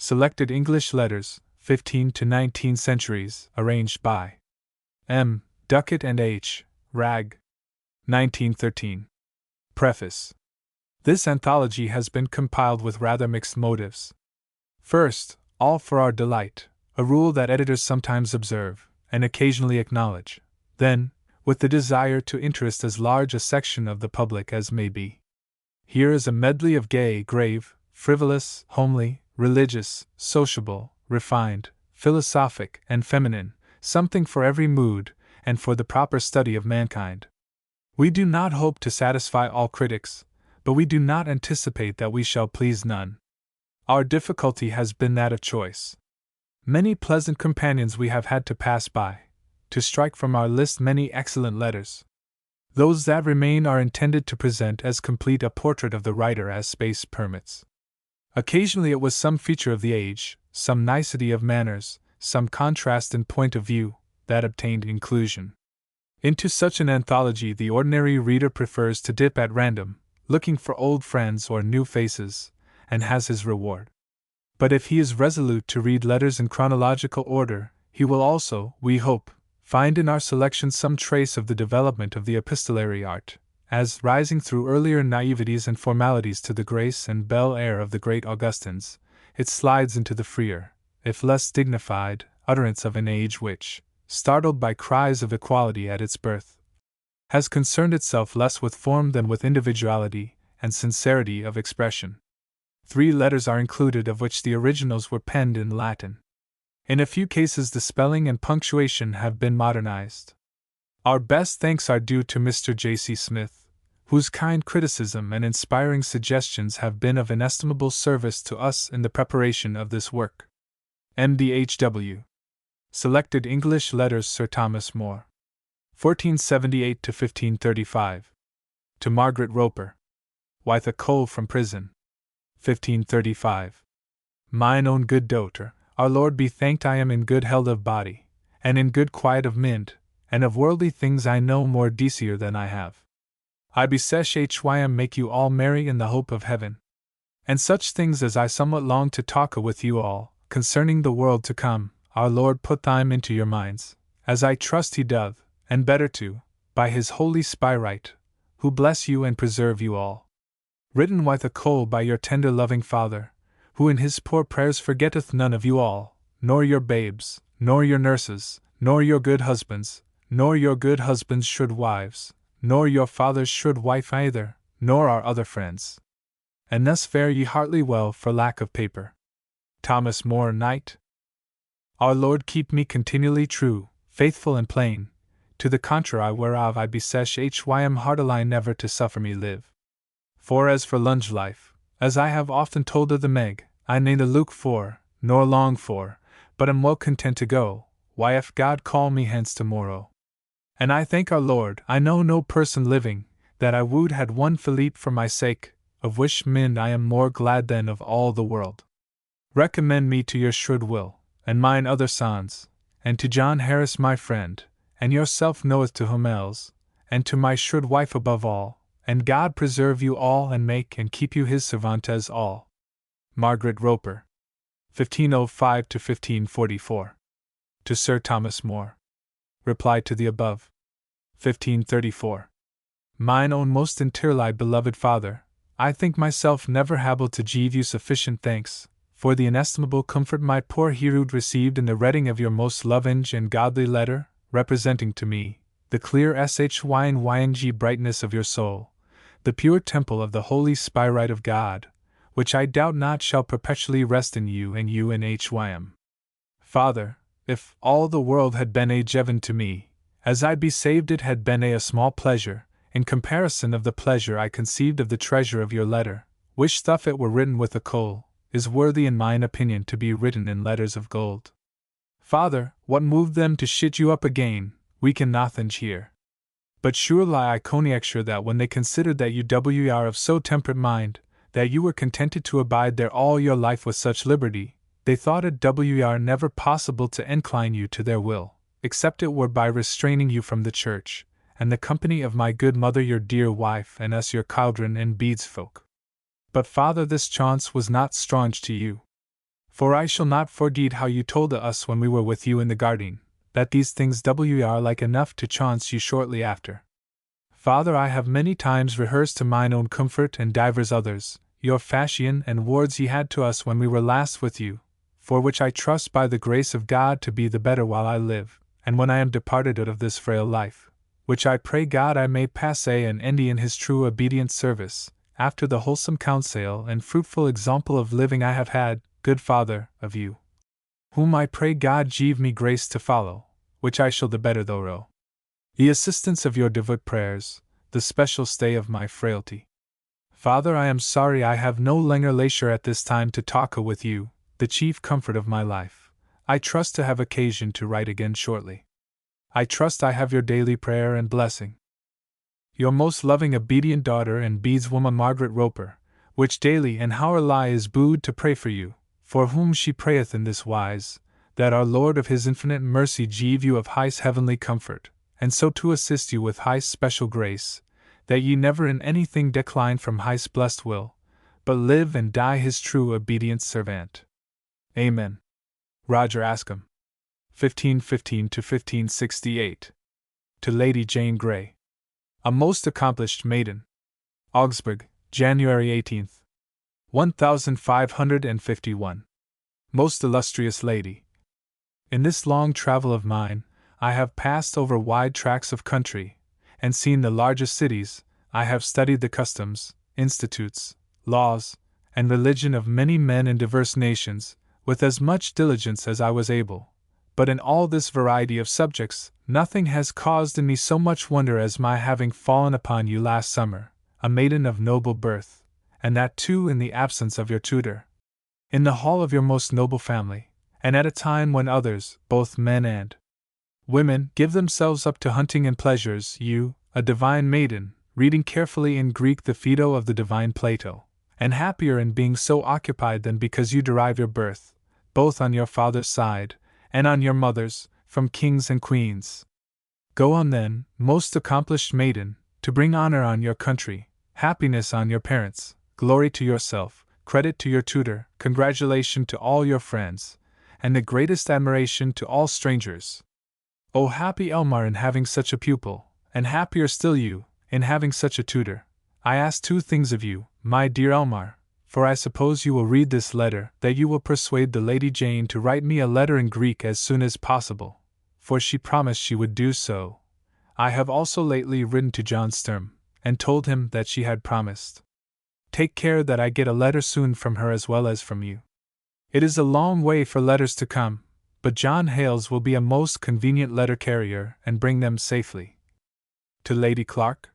Selected English Letters, 15th to 19th Centuries, arranged by M. Duckitt and H. Ragg. 1913. Preface. This anthology has been compiled with rather mixed motives. First, all for our delight, a rule that editors sometimes observe, and occasionally acknowledge. Then, with the desire to interest as large a section of the public as may be. Here is a medley of gay, grave, frivolous, homely, religious, sociable, refined, philosophic, and feminine, something for every mood, and for the proper study of mankind. We do not hope to satisfy all critics, but we do not anticipate that we shall please none. Our difficulty has been that of choice. Many pleasant companions we have had to pass by, to strike from our list many excellent letters. Those that remain are intended to present as complete a portrait of the writer as space permits. Occasionally it was some feature of the age, some nicety of manners, some contrast in point of view, that obtained inclusion. Into such an anthology the ordinary reader prefers to dip at random, looking for old friends or new faces, and has his reward. But if he is resolute to read letters in chronological order, he will also, we hope, find in our selection some trace of the development of the epistolary art, as, rising through earlier naiveties and formalities to the grace and bel air of the great Augustines, it slides into the freer, if less dignified, utterance of an age which, startled by cries of equality at its birth, has concerned itself less with form than with individuality and sincerity of expression. 3 letters are included, of which the originals were penned in Latin. In a few cases the spelling and punctuation have been modernized. Our best thanks are due to Mr. J.C. Smith, whose kind criticism and inspiring suggestions have been of inestimable service to us in the preparation of this work. M.D.H.W. Selected English Letters, Sir Thomas More. 1478 to 1535. To Margaret Roper. Wythe a Cole from prison. 1535. Mine own good daughter, our Lord be thanked, I am in good health of body, and in good quiet of mind, and of worldly things I know more deesier than I have. I beseech Hym make you all merry in the hope of heaven. And such things as I somewhat long to talk with you all, concerning the world to come, our Lord put them into your minds, as I trust he doth, and better too, by his holy Spirit, who bless you and preserve you all. Written Wythe a Cole by your tender loving father, who in his poor prayers forgetteth none of you all, nor your babes, nor your nurses, nor your good husbands, nor your good husbands' should wives, nor your father's should wife either, nor our other friends. And thus fare ye heartily well for lack of paper. Thomas More, Knight. Our Lord keep me continually true, faithful and plain, to the contrary whereof I beseech Hym heartily never to suffer me live. For as for lunge life, as I have often told of the Meg, I neither look for, nor long for, but am well content to go, why if God call me hence tomorrow. And I thank our Lord, I know no person living, that I would had one Philippe for my sake, of which mind I am more glad than of all the world. Recommend me to your shrewd will, and mine other sons, and to John Harris my friend, and yourself knoweth to whom else, and to my shrewd wife above all, and God preserve you all and make and keep you his servantes all. Margaret Roper. 1505 to 1544. To Sir Thomas More. Reply to the above. 1534. Mine own most entirely beloved father, I think myself never able to give you sufficient thanks for the inestimable comfort my poor Herod received in the reading of your most loving and godly letter, representing to me the clear shyng brightness of your soul, the pure temple of the Holy Spirit of God, which I doubt not shall perpetually rest in you and you in Hym. Father, if all the world had been a given to me, as I be saved it had been a small pleasure, in comparison of the pleasure I conceived of the treasure of your letter, which though it were written with a coal, is worthy in mine opinion to be written in letters of gold. Father, what moved them to shit you up again, we can nothing hear. But surely I conjecture that when they considered that you were of so temperate mind, that you were contented to abide there all your life with such liberty, they thought it were never possible to incline you to their will, except it were by restraining you from the church, and the company of my good mother your dear wife and us your cauldron and beads folk. But father, this chance was not strange to you. For I shall not forget how you told us when we were with you in the garden, that these things were like enough to chance you shortly after. Father, I have many times rehearsed to mine own comfort and divers others, your fashion and words ye had to us when we were last with you, for which I trust by the grace of God to be the better while I live, and when I am departed out of this frail life, which I pray God I may pass and end in his true obedient service, after the wholesome counsel and fruitful example of living I have had, good Father, of you, whom I pray God give me grace to follow, which I shall the better thorough. The assistance of your devout prayers, the special stay of my frailty. Father, I am sorry I have no longer leisure at this time to talk with you, the chief comfort of my life. I trust to have occasion to write again shortly. I trust I have your daily prayer and blessing. Your most loving obedient daughter and beadswoman Margaret Roper, which daily and hourly is booed to pray for you, for whom she prayeth in this wise, that our Lord of his infinite mercy give you of highest heavenly comfort, and so to assist you with highest special grace, that ye never in anything decline from highest blessed will, but live and die his true obedient servant. Amen. Roger Ascombe. 1515 to 1568. To Lady Jane Grey. A most accomplished maiden. Augsburg, January 18th. 1551. Most illustrious lady. In this long travel of mine, I have passed over wide tracts of country, and seen the largest cities. I have studied the customs, institutes, laws, and religion of many men in diverse nations, with as much diligence as I was able. But in all this variety of subjects, nothing has caused in me so much wonder as my having fallen upon you last summer, a maiden of noble birth, and that too in the absence of your tutor, in the hall of your most noble family, and at a time when others, both men and women, give themselves up to hunting and pleasures, you, a divine maiden, reading carefully in Greek the Phaedo of the divine Plato, and happier in being so occupied than because you derive your birth, both on your father's side, and on your mother's, from kings and queens. Go on then, most accomplished maiden, to bring honor on your country, happiness on your parents, glory to yourself, credit to your tutor, congratulation to all your friends, and the greatest admiration to all strangers. O happy Elmar in having such a pupil, and happier still you, in having such a tutor. I ask two things of you, my dear Elmar, for I suppose you will read this letter, that you will persuade the Lady Jane to write me a letter in Greek as soon as possible, for she promised she would do so. I have also lately written to John Sturm, and told him that she had promised. Take care that I get a letter soon from her as well as from you. It is a long way for letters to come, but John Hales will be a most convenient letter carrier and bring them safely. To Lady Clark.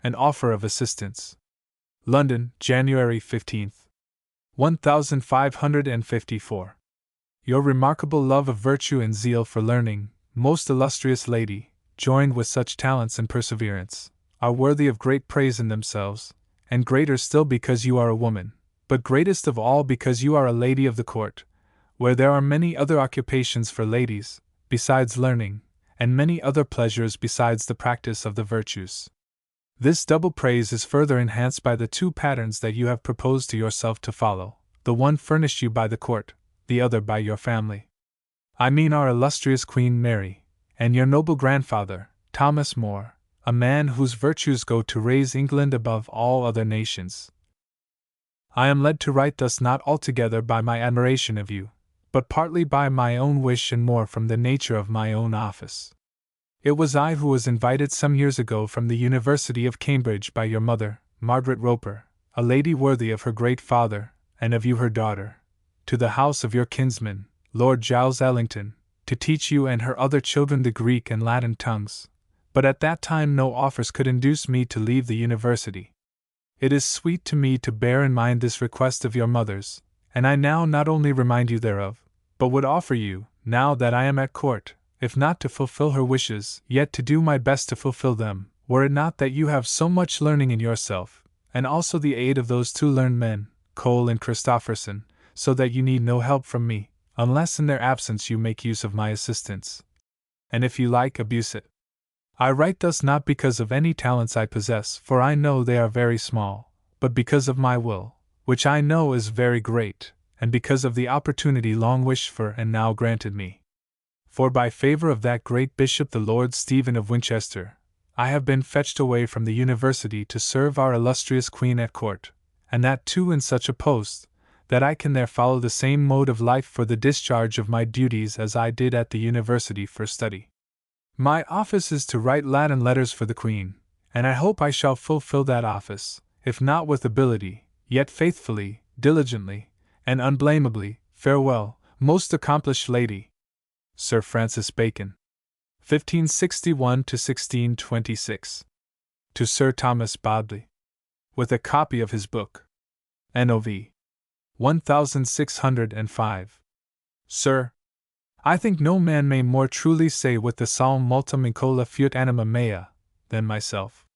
An offer of assistance. London, January 15th. 1554. Your remarkable love of virtue and zeal for learning, most illustrious lady, joined with such talents and perseverance, are worthy of great praise in themselves, and greater still because you are a woman, but greatest of all because you are a lady of the court, where there are many other occupations for ladies, besides learning, and many other pleasures besides the practice of the virtues. This double praise is further enhanced by the two patterns that you have proposed to yourself to follow, the one furnished you by the court, the other by your family. I mean our illustrious Queen Mary, and your noble grandfather, Thomas More, a man whose virtues go to raise England above all other nations. I am led to write thus not altogether by my admiration of you, but partly by my own wish and more from the nature of my own office. It was I who was invited some years ago from the University of Cambridge by your mother, Margaret Roper, a lady worthy of her great father, and of you her daughter, to the house of your kinsman, Lord Giles Ellington, to teach you and her other children the Greek and Latin tongues, but at that time no offers could induce me to leave the university. It is sweet to me to bear in mind this request of your mother's, and I now not only remind you thereof, but would offer you, now that I am at court, if not to fulfill her wishes, yet to do my best to fulfill them, were it not that you have so much learning in yourself, and also the aid of those two learned men, Cole and Christopherson, so that you need no help from me, unless in their absence you make use of my assistance. And if you like, abuse it. I write thus not because of any talents I possess, for I know they are very small, but because of my will, which I know is very great, and because of the opportunity long wished for and now granted me. For by favor of that great bishop the Lord Stephen of Winchester, I have been fetched away from the university to serve our illustrious Queen at court, and that too in such a post, that I can there follow the same mode of life for the discharge of my duties as I did at the university for study. My office is to write Latin letters for the Queen, and I hope I shall fulfill that office, if not with ability, yet faithfully, diligently, and unblameably. Farewell, most accomplished lady. Sir Francis Bacon. 1561 to 1626. To Sir Thomas Bodley. With a copy of his book. Nov. 1605. Sir, I think no man may more truly say with the psalm multum incola fiut anima mea than myself.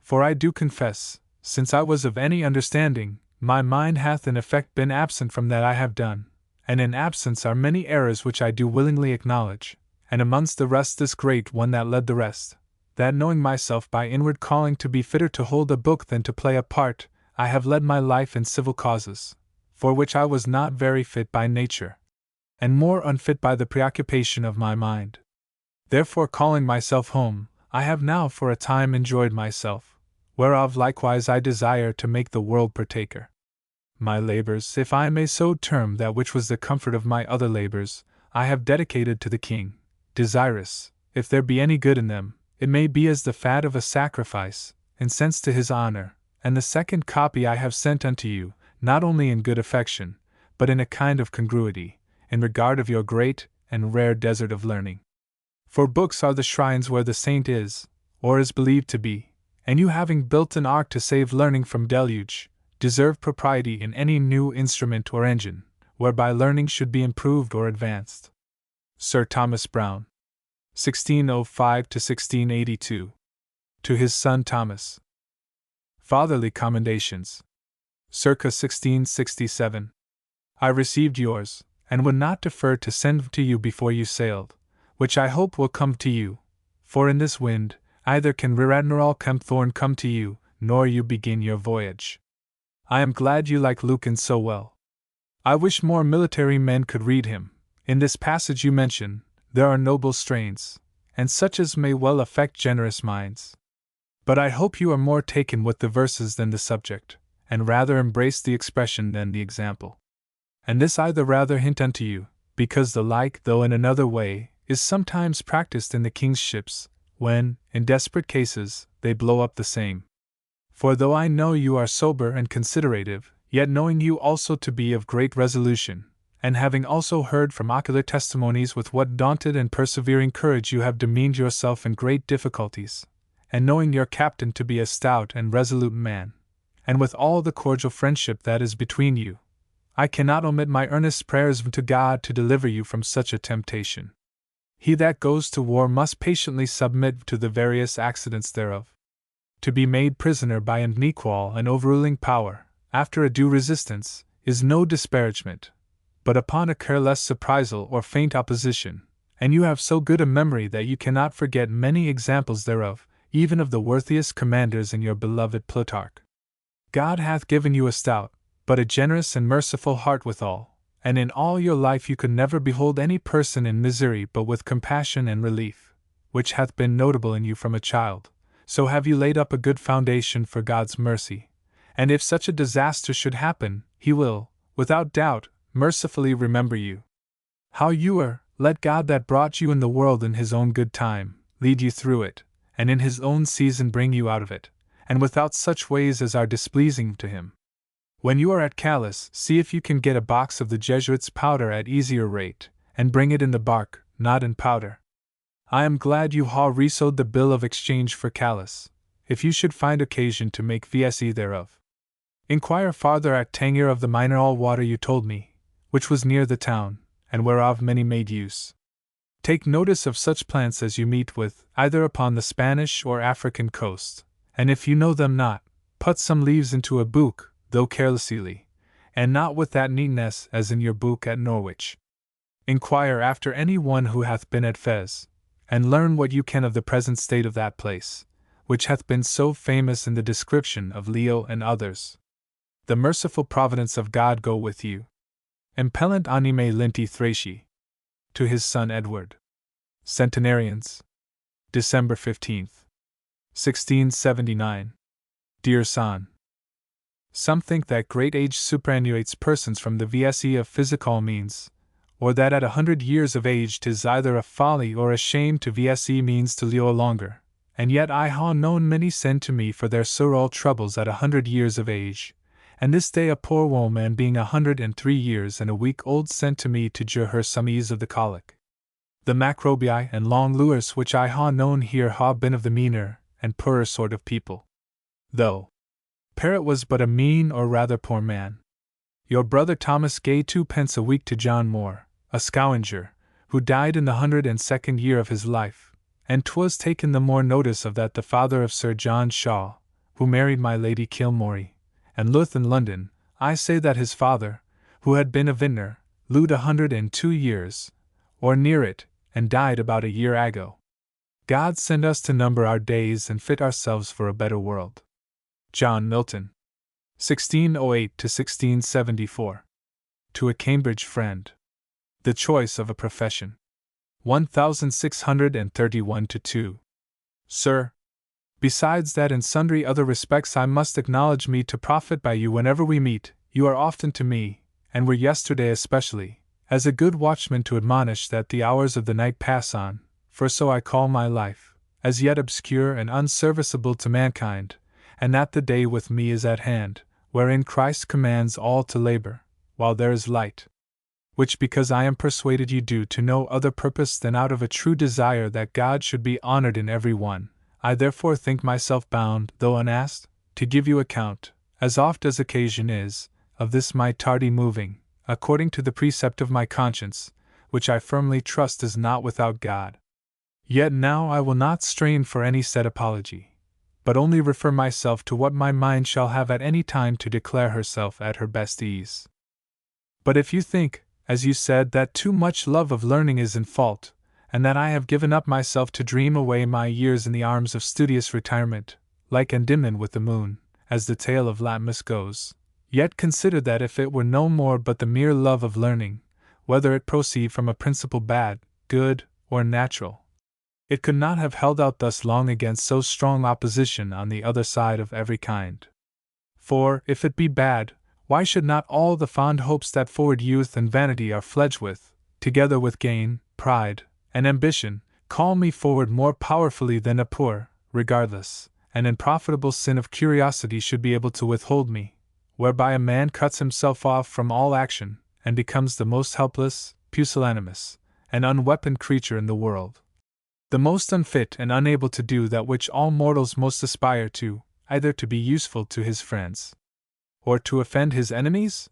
For I do confess, since I was of any understanding, my mind hath in effect been absent from that I have done, and in absence are many errors which I do willingly acknowledge, and amongst the rest this great one that led the rest, that knowing myself by inward calling to be fitter to hold a book than to play a part, I have led my life in civil causes, for which I was not very fit by nature, and more unfit by the preoccupation of my mind. Therefore, calling myself home, I have now for a time enjoyed myself, whereof likewise I desire to make the world partaker. My labors, if I may so term that which was the comfort of my other labors, I have dedicated to the King, desirous, if there be any good in them, it may be as the fat of a sacrifice, incense to his honor, and the second copy I have sent unto you, not only in good affection, but in a kind of congruity, in regard of your great and rare desert of learning. For books are the shrines where the saint is, or is believed to be, and you having built an ark to save learning from deluge, deserve propriety in any new instrument or engine, whereby learning should be improved or advanced. Sir Thomas Browne. 1605 to 1682. To his son Thomas. Fatherly commendations. Circa 1667. I received yours, and would not defer to send to you before you sailed, which I hope will come to you, for in this wind, either can Rear Admiral Kempthorne come to you, nor you begin your voyage. I am glad you like Lucan so well. I wish more military men could read him. In this passage you mention, there are noble strains, and such as may well affect generous minds. But I hope you are more taken with the verses than the subject, and rather embrace the expression than the example. And this I the rather hint unto you, because the like, though in another way, is sometimes practiced in the king's ships, when, in desperate cases, they blow up the same. For though I know you are sober and considerative, yet knowing you also to be of great resolution, and having also heard from ocular testimonies with what daunted and persevering courage you have demeaned yourself in great difficulties, and knowing your captain to be a stout and resolute man, and with all the cordial friendship that is between you, I cannot omit my earnest prayers to God to deliver you from such a temptation. He that goes to war must patiently submit to the various accidents thereof. To be made prisoner by an unequal and overruling power, after a due resistance, is no disparagement, but upon a careless surprisal or faint opposition, and you have so good a memory that you cannot forget many examples thereof, even of the worthiest commanders in your beloved Plutarch. God hath given you a stout, but a generous and merciful heart withal, and in all your life you could never behold any person in misery but with compassion and relief, which hath been notable in you from a child. So have you laid up a good foundation for God's mercy, and if such a disaster should happen, He will, without doubt, mercifully remember you. How you were, let God that brought you in the world in His own good time, lead you through it, and in His own season bring you out of it, and without such ways as are displeasing to Him. When you are at Calais, see if you can get a box of the Jesuits' powder at easier rate, and bring it in the bark, not in powder. I am glad you ha resowed the bill of exchange for Calais, if you should find occasion to make VSE thereof. Inquire farther at Tangier of the mineral water you told me, which was near the town, and whereof many made use. Take notice of such plants as you meet with, either upon the Spanish or African coast, and if you know them not, put some leaves into a book, though carelessly, and not with that neatness as in your book at Norwich. Inquire after any one who hath been at Fez, and learn what you can of the present state of that place, which hath been so famous in the description of Leo and others. The merciful providence of God go with you. impellant anime linti thraci. To his son Edward. Centenarians. December 15th. 1679. Dear Son. Some think that great age superannuates persons from the vse of physical means, or that at 100 years of age 'tis either a folly or a shame to vse means to live longer, and yet I ha known many send to me for their sorrow troubles at 100 years of age, and this day a poor woman being 103 years and a week old sent to me to cure her some ease of the colic. The macrobii and long lures which I ha known here ha been of the meaner and poorer sort of people. Though Parrot was but a mean or rather poor man. Your brother Thomas gave 2d. a week to John Moore, a scavenger, who died in the 102nd year of his life, and 'twas taken the more notice of that the father of Sir John Shaw, who married my Lady Kilmorey, and lived in London, I say that his father, who had been a vintner, lived 102 years, or near it, and died about a year ago. God send us to number our days and fit ourselves for a better world. John Milton. 1608 to 1674. To a Cambridge friend. The choice of a profession. 1631 to 2. Sir, besides that in sundry other respects I must acknowledge me to profit by you whenever we meet, you are often to me, and were yesterday especially, as a good watchman to admonish that the hours of the night pass on, for so I call my life, as yet obscure and unserviceable to mankind, and that the day with me is at hand, wherein Christ commands all to labor, while there is light. Which because I am persuaded you do to no other purpose than out of a true desire that God should be honored in every one, I therefore think myself bound, though unasked, to give you account, as oft as occasion is, of this my tardy moving, according to the precept of my conscience, which I firmly trust is not without God. Yet now I will not strain for any said apology, but only refer myself to what my mind shall have at any time to declare herself at her best ease. But if you think, as you said, that too much love of learning is in fault, and that I have given up myself to dream away my years in the arms of studious retirement, like Endymion with the moon, as the tale of Latmus goes, yet consider that if it were no more but the mere love of learning, whether it proceed from a principle bad, good, or natural, it could not have held out thus long against so strong opposition on the other side of every kind. For, if it be bad, why should not all the fond hopes that forward youth and vanity are fledged with, together with gain, pride, and ambition, call me forward more powerfully than a poor, regardless, and unprofitable sin of curiosity should be able to withhold me, whereby a man cuts himself off from all action, and becomes the most helpless, pusillanimous, and unweaponed creature in the world. The most unfit and unable to do that which all mortals most aspire to, either to be useful to his friends, or to offend his enemies?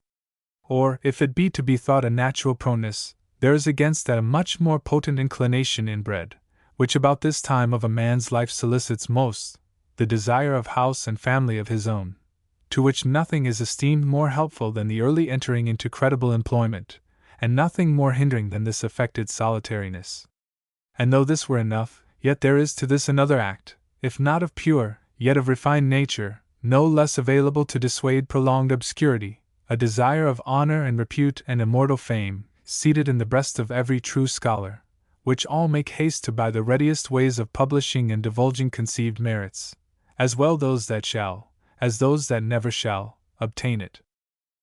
Or, if it be to be thought a natural proneness, there is against that a much more potent inclination inbred, which about this time of a man's life solicits most, the desire of house and family of his own, to which nothing is esteemed more helpful than the early entering into creditable employment, and nothing more hindering than this affected solitariness. And though this were enough, yet there is to this another act, if not of pure, yet of refined nature, no less available to dissuade prolonged obscurity, a desire of honor and repute and immortal fame, seated in the breast of every true scholar, which all make haste to by the readiest ways of publishing and divulging conceived merits, as well those that shall, as those that never shall, obtain it.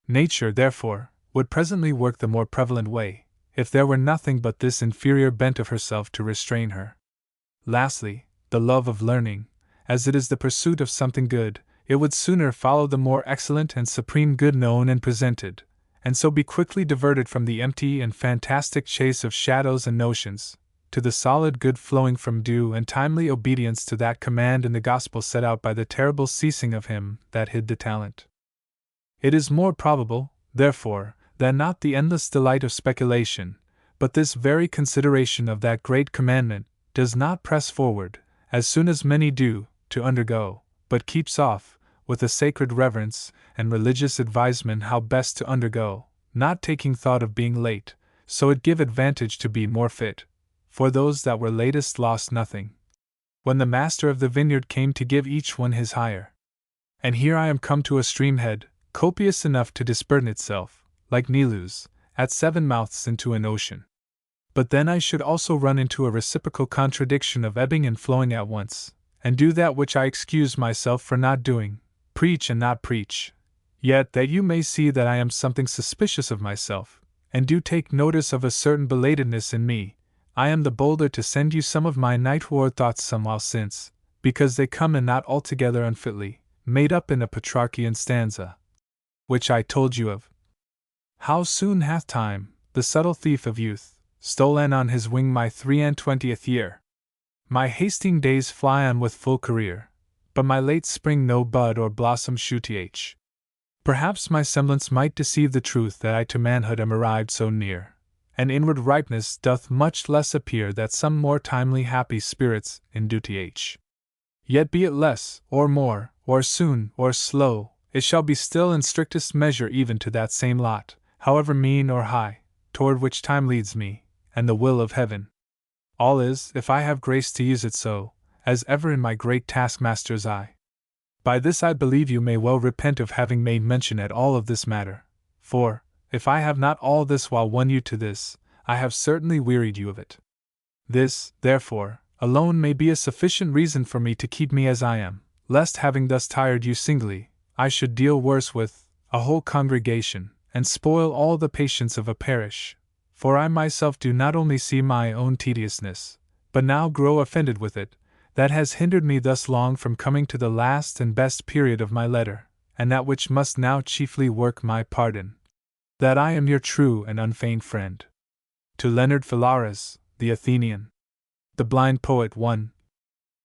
Nature, therefore, would presently work the more prevalent way, if there were nothing but this inferior bent of herself to restrain her. Lastly, the love of learning, as it is the pursuit of something good, it would sooner follow the more excellent and supreme good known and presented, and so be quickly diverted from the empty and fantastic chase of shadows and notions, to the solid good flowing from due and timely obedience to that command in the gospel set out by the terrible ceasing of him that hid the talent. It is more probable, therefore, that not the endless delight of speculation, but this very consideration of that great commandment, does not press forward, as soon as many do, to undergo, but keeps off, with a sacred reverence and religious advisement how best to undergo, not taking thought of being late, so it give advantage to be more fit, for those that were latest lost nothing. When the master of the vineyard came to give each one his hire. And here I am come to a streamhead, copious enough to disburden itself, like Nilus, at 7 mouths into an ocean. But then I should also run into a reciprocal contradiction of ebbing and flowing at once, and do that which I excuse myself for not doing, preach and not preach. Yet that you may see that I am something suspicious of myself, and do take notice of a certain belatedness in me, I am the bolder to send you some of my night-war thoughts some while since, because they come in not altogether unfitly, made up in a Petrarchian stanza, which I told you of. How soon hath time, the subtle thief of youth, stolen on his wing my 23 year. My hasting days fly on with full career, but my late spring no bud or blossom shew th. Perhaps my semblance might deceive the truth that I to manhood am arrived so near, and inward ripeness doth much less appear that some more timely happy spirits endue th. Yet be it less, or more, or soon, or slow, it shall be still in strictest measure even to that same lot, however mean or high, toward which time leads me, and the will of heaven. All is, if I have grace to use it so, as ever in my great taskmaster's eye. By this I believe you may well repent of having made mention at all of this matter, for, if I have not all this while won you to this, I have certainly wearied you of it. This, therefore, alone may be a sufficient reason for me to keep me as I am, lest having thus tired you singly, I should deal worse with a whole congregation, and spoil all the patience of a parish. For I myself do not only see my own tediousness, but now grow offended with it, that has hindered me thus long from coming to the last and best period of my letter, and that which must now chiefly work my pardon. That I am your true and unfeigned friend. To Leonard Phalaris, the Athenian. The Blind Poet 1.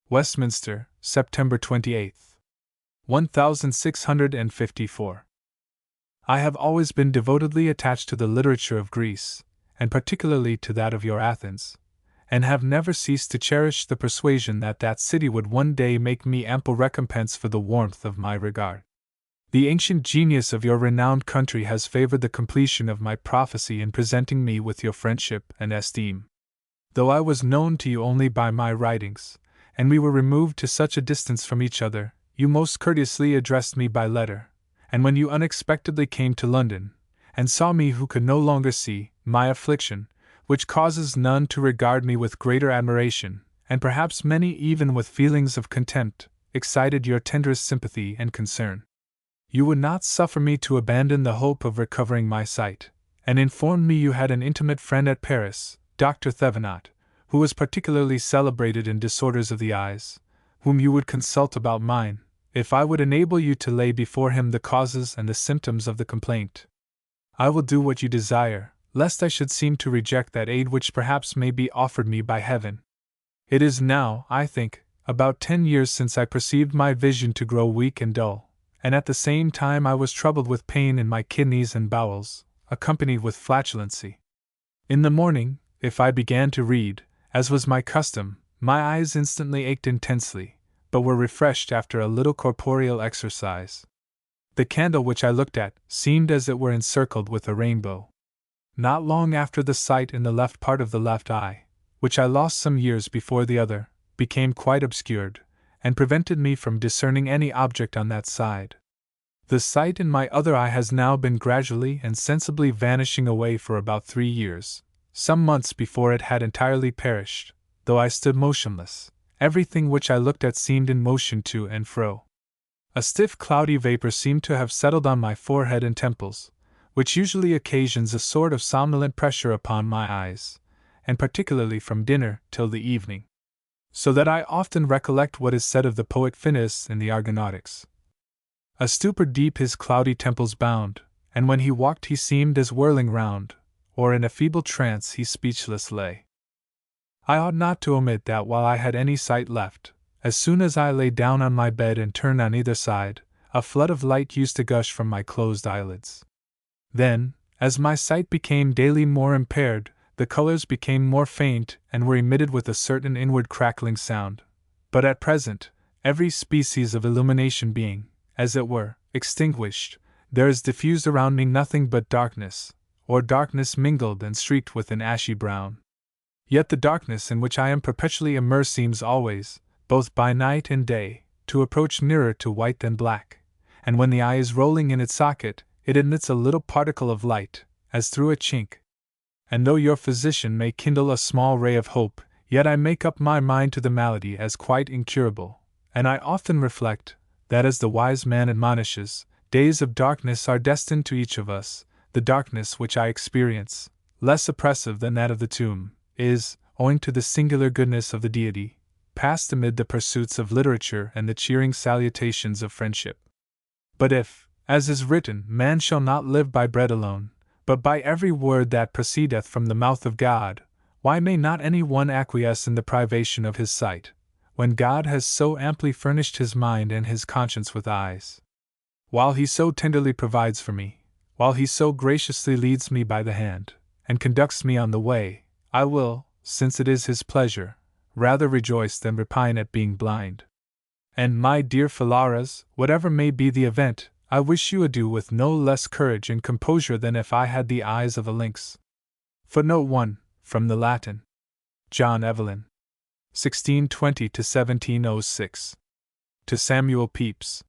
Westminster, September 28, 1654. I have always been devotedly attached to the literature of Greece, and particularly to that of your Athens, and have never ceased to cherish the persuasion that that city would one day make me ample recompense for the warmth of my regard. The ancient genius of your renowned country has favored the completion of my prophecy in presenting me with your friendship and esteem. Though I was known to you only by my writings, and we were removed to such a distance from each other, you most courteously addressed me by letter, and when you unexpectedly came to London, and saw me who could no longer see my affliction, which causes none to regard me with greater admiration, and perhaps many even with feelings of contempt, excited your tenderest sympathy and concern. You would not suffer me to abandon the hope of recovering my sight, and informed me you had an intimate friend at Paris, Dr. Thevenot, who was particularly celebrated in disorders of the eyes, whom you would consult about mine, if I would enable you to lay before him the causes and the symptoms of the complaint. I will do what you desire, lest I should seem to reject that aid which perhaps may be offered me by heaven. It is now, I think, about 10 years since I perceived my vision to grow weak and dull, and at the same time I was troubled with pain in my kidneys and bowels, accompanied with flatulency. In the morning, if I began to read, as was my custom, my eyes instantly ached intensely, but were refreshed after a little corporeal exercise. The candle which I looked at seemed as it were encircled with a rainbow. Not long after, the sight in the left part of the left eye, which I lost some years before the other, became quite obscured, and prevented me from discerning any object on that side. The sight in my other eye has now been gradually and sensibly vanishing away for about 3 years. Some months before it had entirely perished. Though I stood motionless, everything which I looked at seemed in motion to and fro. A stiff cloudy vapor seemed to have settled on my forehead and temples, which usually occasions a sort of somnolent pressure upon my eyes, and particularly from dinner till the evening. So that I often recollect what is said of the poet Phineus in the Argonautics. A stupor deep his cloudy temples bound, and when he walked he seemed as whirling round, or in a feeble trance he speechless lay. I ought not to omit that while I had any sight left, as soon as I lay down on my bed and turned on either side, a flood of light used to gush from my closed eyelids. Then, as my sight became daily more impaired, the colors became more faint and were emitted with a certain inward crackling sound. But at present, every species of illumination being, as it were, extinguished, there is diffused around me nothing but darkness, or darkness mingled and streaked with an ashy brown. Yet the darkness in which I am perpetually immersed seems always, both by night and day, to approach nearer to white than black, and when the eye is rolling in its socket, it emits a little particle of light, as through a chink. And though your physician may kindle a small ray of hope, yet I make up my mind to the malady as quite incurable, and I often reflect, that as the wise man admonishes, days of darkness are destined to each of us. The darkness which I experience, less oppressive than that of the tomb, is, owing to the singular goodness of the Deity, passed amid the pursuits of literature and the cheering salutations of friendship. But if, as is written, man shall not live by bread alone, but by every word that proceedeth from the mouth of God, why may not any one acquiesce in the privation of his sight, when God has so amply furnished his mind and his conscience with eyes? While he so tenderly provides for me, while he so graciously leads me by the hand, and conducts me on the way, I will, since it is his pleasure, rather rejoice than repine at being blind. And my dear Philaras, whatever may be the event, I wish you adieu with no less courage and composure than if I had the eyes of a lynx. Footnote 1, from the Latin. John Evelyn. 1620 to 1706. To Samuel Pepys.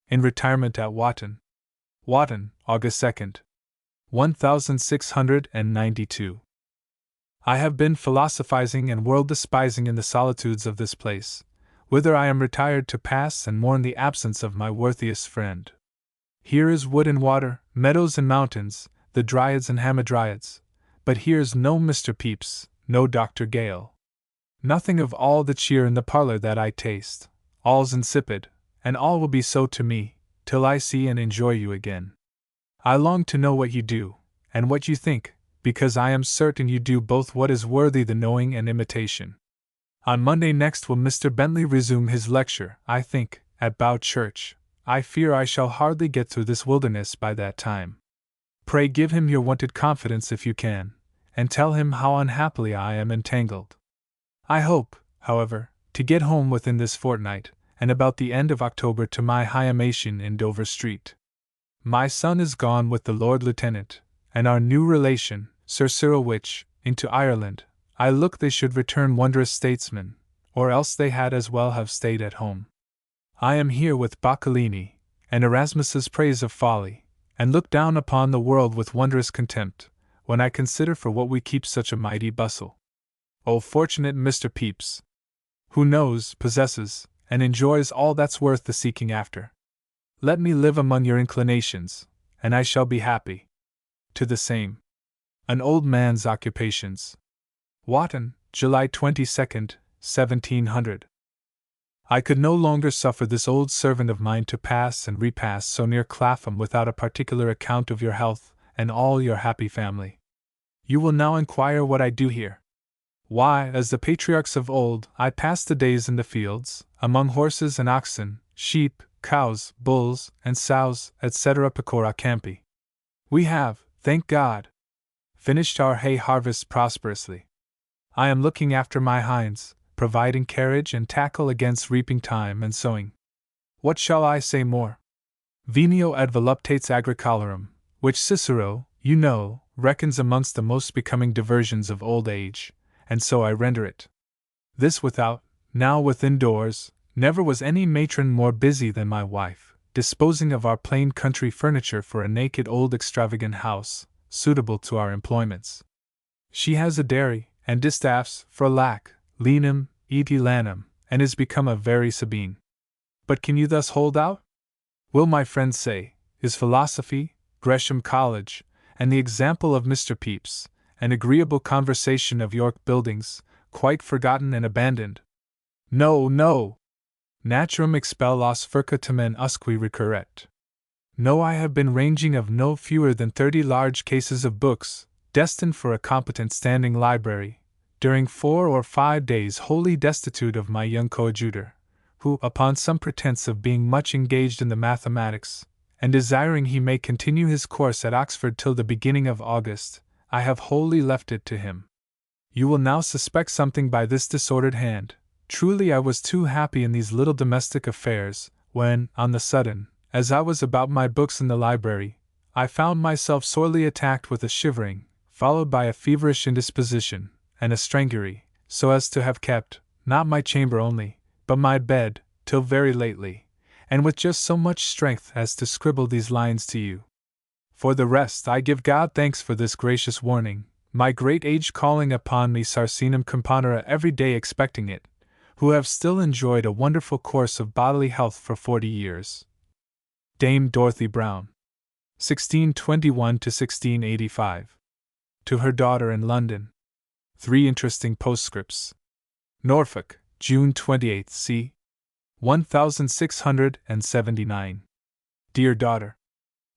In retirement at Wotton. Wotton, August 2nd. 1692. I have been philosophizing and world-despising in the solitudes of this place, whither I am retired to pass and mourn the absence of my worthiest friend. Here is wood and water, meadows and mountains, the dryads and hamadryads, but here's no Mr. Pepys, no Dr. Gale. Nothing of all the cheer in the parlor that I taste, all's insipid, and all will be so to me, till I see and enjoy you again. I long to know what you do, and what you think, because I am certain you do both what is worthy the knowing and imitation. On Monday next will Mr. Bentley resume his lecture, I think, at Bow Church. I fear I shall hardly get through this wilderness by that time. Pray give him your wonted confidence if you can, and tell him how unhappily I am entangled. I hope, however, to get home within this fortnight, and about the end of October to my Hyamation in Dover Street. My son is gone with the Lord Lieutenant, and our new relation, Sir Cyril Witch, into Ireland. I look they should return wondrous statesmen, or else they had as well have stayed at home. I am here with Boccalini, and Erasmus's praise of folly, and look down upon the world with wondrous contempt, when I consider for what we keep such a mighty bustle. O fortunate Mr. Pepys, who knows, possesses, and enjoys all that's worth the seeking after. Let me live among your inclinations, and I shall be happy. To the same. An Old Man's Occupations. Wotton, July 22nd, 1700. I could no longer suffer this old servant of mine to pass and repass so near Clapham without a particular account of your health and all your happy family. You will now inquire what I do here. Why, as the patriarchs of old, I pass the days in the fields, among horses and oxen, sheep, cows, bulls, and sows, etc. pecora campi. We have, thank God, finished our hay harvest prosperously. I am looking after my hinds, providing carriage and tackle against reaping time and sowing. What shall I say more? Venio ad voluptates agricolarum, which Cicero, you know, reckons amongst the most becoming diversions of old age, and so I render it. This without, now within doors, never was any matron more busy than my wife, disposing of our plain country furniture for a naked old extravagant house, suitable to our employments. She has a dairy, and distaffs, for lac, lenum, et lanum, and is become a very Sabine. But can you thus hold out? Will my friends say, is philosophy, Gresham College, and the example of Mr. Pepys, and agreeable conversation of York Buildings, quite forgotten and abandoned? No, no! Naturam expellas furca tamen usque recurret. No, I have been ranging of no fewer than 30 large cases of books, destined for a competent standing library, during 4 or 5 days wholly destitute of my young coadjutor, who, upon some pretense of being much engaged in the mathematics, and desiring he may continue his course at Oxford till the beginning of August, I have wholly left it to him. You will now suspect something by this disordered hand. Truly I was too happy in these little domestic affairs, when, on the sudden, as I was about my books in the library, I found myself sorely attacked with a shivering, followed by a feverish indisposition, and a strangury, so as to have kept, not my chamber only, but my bed, till very lately, and with just so much strength as to scribble these lines to you. For the rest, I give God thanks for this gracious warning, my great age calling upon me sarcinum componere every day expecting it, who have still enjoyed a wonderful course of bodily health for 40 years. Dame Dorothy Brown, 1621 to 1685. To her daughter in London. 3 interesting postscripts. Norfolk, June 28, c. 1679. Dear daughter,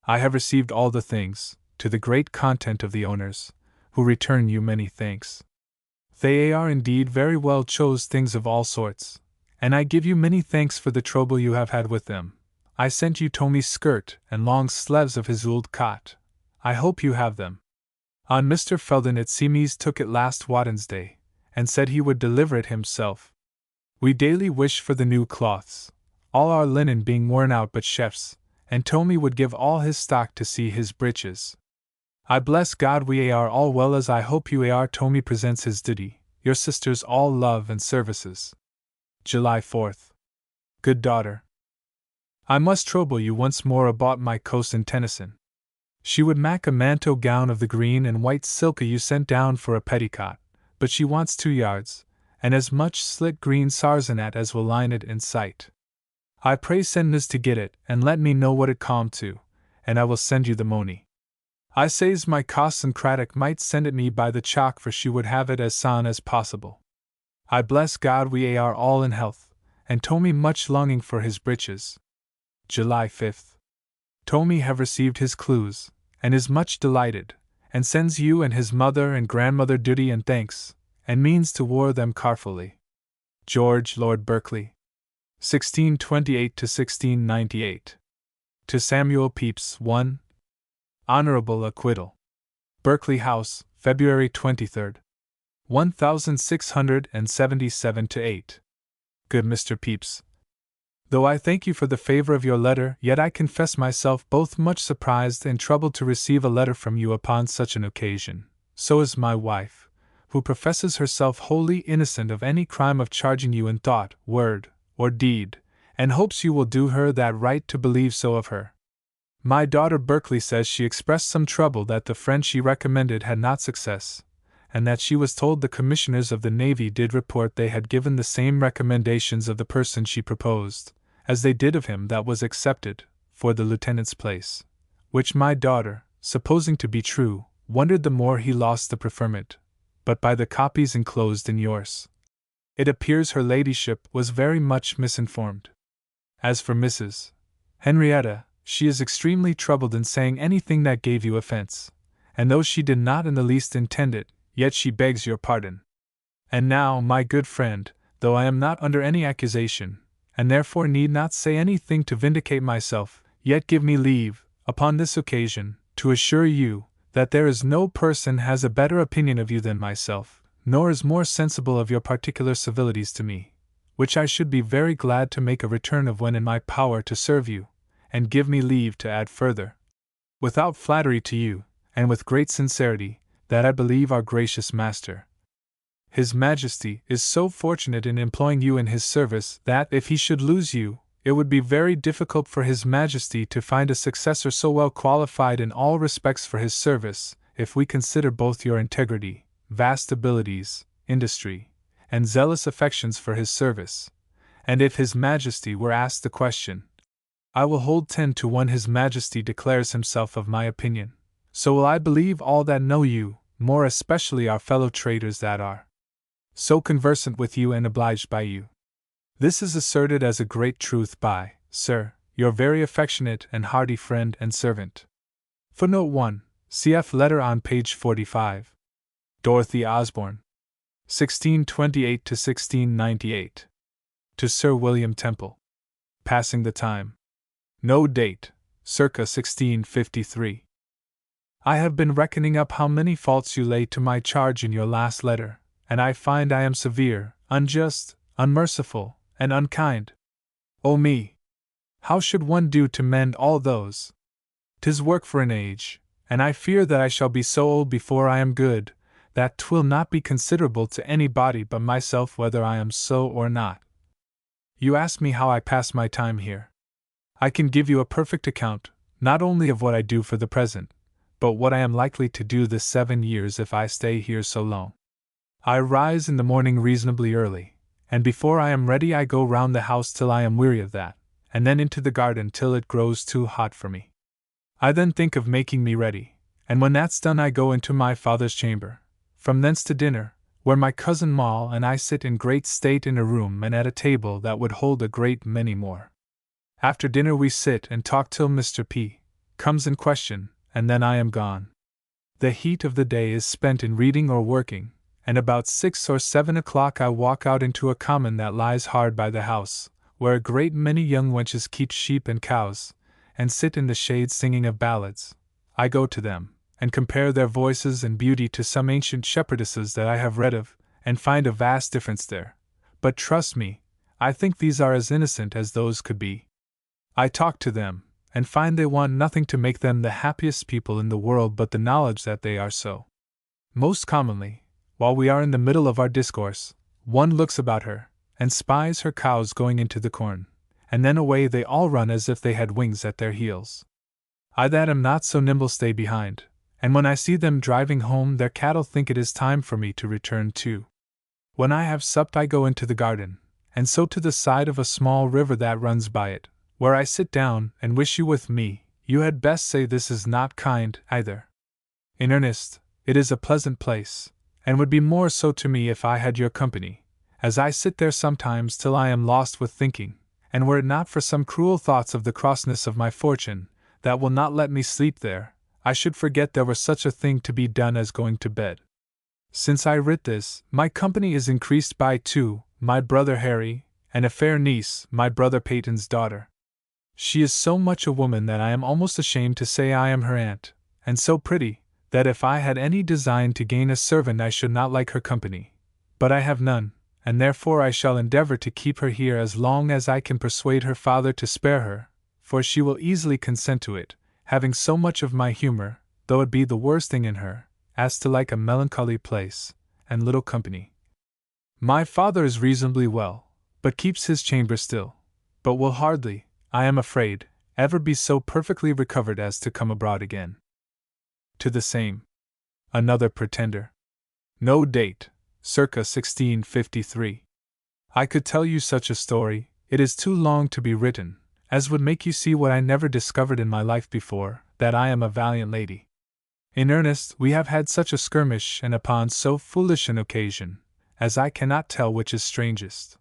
I have received all the things, to the great content of the owners, who return you many thanks. They are indeed very well chose things of all sorts, and I give you many thanks for the trouble you have had with them. I sent you Tommy's skirt and long sleeves of his old cot. I hope you have them. On Mr. Felden at Seamees took it last Wednesday, and said he would deliver it himself. We daily wish for the new cloths, all our linen being worn out but chef's, and Tommy would give all his stock to see his breeches. I bless God we are all well as I hope you are. Tommy presents his duty, your sisters all love and services. July 4th. Good daughter, I must trouble you once more about my coast in Tennyson. She would mak a manteau gown of the green and white silk you sent down for a petticoat, but she wants 2 yards, and as much slit green sarsenet as will line it in sight. I pray send this to get it, and let me know what it come to, and I will send you the money. I says my cousin Craddock might send it me by the chalk, for she would have it as soon as possible. I bless God we are all in health, and Tommy much longing for his breeches. July 5th. Tommy have received his clues, and is much delighted, and sends you and his mother and grandmother duty and thanks, and means to war them carefully. George Lord Berkeley, 1628 to 1698. To Samuel Pepys, 1. Honorable acquittal. Berkeley House, February 23, 1677 to 8. Good Mr. Pepys, though I thank you for the favor of your letter, yet I confess myself both much surprised and troubled to receive a letter from you upon such an occasion. So is my wife, who professes herself wholly innocent of any crime of charging you in thought, word, or deed, and hopes you will do her that right to believe so of her. My daughter Berkeley says she expressed some trouble that the friend she recommended had not success, and that she was told the commissioners of the Navy did report they had given the same recommendations of the person she proposed, as they did of him that was accepted, for the lieutenant's place, which my daughter, supposing to be true, wondered the more he lost the preferment, but by the copies enclosed in yours, it appears her ladyship was very much misinformed. As for Mrs. Henrietta, she is extremely troubled in saying anything that gave you offense, and though she did not in the least intend it, yet she begs your pardon. And now, my good friend, though I am not under any accusation, and therefore need not say anything to vindicate myself, yet give me leave, upon this occasion, to assure you, that there is no person has a better opinion of you than myself, nor is more sensible of your particular civilities to me, which I should be very glad to make a return of when in my power to serve you, and give me leave to add further, without flattery to you, and with great sincerity, that I believe our gracious master, His Majesty, is so fortunate in employing you in his service that if he should lose you, it would be very difficult for His Majesty to find a successor so well qualified in all respects for his service, if we consider both your integrity, vast abilities, industry, and zealous affections for his service. And if His Majesty were asked the question, I will hold 10 to 1 His Majesty declares himself of my opinion. So will I believe all that know you, more especially our fellow traders that are so conversant with you and obliged by you. This is asserted as a great truth by, Sir, your very affectionate and hearty friend and servant. Footnote 1. Cf. letter on page 45. Dorothy Osborne, 1628 to 1698. To Sir William Temple. Passing the time. No date, circa 1653. I have been reckoning up how many faults you lay to my charge in your last letter, and I find I am severe, unjust, unmerciful, and unkind. O me! How should one do to mend all those? 'Tis work for an age, and I fear that I shall be so old before I am good, that 'twill not be considerable to anybody but myself whether I am so or not. You ask me how I pass my time here. I can give you a perfect account, not only of what I do for the present, but what I am likely to do this 7 years if I stay here so long. I rise in the morning reasonably early, and before I am ready I go round the house till I am weary of that, and then into the garden till it grows too hot for me. I then think of making me ready, and when that's done I go into my father's chamber, from thence to dinner, where my cousin Moll and I sit in great state in a room and at a table that would hold a great many more. After dinner we sit and talk till Mr. P. comes in question, and then I am gone. The heat of the day is spent in reading or working, and about 6 or 7 o'clock I walk out into a common that lies hard by the house, where a great many young wenches keep sheep and cows, and sit in the shade singing of ballads. I go to them, and compare their voices and beauty to some ancient shepherdesses that I have read of, and find a vast difference there. But trust me, I think these are as innocent as those could be. I talk to them, and find they want nothing to make them the happiest people in the world but the knowledge that they are so. Most commonly, while we are in the middle of our discourse, one looks about her, and spies her cows going into the corn, and then away they all run as if they had wings at their heels. I that am not so nimble stay behind, and when I see them driving home their cattle think it is time for me to return too. When I have supped I go into the garden, and so to the side of a small river that runs by it, where I sit down and wish you with me. You had best say this is not kind, either. In earnest, it is a pleasant place, and would be more so to me if I had your company, as I sit there sometimes till I am lost with thinking, and were it not for some cruel thoughts of the crossness of my fortune, that will not let me sleep there, I should forget there was such a thing to be done as going to bed. Since I writ this, my company is increased by 2, my brother Harry, and a fair niece, my brother Peyton's daughter. She is so much a woman that I am almost ashamed to say I am her aunt, and so pretty, that if I had any design to gain a servant I should not like her company. But I have none, and therefore I shall endeavor to keep her here as long as I can persuade her father to spare her, for she will easily consent to it, having so much of my humor, though it be the worst thing in her, as to like a melancholy place, and little company. My father is reasonably well, but keeps his chamber still, but will hardly, I am afraid, ever be so perfectly recovered as to come abroad again. To the same. Another pretender. No date, circa 1653. I could tell you such a story, it is too long to be written, as would make you see what I never discovered in my life before, that I am a valiant lady. In earnest, we have had such a skirmish, and upon so foolish an occasion, as I cannot tell which is strangest.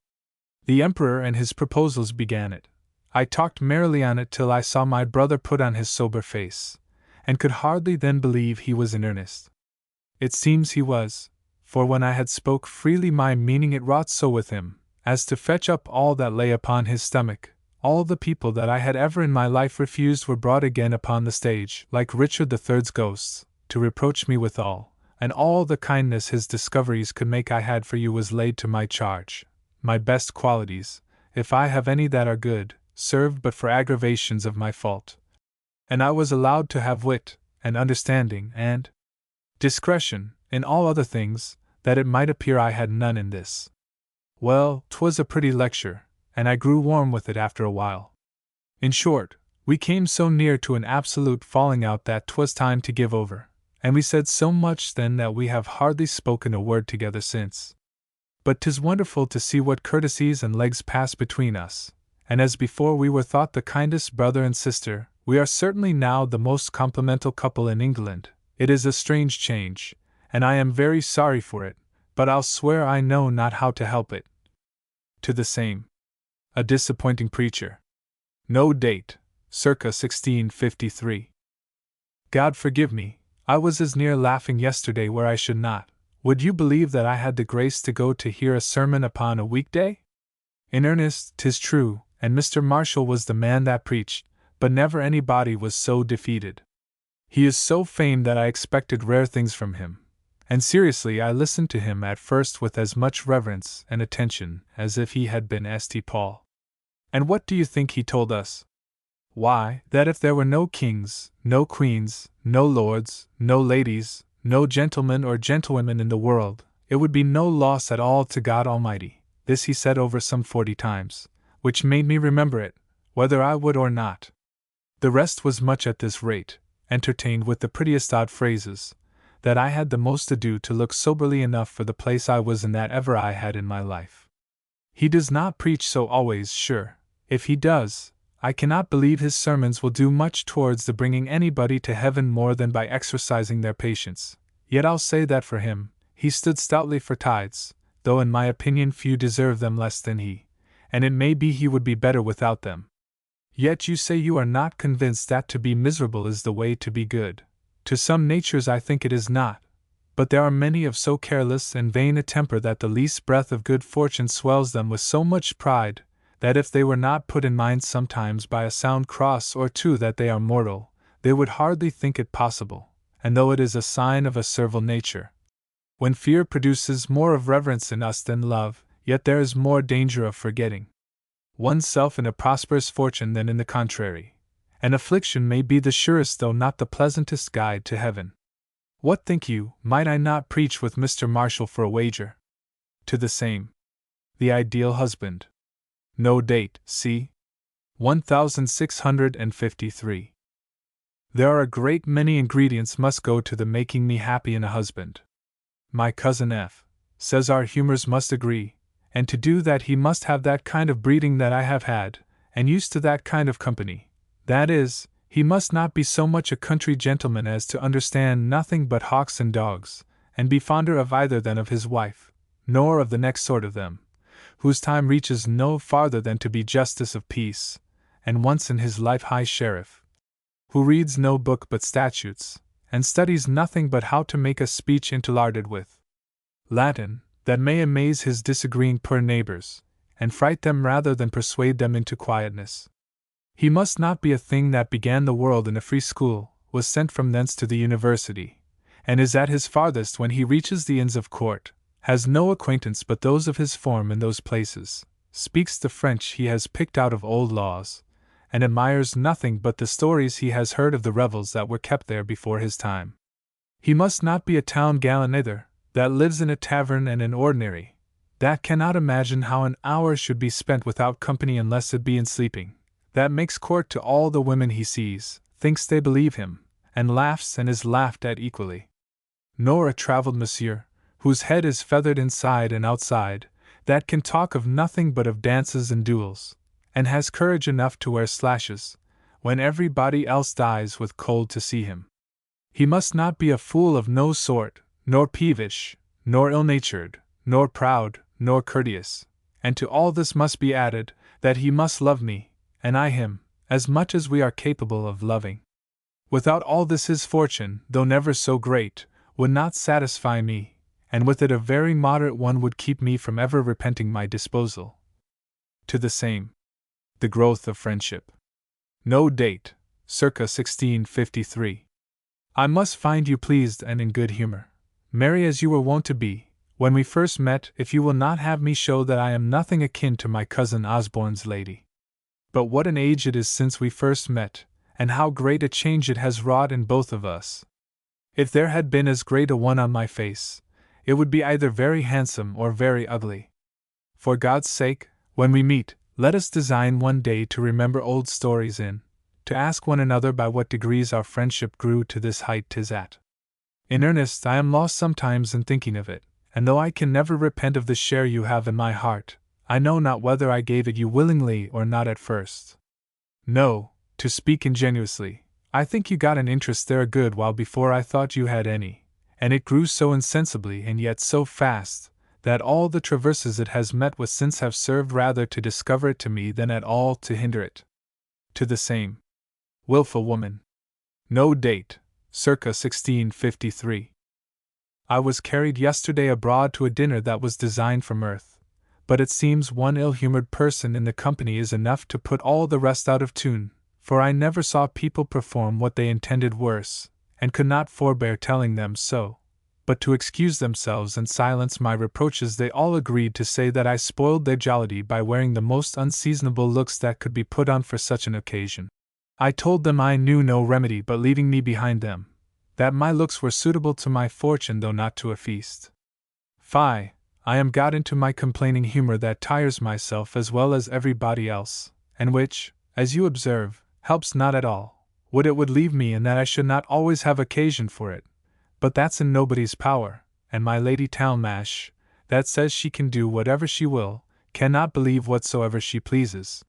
The Emperor and his proposals began it. I talked merrily on it till I saw my brother put on his sober face, and could hardly then believe he was in earnest. It seems he was, for when I had spoke freely my meaning it wrought so with him, as to fetch up all that lay upon his stomach. All the people that I had ever in my life refused were brought again upon the stage, like Richard III's ghosts, to reproach me withal, and all the kindness his discoveries could make I had for you was laid to my charge. My best qualities, if I have any that are good, served but for aggravations of my fault. And I was allowed to have wit, and understanding, and discretion, in all other things, that it might appear I had none in this. Well, 'twas a pretty lecture, and I grew warm with it after a while. In short, we came so near to an absolute falling out that 'twas time to give over, and we said so much then that we have hardly spoken a word together since. But 'tis wonderful to see what courtesies and legs pass between us, and as before we were thought the kindest brother and sister, we are certainly now the most complimental couple in England. It is a strange change, and I am very sorry for it, but I'll swear I know not how to help it. To the same. A disappointing preacher. No date, circa 1653. God forgive me, I was as near laughing yesterday where I should not. Would you believe that I had the grace to go to hear a sermon upon a weekday? In earnest, 'tis true, and Mr. Marshall was the man that preached, but never anybody was so defeated. He is so famed that I expected rare things from him, and seriously I listened to him at first with as much reverence and attention as if he had been St. Paul. And what do you think he told us? Why, that if there were no kings, no queens, no lords, no ladies, no gentlemen or gentlewomen in the world, it would be no loss at all to God Almighty. This he said over some 40 times, which made me remember it, whether I would or not. The rest was much at this rate, entertained with the prettiest odd phrases, that I had the most ado to look soberly enough for the place I was in that ever I had in my life. He does not preach so always, sure. If he does, I cannot believe his sermons will do much towards the bringing anybody to heaven more than by exercising their patience. Yet I'll say that for him, he stood stoutly for tithes, though in my opinion few deserve them less than he, and it may be he would be better without them. Yet you say you are not convinced that to be miserable is the way to be good. To some natures I think it is not, but there are many of so careless and vain a temper that the least breath of good fortune swells them with so much pride, that if they were not put in mind sometimes by a sound cross or two that they are mortal, they would hardly think it possible, and though it is a sign of a servile nature, when fear produces more of reverence in us than love, yet there is more danger of forgetting oneself in a prosperous fortune than in the contrary, and affliction may be the surest though not the pleasantest guide to heaven. What think you, might I not preach with Mr. Marshall for a wager? To the same. The Ideal Husband. No date, c. 1653. There are a great many ingredients must go to the making me happy in a husband. My cousin F. says our humors must agree, and to do that he must have that kind of breeding that I have had, and used to that kind of company. That is, he must not be so much a country gentleman as to understand nothing but hawks and dogs, and be fonder of either than of his wife, nor of the next sort of them, whose time reaches no farther than to be justice of peace, and once in his life high sheriff, who reads no book but statutes, and studies nothing but how to make a speech interlarded with Latin, that may amaze his disagreeing poor neighbors, and fright them rather than persuade them into quietness. He must not be a thing that began the world in a free school, was sent from thence to the university, and is at his farthest when he reaches the Inns of Court, has no acquaintance but those of his form in those places, speaks the French he has picked out of old laws, and admires nothing but the stories he has heard of the revels that were kept there before his time. He must not be a town gallant either, that lives in a tavern and an ordinary, that cannot imagine how an hour should be spent without company unless it be in sleeping, that makes court to all the women he sees, thinks they believe him, and laughs and is laughed at equally. Nor a travelled monsieur, whose head is feathered inside and outside, that can talk of nothing but of dances and duels, and has courage enough to wear slashes, when everybody else dies with cold to see him. He must not be a fool of no sort, nor peevish, nor ill-natured, nor proud, nor courteous, and to all this must be added, that he must love me, and I him, as much as we are capable of loving. Without all this his fortune, though never so great, would not satisfy me, and with it a very moderate one would keep me from ever repenting my disposal. To the same. The Growth of Friendship. No date, circa 1653. I must find you pleased and in good humor, merry as you were wont to be, when we first met, if you will not have me show that I am nothing akin to my cousin Osborne's lady. But what an age it is since we first met, and how great a change it has wrought in both of us. If there had been as great a one on my face, it would be either very handsome or very ugly. For God's sake, when we meet, let us design one day to remember old stories in, to ask one another by what degrees our friendship grew to this height 'tis at. In earnest, I am lost sometimes in thinking of it, and though I can never repent of the share you have in my heart, I know not whether I gave it you willingly or not at first. No, to speak ingenuously, I think you got an interest there a good while before I thought you had any, and it grew so insensibly and yet so fast, that all the traverses it has met with since have served rather to discover it to me than at all to hinder it. To the same. Wilful woman. No date, circa 1653. I was carried yesterday abroad to a dinner that was designed for mirth, but it seems one ill-humored person in the company is enough to put all the rest out of tune, for I never saw people perform what they intended worse, and could not forbear telling them so. But to excuse themselves and silence my reproaches, they all agreed to say that I spoiled their jollity by wearing the most unseasonable looks that could be put on for such an occasion. I told them I knew no remedy but leaving me behind them, that my looks were suitable to my fortune though not to a feast. Fie, I am got into my complaining humor that tires myself as well as everybody else, and which, as you observe, helps not at all, Would it would leave me and that I should not always have occasion for it, but that's in nobody's power, and my Lady Talmash, that says she can do whatever she will, cannot believe whatsoever she pleases.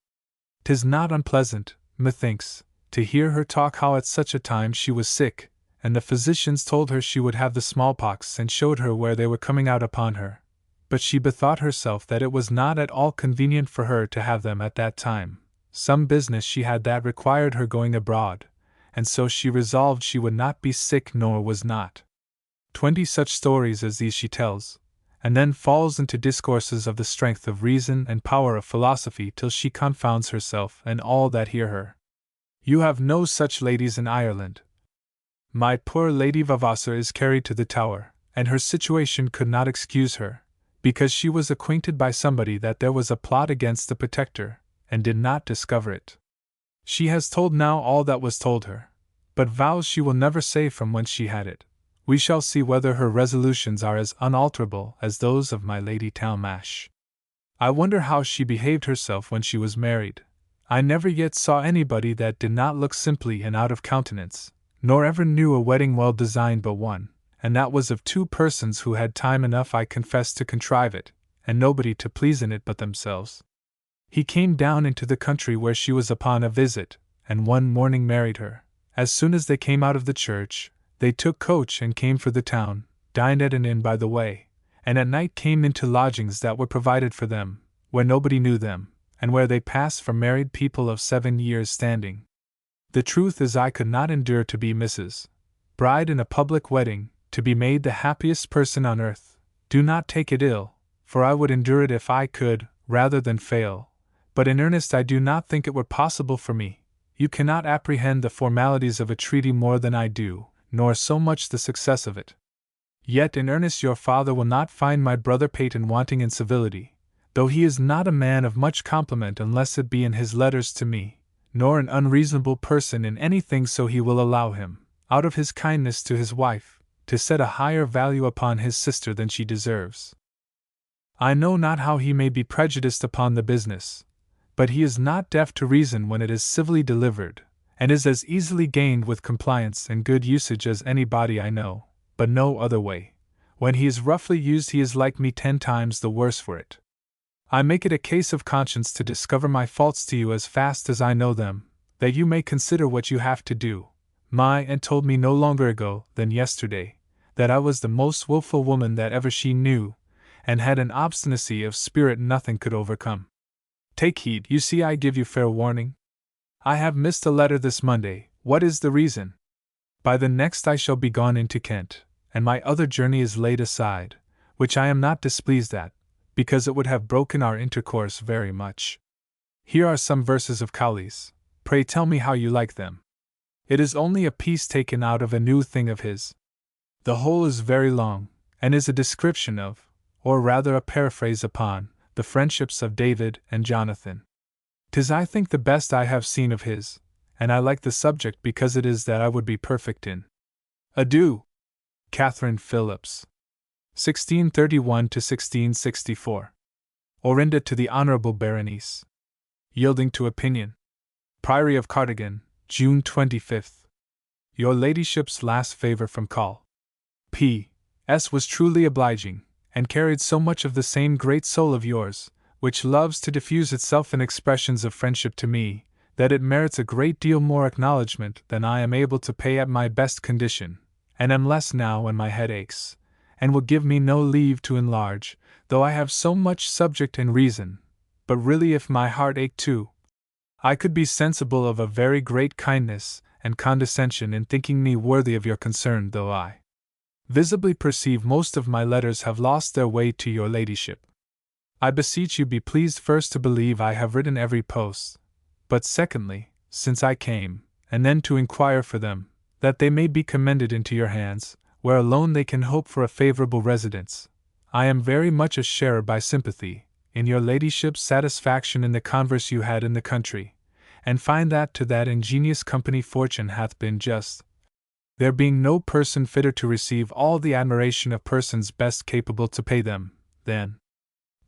'Tis not unpleasant, methinks, to hear her talk how at such a time she was sick, and the physicians told her she would have the smallpox and showed her where they were coming out upon her, but she bethought herself that it was not at all convenient for her to have them at that time. Some business she had that required her going abroad, and so she resolved she would not be sick nor was not. 20 such stories as these she tells, and then falls into discourses of the strength of reason and power of philosophy till she confounds herself and all that hear her. You have no such ladies in Ireland. My poor Lady Vavasor is carried to the Tower, and her situation could not excuse her, because she was acquainted by somebody that there was a plot against the Protector, and did not discover it. She has told now all that was told her, but vows she will never say from whence she had it. We shall see whether her resolutions are as unalterable as those of my Lady Talmash. I wonder how she behaved herself when she was married. I never yet saw anybody that did not look simply and out of countenance, nor ever knew a wedding well designed but one, and that was of 2 persons who had time enough, I confess, to contrive it, and nobody to please in it but themselves. He came down into the country where she was upon a visit, and one morning married her. As soon as they came out of the church, they took coach and came for the town, dined at an inn by the way, and at night came into lodgings that were provided for them, where nobody knew them, and where they passed for married people of 7 years' standing. The truth is I could not endure to be Mrs. Bride in a public wedding, to be made the happiest person on earth. Do not take it ill, for I would endure it if I could, rather than fail, but in earnest I do not think it were possible for me. You cannot apprehend the formalities of a treaty more than I do, nor so much the success of it. Yet in earnest your father will not find my brother Peyton wanting in civility, though he is not a man of much compliment unless it be in his letters to me, nor an unreasonable person in anything, so he will allow him, out of his kindness to his wife, to set a higher value upon his sister than she deserves. I know not how he may be prejudiced upon the business, but he is not deaf to reason when it is civilly delivered, and is as easily gained with compliance and good usage as anybody I know, but no other way. When he is roughly used he is like me 10 times the worse for it. I make it a case of conscience to discover my faults to you as fast as I know them, that you may consider what you have to do. My aunt told me no longer ago than yesterday that I was the most willful woman that ever she knew, and had an obstinacy of spirit nothing could overcome. Take heed, you see I give you fair warning. I have missed a letter this Monday. What is the reason? By the next I shall be gone into Kent, and my other journey is laid aside, which I am not displeased at, because it would have broken our intercourse very much. Here are some verses of Cowley's. Pray tell me how you like them. It is only a piece taken out of a new thing of his. The whole is very long, and is a description of, or rather a paraphrase upon, the friendships of David and Jonathan. 'Tis I think the best I have seen of his, and I like the subject because it is that I would be perfect in. Adieu! Catherine Phillips. 1631 to 1664. Orinda to the Honourable Berenice. Yielding to opinion. Priory of Cardigan, June 25th. Your Ladyship's last favour from Call. P.S. was truly obliging, and carried so much of the same great soul of yours, which loves to diffuse itself in expressions of friendship to me, that it merits a great deal more acknowledgment than I am able to pay at my best condition, and am less now when my head aches, and will give me no leave to enlarge, though I have so much subject and reason. But really if my heart ached too, I could be sensible of a very great kindness and condescension in thinking me worthy of your concern, though I visibly perceive most of my letters have lost their way to your Ladyship. I beseech you be pleased first to believe I have written every post, but secondly, since I came, and then to inquire for them, that they may be commended into your hands, where alone they can hope for a favourable residence. I am very much a sharer by sympathy in your Ladyship's satisfaction in the converse you had in the country, and find that to that ingenious company fortune hath been just, there being no person fitter to receive all the admiration of persons best capable to pay them, than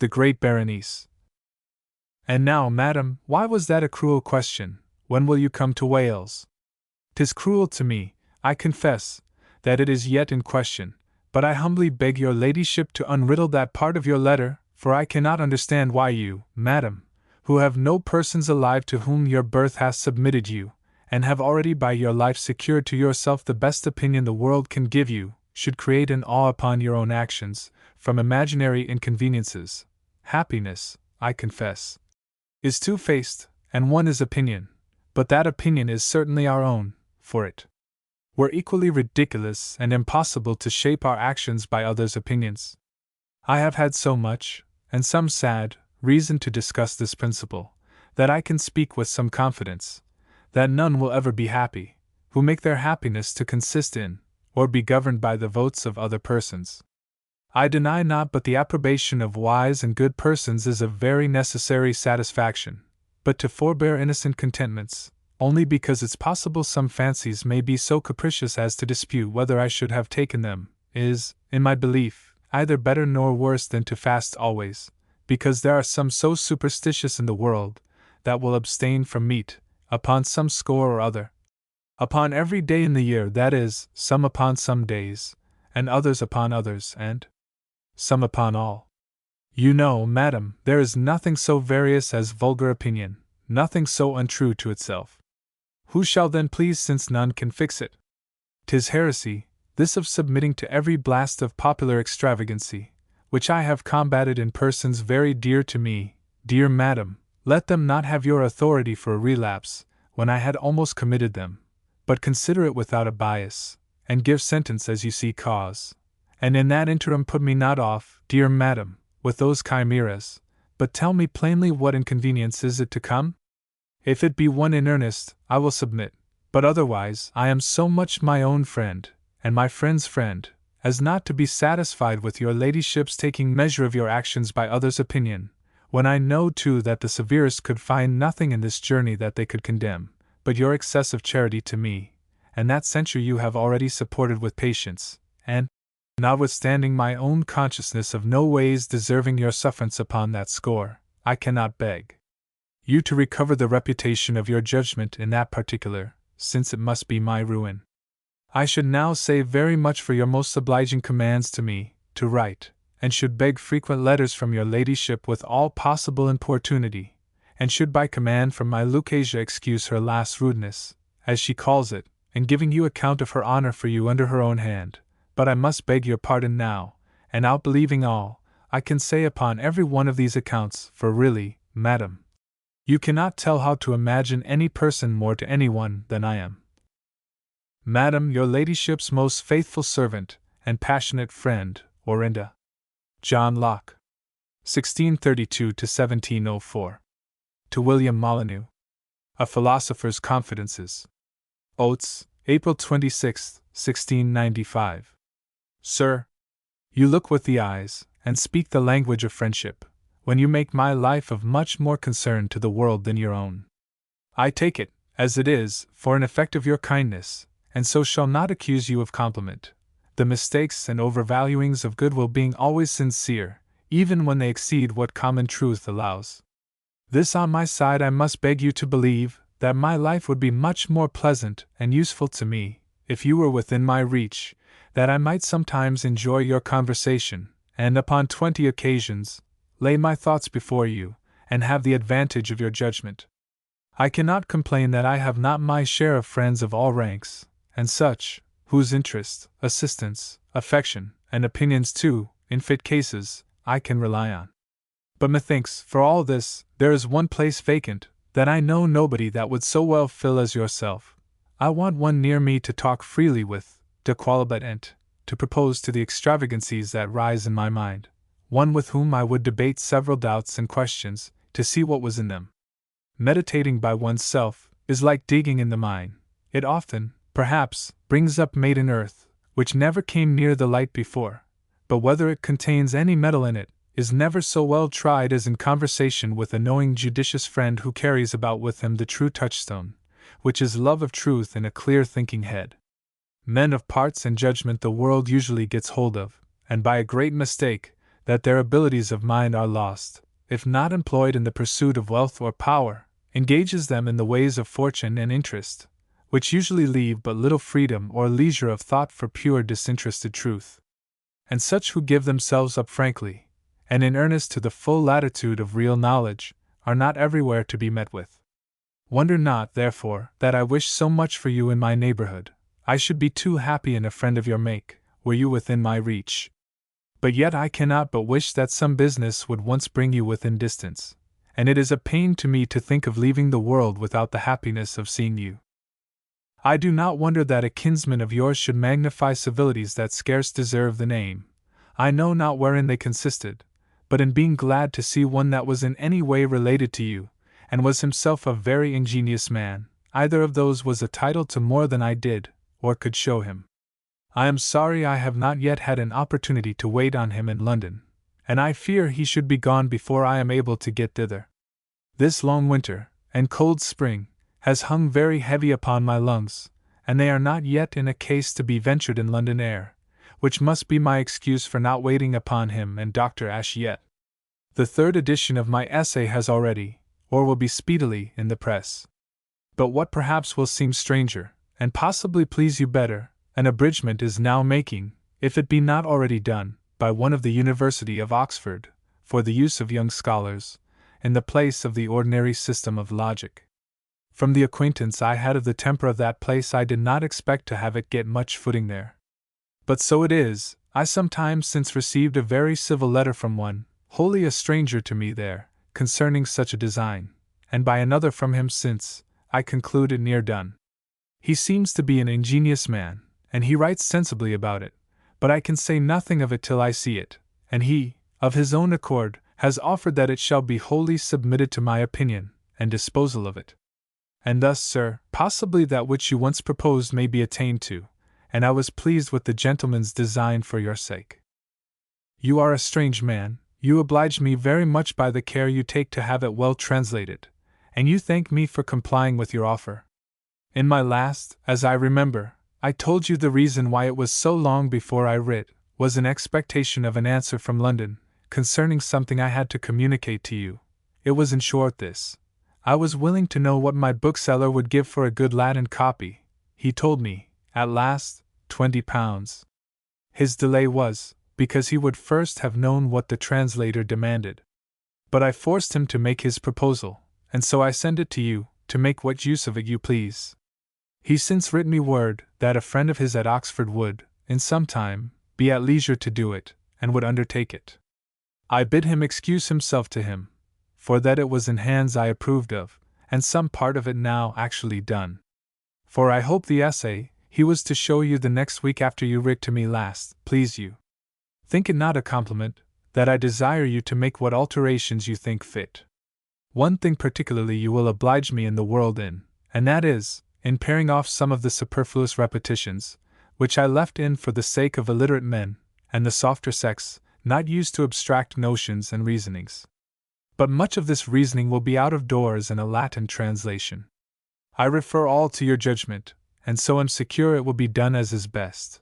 the great Berenice. And now, madam, why was that a cruel question? When will you come to Wales? 'Tis cruel to me, I confess, that it is yet in question, but I humbly beg your ladyship to unriddle that part of your letter, for I cannot understand why you, madam, who have no persons alive to whom your birth hath submitted you, and have already by your life secured to yourself the best opinion the world can give you, should create an awe upon your own actions, from imaginary inconveniences. Happiness, I confess, is two-faced, and one is opinion, but that opinion is certainly our own, for it were equally ridiculous and impossible to shape our actions by others' opinions. I have had so much, and some sad, reason to discuss this principle, that I can speak with some confidence, that none will ever be happy, who make their happiness to consist in, or be governed by the votes of other persons. I deny not but the approbation of wise and good persons is a very necessary satisfaction, but to forbear innocent contentments, only because it's possible some fancies may be so capricious as to dispute whether I should have taken them, is, in my belief, either better nor worse than to fast always, because there are some so superstitious in the world, that will abstain from meat, upon some score or other. Upon every day in the year, that is, some upon some days, and others upon others, and some upon all. You know, madam, there is nothing so various as vulgar opinion, nothing so untrue to itself. Who shall then please, since none can fix it? 'Tis heresy, this of submitting to every blast of popular extravagancy, which I have combated in persons very dear to me. Dear madam, let them not have your authority for a relapse, when I had almost committed them, but consider it without a bias, and give sentence as you see cause. And in that interim put me not off, dear madam, with those chimeras, but tell me plainly what inconvenience is it to come? If it be one in earnest, I will submit, but otherwise I am so much my own friend, and my friend's friend, as not to be satisfied with your ladyship's taking measure of your actions by others' opinion, when I know too that the severest could find nothing in this journey that they could condemn, but your excessive charity to me, and that censure you have already supported with patience, and, notwithstanding my own consciousness of no ways deserving your sufferance upon that score, I cannot beg you to recover the reputation of your judgment in that particular, since it must be my ruin. I should now say very much for your most obliging commands to me, to write, and should beg frequent letters from your ladyship with all possible importunity, and should by command from my Lucretia excuse her last rudeness, as she calls it, in giving you account of her honor for you under her own hand, but I must beg your pardon now, and outbelieving all I can say upon every one of these accounts, for really, madam, you cannot tell how to imagine any person more to anyone than I am. Madam, your ladyship's most faithful servant, and passionate friend, Orinda. John Locke. 1632–1704. To William Molyneux. A Philosopher's Confidences. Oates, April 26, 1695. Sir, you look with the eyes, and speak the language of friendship, when you make my life of much more concern to the world than your own. I take it, as it is, for an effect of your kindness, and so shall not accuse you of compliment, the mistakes and overvaluings of goodwill being always sincere, even when they exceed what common truth allows. This on my side I must beg you to believe, that my life would be much more pleasant and useful to me, if you were within my reach, that I might sometimes enjoy your conversation, and upon 20 occasions, lay my thoughts before you, and have the advantage of your judgment. I cannot complain that I have not my share of friends of all ranks, and such, whose interest, assistance, affection, and opinions too, in fit cases, I can rely on. But methinks, for all this, there is one place vacant, that I know nobody that would so well fill as yourself. I want one near me to talk freely with, to qualibet and to propose to the extravagancies that rise in my mind, one with whom I would debate several doubts and questions, to see what was in them. Meditating by one's self is like digging in the mine. It often, perhaps, brings up maiden earth, which never came near the light before, but whether it contains any metal in it, is never so well tried as in conversation with a knowing judicious friend who carries about with him the true touchstone, which is love of truth in a clear thinking head. Men of parts and judgment the world usually gets hold of, and by a great mistake, that their abilities of mind are lost, if not employed in the pursuit of wealth or power, engages them in the ways of fortune and interest, which usually leave but little freedom or leisure of thought for pure disinterested truth. And such who give themselves up frankly, and in earnest to the full latitude of real knowledge, are not everywhere to be met with. Wonder not, therefore, that I wish so much for you in my neighborhood. I should be too happy in a friend of your make, were you within my reach. But yet I cannot but wish that some business would once bring you within distance, and it is a pain to me to think of leaving the world without the happiness of seeing you. I do not wonder that a kinsman of yours should magnify civilities that scarce deserve the name. I know not wherein they consisted, but in being glad to see one that was in any way related to you, and was himself a very ingenious man. Either of those was a title to more than I did, or could show him. I am sorry I have not yet had an opportunity to wait on him in London, and I fear he should be gone before I am able to get thither. This long winter, and cold spring, has hung very heavy upon my lungs, and they are not yet in a case to be ventured in London air, which must be my excuse for not waiting upon him and Dr. Ashe yet. The third edition of my essay has already, or will be speedily, in the press. But what perhaps will seem stranger, and possibly please you better, an abridgment is now making, if it be not already done, by one of the University of Oxford, for the use of young scholars, in the place of the ordinary system of logic. From the acquaintance I had of the temper of that place, I did not expect to have it get much footing there. But so it is. I some time since received a very civil letter from one, wholly a stranger to me there, concerning such a design, and by another from him since, I conclude it near done. He seems to be an ingenious man, and he writes sensibly about it, but I can say nothing of it till I see it, and he, of his own accord, has offered that it shall be wholly submitted to my opinion, and disposal of it. And thus, sir, possibly that which you once proposed may be attained to, and I was pleased with the gentleman's design for your sake. You are a strange man, you oblige me very much by the care you take to have it well translated, and you thank me for complying with your offer. In my last, as I remember, I told you the reason why it was so long before I writ, was in expectation of an answer from London, concerning something I had to communicate to you. It was in short this. I was willing to know what my bookseller would give for a good Latin copy. He told me, at last, £20. His delay was, because he would first have known what the translator demanded. But I forced him to make his proposal, and so I send it to you, to make what use of it you please. He's since written me word that a friend of his at Oxford would, in some time, be at leisure to do it, and would undertake it. I bid him excuse himself to him, for that it was in hands I approved of, and some part of it now actually done. For I hope the essay he was to show you the next week after you writ to me last, please you. Think it not a compliment, that I desire you to make what alterations you think fit. One thing particularly you will oblige me in the world in, and that is, in paring off some of the superfluous repetitions, which I left in for the sake of illiterate men, and the softer sex, not used to abstract notions and reasonings. But much of this reasoning will be out of doors in a Latin translation. I refer all to your judgment, and so am secure it will be done as is best.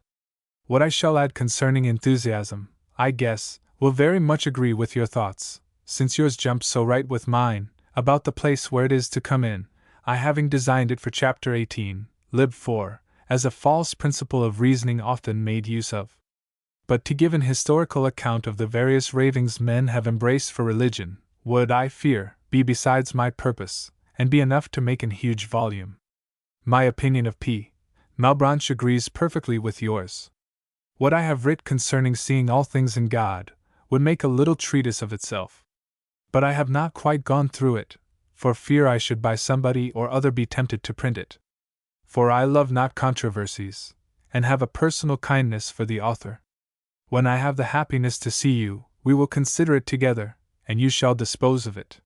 What I shall add concerning enthusiasm, I guess, will very much agree with your thoughts, since yours jumps so right with mine, about the place where it is to come in, I having designed it for Chapter 18, Lib 4, as a false principle of reasoning often made use of. But to give an historical account of the various ravings men have embraced for religion, would, I fear, be besides my purpose, and be enough to make an huge volume. My opinion of P. Malebranche agrees perfectly with yours. What I have writ concerning seeing all things in God would make a little treatise of itself. But I have not quite gone through it, for fear I should by somebody or other be tempted to print it. For I love not controversies, and have a personal kindness for the author. When I have the happiness to see you, we will consider it together, and you shall dispose of it.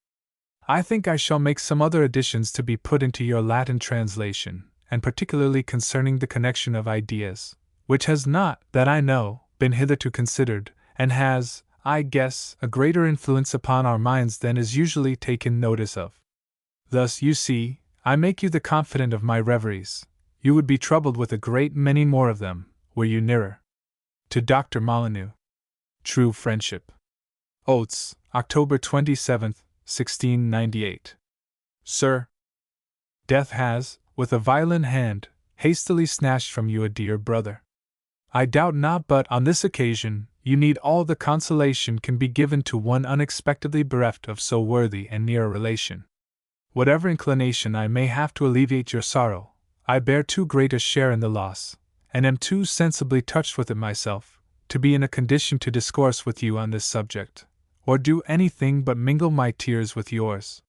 I think I shall make some other additions to be put into your Latin translation, and particularly concerning the connection of ideas, which has not, that I know, been hitherto considered, and has, I guess, a greater influence upon our minds than is usually taken notice of. Thus, you see, I make you the confidant of my reveries. You would be troubled with a great many more of them, were you nearer. To Dr. Molyneux. True Friendship. Oates, October 27, 1698. Sir, death has, with a violent hand, hastily snatched from you a dear brother. I doubt not but, on this occasion, you need all the consolation can be given to one unexpectedly bereft of so worthy and near a relation. Whatever inclination I may have to alleviate your sorrow, I bear too great a share in the loss, and am too sensibly touched with it myself, to be in a condition to discourse with you on this subject, or do anything but mingle my tears with yours.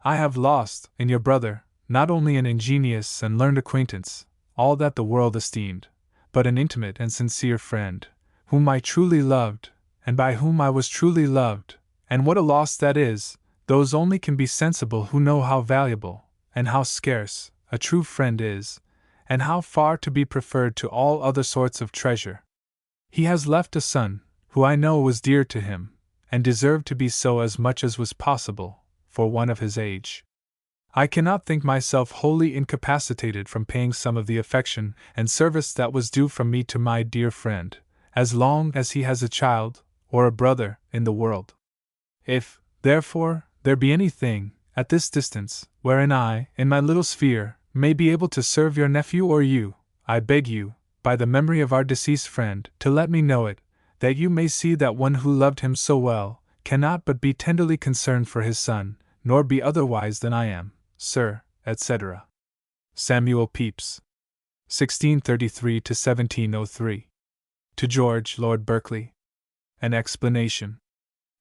I have lost, in your brother, not only an ingenious and learned acquaintance, all that the world esteemed, but an intimate and sincere friend, whom I truly loved, and by whom I was truly loved, and what a loss that is, those only can be sensible who know how valuable, and how scarce, a true friend is, and how far to be preferred to all other sorts of treasure. He has left a son, who I know was dear to him, and deserved to be so as much as was possible, for one of his age. I cannot think myself wholly incapacitated from paying some of the affection and service that was due from me to my dear friend, as long as he has a child, or a brother, in the world. If, therefore, there be anything, at this distance, wherein I, in my little sphere, may be able to serve your nephew or you, I beg you, by the memory of our deceased friend, to let me know it, that you may see that one who loved him so well, cannot but be tenderly concerned for his son, nor be otherwise than I am, Sir, etc. Samuel Pepys. 1633 to 1703. To George Lord Berkeley. An explanation.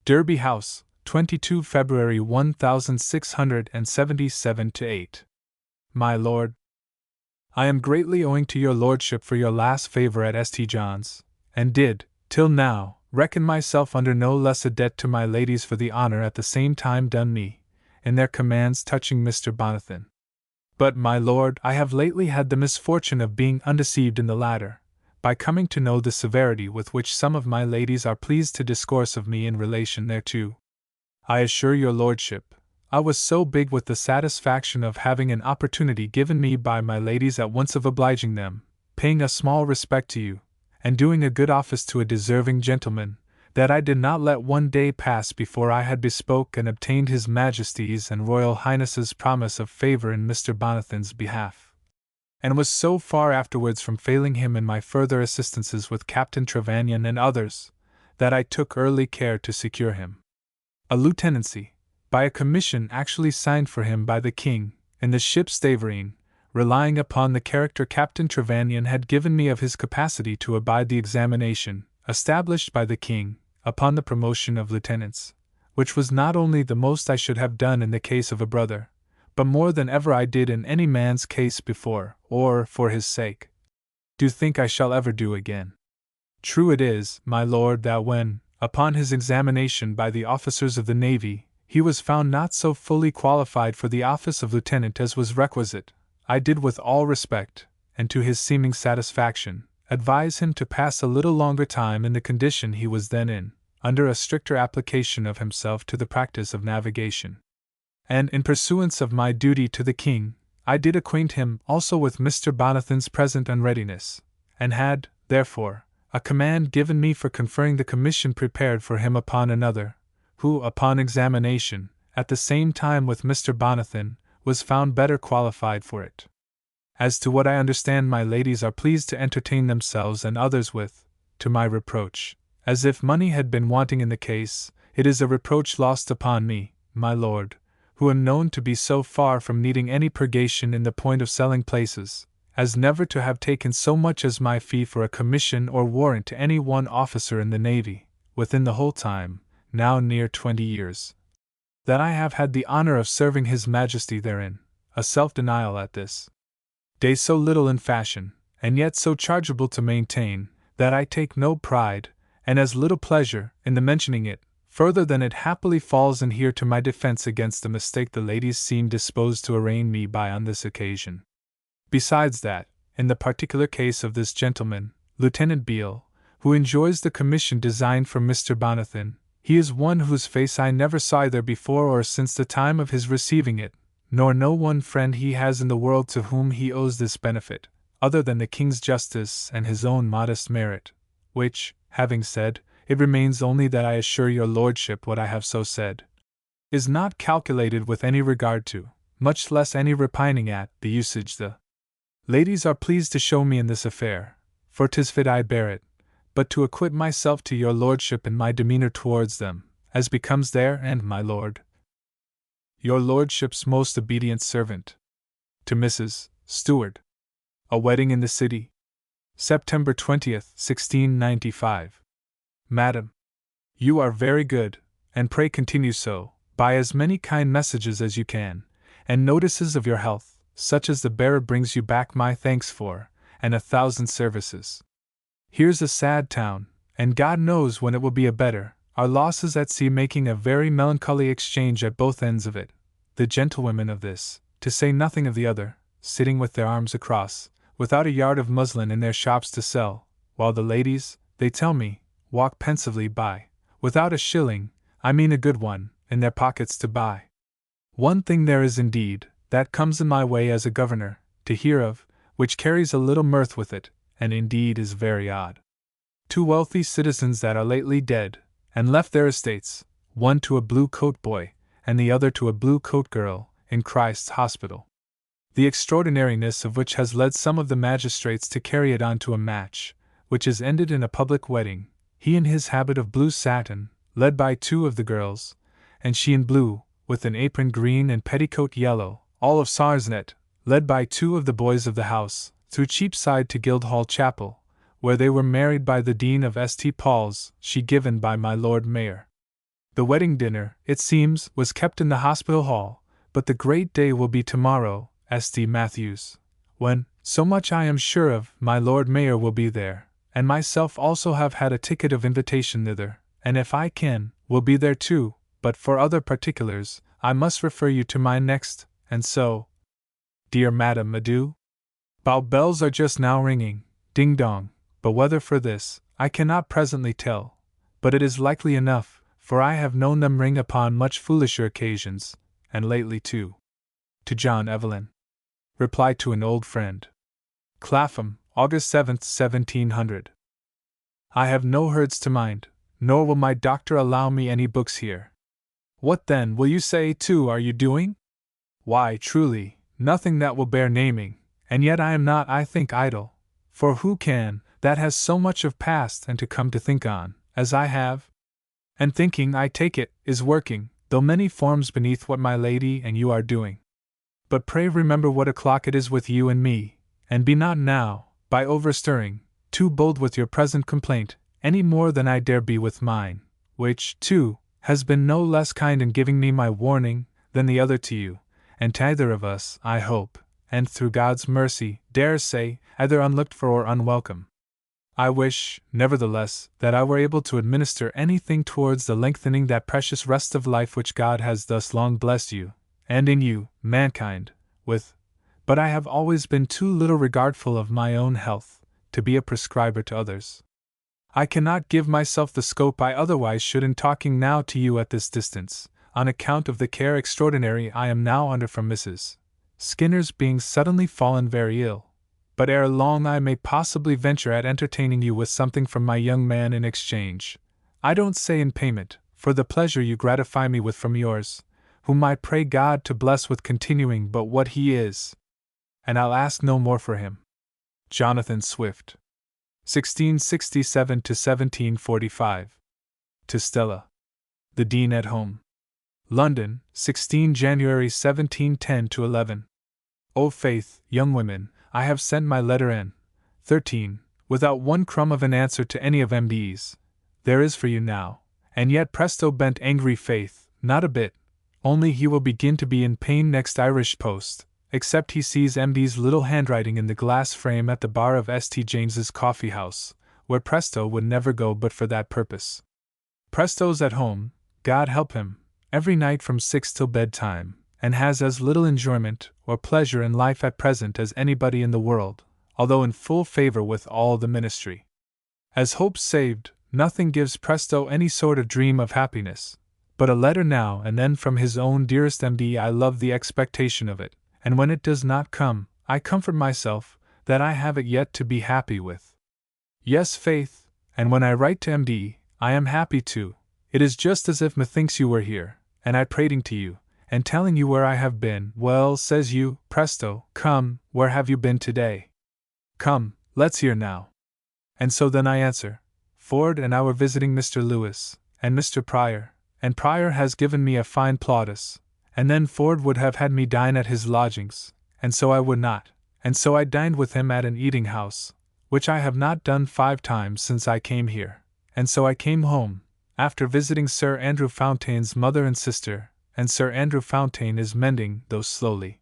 Derby House, 22 February 1677 8. My Lord, I am greatly owing to your lordship for your last favour at St. John's, and did, till now, reckon myself under no less a debt to my ladies for the honour at the same time done me, in their commands touching Mr. Bonathan. But, my lord, I have lately had the misfortune of being undeceived in the latter, by coming to know the severity with which some of my ladies are pleased to discourse of me in relation thereto. I assure your lordship, I was so big with the satisfaction of having an opportunity given me by my ladies at once of obliging them, paying a small respect to you, and doing a good office to a deserving gentleman, that I did not let one day pass before I had bespoke and obtained His Majesty's and Royal Highness's promise of favour in Mr. Bonathan's behalf, and was so far afterwards from failing him in my further assistances with Captain Trevanion and others, that I took early care to secure him a lieutenancy, by a commission actually signed for him by the King, in the ship Stavarine, relying upon the character Captain Trevanion had given me of his capacity to abide the examination, established by the King, upon the promotion of lieutenants, which was not only the most I should have done in the case of a brother, but more than ever I did in any man's case before, or, for his sake, do think I shall ever do again. True it is, my lord, that when, upon his examination by the officers of the navy, he was found not so fully qualified for the office of lieutenant as was requisite, I did with all respect, and to his seeming satisfaction, advise him to pass a little longer time in the condition he was then in, under a stricter application of himself to the practice of navigation. And, in pursuance of my duty to the King, I did acquaint him also with Mr. Bonathan's present unreadiness, and had, therefore, a command given me for conferring the commission prepared for him upon another, who, upon examination, at the same time with Mr. Bonathan, was found better qualified for it. As to what I understand my ladies are pleased to entertain themselves and others with, to my reproach, as if money had been wanting in the case, it is a reproach lost upon me, my lord, who am known to be so far from needing any purgation in the point of selling places, as never to have taken so much as my fee for a commission or warrant to any one officer in the navy, within the whole time, now near 20 years, that I have had the honour of serving His Majesty therein, a self-denial at this day so little in fashion, and yet so chargeable to maintain, that I take no pride, and as little pleasure, in the mentioning it, further than it happily falls in here to my defence against the mistake the ladies seem disposed to arraign me by on this occasion. Besides that, in the particular case of this gentleman, Lieutenant Beale, who enjoys the commission designed for Mr. Bonathan, he is one whose face I never saw either before or since the time of his receiving it, nor no one friend he has in the world to whom he owes this benefit, other than the King's justice and his own modest merit, which, having said, it remains only that I assure your lordship what I have so said, is not calculated with any regard to, much less any repining at the usage the ladies are pleased to show me in this affair, for 'tis fit I bear it, but to acquit myself to your lordship in my demeanour towards them, as becomes their and my lord. Your lordship's most obedient servant. To Mrs. Stewart. A wedding in the city. September 20th, 1695. Madam, you are very good, and pray continue so, by as many kind messages as you can, and notices of your health, such as the bearer brings you back my thanks for, and 1,000 services. Here's a sad town, and God knows when it will be a better, our losses at sea making a very melancholy exchange at both ends of it, the gentlewomen of this, to say nothing of the other, sitting with their arms across, without a yard of muslin in their shops to sell, while the ladies, they tell me, walk pensively by, without a shilling, I mean a good one, in their pockets to buy. One thing there is indeed, that comes in my way as a governor, to hear of, which carries a little mirth with it, and indeed is very odd. 2 wealthy citizens that are lately dead, and left their estates, one to a blue coat boy, and the other to a blue coat girl, in Christ's Hospital. The extraordinariness of which has led some of the magistrates to carry it on to a match, which has ended in a public wedding, he in his habit of blue satin, led by 2 of the girls, and she in blue, with an apron green and petticoat yellow, all of sarcenet, led by 2 of the boys of the house, through Cheapside to Guildhall Chapel, where they were married by the Dean of St. Paul's, she given by my Lord Mayor. The wedding dinner, it seems, was kept in the hospital hall, but the great day will be tomorrow, St. Matthew's, when, so much I am sure of, my Lord Mayor will be there, and myself also have had a ticket of invitation thither, and if I can, will be there too, but for other particulars, I must refer you to my next, and so, dear madam, adieu. Bow bells are just now ringing, ding-dong, but whether for this, I cannot presently tell, but it is likely enough, for I have known them ring upon much foolisher occasions, and lately too. To John Evelyn. Reply to an old friend. Clapham, August 7th, 1700. I have no herds to mind, nor will my doctor allow me any books here. What then, will you say, too, are you doing? Why, truly, nothing that will bear naming, and yet I am not, I think, idle, for who can, that has so much of past and to come to think on, as I have? And thinking, I take it, is working, though many forms beneath what my lady and you are doing. But pray remember what o'clock it is with you and me, and be not now, by overstirring, too bold with your present complaint, any more than I dare be with mine, which, too, has been no less kind in giving me my warning than the other to you, and to either of us, I hope, and through God's mercy, dare say, either unlooked for or unwelcome. I wish, nevertheless, that I were able to administer anything towards the lengthening that precious rest of life which God has thus long blessed you, and in you, mankind, with, but I have always been too little regardful of my own health, to be a prescriber to others. I cannot give myself the scope I otherwise should in talking now to you at this distance, on account of the care extraordinary I am now under from Mrs. Skinner's being suddenly fallen very ill, but ere long I may possibly venture at entertaining you with something from my young man in exchange, I don't say in payment, for the pleasure you gratify me with from yours, whom I pray God to bless with continuing but what he is. And I'll ask no more for him. Jonathan Swift. 1667 to 1745. To Stella. The Dean at Home. London, 16 January 1710 to 11. O faith, young women, I have sent my letter N. 13, without one crumb of an answer to any of M.D.'s. There is for you now, and yet presto bent angry faith, not a bit, only he will begin to be in pain next Irish post, except he sees M.D.'s little handwriting in the glass frame at the bar of St. James's Coffee House, where Presto would never go but for that purpose. Presto's at home, God help him, every night from 6 till bedtime, and has as little enjoyment or pleasure in life at present as anybody in the world, although in full favor with all the ministry. As hope saved, nothing gives Presto any sort of dream of happiness, but a letter now and then from his own dearest M.D. I love the expectation of it, and when it does not come, I comfort myself that I have it yet to be happy with. Yes, faith, and when I write to M.D., I am happy too. It is just as if methinks you were here, and I prating to you, and telling you where I have been. Well, says you, presto, come, where have you been today? Come, let's hear now. And so then I answer, Ford and I were visiting Mr. Lewis, and Mr. Pryor, and Pryor has given me a fine plaudus, and then Ford would have had me dine at his lodgings, and so I would not, and so I dined with him at an eating house, which I have not done 5 times since I came here, and so I came home, after visiting Sir Andrew Fountain's mother and sister, and Sir Andrew Fountain is mending, though slowly.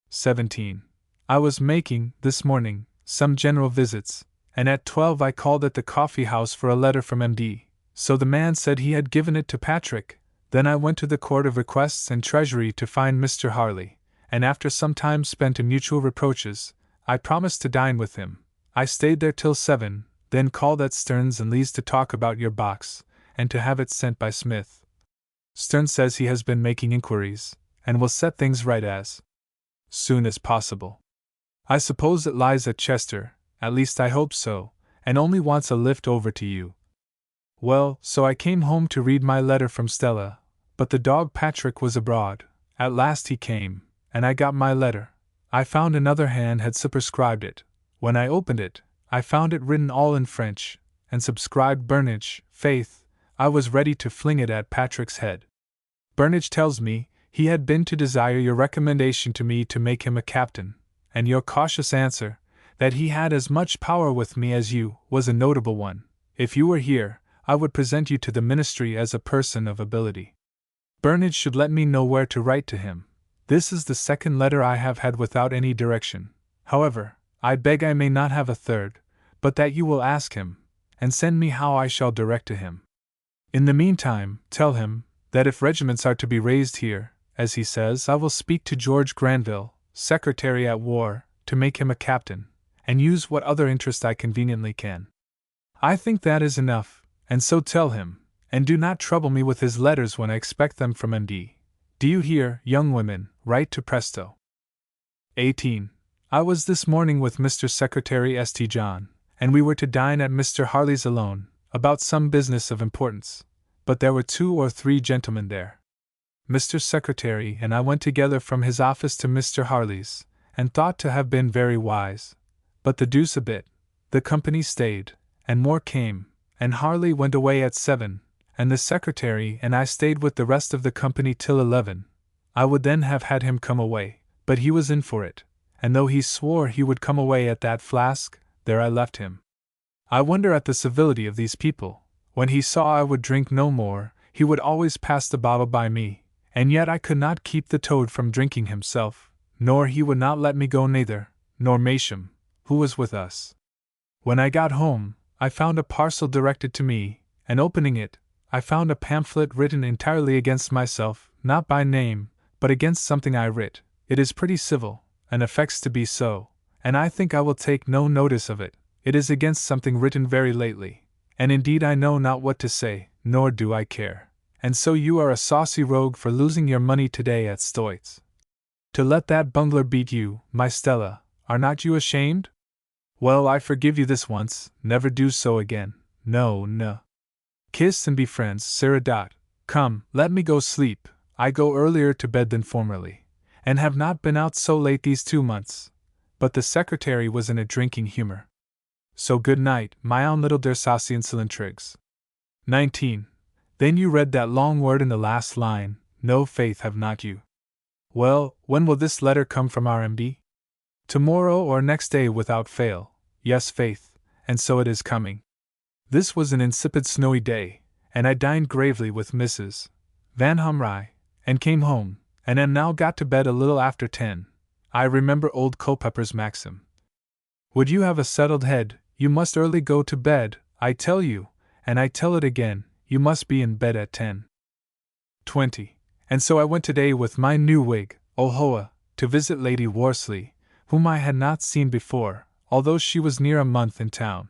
17. I was making, this morning, some general visits, and at 12 I called at the coffee house for a letter from M.D., so the man said he had given it to Patrick. Then I went to the Court of Requests and Treasury to find Mr. Harley, and after some time spent in mutual reproaches, I promised to dine with him. I stayed there till 7, then called at Stearns and Lee's to talk about your box, and to have it sent by Smith. Stearns says he has been making inquiries, and will set things right as soon as possible. I suppose it lies at Chester, at least I hope so, and only wants a lift over to you. Well, so I came home to read my letter from Stella, but the dog Patrick was abroad. At last he came, and I got my letter. I found another hand had superscribed it. When I opened it, I found it written all in French, and subscribed Burnage, faith, I was ready to fling it at Patrick's head. Burnage tells me he had been to desire your recommendation to me to make him a captain, and your cautious answer, that he had as much power with me as you, was a notable one. If you were here, I would present you to the ministry as a person of ability. Burnage should let me know where to write to him. This is the 2nd letter I have had without any direction. However, I beg I may not have a 3rd, but that you will ask him, and send me how I shall direct to him. In the meantime, tell him, that if regiments are to be raised here, as he says, I will speak to George Granville, Secretary at War, to make him a captain, and use what other interest I conveniently can. I think that is enough, and so tell him, and do not trouble me with his letters when I expect them from M.D. Do you hear, young women, write to presto. 18. I was this morning with Mr. Secretary St. John, and we were to dine at Mr. Harley's alone, about some business of importance, but there were 2 or 3 gentlemen there. Mr. Secretary and I went together from his office to Mr. Harley's, and thought to have been very wise, but the deuce a bit. The company stayed, and more came, and Harley went away at 7, and the Secretary and I stayed with the rest of the company till 11. I would then have had him come away, but he was in for it, and though he swore he would come away at that flask, there I left him. I wonder at the civility of these people. When he saw I would drink no more, he would always pass the bottle by me, and yet I could not keep the toad from drinking himself, nor he would not let me go neither, nor Masham, who was with us. When I got home, I found a parcel directed to me, and opening it, I found a pamphlet written entirely against myself, not by name, but against something I writ. It is pretty civil, and affects to be so, and I think I will take no notice of it. It is against something written very lately, and indeed I know not what to say, nor do I care. And so you are a saucy rogue for losing your money today at Stoyt's. To let that bungler beat you, my Stella, are not you ashamed? Well, I forgive you this once, never do so again, no, no. Kiss and be friends, Sarah Dot. Come, let me go sleep. I go earlier to bed than formerly, and have not been out so late these 2 months. But the secretary was in a drinking humor. So good night, my own little Dersacian Cilintriggs. 19. Then you read that long word in the last line, no faith have not you. Well, when will this letter come from our M.D.? Tomorrow or next day without fail. Yes, faith, and so it is coming. This was an insipid snowy day, and I dined gravely with Mrs. Van Homrij, and came home, and am now got to bed a little after 10. I remember old Culpepper's maxim. Would you have a settled head, you must early go to bed, I tell you, and I tell it again, you must be in bed at 10. 20. And so I went today with my new wig, Ohoa, to visit Lady Worsley, whom I had not seen before, although she was near a month in town.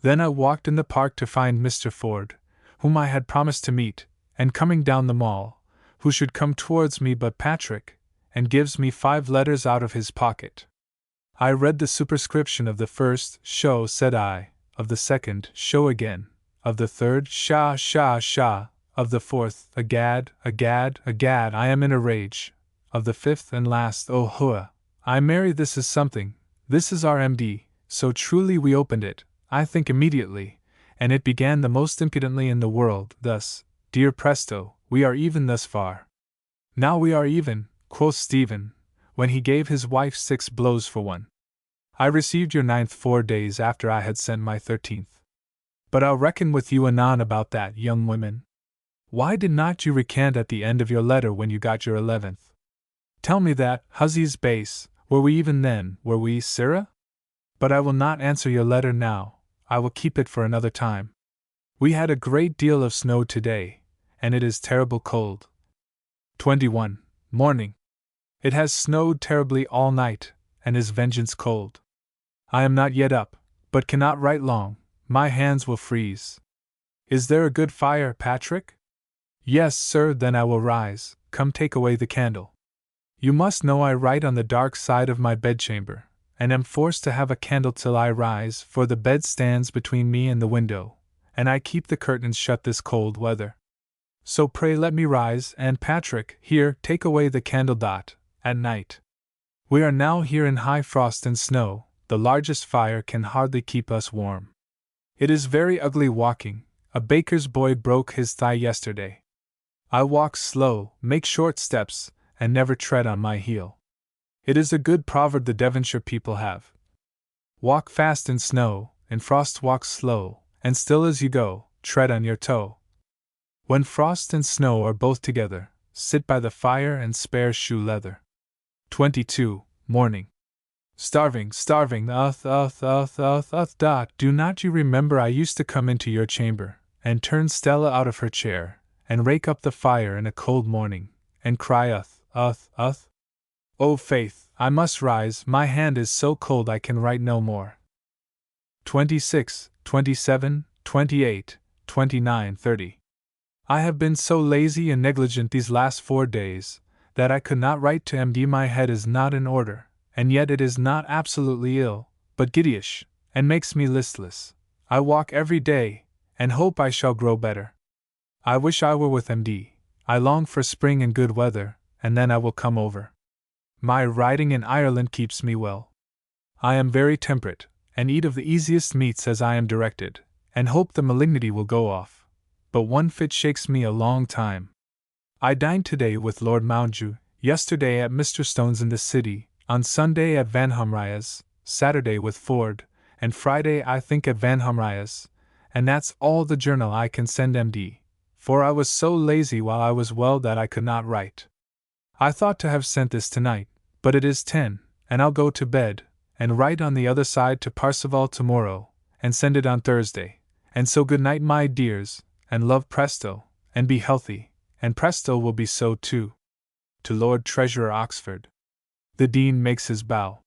Then I walked in the park to find Mr. Ford, whom I had promised to meet, and coming down the Mall, who should come towards me but Patrick, and gives me 5 letters out of his pocket. I read the superscription of the first, show, said I, of the second, show again, of the third, sha, sha, sha, Of the 4th, agad, I am in a rage. Of the 5th and last, oh hua, I marry, this is something, this is our MD, so truly we opened it, I think immediately, and it began the most impudently in the world, thus, dear Presto, we are even thus far. Now we are even, quoth Stephen, when he gave his wife 6 blows for one. I received your 9th 4 days after I had sent my 13th. But I'll reckon with you anon about that, young women. Why did not you recant at the end of your letter when you got your 11th? Tell me that, hussies base, were we even then, were we, Sirrah? But I will not answer your letter now, I will keep it for another time. We had a great deal of snow today, and it is terrible cold. 21. Morning. It has snowed terribly all night, and is vengeance cold. I am not yet up, but cannot write long, my hands will freeze. Is there a good fire, Patrick? Yes, sir, then I will rise, come take away the candle. You must know I write on the dark side of my bedchamber, and am forced to have a candle till I rise, for the bed stands between me and the window, and I keep the curtains shut this cold weather. So pray let me rise, and Patrick, here, take away the candle. At night. We are now here in high frost and snow, the largest fire can hardly keep us warm. It is very ugly walking, a baker's boy broke his thigh yesterday. I walk slow, make short steps, and never tread on my heel. It is a good proverb the Devonshire people have. Walk fast in snow, in frost walk slow, and still as you go, tread on your toe. When frost and snow are both together, sit by the fire and spare shoe leather. 22. Morning. Starving, do not you remember I used to come into your chamber, and turn Stella out of her chair, and rake up the fire in a cold morning, and cry Oh faith, I must rise, my hand is so cold I can write no more. 26, 27, 28, 29, 30. I have been so lazy and negligent these last 4 days, that I could not write to MD. My head is not in order, and yet it is not absolutely ill, but giddyish, and makes me listless. I walk every day, and hope I shall grow better. I wish I were with MD. I long for spring and good weather, and then I will come over. My riding in Ireland keeps me well. I am very temperate, and eat of the easiest meats as I am directed, and hope the malignity will go off. But one fit shakes me a long time. I dined today with Lord Mountjoy, yesterday at Mr. Stone's in the city, on Sunday at Van Humria's, Saturday with Ford, and Friday I think at Van Humria's, and that's all the journal I can send MD, for I was so lazy while I was well that I could not write. I thought to have sent this tonight, but it is 10, and I'll go to bed, and write on the other side to Parsival tomorrow, and send it on Thursday, and so good night my dears, and love Presto, and be healthy. And Presto will be so too. To Lord Treasurer Oxford. The Dean makes his bow.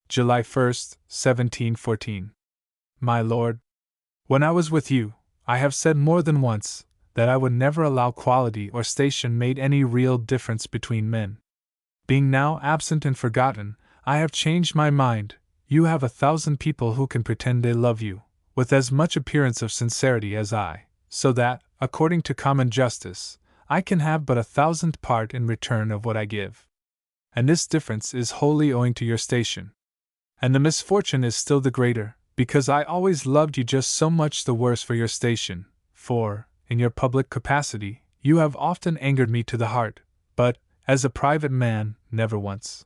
July 1st, 1714. My Lord, when I was with you, I have said more than once that I would never allow quality or station made any real difference between men. Being now absent and forgotten, I have changed my mind. You have 1,000 people who can pretend they love you, with as much appearance of sincerity as I, so that, according to common justice, I can have but 1,000th part in return of what I give. And this difference is wholly owing to your station. And the misfortune is still the greater, because I always loved you just so much the worse for your station, for, in your public capacity, you have often angered me to the heart, but, as a private man, never once.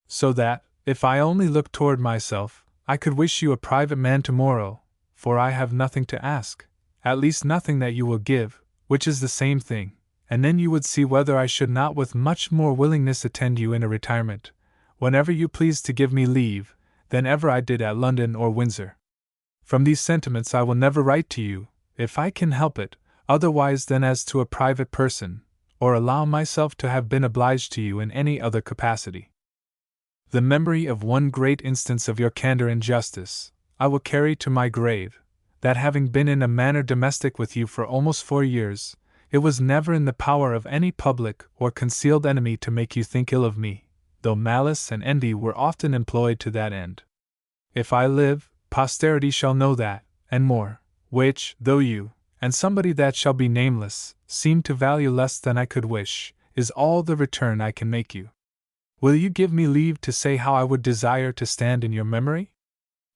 So that, if I only look toward myself, I could wish you a private man tomorrow, for I have nothing to ask, at least nothing that you will give, which is the same thing. And then you would see whether I should not with much more willingness attend you in a retirement, whenever you please to give me leave, than ever I did at London or Windsor. From these sentiments I will never write to you, if I can help it, otherwise than as to a private person, or allow myself to have been obliged to you in any other capacity. The memory of one great instance of your candor and justice, I will carry to my grave, that having been in a manner domestic with you for almost 4 years, it was never in the power of any public or concealed enemy to make you think ill of me, though malice and envy were often employed to that end. If I live, posterity shall know that, and more, which, though you, and somebody that shall be nameless, seem to value less than I could wish, is all the return I can make you. Will you give me leave to say how I would desire to stand in your memory?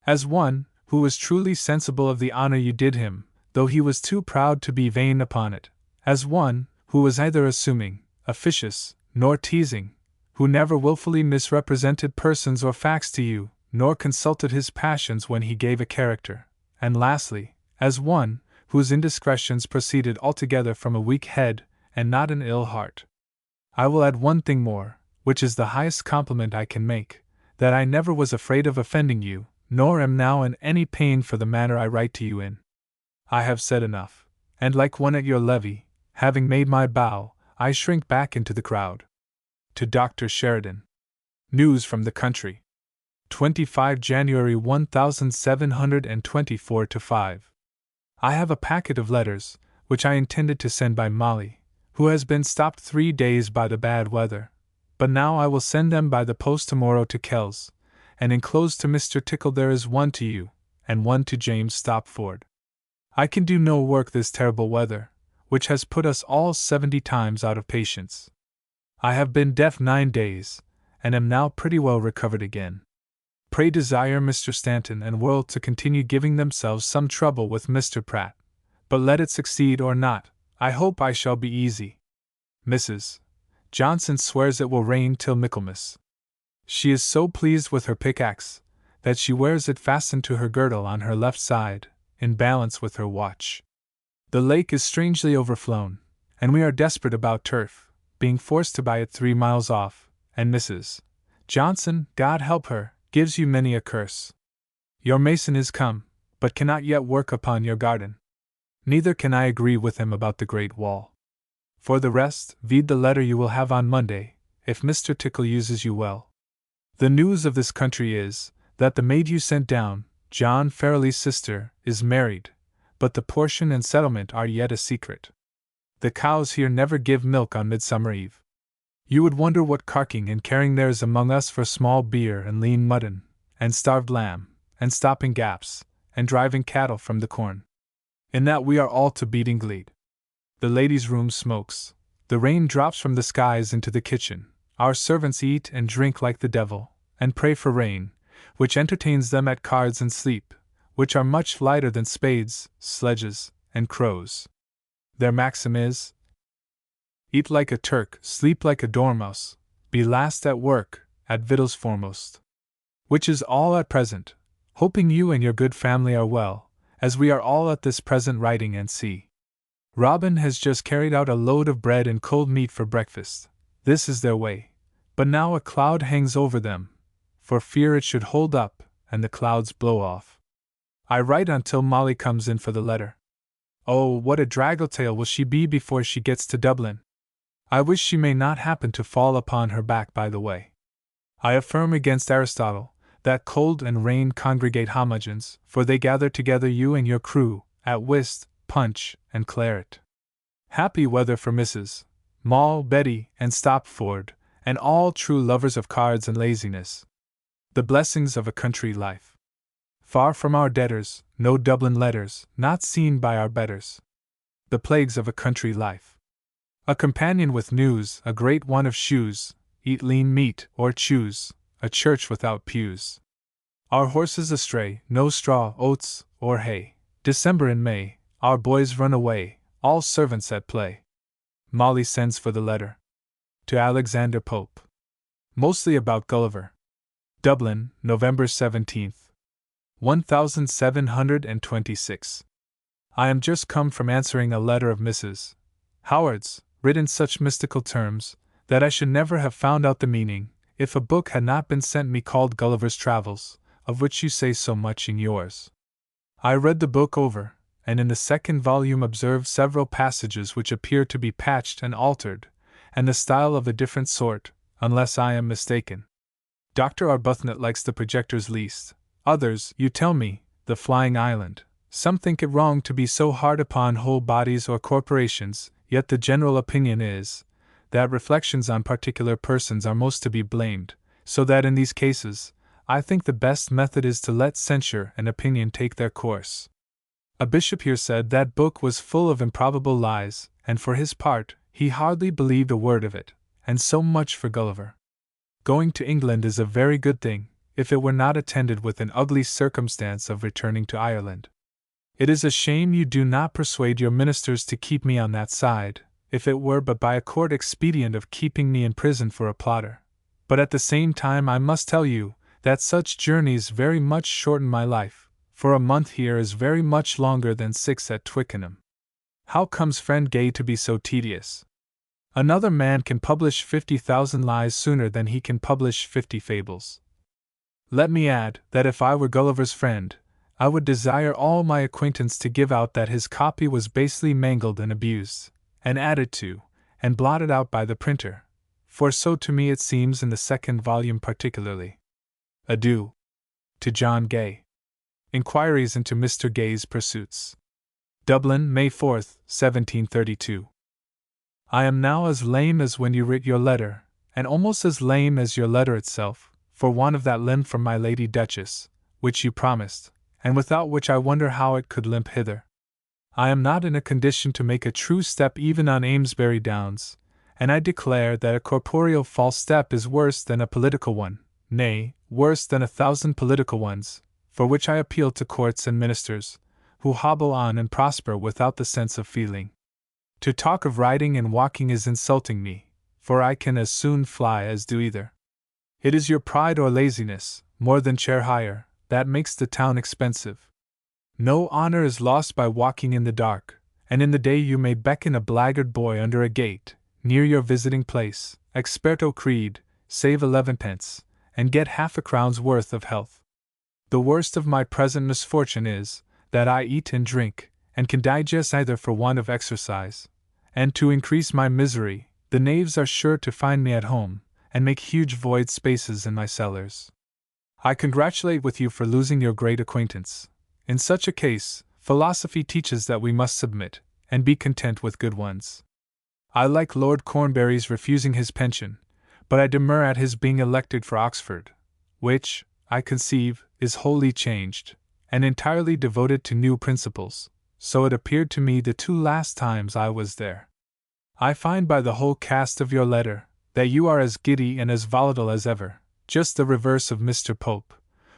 As one who was truly sensible of the honor you did him, though he was too proud to be vain upon it, as one who was neither assuming, officious, nor teasing, who never wilfully misrepresented persons or facts to you, nor consulted his passions when he gave a character, and lastly, as one whose indiscretions proceeded altogether from a weak head and not an ill heart. I will add one thing more, which is the highest compliment I can make, that I never was afraid of offending you, nor am now in any pain for the manner I write to you in. I have said enough, and like one at your levee, having made my bow, I shrink back into the crowd. To Dr. Sheridan. News from the country. 25 January 1724 to 5. I have a packet of letters, which I intended to send by Molly, who has been stopped 3 days by the bad weather, but now I will send them by the post tomorrow to Kells, and enclosed to Mr. Tickle there is one to you, and one to James Stopford. I can do no work this terrible weather, which has put us all 70 times out of patience. I have been deaf 9 days, and am now pretty well recovered again. Pray desire Mr. Stanton and Will to continue giving themselves some trouble with Mr. Pratt, but let it succeed or not, I hope I shall be easy. Mrs. Johnson swears it will rain till Michaelmas. She is so pleased with her pickaxe that she wears it fastened to her girdle on her left side, in balance with her watch. The lake is strangely overflown, and we are desperate about turf, being forced to buy it 3 miles off, and Mrs. Johnson, God help her, gives you many a curse. Your mason is come, but cannot yet work upon your garden. Neither can I agree with him about the great wall. For the rest, read the letter you will have on Monday, if Mr. Tickle uses you well. The news of this country is, that the maid you sent down, John Farrelly's sister, is married, but the portion and settlement are yet a secret. The cows here never give milk on Midsummer Eve. You would wonder what carking and carrying there is among us for small beer and lean mutton, and starved lamb, and stopping gaps, and driving cattle from the corn. In that we are all to beating gleed. The ladies' room smokes, the rain drops from the skies into the kitchen, our servants eat and drink like the devil, and pray for rain, which entertains them at cards and sleep, which are much lighter than spades, sledges, and crows. Their maxim is, eat like a Turk, sleep like a dormouse, be last at work, at victuals foremost. Which is all at present, hoping you and your good family are well, as we are all at this present writing and see. Robin has just carried out a load of bread and cold meat for breakfast. This is their way, but now a cloud hangs over them, for fear it should hold up, and the clouds blow off. I write until Molly comes in for the letter. Oh, what a draggle-tail will she be before she gets to Dublin! I wish she may not happen to fall upon her back by the way. I affirm against Aristotle, that cold and rain congregate homogens, for they gather together you and your crew, at whist, punch, and claret. Happy weather for Mrs. Moll, Betty, and Stopford, and all true lovers of cards and laziness. The blessings of a country life. Far from our debtors, no Dublin letters, not seen by our betters. The plagues of a country life. A companion with news, a great one of shoes, eat lean meat, or choose a church without pews. Our horses astray, no straw, oats, or hay. December and May, our boys run away, all servants at play. Molly sends for the letter. To Alexander Pope. Mostly about Gulliver. Dublin, November 17th. 1726. I am just come from answering a letter of Mrs. Howard's, written such mystical terms, that I should never have found out the meaning, if a book had not been sent me called Gulliver's Travels, of which you say so much in yours. I read the book over, and in the second volume observed several passages which appear to be patched and altered, and the style of a different sort, unless I am mistaken. Dr. Arbuthnot likes the projectors least, others, you tell me, the Flying Island. Some think it wrong to be so hard upon whole bodies or corporations, yet the general opinion is, that reflections on particular persons are most to be blamed, so that in these cases, I think the best method is to let censure and opinion take their course. A bishop here said that book was full of improbable lies, and for his part, he hardly believed a word of it, and so much for Gulliver. Going to England is a very good thing, if it were not attended with an ugly circumstance of returning to Ireland. It is a shame you do not persuade your ministers to keep me on that side, if it were but by a court expedient of keeping me in prison for a plotter. But at the same time I must tell you that such journeys very much shorten my life, for a month here is very much longer than 6 at Twickenham. How comes friend Gay to be so tedious? Another man can publish 50,000 lies sooner than he can publish 50 fables. Let me add that if I were Gulliver's friend, I would desire all my acquaintance to give out that his copy was basely mangled and abused, and added to, and blotted out by the printer, for so to me it seems in the 2nd volume particularly. Adieu. To John Gay. Inquiries into Mr. Gay's pursuits. Dublin, May 4, 1732. I am now as lame as when you writ your letter, and almost as lame as your letter itself, for want of that limb from my Lady Duchess, which you promised, and without which I wonder how it could limp hither. I am not in a condition to make a true step even on Amesbury Downs, and I declare that a corporeal false step is worse than a political one, nay, worse than 1,000 political ones, for which I appeal to courts and ministers, who hobble on and prosper without the sense of feeling. To talk of riding and walking is insulting me, for I can as soon fly as do either. It is your pride or laziness, more than chair hire, that makes the town expensive. No honor is lost by walking in the dark, and in the day you may beckon a blackguard boy under a gate, near your visiting place, experto creed, save 11 pence, and get half a crown's worth of health. The worst of my present misfortune is, that I eat and drink, and can digest neither for want of exercise, and to increase my misery, the knaves are sure to find me at home, and make huge void spaces in my cellars. I congratulate with you for losing your great acquaintance. In such a case, philosophy teaches that we must submit, and be content with good ones. I like Lord Cornbury's refusing his pension, but I demur at his being elected for Oxford, which, I conceive, is wholly changed, and entirely devoted to new principles, so it appeared to me the 2 last times I was there. I find by the whole cast of your letter, that you are as giddy and as volatile as ever, just the reverse of Mr. Pope,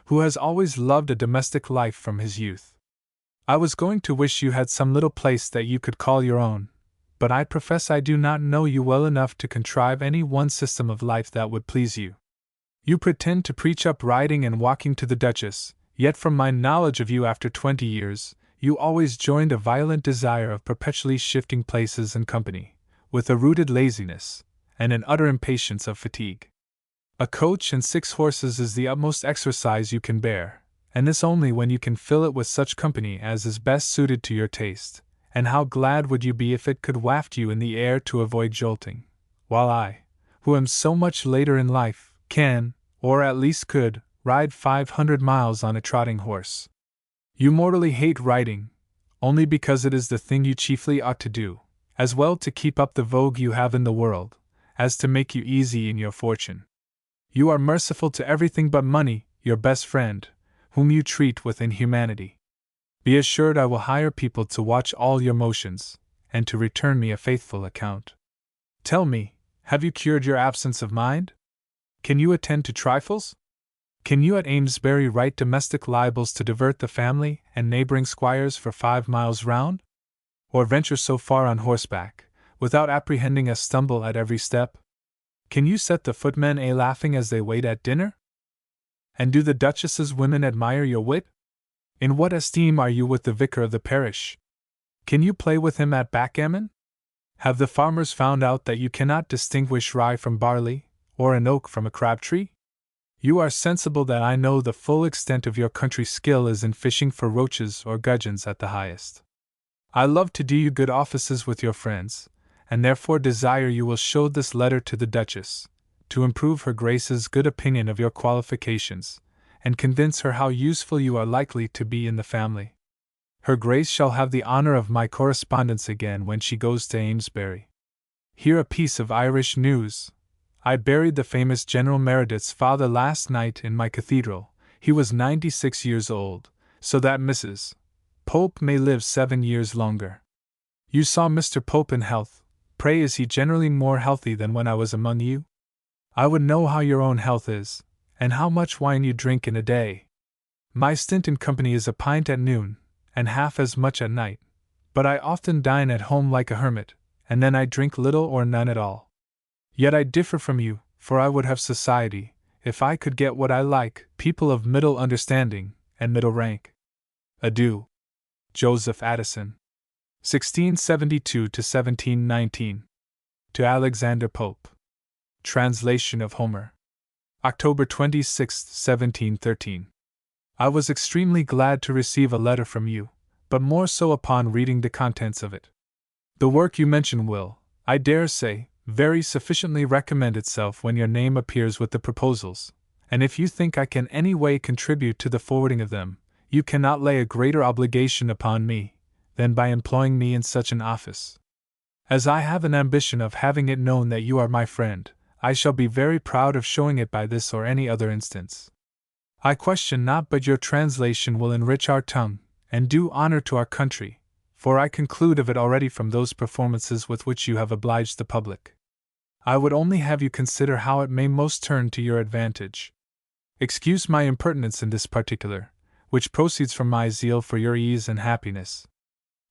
who has always loved a domestic life from his youth. I was going to wish you had some little place that you could call your own, but I profess I do not know you well enough to contrive any one system of life that would please you. You pretend to preach up riding and walking to the Duchess, yet from my knowledge of you after 20 years, you always joined a violent desire of perpetually shifting places and company, with a rooted laziness, and an utter impatience of fatigue. A coach and 6 horses is the utmost exercise you can bear, and this only when you can fill it with such company as is best suited to your taste, and how glad would you be if it could waft you in the air to avoid jolting, while I, who am so much later in life, can, or at least could, ride 500 miles on a trotting horse. You mortally hate riding, only because it is the thing you chiefly ought to do, as well to keep up the vogue you have in the world, as to make you easy in your fortune. You are merciful to everything but money, your best friend, whom you treat with inhumanity. Be assured I will hire people to watch all your motions, and to return me a faithful account. Tell me, have you cured your absence of mind? Can you attend to trifles? Can you at Amesbury write domestic libels to divert the family and neighboring squires for 5 miles round? Or venture so far on horseback, without apprehending a stumble at every step? Can you set the footmen a-laughing as they wait at dinner? And do the Duchess's women admire your wit? In what esteem are you with the vicar of the parish? Can you play with him at backgammon? Have the farmers found out that you cannot distinguish rye from barley, or an oak from a crab-tree? You are sensible that I know the full extent of your country's skill is in fishing for roaches or gudgeons at the highest. I love to do you good offices with your friends, and therefore desire you will show this letter to the Duchess, to improve her Grace's good opinion of your qualifications, and convince her how useful you are likely to be in the family. Her Grace shall have the honor of my correspondence again when she goes to Amesbury. Here a piece of Irish news. I buried the famous General Meredith's father last night in my cathedral. He was 96 years old, so that Mrs. Pope may live 7 years longer. You saw Mr. Pope in health. Pray, is he generally more healthy than when I was among you? I would know how your own health is, and how much wine you drink in a day. My stint in company is a pint at noon, and half as much at night, but I often dine at home like a hermit, and then I drink little or none at all. Yet I differ from you, for I would have society, if I could get what I like, people of middle understanding, and middle rank. Adieu. Joseph Addison. 1672–1719. To Alexander Pope. Translation of Homer. October 26, 1713. I was extremely glad to receive a letter from you, but more so upon reading the contents of it. The work you mention will, I dare say, very sufficiently recommend itself when your name appears with the proposals, and if you think I can any way contribute to the forwarding of them, you cannot lay a greater obligation upon me than by employing me in such an office. As I have an ambition of having it known that you are my friend, I shall be very proud of showing it by this or any other instance. I question not but your translation will enrich our tongue, and do honor to our country, for I conclude of it already from those performances with which you have obliged the public. I would only have you consider how it may most turn to your advantage. Excuse my impertinence in this particular, which proceeds from my zeal for your ease and happiness.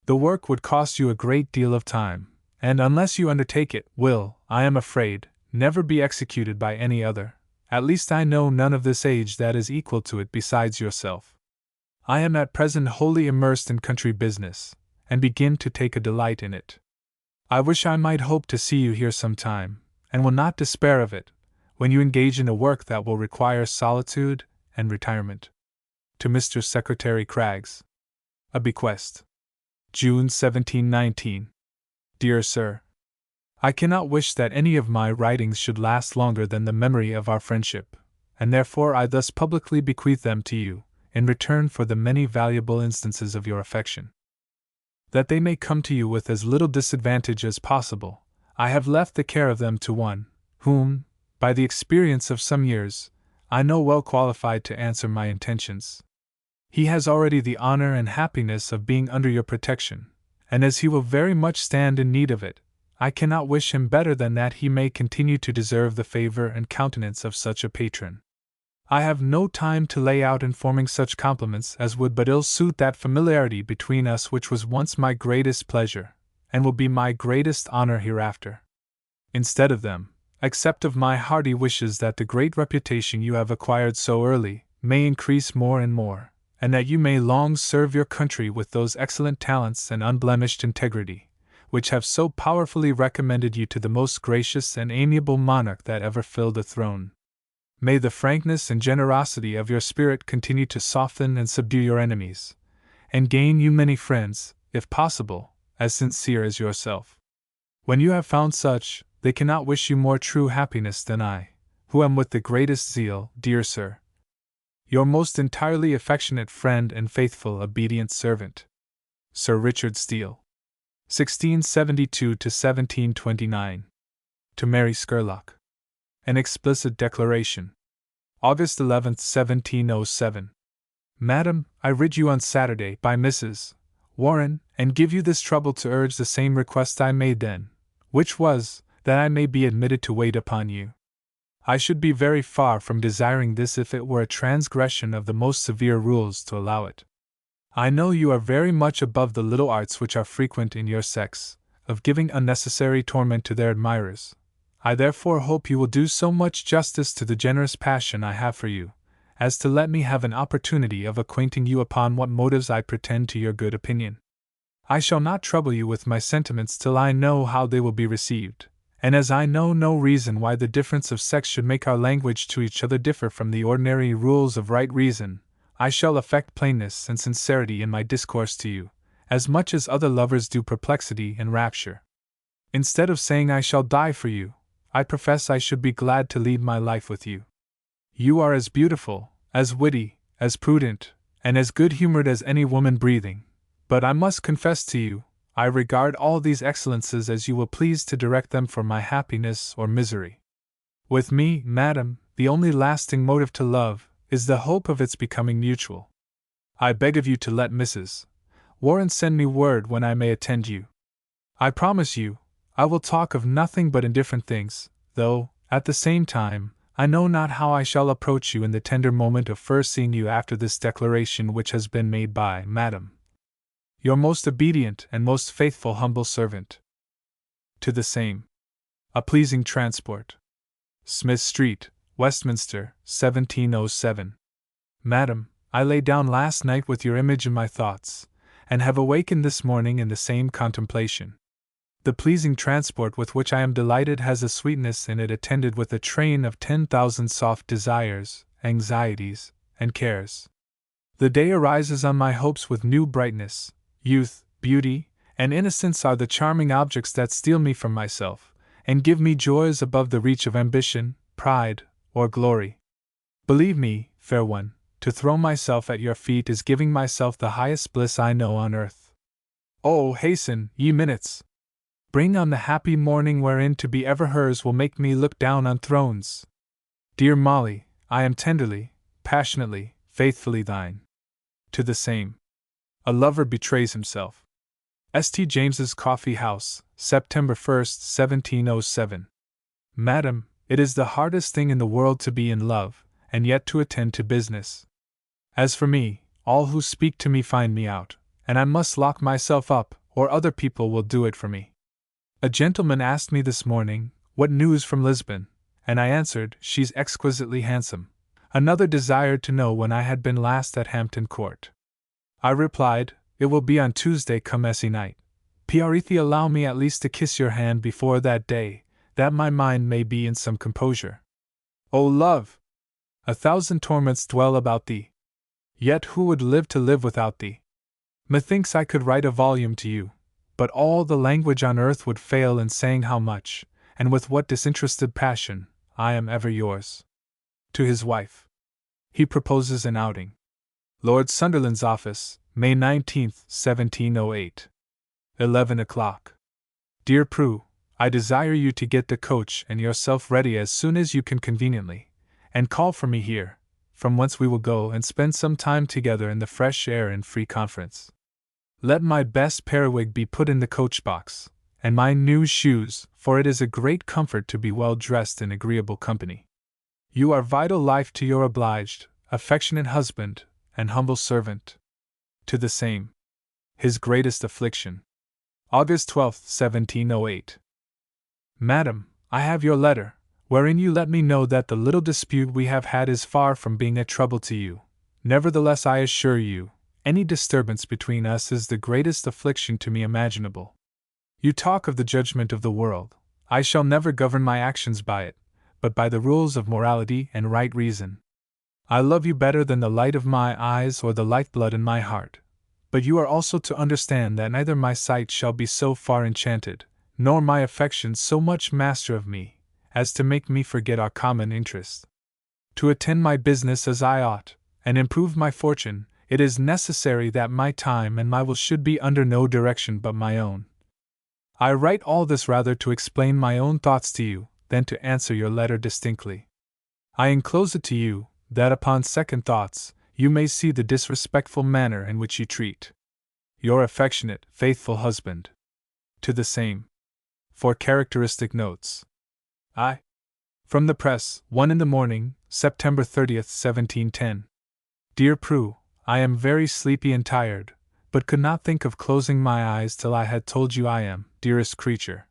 The work would cost you a great deal of time, and unless you undertake it, will, I am afraid, never be executed by any other. At least I know none of this age that is equal to it besides yourself. I am at present wholly immersed in country business, and begin to take a delight in it. I wish I might hope to see you here some time, and will not despair of it, when you engage in a work that will require solitude and retirement. To Mr. Secretary Craggs. A bequest. June 1719. Dear Sir, I cannot wish that any of my writings should last longer than the memory of our friendship, and therefore I thus publicly bequeath them to you, in return for the many valuable instances of your affection. That they may come to you with as little disadvantage as possible, I have left the care of them to one, whom, by the experience of some years, I know well qualified to answer my intentions. He has already the honor and happiness of being under your protection, and as he will very much stand in need of it, I cannot wish him better than that he may continue to deserve the favor and countenance of such a patron. I have no time to lay out in forming such compliments as would but ill suit that familiarity between us which was once my greatest pleasure, and will be my greatest honor hereafter. Instead of them, accept of my hearty wishes that the great reputation you have acquired so early may increase more and more, and that you may long serve your country with those excellent talents and unblemished integrity, which have so powerfully recommended you to the most gracious and amiable monarch that ever filled a throne. May the frankness and generosity of your spirit continue to soften and subdue your enemies, and gain you many friends, if possible, as sincere as yourself. When you have found such, they cannot wish you more true happiness than I, who am with the greatest zeal, dear Sir, your most entirely affectionate friend and faithful obedient servant, Sir Richard Steele. 1672–1729. To Mary Scurlock. An explicit declaration. August 11, 1707. Madam, I writ you on Saturday by Mrs. Warren, and give you this trouble to urge the same request I made then, which was, that I may be admitted to wait upon you. I should be very far from desiring this if it were a transgression of the most severe rules to allow it. I know you are very much above the little arts which are frequent in your sex, of giving unnecessary torment to their admirers. I therefore hope you will do so much justice to the generous passion I have for you, as to let me have an opportunity of acquainting you upon what motives I pretend to your good opinion. I shall not trouble you with my sentiments till I know how they will be received, and as I know no reason why the difference of sex should make our language to each other differ from the ordinary rules of right reason, I shall affect plainness and sincerity in my discourse to you, as much as other lovers do perplexity and rapture. Instead of saying I shall die for you, I profess I should be glad to lead my life with you. You are as beautiful, as witty, as prudent, and as good-humored as any woman breathing, but I must confess to you, I regard all these excellences as you will please to direct them for my happiness or misery. With me, madam, the only lasting motive to love is the hope of its becoming mutual. I beg of you to let Mrs. Warren, send me word when I may attend you. I promise you, I will talk of nothing but indifferent things, though, at the same time, I know not how I shall approach you in the tender moment of first seeing you after this declaration which has been made by, Madam, your most obedient and most faithful humble servant. To the same. A pleasing transport. Smith Street, Westminster, 1707. Madam, I lay down last night with your image in my thoughts, and have awakened this morning in the same contemplation. The pleasing transport with which I am delighted has a sweetness in it attended with a train of 10,000 soft desires, anxieties, and cares. The day arises on my hopes with new brightness. Youth, beauty, and innocence are the charming objects that steal me from myself, and give me joys above the reach of ambition, pride, or glory. Believe me, fair one, to throw myself at your feet is giving myself the highest bliss I know on earth. Oh, hasten, ye minutes! Bring on the happy morning wherein to be ever hers will make me look down on thrones. Dear Molly, I am tenderly, passionately, faithfully thine. To the same. A lover betrays himself. St. James's Coffee House, September 1st, 1707. Madam, it is the hardest thing in the world to be in love, and yet to attend to business. As for me, all who speak to me find me out, and I must lock myself up, or other people will do it for me. A gentleman asked me this morning, what news from Lisbon, and I answered, she's exquisitely handsome. Another desired to know when I had been last at Hampton Court. I replied, it will be on Tuesday come night. Prithee allow me at least to kiss your hand before that day, that my mind may be in some composure. O love! 1,000 torments dwell about thee. Yet who would live to live without thee? Methinks I could write a volume to you, but all the language on earth would fail in saying how much, and with what disinterested passion, I am ever yours. To his wife. He proposes an outing. Lord Sunderland's office, May 19, 1708. 11 o'clock. Dear Prue, I desire you to get the coach and yourself ready as soon as you can conveniently, and call for me here, from whence we will go and spend some time together in the fresh air and free conference. Let my best periwig be put in the coach-box, and my new shoes, for it is a great comfort to be well dressed in agreeable company. You are vital life to your obliged, affectionate husband, and humble servant. To the same. His greatest affliction. August 12, 1708. Madam, I have your letter, wherein you let me know that the little dispute we have had is far from being a trouble to you. Nevertheless, I assure you, any disturbance between us is the greatest affliction to me imaginable. You talk of the judgment of the world. I shall never govern my actions by it, but by the rules of morality and right reason. I love you better than the light of my eyes or the lifeblood in my heart, but you are also to understand that neither my sight shall be so far enchanted, nor my affection so much master of me, as to make me forget our common interest. To attend my business as I ought, and improve my fortune, it is necessary that my time and my will should be under no direction but my own. I write all this rather to explain my own thoughts to you, than to answer your letter distinctly. I enclose it to you, that upon second thoughts, you may see the disrespectful manner in which you treat your affectionate, faithful husband. To the same. For characteristic notes. I. From the press, 1 in the morning, September 30th, 1710. Dear Prue, I am very sleepy and tired, but could not think of closing my eyes till I had told you I am, dearest creature,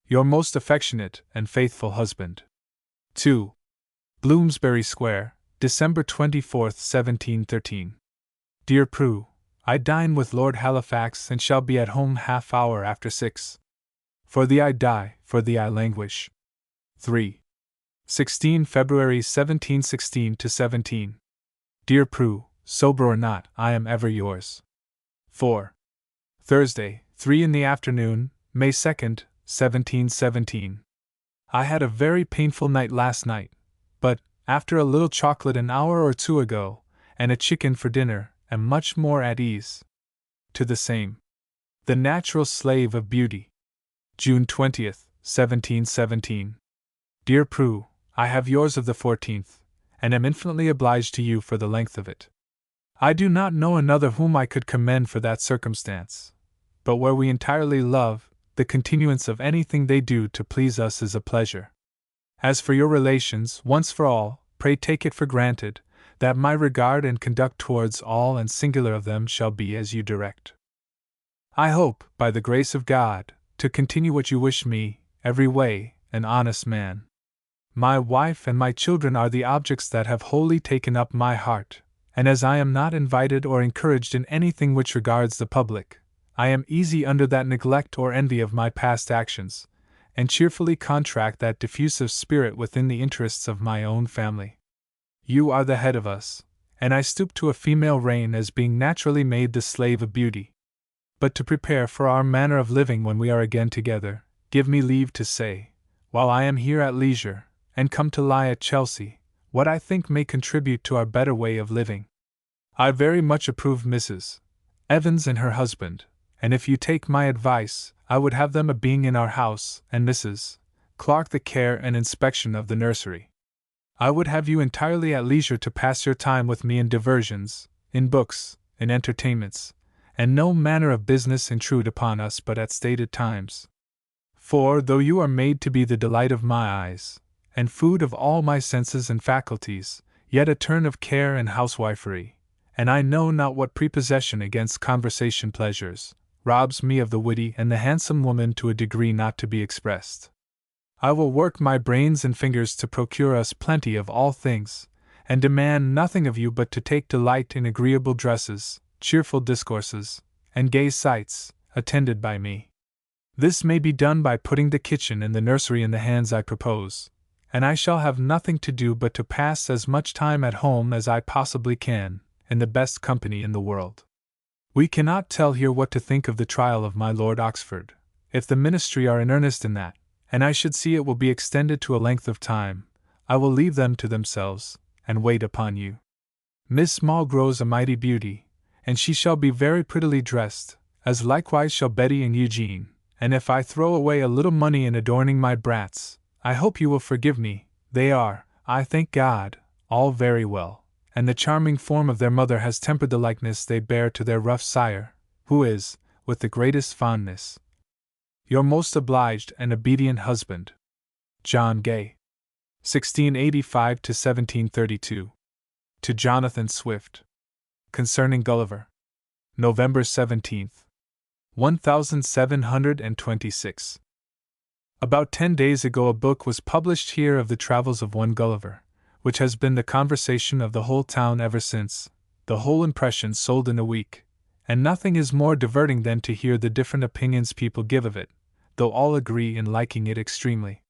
your most affectionate and faithful husband. 2. Bloomsbury Square, December 24th, 1713. Dear Prue, I dine with Lord Halifax and shall be at home half hour after 6. For thee I die, for thee I languish. 3. 16 February 1716 to 17. Dear Prue, sober or not, I am ever yours. 4. Thursday, 3 in the afternoon, May 2nd, 1717. I had a very painful night last night, but, after a little chocolate an hour or two ago, and a chicken for dinner, am much more at ease. To the same. The Natural Slave of Beauty. June 20th, 1717. Dear Prue, I have yours of the 14th, and am infinitely obliged to you for the length of it. I do not know another whom I could commend for that circumstance. But where we entirely love, the continuance of anything they do to please us is a pleasure. As for your relations, once for all, pray take it for granted, that my regard and conduct towards all and singular of them shall be as you direct. I hope, by the grace of God, to continue what you wish me, every way, an honest man. My wife and my children are the objects that have wholly taken up my heart, and as I am not invited or encouraged in anything which regards the public, I am easy under that neglect or envy of my past actions, and cheerfully contract that diffusive spirit within the interests of my own family. You are the head of us, and I stoop to a female reign as being naturally made the slave of beauty. But to prepare for our manner of living when we are again together, give me leave to say, while I am here at leisure, and come to lie at Chelsea, what I think may contribute to our better way of living. I very much approve Mrs. Evans and her husband, and if you take my advice, I would have them a being in our house, and Mrs. Clark the care and inspection of the nursery. I would have you entirely at leisure to pass your time with me in diversions, in books, in entertainments, and no manner of business intrude upon us but at stated times. For, though you are made to be the delight of my eyes, and food of all my senses and faculties, yet a turn of care and housewifery, and I know not what prepossession against conversation pleasures, robs me of the witty and the handsome woman to a degree not to be expressed. I will work my brains and fingers to procure us plenty of all things, and demand nothing of you but to take delight in agreeable dresses, cheerful discourses, and gay sights, attended by me. This may be done by putting the kitchen and the nursery in the hands I propose, and I shall have nothing to do but to pass as much time at home as I possibly can, in the best company in the world. We cannot tell here what to think of the trial of my Lord Oxford, if the ministry are in earnest in that, and I should see it will be extended to a length of time, I will leave them to themselves, and wait upon you. Miss Moll grows a mighty beauty, and she shall be very prettily dressed, as likewise shall Betty and Eugene, and if I throw away a little money in adorning my brats, I hope you will forgive me. They are, I thank God, all very well, and the charming form of their mother has tempered the likeness they bear to their rough sire, who is, with the greatest fondness, your most obliged and obedient husband, John Gay. 1685 to 1732. To Jonathan Swift. Concerning Gulliver. November 17th. 1726. About 10 days ago a book was published here of the travels of one Gulliver, which has been the conversation of the whole town ever since, the whole impression sold in a week, and nothing is more diverting than to hear the different opinions people give of it, though all agree in liking it extremely.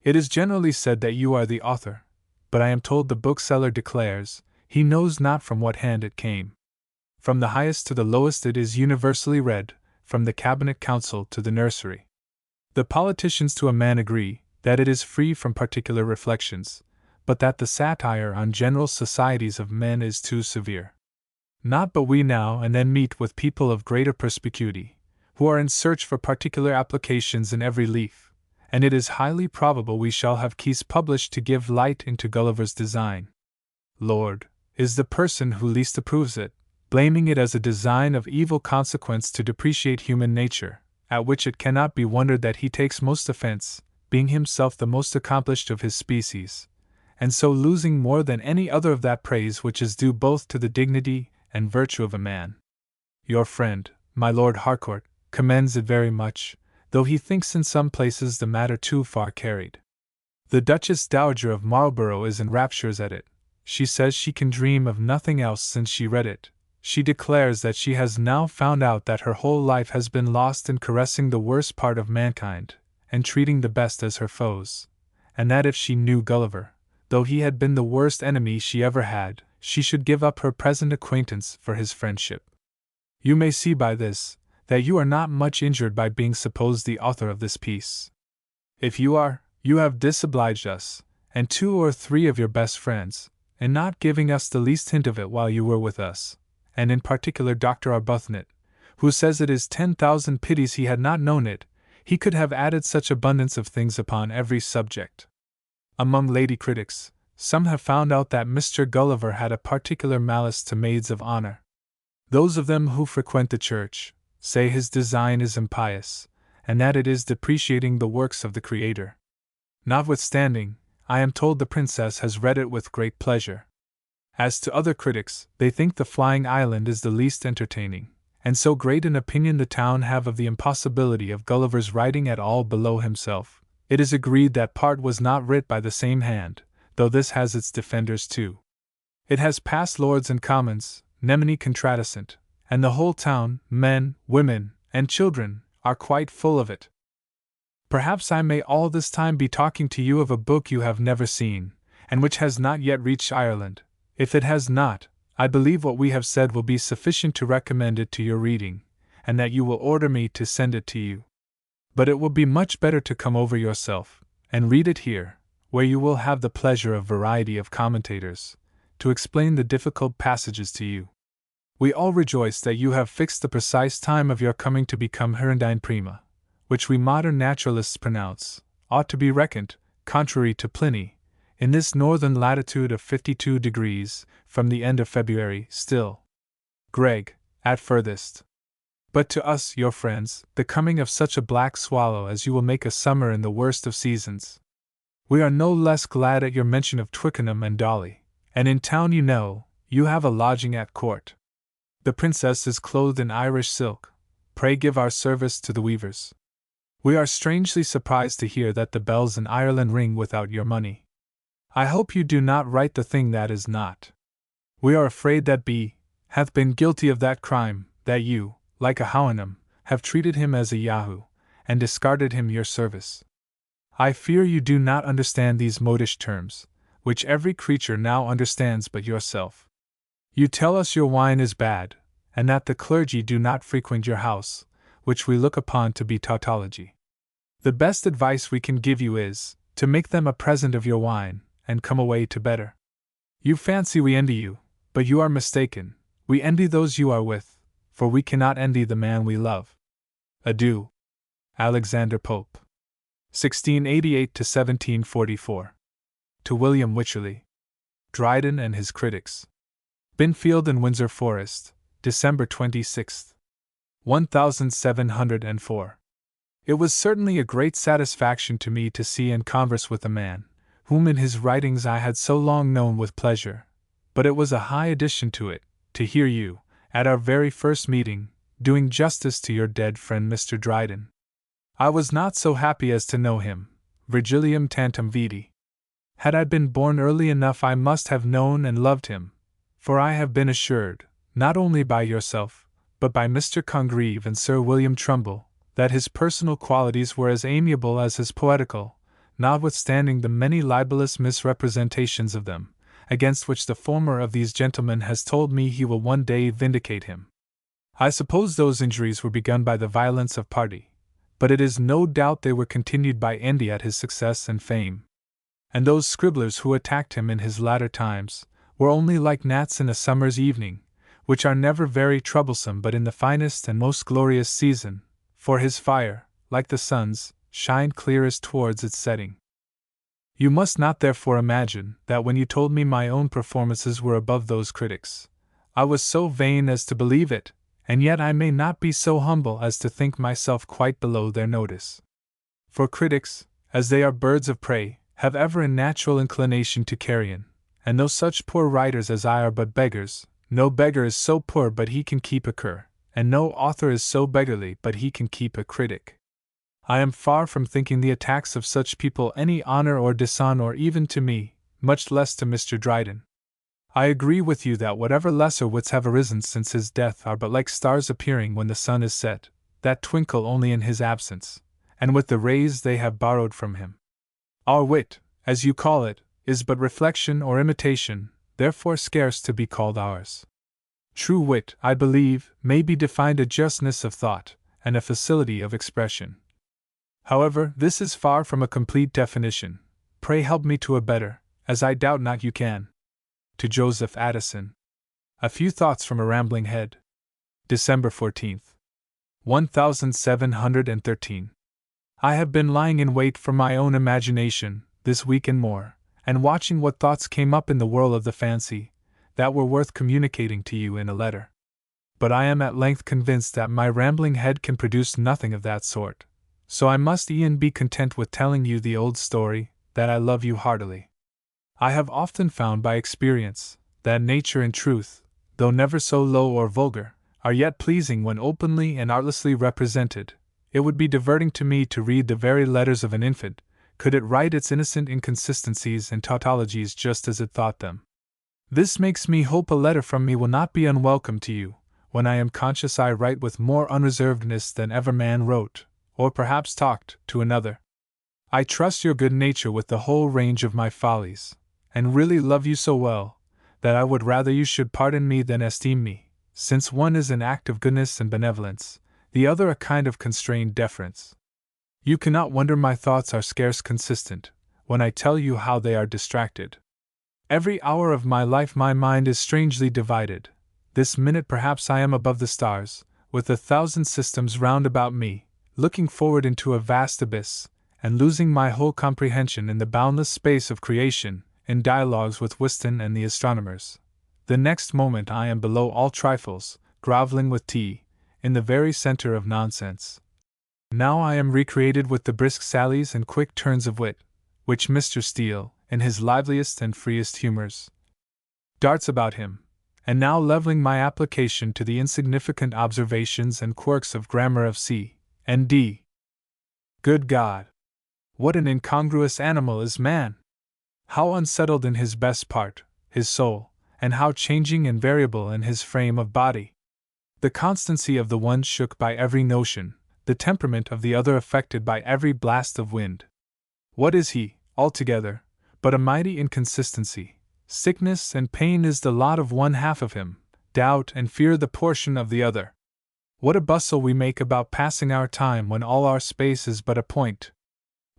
It is generally said that you are the author, but I am told the bookseller declares he knows not from what hand it came. From the highest to the lowest it is universally read, from the cabinet council to the nursery. The politicians to a man agree that it is free from particular reflections, but that the satire on general societies of men is too severe. Not but we now and then meet with people of greater perspicuity, who are in search for particular applications in every leaf, and it is highly probable we shall have keys published to give light into Gulliver's design. Lord is the person who least approves it, blaming it as a design of evil consequence to depreciate human nature, at which it cannot be wondered that he takes most offense, being himself the most accomplished of his species, and so losing more than any other of that praise which is due both to the dignity and virtue of a man. Your friend, my Lord Harcourt, commends it very much, though he thinks in some places the matter too far carried. The Duchess Dowager of Marlborough is in raptures at it. She says she can dream of nothing else since she read it. She declares that she has now found out that her whole life has been lost in caressing the worst part of mankind, and treating the best as her foes, and that if she knew Gulliver, though he had been the worst enemy she ever had, she should give up her present acquaintance for his friendship. You may see by this, that you are not much injured by being supposed the author of this piece. If you are, you have disobliged us, and 2 or 3 of your best friends, in not giving us the least hint of it while you were with us, and in particular Dr. Arbuthnot, who says it is 10,000 pities he had not known it, he could have added such abundance of things upon every subject. Among lady critics, some have found out that Mr. Gulliver had a particular malice to maids of honor. Those of them who frequent the church say his design is impious, and that it is depreciating the works of the Creator. Notwithstanding, I am told the princess has read it with great pleasure. As to other critics, they think the Flying Island is the least entertaining, and so great an opinion the town have of the impossibility of Gulliver's writing at all below himself, it is agreed that part was not writ by the same hand, though this has its defenders too. It has passed Lords and Commons, nemine contradicent, and the whole town, men, women, and children, are quite full of it. Perhaps I may all this time be talking to you of a book you have never seen, and which has not yet reached Ireland. If it has not, I believe what we have said will be sufficient to recommend it to your reading, and that you will order me to send it to you. But it will be much better to come over yourself, and read it here, where you will have the pleasure of variety of commentators, to explain the difficult passages to you. We all rejoice that you have fixed the precise time of your coming to become Hirundine Prima, which we modern naturalists pronounce, ought to be reckoned, contrary to Pliny, in this northern latitude of 52 degrees, from the end of February, still. Greg, at furthest. But to us, your friends, the coming of such a black swallow as you will make a summer in the worst of seasons. We are no less glad at your mention of Twickenham and Dolly, and in town you have a lodging at court. The princess is clothed in Irish silk. Pray give our service to the weavers. We are strangely surprised to hear that the bells in Ireland ring without your money. I hope you do not write the thing that is not. We are afraid that B. hath been guilty of that crime, that you, like a Houyhnhnm, have treated him as a Yahoo, and discarded him your service. I fear you do not understand these modish terms, which every creature now understands but yourself. You tell us your wine is bad, and that the clergy do not frequent your house, which we look upon to be tautology. The best advice we can give you is, to make them a present of your wine, and come away to better. You fancy we envy you, but you are mistaken. We envy those you are with, for we cannot envy the man we love. Adieu. Alexander Pope. 1688 to 1744. To William Wycherley. Dryden and His Critics. Binfield and Windsor Forest, December 26, 1704. It was certainly a great satisfaction to me to see and converse with a man, whom in his writings I had so long known with pleasure, but it was a high addition to it, to hear you, at our very first meeting, doing justice to your dead friend Mr. Dryden. I was not so happy as to know him, Virgilium tantum vidi. Had I been born early enough I must have known and loved him, for I have been assured, not only by yourself, but by Mr. Congreve and Sir William Trumbull, that his personal qualities were as amiable as his poetical, notwithstanding the many libellous misrepresentations of them, against which the former of these gentlemen has told me he will one day vindicate him. I suppose those injuries were begun by the violence of party, but it is no doubt they were continued by envy at his success and fame. And those scribblers who attacked him in his latter times were only like gnats in a summer's evening, which are never very troublesome but in the finest and most glorious season, for his fire, like the sun's, shined clearest towards its setting. You must not therefore imagine that when you told me my own performances were above those critics, I was so vain as to believe it, and yet I may not be so humble as to think myself quite below their notice. For critics, as they are birds of prey, have ever a natural inclination to carrion, and though such poor writers as I are but beggars, no beggar is so poor but he can keep a cur, and no author is so beggarly but he can keep a critic. I am far from thinking the attacks of such people any honor or dishonor even to me, much less to Mr. Dryden. I agree with you that whatever lesser wits have arisen since his death are but like stars appearing when the sun is set, that twinkle only in his absence, and with the rays they have borrowed from him. Our wit, as you call it, is but reflection or imitation, therefore scarce to be called ours. True wit, I believe, may be defined a justness of thought, and a facility of expression. However, this is far from a complete definition. Pray help me to a better, as I doubt not you can. To Joseph Addison. A few thoughts from a rambling head. December 14th. 1713. I have been lying in wait for my own imagination, this week and more, and watching what thoughts came up in the whirl of the fancy, that were worth communicating to you in a letter. But I am at length convinced that my rambling head can produce nothing of that sort, so I must e'en be content with telling you the old story, that I love you heartily. I have often found by experience, that nature and truth, though never so low or vulgar, are yet pleasing when openly and artlessly represented. It would be diverting to me to read the very letters of an infant, could it write its innocent inconsistencies and tautologies just as it thought them. This makes me hope a letter from me will not be unwelcome to you, when I am conscious I write with more unreservedness than ever man wrote, or perhaps talked, to another. I trust your good nature with the whole range of my follies, and really love you so well, that I would rather you should pardon me than esteem me, since one is an act of goodness and benevolence, the other a kind of constrained deference. You cannot wonder my thoughts are scarce consistent, when I tell you how they are distracted. Every hour of my life my mind is strangely divided. This minute perhaps I am above the stars, with 1,000 systems round about me, looking forward into a vast abyss, and losing my whole comprehension in the boundless space of creation, in dialogues with Whiston and the astronomers. The next moment I am below all trifles, grovelling with tea, in the very centre of nonsense. Now I am recreated with the brisk sallies and quick turns of wit, which Mr. Steele, in his liveliest and freest humours, darts about him, and now levelling my application to the insignificant observations and quirks of grammar of C and D. Good God! What an incongruous animal is man! How unsettled in his best part, his soul, and how changing and variable in his frame of body! The constancy of the one shook by every notion, the temperament of the other affected by every blast of wind. What is he, altogether, but a mighty inconsistency? Sickness and pain is the lot of one half of him, doubt and fear the portion of the other. What a bustle we make about passing our time when all our space is but a point!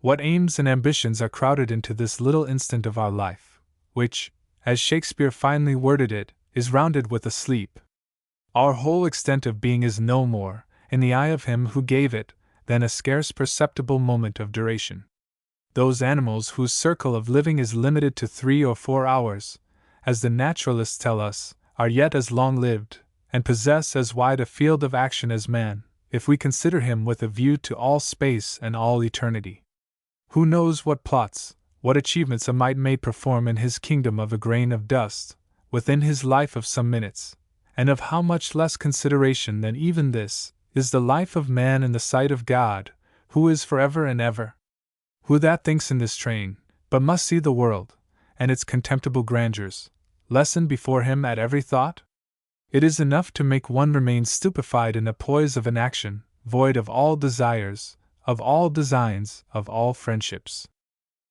What aims and ambitions are crowded into this little instant of our life, which, as Shakespeare finely worded it, is rounded with a sleep. Our whole extent of being is no more, in the eye of him who gave it, than a scarce perceptible moment of duration. Those animals whose circle of living is limited to 3 or 4 hours, as the naturalists tell us, are yet as long-lived, and possess as wide a field of action as man, if we consider him with a view to all space and all eternity. Who knows what plots, what achievements a mite may perform in his kingdom of a grain of dust, within his life of some minutes, and of how much less consideration than even this is the life of man in the sight of God, who is forever and ever? Who that thinks in this train, but must see the world, and its contemptible grandeurs, lessen before him at every thought? It is enough to make one remain stupefied in the poise of an action, void of all desires, of all designs, of all friendships.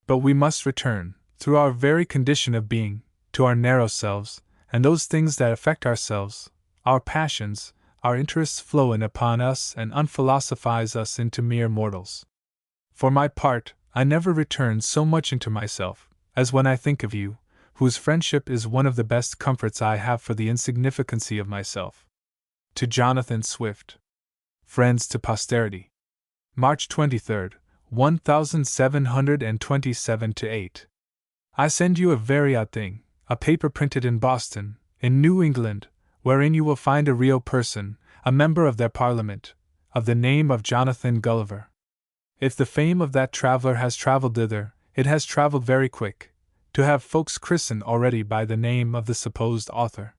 But we must return, through our very condition of being, to our narrow selves, and those things that affect ourselves, our passions, our interests flow in upon us and unphilosophize us into mere mortals. For my part, I never return so much into myself, as when I think of you, whose friendship is one of the best comforts I have for the insignificancy of myself. To Jonathan Swift. Friends to Posterity. March 23, 1727-8. I send you a very odd thing, a paper printed in Boston, in New England, wherein you will find a real person, a member of their Parliament, of the name of Jonathan Gulliver. If the fame of that traveller has travelled thither, it has travelled very quick, to have folks christened already by the name of the supposed author.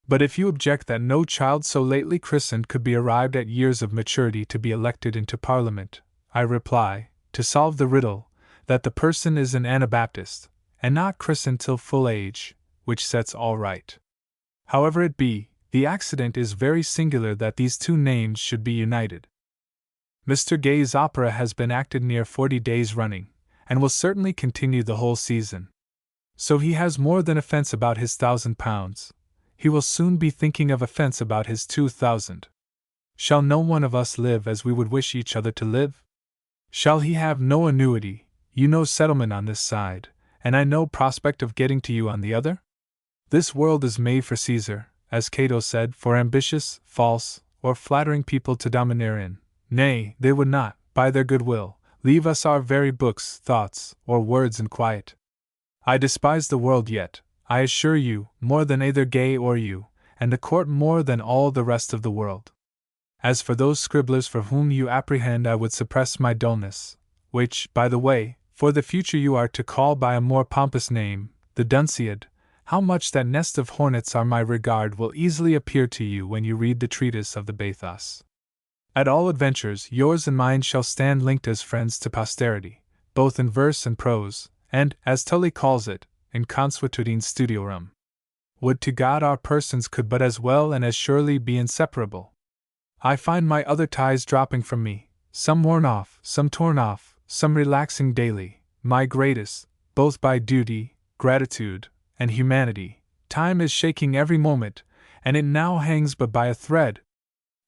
But if you object that no child so lately christened could be arrived at years of maturity to be elected into Parliament, I reply, to solve the riddle, that the person is an Anabaptist, and not christened till full age, which sets all right. However it be, the accident is very singular that these two names should be united. Mr. Gay's opera has been acted near 40 days running, and will certainly continue the whole season. So he has more than a fence about his £1,000. He will soon be thinking of a fence about his 2,000. Shall no one of us live as we would wish each other to live? Shall he have no annuity, you no settlement on this side, and I no prospect of getting to you on the other? This world is made for Caesar, as Cato said, for ambitious, false, or flattering people to domineer in. Nay, they would not, by their good will, leave us our very books, thoughts, or words in quiet. I despise the world yet, I assure you, more than either gay or you, and the court more than all the rest of the world. As for those scribblers for whom you apprehend I would suppress my dullness, which, by the way, for the future you are to call by a more pompous name, the Dunciad, how much that nest of hornets are my regard will easily appear to you when you read the treatise of the Bathos. At all adventures, yours and mine shall stand linked as friends to posterity, both in verse and prose, and, as Tully calls it, in consuetudine studiorum. Would to God our persons could but as well and as surely be inseparable! I find my other ties dropping from me, some worn off, some torn off, some relaxing daily, my greatest, both by duty, gratitude, and humanity. Time is shaking every moment, and it now hangs but by a thread.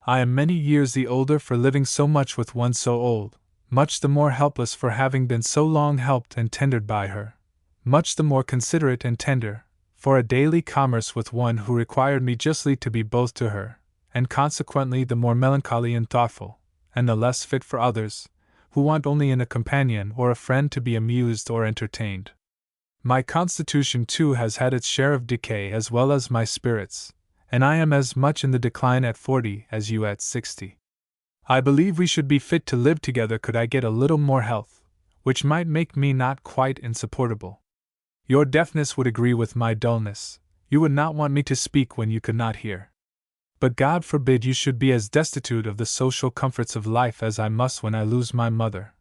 I am many years the older for living so much with one so old, much the more helpless for having been so long helped and tendered by her, much the more considerate and tender, for a daily commerce with one who required me justly to be both to her, and consequently the more melancholy and thoughtful, and the less fit for others, who want only in a companion or a friend to be amused or entertained. My constitution too has had its share of decay as well as my spirits, and I am as much in the decline at 40 as you at 60. I believe we should be fit to live together could I get a little more health, which might make me not quite insupportable. Your deafness would agree with my dullness, you would not want me to speak when you could not hear. But God forbid you should be as destitute of the social comforts of life as I must when I lose my mother,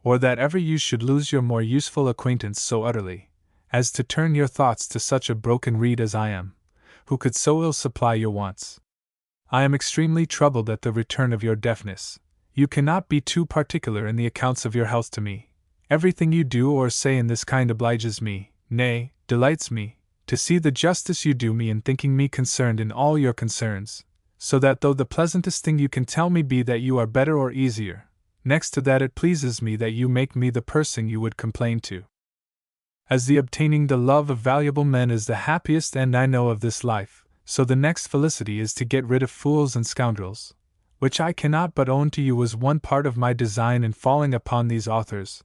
or that ever you should lose your more useful acquaintance so utterly, as to turn your thoughts to such a broken reed as I am, who could so ill supply your wants. I am extremely troubled at the return of your deafness. You cannot be too particular in the accounts of your health to me. Everything you do or say in this kind obliges me, nay, delights me, to see the justice you do me in thinking me concerned in all your concerns, so that though the pleasantest thing you can tell me be that you are better or easier, next to that it pleases me that you make me the person you would complain to. As the obtaining the love of valuable men is the happiest end I know of this life, so the next felicity is to get rid of fools and scoundrels, which I cannot but own to you was one part of my design in falling upon these authors,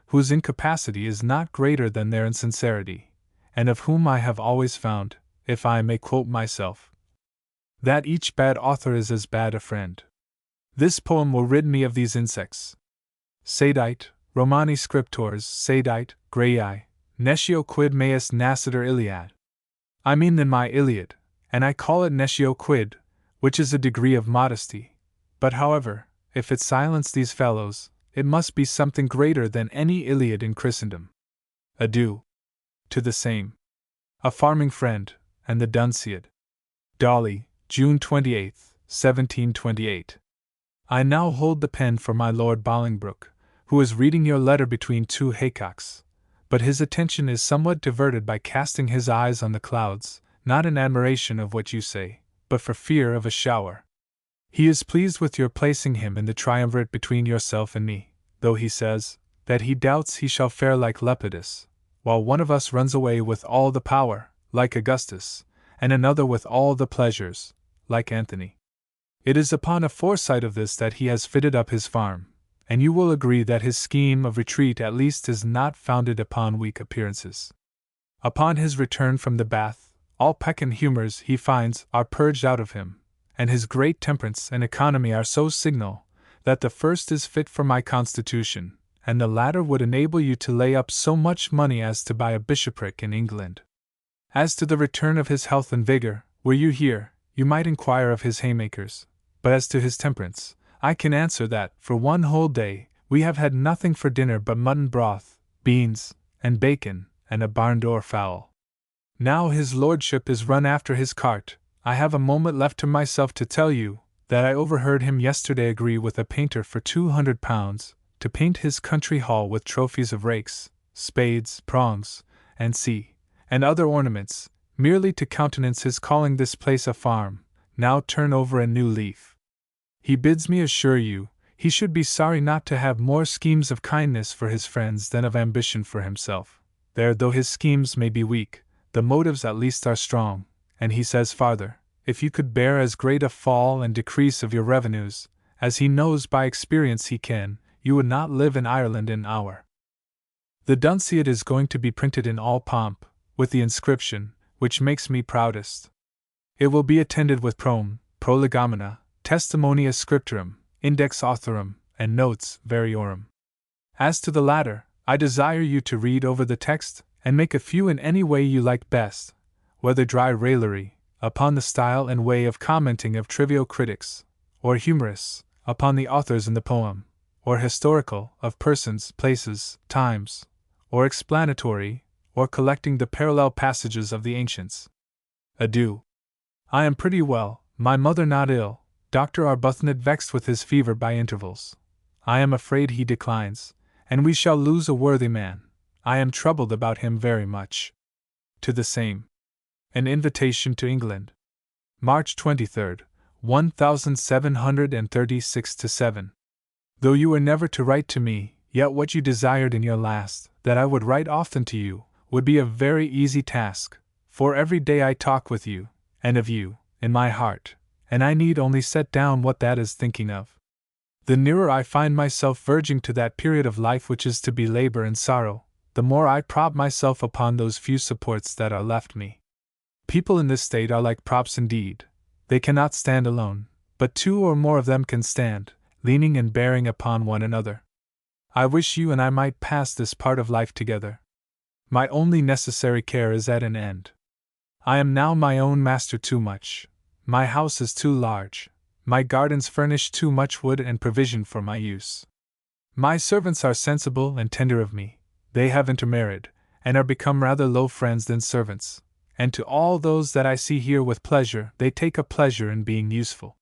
whose incapacity is not greater than their insincerity, and of whom I have always found, if I may quote myself, that each bad author is as bad a friend. This poem will rid me of these insects. Sedite, Romani scriptores, sedite, graei, nescio quid meus nascitur Iliad. I mean in my Iliad, and I call it nescio quid, which is a degree of modesty. But however, if it silence these fellows, it must be something greater than any Iliad in Christendom. Adieu. To the same. A farming friend, and the Dunciad. Dolly, June 28, 1728. I now hold the pen for my Lord Bolingbroke, who is reading your letter between two haycocks, but his attention is somewhat diverted by casting his eyes on the clouds, not in admiration of what you say, but for fear of a shower. He is pleased with your placing him in the triumvirate between yourself and me, though he says that he doubts he shall fare like Lepidus, while one of us runs away with all the power, like Augustus, and another with all the pleasures, like Anthony. It is upon a foresight of this that he has fitted up his farm, and you will agree that his scheme of retreat at least is not founded upon weak appearances. Upon his return from the bath, all peccant humors he finds are purged out of him, and his great temperance and economy are so signal, that the first is fit for my constitution, and the latter would enable you to lay up so much money as to buy a bishopric in England. As to the return of his health and vigor, were you here, you might inquire of his haymakers, but as to his temperance, I can answer that, for one whole day, we have had nothing for dinner but mutton broth, beans, and bacon, and a barn-door fowl. Now his lordship is run after his cart. I have a moment left to myself to tell you, that I overheard him yesterday agree with a painter for £200, to paint his country hall with trophies of rakes, spades, prongs, and other ornaments, merely to countenance his calling this place a farm. Now turn over a new leaf. He bids me assure you, he should be sorry not to have more schemes of kindness for his friends than of ambition for himself. There, though his schemes may be weak, the motives at least are strong, and he says farther, if you could bear as great a fall and decrease of your revenues, as he knows by experience he can, you would not live in Ireland an hour. The Dunciad is going to be printed in all pomp, with the inscription, which makes me proudest. It will be attended with prolegomena, testimonia scriptorum, index authorum, and notes variorum. As to the latter, I desire you to read over the text, and make a few in any way you like best, whether dry raillery, upon the style and way of commenting of trivial critics, or humorous, upon the authors in the poem, or historical, of persons, places, times, or explanatory, or collecting the parallel passages of the ancients. Adieu. I am pretty well, my mother not ill, Dr. Arbuthnot vexed with his fever by intervals. I am afraid he declines, and we shall lose a worthy man. I am troubled about him very much. To the same. An invitation to England. March 23, 1736-7. Though you were never to write to me, yet what you desired in your last, that I would write often to you, would be a very easy task, for every day I talk with you, and of you, in my heart, and I need only set down what that is thinking of. The nearer I find myself verging to that period of life which is to be labor and sorrow, the more I prop myself upon those few supports that are left me. People in this state are like props indeed. They cannot stand alone, but two or more of them can stand, leaning and bearing upon one another. I wish you and I might pass this part of life together. My only necessary care is at an end. I am now my own master too much. My house is too large. My gardens furnish too much wood and provision for my use. My servants are sensible and tender of me. They have intermarried, and are become rather low friends than servants. And to all those that I see here with pleasure, they take a pleasure in being useful.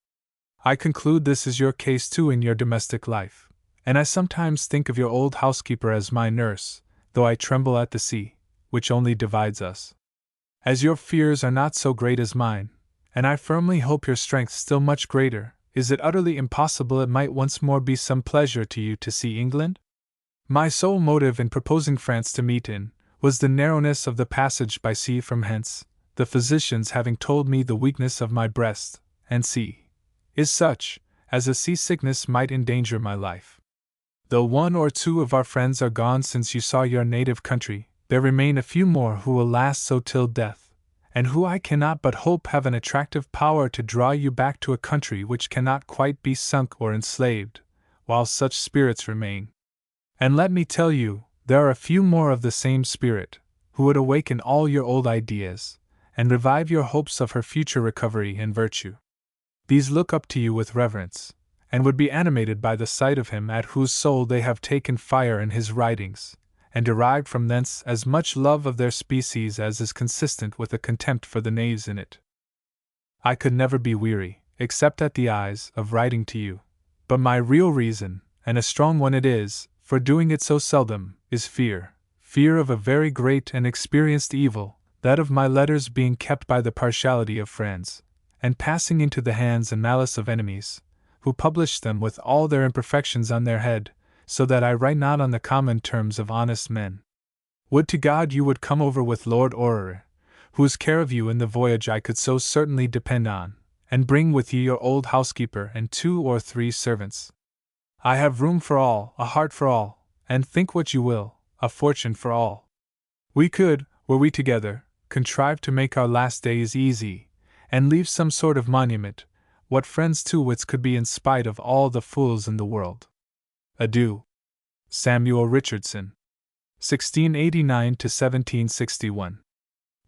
I conclude this is your case too in your domestic life, and I sometimes think of your old housekeeper as my nurse, though I tremble at the sea, which only divides us. As your fears are not so great as mine, and I firmly hope your strength still much greater, is it utterly impossible it might once more be some pleasure to you to see England? My sole motive in proposing France to meet in, was the narrowness of the passage by sea from hence, the physicians having told me the weakness of my breast, and sea, is such, as a sea-sickness might endanger my life. Though one or two of our friends are gone since you saw your native country, there remain a few more who will last so till death, and who I cannot but hope have an attractive power to draw you back to a country which cannot quite be sunk or enslaved, while such spirits remain. And let me tell you, there are a few more of the same spirit, who would awaken all your old ideas, and revive your hopes of her future recovery and virtue. These look up to you with reverence, and would be animated by the sight of him at whose soul they have taken fire in his writings, and derived from thence as much love of their species as is consistent with a contempt for the knaves in it. I could never be weary, except at the eyes, of writing to you, but my real reason, and a strong one it is, for doing it so seldom, is fear of a very great and experienced evil, that of my letters being kept by the partiality of friends, and passing into the hands and malice of enemies, who publish them with all their imperfections on their head, so that I write not on the common terms of honest men. Would to God you would come over with Lord Orrery, whose care of you in the voyage I could so certainly depend on, and bring with you your old housekeeper and 2 or 3 servants. I have room for all, a heart for all, and think what you will, a fortune for all. We could, were we together, contrive to make our last days easy, and leave some sort of monument, what friends 2 wits could be in spite of all the fools in the world. Adieu. Samuel Richardson. 1689-1761.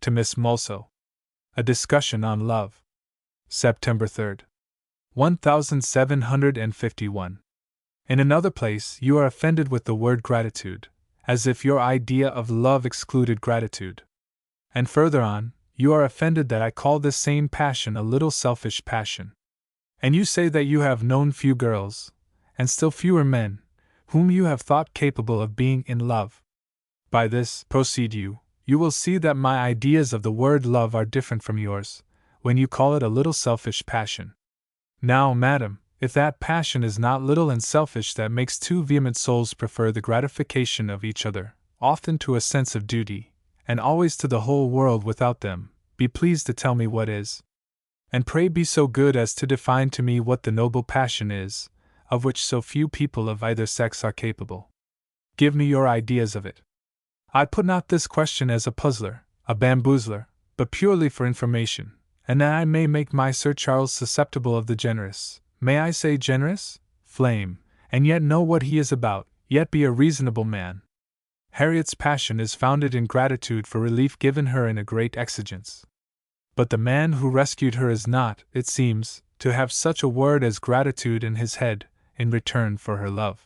To Miss Mulso. A Discussion on Love. September 3, 1751. In another place, you are offended with the word gratitude, as if your idea of love excluded gratitude. And further on, you are offended that I call this same passion a little selfish passion. And you say that you have known few girls, and still fewer men, whom you have thought capable of being in love. By this, proceed you will see that my ideas of the word love are different from yours, when you call it a little selfish passion. Now, madam, if that passion is not little and selfish that makes 2 vehement souls prefer the gratification of each other, often to a sense of duty, and always to the whole world without them, be pleased to tell me what is. And pray be so good as to define to me what the noble passion is, of which so few people of either sex are capable. Give me your ideas of it. I put not this question as a puzzler, a bamboozler, but purely for information, and that I may make my Sir Charles susceptible of the generous, may I say generous, flame, and yet know what he is about, yet be a reasonable man. Harriet's passion is founded in gratitude for relief given her in a great exigence. But the man who rescued her is not, it seems, to have such a word as gratitude in his head, in return for her love.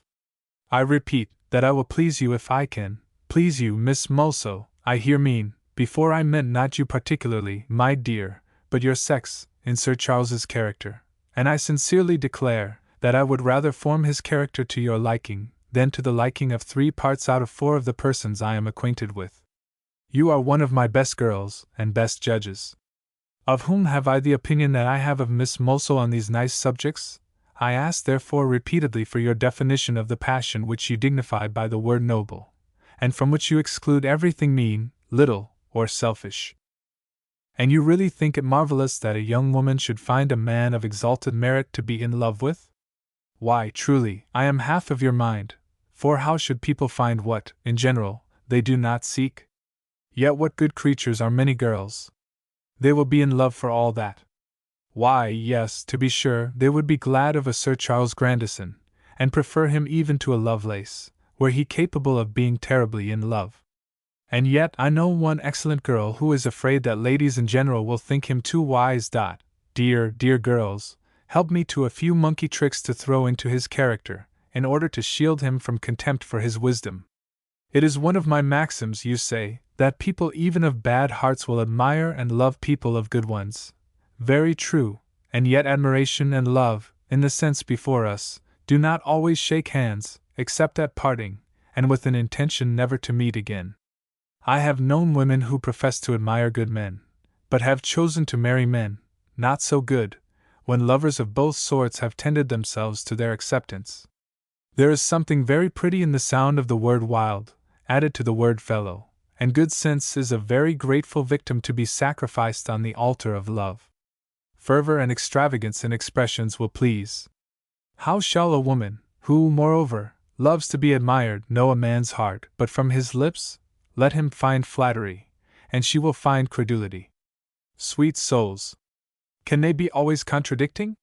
I repeat, that I will please you if I can, please you, Miss Mulso, I here mean, before I meant not you particularly, my dear, but your sex, in Sir Charles's character, and I sincerely declare, that I would rather form his character to your liking, than to the liking of 3 parts out of 4 of the persons I am acquainted with. You are one of my best girls, and best judges. Of whom have I the opinion that I have of Miss Mulso on these nice subjects? I ask therefore repeatedly for your definition of the passion which you dignify by the word noble, and from which you exclude everything mean, little, or selfish. And you really think it marvelous that a young woman should find a man of exalted merit to be in love with? Why, truly, I am half of your mind, for how should people find what, in general, they do not seek? Yet what good creatures are many girls! They will be in love for all that. Why, yes, to be sure, they would be glad of a Sir Charles Grandison, and prefer him even to a Lovelace, were he capable of being terribly in love. And yet I know one excellent girl who is afraid that ladies in general will think him too wise. Dear, dear girls, help me to a few monkey tricks to throw into his character, in order to shield him from contempt for his wisdom. It is one of my maxims, you say, that people even of bad hearts will admire and love people of good ones. Very true, and yet admiration and love, in the sense before us, do not always shake hands, except at parting, and with an intention never to meet again. I have known women who profess to admire good men, but have chosen to marry men, not so good, when lovers of both sorts have tended themselves to their acceptance. There is something very pretty in the sound of the word wild, added to the word fellow, and good sense is a very grateful victim to be sacrificed on the altar of love. Fervor and extravagance in expressions will please. How shall a woman, who, moreover, loves to be admired, know a man's heart but from his lips? Let him find flattery, and she will find credulity. Sweet souls! Can they be always contradicting?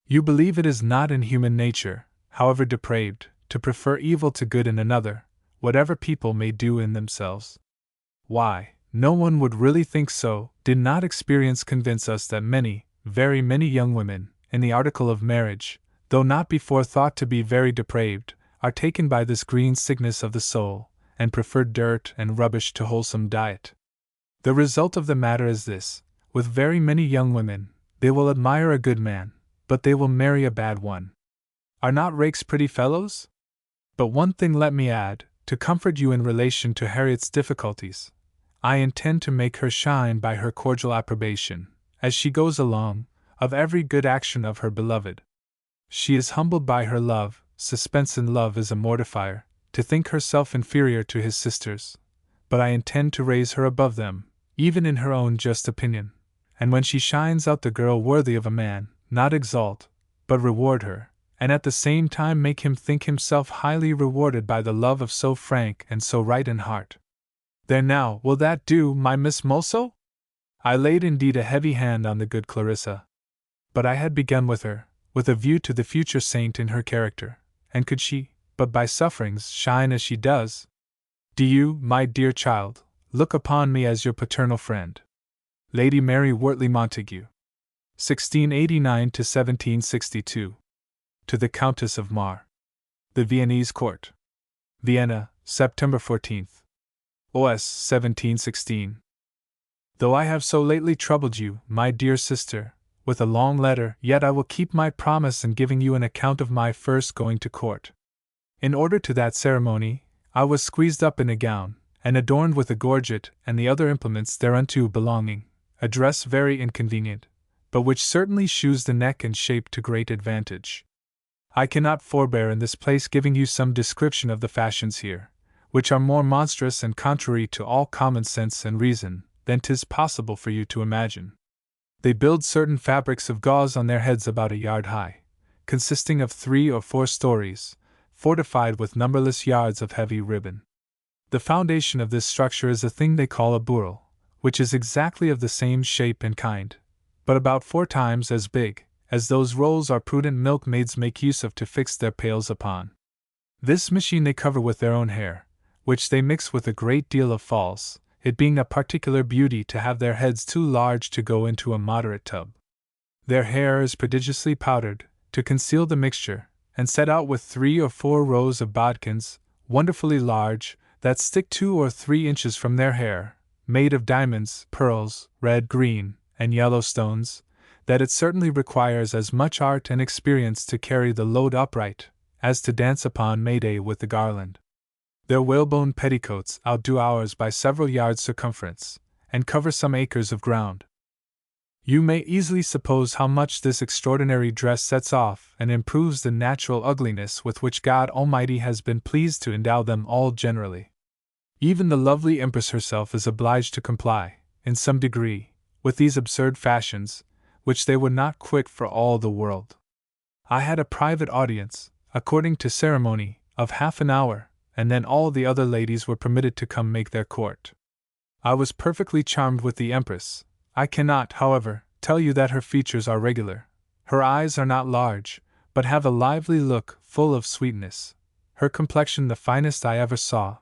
You believe it is not in human nature, however depraved, to prefer evil to good in another, whatever people may do in themselves. Why, no one would really think so, did not experience convince us that many, very many young women, in the article of marriage, though not before thought to be very depraved, are taken by this green sickness of the soul, and prefer dirt and rubbish to wholesome diet. The result of the matter is this: with very many young women, they will admire a good man, but they will marry a bad one. Are not rakes pretty fellows? But one thing let me add, to comfort you in relation to Harriet's difficulties. I intend to make her shine by her cordial approbation, as she goes along, of every good action of her beloved. She is humbled by her love, suspense in love is a mortifier, to think herself inferior to his sisters, but I intend to raise her above them, even in her own just opinion, and when she shines out the girl worthy of a man, not exalt, but reward her, and at the same time make him think himself highly rewarded by the love of so frank and so right an heart. There now, will that do, my Miss Mulso? I laid indeed a heavy hand on the good Clarissa. But I had begun with her, with a view to the future saint in her character, and could she, but by sufferings, shine as she does? Do you, my dear child, look upon me as your paternal friend? Lady Mary Wortley Montague. 1689 to 1762. To the Countess of Mar. The Viennese Court. Vienna, September 14th. OS 1716. Though I have so lately troubled you, my dear sister, with a long letter, yet I will keep my promise in giving you an account of my first going to court. In order to that ceremony, I was squeezed up in a gown, and adorned with a gorget and the other implements thereunto belonging, a dress very inconvenient, but which certainly shews the neck and shape to great advantage. I cannot forbear in this place giving you some description of the fashions here, which are more monstrous and contrary to all common sense and reason than 'tis possible for you to imagine. They build certain fabrics of gauze on their heads about a yard high, consisting of 3 or 4 stories, fortified with numberless yards of heavy ribbon. The foundation of this structure is a thing they call a burel, which is exactly of the same shape and kind, but about 4 times as big, as those rolls our prudent milkmaids make use of to fix their pails upon. This machine they cover with their own hair, which they mix with a great deal of false, it being a particular beauty to have their heads too large to go into a moderate tub. Their hair is prodigiously powdered, to conceal the mixture, and set out with 3 or 4 rows of bodkins, wonderfully large, that stick 2 or 3 inches from their hair, made of diamonds, pearls, red, green, and yellow stones, that it certainly requires as much art and experience to carry the load upright, as to dance upon May Day with the garland. Their whalebone petticoats outdo ours by several yards circumference, and cover some acres of ground. You may easily suppose how much this extraordinary dress sets off and improves the natural ugliness with which God Almighty has been pleased to endow them all generally. Even the lovely Empress herself is obliged to comply, in some degree, with these absurd fashions, which they would not quit for all the world. I had a private audience, according to ceremony, of half an hour, and then all the other ladies were permitted to come make their court. I was perfectly charmed with the Empress. I cannot, however, tell you that her features are regular. Her eyes are not large, but have a lively look, full of sweetness. Her complexion the finest I ever saw.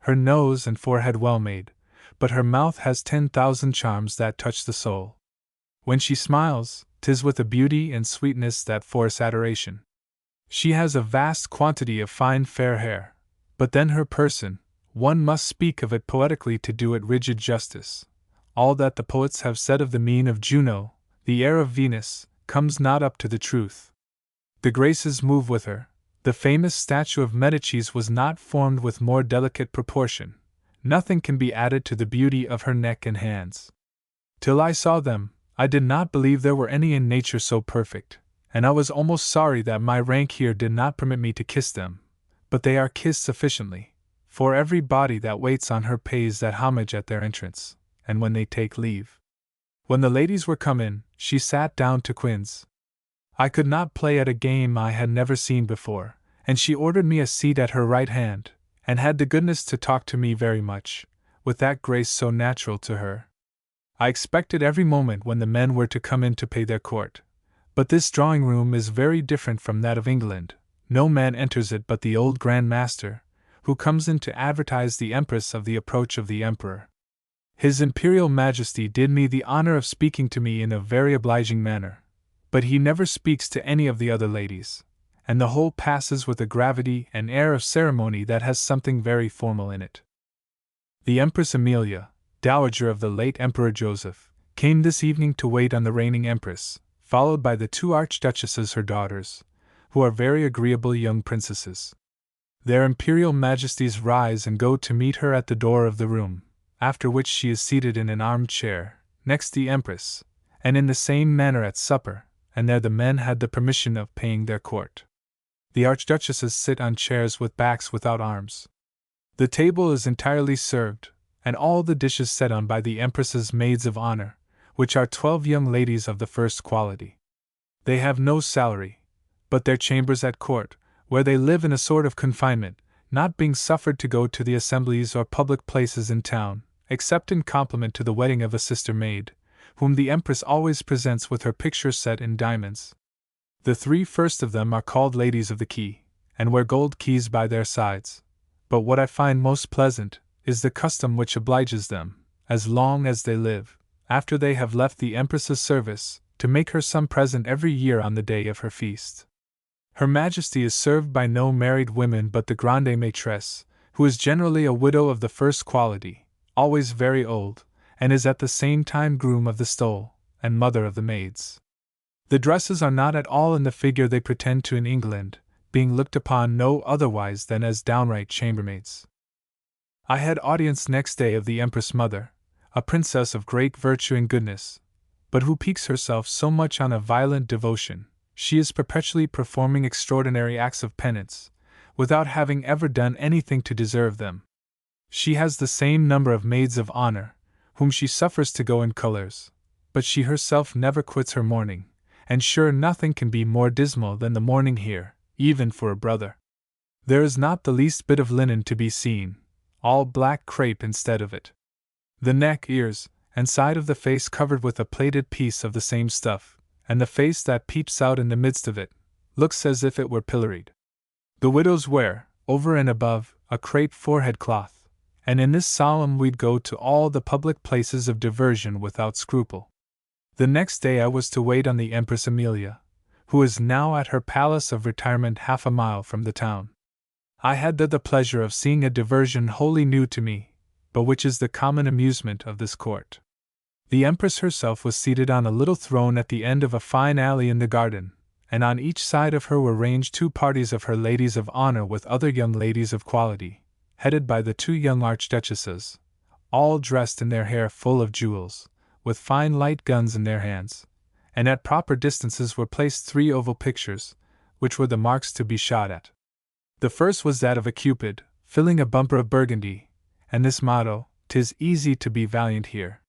Her nose and forehead well made, but her mouth has 10,000 charms that touch the soul. When she smiles, 'tis with a beauty and sweetness that force adoration. She has a vast quantity of fine fair hair, but then her person, one must speak of it poetically to do it rigid justice. All that the poets have said of the mien of Juno, the air of Venus, comes not up to the truth. The Graces move with her. The famous statue of Medicis was not formed with more delicate proportion. Nothing can be added to the beauty of her neck and hands. Till I saw them, I did not believe there were any in nature so perfect, and I was almost sorry that my rank here did not permit me to kiss them. But they are kissed sufficiently, for every body that waits on her pays that homage at their entrance, and when they take leave. When the ladies were come in, she sat down to quinze. I could not play at a game I had never seen before, and she ordered me a seat at her right hand, and had the goodness to talk to me very much, with that grace so natural to her. I expected every moment when the men were to come in to pay their court. But this drawing-room is very different from that of England. No man enters it but the old Grand Master, who comes in to advertise the Empress of the approach of the Emperor. His Imperial Majesty did me the honor of speaking to me in a very obliging manner, but he never speaks to any of the other ladies, and the whole passes with a gravity and air of ceremony that has something very formal in it. The Empress Amelia, dowager of the late Emperor Joseph, came this evening to wait on the reigning Empress, followed by the 2 archduchesses her daughters, who are very agreeable young princesses. Their Imperial Majesties rise and go to meet her at the door of the room, after which she is seated in an armed chair, next the Empress, and in the same manner at supper, and there the men had the permission of paying their court. The archduchesses sit on chairs with backs without arms. The table is entirely served, and all the dishes set on by the Empress's maids of honor, which are 12 young ladies of the first quality. They have no salary, but their chambers at court, where they live in a sort of confinement, not being suffered to go to the assemblies or public places in town, except in compliment to the wedding of a sister maid, whom the Empress always presents with her picture set in diamonds. The 3 first of them are called ladies of the key, and wear gold keys by their sides. But what I find most pleasant is the custom which obliges them, as long as they live, after they have left the Empress's service, to make her some present every year on the day of her feast. Her Majesty is served by no married women but the Grande Maîtresse, who is generally a widow of the first quality, always very old, and is at the same time groom of the stole, and mother of the maids. The dresses are not at all in the figure they pretend to in England, being looked upon no otherwise than as downright chambermaids. I had audience next day of the Empress Mother, a princess of great virtue and goodness, but who piques herself so much on a violent devotion. She is perpetually performing extraordinary acts of penance, without having ever done anything to deserve them. She has the same number of maids of honor, whom she suffers to go in colors, but she herself never quits her mourning, and sure nothing can be more dismal than the mourning here, even for a brother. There is not the least bit of linen to be seen, all black crepe instead of it. The neck, ears, and side of the face covered with a plaited piece of the same stuff, and the face that peeps out in the midst of it looks as if it were pilloried. The widows wear, over and above, a crepe forehead cloth, and in this solemn we'd go to all the public places of diversion without scruple. The next day I was to wait on the Empress Amelia, who is now at her palace of retirement half a mile from the town. I had the pleasure of seeing a diversion wholly new to me, but which is the common amusement of this court. The Empress herself was seated on a little throne at the end of a fine alley in the garden, and on each side of her were ranged 2 parties of her ladies of honor with other young ladies of quality, headed by the 2 young archduchesses, all dressed in their hair full of jewels, with fine light guns in their hands, and at proper distances were placed 3 oval pictures, which were the marks to be shot at. The first was that of a Cupid, filling a bumper of Burgundy, and this motto, "'Tis easy to be valiant here."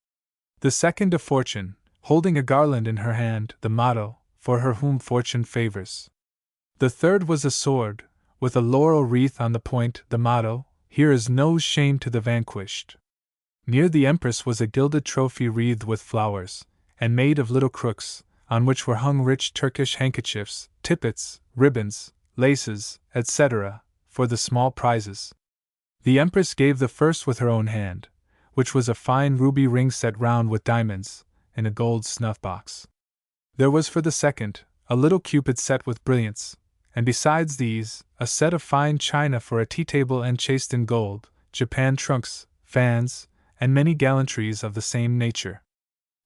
The second a Fortune, holding a garland in her hand, the motto, "For her whom fortune favors." The third was a sword, with a laurel wreath on the point, the motto, "Here is no shame to the vanquished." Near the Empress was a gilded trophy wreathed with flowers, and made of little crooks, on which were hung rich Turkish handkerchiefs, tippets, ribbons, laces, etc., for the small prizes. The Empress gave the first with her own hand, which was a fine ruby ring set round with diamonds, in a gold snuff-box. There was for the second, a little Cupid set with brilliants, and besides these, a set of fine china for a tea-table enchased in gold, Japan trunks, fans, and many gallantries of the same nature.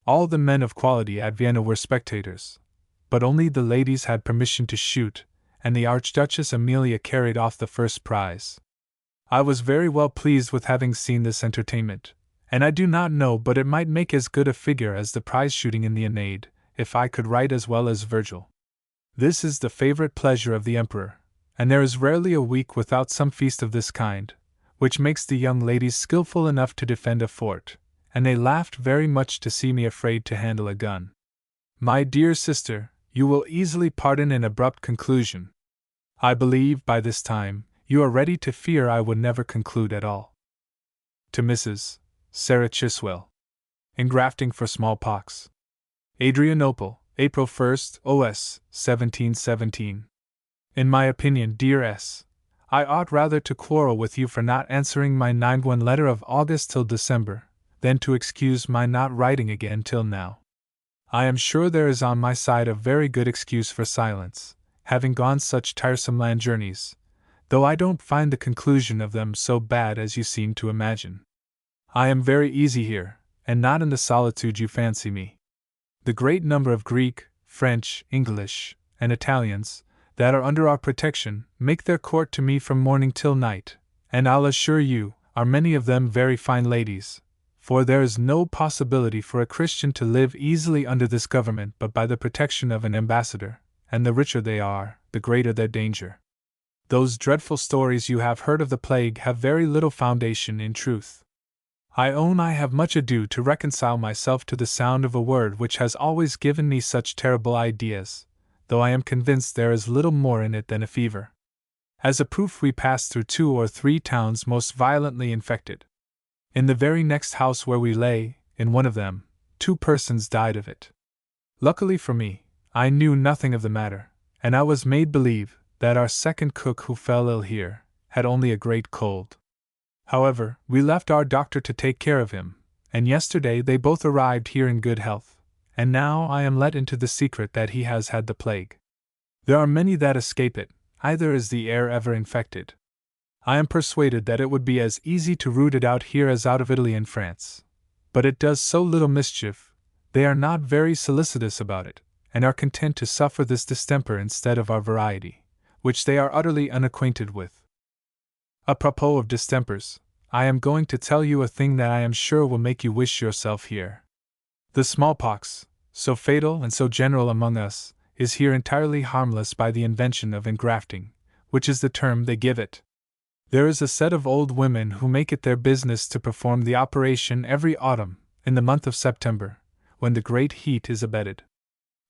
All the men of quality at Vienna were spectators, but only the ladies had permission to shoot, and the Archduchess Amelia carried off the first prize. I was very well pleased with having seen this entertainment, and I do not know but it might make as good a figure as the prize shooting in the Aeneid, if I could write as well as Virgil. This is the favorite pleasure of the Emperor, and there is rarely a week without some feast of this kind, which makes the young ladies skillful enough to defend a fort, and they laughed very much to see me afraid to handle a gun. My dear sister, you will easily pardon an abrupt conclusion. I believe, by this time, you are ready to fear I would never conclude at all. To Mrs. Sarah Chiswell. Engrafting for smallpox. Adrianople, April 1st, OS, 1717. In my opinion, dear S., I ought rather to quarrel with you for not answering my 9th letter of August till December, than to excuse my not writing again till now. I am sure there is on my side a very good excuse for silence, having gone such tiresome land journeys, though I don't find the conclusion of them so bad as you seem to imagine. I am very easy here, and not in the solitude you fancy me. The great number of Greek, French, English, and Italians that are under our protection make their court to me from morning till night, and I'll assure you, are many of them very fine ladies, for there is no possibility for a Christian to live easily under this government but by the protection of an ambassador, and the richer they are, the greater their danger. Those dreadful stories you have heard of the plague have very little foundation in truth. I own I have much ado to reconcile myself to the sound of a word which has always given me such terrible ideas, though I am convinced there is little more in it than a fever. As a proof, we passed through 2 or 3 towns most violently infected. In the very next house where we lay, in one of them, 2 persons died of it. Luckily for me, I knew nothing of the matter, and I was made believe that our second cook who fell ill here had only a great cold. However, we left our doctor to take care of him, and yesterday they both arrived here in good health, and now I am let into the secret that he has had the plague. There are many that escape it, either is the air ever infected. I am persuaded that it would be as easy to root it out here as out of Italy and France, but it does so little mischief, they are not very solicitous about it, and are content to suffer this distemper instead of our variety, which they are utterly unacquainted with. Apropos of distempers, I am going to tell you a thing that I am sure will make you wish yourself here. The smallpox, so fatal and so general among us, is here entirely harmless by the invention of engrafting, which is the term they give it. There is a set of old women who make it their business to perform the operation every autumn, in the month of September, when the great heat is abated.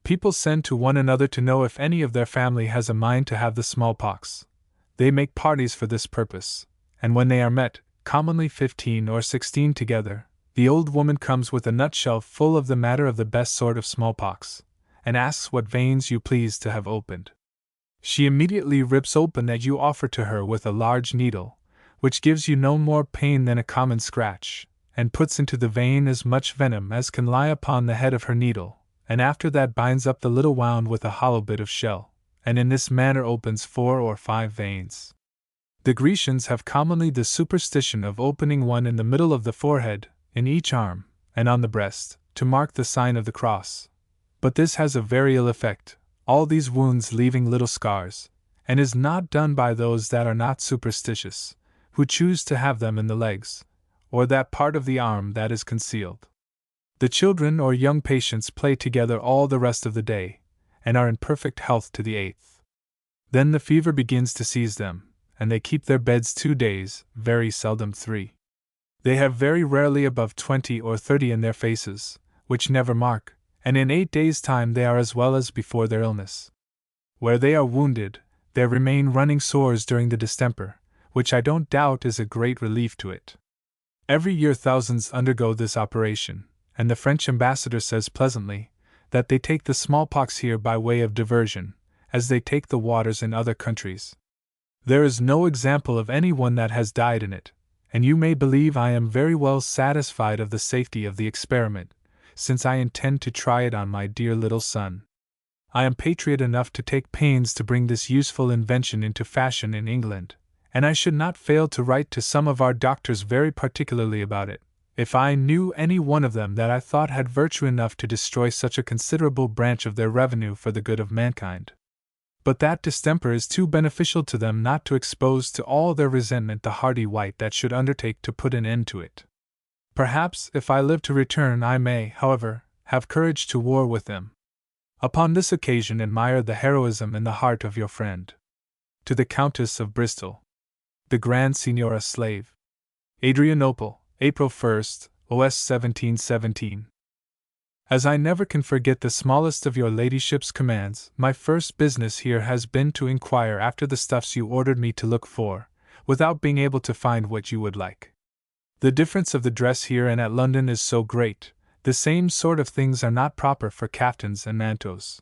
People send to one another to know if any of their family has a mind to have the smallpox. They make parties for this purpose, and when they are met, commonly 15 or 16 together, the old woman comes with a nutshell full of the matter of the best sort of smallpox, and asks what veins you please to have opened. She immediately rips open that you offer to her with a large needle, which gives you no more pain than a common scratch, and puts into the vein as much venom as can lie upon the head of her needle, and after that binds up the little wound with a hollow bit of shell, and in this manner opens 4 or 5 veins. The Grecians have commonly the superstition of opening one in the middle of the forehead, in each arm, and on the breast, to mark the sign of the cross. But this has a very ill effect, all these wounds leaving little scars, and is not done by those that are not superstitious, who choose to have them in the legs, or that part of the arm that is concealed. The children or young patients play together all the rest of the day, and are in perfect health to the 8th. Then the fever begins to seize them, and they keep their beds 2 days, very seldom 3. They have very rarely above 20 or 30 in their faces, which never mark, and in 8 days' time they are as well as before their illness. Where they are wounded, there remain running sores during the distemper, which I don't doubt is a great relief to it. Every year thousands undergo this operation, and the French ambassador says pleasantly that they take the smallpox here by way of diversion, as they take the waters in other countries. There is no example of any one that has died in it, and you may believe I am very well satisfied of the safety of the experiment, since I intend to try it on my dear little son. I am patriot enough to take pains to bring this useful invention into fashion in England, and I should not fail to write to some of our doctors very particularly about it, if I knew any one of them that I thought had virtue enough to destroy such a considerable branch of their revenue for the good of mankind. But that distemper is too beneficial to them not to expose to all their resentment the hardy wight that should undertake to put an end to it. Perhaps, if I live to return, I may, however, have courage to war with them. Upon this occasion admire the heroism in the heart of your friend. To the Countess of Bristol. The Grand Signora Slave. Adrianople, April 1st, OS 1717. As I never can forget the smallest of your ladyship's commands, my first business here has been to inquire after the stuffs you ordered me to look for, without being able to find what you would like. The difference of the dress here and at London is so great, the same sort of things are not proper for caftans and manteaus.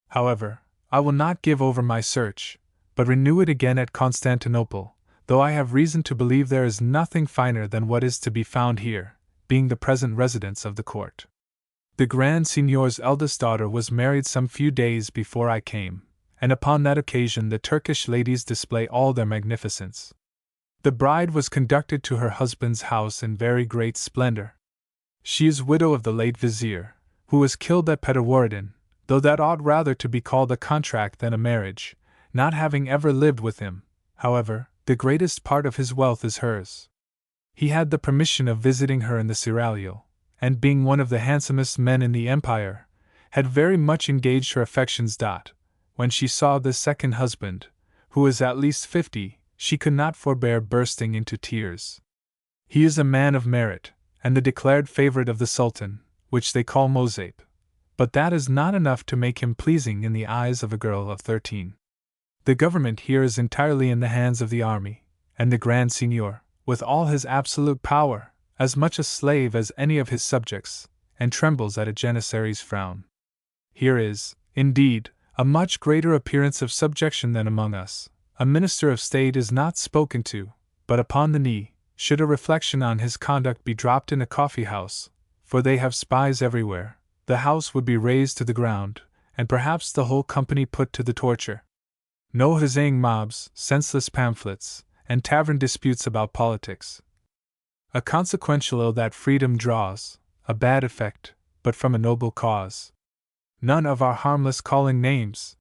However, I will not give over my search, but renew it again at Constantinople, though I have reason to believe there is nothing finer than what is to be found here, being the present residence of the court. The Grand Signor's eldest daughter was married some few days before I came, and upon that occasion the Turkish ladies display all their magnificence. The bride was conducted to her husband's house in very great splendor. She is widow of the late vizier, who was killed at Peterwaradin, though that ought rather to be called a contract than a marriage, not having ever lived with him. However, the greatest part of his wealth is hers. He had the permission of visiting her in the seraglio, and being one of the handsomest men in the empire, had very much engaged her affections. When she saw this second husband, who is at least 50, she could not forbear bursting into tears. He is a man of merit, and the declared favorite of the Sultan, which they call Mosape, but that is not enough to make him pleasing in the eyes of a girl of 13. The government here is entirely in the hands of the army, and the Grand Signor, with all his absolute power, as much a slave as any of his subjects, and trembles at a janissary's frown. Here is, indeed, a much greater appearance of subjection than among us. A minister of state is not spoken to, but upon the knee, should a reflection on his conduct be dropped in a coffee-house, for they have spies everywhere, the house would be razed to the ground, and perhaps the whole company put to the torture. No huzzing mobs, senseless pamphlets, and tavern disputes about politics. A consequential ill that freedom draws, a bad effect, but from a noble cause. None of our harmless calling names.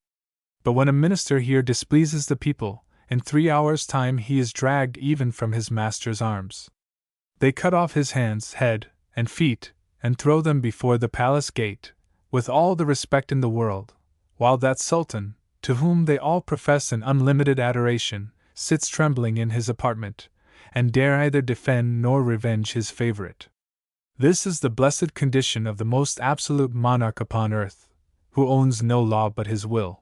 But when a minister here displeases the people, in 3 hours' time he is dragged even from his master's arms. They cut off his hands, head, and feet, and throw them before the palace gate, with all the respect in the world, while that sultan, to whom they all profess an unlimited adoration, sits trembling in his apartment, and dare either defend nor revenge his favorite. This is the blessed condition of the most absolute monarch upon earth, who owns no law but his will.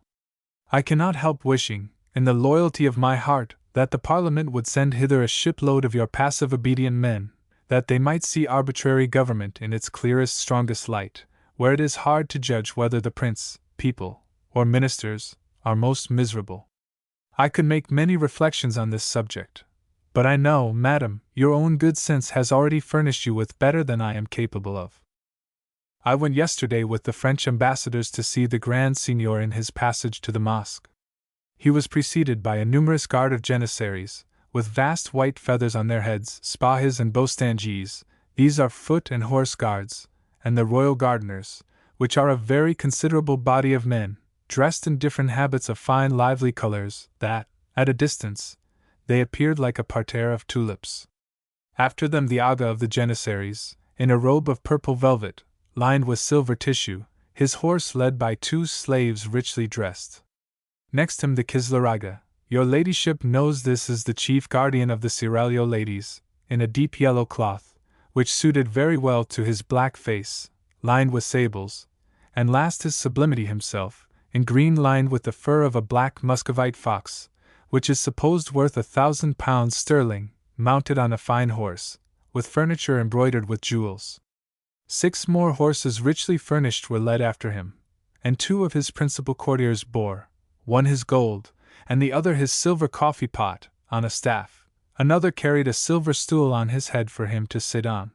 I cannot help wishing, in the loyalty of my heart, that the Parliament would send hither a shipload of your passive obedient men, that they might see arbitrary government in its clearest, strongest light, where it is hard to judge whether the prince, people, or ministers are most miserable. I could make many reflections on this subject, but I know, madam, your own good sense has already furnished you with better than I am capable of. I went yesterday with the French ambassadors to see the Grand Signor in his passage to the mosque. He was preceded by a numerous guard of janissaries, with vast white feathers on their heads, spahis and bostanjis. These are foot and horse guards, and the royal gardeners, which are a very considerable body of men, dressed in different habits of fine lively colors, that, at a distance, they appeared like a parterre of tulips. After them the Aga of the janissaries, in a robe of purple velvet, lined with silver tissue, his horse led by 2 slaves richly dressed. Next him the Kislaraga. Your ladyship knows this is the chief guardian of the Seraglio ladies, in a deep yellow cloth, which suited very well to his black face, lined with sables, and last his sublimity himself, in green lined with the fur of a black Muscovite fox, which is supposed worth £1,000 sterling, mounted on a fine horse, with furniture embroidered with jewels. 6 more horses richly furnished were led after him, and 2 of his principal courtiers bore, one his gold, and the other his silver coffee pot, on a staff. Another carried a silver stool on his head for him to sit on.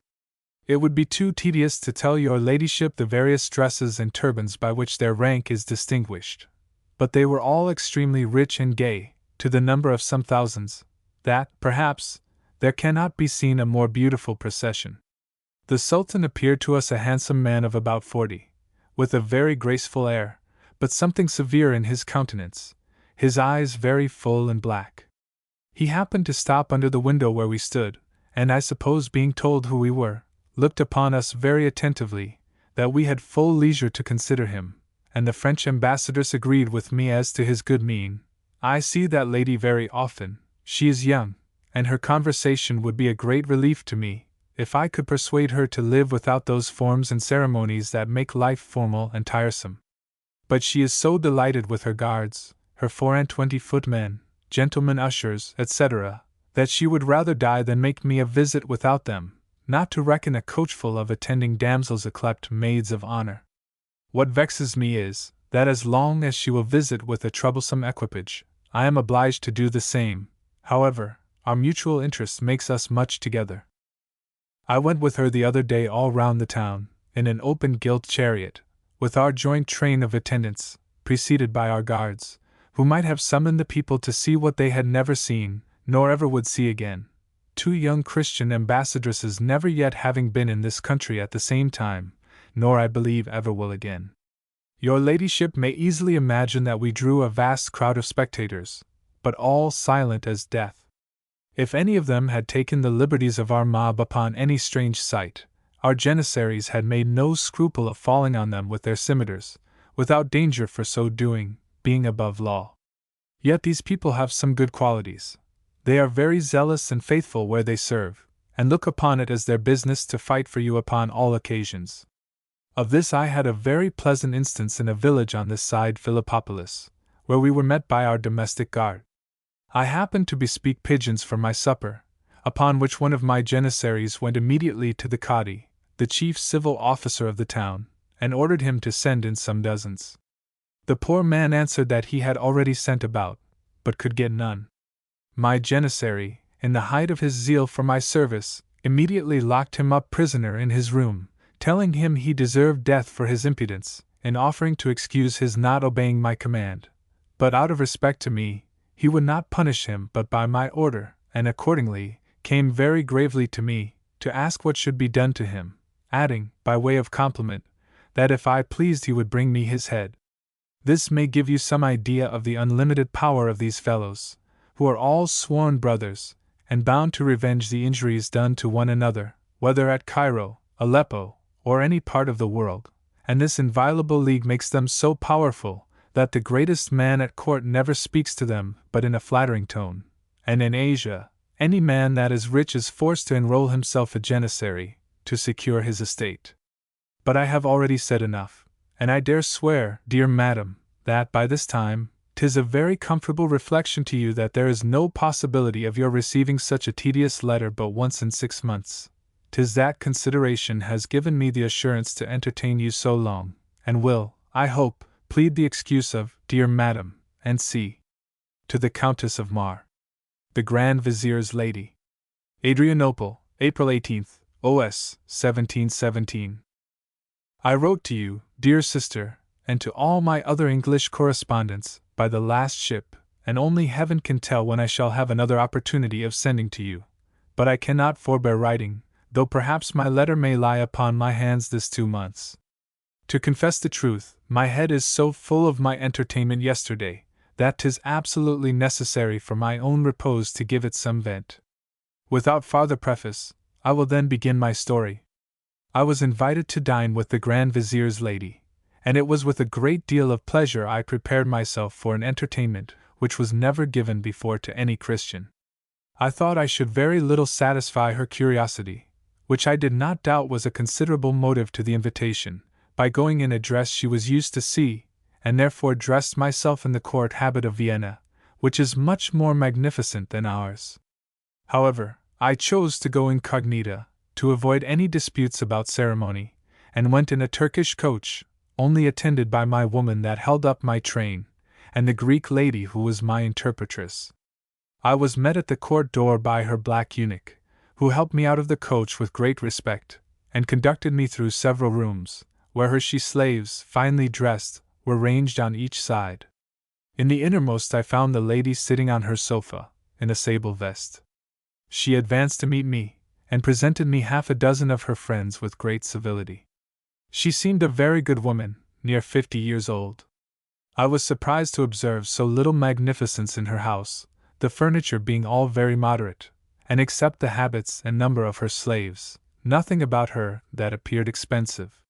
It would be too tedious to tell your ladyship the various dresses and turbans by which their rank is distinguished, but they were all extremely rich and gay, to the number of some thousands, that, perhaps, there cannot be seen a more beautiful procession. The Sultan appeared to us a handsome man of about 40, with a very graceful air, but something severe in his countenance, his eyes very full and black. He happened to stop under the window where we stood, and I suppose being told who we were, looked upon us very attentively, that we had full leisure to consider him, and the French ambassadress agreed with me as to his good mien. I see that lady very often. She is young, and her conversation would be a great relief to me, if I could persuade her to live without those forms and ceremonies that make life formal and tiresome. But she is so delighted with her guards, her 24 footmen, gentlemen ushers, etc., that she would rather die than make me a visit without them, not to reckon a coachful of attending damsels yclept maids of honor. What vexes me is, that as long as she will visit with a troublesome equipage, I am obliged to do the same. However, our mutual interest makes us much together. I went with her the other day all round the town, in an open gilt chariot, with our joint train of attendants, preceded by our guards, who might have summoned the people to see what they had never seen, nor ever would see again, 2 young Christian ambassadresses never yet having been in this country at the same time, nor I believe ever will again. Your ladyship may easily imagine that we drew a vast crowd of spectators, but all silent as death. If any of them had taken the liberties of our mob upon any strange sight, our janissaries had made no scruple of falling on them with their scimitars, without danger for so doing, being above law. Yet these people have some good qualities. They are very zealous and faithful where they serve, and look upon it as their business to fight for you upon all occasions. Of this I had a very pleasant instance in a village on this side Philippopolis, where we were met by our domestic guard. I happened to bespeak pigeons for my supper, upon which one of my janissaries went immediately to the Cadi, the chief civil officer of the town, and ordered him to send in some dozens. The poor man answered that he had already sent about, but could get none. My janissary, in the height of his zeal for my service, immediately locked him up prisoner in his room, telling him he deserved death for his impudence, and offering to excuse his not obeying my command. But out of respect to me, he would not punish him but by my order, and accordingly came very gravely to me, to ask what should be done to him, adding, by way of compliment, that if I pleased he would bring me his head. This may give you some idea of the unlimited power of these fellows, who are all sworn brothers, and bound to revenge the injuries done to one another, whether at Cairo, Aleppo, or any part of the world, and this inviolable league makes them so powerful that the greatest man at court never speaks to them but in a flattering tone, and in Asia, any man that is rich is forced to enroll himself a janissary, to secure his estate. But I have already said enough, and I dare swear, dear madam, that by this time, 'tis a very comfortable reflection to you that there is no possibility of your receiving such a tedious letter but once in 6 months. 'Tis that consideration has given me the assurance to entertain you so long, and will, I hope, plead the excuse of, dear Madam, N.C. To the Countess of Mar, the Grand Vizier's Lady. Adrianople, April 18th, O.S., 1717. I wrote to you, dear sister, and to all my other English correspondents, by the last ship, and only heaven can tell when I shall have another opportunity of sending to you. But I cannot forbear writing, though perhaps my letter may lie upon my hands this 2 months. To confess the truth, my head is so full of my entertainment yesterday, that 'tis absolutely necessary for my own repose to give it some vent. Without farther preface, I will then begin my story. I was invited to dine with the Grand Vizier's lady, and it was with a great deal of pleasure I prepared myself for an entertainment which was never given before to any Christian. I thought I should very little satisfy her curiosity, which I did not doubt was a considerable motive to the invitation, by going in a dress she was used to see, and therefore dressed myself in the court habit of Vienna, which is much more magnificent than ours. However, I chose to go incognita, to avoid any disputes about ceremony, and went in a Turkish coach, only attended by my woman that held up my train, and the Greek lady who was my interpretress. I was met at the court door by her black eunuch, who helped me out of the coach with great respect, and conducted me through several rooms, where her she-slaves, finely dressed, were ranged on each side. In the innermost I found the lady sitting on her sofa, in a sable vest. She advanced to meet me, and presented me half a dozen of her friends with great civility. She seemed a very good woman, near 50 years old. I was surprised to observe so little magnificence in her house, the furniture being all very moderate, and except the habits and number of her slaves, nothing about her that appeared expensive.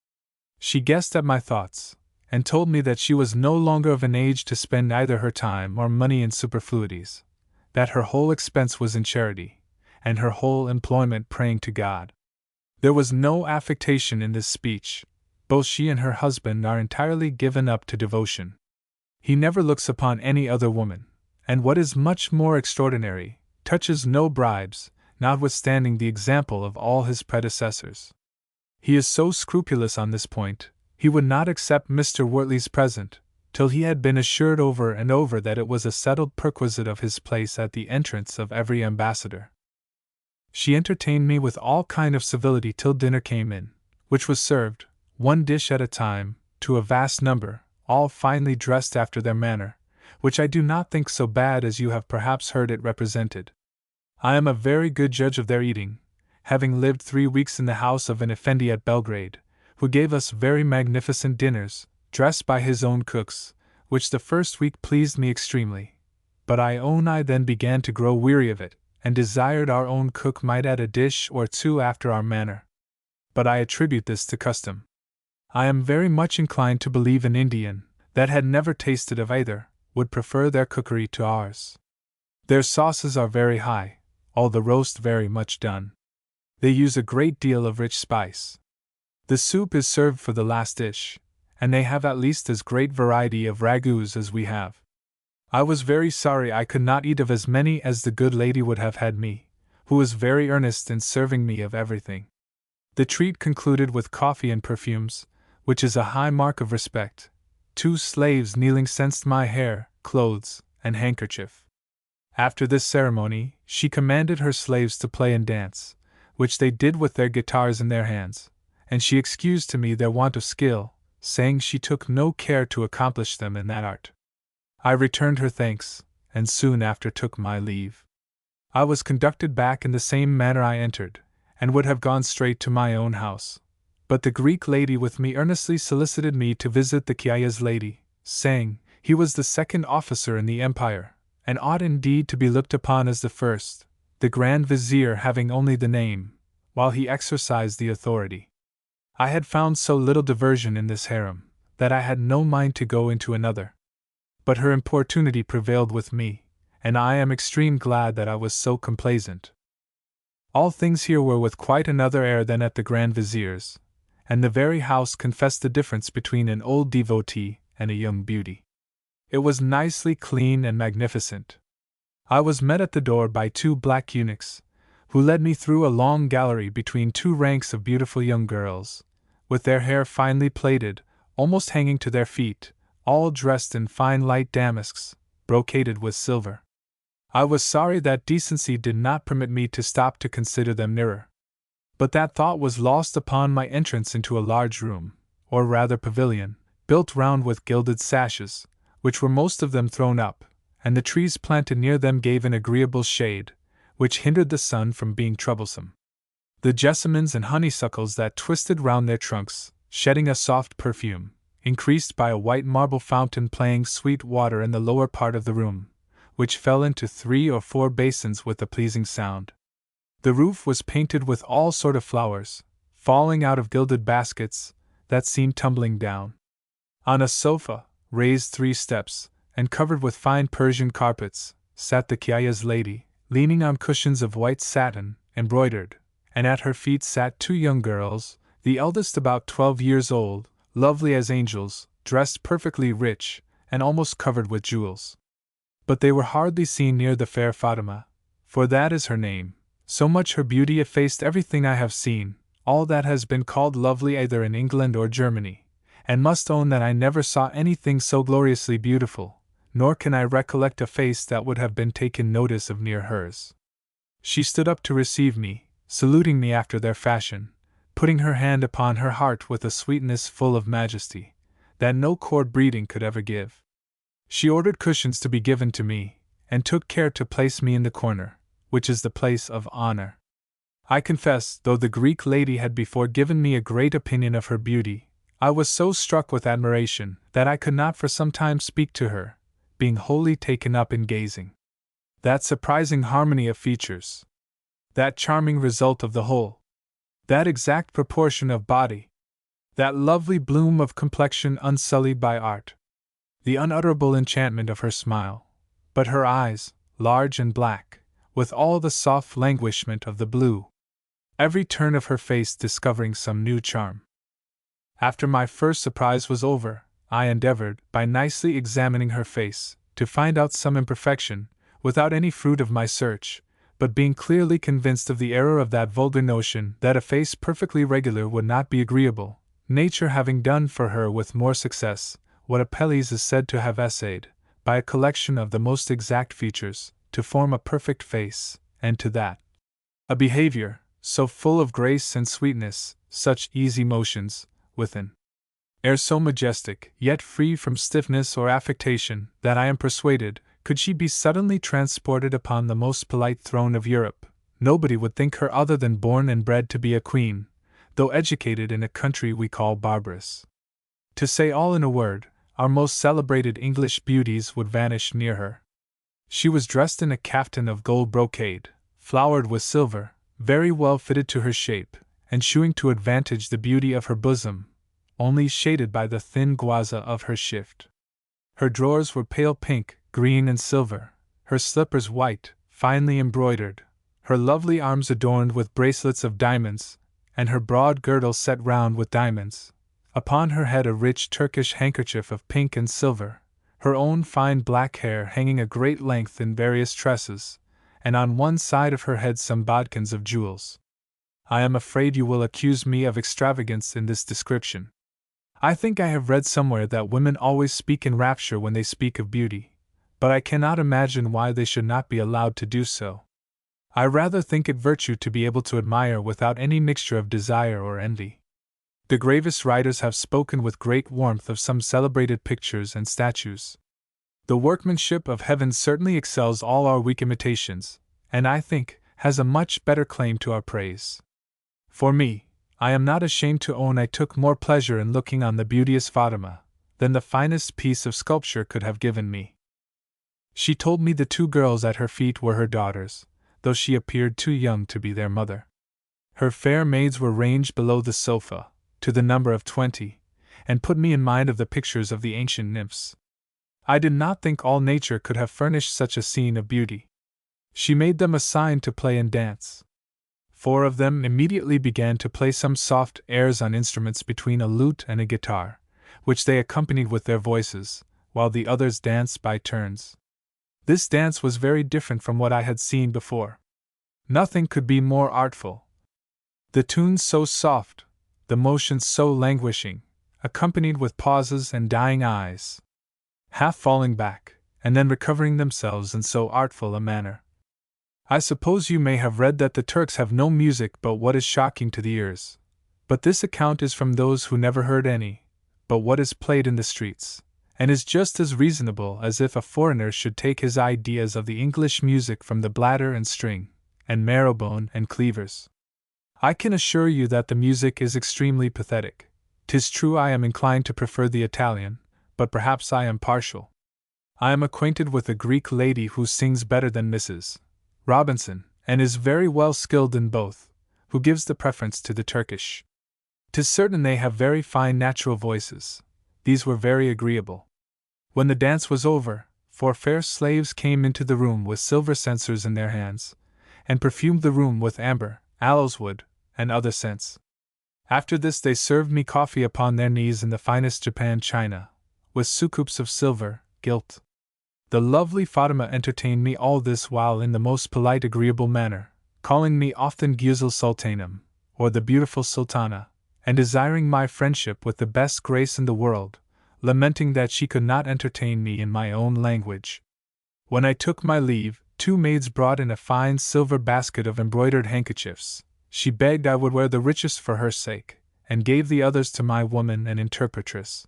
She guessed at my thoughts, and told me that she was no longer of an age to spend either her time or money in superfluities, that her whole expense was in charity, and her whole employment praying to God. There was no affectation in this speech. Both she and her husband are entirely given up to devotion. He never looks upon any other woman, and what is much more extraordinary, touches no bribes, notwithstanding the example of all his predecessors. He is so scrupulous on this point, he would not accept Mr. Wortley's present, till he had been assured over and over that it was a settled perquisite of his place at the entrance of every ambassador. She entertained me with all kind of civility till dinner came in, which was served, one dish at a time, to a vast number, all finely dressed after their manner, which I do not think so bad as you have perhaps heard it represented. I am a very good judge of their eating, having lived 3 weeks in the house of an effendi at Belgrade, who gave us very magnificent dinners, dressed by his own cooks, which the first week pleased me extremely. But I own I then began to grow weary of it, and desired our own cook might add a dish or two after our manner. But I attribute this to custom. I am very much inclined to believe an Indian, that had never tasted of either, would prefer their cookery to ours. Their sauces are very high, all the roast very much done. They use a great deal of rich spice. The soup is served for the last dish, and they have at least as great variety of ragouts as we have. I was very sorry I could not eat of as many as the good lady would have had me, who was very earnest in serving me of everything. The treat concluded with coffee and perfumes, which is a high mark of respect. 2 slaves kneeling censed my hair, clothes, and handkerchief. After this ceremony, she commanded her slaves to play and dance, which they did with their guitars in their hands, and she excused to me their want of skill, saying she took no care to accomplish them in that art. I returned her thanks, and soon after took my leave. I was conducted back in the same manner I entered, and would have gone straight to my own house. But the Greek lady with me earnestly solicited me to visit the Kiaya's lady, saying, he was the second officer in the empire, and ought indeed to be looked upon as the first, the Grand Vizier having only the name, while he exercised the authority. I had found so little diversion in this harem, that I had no mind to go into another. But her importunity prevailed with me, and I am extreme glad that I was so complaisant. All things here were with quite another air than at the Grand Vizier's, and the very house confessed the difference between an old devotee and a young beauty. It was nicely clean and magnificent. I was met at the door by 2 black eunuchs, who led me through a long gallery between 2 ranks of beautiful young girls, with their hair finely plaited, almost hanging to their feet, all dressed in fine light damasks, brocaded with silver. I was sorry that decency did not permit me to stop to consider them nearer. But that thought was lost upon my entrance into a large room, or rather pavilion, built round with gilded sashes, which were most of them thrown up, and the trees planted near them gave an agreeable shade, which hindered the sun from being troublesome. The jessamines and honeysuckles that twisted round their trunks, shedding a soft perfume, increased by a white marble fountain playing sweet water in the lower part of the room, which fell into 3 or 4 basins with a pleasing sound. The roof was painted with all sort of flowers, falling out of gilded baskets that seemed tumbling down. On a sofa, raised 3 steps, and covered with fine Persian carpets, sat the Kiaya's lady, leaning on cushions of white satin, embroidered, and at her feet sat 2 young girls, the eldest about 12 years old, lovely as angels, dressed perfectly rich, and almost covered with jewels. But they were hardly seen near the fair Fatima, for that is her name. So much her beauty effaced everything I have seen, all that has been called lovely either in England or Germany, and must own that I never saw anything so gloriously beautiful, nor can I recollect a face that would have been taken notice of near hers. She stood up to receive me, saluting me after their fashion, putting her hand upon her heart with a sweetness full of majesty, that no court breeding could ever give. She ordered cushions to be given to me, and took care to place me in the corner, which is the place of honor. I confess, though the Greek lady had before given me a great opinion of her beauty, I was so struck with admiration that I could not for some time speak to her, being wholly taken up in gazing. That surprising harmony of features, that charming result of the whole, that exact proportion of body, that lovely bloom of complexion unsullied by art, the unutterable enchantment of her smile, but her eyes, large and black, with all the soft languishment of the blue, every turn of her face discovering some new charm. After my first surprise was over, I endeavored, by nicely examining her face, to find out some imperfection, without any fruit of my search, but being clearly convinced of the error of that vulgar notion that a face perfectly regular would not be agreeable, nature having done for her with more success what Apelles is said to have essayed, by a collection of the most exact features, to form a perfect face, and to that a behavior, so full of grace and sweetness, such easy motions, with an air so majestic, yet free from stiffness or affectation, that I am persuaded, could she be suddenly transported upon the most polite throne of Europe, nobody would think her other than born and bred to be a queen, though educated in a country we call barbarous. To say all in a word, our most celebrated English beauties would vanish near her. She was dressed in a caftan of gold brocade, flowered with silver, very well fitted to her shape, and shewing to advantage the beauty of her bosom, only shaded by the thin gauze of her shift. Her drawers were pale pink, green, and silver, her slippers white, finely embroidered, her lovely arms adorned with bracelets of diamonds, and her broad girdle set round with diamonds. Upon her head a rich Turkish handkerchief of pink and silver, her own fine black hair hanging a great length in various tresses, and on one side of her head some bodkins of jewels. I am afraid you will accuse me of extravagance in this description. I think I have read somewhere that women always speak in rapture when they speak of beauty, but I cannot imagine why they should not be allowed to do so. I rather think it virtue to be able to admire without any mixture of desire or envy. The gravest writers have spoken with great warmth of some celebrated pictures and statues. The workmanship of heaven certainly excels all our weak imitations, and I think, has a much better claim to our praise. For me, I am not ashamed to own I took more pleasure in looking on the beauteous Fatima than the finest piece of sculpture could have given me. She told me the 2 girls at her feet were her daughters, though she appeared too young to be their mother. Her fair maids were ranged below the sofa, to the number of 20, and put me in mind of the pictures of the ancient nymphs. I did not think all nature could have furnished such a scene of beauty. She made them a sign to play and dance. 4 of them immediately began to play some soft airs on instruments between a lute and a guitar, which they accompanied with their voices, while the others danced by turns. This dance was very different from what I had seen before. Nothing could be more artful. The tunes so soft, the motions so languishing, accompanied with pauses and dying eyes, half falling back, and then recovering themselves in so artful a manner. I suppose you may have read that the Turks have no music but what is shocking to the ears. But this account is from those who never heard any, but what is played in the streets, and is just as reasonable as if a foreigner should take his ideas of the English music from the bladder and string, and marrowbone and cleavers. I can assure you that the music is extremely pathetic. 'Tis true I am inclined to prefer the Italian, but perhaps I am partial. I am acquainted with a Greek lady who sings better than Mrs. Robinson, and is very well skilled in both, who gives the preference to the Turkish. 'Tis certain they have very fine natural voices. These were very agreeable. When the dance was over, 4 fair slaves came into the room with silver censers in their hands, and perfumed the room with amber, aloes wood, and other scents. After this they served me coffee upon their knees in the finest Japan china, with soucoups of silver, gilt. The lovely Fatima entertained me all this while in the most polite agreeable manner, calling me often Güzel Sultanım, or the beautiful Sultana, and desiring my friendship with the best grace in the world, lamenting that she could not entertain me in my own language. When I took my leave, 2 maids brought in a fine silver basket of embroidered handkerchiefs. She begged I would wear the richest for her sake, and gave the others to my woman and interpretress.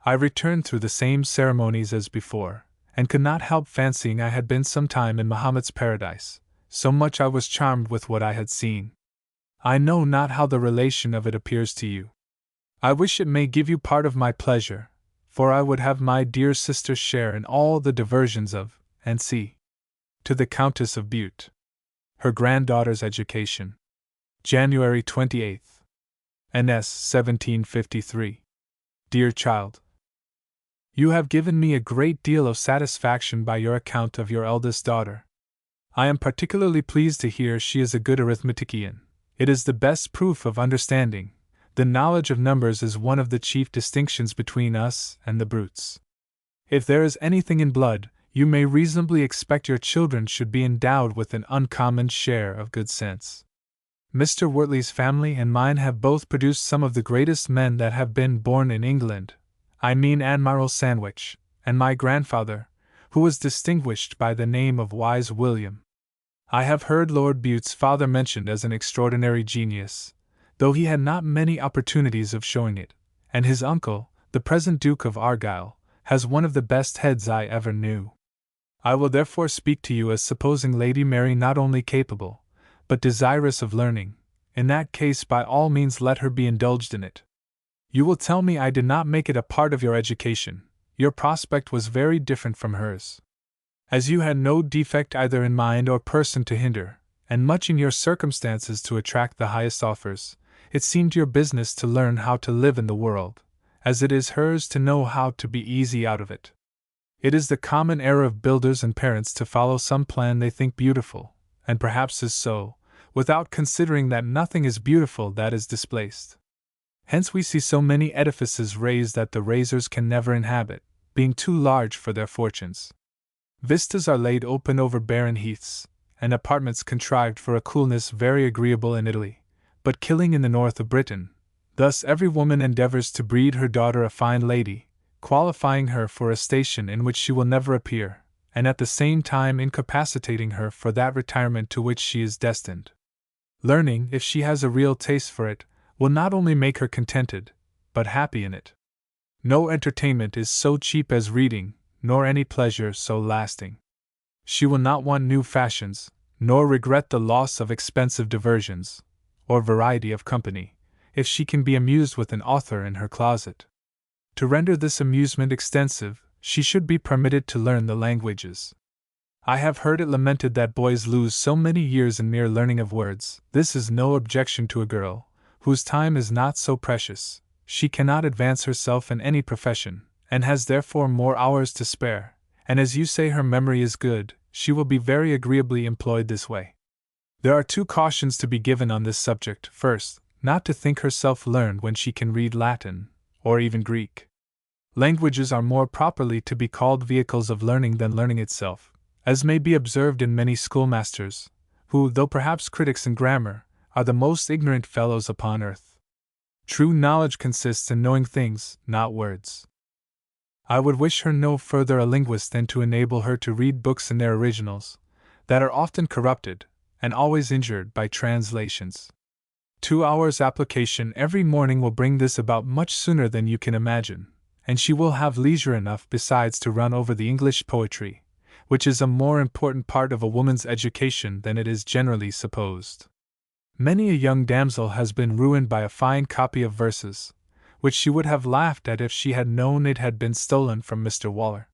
I returned through the same ceremonies as before, and could not help fancying I had been some time in Mahomet's paradise, so much I was charmed with what I had seen. I know not how the relation of it appears to you. I wish it may give you part of my pleasure, for I would have my dear sister share in all the diversions of, and see. To the Countess of Bute. Her granddaughter's education. January 28th. N.S. 1753. Dear child, you have given me a great deal of satisfaction by your account of your eldest daughter. I am particularly pleased to hear she is a good arithmetician. It is the best proof of understanding. The knowledge of numbers is one of the chief distinctions between us and the brutes. If there is anything in blood, you may reasonably expect your children should be endowed with an uncommon share of good sense. Mr. Wortley's family and mine have both produced some of the greatest men that have been born in England. I mean Admiral Sandwich, and my grandfather, who was distinguished by the name of Wise William. I have heard Lord Bute's father mentioned as an extraordinary genius, though he had not many opportunities of showing it, and his uncle, the present Duke of Argyll, has one of the best heads I ever knew. I will therefore speak to you as supposing Lady Mary not only capable, but desirous of learning. In that case, by all means let her be indulged in it. You will tell me I did not make it a part of your education. Your prospect was very different from hers. As you had no defect either in mind or person to hinder, and much in your circumstances to attract the highest offers, it seemed your business to learn how to live in the world, as it is hers to know how to be easy out of it. It is the common error of builders and parents to follow some plan they think beautiful, and perhaps is so, without considering that nothing is beautiful that is displaced. Hence we see so many edifices raised that the raisers can never inhabit, being too large for their fortunes. Vistas are laid open over barren heaths, and apartments contrived for a coolness very agreeable in Italy, but killing in the north of Britain. Thus every woman endeavors to breed her daughter a fine lady, qualifying her for a station in which she will never appear, and at the same time incapacitating her for that retirement to which she is destined. Learning, if she has a real taste for it, will not only make her contented, but happy in it. No entertainment is so cheap as reading, nor any pleasure so lasting. She will not want new fashions, nor regret the loss of expensive diversions, or variety of company, if she can be amused with an author in her closet. To render this amusement extensive, she should be permitted to learn the languages. I have heard it lamented that boys lose so many years in mere learning of words. This is no objection to a girl, whose time is not so precious. She cannot advance herself in any profession, and has therefore more hours to spare, and as you say her memory is good, she will be very agreeably employed this way. There are 2 cautions to be given on this subject. First, not to think herself learned when she can read Latin, or even Greek. Languages are more properly to be called vehicles of learning than learning itself, as may be observed in many schoolmasters, who, though perhaps critics in grammar, are the most ignorant fellows upon earth. True knowledge consists in knowing things, not words. I would wish her no further a linguist than to enable her to read books in their originals, that are often corrupted, and always injured by translations. 2 hours' application every morning will bring this about much sooner than you can imagine, and she will have leisure enough besides to run over the English poetry, which is a more important part of a woman's education than it is generally supposed. Many a young damsel has been ruined by a fine copy of verses, which she would have laughed at if she had known it had been stolen from Mr. Waller.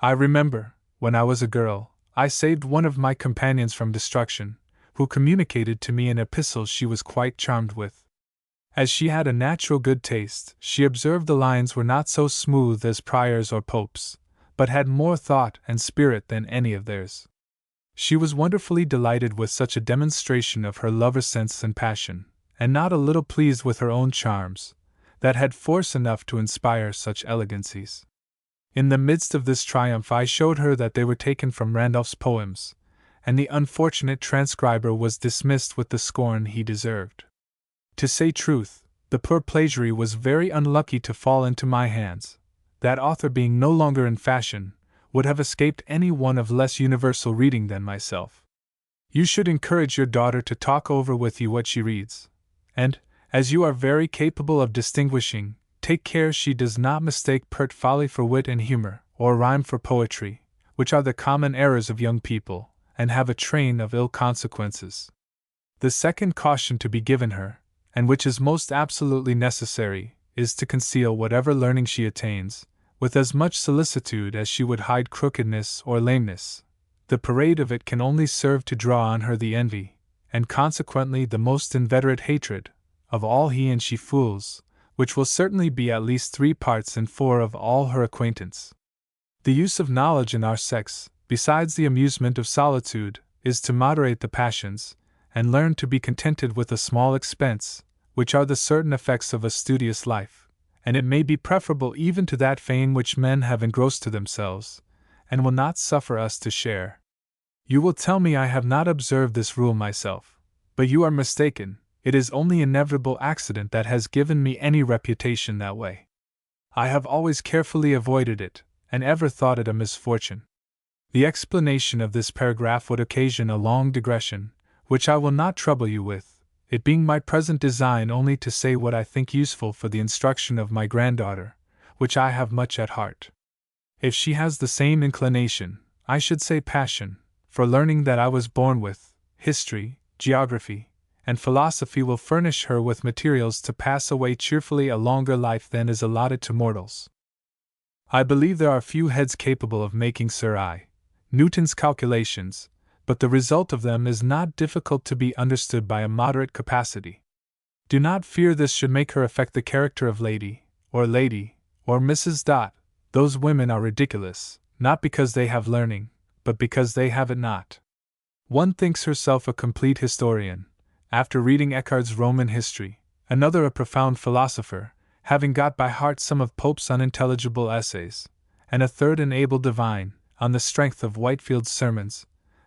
I remember, when I was a girl, I saved one of my companions from destruction, who communicated to me an epistle she was quite charmed with. As she had a natural good taste, she observed the lines were not so smooth as Prior's or Pope's, but had more thought and spirit than any of theirs. She was wonderfully delighted with such a demonstration of her lover's sense and passion, and not a little pleased with her own charms, that had force enough to inspire such elegancies. In the midst of this triumph I showed her that they were taken from Randolph's poems, and the unfortunate transcriber was dismissed with the scorn he deserved. To say truth, the poor plagiary was very unlucky to fall into my hands. That author being no longer in fashion, would have escaped any one of less universal reading than myself. You should encourage your daughter to talk over with you what she reads, and, as you are very capable of distinguishing, take care she does not mistake pert folly for wit and humor, or rhyme for poetry, which are the common errors of young people, and have a train of ill consequences. The second caution to be given her, and which is most absolutely necessary, is to conceal whatever learning she attains, with as much solicitude as she would hide crookedness or lameness. The parade of it can only serve to draw on her the envy, and consequently the most inveterate hatred, of all he and she fools, which will certainly be at least 3 parts in 4 of all her acquaintance. The use of knowledge in our sex, besides the amusement of solitude, is to moderate the passions, and learn to be contented with a small expense, which are the certain effects of a studious life, and it may be preferable even to that fame which men have engrossed to themselves, and will not suffer us to share. You will tell me I have not observed this rule myself, but you are mistaken. It is only inevitable accident that has given me any reputation that way. I have always carefully avoided it, and ever thought it a misfortune. The explanation of this paragraph would occasion a long digression, which I will not trouble you with, it being my present design only to say what I think useful for the instruction of my granddaughter, which I have much at heart. If she has the same inclination, I should say passion, for learning that I was born with, history, geography, and philosophy will furnish her with materials to pass away cheerfully a longer life than is allotted to mortals. I believe there are few heads capable of making Sir I. Newton's calculations, but the result of them is not difficult to be understood by a moderate capacity. Do not fear this should make her affect the character of Lady, or Mrs. Dot. Those women are ridiculous, not because they have learning, but because they have it not. One thinks herself a complete historian, after reading Eckhard's Roman history, another a profound philosopher, having got by heart some of Pope's unintelligible essays, and a third an able divine, on the strength of Whitefield's sermons.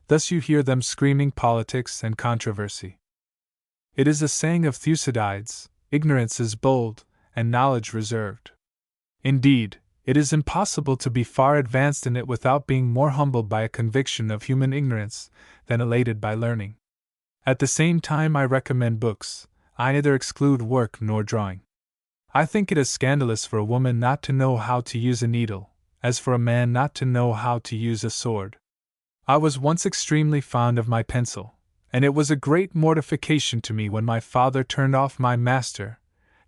Thus you hear them screaming politics and controversy. It is a saying of Thucydides, ignorance is bold, and knowledge reserved. Indeed, it is impossible to be far advanced in it without being more humbled by a conviction of human ignorance than elated by learning. At the same time I recommend books. I neither exclude work nor drawing. I think it as scandalous for a woman not to know how to use a needle, as for a man not to know how to use a sword. I was once extremely fond of my pencil, and it was a great mortification to me when my father turned off my master.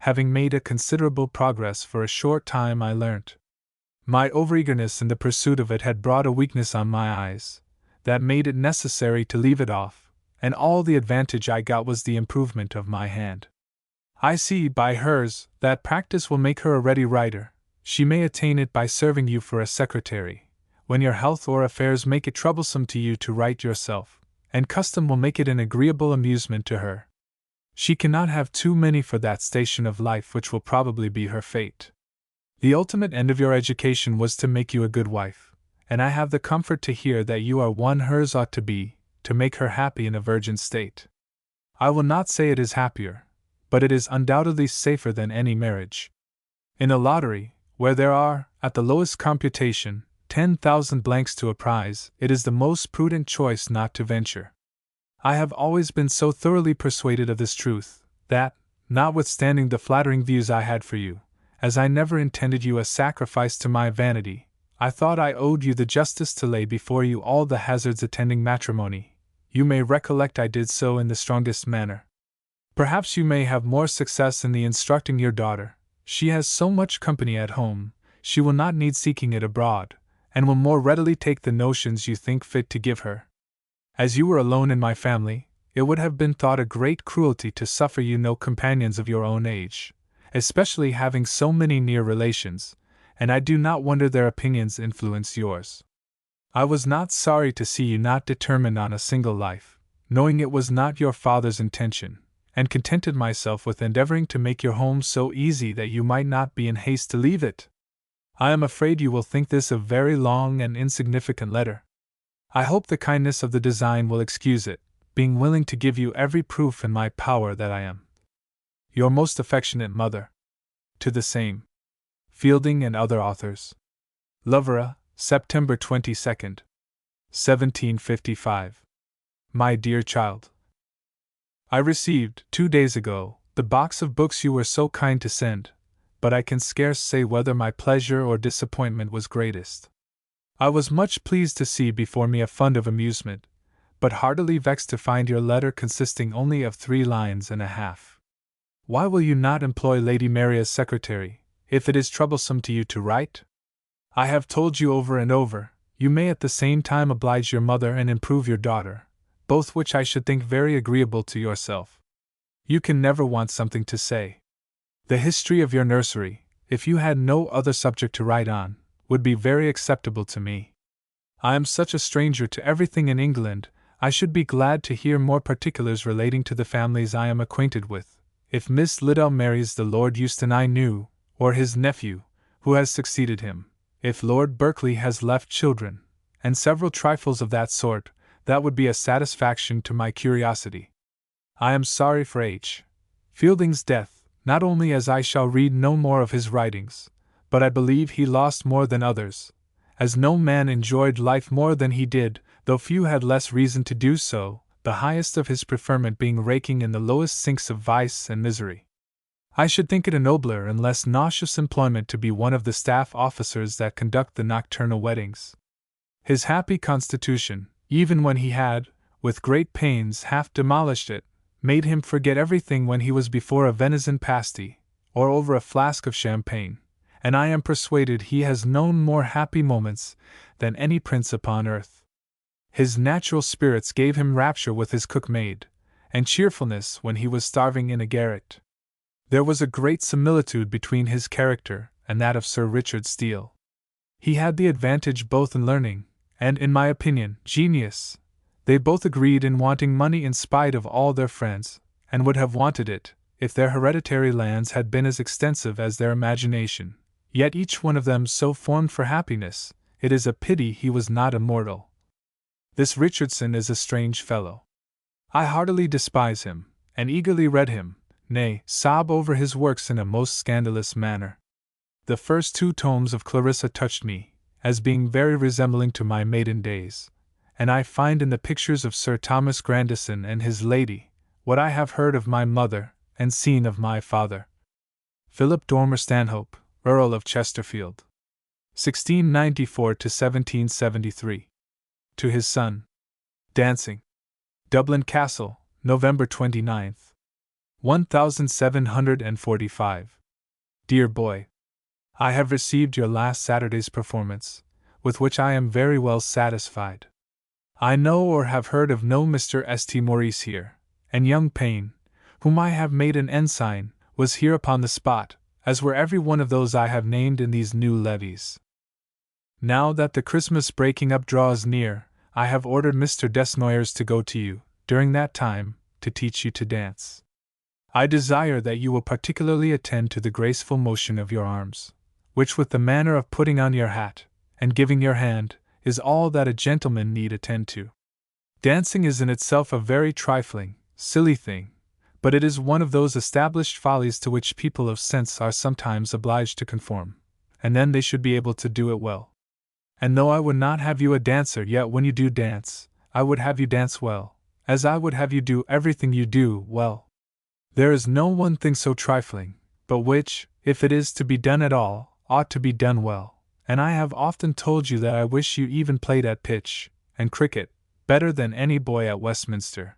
Having made a considerable progress for a short time, I learnt. My overeagerness in the pursuit of it had brought a weakness on my eyes, that made it necessary to leave it off, and all the advantage I got was the improvement of my hand. I see by hers that practice will make her a ready writer. She may attain it by serving you for a secretary, when your health or affairs make it troublesome to you to write yourself, and custom will make it an agreeable amusement to her. She cannot have too many for that station of life which will probably be her fate. The ultimate end of your education was to make you a good wife, and I have the comfort to hear that you are one hers ought to be, to make her happy in a virgin state. I will not say it is happier, but it is undoubtedly safer than any marriage. In a lottery, where there are, at the lowest computation, 10,000 blanks to a prize, it is the most prudent choice not to venture. I have always been so thoroughly persuaded of this truth, that, notwithstanding the flattering views I had for you, as I never intended you a sacrifice to my vanity, I thought I owed you the justice to lay before you all the hazards attending matrimony. You may recollect I did so in the strongest manner. Perhaps you may have more success in the instructing your daughter. She has so much company at home, she will not need seeking it abroad, and will more readily take the notions you think fit to give her. As you were alone in my family, it would have been thought a great cruelty to suffer you no companions of your own age, especially having so many near relations, and I do not wonder their opinions influence yours. I was not sorry to see you not determined on a single life, knowing it was not your father's intention, and contented myself with endeavoring to make your home so easy that you might not be in haste to leave it. I am afraid you will think this a very long and insignificant letter. I hope the kindness of the design will excuse it, being willing to give you every proof in my power that I am your most affectionate mother. To the same. Fielding and Other Authors. Loughborough, September 22nd, 1755. My dear child, I received, 2 days ago, the box of books you were so kind to send, but I can scarce say whether my pleasure or disappointment was greatest. I was much pleased to see before me a fund of amusement, but heartily vexed to find your letter consisting only of 3 lines and a half. Why will you not employ Lady Mary as secretary, if it is troublesome to you to write? I have told you over and over, you may at the same time oblige your mother and improve your daughter, both which I should think very agreeable to yourself. You can never want something to say. The history of your nursery, if you had no other subject to write on, would be very acceptable to me. I am such a stranger to everything in England, I should be glad to hear more particulars relating to the families I am acquainted with. If Miss Liddell marries the Lord Euston I knew, or his nephew, who has succeeded him, if Lord Berkeley has left children, and several trifles of that sort, that would be a satisfaction to my curiosity. I am sorry for H. Fielding's death, not only as I shall read no more of his writings, but I believe he lost more than others, as no man enjoyed life more than he did, though few had less reason to do so, the highest of his preferment being raking in the lowest sinks of vice and misery. I should think it a nobler and less nauseous employment to be one of the staff officers that conduct the nocturnal weddings. His happy constitution, even when he had, with great pains, half demolished it, made him forget everything when he was before a venison pasty, or over a flask of champagne, and I am persuaded he has known more happy moments than any prince upon earth. His natural spirits gave him rapture with his cook-maid, and cheerfulness when he was starving in a garret. There was a great similitude between his character and that of Sir Richard Steele. He had the advantage both in learning, and, in my opinion, genius. They both agreed in wanting money in spite of all their friends, and would have wanted it, if their hereditary lands had been as extensive as their imagination, yet each one of them so formed for happiness, it is a pity he was not immortal. This Richardson is a strange fellow. I heartily despise him, and eagerly read him, nay, sob over his works in a most scandalous manner. The first 2 tomes of Clarissa touched me, as being very resembling to my maiden days, and I find in the pictures of Sir Thomas Grandison and his lady, what I have heard of my mother, and seen of my father. Philip Dormer Stanhope, Earl of Chesterfield. 1694 to 1773. To his son. Dancing. Dublin Castle, November 29th. 1745. Dear boy, I have received your last Saturday's performance, with which I am very well satisfied. I know or have heard of no Mr. St. Maurice here, and young Payne, whom I have made an ensign, was here upon the spot, as were every one of those I have named in these new levies. Now that the Christmas breaking up draws near, I have ordered Mr. Desnoyers to go to you, during that time, to teach you to dance. I desire that you will particularly attend to the graceful motion of your arms, which with the manner of putting on your hat, and giving your hand, is all that a gentleman need attend to. Dancing is in itself a very trifling, silly thing, but it is one of those established follies to which people of sense are sometimes obliged to conform, and then they should be able to do it well. And though I would not have you a dancer, yet when you do dance, I would have you dance well, as I would have you do everything you do well. There is no one thing so trifling, but which, if it is to be done at all, ought to be done well, and I have often told you that I wish you even played at pitch and cricket better than any boy at Westminster.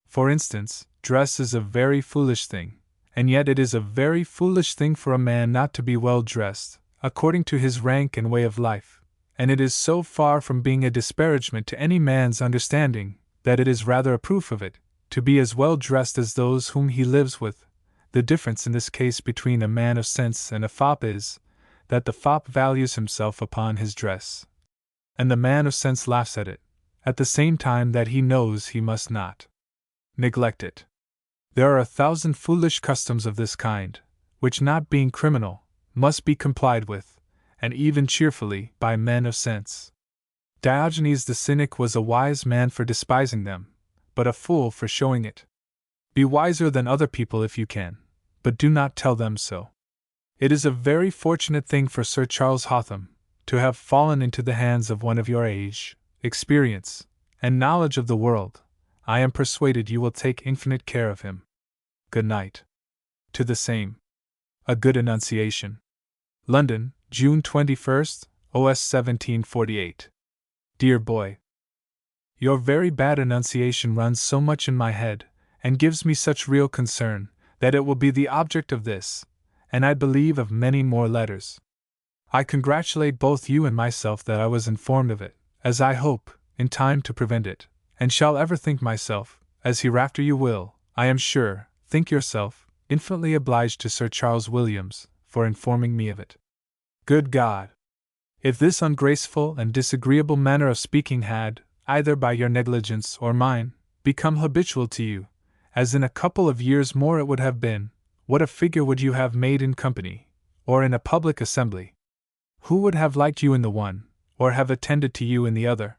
For instance, dress is a very foolish thing, and yet it is a very foolish thing for a man not to be well dressed, according to his rank and way of life, and it is so far from being a disparagement to any man's understanding, that it is rather a proof of it, to be as well dressed as those whom he lives with. The difference in this case between a man of sense and a fop is, that the fop values himself upon his dress, and the man of sense laughs at it, at the same time that he knows he must not neglect it. There are 1,000 foolish customs of this kind, which not being criminal, must be complied with, and even cheerfully, by men of sense. Diogenes the Cynic was a wise man for despising them, but a fool for showing it. Be wiser than other people if you can, but do not tell them so. It is a very fortunate thing for Sir Charles Hotham to have fallen into the hands of one of your age, experience, and knowledge of the world. I am persuaded you will take infinite care of him. Good night. To the same. A Good Annunciation. London, June 21st, OS 1748. Dear boy, your very bad enunciation runs so much in my head, and gives me such real concern, that it will be the object of this, and I believe of many more letters. I congratulate both you and myself that I was informed of it, as I hope, in time to prevent it, and shall ever think myself, as hereafter you will, I am sure, think yourself, infinitely obliged to Sir Charles Williams, for informing me of it. Good God! If this ungraceful and disagreeable manner of speaking had, either by your negligence or mine, become habitual to you, as in a couple of years more it would have been, what a figure would you have made in company, or in a public assembly? Who would have liked you in the one, or have attended to you in the other?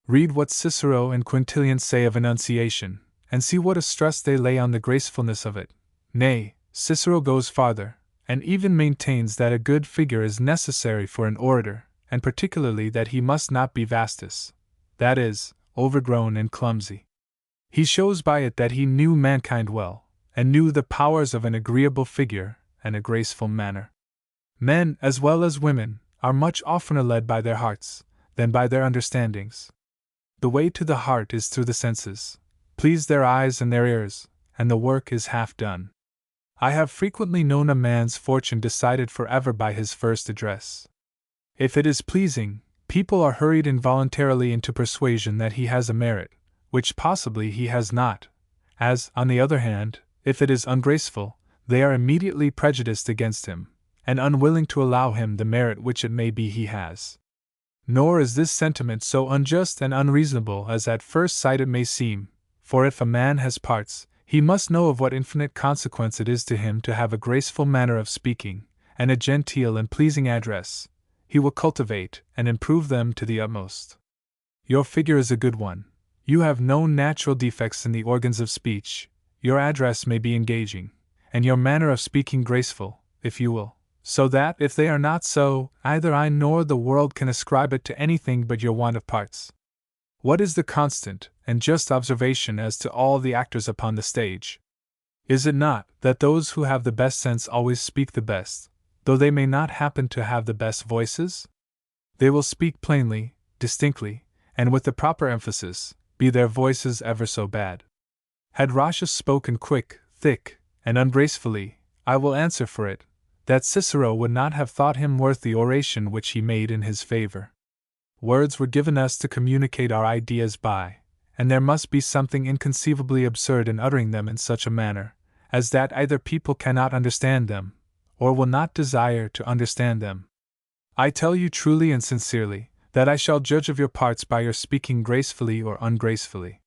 Read what Cicero and Quintilian say of enunciation, and see what a stress they lay on the gracefulness of it. Nay, Cicero goes farther, and even maintains that a good figure is necessary for an orator, and particularly that he must not be vastus, that is, overgrown and clumsy. He shows by it that he knew mankind well, and knew the powers of an agreeable figure and a graceful manner. Men, as well as women, are much oftener led by their hearts than by their understandings. The way to the heart is through the senses. Please their eyes and their ears, and the work is half done. I have frequently known a man's fortune decided forever by his first address. If it is pleasing, people are hurried involuntarily into persuasion that he has a merit, which possibly he has not, as, on the other hand, if it is ungraceful, they are immediately prejudiced against him, and unwilling to allow him the merit which it may be he has. Nor is this sentiment so unjust and unreasonable as at first sight it may seem, for if a man has parts, he must know of what infinite consequence it is to him to have a graceful manner of speaking, and a genteel and pleasing address. He will cultivate and improve them to the utmost. Your figure is a good one. You have no natural defects in the organs of speech. Your address may be engaging, and your manner of speaking graceful, if you will, so that, if they are not so, either I nor the world can ascribe it to anything but your want of parts. What is the constant and just observation as to all the actors upon the stage? Is it not that those who have the best sense always speak the best, though they may not happen to have the best voices? They will speak plainly, distinctly, and with the proper emphasis, be their voices ever so bad. Had Roscius spoken quick, thick, and ungracefully, I will answer for it, that Cicero would not have thought him worth the oration which he made in his favor. Words were given us to communicate our ideas by, and there must be something inconceivably absurd in uttering them in such a manner, as that either people cannot understand them, or will not desire to understand them. I tell you truly and sincerely, that I shall judge of your parts by your speaking gracefully or ungracefully.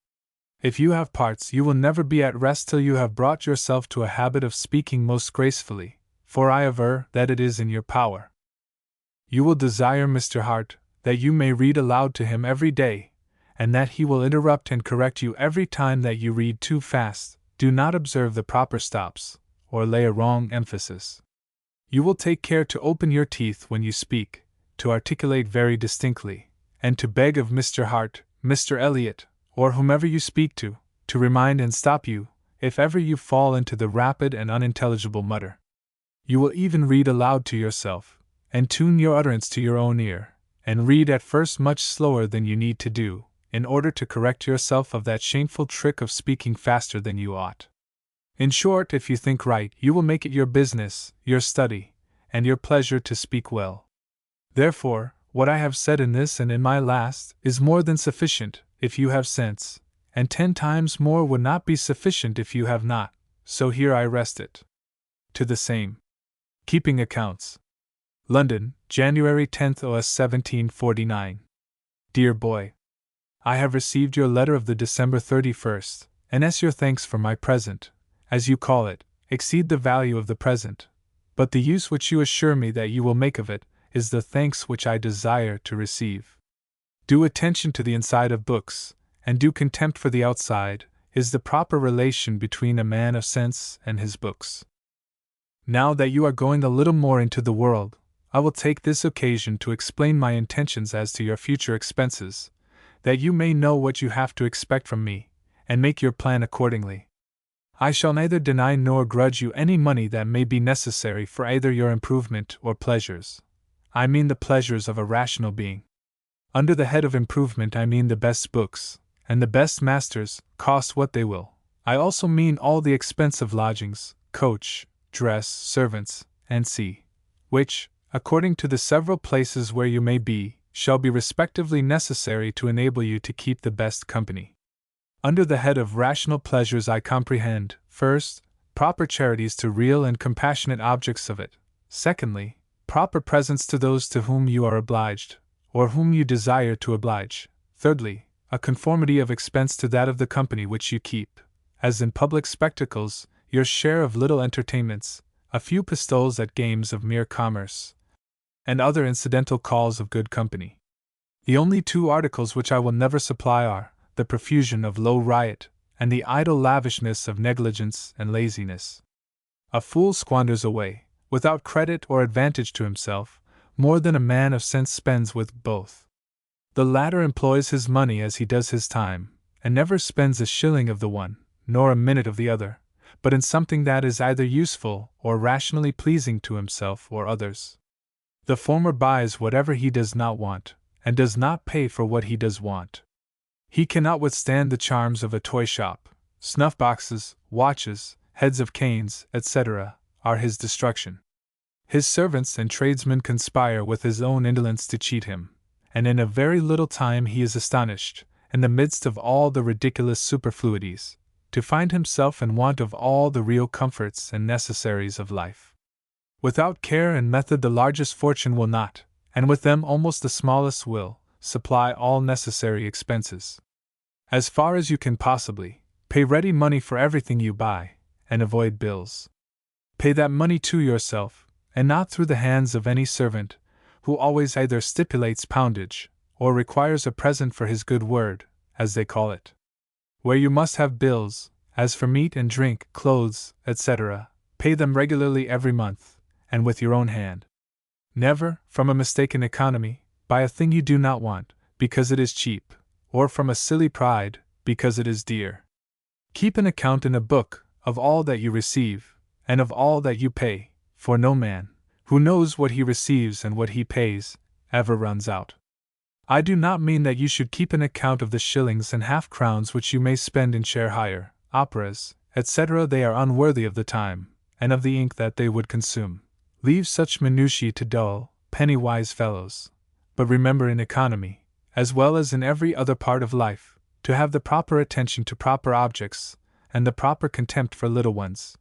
If you have parts, you will never be at rest till you have brought yourself to a habit of speaking most gracefully, for I aver that it is in your power. You will desire Mr. Hart, that you may read aloud to him every day, and that he will interrupt and correct you every time that you read too fast, do not observe the proper stops, or lay a wrong emphasis. You will take care to open your teeth when you speak, to articulate very distinctly, and to beg of Mr. Hart, Mr. Elliot, or whomever you speak to remind and stop you, if ever you fall into the rapid and unintelligible mutter. You will even read aloud to yourself, and tune your utterance to your own ear, and read at first much slower than you need to do, in order to correct yourself of that shameful trick of speaking faster than you ought. In short, if you think right, you will make it your business, your study, and your pleasure to speak well. Therefore, what I have said in this and in my last is more than sufficient, if you have sense, and 10 times more would not be sufficient if you have not, so here I rest it. To the same. Keeping Accounts. London, January 10th, OS 1749. Dear boy, I have received your letter of the December 31st, and as your thanks for my present, as you call it, exceed the value of the present, but the use which you assure me that you will make of it is the thanks which I desire to receive. Due attention to the inside of books, and due contempt for the outside, is the proper relation between a man of sense and his books. Now that you are going a little more into the world, I will take this occasion to explain my intentions as to your future expenses, that you may know what you have to expect from me, and make your plan accordingly. I shall neither deny nor grudge you any money that may be necessary for either your improvement or pleasures. I mean the pleasures of a rational being. Under the head of improvement I mean the best books, and the best masters, cost what they will. I also mean all the expense of lodgings, coach, dress, servants, and which, according to the several places where you may be, shall be respectively necessary to enable you to keep the best company. Under the head of rational pleasures I comprehend, first, proper charities to real and compassionate objects of it; secondly, proper presents to those to whom you are obliged, or whom you desire to oblige; thirdly, a conformity of expense to that of the company which you keep, as in public spectacles, your share of little entertainments, a few pistoles at games of mere commerce, and other incidental calls of good company. The only 2 articles which I will never supply are the profusion of low riot, and the idle lavishness of negligence and laziness. A fool squanders away, without credit or advantage to himself, more than a man of sense spends with both. The latter employs his money as he does his time, and never spends a shilling of the one, nor a minute of the other, but in something that is either useful or rationally pleasing to himself or others. The former buys whatever he does not want, and does not pay for what he does want. He cannot withstand the charms of a toy shop. Snuff boxes, watches, heads of canes, etc., are his destruction. His servants and tradesmen conspire with his own indolence to cheat him, and in a very little time he is astonished, in the midst of all the ridiculous superfluities, to find himself in want of all the real comforts and necessaries of life. Without care and method the largest fortune will not, and with them almost the smallest will, supply all necessary expenses. As far as you can possibly, pay ready money for everything you buy, and avoid bills. Pay that money to yourself, and not through the hands of any servant, who always either stipulates poundage, or requires a present for his good word, as they call it. Where you must have bills, as for meat and drink, clothes, etc., pay them regularly every month, and with your own hand. Never, from a mistaken economy, buy a thing you do not want, because it is cheap, or from a silly pride, because it is dear. Keep an account in a book of all that you receive, and of all that you pay, for no man, who knows what he receives and what he pays, ever runs out. I do not mean that you should keep an account of the shillings and half-crowns which you may spend in share hire, operas, etc. They are unworthy of the time, and of the ink that they would consume. Leave such minutiae to dull, penny-wise fellows. But remember in economy, as well as in every other part of life, to have the proper attention to proper objects, and the proper contempt for little ones.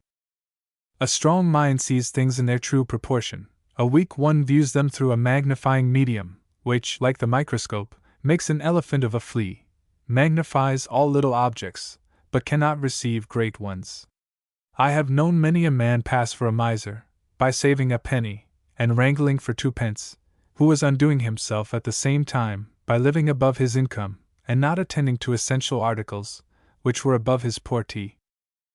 A strong mind sees things in their true proportion. A weak one views them through a magnifying medium, which, like the microscope, makes an elephant of a flea, magnifies all little objects, but cannot receive great ones. I have known many a man pass for a miser, by saving a penny, and wrangling for 2 pence, who was undoing himself at the same time by living above his income and not attending to essential articles, which were above his portee.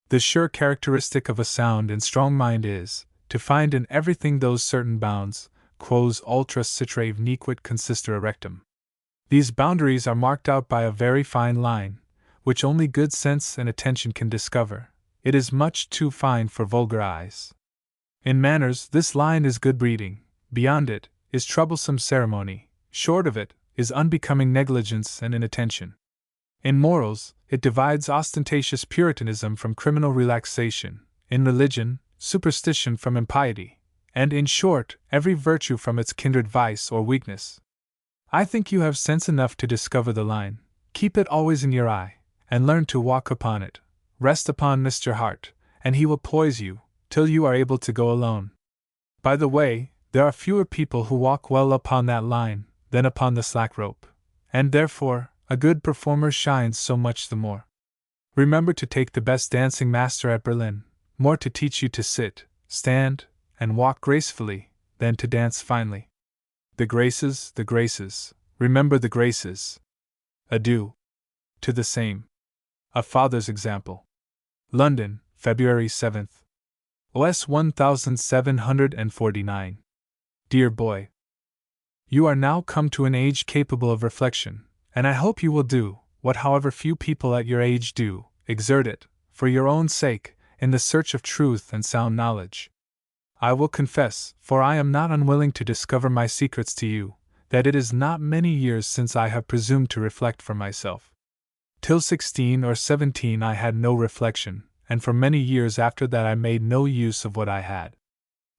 The sure characteristic of a sound and strong mind is to find in everything those certain bounds, quos ultra citrave nequit consistere rectum. These boundaries are marked out by a very fine line, which only good sense and attention can discover. It is much too fine for vulgar eyes. In manners, this line is good breeding; beyond it is troublesome ceremony; short of it is unbecoming negligence and inattention. In morals, it divides ostentatious puritanism from criminal relaxation; in religion, superstition from impiety; and, in short, every virtue from its kindred vice or weakness. I think you have sense enough to discover the line. Keep it always in your eye, and learn to walk upon it. Rest upon Mr. Hart, and he will poise you, till you are able to go alone. By the way, there are fewer people who walk well upon that line than upon the slack rope, and therefore a good performer shines so much the more. Remember to take the best dancing master at Berlin, more to teach you to sit, stand, and walk gracefully, than to dance finely. The graces, remember the graces. Adieu. To the same. A Father's Example. London, February 7th. OS 1749. Dear boy, you are now come to an age capable of reflection, and I hope you will do what however few people at your age do, exert it, for your own sake, in the search of truth and sound knowledge. I will confess, for I am not unwilling to discover my secrets to you, that it is not many years since I have presumed to reflect for myself. Till 16 or 17 I had no reflection, and for many years after that I made no use of what I had.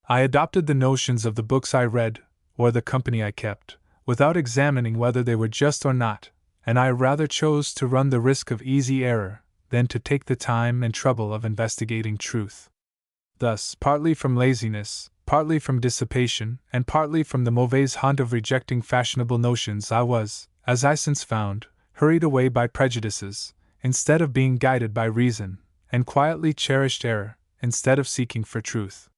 I adopted the notions of the books I read, or the company I kept, without examining whether they were just or not, and I rather chose to run the risk of easy error than to take the time and trouble of investigating truth. Thus, partly from laziness, partly from dissipation, and partly from the mauvaise honte of rejecting fashionable notions, I was, as I since found, hurried away by prejudices, instead of being guided by reason, and quietly cherished error, instead of seeking for truth.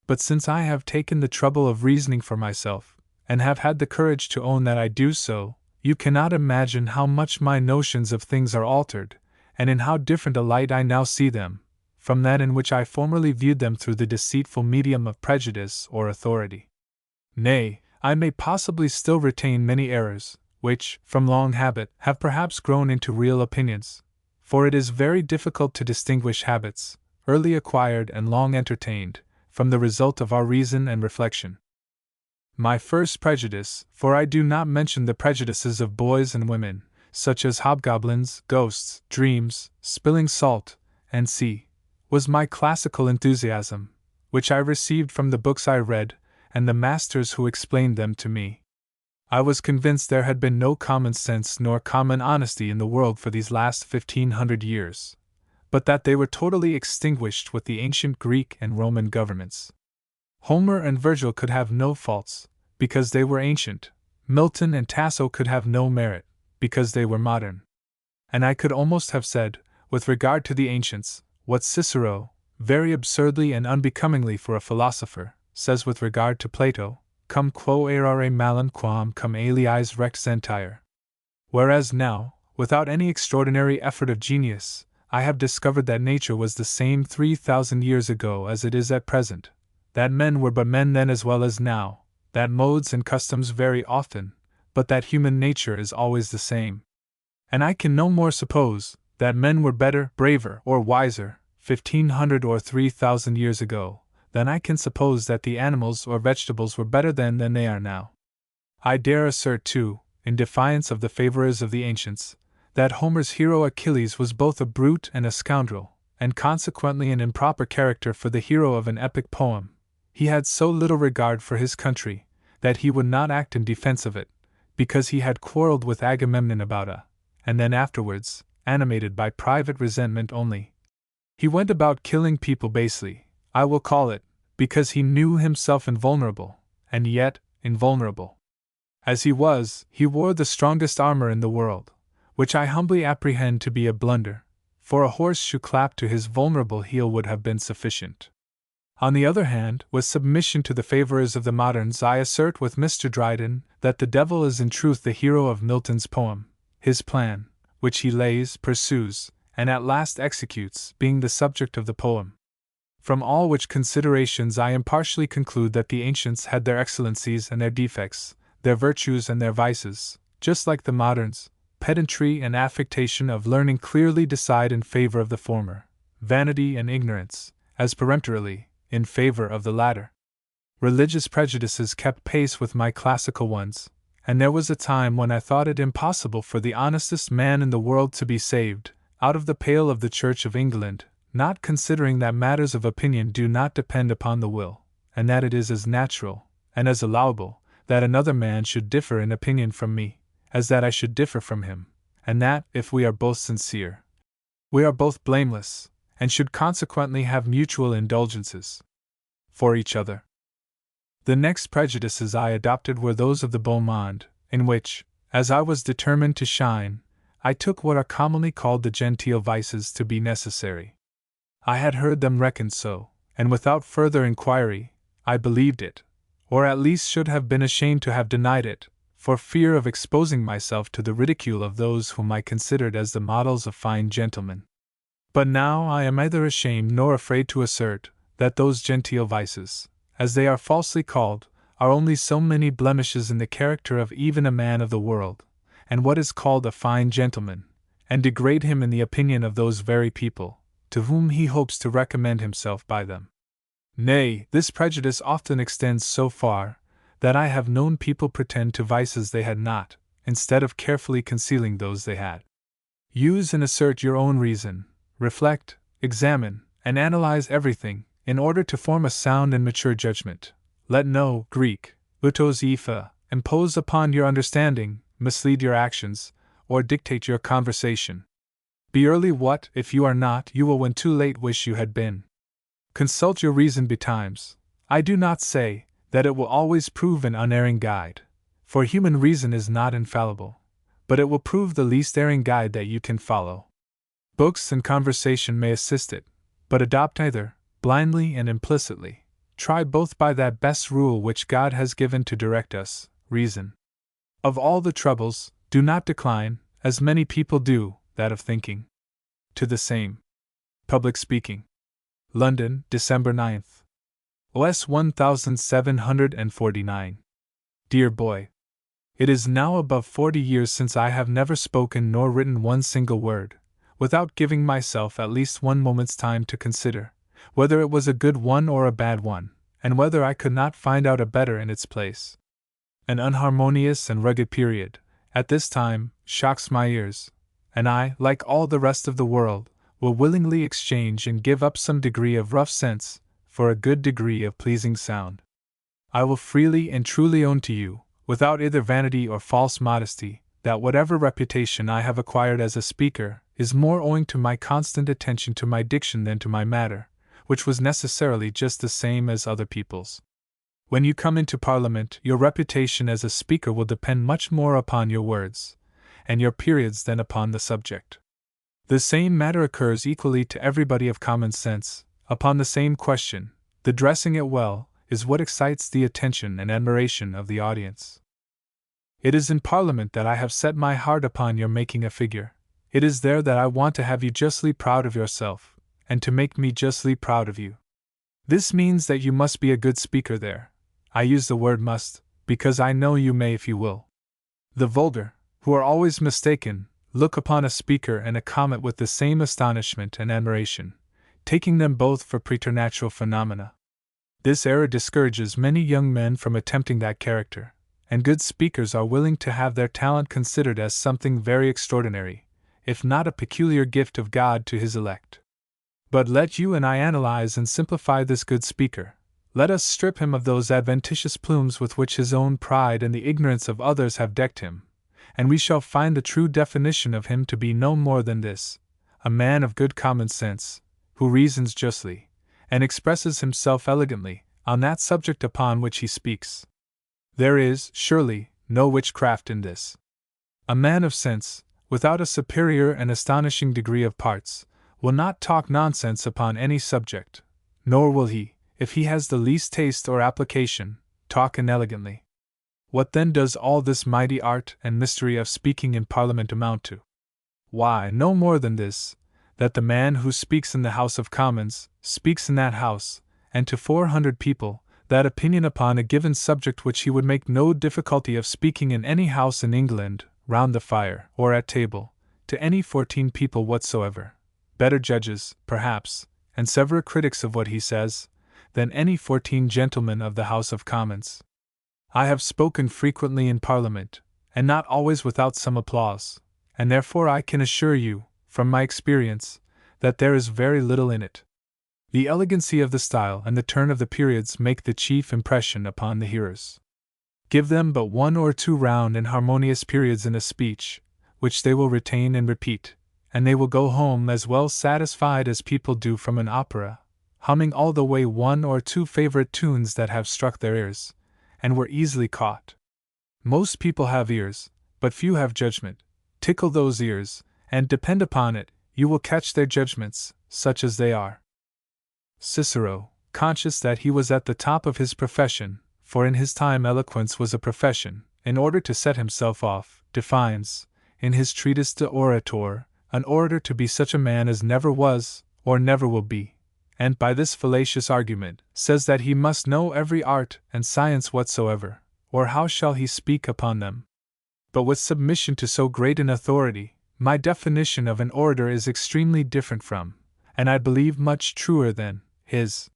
But since I have taken the trouble of reasoning for myself, and have had the courage to own that I do so, you cannot imagine how much my notions of things are altered, and in how different a light I now see them, from that in which I formerly viewed them through the deceitful medium of prejudice or authority. Nay, I may possibly still retain many errors, which, from long habit, have perhaps grown into real opinions, for it is very difficult to distinguish habits, early acquired and long entertained, from the result of our reason and reflection. My first prejudice, for I do not mention the prejudices of boys and women, such as hobgoblins, ghosts, dreams, spilling salt, and sea, was my classical enthusiasm, which I received from the books I read, and the masters who explained them to me. I was convinced there had been no common sense nor common honesty in the world for these last 1500 years, but that they were totally extinguished with the ancient Greek and Roman governments. Homer and Virgil could have no faults, because they were ancient; Milton and Tasso could have no merit, because they were modern. And I could almost have said, with regard to the ancients, what Cicero, very absurdly and unbecomingly for a philosopher, says with regard to Plato, cum quo errare malum quam cum aliis rex sentire. Whereas now, without any extraordinary effort of genius, I have discovered that nature was the same 3,000 years ago as it is at present, that men were but men then as well as now, that modes and customs vary often, but that human nature is always the same. And I can no more suppose that men were better, braver, or wiser, 1,500 or 3,000 years ago, than I can suppose that the animals or vegetables were better then than they are now. I dare assert, too, in defiance of the favorers of the ancients, that Homer's hero Achilles was both a brute and a scoundrel, and consequently an improper character for the hero of an epic poem. He had so little regard for his country, that he would not act in defense of it, because he had quarreled with Agamemnon about a, and then afterwards, animated by private resentment only, he went about killing people basely, I will call it, because he knew himself invulnerable, and yet invulnerable. As he was, he wore the strongest armor in the world, which I humbly apprehend to be a blunder, for a horseshoe clapped to his vulnerable heel would have been sufficient. On the other hand, with submission to the favorers of the moderns, I assert with Mr. Dryden that the devil is in truth the hero of Milton's poem, his plan, which he lays, pursues, and at last executes, being the subject of the poem. From all which considerations I impartially conclude that the ancients had their excellencies and their defects, their virtues and their vices, just like the moderns. Pedantry and affectation of learning clearly decide in favor of the former, vanity and ignorance, as peremptorily, in favor of the latter. Religious prejudices kept pace with my classical ones, and there was a time when I thought it impossible for the honestest man in the world to be saved out of the pale of the Church of England, not considering that matters of opinion do not depend upon the will, and that it is as natural, and as allowable, that another man should differ in opinion from me, as that I should differ from him, and that, if we are both sincere, we are both blameless, and should consequently have mutual indulgences for each other. The next prejudices I adopted were those of the beau monde, in which, as I was determined to shine, I took what are commonly called the genteel vices to be necessary. I had heard them reckoned so, and without further inquiry, I believed it, or at least should have been ashamed to have denied it, for fear of exposing myself to the ridicule of those whom I considered as the models of fine gentlemen. But now I am neither ashamed nor afraid to assert that those genteel vices, as they are falsely called, are only so many blemishes in the character of even a man of the world, and what is called a fine gentleman, and degrade him in the opinion of those very people, to whom he hopes to recommend himself by them. Nay, this prejudice often extends so far, that I have known people pretend to vices they had not, instead of carefully concealing those they had. Use and assert your own reason, reflect, examine, and analyze everything, in order to form a sound and mature judgment. Let no Greek, utos epha, impose upon your understanding, mislead your actions, or dictate your conversation. Be early what, if you are not, you will when too late wish you had been. Consult your reason betimes. I do not say that it will always prove an unerring guide, for human reason is not infallible, but it will prove the least erring guide that you can follow. Books and conversation may assist it, but adopt neither, blindly and implicitly. Try both by that best rule which God has given to direct us, reason. Of all the troubles, do not decline, as many people do, that of thinking. To the same. Public Speaking. London, December 9th. OS 1749. Dear boy. It is now above 40 years since I have never spoken nor written one single word, without giving myself at least one moment's time to consider whether it was a good one or a bad one, and whether I could not find out a better in its place. An unharmonious and rugged period, at this time, shocks my ears, and I, like all the rest of the world, will willingly exchange and give up some degree of rough sense for a good degree of pleasing sound. I will freely and truly own to you, without either vanity or false modesty, that whatever reputation I have acquired as a speaker is more owing to my constant attention to my diction than to my matter, which was necessarily just the same as other people's. When you come into Parliament, your reputation as a speaker will depend much more upon your words and your periods than upon the subject. The same matter occurs equally to everybody of common sense, upon the same question. The dressing it well is what excites the attention and admiration of the audience. It is in Parliament that I have set my heart upon your making a figure. It is there that I want to have you justly proud of yourself, and to make me justly proud of you. This means that you must be a good speaker there. I use the word must, because I know you may if you will. The vulgar, who are always mistaken, look upon a speaker and a comet with the same astonishment and admiration, taking them both for preternatural phenomena. This error discourages many young men from attempting that character, and good speakers are willing to have their talent considered as something very extraordinary, if not a peculiar gift of God to His elect. But let you and I analyze and simplify this good speaker. Let us strip him of those adventitious plumes with which his own pride and the ignorance of others have decked him, and we shall find the true definition of him to be no more than this: a man of good common sense, who reasons justly, and expresses himself elegantly on that subject upon which he speaks. There is, surely, no witchcraft in this. A man of sense, without a superior and astonishing degree of parts, will not talk nonsense upon any subject, nor will he, if he has the least taste or application, talk inelegantly. What then does all this mighty art and mystery of speaking in Parliament amount to? Why, no more than this, that the man who speaks in the House of Commons speaks in that House, and to 400 people, that opinion upon a given subject which he would make no difficulty of speaking in any house in England, round the fire, or at table, to any 14 people whatsoever, better judges, perhaps, and severer critics of what he says, than any 14 gentlemen of the House of Commons. I have spoken frequently in Parliament, and not always without some applause, and therefore I can assure you, from my experience, that there is very little in it. The elegancy of the style and the turn of the periods make the chief impression upon the hearers. Give them but 1 or 2 round and harmonious periods in a speech, which they will retain and repeat, and they will go home as well satisfied as people do from an opera, humming all the way 1 or 2 favorite tunes that have struck their ears, and were easily caught. Most people have ears, but few have judgment. Tickle those ears, and depend upon it, you will catch their judgments, such as they are. Cicero, conscious that he was at the top of his profession, for in his time eloquence was a profession, in order to set himself off, defines, in his treatise De Orator, an orator to be such a man as never was, or never will be, and by this fallacious argument, says that he must know every art and science whatsoever, or how shall he speak upon them? But with submission to so great an authority, my definition of an orator is extremely different from, and I believe much truer than, his.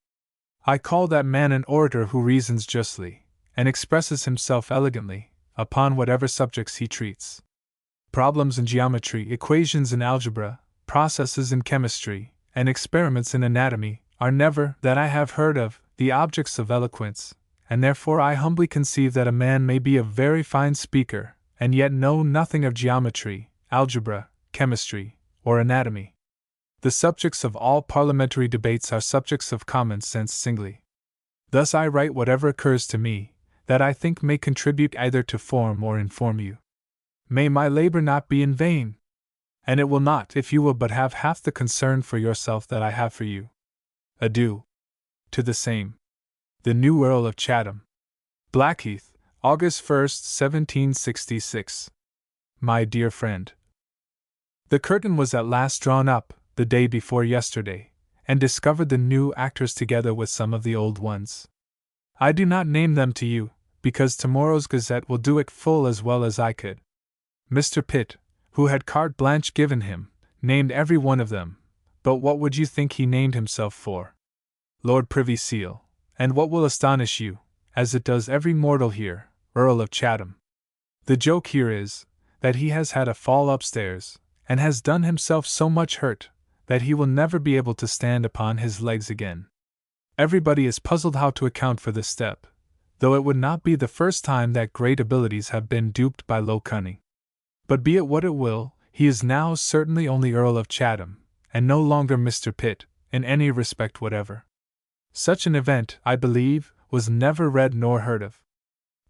I call that man an orator who reasons justly, and expresses himself elegantly, upon whatever subjects he treats. Problems in geometry, equations in algebra, processes in chemistry, and experiments in anatomy, are never, that I have heard of, the objects of eloquence, and therefore I humbly conceive that a man may be a very fine speaker, and yet know nothing of geometry, algebra, chemistry, or anatomy. The subjects of all parliamentary debates are subjects of common sense singly. Thus I write whatever occurs to me, that I think may contribute either to form or inform you. May my labor not be in vain! And it will not if you will but have half the concern for yourself that I have for you. Adieu. To the same. The New Earl of Chatham. Blackheath, August 1st, 1766. My dear friend. The curtain was at last drawn up, the day before yesterday, and discovered the new actors together with some of the old ones. I do not name them to you, because tomorrow's Gazette will do it full as well as I could. Mr. Pitt, who had carte blanche given him, named every one of them, but what would you think he named himself for? Lord Privy Seal, and what will astonish you, as it does every mortal here, Earl of Chatham. The joke here is, that he has had a fall upstairs, and has done himself so much hurt, that he will never be able to stand upon his legs again. Everybody is puzzled how to account for this step, though it would not be the first time that great abilities have been duped by low cunning. But be it what it will, he is now certainly only Earl of Chatham, and no longer Mr. Pitt, in any respect whatever. Such an event, I believe, was never read nor heard of.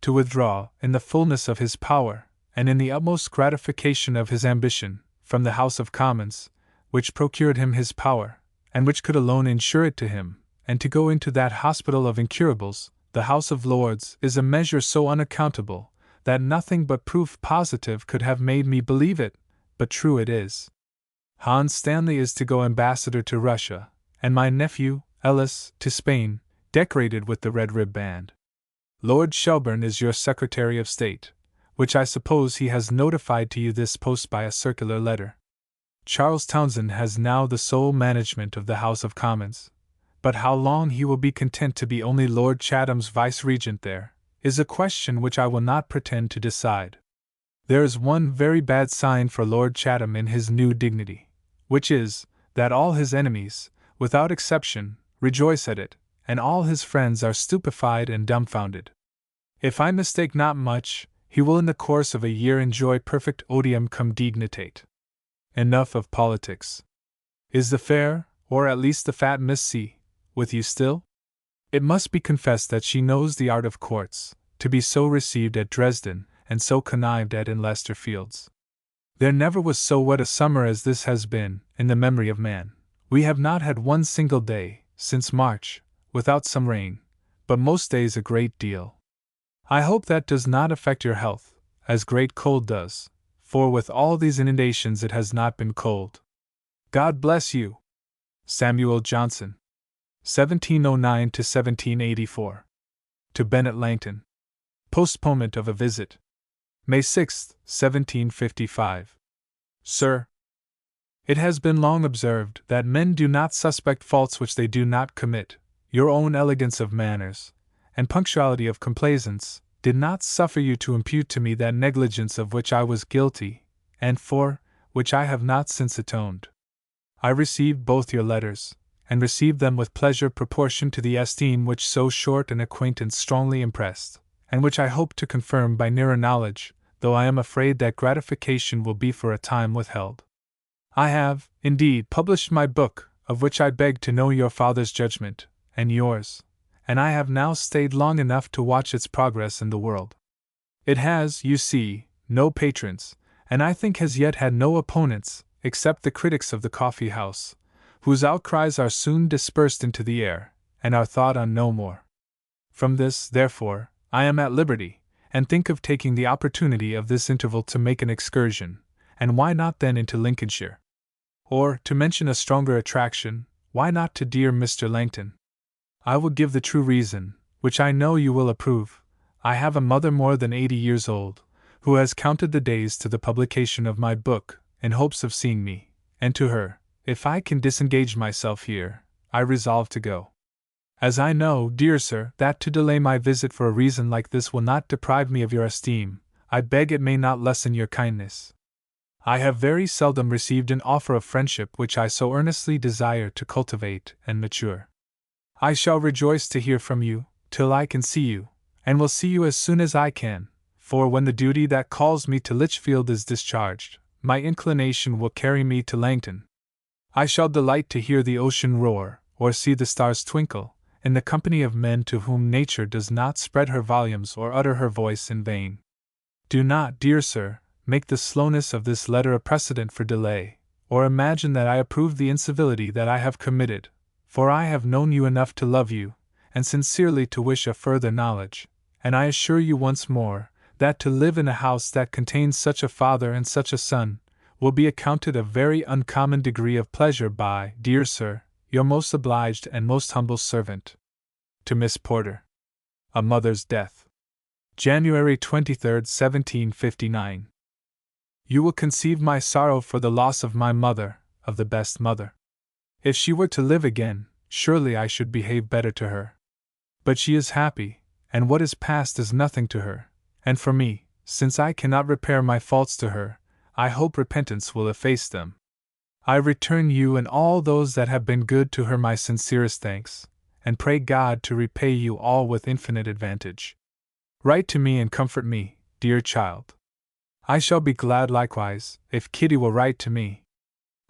To withdraw, in the fullness of his power, and in the utmost gratification of his ambition, from the House of Commons, which procured him his power, and which could alone insure it to him, and to go into that hospital of incurables, the House of Lords, is a measure so unaccountable, that nothing but proof positive could have made me believe it, but true it is. Hans Stanley is to go ambassador to Russia, and my nephew, Ellis, to Spain, decorated with the Red Rib Band. Lord Shelburne is your Secretary of State, which I suppose he has notified to you this post by a circular letter. Charles Townshend has now the sole management of the House of Commons, but how long he will be content to be only Lord Chatham's vice-regent there, is a question which I will not pretend to decide. There is one very bad sign for Lord Chatham in his new dignity, which is, that all his enemies, without exception, rejoice at it, and all his friends are stupefied and dumbfounded. If I mistake not much, he will in the course of a year enjoy perfect odium cum dignitate. Enough of politics. Is the fair, or at least the fat Miss C., with you still? It must be confessed that she knows the art of courts, to be so received at Dresden, and so connived at in Leicester Fields. There never was so wet a summer as this has been, in the memory of man. We have not had one single day, since March, without some rain, but most days a great deal. I hope that does not affect your health, as great cold does, for with all these inundations it has not been cold. God bless you. Samuel Johnson. 1709 to 1784. To Bennet Langton. Postponement of a visit. May 6, 1755. Sir, it has been long observed that men do not suspect faults which they do not commit. Your own elegance of manners, and punctuality of complaisance, did not suffer you to impute to me that negligence of which I was guilty, and for which I have not since atoned. I received both your letters, and received them with pleasure proportioned to the esteem which so short an acquaintance strongly impressed, and which I hope to confirm by nearer knowledge, though I am afraid that gratification will be for a time withheld. I have, indeed, published my book, of which I beg to know your father's judgment, and yours, and I have now stayed long enough to watch its progress in the world. It has, you see, no patrons, and I think has yet had no opponents, except the critics of the coffee house, whose outcries are soon dispersed into the air, and are thought on no more. From this, therefore, I am at liberty, and think of taking the opportunity of this interval to make an excursion, and why not then into Lincolnshire? Or, to mention a stronger attraction, why not to dear Mr. Langton? I will give the true reason, which I know you will approve. I have a mother more than 80 years old, who has counted the days to the publication of my book, in hopes of seeing me, and to her, if I can disengage myself here, I resolve to go. As I know, dear sir, that to delay my visit for a reason like this will not deprive me of your esteem, I beg it may not lessen your kindness. I have very seldom received an offer of friendship which I so earnestly desire to cultivate and mature. I shall rejoice to hear from you, till I can see you, and will see you as soon as I can, for when the duty that calls me to Lichfield is discharged, my inclination will carry me to Langton. I shall delight to hear the ocean roar, or see the stars twinkle, in the company of men to whom nature does not spread her volumes or utter her voice in vain. Do not, dear sir, make the slowness of this letter a precedent for delay, or imagine that I approve the incivility that I have committed, for I have known you enough to love you, and sincerely to wish a further knowledge, and I assure you once more, that to live in a house that contains such a father and such a son, will be accounted a very uncommon degree of pleasure by, dear sir, your most obliged and most humble servant. To Miss Porter. A Mother's Death. January 23, 1759. You will conceive my sorrow for the loss of my mother, of the best mother. If she were to live again, surely I should behave better to her. But she is happy, and what is past is nothing to her, and for me, since I cannot repair my faults to her, I hope repentance will efface them. I return you and all those that have been good to her my sincerest thanks, and pray God to repay you all with infinite advantage. Write to me and comfort me, dear child. I shall be glad likewise, if Kitty will write to me.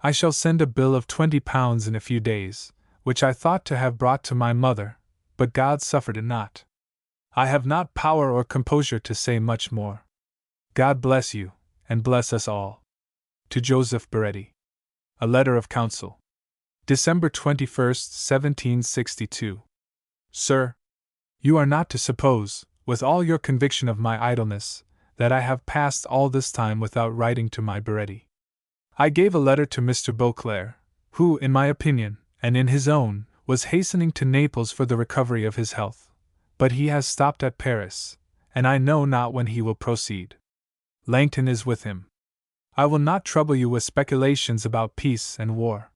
I shall send a bill of £20 in a few days, which I thought to have brought to my mother, but God suffered it not. I have not power or composure to say much more. God bless you, and bless us all. To Joseph Baretti. A Letter of Counsel. December 21, 1762. Sir, you are not to suppose, with all your conviction of my idleness, that I have passed all this time without writing to my Baretti. I gave a letter to Mr. Beauclerk, who, in my opinion, and in his own, was hastening to Naples for the recovery of his health, but he has stopped at Paris, and I know not when he will proceed. Langton is with him. I will not trouble you with speculations about peace and war.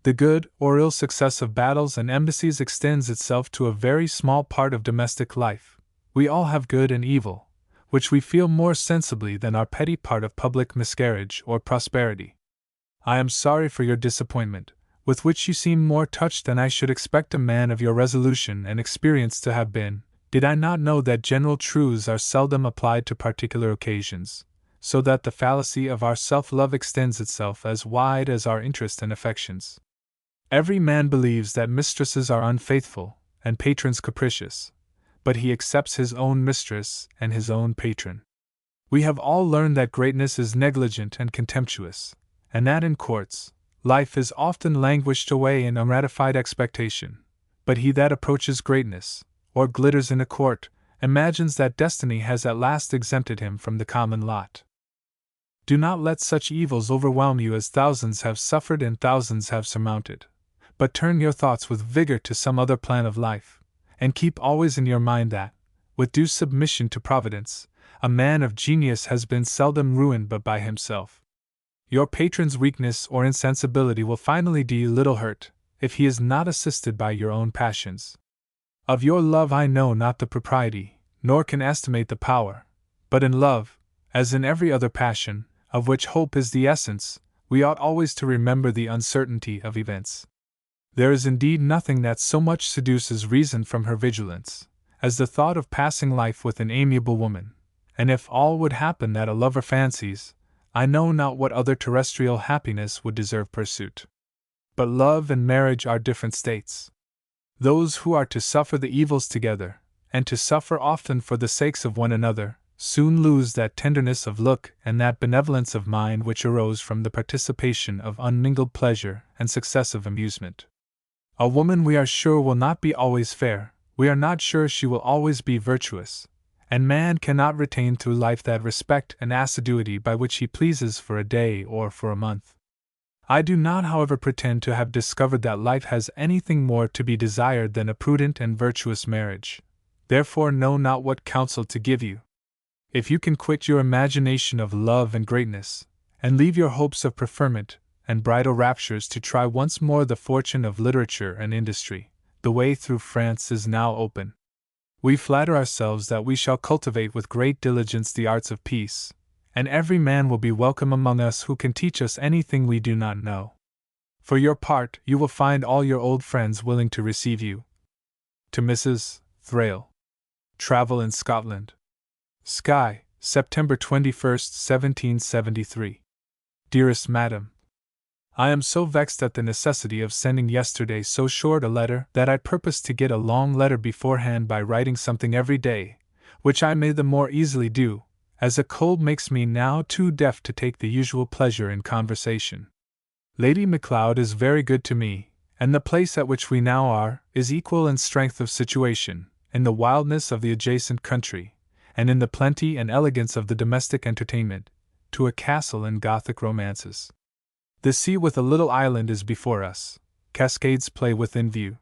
The good or ill success of battles and embassies extends itself to a very small part of domestic life. We all have good and evil, which we feel more sensibly than our petty part of public miscarriage or prosperity. I am sorry for your disappointment, with which you seem more touched than I should expect a man of your resolution and experience to have been, did I not know that general truths are seldom applied to particular occasions, so that the fallacy of our self-love extends itself as wide as our interest and affections. Every man believes that mistresses are unfaithful, and patrons capricious, but he accepts his own mistress and his own patron. We have all learned that greatness is negligent and contemptuous, and that in courts, life is often languished away in unratified expectation, but he that approaches greatness, or glitters in a court, imagines that destiny has at last exempted him from the common lot. Do not let such evils overwhelm you as thousands have suffered and thousands have surmounted, but turn your thoughts with vigor to some other plan of life, and keep always in your mind that, with due submission to Providence, a man of genius has been seldom ruined but by himself. Your patron's weakness or insensibility will finally do you little hurt, if he is not assisted by your own passions. Of your love I know not the propriety, nor can estimate the power, but in love, as in every other passion, of which hope is the essence, we ought always to remember the uncertainty of events. There is indeed nothing that so much seduces reason from her vigilance, as the thought of passing life with an amiable woman, and if all would happen that a lover fancies, I know not what other terrestrial happiness would deserve pursuit. But love and marriage are different states. Those who are to suffer the evils together, and to suffer often for the sakes of one another, soon lose that tenderness of look and that benevolence of mind which arose from the participation of unmingled pleasure and successive amusement. A woman we are sure will not be always fair, we are not sure she will always be virtuous, and man cannot retain through life that respect and assiduity by which he pleases for a day or for a month. I do not, however, pretend to have discovered that life has anything more to be desired than a prudent and virtuous marriage, therefore know not what counsel to give you. If you can quit your imagination of love and greatness, and leave your hopes of preferment and bridal raptures to try once more the fortune of literature and industry, the way through France is now open. We flatter ourselves that we shall cultivate with great diligence the arts of peace, and every man will be welcome among us who can teach us anything we do not know. For your part, you will find all your old friends willing to receive you. To Mrs. Thrale. Travel in Scotland. Skye, September 21, 1773. Dearest Madam, I am so vexed at the necessity of sending yesterday so short a letter that I purposed to get a long letter beforehand by writing something every day, which I may the more easily do, as a cold makes me now too deaf to take the usual pleasure in conversation. Lady MacLeod is very good to me, and the place at which we now are is equal in strength of situation, in the wildness of the adjacent country, and in the plenty and elegance of the domestic entertainment, to a castle in Gothic romances. The sea with a little island is before us, cascades play within view.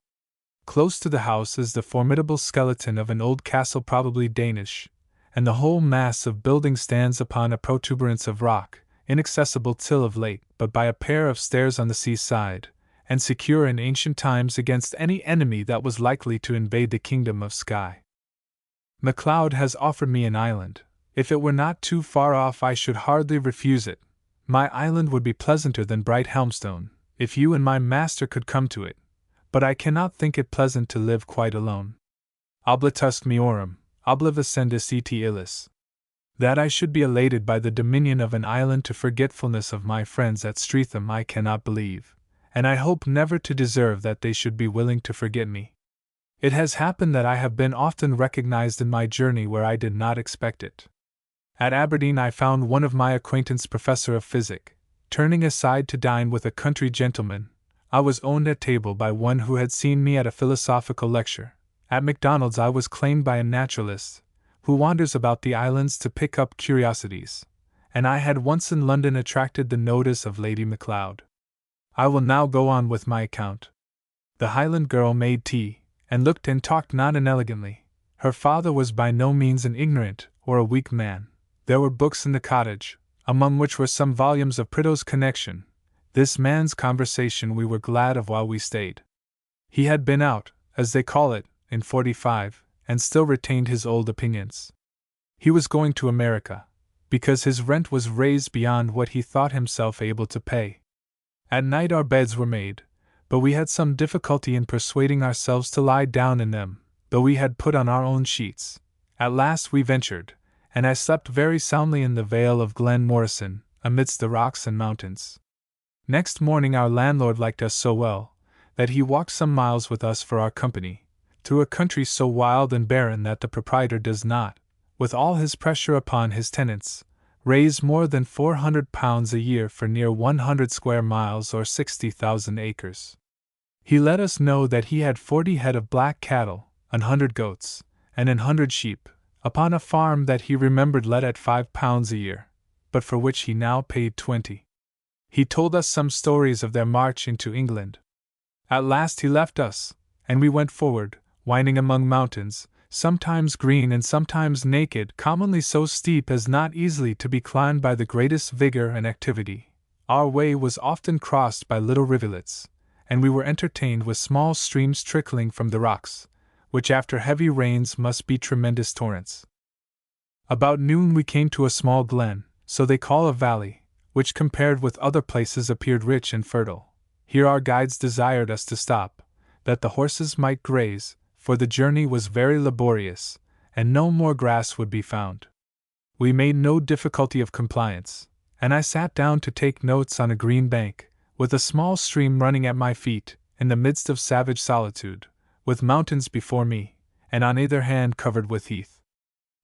Close to the house is the formidable skeleton of an old castle, probably Danish, and the whole mass of building stands upon a protuberance of rock, inaccessible till of late but by a pair of stairs on the seaside, and secure in ancient times against any enemy that was likely to invade the kingdom of Skye. MacLeod has offered me an island. If it were not too far off I should hardly refuse it. My island would be pleasanter than Brighthelmstone, if you and my master could come to it, but I cannot think it pleasant to live quite alone. Oblatusque meorum, obliviscendis et illis. That I should be elated by the dominion of an island to forgetfulness of my friends at Streatham I cannot believe, and I hope never to deserve that they should be willing to forget me. It has happened that I have been often recognized in my journey where I did not expect it. At Aberdeen I found one of my acquaintance professor of physic, turning aside to dine with a country gentleman. I was owned at table by one who had seen me at a philosophical lecture. At McDonald's I was claimed by a naturalist, who wanders about the islands to pick up curiosities, and I had once in London attracted the notice of Lady MacLeod. I will now go on with my account. The Highland girl made tea, and looked and talked not inelegantly. Her father was by no means an ignorant or a weak man. There were books in the cottage, among which were some volumes of Prideaux's Connection. This man's conversation we were glad of while we stayed. He had been out, as they call it, in '45, and still retained his old opinions. He was going to America, because his rent was raised beyond what he thought himself able to pay. At night our beds were made, but we had some difficulty in persuading ourselves to lie down in them, though we had put on our own sheets. At last we ventured, and I slept very soundly in the vale of Glen Morrison, amidst the rocks and mountains. Next morning our landlord liked us so well, that he walked some miles with us for our company, through a country so wild and barren that the proprietor does not, with all his pressure upon his tenants, raise more than £400 a year for near 100 square miles or 60,000 acres. He let us know that he had 40 head of black cattle, 100 goats, and 100 sheep, upon a farm that he remembered let at £5 a year, but for which he now paid 20. He told us some stories of their march into England. At last he left us, and we went forward, winding among mountains, sometimes green and sometimes naked, commonly so steep as not easily to be climbed by the greatest vigor and activity. Our way was often crossed by little rivulets, and we were entertained with small streams trickling from the rocks, which after heavy rains must be tremendous torrents. About noon we came to a small glen, so they call a valley, which compared with other places appeared rich and fertile. Here our guides desired us to stop, that the horses might graze, for the journey was very laborious, and no more grass would be found. We made no difficulty of compliance, and I sat down to take notes on a green bank, with a small stream running at my feet, in the midst of savage solitude, with mountains before me, and on either hand covered with heath.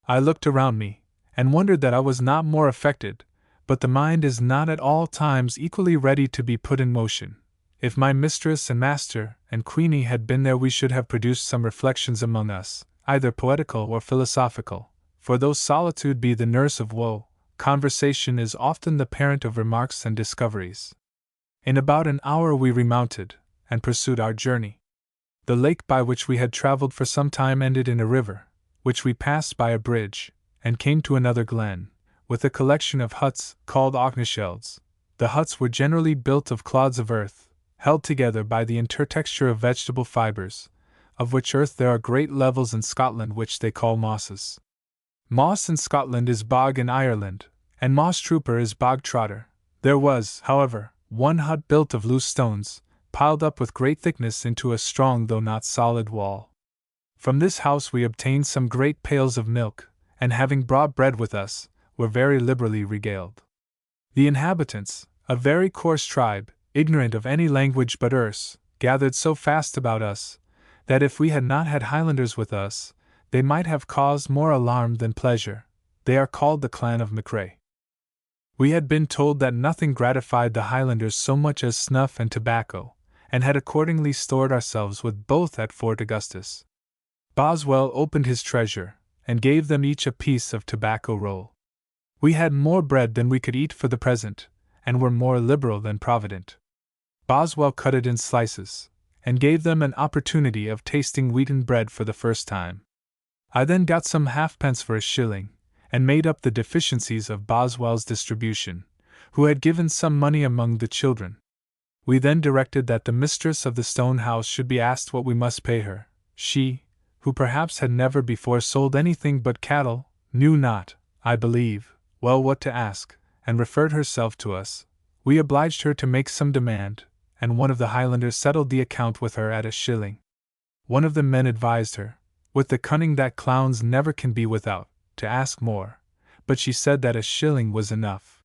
I looked around me, and wondered that I was not more affected, but the mind is not at all times equally ready to be put in motion. If my mistress and master and Queenie had been there, we should have produced some reflections among us, either poetical or philosophical, for though solitude be the nurse of woe, conversation is often the parent of remarks and discoveries. In about an hour we remounted, and pursued our journey. The lake by which we had traveled for some time ended in a river, which we passed by a bridge, and came to another glen, with a collection of huts called Auchnashelds. The huts were generally built of clods of earth, held together by the intertexture of vegetable fibres, of which earth there are great levels in Scotland which they call mosses. Moss in Scotland is bog in Ireland, and moss trooper is bog trotter. There was, however, one hut built of loose stones, piled up with great thickness into a strong though not solid wall. From this house we obtained some great pails of milk, and having brought bread with us, were very liberally regaled. The inhabitants, a very coarse tribe, ignorant of any language but Erse, gathered so fast about us, that if we had not had Highlanders with us, they might have caused more alarm than pleasure. They are called the clan of MacRae. We had been told that nothing gratified the Highlanders so much as snuff and tobacco, and had accordingly stored ourselves with both at Fort Augustus. Boswell opened his treasure, and gave them each a piece of tobacco roll. We had more bread than we could eat for the present, and were more liberal than provident. Boswell cut it in slices, and gave them an opportunity of tasting wheaten bread for the first time. I then got some halfpence for a shilling, and made up the deficiencies of Boswell's distribution, who had given some money among the children. We then directed that the mistress of the stone house should be asked what we must pay her. She, who perhaps had never before sold anything but cattle, knew not, I believe, well what to ask, and referred herself to us. We obliged her to make some demand, and one of the Highlanders settled the account with her at a shilling. One of the men advised her, with the cunning that clowns never can be without, to ask more, but she said that a shilling was enough.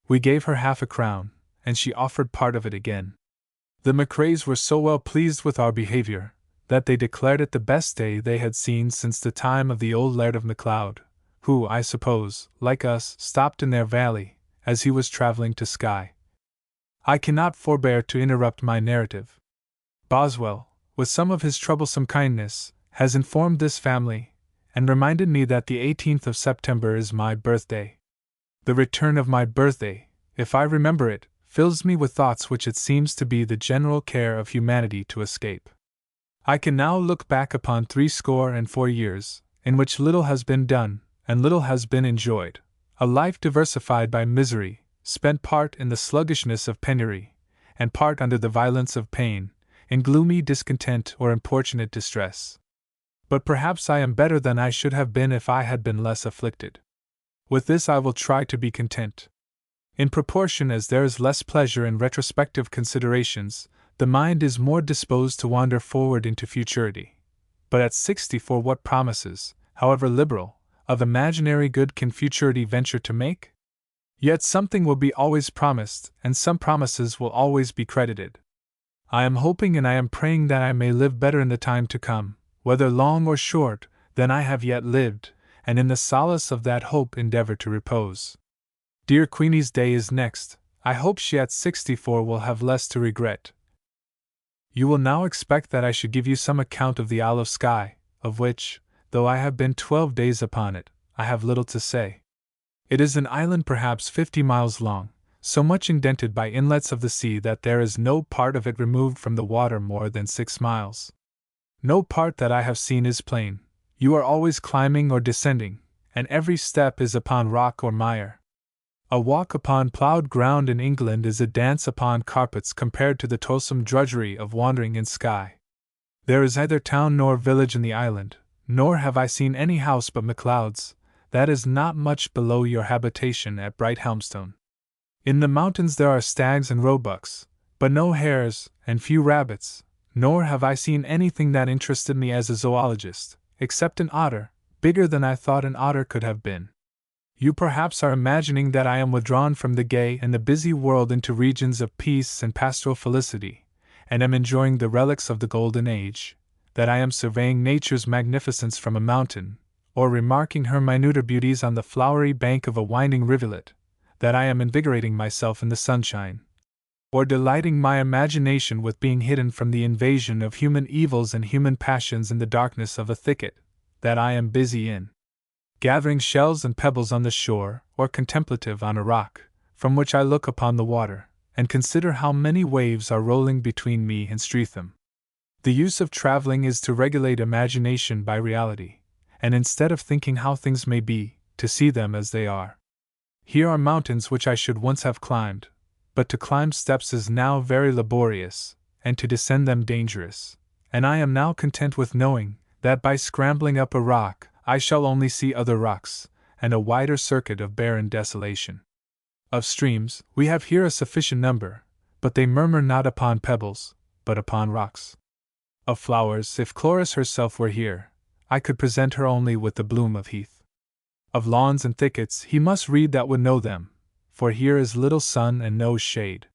We gave her half a crown, and she offered part of it again. The MacRaes were so well pleased with our behavior, that they declared it the best day they had seen since the time of the old Laird of MacLeod, who, I suppose, like us, stopped in their valley, as he was travelling to Skye. I cannot forbear to interrupt my narrative. Boswell, with some of his troublesome kindness, has informed this family, and reminded me that the 18th of September is my birthday. The return of my birthday, if I remember it, fills me with thoughts which it seems to be the general care of humanity to escape. I can now look back upon 64 years, in which little has been done, and little has been enjoyed, a life diversified by misery, spent part in the sluggishness of penury, and part under the violence of pain, in gloomy discontent or importunate distress. But perhaps I am better than I should have been if I had been less afflicted. With this I will try to be content. In proportion as there is less pleasure in retrospective considerations, the mind is more disposed to wander forward into futurity. But at 64 what promises, however liberal, of imaginary good can futurity venture to make? Yet something will be always promised, and some promises will always be credited. I am hoping and I am praying that I may live better in the time to come, whether long or short, than I have yet lived, and in the solace of that hope endeavor to repose. Dear Queenie's day is next. I hope she at 64 will have less to regret. You will now expect that I should give you some account of the Isle of Skye, of which, though I have been 12 days upon it, I have little to say. It is an island perhaps 50 miles long, so much indented by inlets of the sea that there is no part of it removed from the water more than 6 miles. No part that I have seen is plain. You are always climbing or descending, and every step is upon rock or mire. A walk upon ploughed ground in England is a dance upon carpets compared to the toilsome drudgery of wandering in Skye. There is neither town nor village in the island, nor have I seen any house but MacLeod's, that is not much below your habitation at Brighthelmstone. In the mountains there are stags and roebucks, but no hares, and few rabbits, nor have I seen anything that interested me as a zoologist, except an otter, bigger than I thought an otter could have been. You perhaps are imagining that I am withdrawn from the gay and the busy world into regions of peace and pastoral felicity, and am enjoying the relics of the golden age, that I am surveying nature's magnificence from a mountain, or remarking her minuter beauties on the flowery bank of a winding rivulet, that I am invigorating myself in the sunshine, or delighting my imagination with being hidden from the invasion of human evils and human passions in the darkness of a thicket, that I am busy in gathering shells and pebbles on the shore, or contemplative on a rock, from which I look upon the water, and consider how many waves are rolling between me and Streatham. The use of traveling is to regulate imagination by reality, and instead of thinking how things may be, to see them as they are. Here are mountains which I should once have climbed, but to climb steps is now very laborious, and to descend them dangerous, and I am now content with knowing that by scrambling up a rock I shall only see other rocks, and a wider circuit of barren desolation. Of streams, we have here a sufficient number, but they murmur not upon pebbles, but upon rocks. Of flowers, if Chloris herself were here, I could present her only with the bloom of heath. Of lawns and thickets he must read that would know them, for here is little sun and no shade.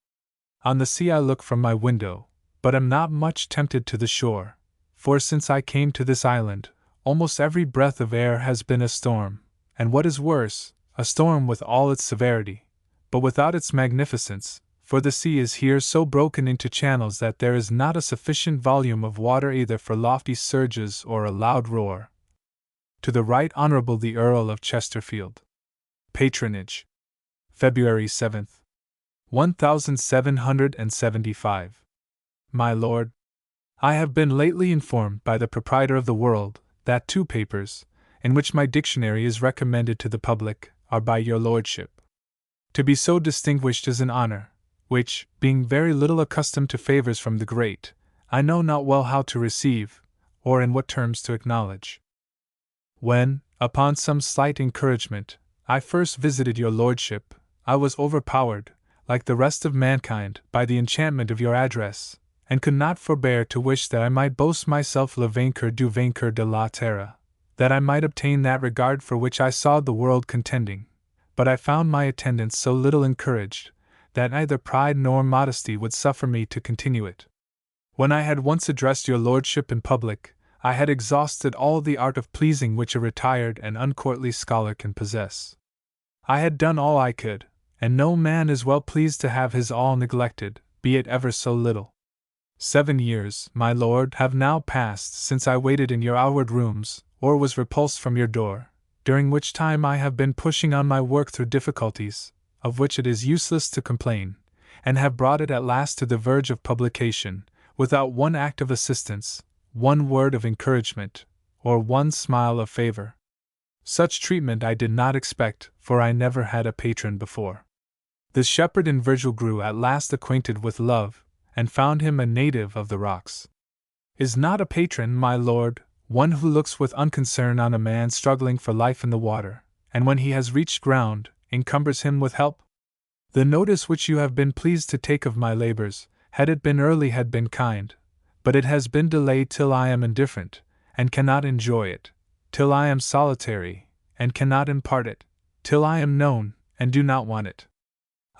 On the sea I look from my window, but am not much tempted to the shore, for since I came to this island, almost every breath of air has been a storm, and what is worse, a storm with all its severity, but without its magnificence, for the sea is here so broken into channels that there is not a sufficient volume of water either for lofty surges or a loud roar. To the Right Honourable the Earl of Chesterfield. Patronage. February 7th. 1775. My Lord, I have been lately informed by the proprietor of the World that 2 papers, in which my dictionary is recommended to the public, are by your lordship. To be so distinguished is an honour, which, being very little accustomed to favours from the great, I know not well how to receive, or in what terms to acknowledge. When, upon some slight encouragement, I first visited your lordship, I was overpowered, like the rest of mankind, by the enchantment of your address, and could not forbear to wish that I might boast myself le vainqueur du vainqueur de la terre, that I might obtain that regard for which I saw the world contending, but I found my attendants so little encouraged, that neither pride nor modesty would suffer me to continue it. When I had once addressed your lordship in public, I had exhausted all the art of pleasing which a retired and uncourtly scholar can possess. I had done all I could, and no man is well pleased to have his all neglected, be it ever so little. 7 years, my lord, have now passed since I waited in your outward rooms, or was repulsed from your door, during which time I have been pushing on my work through difficulties, of which it is useless to complain, and have brought it at last to the verge of publication, without one act of assistance, one word of encouragement, or one smile of favor. Such treatment I did not expect, for I never had a patron before. The shepherd in Virgil grew at last acquainted with love, and found him a native of the rocks. Is not a patron, my lord, one who looks with unconcern on a man struggling for life in the water, and when he has reached ground, encumbers him with help? The notice which you have been pleased to take of my labors, had it been early, had been kind, but it has been delayed till I am indifferent, and cannot enjoy it, till I am solitary, and cannot impart it, till I am known, and do not want it.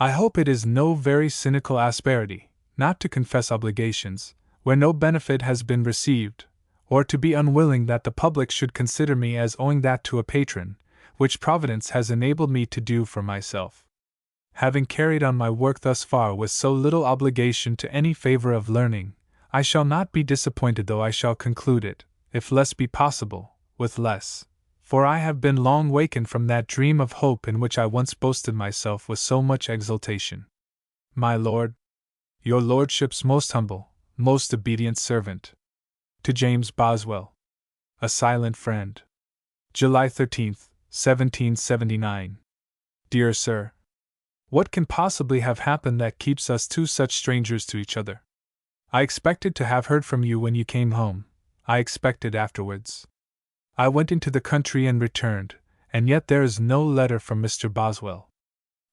I hope it is no very cynical asperity, not to confess obligations, where no benefit has been received, or to be unwilling that the public should consider me as owing that to a patron, which Providence has enabled me to do for myself. Having carried on my work thus far with so little obligation to any favor of learning, I shall not be disappointed though I shall conclude it, if less be possible, with less, for I have been long wakened from that dream of hope in which I once boasted myself with so much exultation. My lord, your lordship's most humble, most obedient servant. To James Boswell. A Silent Friend. July 13th, 1779. Dear Sir, what can possibly have happened that keeps us two such strangers to each other? I expected to have heard from you when you came home. I expected afterwards. I went into the country and returned, and yet there is no letter from Mr. Boswell.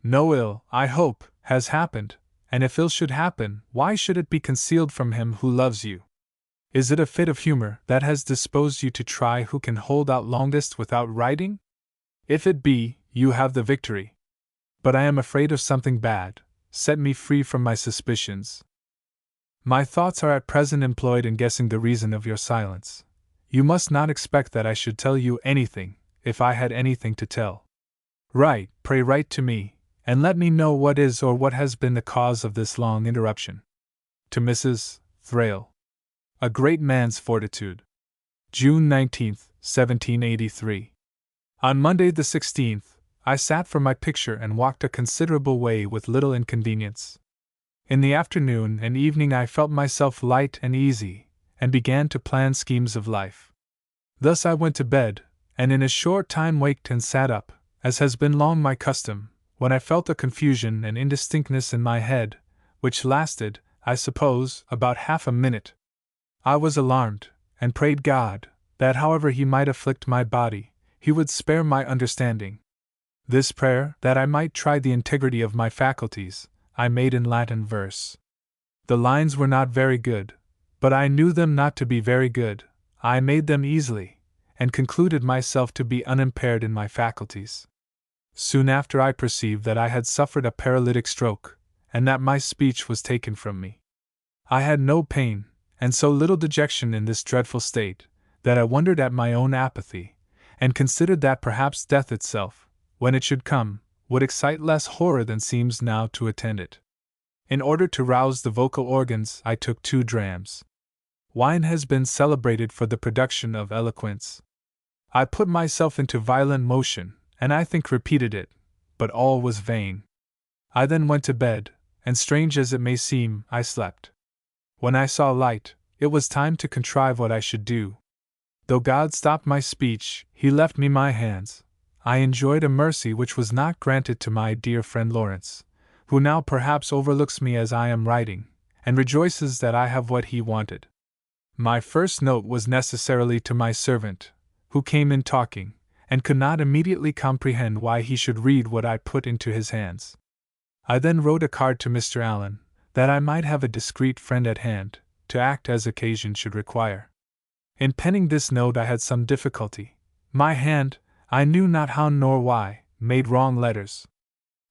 No ill, I hope, has happened, and if ill should happen, why should it be concealed from him who loves you? Is it a fit of humor that has disposed you to try who can hold out longest without writing? If it be, you have the victory. But I am afraid of something bad. Set me free from my suspicions. My thoughts are at present employed in guessing the reason of your silence. You must not expect that I should tell you anything, if I had anything to tell. Write, pray write to me, and let me know what is or what has been the cause of this long interruption. To Mrs. Thrale. A Great Man's Fortitude. June 19, 1783. On Monday the 16th, I sat for my picture and walked a considerable way with little inconvenience. In the afternoon and evening I felt myself light and easy, and began to plan schemes of life. Thus I went to bed, and in a short time waked and sat up, as has been long my custom, when I felt a confusion and indistinctness in my head, which lasted, I suppose, about half a minute. I was alarmed, and prayed God, that however he might afflict my body, he would spare my understanding. This prayer, that I might try the integrity of my faculties, I made in Latin verse. The lines were not very good, but I knew them not to be very good. I made them easily, and concluded myself to be unimpaired in my faculties. Soon after I perceived that I had suffered a paralytic stroke, and that my speech was taken from me. I had no pain, and so little dejection in this dreadful state, that I wondered at my own apathy, and considered that perhaps death itself, when it should come, would excite less horror than seems now to attend it. In order to rouse the vocal organs, I took 2 drams. Wine has been celebrated for the production of eloquence. I put myself into violent motion, and I think repeated it, but all was vain. I then went to bed, and strange as it may seem, I slept. When I saw light, it was time to contrive what I should do. Though God stopped my speech, he left me my hands. I enjoyed a mercy which was not granted to my dear friend Lawrence, who now perhaps overlooks me as I am writing, and rejoices that I have what he wanted. My first note was necessarily to my servant, who came in talking, and could not immediately comprehend why he should read what I put into his hands. I then wrote a card to Mr. Allen, that I might have a discreet friend at hand, to act as occasion should require. In penning this note I had some difficulty. My hand, I knew not how nor why, made wrong letters.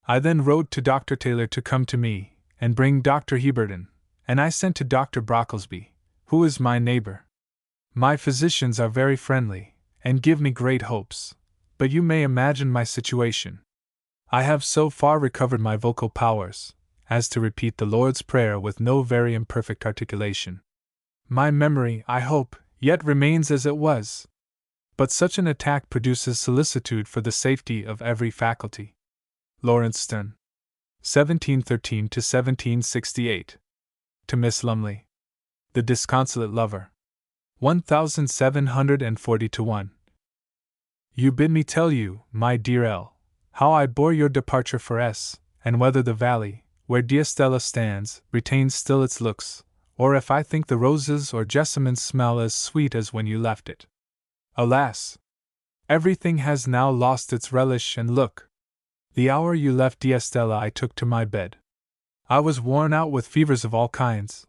I then wrote to Dr. Taylor to come to me, and bring Dr. Heberden, and I sent to Dr. Brocklesby, who is my neighbor. My physicians are very friendly, and give me great hopes, but you may imagine my situation. I have so far recovered my vocal powers, as to repeat the Lord's Prayer with no very imperfect articulation. My memory, I hope, yet remains as it was. But such an attack produces solicitude for the safety of every faculty. Lawrence Sterne. 1713 to 1768. To Miss Lumley. The Disconsolate Lover. 1740-1. You bid me tell you, my dear L., how I bore your departure for S., and whether the valley, where D'Estella stands, retains still its looks, or if I think the roses or jessamines smell as sweet as when you left it. Alas! Everything has now lost its relish and look. The hour you left D'Estella I took to my bed. I was worn out with fevers of all kinds,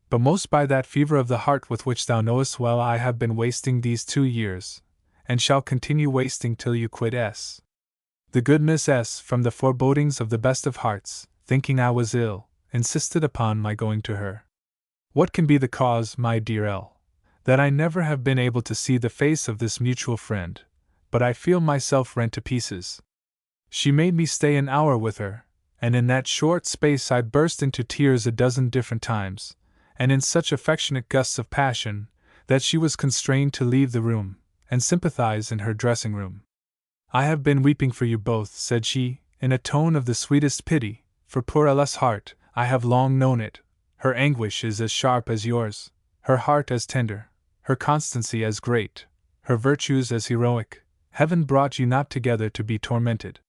but most by that fever of the heart with which thou knowest well I have been wasting these 2 years, and shall continue wasting till you quit S. The good Miss S., from the forebodings of the best of hearts, thinking I was ill, insisted upon my going to her. What can be the cause, my dear L., that I never have been able to see the face of this mutual friend, but I feel myself rent to pieces. She made me stay an hour with her, and in that short space I burst into tears a dozen different times, and in such affectionate gusts of passion, that she was constrained to leave the room, and sympathize in her dressing room. "I have been weeping for you both," said she, in a tone of the sweetest pity, "for poor Ella's heart, I have long known it. Her anguish is as sharp as yours, her heart as tender, her constancy as great, her virtues as heroic. Heaven brought you not together to be tormented."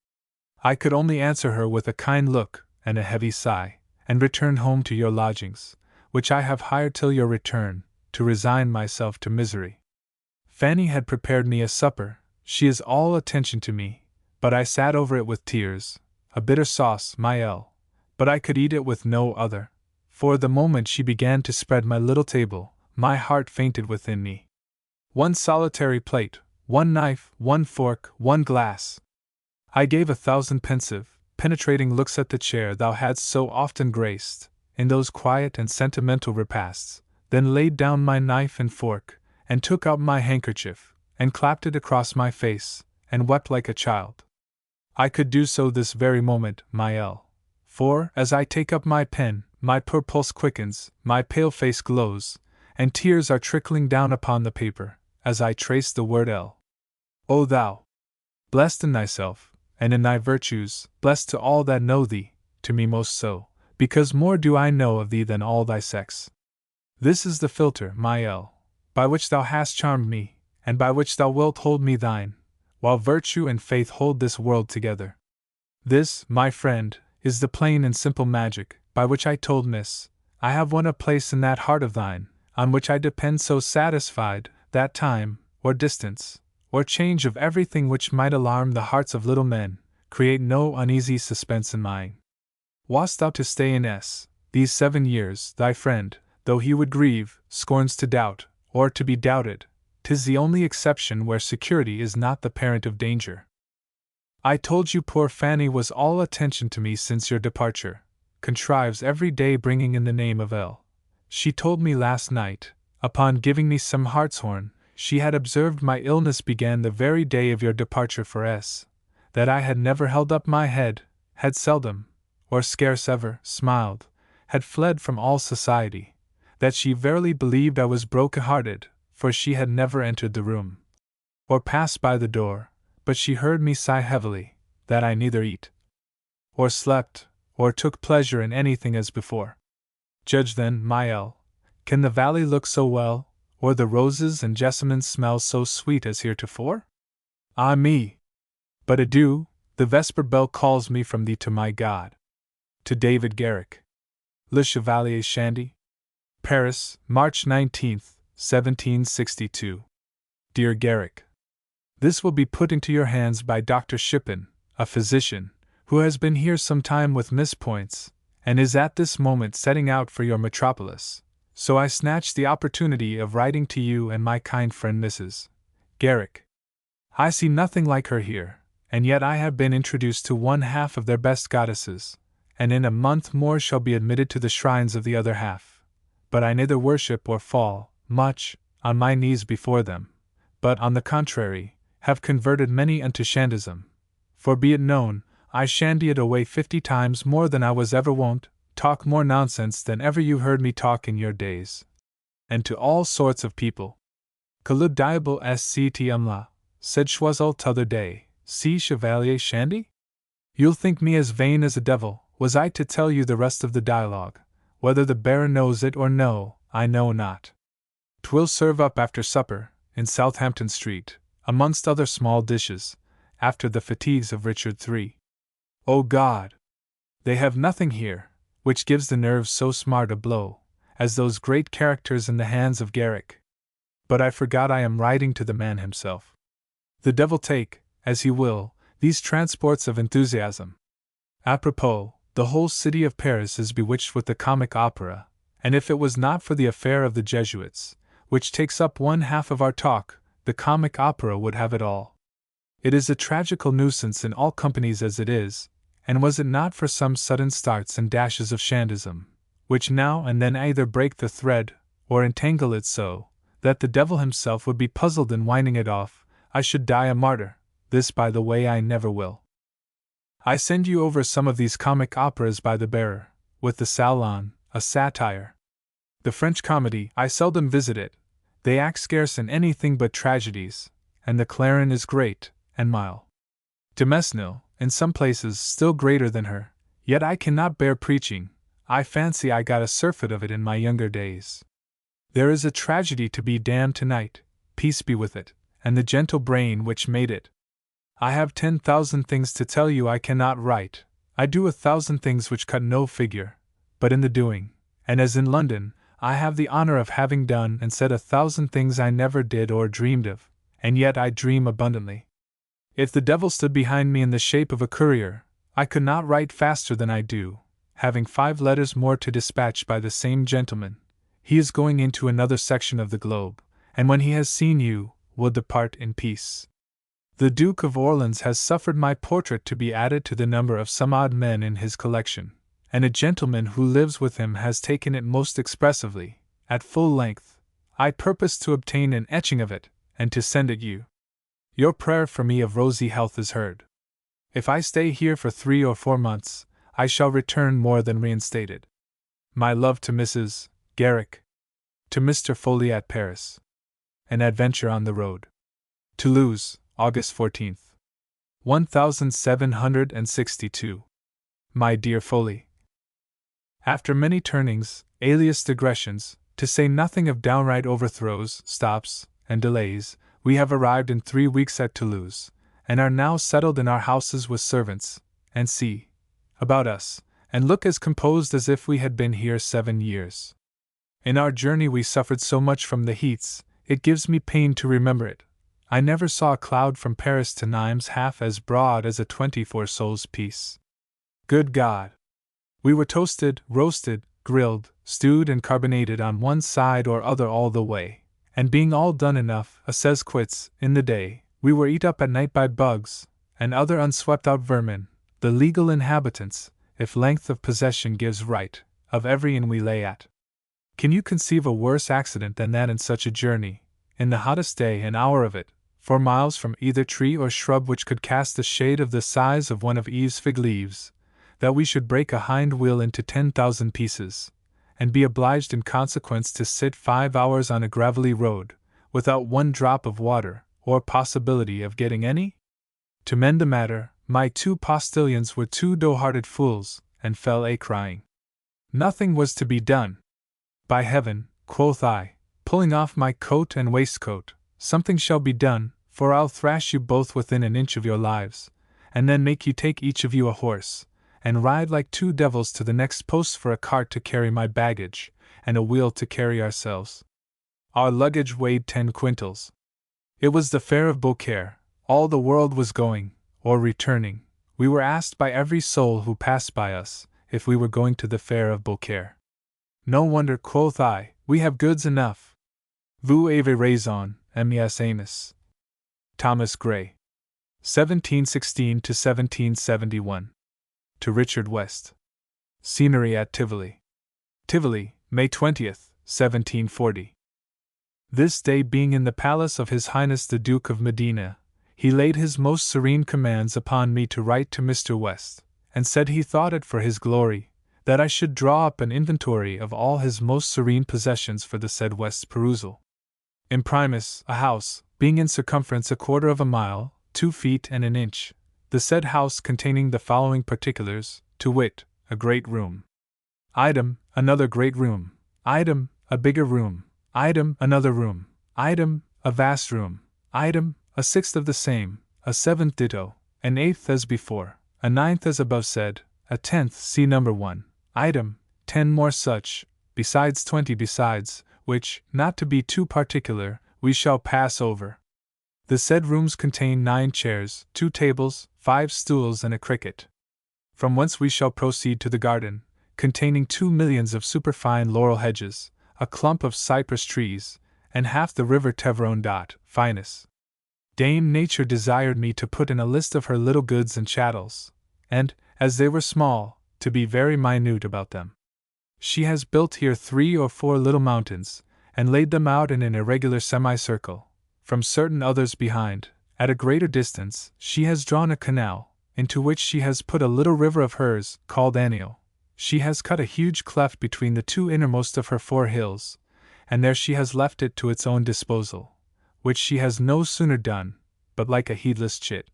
I could only answer her with a kind look and a heavy sigh, and return home to your lodgings, which I have hired till your return, to resign myself to misery. Fanny had prepared me a supper. She is all attention to me, but I sat over it with tears. A bitter sauce, my L, but I could eat it with no other, for the moment she began to spread my little table, my heart fainted within me. One solitary plate, one knife, one fork, one glass. I gave 1,000 pensive, penetrating looks at the chair thou hadst so often graced, in those quiet and sentimental repasts, then laid down my knife and fork, and took out my handkerchief, and clapped it across my face, and wept like a child. I could do so this very moment, my L. For, as I take up my pen, my poor pulse quickens, my pale face glows, and tears are trickling down upon the paper, as I trace the word L. O thou! Blessed in thyself, and in thy virtues, blessed to all that know thee, to me most so, because more do I know of thee than all thy sex. This is the philtre, my L, by which thou hast charmed me, and by which thou wilt hold me thine, while virtue and faith hold this world together. This, my friend, is the plain and simple magic, by which I told Miss, I have won a place in that heart of thine, on which I depend so satisfied, that time, or distance, or change of everything which might alarm the hearts of little men, create no uneasy suspense in mine. Wast thou to stay in S, these 7 years, thy friend, though he would grieve, scorns to doubt, or to be doubted, 'tis the only exception where security is not the parent of danger. I told you poor Fanny was all attention to me since your departure, contrives every day bringing in the name of L. She told me last night, upon giving me some hartshorn, she had observed my illness began the very day of your departure for S, that I had never held up my head, had seldom, or scarce ever, smiled, had fled from all society, that she verily believed I was broken-hearted, for she had never entered the room, or passed by the door, but she heard me sigh heavily, that I neither eat, or slept, or took pleasure in anything as before. Judge then, my L, can the valley look so well, or the roses and jessamines smell so sweet as heretofore? Ah me! But adieu, the vesper bell calls me from thee to my God. To David Garrick. Le Chevalier Shandy. Paris, March 19th, 1762. Dear Garrick, this will be put into your hands by Dr. Shippen, a physician, who has been here some time with Miss Poyntz, and is at this moment setting out for your metropolis, so I snatch the opportunity of writing to you and my kind friend Mrs. Garrick. I see nothing like her here, and yet I have been introduced to one half of their best goddesses, and in a month more shall be admitted to the shrines of the other half. But I neither worship or fall, much, on my knees before them, but, on the contrary, have converted many unto Shandism. For be it known, I shandy it away 50 times more than I was ever wont, talk more nonsense than ever you heard me talk in your days. And to all sorts of people. Que le diable est la, said Choiseul t'other day, see Chevalier Shandy? You'll think me as vain as a devil, was I to tell you the rest of the dialogue. Whether the Baron knows it or no, I know not. 'Twill serve up after supper, in Southampton Street, amongst other small dishes, after the fatigues of Richard III. O God! They have nothing here, which gives the nerves so smart a blow, as those great characters in the hands of Garrick. But I forgot I am writing to the man himself. The devil take, as he will, these transports of enthusiasm. Apropos, the whole city of Paris is bewitched with the comic opera, and if it was not for the affair of the Jesuits, which takes up one half of our talk, the comic opera would have it all. It is a tragical nuisance in all companies as it is, and was it not for some sudden starts and dashes of Shandism, which now and then either break the thread, or entangle it so, that the devil himself would be puzzled in winding it off, I should die a martyr. This, by the way, I never will. I send you over some of these comic operas by the bearer, with the Salon, a satire. The French comedy, I seldom visit it. They act scarce in anything but tragedies, and the Clarin is great, and Mile de Mesnil, in some places, still greater than her, yet I cannot bear preaching. I fancy I got a surfeit of it in my younger days. There is a tragedy to be damned tonight, peace be with it, and the gentle brain which made it. I have 10,000 things to tell you I cannot write. I do 1,000 things which cut no figure, but in the doing, and as in London, I have the honor of having done and said 1,000 things I never did or dreamed of, and yet I dream abundantly. If the devil stood behind me in the shape of a courier, I could not write faster than I do, having 5 letters more to dispatch by the same gentleman. He is going into another section of the globe, and when he has seen you, will depart in peace. The Duke of Orleans has suffered my portrait to be added to the number of some odd men in his collection, and a gentleman who lives with him has taken it most expressively, at full length. I purpose to obtain an etching of it, and to send it you. Your prayer for me of rosy health is heard. If I stay here for 3 or 4 months, I shall return more than reinstated. My love to Mrs. Garrick. To Mr. Foley at Paris. An Adventure on the Road. Toulouse, August 14th. 1762. My dear Foley. After many turnings, alias digressions, to say nothing of downright overthrows, stops, and delays, we have arrived in 3 weeks at Toulouse, and are now settled in our houses with servants, and see about us, and look as composed as if we had been here 7 years. In our journey we suffered so much from the heats, it gives me pain to remember it. I never saw a cloud from Paris to Nimes half as broad as a 24 sols piece. Good God! We were toasted, roasted, grilled, stewed, and carbonated on one side or other all the way, and being all done enough, says quits, in the day, we were eat up at night by bugs, and other unswept out vermin, the legal inhabitants, if length of possession gives right, of every inn we lay at. Can you conceive a worse accident than that in such a journey, in the hottest day and hour of it, 4 miles from either tree or shrub which could cast a shade of the size of one of Eve's fig leaves, that we should break a hind wheel into 10,000 pieces, and be obliged in consequence to sit 5 hours on a gravelly road, without 1 drop of water, or possibility of getting any? To mend the matter, my 2 postilions were 2 dough-hearted fools, and fell a-crying. Nothing was to be done. By heaven, quoth I, pulling off my coat and waistcoat, something shall be done, for I'll thrash you both within an inch of your lives, and then make you take each of you a horse, and ride like 2 devils to the next post for a cart to carry my baggage, and a wheel to carry ourselves. Our luggage weighed 10 quintals. It was the fair of Beaucaire, all the world was going, or returning. We were asked by every soul who passed by us, if we were going to the fair of Beaucaire. No wonder, quoth I, we have goods enough. Vous avez raison, mes amis. Thomas Gray. 1716 to 1771. To Richard West. Scenery at Tivoli. Tivoli, May 20th, 1740. This day being in the palace of His Highness the Duke of Medina, he laid his most serene commands upon me to write to Mr. West, and said he thought it for his glory, that I should draw up an inventory of all his most serene possessions for the said West's perusal. Imprimis, a house, being in circumference 1/4 mile, 2 feet and an inch, the said house containing the following particulars, to wit, a great room. Item, another great room. Item, a bigger room. Item, another room. Item, a vast room. Item, a 6th of the same, a 7th ditto, an 8th as before, a 9th as above said, a 10th see number 1. Item, 10 more such, besides 20 besides, which, not to be too particular, we shall pass over. The said rooms contain 9 chairs, 2 tables, 5 stools, and a cricket. From whence we shall proceed to the garden, containing 2 millions of superfine laurel hedges, a clump of cypress trees, and half the river Tevron. Finus. Dame Nature desired me to put in a list of her little goods and chattels, and, as they were small, to be very minute about them. She has built here 3 or 4 little mountains, and laid them out in an irregular semicircle. From certain others behind, at a greater distance, she has drawn a canal, into which she has put a little river of hers, called Anio. She has cut a huge cleft between the two innermost of her 4 hills, and there she has left it to its own disposal, which she has no sooner done, but like a heedless chit,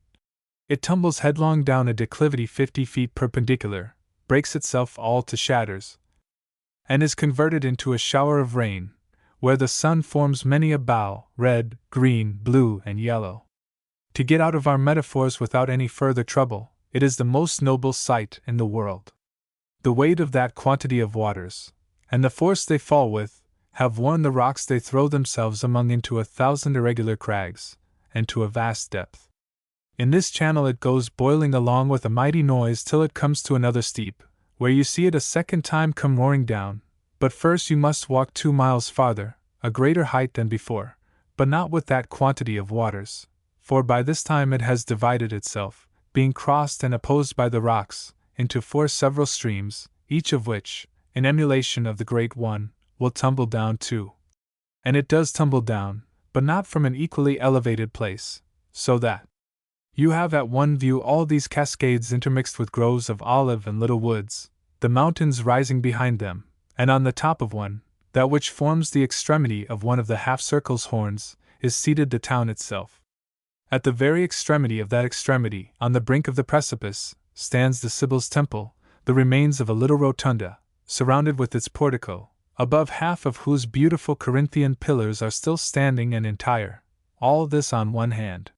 it tumbles headlong down a declivity 50 feet perpendicular, breaks itself all to shatters, and is converted into a shower of rain, where the sun forms many a bough, red, green, blue, and yellow. To get out of our metaphors without any further trouble, it is the most noble sight in the world. The weight of that quantity of waters, and the force they fall with, have worn the rocks they throw themselves among into 1,000 irregular crags, and to a vast depth. In this channel it goes boiling along with a mighty noise till it comes to another steep, where you see it a second time come roaring down, but first you must walk 2 miles farther, a greater height than before, but not with that quantity of waters, for by this time it has divided itself, being crossed and opposed by the rocks, into 4 several streams, each of which, in emulation of the great one, will tumble down too. And it does tumble down, but not from an equally elevated place, so that you have at one view all these cascades intermixed with groves of olive and little woods, the mountains rising behind them, and on the top of one, that which forms the extremity of one of the half-circle's horns, is seated the town itself. At the very extremity of that extremity, on the brink of the precipice, stands the Sibyl's temple, the remains of a little rotunda, surrounded with its portico, above half of whose beautiful Corinthian pillars are still standing and entire, all this on one hand.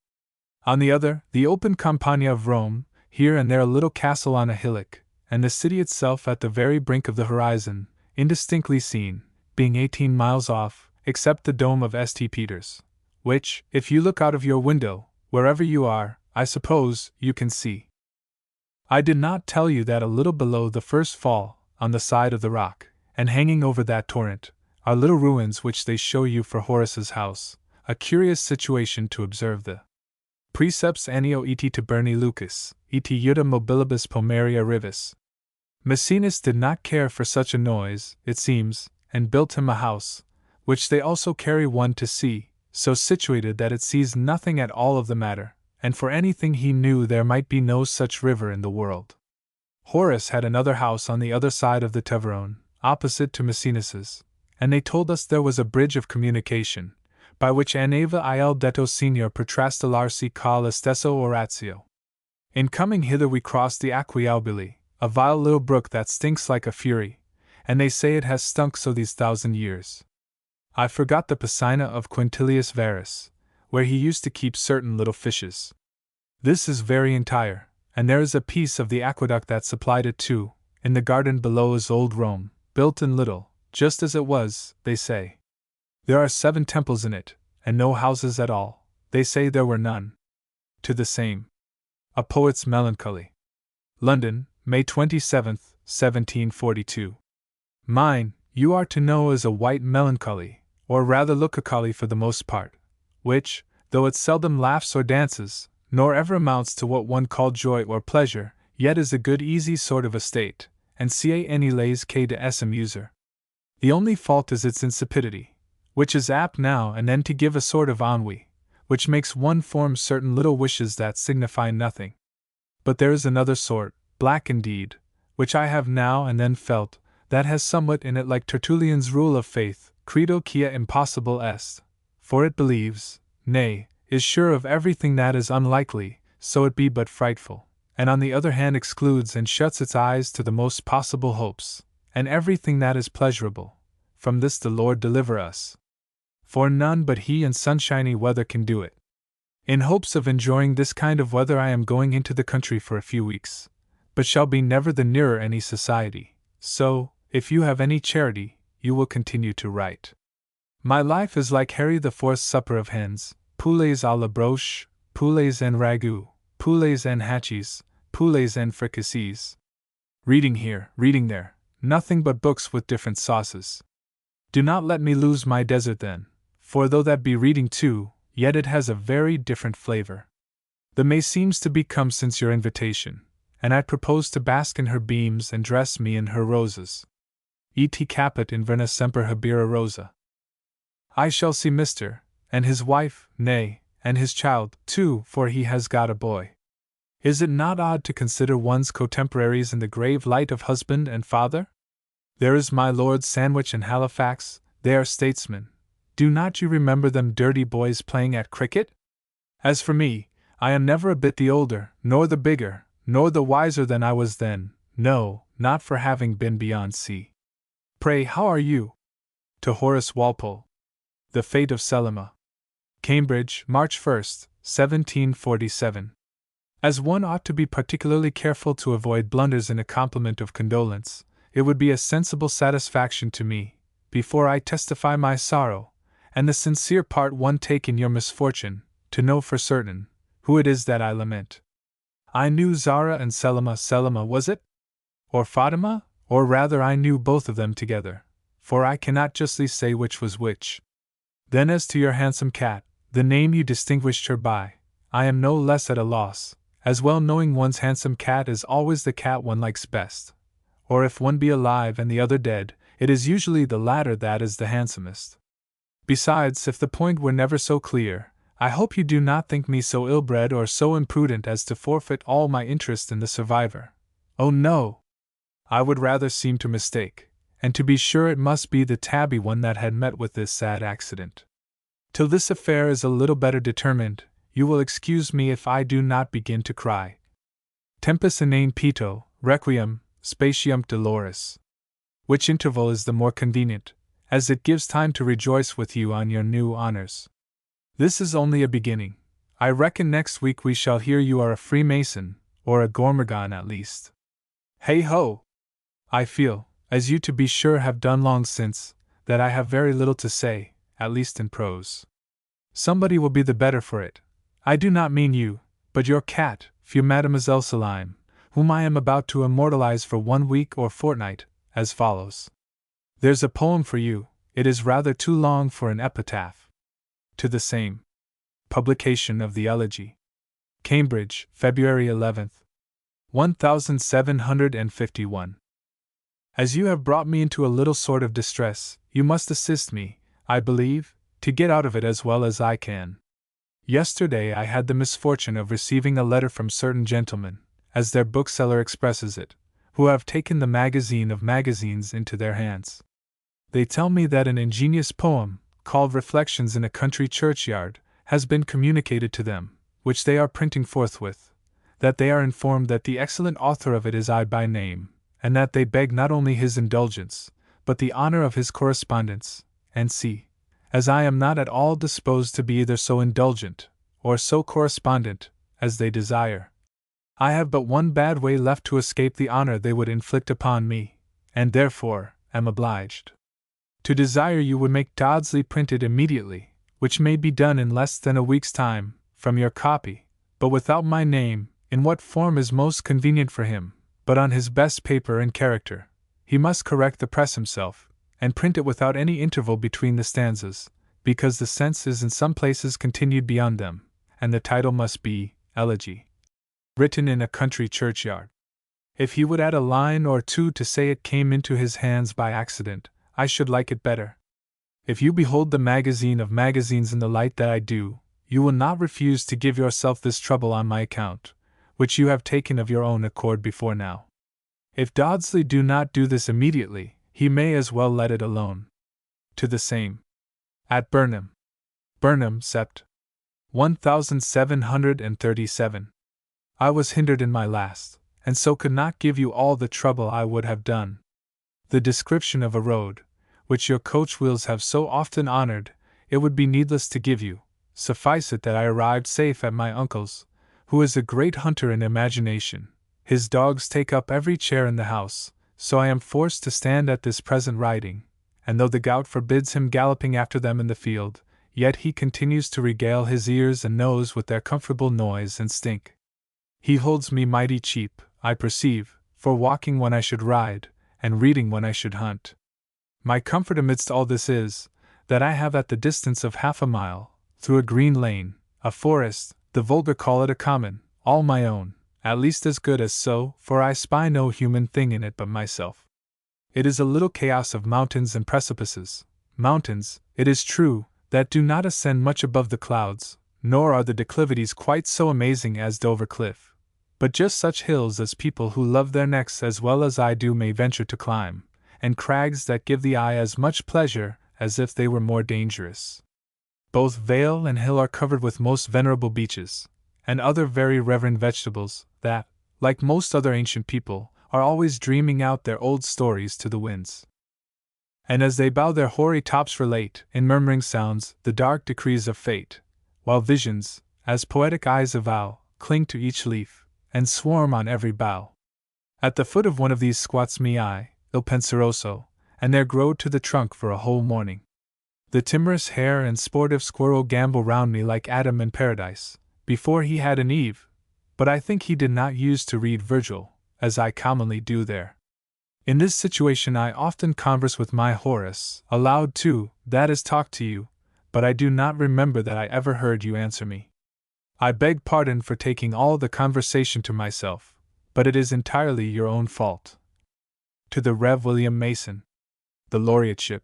On the other, the open Campagna of Rome, here and there a little castle on a hillock, and the city itself at the very brink of the horizon, indistinctly seen, being 18 miles off, except the dome of St. Peter's, which, if you look out of your window, wherever you are, I suppose, you can see. I did not tell you that a little below the first fall, on the side of the rock, and hanging over that torrent, are little ruins which they show you for Horace's house, a curious situation to observe the precepts annio et taberni Lucas, et iuda mobilibus pomeria rivis. Maecenas did not care for such a noise, it seems, and built him a house, which they also carry one to see, so situated that it sees nothing at all of the matter, and for anything he knew there might be no such river in the world. Horace had another house on the other side of the Teveron, opposite to Maecenas', and they told us there was a bridge of communication, by which aneva il detto signor protrastellarsi cal estesso oratio. In coming hither we crossed the Acquiaubili, a vile little brook that stinks like a fury, and they say it has stunk so these 1,000 years. I forgot the piscina of Quintilius Varus, where he used to keep certain little fishes. This is very entire, and there is a piece of the aqueduct that supplied it too, in the garden below is old Rome, built in little, just as it was, they say. There are 7 temples in it, and no houses at all, they say there were none. To the same. A Poet's Melancholy. London, May 27, 1742. Mine, you are to know, is a white melancholy, or rather lochocholy for the most part, which, though it seldom laughs or dances, nor ever amounts to what one called joy or pleasure, yet is a good easy sort of a state, and any lays que de SM user. The only fault is its insipidity, which is apt now and then to give a sort of ennui, which makes one form certain little wishes that signify nothing. But there is another sort, black indeed, which I have now and then felt, that has somewhat in it like Tertullian's rule of faith, credo quia impossible est, for it believes, nay, is sure of everything that is unlikely, so it be but frightful, and on the other hand excludes and shuts its eyes to the most possible hopes, and everything that is pleasurable. From this the Lord deliver us. For none but he in sunshiny weather can do it. In hopes of enjoying this kind of weather I am going into the country for a few weeks, but shall be never the nearer any society, so, if you have any charity, you will continue to write. My life is like Harry IV's supper of hens, poulets à la broche, poulets en ragout, poulets en hachis, poulets en fricassees. Reading here, reading there, nothing but books with different sauces. Do not let me lose my desert then, for though that be reading too, yet it has a very different flavor. The May seems to be come since your invitation, and I propose to bask in her beams and dress me in her roses. Et caput in verna semper habera rosa. I shall see Mr. and his wife, nay, and his child, too, for he has got a boy. Is it not odd to consider one's contemporaries in the grave light of husband and father? There is my Lord Sandwich and Halifax, they are statesmen. Do not you remember them dirty boys playing at cricket? As for me, I am never a bit the older, nor the bigger, nor the wiser than I was then, no, not for having been beyond sea. Pray, how are you? To Horace Walpole. The Fate of Selima. Cambridge, March 1st, 1747. As one ought to be particularly careful to avoid blunders in a compliment of condolence, it would be a sensible satisfaction to me, before I testify my sorrow, and the sincere part one take in your misfortune, to know for certain who it is that I lament. I knew Zara and Selima was it? Or Fatima, or rather I knew both of them together, for I cannot justly say which was which. Then as to your handsome cat, the name you distinguished her by, I am no less at a loss, as well knowing one's handsome cat is always the cat one likes best. Or if one be alive and the other dead, it is usually the latter that is the handsomest. Besides, if the point were never so clear, I hope you do not think me so ill-bred or so imprudent as to forfeit all my interest in the survivor. Oh no! I would rather seem to mistake, and to be sure it must be the tabby one that had met with this sad accident. Till this affair is a little better determined, you will excuse me if I do not begin to cry. Tempus inane pito, requiem, spatium dolores. Which interval is the more convenient, as it gives time to rejoice with you on your new honors. This is only a beginning. I reckon next week we shall hear you are a Freemason, or a Gormagon at least. Hey ho! I feel, as you to be sure have done long since, that I have very little to say, at least in prose. Somebody will be the better for it. I do not mean you, but your cat, few Mademoiselle Selime, whom I am about to immortalize for 1 week or fortnight, as follows. There's a poem for you, it is rather too long for an epitaph. To the same. Publication of the Elegy. Cambridge, February 11th. 1751. As you have brought me into a little sort of distress, you must assist me, I believe, to get out of it as well as I can. Yesterday I had the misfortune of receiving a letter from certain gentlemen, as their bookseller expresses it, who have taken the magazine of magazines into their hands. They tell me that an ingenious poem, called Reflections in a Country Churchyard, has been communicated to them, which they are printing forthwith, that they are informed that the excellent author of it is I by name, and that they beg not only his indulgence, but the honor of his correspondence, and see, as I am not at all disposed to be either so indulgent, or so correspondent, as they desire, I have but one bad way left to escape the honor they would inflict upon me, and therefore am obliged to desire you would make Dodsley printed immediately, which may be done in less than a week's time, from your copy, but without my name, in what form is most convenient for him, but on his best paper and character. He must correct the press himself, and print it without any interval between the stanzas, because the sense is in some places continued beyond them, and the title must be Elegy, written in a country churchyard. If he would add a line or two to say it came into his hands by accident, I should like it better. If you behold the magazine of magazines in the light that I do, you will not refuse to give yourself this trouble on my account, which you have taken of your own accord before now. If Dodsley do not do this immediately, he may as well let it alone. To the same. At Burnham. Burnham, Sept. 1737. I was hindered in my last, and so could not give you all the trouble I would have done. The description of a road, which your coach wheels have so often honored, it would be needless to give you. Suffice it that I arrived safe at my uncle's, who is a great hunter in imagination. His dogs take up every chair in the house, so I am forced to stand at this present writing, and though the gout forbids him galloping after them in the field, yet he continues to regale his ears and nose with their comfortable noise and stink. He holds me mighty cheap, I perceive, for walking when I should ride, and reading when I should hunt. My comfort amidst all this is, that I have at the distance of half a mile, through a green lane, a forest, the vulgar call it a common, all my own, at least as good as so, for I spy no human thing in it but myself. It is a little chaos of mountains and precipices, mountains, it is true, that do not ascend much above the clouds, nor are the declivities quite so amazing as Dover Cliff, but just such hills as people who love their necks as well as I do may venture to climb, and crags that give the eye as much pleasure as if they were more dangerous. Both vale and hill are covered with most venerable beeches, and other very reverend vegetables that, like most other ancient people, are always dreaming out their old stories to the winds. And as they bow their hoary tops relate, in murmuring sounds, the dark decrees of fate, while visions, as poetic eyes avow, cling to each leaf, and swarm on every bough. At the foot of one of these squats me I, il penseroso, and there grow to the trunk for a whole morning. The timorous hare and sportive squirrel gambol round me like Adam in paradise, before he had an Eve, but I think he did not use to read Virgil, as I commonly do there. In this situation I often converse with my Horace, aloud too, that is talk to you, but I do not remember that I ever heard you answer me. I beg pardon for taking all the conversation to myself, but it is entirely your own fault. To the Rev. William Mason. The Laureateship.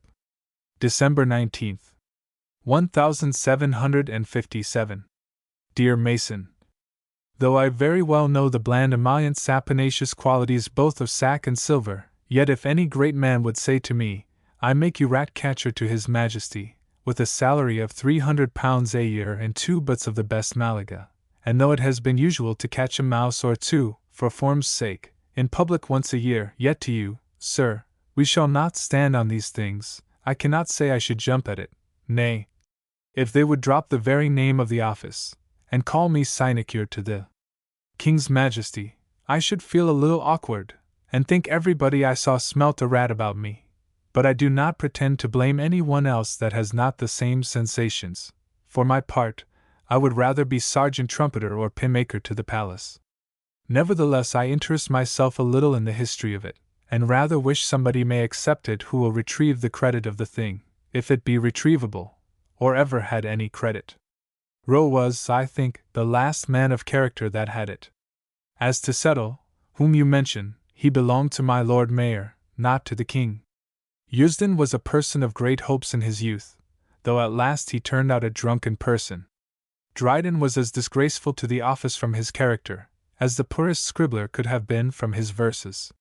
December 19th. 1757. Dear Mason, though I very well know the bland emollient saponaceous qualities both of sack and silver, yet if any great man would say to me, I make you rat-catcher to his majesty, with a salary of £300 a year and 2 butts of the best Malaga, and though it has been usual to catch a mouse or two, for form's sake, in public once a year, yet to you, sir, we shall not stand on these things, I cannot say I should jump at it, nay, if they would drop the very name of the office, and call me sinecure to the King's Majesty, I should feel a little awkward, and think everybody I saw smelt a rat about me, but I do not pretend to blame any one else that has not the same sensations. For my part, I would rather be sergeant trumpeter or pin-maker to the palace. Nevertheless I interest myself a little in the history of it, and rather wish somebody may accept it who will retrieve the credit of the thing, if it be retrievable, or ever had any credit. Rowe was, I think, the last man of character that had it. As to Settle, whom you mention, he belonged to my Lord Mayor, not to the King. Eusden was a person of great hopes in his youth, though at last he turned out a drunken person. Dryden was as disgraceful to the office from his character, as the poorest scribbler could have been from his verses.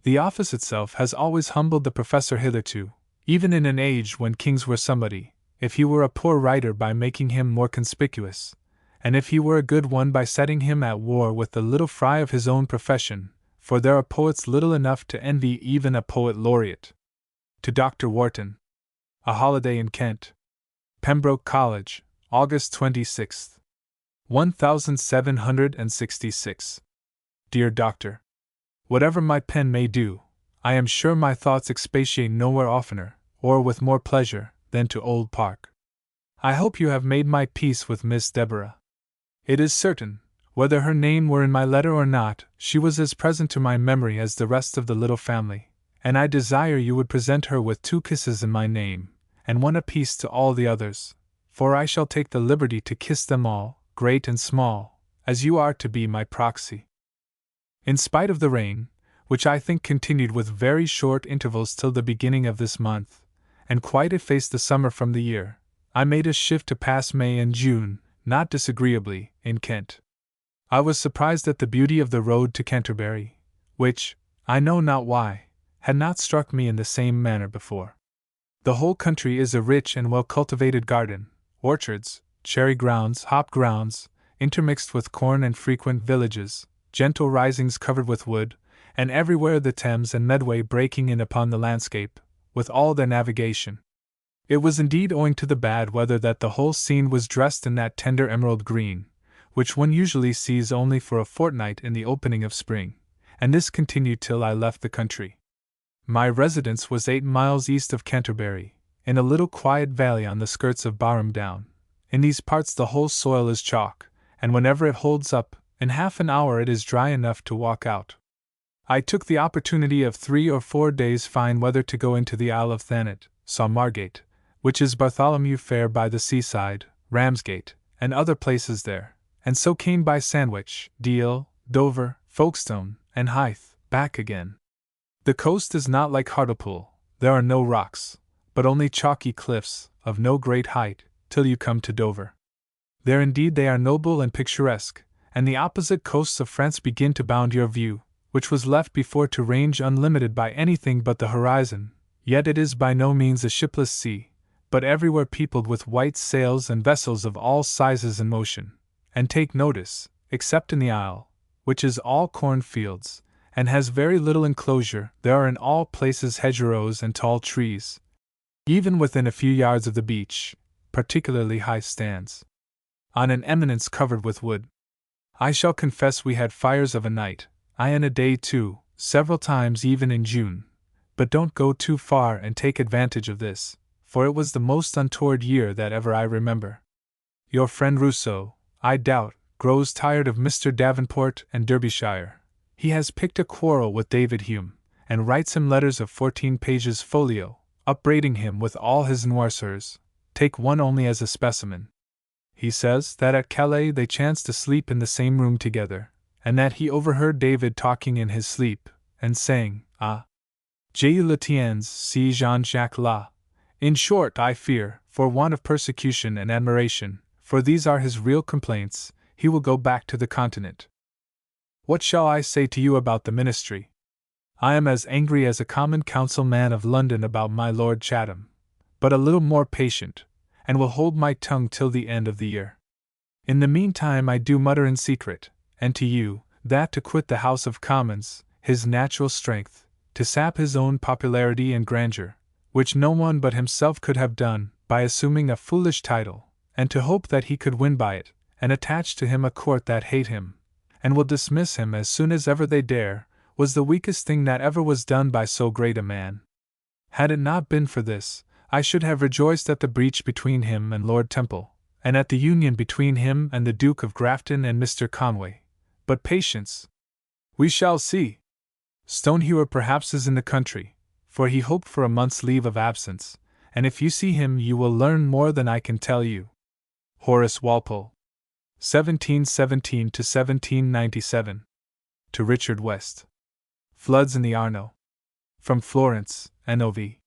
The office itself has always humbled the professor hitherto, even in an age when kings were somebody, if he were a poor writer by making him more conspicuous, and if he were a good one by setting him at war with the little fry of his own profession, for there are poets little enough to envy even a poet laureate. To Dr. Wharton. A Holiday in Kent. Pembroke College, August 26, 1766. Dear Doctor, whatever my pen may do, I am sure my thoughts expatiate nowhere oftener, or with more pleasure, than to Old Park. I hope you have made my peace with Miss Deborah. It is certain, whether her name were in my letter or not, she was as present to my memory as the rest of the little family, and I desire you would present her with 2 kisses in my name, and 1 apiece to all the others, for I shall take the liberty to kiss them all, great and small, as you are to be my proxy. In spite of the rain, which I think continued with very short intervals till the beginning of this month, and quite effaced the summer from the year, I made a shift to pass May and June, not disagreeably, in Kent. I was surprised at the beauty of the road to Canterbury, which, I know not why, had not struck me in the same manner before. The whole country is a rich and well-cultivated garden, orchards, cherry grounds, hop grounds, intermixed with corn and frequent villages, gentle risings covered with wood, and everywhere the Thames and Medway breaking in upon the landscape, with all their navigation. It was indeed owing to the bad weather that the whole scene was dressed in that tender emerald green, which one usually sees only for a fortnight in the opening of spring, and this continued till I left the country. My residence was 8 miles east of Canterbury, in a little quiet valley on the skirts of Barham Down. In these parts the whole soil is chalk, and whenever it holds up, in half an hour it is dry enough to walk out. I took the opportunity of 3 or 4 days' fine weather to go into the Isle of Thanet, saw Margate, which is Bartholomew Fair by the seaside, Ramsgate, and other places there, and so came by Sandwich, Deal, Dover, Folkestone, and Hythe, back again. The coast is not like Hartlepool, there are no rocks, but only chalky cliffs, of no great height, till you come to Dover. There indeed they are noble and picturesque, and the opposite coasts of France begin to bound your view, which was left before to range unlimited by anything but the horizon, yet it is by no means a shipless sea, but everywhere peopled with white sails and vessels of all sizes and motion. And take notice, except in the isle, which is all cornfields, and has very little enclosure, there are in all places hedgerows and tall trees, even within a few yards of the beach, particularly high stands on an eminence covered with wood. I shall confess we had fires of a night, aye and a day too, several times even in June, but don't go too far and take advantage of this, for it was the most untoward year that ever I remember. Your friend Rousseau, I doubt, grows tired of Mr. Davenport and Derbyshire. He has picked a quarrel with David Hume, and writes him letters of 14 pages folio, upbraiding him with all his noirceurs. Take one only as a specimen. He says that at Calais they chanced to sleep in the same room together, and that he overheard David talking in his sleep, and saying, "Ah, j'ai eu le tiens, si Jean-Jacques là." In short, I fear, for want of persecution and admiration, for these are his real complaints, he will go back to the continent. What shall I say to you about the ministry? I am as angry as a common council man of London about my Lord Chatham, but a little more patient, and will hold my tongue till the end of the year. In the meantime I do mutter in secret, and to you, that to quit the House of Commons, his natural strength, to sap his own popularity and grandeur, which no one but himself could have done, by assuming a foolish title, and to hope that he could win by it, and attach to him a court that hate him, and will dismiss him as soon as ever they dare, was the weakest thing that ever was done by so great a man. Had it not been for this, I should have rejoiced at the breach between him and Lord Temple, and at the union between him and the Duke of Grafton and Mr. Conway. But patience! We shall see. Stonehewer perhaps is in the country, for he hoped for a month's leave of absence, and if you see him you will learn more than I can tell you. Horace Walpole. 1717 to 1797. To Richard West. Floods in the Arno. From Florence, N.O.V.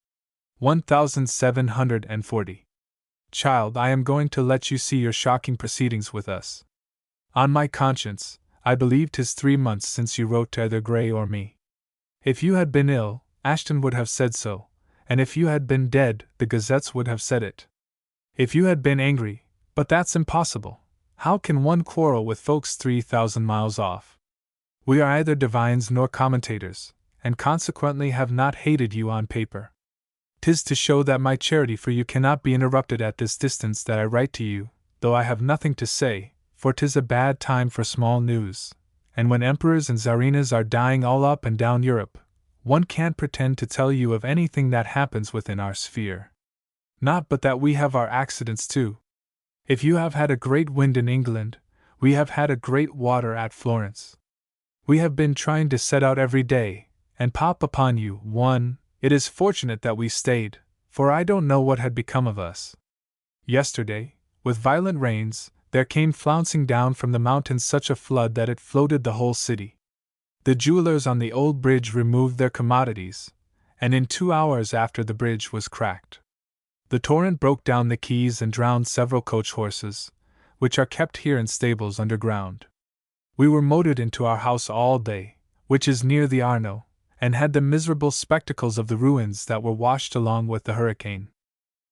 1740. Child, I am going to let you see your shocking proceedings with us. On my conscience, I believe 'tis 3 months since you wrote to either Gray or me. If you had been ill, Ashton would have said so, and if you had been dead, the gazettes would have said it. If you had been angry, but that's impossible. How can one quarrel with folks 3,000 miles off? We are either divines nor commentators, and consequently have not hated you on paper. 'Tis to show that my charity for you cannot be interrupted at this distance that I write to you, though I have nothing to say, for 'tis a bad time for small news, and when emperors and czarinas are dying all up and down Europe, one can't pretend to tell you of anything that happens within our sphere. Not but that we have our accidents too. If you have had a great wind in England, we have had a great water at Florence. We have been trying to set out every day, and pop upon you one. It is fortunate that we stayed, for I don't know what had become of us. Yesterday, with violent rains, there came flouncing down from the mountains such a flood that it floated the whole city. The jewelers on the old bridge removed their commodities, and in 2 hours after the bridge was cracked. The torrent broke down the quays and drowned several coach horses, which are kept here in stables underground. We were motored into our house all day, which is near the Arno, and had the miserable spectacles of the ruins that were washed along with the hurricane.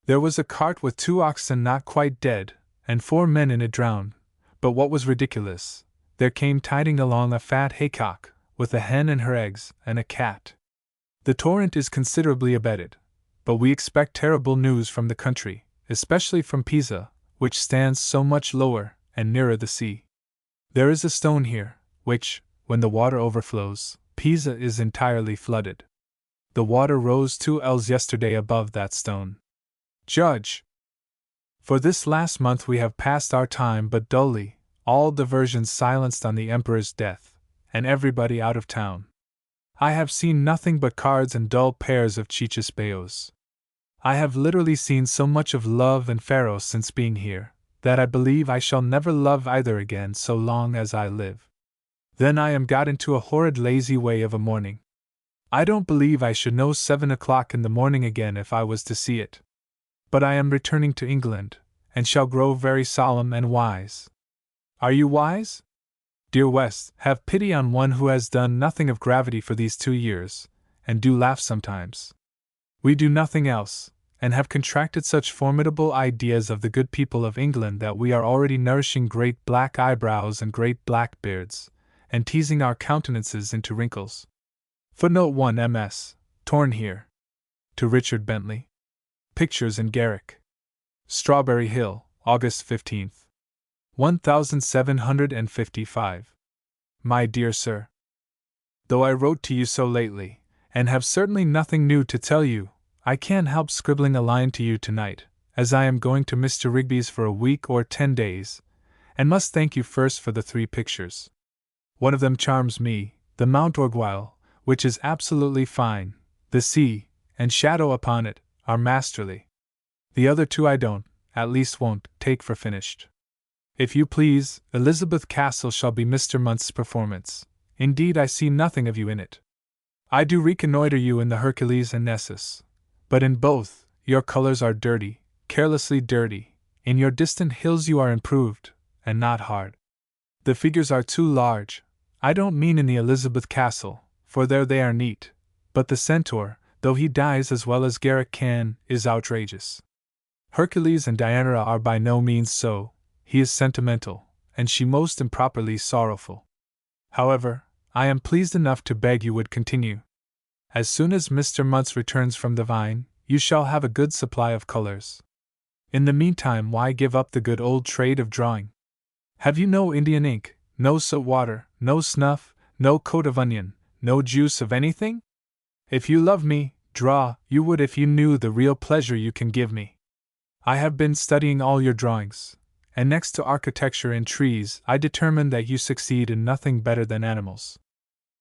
There was a cart with 2 oxen not quite dead, and 4 men in it drowned, but what was ridiculous, there came tiding along a fat haycock, with a hen and her eggs, and a cat. The torrent is considerably abated, but we expect terrible news from the country, especially from Pisa, which stands so much lower and nearer the sea. There is a stone here, which, when the water overflows, Pisa is entirely flooded. The water rose 2 ells yesterday above that stone. Judge! For this last month we have passed our time but dully, all diversions silenced on the Emperor's death, and everybody out of town. I have seen nothing but cards and dull pairs of cicisbeos. I have literally seen so much of love and Pharaoh since being here, that I believe I shall never love either again so long as I live. Then I am got into a horrid lazy way of a morning. I don't believe I should know 7 o'clock in the morning again if I was to see it. But I am returning to England, and shall grow very solemn and wise. Are you wise? Dear West, have pity on one who has done nothing of gravity for these 2 years, and do laugh sometimes. We do nothing else, and have contracted such formidable ideas of the good people of England that we are already nourishing great black eyebrows and great black beards, and teasing our countenances into wrinkles. Footnote 1 MS. Torn here. To Richard Bentley. Pictures in Garrick. Strawberry Hill, August 15th. 1755. My dear Sir, though I wrote to you so lately, and have certainly nothing new to tell you, I can't help scribbling a line to you tonight, as I am going to Mr. Rigby's for a week or 10 days, and must thank you first for the 3 pictures. One of them charms me, the Mount Orgueil, which is absolutely fine. The sea, and shadow upon it, are masterly. The other 2 I don't, at least won't, take for finished. If you please, Elizabeth Castle shall be Mr. Munt's performance. Indeed, I see nothing of you in it. I do reconnoiter you in the Hercules and Nessus, but in both, your colors are dirty, carelessly dirty. In your distant hills you are improved, and not hard. The figures are too large. I don't mean in the Elizabeth Castle, for there they are neat, but the Centaur, though he dies as well as Garrick can, is outrageous. Hercules and Diana are by no means so. He is sentimental, and she most improperly sorrowful. However, I am pleased enough to beg you would continue. As soon as Mr. Muntz returns from the Vine, you shall have a good supply of colors. In the meantime, why give up the good old trade of drawing? Have you no Indian ink, no soap water, no snuff, no coat of onion, no juice of anything? If you love me, draw, you would if you knew the real pleasure you can give me. I have been studying all your drawings, and next to architecture and trees, I determine that you succeed in nothing better than animals.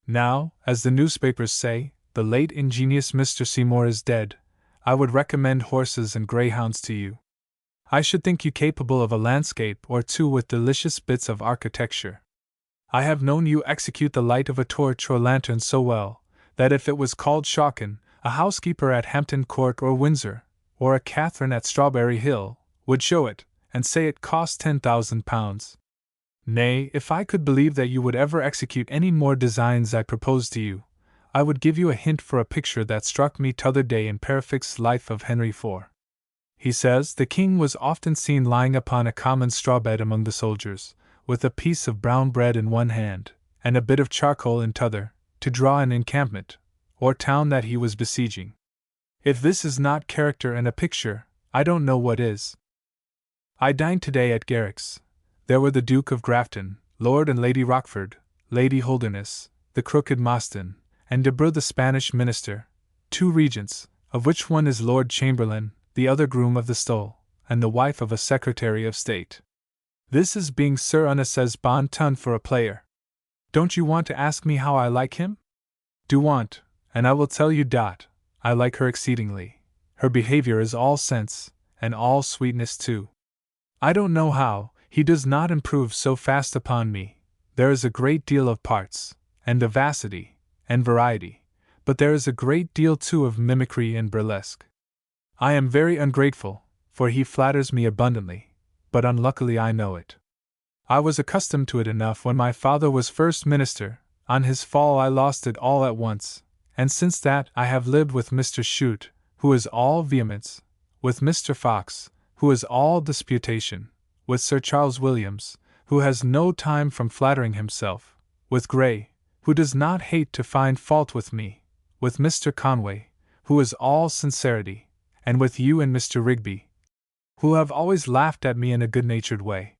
Now, as the newspapers say, the late ingenious Mr. Seymour is dead, I would recommend horses and greyhounds to you. I should think you capable of a landscape or 2 with delicious bits of architecture. I have known you execute the light of a torch or lantern so well, that if it was called Shawkin, a housekeeper at Hampton Court or Windsor, or a Catherine at Strawberry Hill, would show it, and say it cost £10,000. Nay, if I could believe that you would ever execute any more designs I propose to you, I would give you a hint for a picture that struck me t'other day in Perific's Life of Henry IV. He says the king was often seen lying upon a common straw bed among the soldiers, with a piece of brown bread in one hand, and a bit of charcoal in t'other, to draw an encampment, or town that he was besieging. If this is not character and a picture, I don't know what is. I dined today at Garrick's. There were the Duke of Grafton, Lord and Lady Rochford, Lady Holderness, the Crooked Mostyn, and Debreux the Spanish minister, 2 regents, of which one is Lord Chamberlain, the other groom of the stole, and the wife of a Secretary of State. This is being Sir Unassez bon ton for a player. Don't you want to ask me how I like him? Do want, and I will tell you. I like her exceedingly. Her behavior is all sense, and all sweetness too. I don't know how he does not improve so fast upon me. There is a great deal of parts, and vivacity, and variety, but there is a great deal too of mimicry and burlesque. I am very ungrateful, for he flatters me abundantly, but unluckily I know it. I was accustomed to it enough when my father was first minister. On his fall I lost it all at once, and since that I have lived with Mr. Shute, who is all vehemence, with Mr. Fox, who is all disputation, with Sir Charles Williams, who has no time from flattering himself, with Gray, who does not hate to find fault with me, with Mr. Conway, who is all sincerity, and with you and Mr. Rigby, who have always laughed at me in a good-natured way.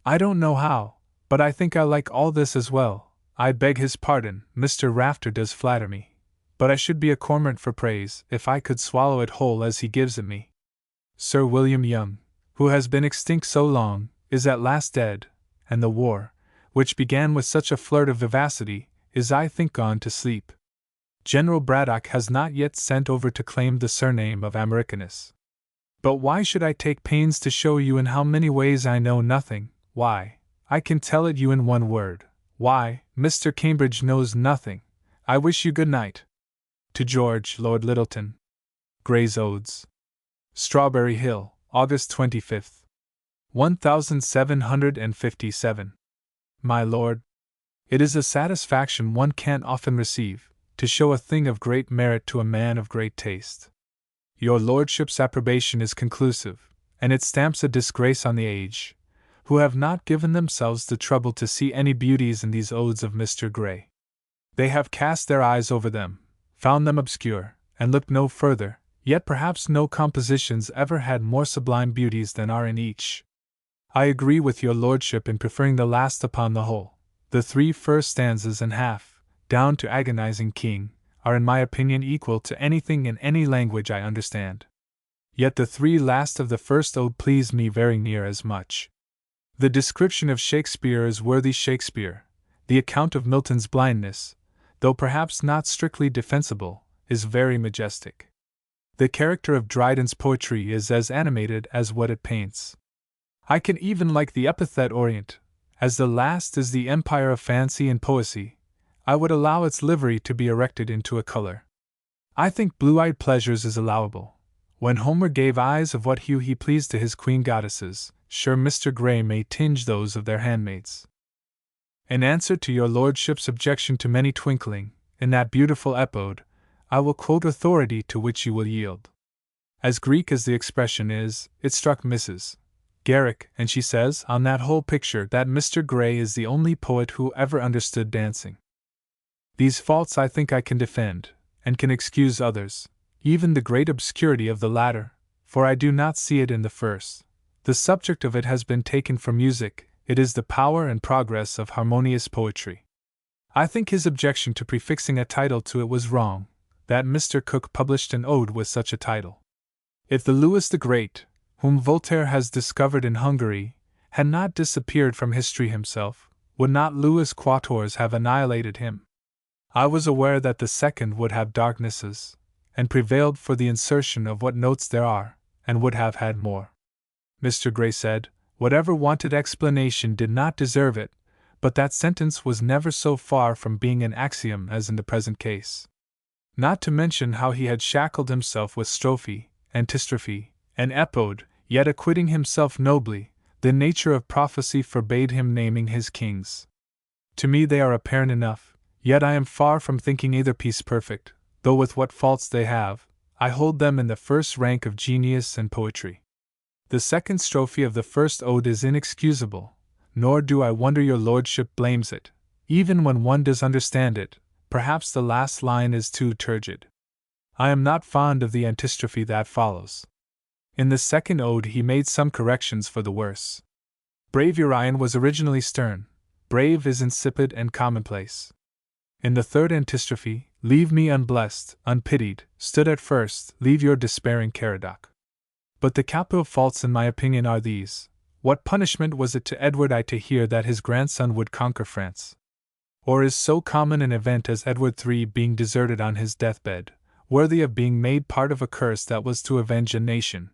I don't know how, but I think I like all this as well. I beg his pardon, Mr. Rafter does flatter me, but I should be a cormorant for praise if I could swallow it whole as he gives it me. Sir William Young, who has been extinct so long, is at last dead, and the war, which began with such a flirt of vivacity, is I think gone to sleep. General Braddock has not yet sent over to claim the surname of Americanus. But why should I take pains to show you in how many ways I know nothing? Why, I can tell it you in one word. Why, Mr. Cambridge knows nothing. I wish you good night. To George, Lord Lyttelton. Gray's Odes. Strawberry Hill, August 25th. 1757. My Lord, It is a satisfaction one can't often receive, to show a thing of great merit to a man of great taste. Your lordship's approbation is conclusive, and it stamps a disgrace on the age, who have not given themselves the trouble to see any beauties in these odes of Mr. Gray. They have cast their eyes over them, found them obscure, and looked no further, yet perhaps no compositions ever had more sublime beauties than are in each. I agree with your lordship in preferring the last upon the whole. The 3 first stanzas and half, down to agonizing king, are in my opinion equal to anything in any language I understand. Yet the 3 last of the first ode please me very near as much. The description of Shakespeare is worthy Shakespeare. The account of Milton's blindness, though perhaps not strictly defensible, is very majestic. The character of Dryden's poetry is as animated as what it paints. I can even like the epithet Orient. As the last is the empire of fancy and poesy, I would allow its livery to be erected into a color. I think blue-eyed pleasures is allowable. When Homer gave eyes of what hue he pleased to his queen goddesses, sure Mr. Gray may tinge those of their handmaids. In answer to your lordship's objection to many twinkling, in that beautiful epode, I will quote authority to which you will yield. As Greek as the expression is, it struck Mrs. Garrick, and she says, on that whole picture, that Mr. Gray is the only poet who ever understood dancing. These faults I think I can defend, and can excuse others, even the great obscurity of the latter, for I do not see it in the first. The subject of it has been taken from music, it is the power and progress of harmonious poetry. I think his objection to prefixing a title to it was wrong, that Mr. Cook published an ode with such a title. If the Louis the Great, whom Voltaire has discovered in Hungary, had not disappeared from history himself, would not Louis Quatorze have annihilated him? I was aware that the second would have darknesses, and prevailed for the insertion of what notes there are, and would have had more. Mr. Gray said, whatever wanted explanation did not deserve it, but that sentence was never so far from being an axiom as in the present case. Not to mention how he had shackled himself with strophe, antistrophe, and epode, yet acquitting himself nobly, the nature of prophecy forbade him naming his kings. To me they are apparent enough, yet I am far from thinking either piece perfect, though with what faults they have, I hold them in the first rank of genius and poetry. The second strophe of the first ode is inexcusable, nor do I wonder your lordship blames it, even when one does understand it. Perhaps the last line is too turgid. I am not fond of the antistrophe that follows. In the second ode he made some corrections for the worse. Brave Urian was originally stern, brave is insipid and commonplace. In the third antistrophe, leave me unblessed, unpitied, stood at first, leave your despairing Caradoc. But the capital faults in my opinion are these. What punishment was it to Edward I to hear that his grandson would conquer France? Or is so common an event as Edward III being deserted on his deathbed, worthy of being made part of a curse that was to avenge a nation?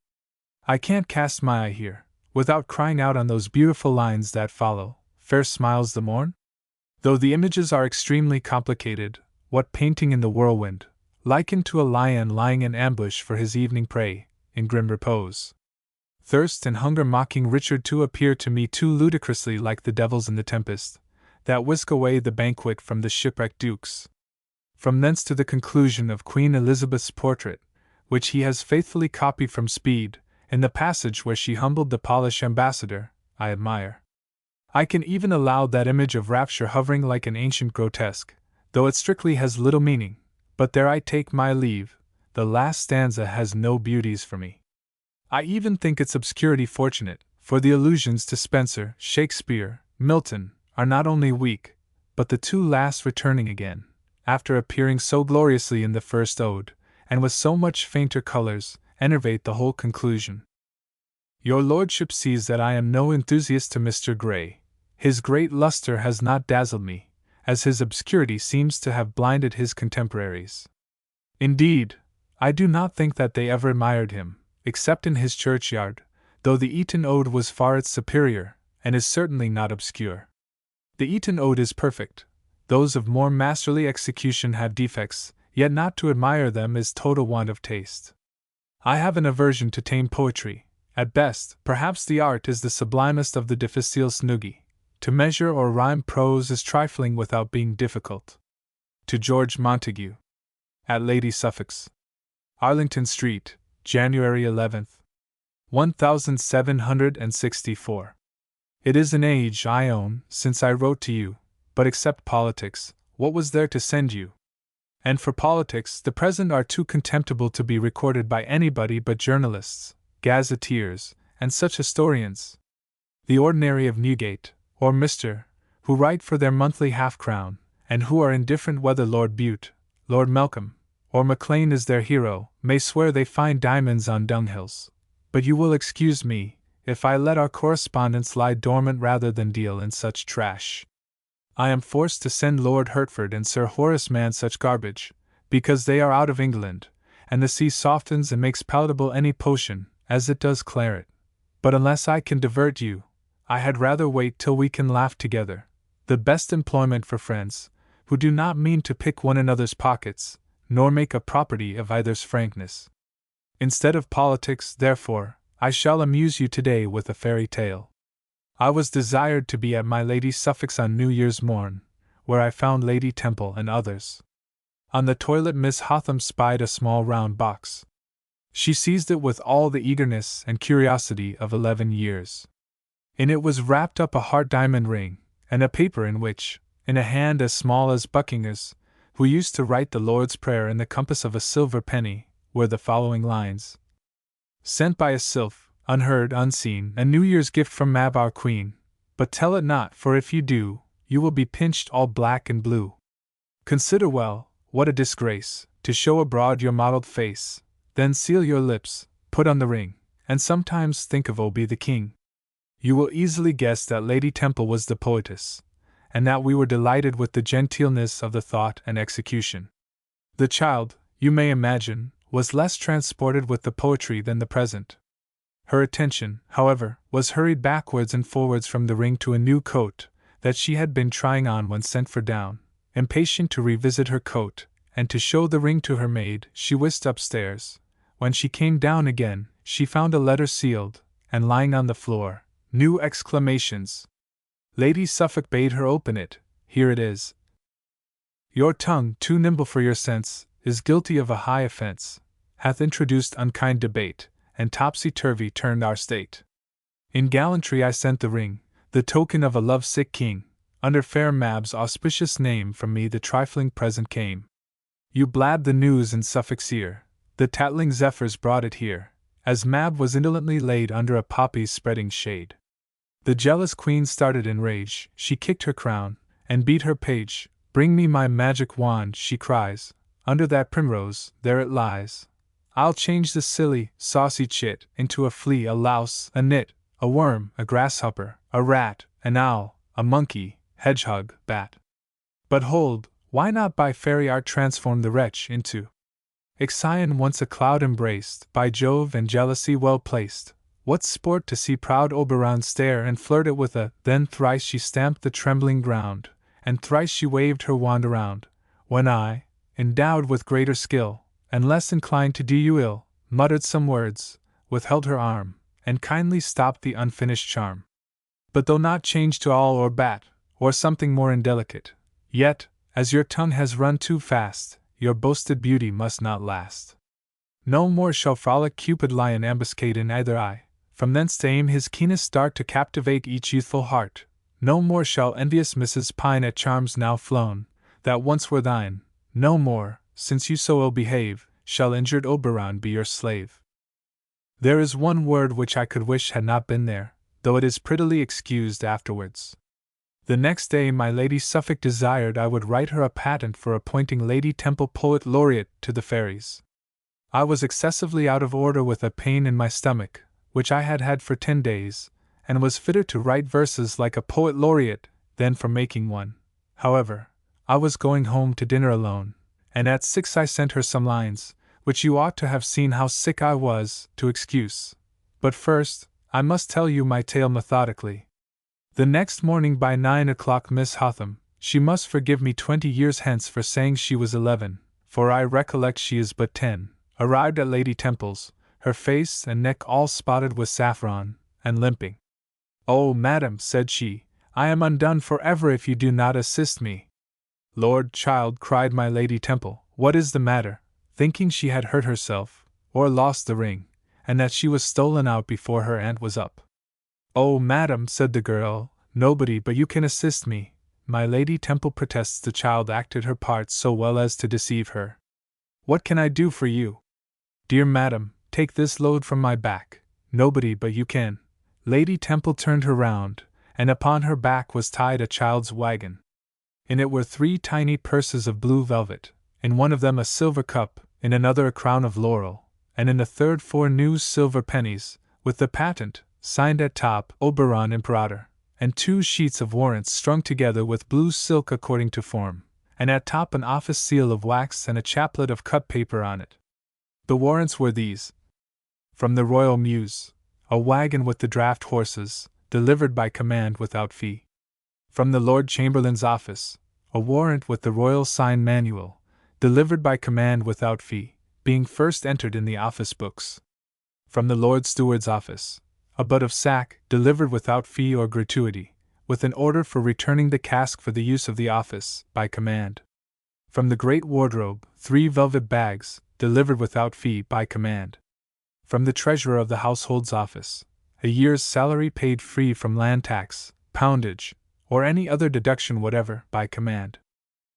I can't cast my eye here, without crying out on those beautiful lines that follow, fair smiles the morn? Though the images are extremely complicated, what painting in the whirlwind, likened to a lion lying in ambush for his evening prey, in grim repose. Thirst and hunger mocking Richard II appear to me too ludicrously like the devils in the Tempest, that whisk away the banquet from the shipwrecked dukes. From thence to the conclusion of Queen Elizabeth's portrait, which he has faithfully copied from Speed, in the passage where she humbled the Polish ambassador, I admire. I can even allow that image of rapture hovering like an ancient grotesque, though it strictly has little meaning, but there I take my leave, the last stanza has no beauties for me. I even think its obscurity fortunate, for the allusions to Spenser, Shakespeare, Milton, are not only weak, but the 2 last returning again, after appearing so gloriously in the first ode, and with so much fainter colors, enervate the whole conclusion. Your lordship sees that I am no enthusiast to Mr. Gray. His great luster has not dazzled me, as his obscurity seems to have blinded his contemporaries. Indeed, I do not think that they ever admired him, except in his churchyard, though the Eton ode was far its superior, and is certainly not obscure. The Eton ode is perfect. Those of more masterly execution have defects, yet not to admire them is total want of taste. I have an aversion to tame poetry. At best, perhaps the art is the sublimest of the difficile snuggie, To measure or rhyme prose is trifling without being difficult. To George Montague. At Lady Suffolk's. Arlington Street, January 11th. 1764. It is an age, I own, since I wrote to you, but except politics, what was there to send you? And for politics, the present are too contemptible to be recorded by anybody but journalists, gazetteers, and such historians. The ordinary of Newgate, or Mr., who write for their monthly half-crown, and who are indifferent whether Lord Bute, Lord Melcombe, or Maclean is their hero, may swear they find diamonds on dunghills. But you will excuse me, if I let our correspondence lie dormant rather than deal in such trash. I am forced to send Lord Hertford and Sir Horace Mann such garbage, because they are out of England, and the sea softens and makes palatable any potion, as it does claret. But unless I can divert you, I had rather wait till we can laugh together, the best employment for friends, who do not mean to pick one another's pockets, nor make a property of either's frankness. Instead of politics, therefore, I shall amuse you today with a fairy tale. I was desired to be at my Lady Suffolk's on New Year's morn, where I found Lady Temple and others. On the toilet Miss Hotham spied a small round box. She seized it with all the eagerness and curiosity of 11 years. In it was wrapped up a heart diamond ring, and a paper in which, in a hand as small as Buckingham's, who used to write the Lord's Prayer in the compass of a silver penny, were the following lines. Sent by a sylph, unheard, unseen, a New Year's gift from Mab our Queen, but tell it not, for if you do, you will be pinched all black and blue. Consider well, what a disgrace, to show abroad your mottled face, then seal your lips, put on the ring, and sometimes think of Obi the King. You will easily guess that Lady Temple was the poetess, and that we were delighted with the genteelness of the thought and execution. The child, you may imagine, was less transported with the poetry than the present. Her attention, however, was hurried backwards and forwards from the ring to a new coat that she had been trying on when sent for down. Impatient to revisit her coat, and to show the ring to her maid, she whisked upstairs. When she came down again, she found a letter sealed, and lying on the floor, new exclamations. Lady Suffolk bade her open it. Here it is. Your tongue, too nimble for your sense, is guilty of a high offense, hath introduced unkind debate, and topsy-turvy turned our state. In gallantry I sent the ring, the token of a love-sick king. Under fair Mab's auspicious name from me the trifling present came. You blabbed the news in Suffolk's ear, the tattling zephyrs brought it here, as Mab was indolently laid under a poppy's spreading shade. The jealous queen started in rage, she kicked her crown, and beat her page. Bring me my magic wand, she cries, under that primrose, there it lies. I'll change the silly, saucy chit into a flea, a louse, a nit, a worm, a grasshopper, a rat, an owl, a monkey, hedgehog, bat. But hold, why not by fairy art transform the wretch into Ixion, once a cloud embraced, by Jove and jealousy well placed? What sport to see proud Oberon stare and flirt it with a, then thrice she stamped the trembling ground, and thrice she waved her wand around, when I, endowed with greater skill, and less inclined to do you ill, muttered some words, withheld her arm, and kindly stopped the unfinished charm. But though not changed to owl or bat, or something more indelicate, yet, as your tongue has run too fast, your boasted beauty must not last. No more shall frolic Cupid lie in ambuscade in either eye, from thence to aim his keenest dart to captivate each youthful heart. No more shall envious Mrs. pine at charms now flown, that once were thine. No more, since you so ill behave, shall injured Oberon be your slave. There is one word which I could wish had not been there, though it is prettily excused afterwards. The next day my Lady Suffolk desired I would write her a patent for appointing Lady Temple Poet Laureate to the fairies. I was excessively out of order with a pain in my stomach, which I had had for 10 days, and was fitter to write verses like a poet laureate than for making one. However, I was going home to dinner alone, and at 6 I sent her some lines, which you ought to have seen how sick I was, to excuse. But first, I must tell you my tale methodically. The next morning by 9 o'clock Miss Hotham, she must forgive me 20 years hence for saying she was 11, for I recollect she is but 10, arrived at Lady Temple's, her face and neck all spotted with saffron, and limping. Oh, madam, said she, I am undone forever if you do not assist me. Lord, child, cried my Lady Temple, what is the matter? Thinking she had hurt herself, or lost the ring, and that she was stolen out before her aunt was up. Oh, madam, said the girl, nobody but you can assist me. My Lady Temple protests the child acted her part so well as to deceive her. What can I do for you? Dear madam, take this load from my back. Nobody but you can. Lady Temple turned her round, and upon her back was tied a child's wagon. In it were 3 tiny purses of blue velvet, in one of them a silver cup, in another a crown of laurel, and in a third 4 new silver pennies, with the patent, signed at top Oberon Imperator, and 2 sheets of warrants strung together with blue silk according to form, and at top an office seal of wax and a chaplet of cut paper on it. The warrants were these: from the Royal Mews, a wagon with the draft horses, delivered by command without fee. From the Lord Chamberlain's office, a warrant with the Royal Sign Manual, delivered by command without fee, being first entered in the office books. From the Lord Steward's office, a butt of sack, delivered without fee or gratuity, with an order for returning the cask for the use of the office, by command. From the Great Wardrobe, 3 velvet bags, delivered without fee, by command. From the Treasurer of the Household's office, a year's salary paid free from land tax, poundage, or any other deduction whatever, by command.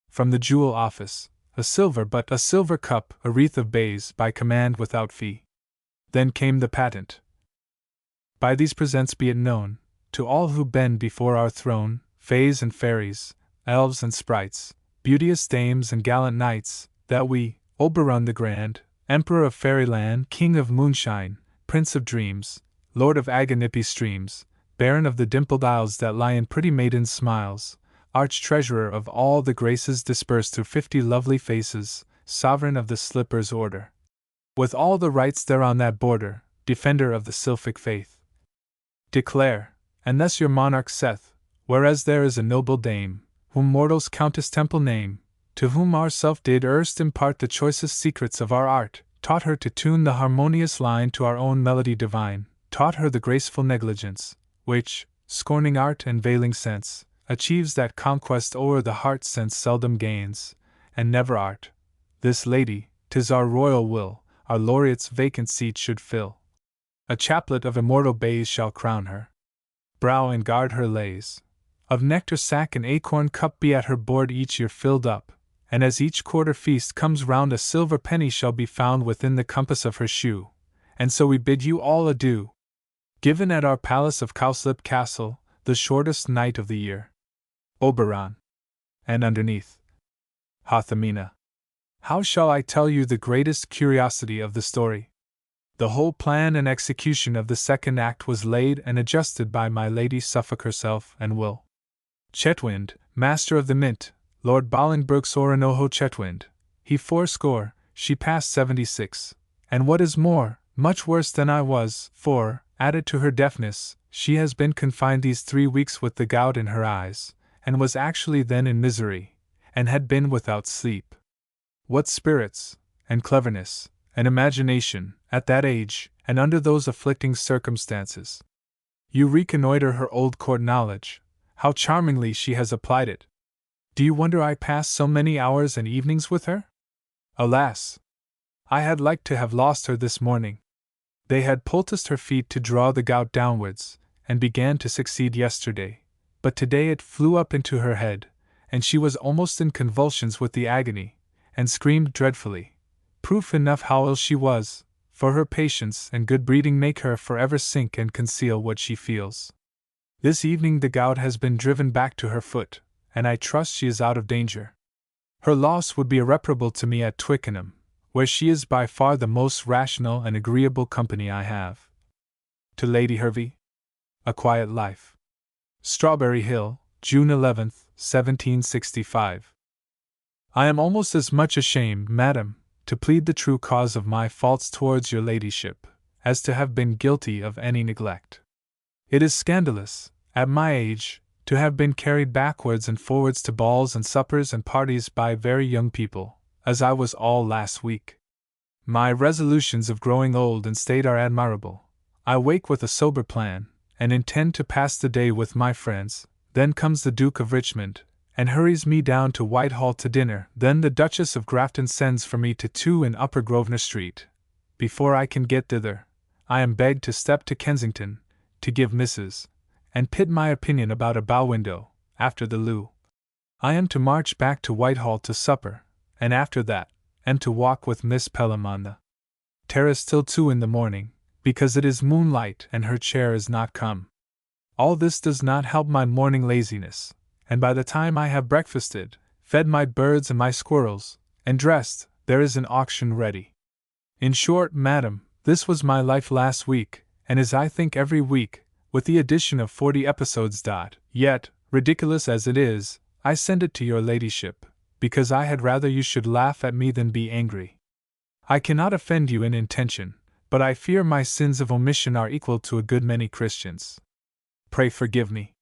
From the Jewel office, a silver cup, a wreath of bays, by command without fee. Then came the patent. By these presents be it known, to all who bend before our throne, fays and fairies, elves and sprites, beauteous dames and gallant knights, that we, Oberon the Grand, Emperor of Fairyland, King of Moonshine, Prince of Dreams, Lord of Aganippe streams, Baron of the dimpled isles that lie in pretty maiden smiles, Arch-treasurer of all the graces dispersed through 50 lovely faces, Sovereign of the Slippers Order, with all the rights thereon that border, Defender of the Sylphic faith, declare, and thus your monarch saith, whereas there is a noble dame, whom mortals Countess Temple name, to whom ourself did erst impart the choicest secrets of our art, taught her to tune the harmonious line to our own melody divine, taught her the graceful negligence, which, scorning art and veiling sense, achieves that conquest o'er the heart sense seldom gains, and never art. This lady, 'tis our royal will, our laureate's vacant seat should fill. A chaplet of immortal bays shall crown her brow and guard her lays. Of nectar sack and acorn cup be at her board each year filled up, and as each quarter feast comes round a silver penny shall be found within the compass of her shoe. And so we bid you all adieu. Given at our palace of Cowslip Castle, the shortest night of the year. Oberon. And underneath, Hothamina. How shall I tell you the greatest curiosity of the story? The whole plan and execution of the second act was laid and adjusted by my Lady Suffolk herself and Will Chetwynd, Master of the Mint, Lord Bolingbroke's Orinoho Chetwynd. He 80, she past 76, and what is more, much worse than I was, for, added to her deafness, she has been confined these 3 weeks with the gout in her eyes, and was actually then in misery, and had been without sleep. What spirits, and cleverness, and imagination, at that age, and under those afflicting circumstances! You reconnoitre her old court knowledge, how charmingly she has applied it! Do you wonder I passed so many hours and evenings with her? Alas! I had liked to have lost her this morning. They had poulticed her feet to draw the gout downwards, and began to succeed yesterday, but today it flew up into her head, and she was almost in convulsions with the agony, and screamed dreadfully. Proof enough how ill she was, for her patience and good breeding make her forever sink and conceal what she feels. This evening the gout has been driven back to her foot, and I trust she is out of danger. Her loss would be irreparable to me at Twickenham, where she is by far the most rational and agreeable company I have. To Lady Hervey. A Quiet Life. Strawberry Hill, June 11, 1765. I am almost as much ashamed, madam, to plead the true cause of my faults towards your ladyship, as to have been guilty of any neglect. It is scandalous, at my age, to have been carried backwards and forwards to balls and suppers and parties by very young people, as I was all last week. My resolutions of growing old and staid are admirable. I wake with a sober plan, and intend to pass the day with my friends, Then comes the Duke of Richmond, and hurries me down to Whitehall to dinner. Then the Duchess of Grafton sends for me to 2 in Upper Grosvenor Street. Before I can get thither, I am begged to step to Kensington, to give Mrs. and Pitt my opinion about a bow window. After the loo, I am to march back to Whitehall to supper, and after that, am to walk with Miss Pelham on the terrace till 2 in the morning, because it is moonlight and her chair is not come. All this does not help my morning laziness, and by the time I have breakfasted, fed my birds and my squirrels, and dressed, there is an auction ready. In short, madam, this was my life last week, and is I think every week, with the addition of 40 episodes. Yet, ridiculous as it is, I send it to your ladyship, because I had rather you should laugh at me than be angry. I cannot offend you in intention, but I fear my sins of omission are equal to a good many Christians. Pray forgive me.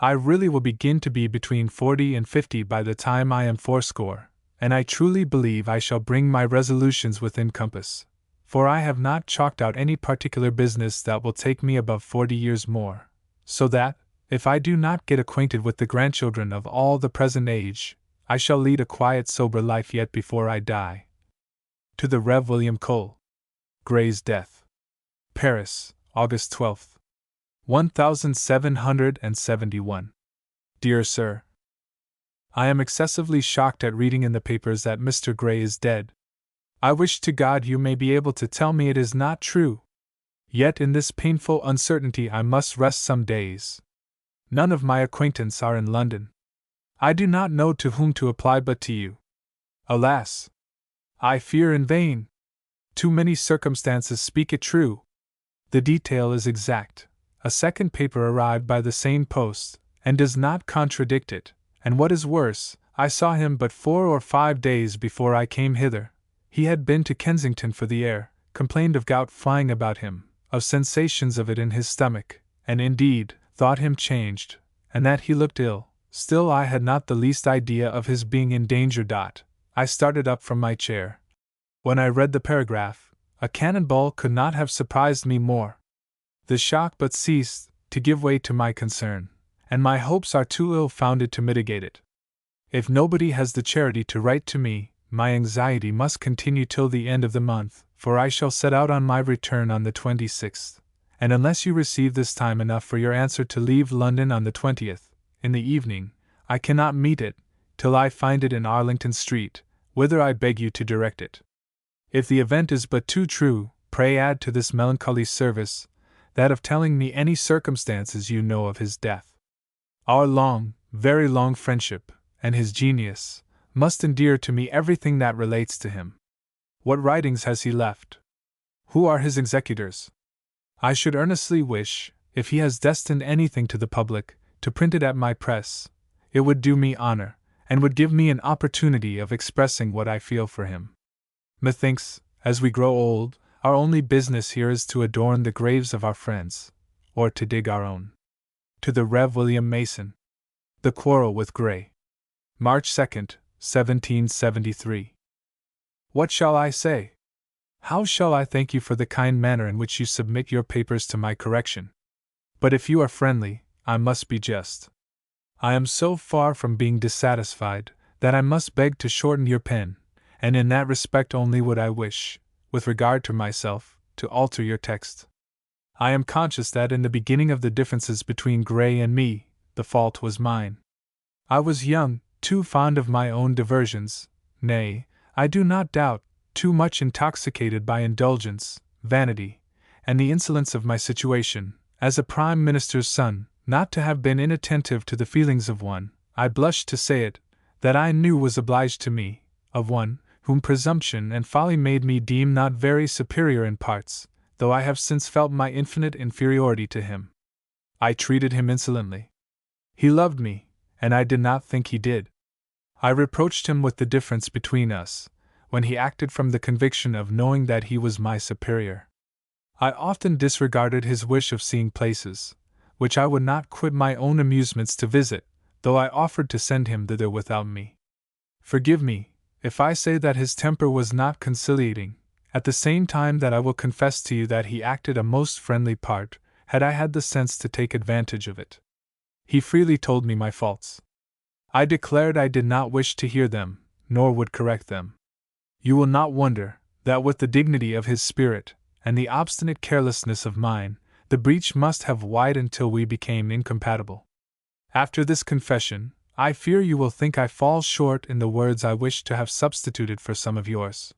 I really will begin to be between 40 and 50 by the time I am 80, and I truly believe I shall bring my resolutions within compass, for I have not chalked out any particular business that will take me above 40 years more, so that, if I do not get acquainted with the grandchildren of all the present age, I shall lead a quiet, sober life yet before I die. To the Rev. William Cole. Gray's Death. Paris, August 12th. 1771. Dear Sir, I am excessively shocked at reading in the papers that Mr. Gray is dead. I wish to God you may be able to tell me it is not true. Yet in this painful uncertainty I must rest some days. None of my acquaintance are in London. I do not know to whom to apply but to you. Alas! I fear in vain. Too many circumstances speak it true. The detail is exact. A second paper arrived by the same post, and does not contradict it, and what is worse, I saw him but 4 or 5 days before I came hither. He had been to Kensington for the air, complained of gout flying about him, of sensations of it in his stomach, and indeed, thought him changed, and that he looked ill. Still I had not the least idea of his being in danger. I started up from my chair. When I read the paragraph, a cannonball could not have surprised me more. The shock but ceased to give way to my concern, and my hopes are too ill-founded to mitigate it. If nobody has the charity to write to me, my anxiety must continue till the end of the month, for I shall set out on my return on the 26th, and unless you receive this time enough for your answer to leave London on the 20th, in the evening, I cannot meet it, till I find it in Arlington Street, whither I beg you to direct it. If the event is but too true, pray add to this melancholy service, that of telling me any circumstances you know of his death. Our long, very long friendship, and his genius, must endear to me everything that relates to him. What writings has he left? Who are his executors? I should earnestly wish, if he has destined anything to the public, to print it at my press. It would do me honor, and would give me an opportunity of expressing what I feel for him. Methinks, as we grow old, our only business here is to adorn the graves of our friends, or to dig our own. To the Rev. William Mason. The Quarrel with Gray. March 2nd, 1773. What shall I say? How shall I thank you for the kind manner in which you submit your papers to my correction? But if you are friendly, I must be just. I am so far from being dissatisfied, that I must beg to shorten your pen, and in that respect only would I wish, with regard to myself, to alter your text. I am conscious that in the beginning of the differences between Gray and me, the fault was mine. I was young, too fond of my own diversions, nay, I do not doubt, too much intoxicated by indulgence, vanity, and the insolence of my situation, as a Prime Minister's son, not to have been inattentive to the feelings of one, I blush to say it, that I knew was obliged to me, of one, whom presumption and folly made me deem not very superior in parts, though I have since felt my infinite inferiority to him. I treated him insolently. He loved me, and I did not think he did. I reproached him with the difference between us, when he acted from the conviction of knowing that he was my superior. I often disregarded his wish of seeing places, which I would not quit my own amusements to visit, though I offered to send him thither without me. Forgive me, if I say that his temper was not conciliating, at the same time that I will confess to you that he acted a most friendly part, had I had the sense to take advantage of it. He freely told me my faults. I declared I did not wish to hear them, nor would correct them. You will not wonder that with the dignity of his spirit, and the obstinate carelessness of mine, the breach must have widened till we became incompatible. After this confession, I fear you will think I fall short in the words I wish to have substituted for some of yours.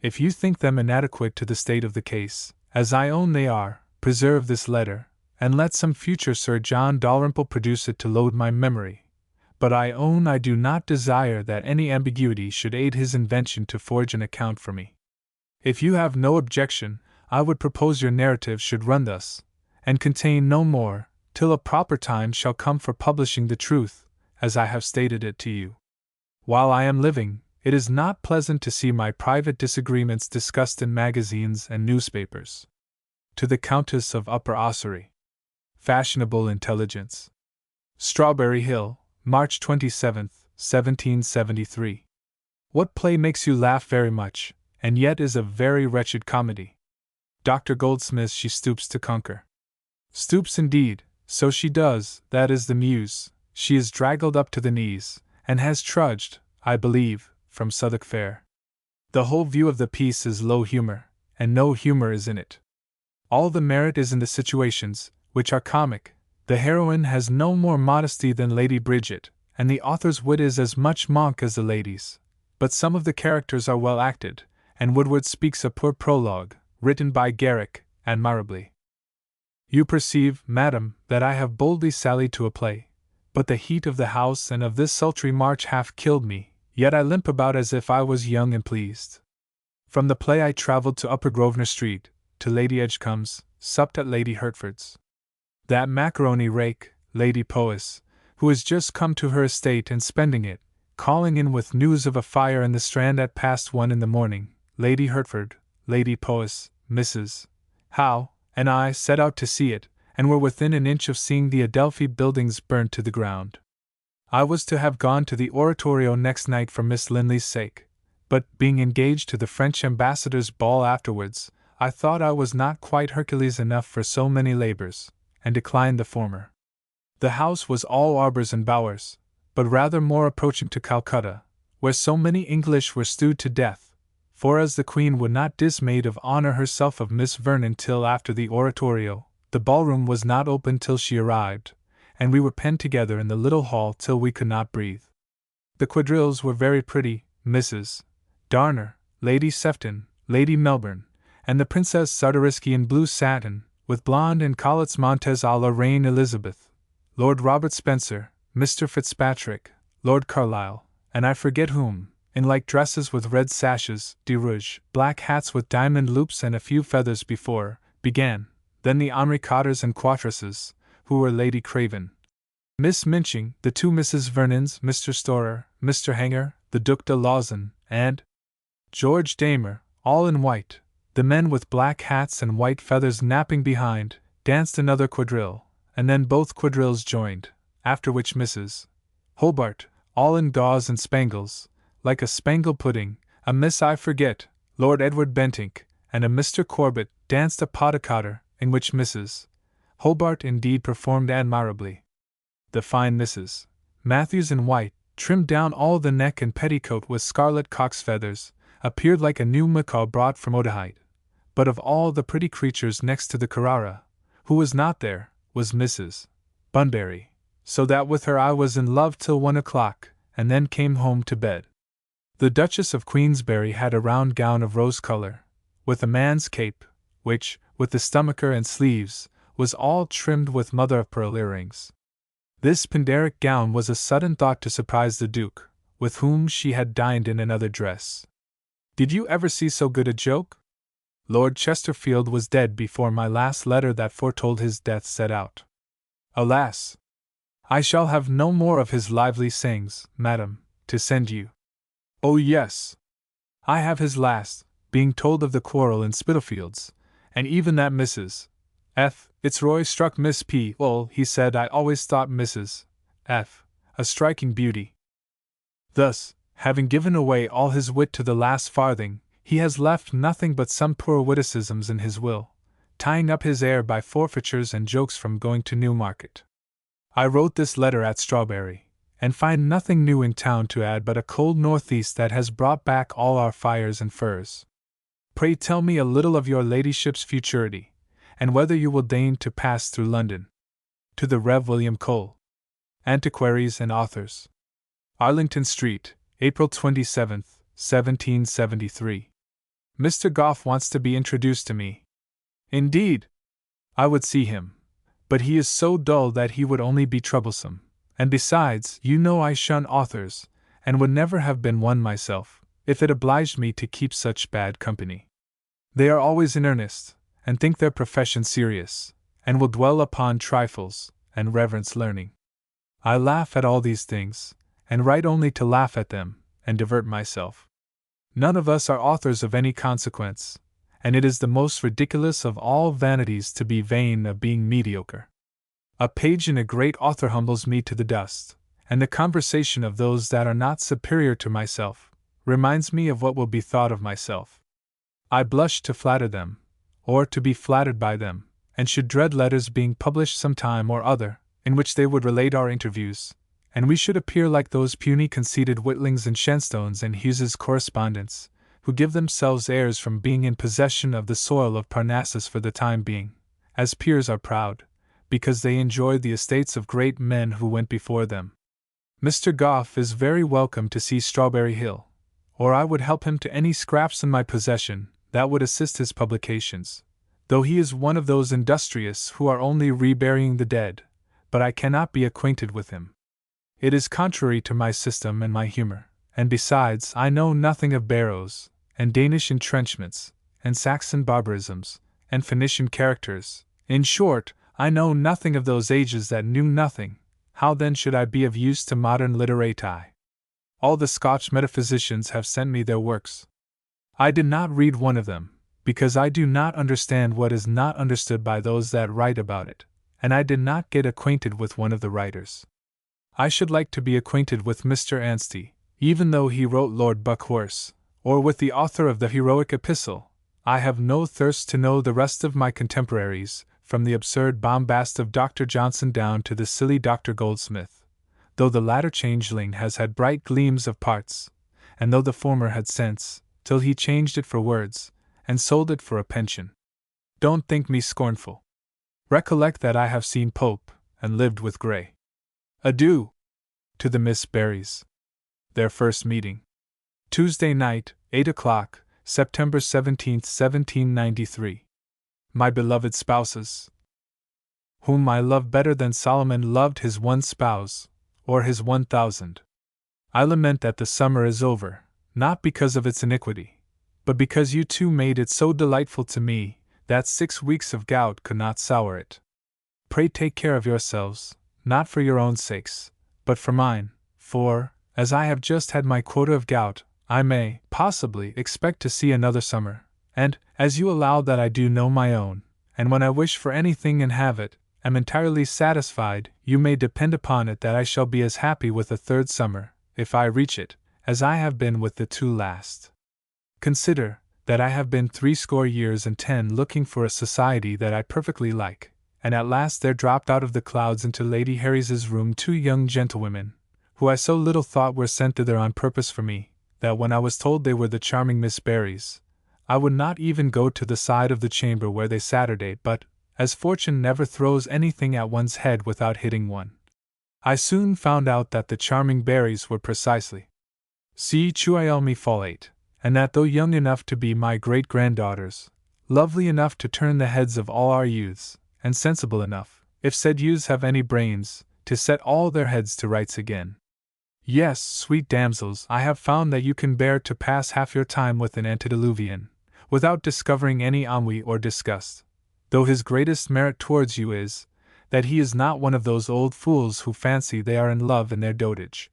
If you think them inadequate to the state of the case, as I own they are, preserve this letter, and let some future Sir John Dalrymple produce it to load my memory. But I own I do not desire that any ambiguity should aid his invention to forge an account for me. If you have no objection, I would propose your narrative should run thus, and contain no more, till a proper time shall come for publishing the truth, as I have stated it to you. While I am living, it is not pleasant to see my private disagreements discussed in magazines and newspapers. To the Countess of Upper Ossory. Fashionable Intelligence. Strawberry Hill, March 27, 1773. What play makes you laugh very much, and yet is a very wretched comedy? Dr. Goldsmith she stoops to conquer. Stoops indeed, so she does, that is the muse. She is draggled up to the knees, and has trudged, I believe, from Southwark Fair. The whole view of the piece is low humor, and no humor is in it. All the merit is in the situations, which are comic. The heroine has no more modesty than Lady Bridget, and the author's wit is as much monk as the lady's. But some of the characters are well acted, and Woodward speaks a poor prologue, written by Garrick, admirably. You perceive, madam, that I have boldly sallied to a play, but the heat of the house and of this sultry March half killed me, yet I limp about as if I was young and pleased. From the play I travelled to Upper Grosvenor Street, to Lady Edgecombe's, supped at Lady Hertford's. That macaroni rake, Lady Powys, who is just come to her estate and spending it, calling in with news of a fire in the Strand at past 1 in the morning, Lady Hertford, Lady Powys, Mrs. Howe, and I set out to see it, and were within an inch of seeing the Adelphi buildings burnt to the ground. I was to have gone to the Oratorio next night for Miss Linley's sake, but, being engaged to the French ambassador's ball afterwards, I thought I was not quite Hercules enough for so many labors, and declined the former. The house was all arbors and bowers, but rather more approaching to Calcutta, where so many English were stewed to death, for as the Queen would not dismaid of honor herself of Miss Vernon till after the Oratorio, the ballroom was not opened till she arrived, and we were penned together in the little hall till we could not breathe. The quadrilles were very pretty, Mrs. Darner, Lady Sefton, Lady Melbourne, and the Princess Czartoryski in blue satin, with blonde and collets Montez à la Reine Elizabeth, Lord Robert Spencer, Mr. Fitzpatrick, Lord Carlisle, and I forget whom, in like dresses with red sashes, de rouge, black hats with diamond loops and a few feathers before, began, then the Henri Cotters and Quatresses, who were Lady Craven, Miss Minching, the two Mrs. Vernons, Mr. Storer, Mr. Hanger, the Duc de Lauzun, and George Damer, all in white. The men with black hats and white feathers napping behind, danced another quadrille, and then both quadrilles joined, after which Mrs. Hobart, all in gauze and spangles, like a spangled pudding, a Miss I forget, Lord Edward Bentinck, and a Mr. Corbett, danced a potacotter, in which Mrs. Hobart indeed performed admirably. The fine Mrs. Matthews in white, trimmed down all the neck and petticoat with scarlet cock's feathers, appeared like a new macaw brought from Otaheite. But of all the pretty creatures next to the Carrara, who was not there, was Mrs. Bunbury, so that with her I was in love till 1 o'clock, and then came home to bed. The Duchess of Queensberry had a round gown of rose color, with a man's cape, which, with the stomacher and sleeves, was all trimmed with mother-of-pearl earrings. This Pindaric gown was a sudden thought to surprise the Duke, with whom she had dined in another dress. Did you ever see so good a joke? Lord Chesterfield was dead before my last letter that foretold his death set out. Alas! I shall have no more of his lively sayings, madam, to send you. Oh yes! I have his last, being told of the quarrel in Spitalfields, and even that Mrs. F. Fitzroy struck Miss P. Well, he said I always thought Mrs. F. a striking beauty. Thus, having given away all his wit to the last farthing, he has left nothing but some poor witticisms in his will, tying up his heir by forfeitures and jokes from going to Newmarket. I wrote this letter at Strawberry, and find nothing new in town to add but a cold northeast that has brought back all our fires and furs. Pray tell me a little of your ladyship's futurity, and whether you will deign to pass through London. To the Rev. William Cole, Antiquaries and Authors. Arlington Street, April 27, 1773. Mr. Goff wants to be introduced to me. Indeed, I would see him, but he is so dull that he would only be troublesome, and besides, you know I shun authors, and would never have been one myself, if it obliged me to keep such bad company. They are always in earnest, and think their profession serious, and will dwell upon trifles, and reverence learning. I laugh at all these things, and write only to laugh at them, and divert myself. None of us are authors of any consequence, and it is the most ridiculous of all vanities to be vain of being mediocre. A page in a great author humbles me to the dust, and the conversation of those that are not superior to myself reminds me of what will be thought of myself. I blush to flatter them, or to be flattered by them, and should dread letters being published some time or other, in which they would relate our interviews, and we should appear like those puny conceited Whitlings and Shenstones and Hughes's correspondents, who give themselves airs from being in possession of the soil of Parnassus for the time being, as peers are proud, because they enjoyed the estates of great men who went before them. Mr. Goff is very welcome to see Strawberry Hill, or I would help him to any scraps in my possession that would assist his publications, though he is one of those industrious who are only reburying the dead, but I cannot be acquainted with him. It is contrary to my system and my humor, and besides, I know nothing of barrows, and Danish entrenchments, and Saxon barbarisms, and Phoenician characters. In short, I know nothing of those ages that knew nothing. How then should I be of use to modern literati? All the Scotch metaphysicians have sent me their works. I did not read one of them, because I do not understand what is not understood by those that write about it, and I did not get acquainted with one of the writers. I should like to be acquainted with Mr. Anstey, even though he wrote Lord Buckhorse, or with the author of the heroic epistle. I have no thirst to know the rest of my contemporaries, from the absurd bombast of Dr. Johnson down to the silly Dr. Goldsmith, though the latter changeling has had bright gleams of parts, and though the former had sense, till he changed it for words, and sold it for a pension. Don't think me scornful. Recollect that I have seen Pope, and lived with Gray. Adieu! To the Miss Berrys. Their first meeting. Tuesday night, 8 o'clock, September 17, 1793. My beloved spouses, whom I love better than Solomon loved his one spouse, or his 1,000. I lament that the summer is over, not because of its iniquity, but because you two made it so delightful to me that 6 weeks of gout could not sour it. Pray take care of yourselves, not for your own sakes, but for mine, for, as I have just had my quota of gout, I may, possibly, expect to see another summer, and, as you allow that I do know my own, and when I wish for anything and have it, am entirely satisfied, you may depend upon it that I shall be as happy with a third summer, if I reach it, as I have been with the 2 last. Consider, that I have been 60 years and 10 looking for a society that I perfectly like, and at last there dropped out of the clouds into Lady Harries's room 2 young gentlewomen, who I so little thought were sent thither on purpose for me, that when I was told they were the charming Miss Berrys, I would not even go to the side of the chamber where they Saturday, but, as fortune never throws anything at one's head without hitting one, I soon found out that the charming Berrys were precisely xv-xix folate, and that though young enough to be my great-granddaughters, lovely enough to turn the heads of all our youths, and sensible enough, if said youths have any brains, to set all their heads to rights again. Yes, sweet damsels, I have found that you can bear to pass half your time with an antediluvian, without discovering any ennui or disgust, though his greatest merit towards you is, that he is not one of those old fools who fancy they are in love in their dotage.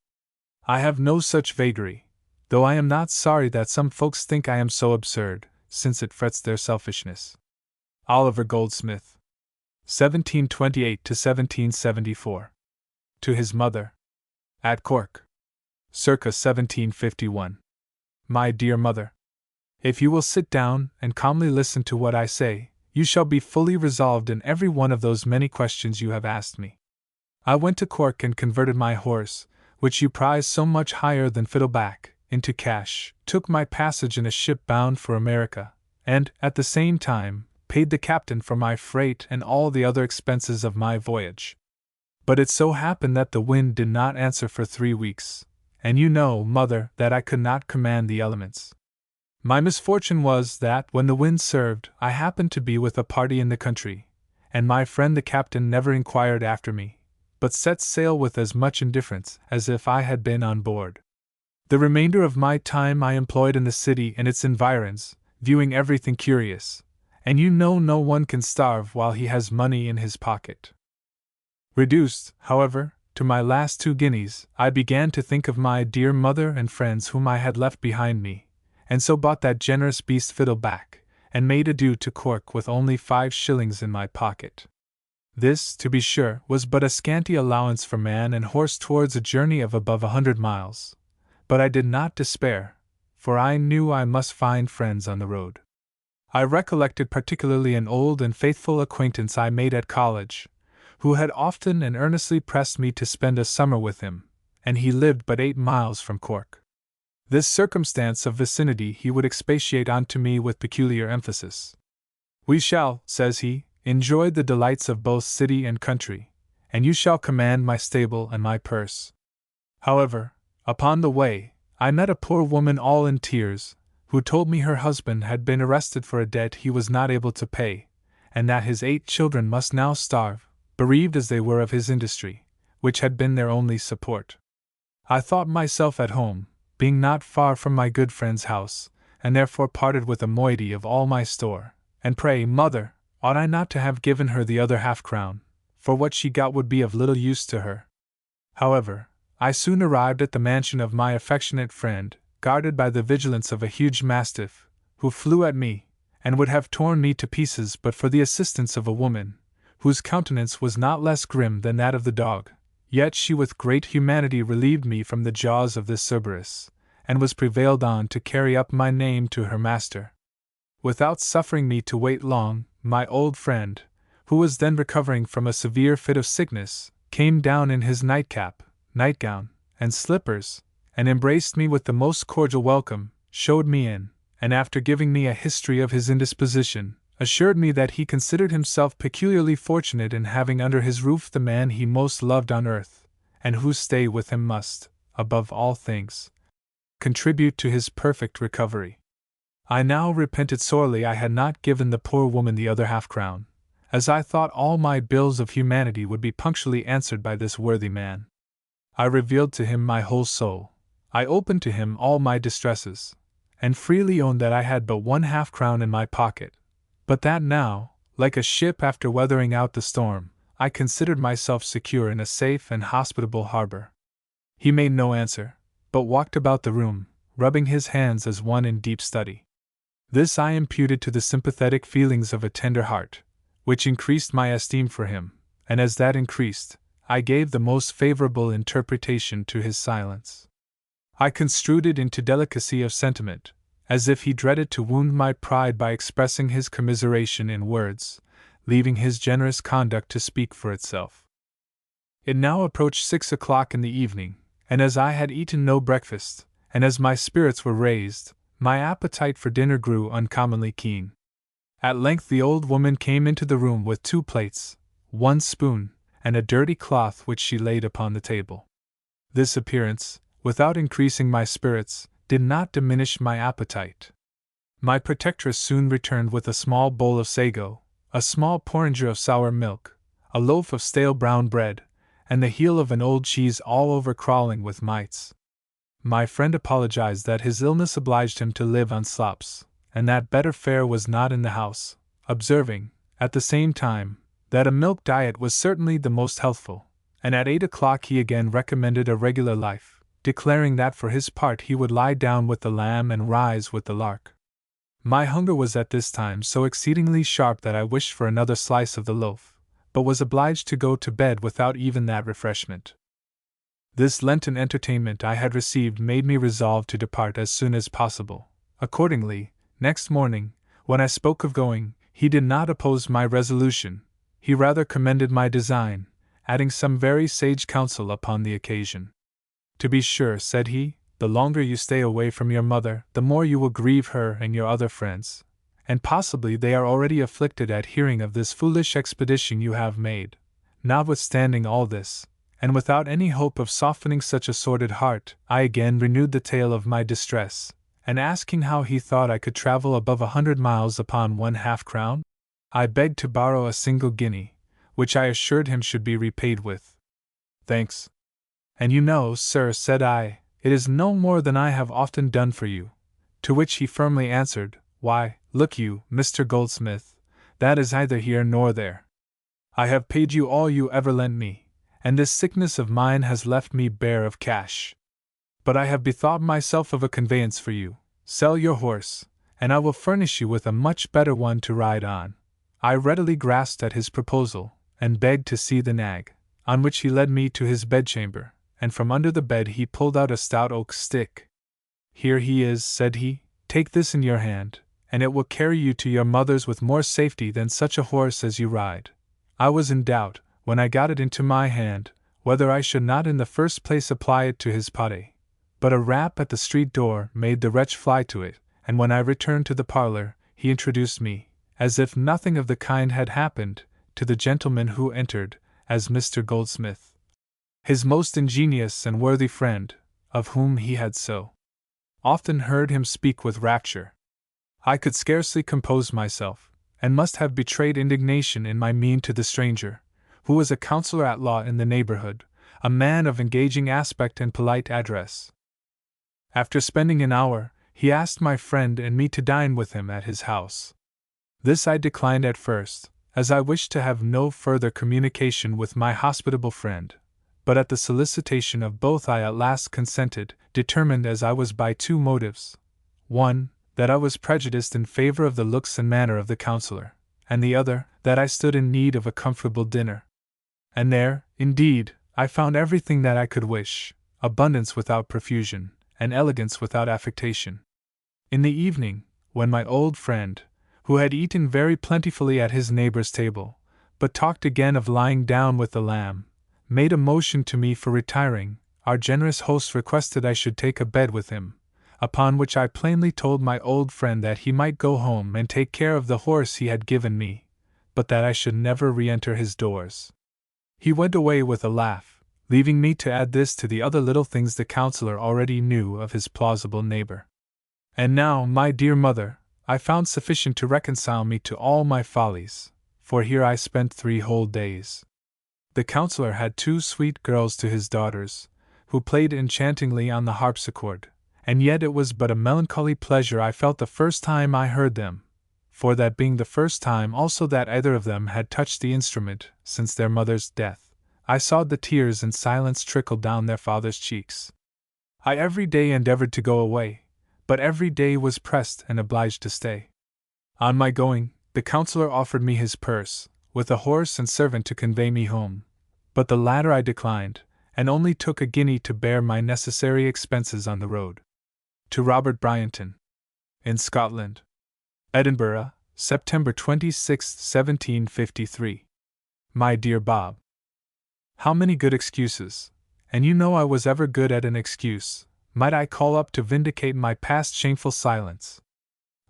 I have no such vagary, though I am not sorry that some folks think I am so absurd, since it frets their selfishness. Oliver Goldsmith. 1728 to 1774. To his mother. At Cork. Circa 1751. My dear mother, if you will sit down and calmly listen to what I say, you shall be fully resolved in every one of those many questions you have asked me. I went to Cork and converted my horse, which you prize so much higher than Fiddleback, into cash, took my passage in a ship bound for America, and, at the same time, paid the captain for my freight and all the other expenses of my voyage. But it so happened that the wind did not answer for 3 weeks, and you know, Mother, that I could not command the elements. My misfortune was that, when the wind served, I happened to be with a party in the country, and my friend the captain never inquired after me, but set sail with as much indifference as if I had been on board. The remainder of my time I employed in the city and its environs, viewing everything curious, and you know no one can starve while he has money in his pocket. Reduced, however, to my last 2 guineas, I began to think of my dear mother and friends whom I had left behind me, and so bought that generous beast Fiddleback, and made adieu to Cork with only 5 shillings in my pocket. This, to be sure, was but a scanty allowance for man and horse towards a journey of above 100 miles. But I did not despair, for I knew I must find friends on the road. I recollected particularly an old and faithful acquaintance I made at college, who had often and earnestly pressed me to spend a summer with him, and he lived but 8 miles from Cork. This circumstance of vicinity he would expatiate on to me with peculiar emphasis. "We shall," says he, "enjoy the delights of both city and country, and you shall command my stable and my purse." However, upon the way, I met a poor woman all in tears, who told me her husband had been arrested for a debt he was not able to pay, and that his 8 children must now starve, bereaved as they were of his industry, which had been their only support. I thought myself at home, being not far from my good friend's house, and therefore parted with a moiety of all my store. And pray, Mother, ought I not to have given her the other half-crown, for what she got would be of little use to her? However, I soon arrived at the mansion of my affectionate friend, guarded by the vigilance of a huge mastiff, who flew at me, and would have torn me to pieces but for the assistance of a woman, whose countenance was not less grim than that of the dog, yet she with great humanity relieved me from the jaws of this Cerberus, and was prevailed on to carry up my name to her master. Without suffering me to wait long, my old friend, who was then recovering from a severe fit of sickness, came down in his nightcap, nightgown, and slippers, and embraced me with the most cordial welcome, showed me in, and after giving me a history of his indisposition, assured me that he considered himself peculiarly fortunate in having under his roof the man he most loved on earth, and whose stay with him must, above all things, contribute to his perfect recovery. I now repented sorely I had not given the poor woman the other half-crown, as I thought all my bills of humanity would be punctually answered by this worthy man. I revealed to him my whole soul, I opened to him all my distresses, and freely owned that I had but 1 half-crown in my pocket, but that now, like a ship after weathering out the storm, I considered myself secure in a safe and hospitable harbor. He made no answer, but walked about the room, rubbing his hands as one in deep study. This I imputed to the sympathetic feelings of a tender heart, which increased my esteem for him, and as that increased, I gave the most favorable interpretation to his silence. I construed it into delicacy of sentiment, as if he dreaded to wound my pride by expressing his commiseration in words, leaving his generous conduct to speak for itself. It now approached 6 o'clock in the evening, and as I had eaten no breakfast, and as my spirits were raised, my appetite for dinner grew uncommonly keen. At length the old woman came into the room with 2 plates, 1 spoon, and a dirty cloth which she laid upon the table. This appearance, without increasing my spirits, did not diminish my appetite. My protectress soon returned with a small bowl of sago, a small porringer of sour milk, a loaf of stale brown bread, and the heel of an old cheese all over crawling with mites. My friend apologized that his illness obliged him to live on slops, and that better fare was not in the house, observing, at the same time, that a milk diet was certainly the most healthful, and at 8 o'clock he again recommended a regular life, declaring that for his part he would lie down with the lamb and rise with the lark. My hunger was at this time so exceedingly sharp that I wished for another slice of the loaf, but was obliged to go to bed without even that refreshment. This Lenten entertainment I had received made me resolve to depart as soon as possible. Accordingly, next morning, when I spoke of going, he did not oppose my resolution, he rather commended my design, adding some very sage counsel upon the occasion. To be sure, said he, the longer you stay away from your mother, the more you will grieve her and your other friends, and possibly they are already afflicted at hearing of this foolish expedition you have made. Notwithstanding all this, and without any hope of softening such a sordid heart, I again renewed the tale of my distress, and asking how he thought I could travel above 100 miles upon 1/2 crown, I begged to borrow a single guinea, which I assured him should be repaid with thanks. And you know, sir, said I, it is no more than I have often done for you. To which he firmly answered, why, look you, Mr. Goldsmith, that is neither here nor there. I have paid you all you ever lent me, and this sickness of mine has left me bare of cash. But I have bethought myself of a conveyance for you. Sell your horse, and I will furnish you with a much better one to ride on. I readily grasped at his proposal, and begged to see the nag, on which he led me to his bedchamber, and from under the bed he pulled out a stout oak stick. Here he is, said he, take this in your hand, and it will carry you to your mother's with more safety than such a horse as you ride. I was in doubt, when I got it into my hand, whether I should not in the first place apply it to his pate. But a rap at the street door made the wretch fly to it, and when I returned to the parlor, he introduced me, as if nothing of the kind had happened, to the gentleman who entered, as Mr. Goldsmith, his most ingenious and worthy friend, of whom he had so often heard him speak with rapture. I could scarcely compose myself, and must have betrayed indignation in my mien to the stranger, who was a counselor at law in the neighborhood, a man of engaging aspect and polite address. After spending an hour, he asked my friend and me to dine with him at his house. This I declined at first, as I wished to have no further communication with my hospitable friend, but at the solicitation of both I at last consented, determined as I was by two motives: one, that I was prejudiced in favor of the looks and manner of the counselor, and the other, that I stood in need of a comfortable dinner. And there, indeed, I found everything that I could wish, abundance without profusion, and elegance without affectation. In the evening, when my old friend, who had eaten very plentifully at his neighbor's table, but talked again of lying down with the lamb, made a motion to me for retiring, our generous host requested I should take a bed with him, upon which I plainly told my old friend that he might go home and take care of the horse he had given me, but that I should never re-enter his doors. He went away with a laugh, leaving me to add this to the other little things the counselor already knew of his plausible neighbor. And now, my dear mother, I found sufficient to reconcile me to all my follies, for here I spent 3 whole days. The counselor had 2 sweet girls to his daughters, who played enchantingly on the harpsichord, and yet it was but a melancholy pleasure I felt the first time I heard them, for that being the first time also that either of them had touched the instrument since their mother's death, I saw the tears in silence trickle down their father's cheeks. I every day endeavored to go away, but every day was pressed and obliged to stay. On my going, the counselor offered me his purse, with a horse and servant to convey me home, but the latter I declined, and only took a guinea to bear my necessary expenses on the road. To Robert Bryanton, in Scotland. Edinburgh, September 26, 1753. My dear Bob, how many good excuses, and you know I was ever good at an excuse, might I call up to vindicate my past shameful silence.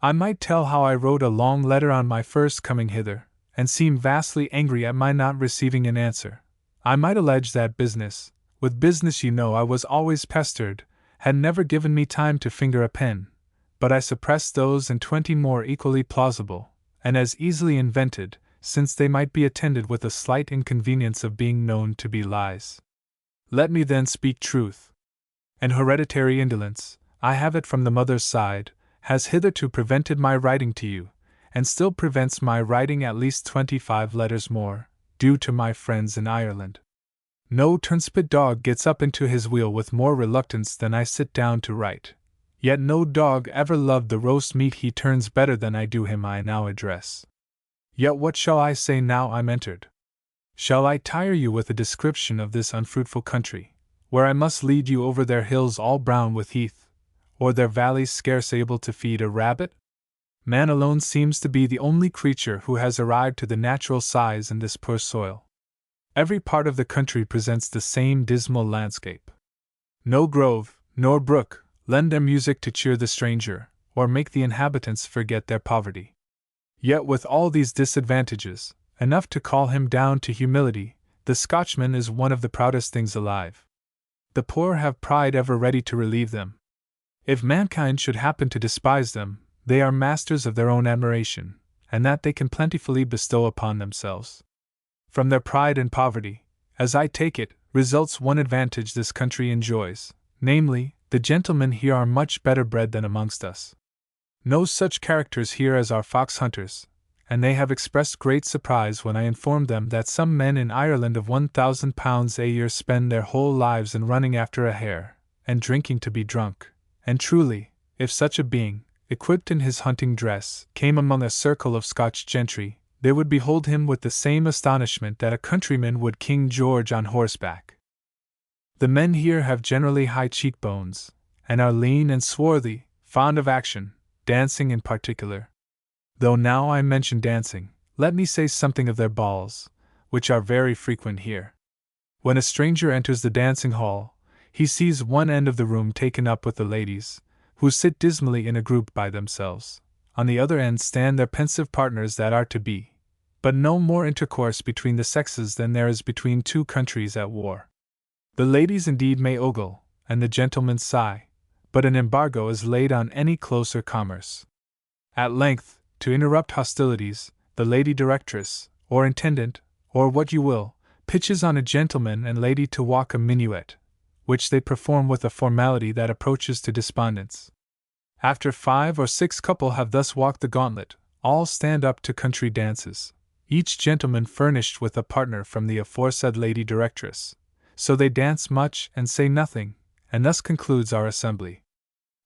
I might tell how I wrote a long letter on my first coming hither, and seem vastly angry at my not receiving an answer. I might allege that business, with business you know I was always pestered, had never given me time to finger a pen, but I suppressed those and 20 more equally plausible, and as easily invented, since they might be attended with a slight inconvenience of being known to be lies. Let me then speak truth. An hereditary indolence, I have it from the mother's side, has hitherto prevented my writing to you, and still prevents my writing at least 25 letters more, due to my friends in Ireland. No turnspit dog gets up into his wheel with more reluctance than I sit down to write, yet no dog ever loved the roast meat he turns better than I do him I now address. Yet what shall I say now I'm entered? Shall I tire you with a description of this unfruitful country, where I must lead you over their hills all brown with heath, or their valleys scarce able to feed a rabbit? Man alone seems to be the only creature who has arrived to the natural size in this poor soil. Every part of the country presents the same dismal landscape. No grove, nor brook, lend their music to cheer the stranger, or make the inhabitants forget their poverty. Yet with all these disadvantages, enough to call him down to humility, the Scotchman is one of the proudest things alive. The poor have pride ever ready to relieve them. If mankind should happen to despise them, they are masters of their own admiration, and that they can plentifully bestow upon themselves. From their pride and poverty, as I take it, results one advantage this country enjoys, namely, the gentlemen here are much better bred than amongst us. No such characters here as our fox hunters, and they have expressed great surprise when I informed them that some men in Ireland of £1,000 a year spend their whole lives in running after a hare, and drinking to be drunk, and truly, if such a being, equipped in his hunting dress, came among a circle of Scotch gentry, they would behold him with the same astonishment that a countryman would King George on horseback. The men here have generally high cheekbones, and are lean and swarthy, fond of action, dancing in particular. Though now I mention dancing, let me say something of their balls, which are very frequent here. When a stranger enters the dancing hall, he sees one end of the room taken up with the ladies, who sit dismally in a group by themselves. On the other end stand their pensive partners that are to be. But no more intercourse between the sexes than there is between two countries at war. The ladies indeed may ogle, and the gentlemen sigh, but an embargo is laid on any closer commerce. At length, to interrupt hostilities, the lady directress, or intendant, or what you will, pitches on a gentleman and lady to walk a minuet, which they perform with a formality that approaches to despondence. After 5 or 6 couple have thus walked the gauntlet, all stand up to country dances, each gentleman furnished with a partner from the aforesaid lady directress. So they dance much and say nothing, and thus concludes our assembly.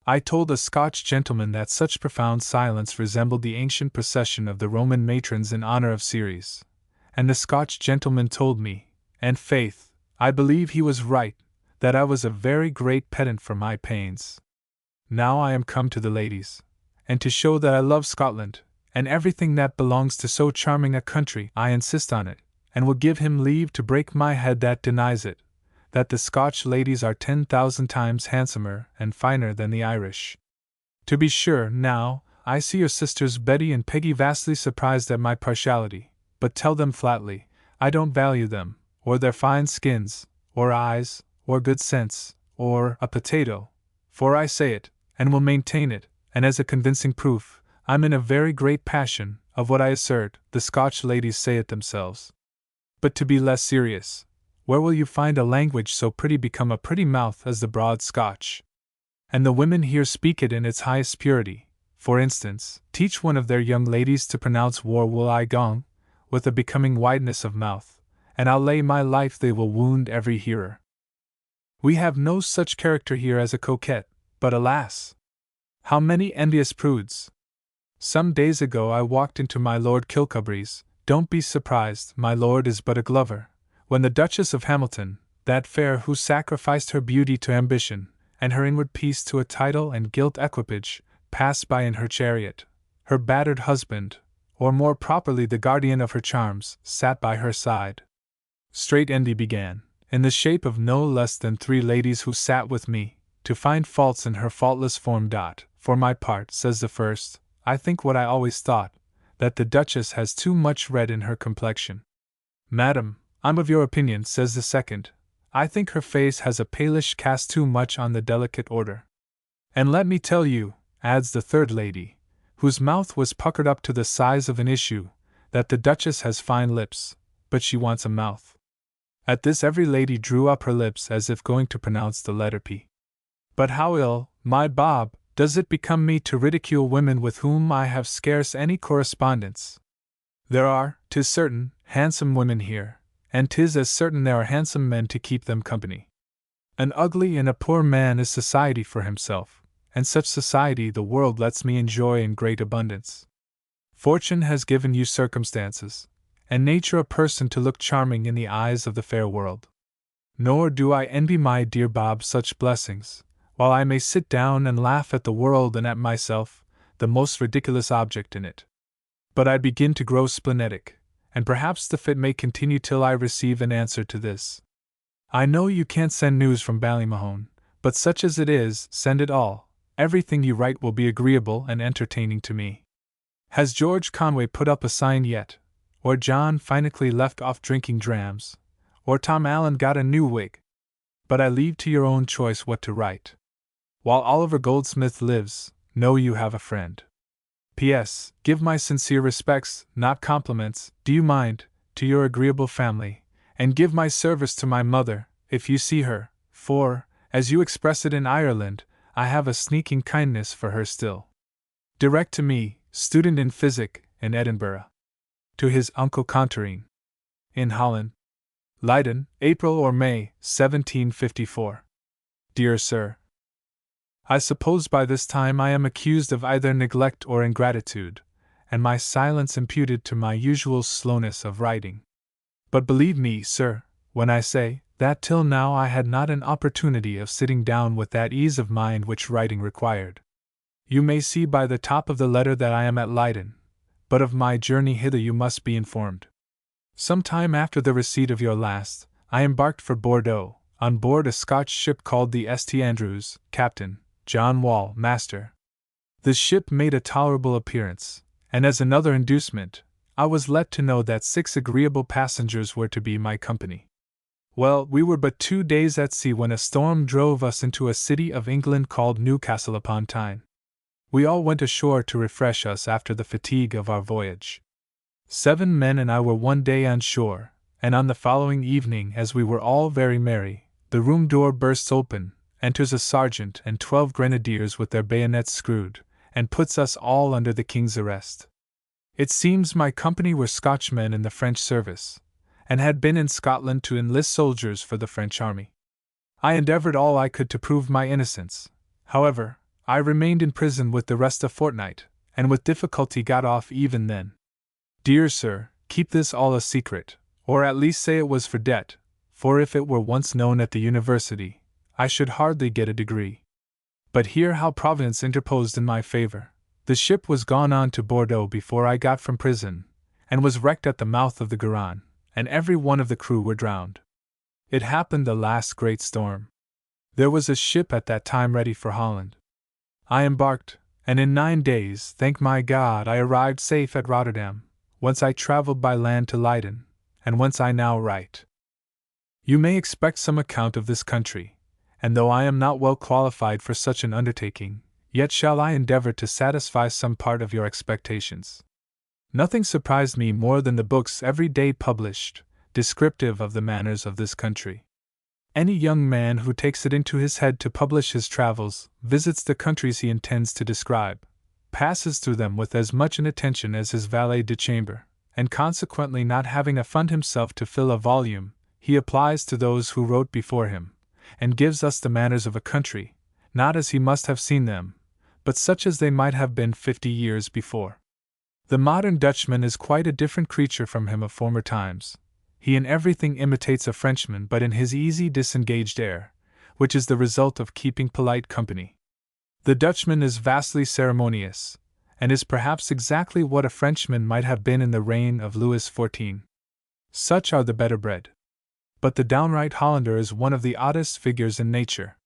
I told a Scotch gentleman that such profound silence resembled the ancient procession of the Roman matrons in honor of Ceres, and the Scotch gentleman told me, and faith, I believe he was right, that I was a very great pedant for my pains. Now I am come to the ladies, and to show that I love Scotland, and everything that belongs to so charming a country, I insist on it, and will give him leave to break my head that denies it, that the Scotch ladies are 10,000 times handsomer and finer than the Irish. To be sure, now, I see your sisters Betty and Peggy vastly surprised at my partiality, but tell them flatly, I don't value them, or their fine skins, or eyes, or good sense, or a potato, for I say it, and will maintain it, and as a convincing proof, I'm in a very great passion, of what I assert, the Scotch ladies say it themselves. But to be less serious, where will you find a language so pretty become a pretty mouth as the broad Scotch? And the women here speak it in its highest purity. For instance, teach one of their young ladies to pronounce war will I gong, with a becoming wideness of mouth, and I'll lay my life they will wound every hearer. We have no such character here as a coquette, but alas! How many envious prudes! Some days ago I walked into my Lord Kilcubry's. Don't be surprised, my lord is but a glover, when the Duchess of Hamilton, that fair who sacrificed her beauty to ambition, and her inward peace to a title and gilt equipage, passed by in her chariot. Her battered husband, or more properly the guardian of her charms, sat by her side. Straight envy began, in the shape of no less than 3 ladies who sat with me, to find faults in her faultless form. For my part, says the first, I think what I always thought, that the Duchess has too much red in her complexion. Madam, I'm of your opinion, says the second. I think her face has a palish cast too much on the delicate order. And let me tell you, adds the third lady, whose mouth was puckered up to the size of an issue, that the Duchess has fine lips, but she wants a mouth. At this every lady drew up her lips as if going to pronounce the letter P. But how ill, my Bob, does it become me to ridicule women with whom I have scarce any correspondence? There are, 'tis certain, handsome women here, and 'tis as certain there are handsome men to keep them company. An ugly and a poor man is society for himself, and such society the world lets me enjoy in great abundance. Fortune has given you circumstances, and nature a person to look charming in the eyes of the fair world. Nor do I envy my dear Bob such blessings, while I may sit down and laugh at the world and at myself, the most ridiculous object in it. But I begin to grow splenetic, and perhaps the fit may continue till I receive an answer to this. I know you can't send news from Ballymahone, but such as it is, send it all. Everything you write will be agreeable and entertaining to me. Has George Conway put up a sign yet? Or John Finnickley left off drinking drams? Or Tom Allen got a new wig? But I leave to your own choice what to write. While Oliver Goldsmith lives, know you have a friend. P.S. Give my sincere respects, not compliments, do you mind, to your agreeable family, and give my service to my mother, if you see her, for, as you express it in Ireland, I have a sneaking kindness for her still. Direct to me, student in physic, in Edinburgh. To his uncle Contarine. In Holland. Leiden, April or May, 1754. Dear Sir, I suppose by this time I am accused of either neglect or ingratitude, and my silence imputed to my usual slowness of writing. But believe me, sir, when I say that till now I had not an opportunity of sitting down with that ease of mind which writing required. You may see by the top of the letter that I am at Leiden, but of my journey hither you must be informed. Some time after the receipt of your last, I embarked for Bordeaux, on board a Scotch ship called the St. Andrews, Captain John Wall, master. The ship made a tolerable appearance, and as another inducement, I was let to know that 6 agreeable passengers were to be my company. Well, we were but 2 days at sea when a storm drove us into a city of England called Newcastle upon Tyne. We all went ashore to refresh us after the fatigue of our voyage. 7 men and I were one day on shore, and on the following evening, as we were all very merry, the room door bursts open, enters a sergeant and 12 grenadiers with their bayonets screwed, and puts us all under the king's arrest. It seems my company were Scotchmen in the French service, and had been in Scotland to enlist soldiers for the French army. I endeavored all I could to prove my innocence. However, I remained in prison with the rest a fortnight, and with difficulty got off even then. Dear sir, keep this all a secret, or at least say it was for debt, for if it were once known at the university, I should hardly get a degree. But hear how Providence interposed in my favor. The ship was gone on to Bordeaux before I got from prison, and was wrecked at the mouth of the Garonne, and every one of the crew were drowned. It happened the last great storm. There was a ship at that time ready for Holland. I embarked, and in 9 days, thank my God, I arrived safe at Rotterdam, whence I travelled by land to Leiden, and whence I now write. You may expect some account of this country, and though I am not well qualified for such an undertaking, yet shall I endeavor to satisfy some part of your expectations. Nothing surprised me more than the books every day published, descriptive of the manners of this country. Any young man who takes it into his head to publish his travels, visits the countries he intends to describe, passes through them with as much inattention as his valet de chambre, and consequently not having a fund himself to fill a volume, he applies to those who wrote before him, and gives us the manners of a country, not as he must have seen them, but such as they might have been 50 years before. The modern Dutchman is quite a different creature from him of former times. He in everything imitates a Frenchman, but in his easy, disengaged air, which is the result of keeping polite company. The Dutchman is vastly ceremonious, and is perhaps exactly what a Frenchman might have been in the reign of Louis XIV. Such are the better bred. But the downright Hollander is one of the oddest figures in nature.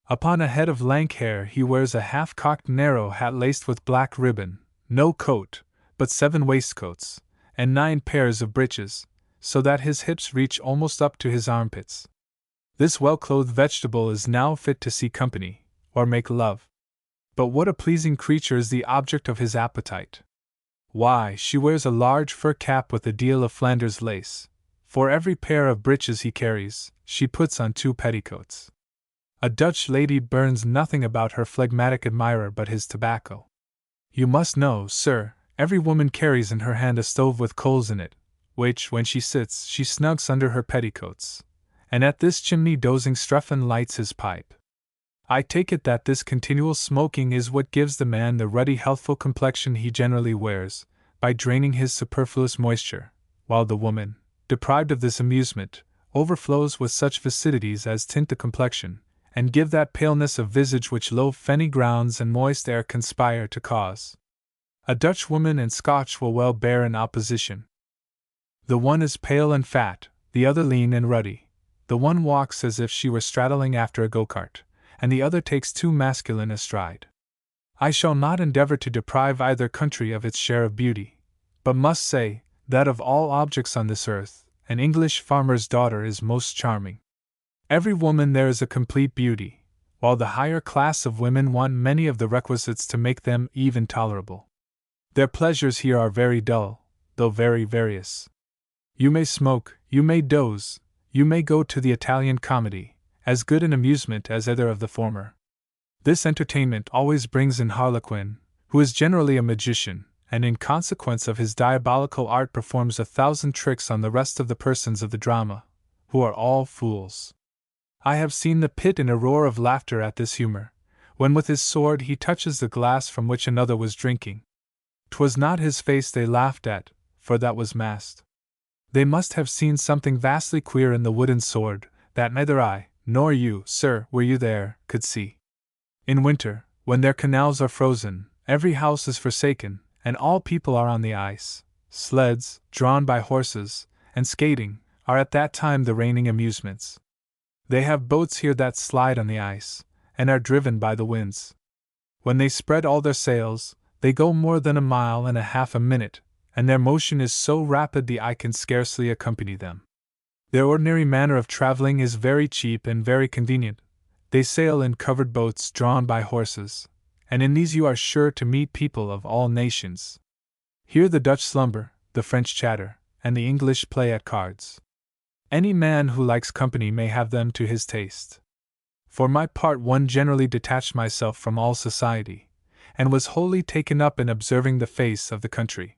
Upon a head of lank hair he wears a half-cocked narrow hat laced with black ribbon, no coat, but 7 waistcoats, and 9 pairs of breeches, so that his hips reach almost up to his armpits. This well-clothed vegetable is now fit to see company, or make love. But what a pleasing creature is the object of his appetite! Why, she wears a large fur cap with a deal of Flanders lace. For every pair of breeches he carries, she puts on 2 petticoats. A Dutch lady burns nothing about her phlegmatic admirer but his tobacco. You must know, sir, every woman carries in her hand a stove with coals in it, which, when she sits, she snugs under her petticoats, and at this chimney dozing Strephon lights his pipe. I take it that this continual smoking is what gives the man the ruddy healthful complexion he generally wears, by draining his superfluous moisture, while the woman, deprived of this amusement, overflows with such vicidities as tint the complexion, and give that paleness of visage which low fenny grounds and moist air conspire to cause. A Dutch woman and Scotch will well bear an opposition. The one is pale and fat, the other lean and ruddy. The one walks as if she were straddling after a go-cart, and the other takes too masculine a stride. I shall not endeavor to deprive either country of its share of beauty, but must say that of all objects on this earth, an English farmer's daughter is most charming. Every woman there is a complete beauty, while the higher class of women want many of the requisites to make them even tolerable. Their pleasures here are very dull, though very various. You may smoke, you may doze, you may go to the Italian comedy, as good an amusement as either of the former. This entertainment always brings in Harlequin, who is generally a magician, and in consequence of his diabolical art performs 1,000 tricks on the rest of the persons of the drama, who are all fools. I have seen the pit in a roar of laughter at this humor, when with his sword he touches the glass from which another was drinking. 'Twas not his face they laughed at, for that was masked. They must have seen something vastly queer in the wooden sword, that neither I, nor you, sir, were you there, could see. In winter, when their canals are frozen, every house is forsaken, and all people are on the ice. Sleds, drawn by horses, and skating, are at that time the reigning amusements. They have boats here that slide on the ice, and are driven by the winds. When they spread all their sails, they go more than 1.5 miles a minute, and their motion is so rapid the eye can scarcely accompany them. Their ordinary manner of traveling is very cheap and very convenient. They sail in covered boats drawn by horses, and in these you are sure to meet people of all nations. Here the Dutch slumber, the French chatter, and the English play at cards. Any man who likes company may have them to his taste. For my part, one generally detached myself from all society, and was wholly taken up in observing the face of the country.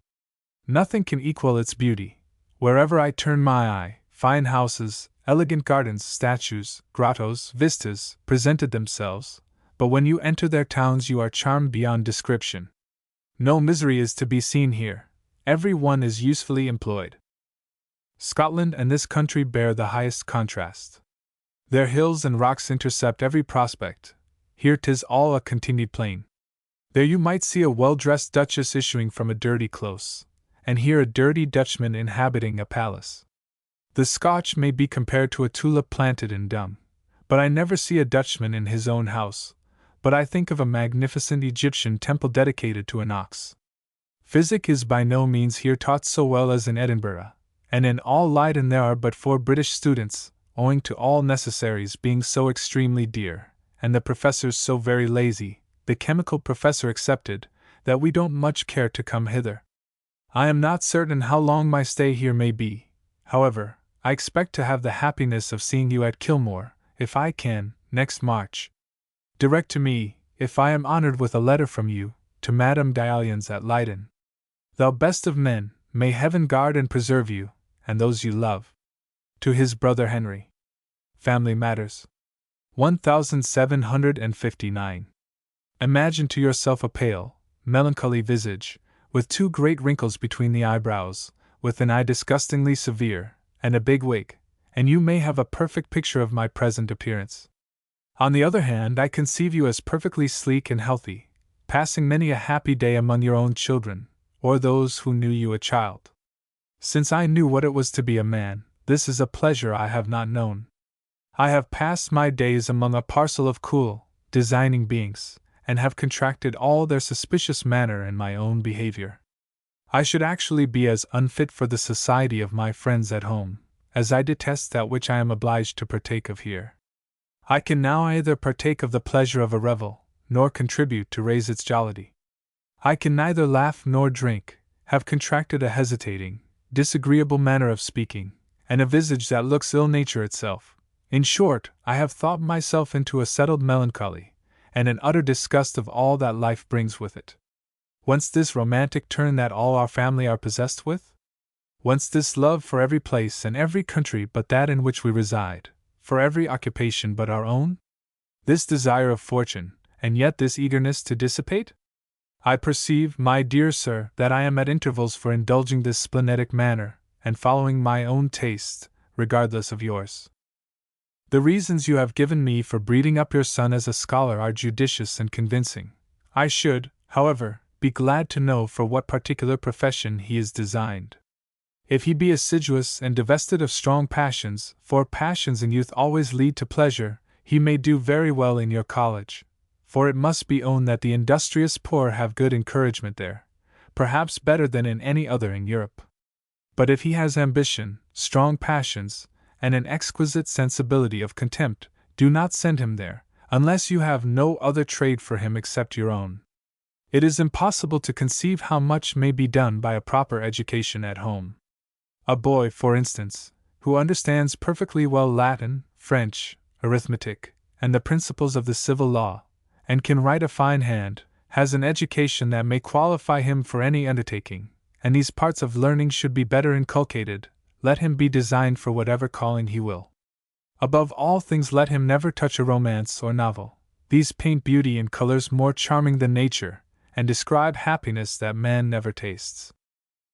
Nothing can equal its beauty. Wherever I turn my eye, fine houses, elegant gardens, statues, grottos, vistas, presented themselves, but when you enter their towns you are charmed beyond description. No misery is to be seen here. Every one is usefully employed. Scotland and this country bear the highest contrast. Their hills and rocks intercept every prospect. Here 'tis all a continued plain. There you might see a well-dressed duchess issuing from a dirty close, and here a dirty Dutchman inhabiting a palace. The Scotch may be compared to a tulip planted in dung, but I never see a Dutchman in his own house, but I think of a magnificent Egyptian temple dedicated to an ox. Physic is by no means here taught so well as in Edinburgh, and in all Leiden there are but 4 British students, owing to all necessaries being so extremely dear, and the professors so very lazy, the chemical professor excepted, that we don't much care to come hither. I am not certain how long my stay here may be. However, I expect to have the happiness of seeing you at Kilmore, if I can, next March. Direct to me, if I am honored with a letter from you, to Madame d'Aliens at Leiden. Thou best of men, may Heaven guard and preserve you, and those you love. To his brother Henry. Family Matters. 1759. Imagine to yourself a pale, melancholy visage, with 2 great wrinkles between the eyebrows, with an eye disgustingly severe, and a big wig, and you may have a perfect picture of my present appearance. On the other hand, I conceive you as perfectly sleek and healthy, passing many a happy day among your own children, or those who knew you a child. Since I knew what it was to be a man, this is a pleasure I have not known. I have passed my days among a parcel of cool, designing beings, and have contracted all their suspicious manner and my own behavior. I should actually be as unfit for the society of my friends at home, as I detest that which I am obliged to partake of here. I can now either partake of the pleasure of a revel, nor contribute to raise its jollity. I can neither laugh nor drink, have contracted a hesitating, disagreeable manner of speaking, and a visage that looks ill nature itself. In short, I have thought myself into a settled melancholy, and an utter disgust of all that life brings with it. Whence this romantic turn that all our family are possessed with? Whence this love for every place and every country but that in which we reside, for every occupation but our own? This desire of fortune, and yet this eagerness to dissipate? I perceive, my dear sir, that I am at intervals for indulging this splenetic manner, and following my own taste, regardless of yours. The reasons you have given me for breeding up your son as a scholar are judicious and convincing. I should, however, be glad to know for what particular profession he is designed. If he be assiduous and divested of strong passions, for passions in youth always lead to pleasure, he may do very well in your college, for it must be owned that the industrious poor have good encouragement there, perhaps better than in any other in Europe. But if he has ambition, strong passions, and an exquisite sensibility of contempt, do not send him there, unless you have no other trade for him except your own. It is impossible to conceive how much may be done by a proper education at home. A boy, for instance, who understands perfectly well Latin, French, arithmetic, and the principles of the civil law, and can write a fine hand, has an education that may qualify him for any undertaking, and these parts of learning should be better inculcated, let him be designed for whatever calling he will. Above all things let him never touch a romance or novel. These paint beauty in colors more charming than nature, and describe happiness that man never tastes.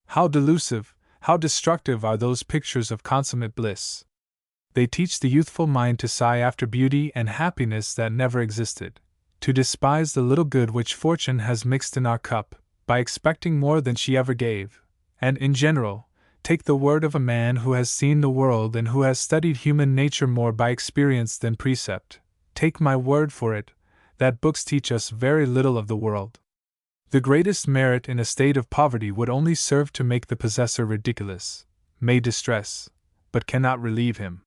How delusive, how destructive are those pictures of consummate bliss! They teach the youthful mind to sigh after beauty and happiness that never existed, to despise the little good which fortune has mixed in our cup, by expecting more than she ever gave, and, in general, take the word of a man who has seen the world and who has studied human nature more by experience than precept, take my word for it, that books teach us very little of the world. The greatest merit in a state of poverty would only serve to make the possessor ridiculous, may distress, but cannot relieve him.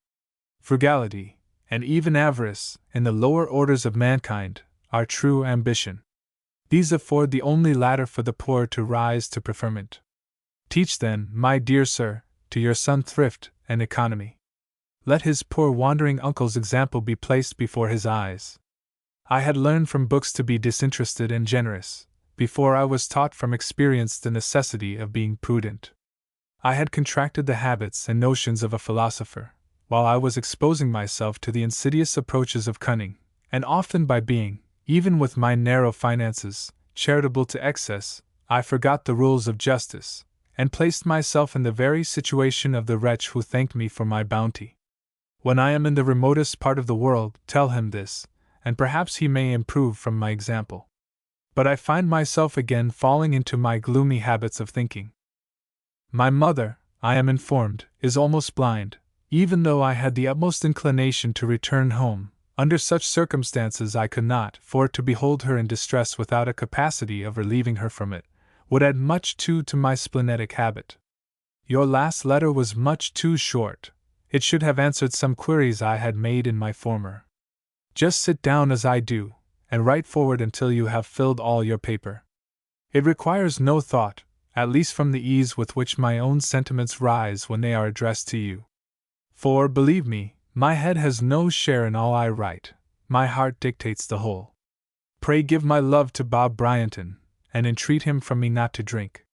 Frugality, and even avarice, in the lower orders of mankind, are true ambition. These afford the only ladder for the poor to rise to preferment. Teach then, my dear sir, to your son thrift and economy. Let his poor wandering uncle's example be placed before his eyes. I had learned from books to be disinterested and generous, before I was taught from experience the necessity of being prudent. I had contracted the habits and notions of a philosopher, while I was exposing myself to the insidious approaches of cunning, and often by being, even with my narrow finances, charitable to excess, I forgot the rules of justice, and placed myself in the very situation of the wretch who thanked me for my bounty. When I am in the remotest part of the world, tell him this, and perhaps he may improve from my example. But I find myself again falling into my gloomy habits of thinking. My mother, I am informed, is almost blind, even though I had the utmost inclination to return home. Under such circumstances I could not, for to behold her in distress without a capacity of relieving her from it, would add much too to my splenetic habit. Your last letter was much too short. It should have answered some queries I had made in my former. Just sit down as I do, and write forward until you have filled all your paper. It requires no thought, at least from the ease with which my own sentiments rise when they are addressed to you. For, believe me, my head has no share in all I write, my heart dictates the whole. Pray give my love to Bob Bryanton, and entreat him from me not to drink.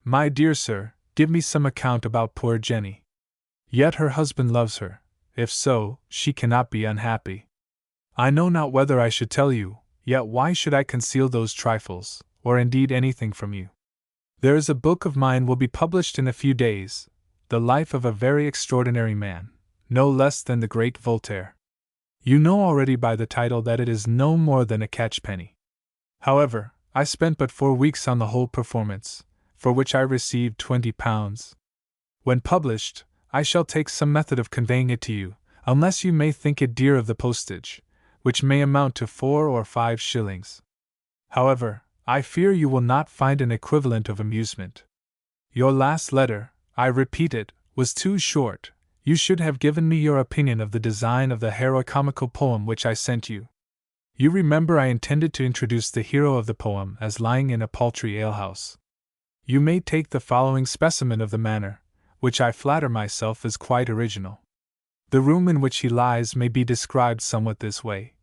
My dear sir, give me some account about poor Jenny. Yet her husband loves her. If so, she cannot be unhappy. I know not whether I should tell you, yet why should I conceal those trifles, or indeed anything from you? There is a book of mine will be published in a few days, the life of a very extraordinary man, no less than the great Voltaire. You know already by the title that it is no more than a catchpenny. However, I spent but 4 weeks on the whole performance, for which I received £20. When published, I shall take some method of conveying it to you, unless you may think it dear of the postage, which may amount to 4 or 5 shillings. However, I fear you will not find an equivalent of amusement. Your last letter, I repeat it, was too short. You should have given me your opinion of the design of the heroicomical poem which I sent you. You remember I intended to introduce the hero of the poem as lying in a paltry alehouse. You may take the following specimen of the manner, which I flatter myself is quite original. The room in which he lies may be described somewhat this way.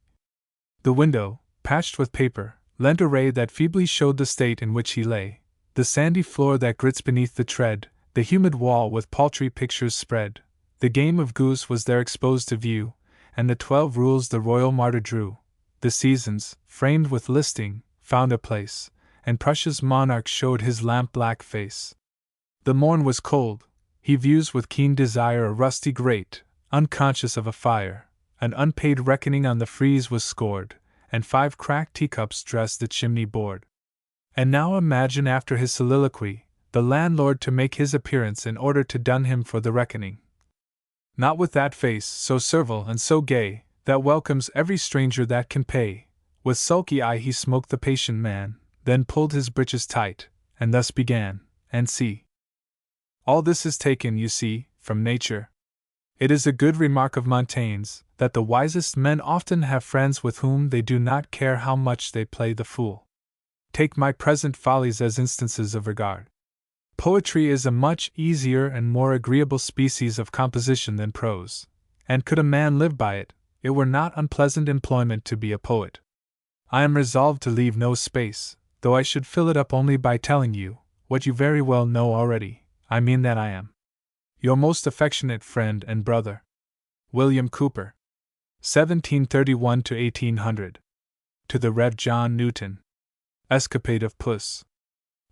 The window, patched with paper, lent a ray that feebly showed the state in which he lay, the sandy floor that grits beneath the tread, the humid wall with paltry pictures spread. The game of goose was there exposed to view, and the 12 rules the royal martyr drew. The seasons, framed with listing, found a place, and Prussia's monarch showed his lamp-black face. The morn was cold. He views with keen desire a rusty grate, unconscious of a fire. An unpaid reckoning on the frieze was scored, and 5 cracked teacups dressed the chimney board. And now imagine after his soliloquy, the landlord to make his appearance in order to dun him for the reckoning. Not with that face, so servile and so gay, that welcomes every stranger that can pay. With sulky eye he smoked the patient man, then pulled his breeches tight, and thus began, and see. All this is taken, you see, from nature. It is a good remark of Montaigne's, that the wisest men often have friends with whom they do not care how much they play the fool. Take my present follies as instances of regard. Poetry is a much easier and more agreeable species of composition than prose, and could a man live by it, it were not unpleasant employment to be a poet. I am resolved to leave no space, though I should fill it up only by telling you, what you very well know already, I mean that I am your most affectionate friend and brother, William Cooper. 1731 to 1800. To the Rev. John Newton. Escapade of Puss.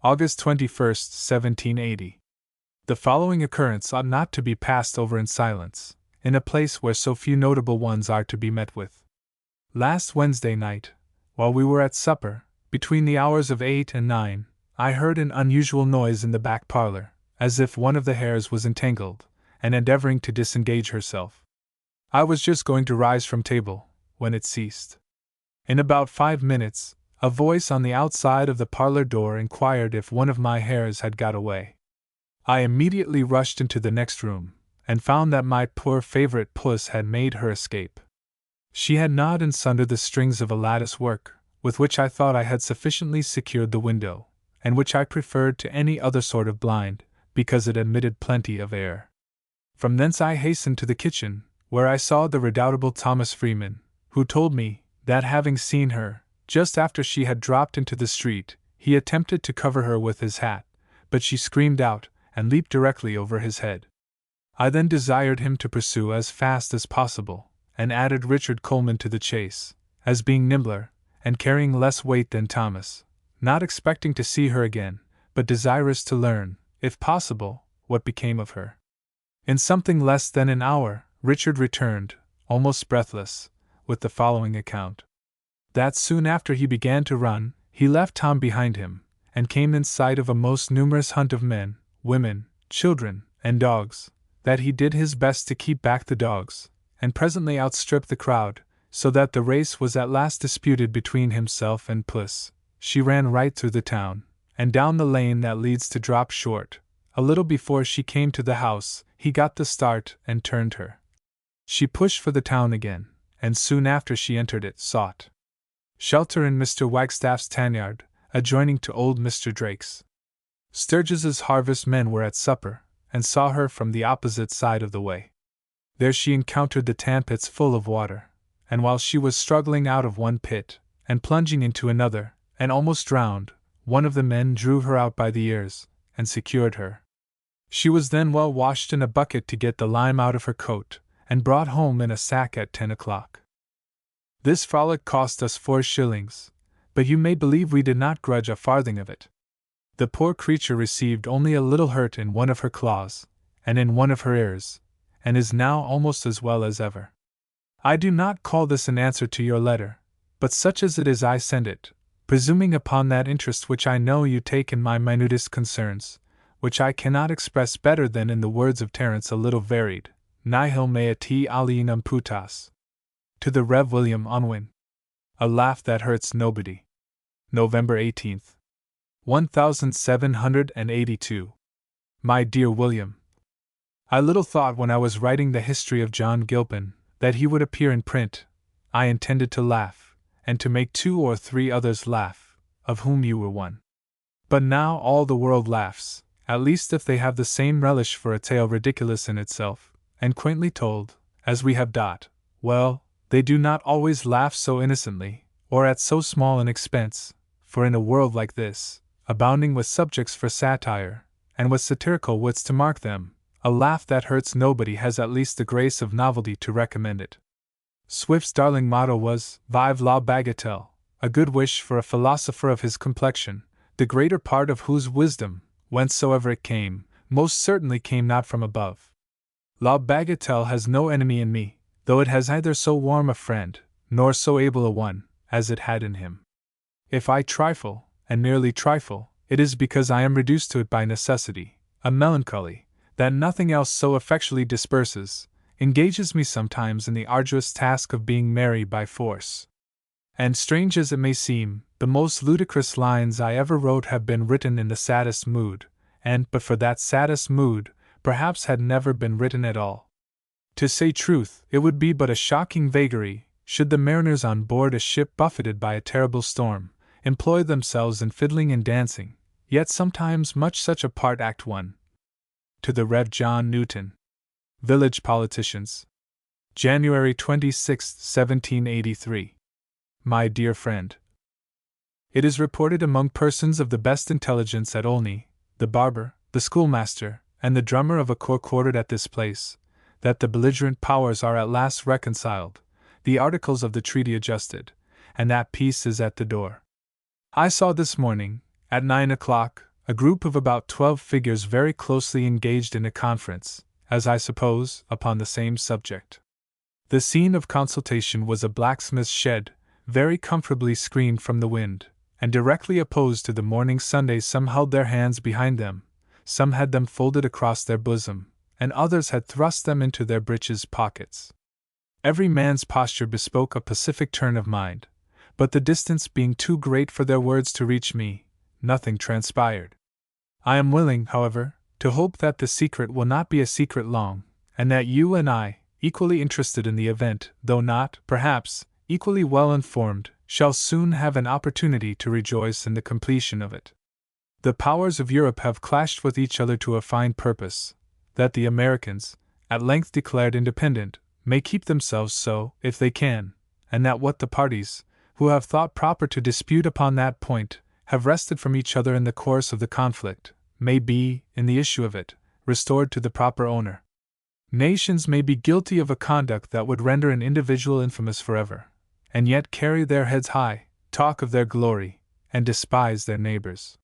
August 21, 1780. The following occurrence ought not to be passed over in silence, in a place where so few notable ones are to be met with. Last Wednesday night, while we were at supper, between the hours of 8 and 9, I heard an unusual noise in the back parlor, as if one of the hares was entangled, and endeavoring to disengage herself. I was just going to rise from table, when it ceased. In about 5 minutes, a voice on the outside of the parlor door inquired if one of my hares had got away. I immediately rushed into the next room, and found that my poor favorite puss had made her escape. She had gnawed and sundered the strings of a lattice work, with which I thought I had sufficiently secured the window, and which I preferred to any other sort of blind, because it admitted plenty of air. From thence I hastened to the kitchen, where I saw the redoubtable Thomas Freeman, who told me that having seen her, just after she had dropped into the street, he attempted to cover her with his hat, but she screamed out, and leaped directly over his head. I then desired him to pursue as fast as possible, and added Richard Coleman to the chase, as being nimbler, and carrying less weight than Thomas, not expecting to see her again, but desirous to learn, if possible, what became of her. In something less than an hour, Richard returned, almost breathless, with the following account. That soon after he began to run, he left Tom behind him, and came in sight of a most numerous hunt of men, women, children, and dogs, that he did his best to keep back the dogs, and presently outstripped the crowd, so that the race was at last disputed between himself and Puss. She ran right through the town, and down the lane that leads to Drop Short. A little before she came to the house, he got the start and turned her. She pushed for the town again, and soon after she entered it, sought shelter in Mr. Wagstaff's tanyard, adjoining to old Mr. Drake's. Sturgis's harvest men were at supper, and saw her from the opposite side of the way. There she encountered the tan pits full of water, and while she was struggling out of one pit, and plunging into another, and almost drowned, one of the men drew her out by the ears, and secured her. She was then well washed in a bucket to get the lime out of her coat, and brought home in a sack at 10 o'clock. This frolic cost us 4 shillings, but you may believe we did not grudge a farthing of it. The poor creature received only a little hurt in one of her claws, and in one of her ears, and is now almost as well as ever. I do not call this an answer to your letter, but such as it is I send it, presuming upon that interest which I know you take in my minutest concerns, which I cannot express better than in the words of Terence a little varied, nihil mea te alienum putas. To the Rev. William Unwin. A laugh that hurts nobody. November 18th. 1782. My dear William, I little thought when I was writing the history of John Gilpin that he would appear in print. I intended to laugh, and to make 2 or 3 others laugh, of whom you were one. But now all the world laughs, at least if they have the same relish for a tale ridiculous in itself, and quaintly told, as we have dot. Well, they do not always laugh so innocently, or at so small an expense, for in a world like this, abounding with subjects for satire, and with satirical wits to mark them, a laugh that hurts nobody has at least the grace of novelty to recommend it. Swift's darling motto was, Vive la bagatelle, a good wish for a philosopher of his complexion, the greater part of whose wisdom, whencesoever it came, most certainly came not from above. La bagatelle has no enemy in me, though it has neither so warm a friend, nor so able a one, as it had in him. If I trifle, and merely trifle, it is because I am reduced to it by necessity, a melancholy, that nothing else so effectually disperses, engages me sometimes in the arduous task of being merry by force. And strange as it may seem, the most ludicrous lines I ever wrote have been written in the saddest mood, and, but for that saddest mood, perhaps had never been written at all. To say truth, it would be but a shocking vagary, should the mariners on board a ship buffeted by a terrible storm, employ themselves in fiddling and dancing, yet sometimes much such a part Act 1. To the Rev. John Newton. Village Politicians. January 26, 1783. My dear friend. It is reported among persons of the best intelligence at Olney, the barber, the schoolmaster, and the drummer of a corps quartered at this place, that the belligerent powers are at last reconciled, the articles of the treaty adjusted, and that peace is at the door. I saw this morning, at 9 o'clock, a group of about 12 figures very closely engaged in a conference, as I suppose, upon the same subject. The scene of consultation was a blacksmith's shed, very comfortably screened from the wind, and directly opposed to the morning Sunday. Some held their hands behind them, some had them folded across their bosom, and others had thrust them into their breeches pockets. Every man's posture bespoke a pacific turn of mind, but the distance being too great for their words to reach me, nothing transpired. I am willing, however, to hope that the secret will not be a secret long, and that you and I, equally interested in the event, though not, perhaps, equally well informed, shall soon have an opportunity to rejoice in the completion of it. The powers of Europe have clashed with each other to a fine purpose, that the Americans, at length declared independent, may keep themselves so, if they can, and that what the parties, who have thought proper to dispute upon that point, have wrested from each other in the course of the conflict, may be, in the issue of it, restored to the proper owner. Nations may be guilty of a conduct that would render an individual infamous forever, and yet carry their heads high, talk of their glory, and despise their neighbors.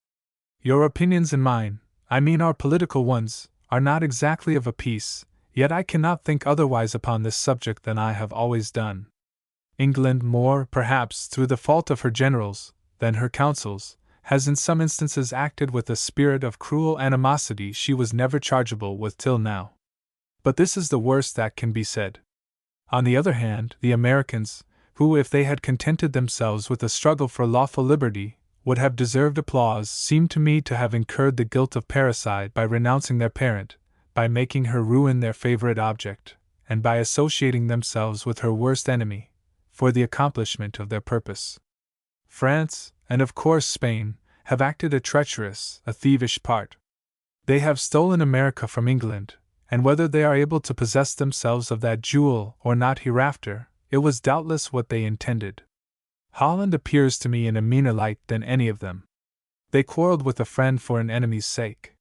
Your opinions and mine, I mean our political ones, are not exactly of a piece, yet I cannot think otherwise upon this subject than I have always done. England, more, perhaps, through the fault of her generals, than her councils, has in some instances acted with a spirit of cruel animosity she was never chargeable with till now. But this is the worst that can be said. On the other hand, the Americans, who, if they had contented themselves with a struggle for lawful liberty, would have deserved applause, seem to me to have incurred the guilt of parricide by renouncing their parent, by making her ruin their favorite object, and by associating themselves with her worst enemy, for the accomplishment of their purpose. France, and of course Spain, have acted a treacherous, a thievish part. They have stolen America from England, and whether they are able to possess themselves of that jewel or not hereafter, it was doubtless what they intended. Holland appears to me in a meaner light than any of them. They quarreled with a friend for an enemy's sake.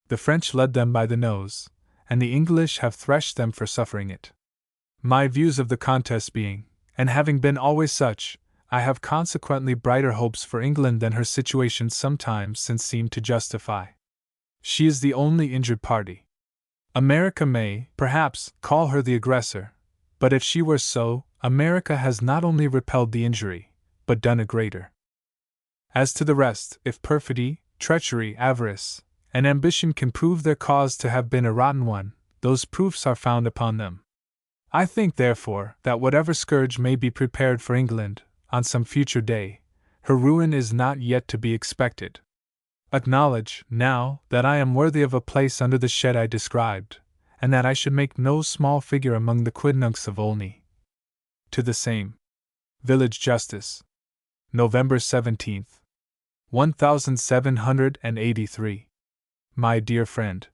The French led them by the nose, and the English have threshed them for suffering it. My views of the contest being, and having been always such, I have consequently brighter hopes for England than her situation sometimes since seemed to justify. She is the only injured party. America may, perhaps, call her the aggressor, but if she were so, America has not only repelled the injury, but done a greater. As to the rest, if perfidy, treachery, avarice, and ambition can prove their cause to have been a rotten one, those proofs are found upon them. I think, therefore, that whatever scourge may be prepared for England, on some future day, her ruin is not yet to be expected. Acknowledge, now, that I am worthy of a place under the shed I described, and that I should make no small figure among the quidnuncs of Olney. To the same. Village Justice. November 17th. 1783. My dear friend.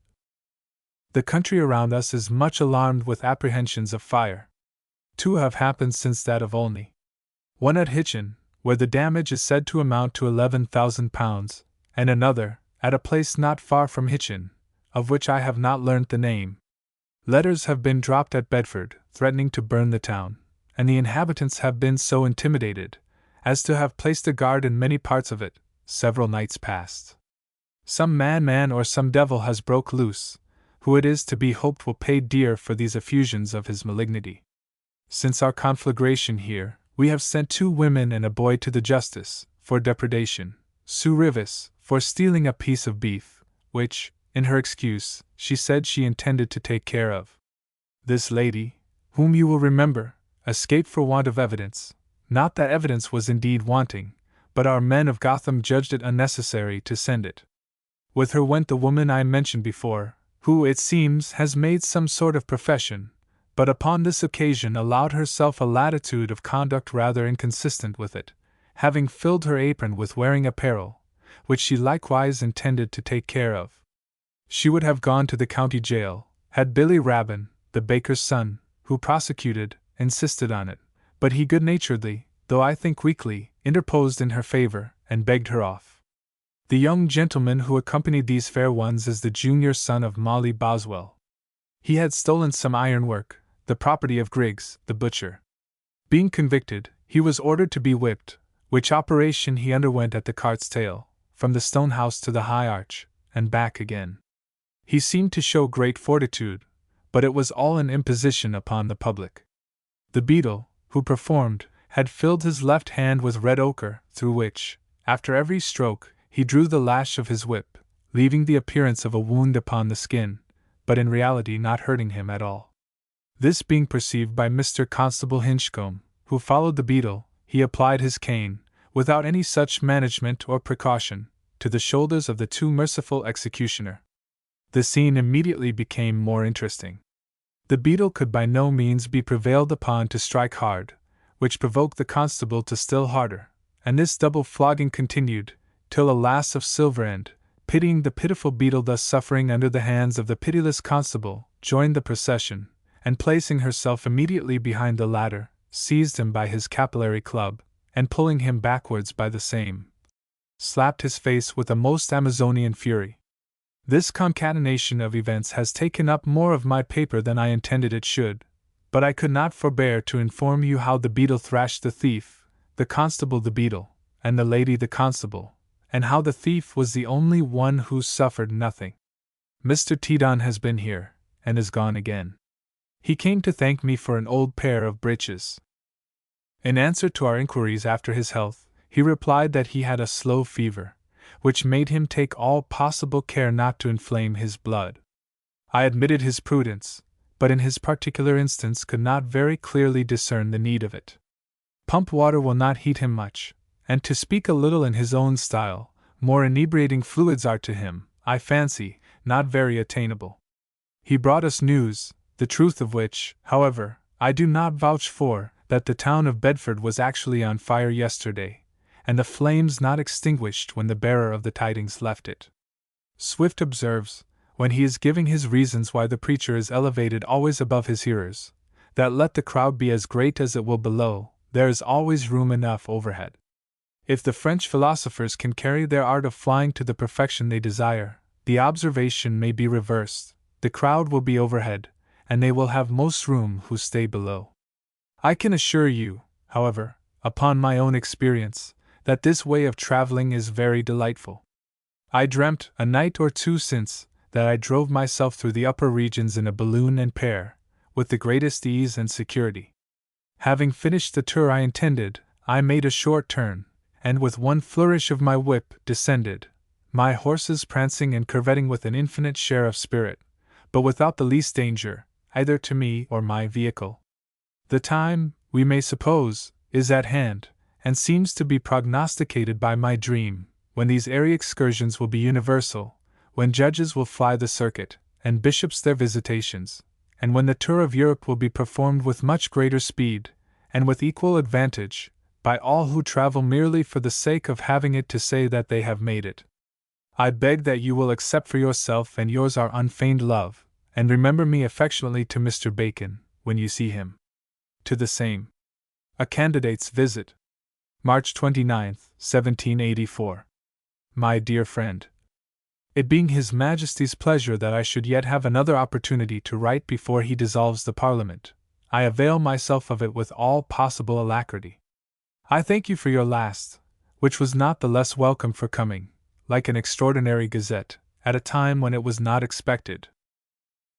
The country around us is much alarmed with apprehensions of fire. Two have happened since that of Olney. One at Hitchin, where the damage is said to amount to £11,000, and another, at a place not far from Hitchin, of which I have not learnt the name. Letters have been dropped at Bedford, threatening to burn the town, and the inhabitants have been so intimidated as to have placed a guard in many parts of it, several nights past. Some madman or some devil has broke loose, who it is to be hoped will pay dear for these effusions of his malignity. Since our conflagration here, we have sent 2 women and a boy to the justice, for depredation, Sue Rivis, for stealing a piece of beef, which, in her excuse, she said she intended to take care of. This lady, whom you will remember, escaped for want of evidence. Not that evidence was indeed wanting, but our men of Gotham judged it unnecessary to send it. With her went the woman I mentioned before, who, it seems, has made some sort of profession, but upon this occasion allowed herself a latitude of conduct rather inconsistent with it, having filled her apron with wearing apparel, which she likewise intended to take care of. She would have gone to the county jail, had Billy Rabin, the baker's son, who prosecuted, insisted on it, but he good-naturedly, though I think weakly, interposed in her favor, and begged her off. The young gentleman who accompanied these fair ones is the junior son of Molly Boswell. He had stolen some ironwork, the property of Griggs, the butcher. Being convicted, he was ordered to be whipped, which operation he underwent at the cart's tail, from the stone house to the high arch, and back again. He seemed to show great fortitude, but it was all an imposition upon the public. The beadle, who performed, had filled his left hand with red ochre, through which, after every stroke, he drew the lash of his whip, leaving the appearance of a wound upon the skin, but in reality not hurting him at all. This being perceived by Mr. Constable Hinchcombe, who followed the beadle, he applied his cane, without any such management or precaution, to the shoulders of the too merciful executioner. The scene immediately became more interesting. The beadle could by no means be prevailed upon to strike hard, which provoked the constable to still harder, and this double flogging continued, till a lass of Silverend, pitying the pitiful beadle thus suffering under the hands of the pitiless constable, joined the procession, and placing herself immediately behind the latter, seized him by his capillary club, and pulling him backwards by the same, slapped his face with a most Amazonian fury. This concatenation of events has taken up more of my paper than I intended it should, but I could not forbear to inform you how the beadle thrashed the thief, the constable the beadle, and the lady the constable, and how the thief was the only one who suffered nothing. Mr. Teton has been here, and is gone again. He came to thank me for an old pair of breeches. In answer to our inquiries after his health, he replied that he had a slow fever, which made him take all possible care not to inflame his blood. I admitted his prudence, but in his particular instance could not very clearly discern the need of it. Pump water will not heat him much, and to speak a little in his own style, more inebriating fluids are to him, I fancy, not very attainable. He brought us news, the truth of which, however, I do not vouch for, that the town of Bedford was actually on fire yesterday, and the flames not extinguished when the bearer of the tidings left it. Swift observes, when he is giving his reasons why the preacher is elevated always above his hearers, that let the crowd be as great as it will below, there is always room enough overhead. If the French philosophers can carry their art of flying to the perfection they desire, the observation may be reversed, the crowd will be overhead, and they will have most room who stay below. I can assure you, however, upon my own experience, that this way of traveling is very delightful. I dreamt, a night or two since, that I drove myself through the upper regions in a balloon and pair, with the greatest ease and security. Having finished the tour I intended, I made a short turn, and with one flourish of my whip descended, my horses prancing and curvetting with an infinite share of spirit, but without the least danger, either to me or my vehicle. The time, we may suppose, is at hand, and seems to be prognosticated by my dream, when these airy excursions will be universal, when judges will fly the circuit, and bishops their visitations, and when the tour of Europe will be performed with much greater speed, and with equal advantage, by all who travel merely for the sake of having it to say that they have made it. I beg that you will accept for yourself and yours our unfeigned love, and remember me affectionately to Mr. Bacon, when you see him. To the same. A Candidate's Visit. March 29, 1784. My dear friend, it being His Majesty's pleasure that I should yet have another opportunity to write before he dissolves the Parliament, I avail myself of it with all possible alacrity. I thank you for your last, which was not the less welcome for coming, like an extraordinary gazette, at a time when it was not expected.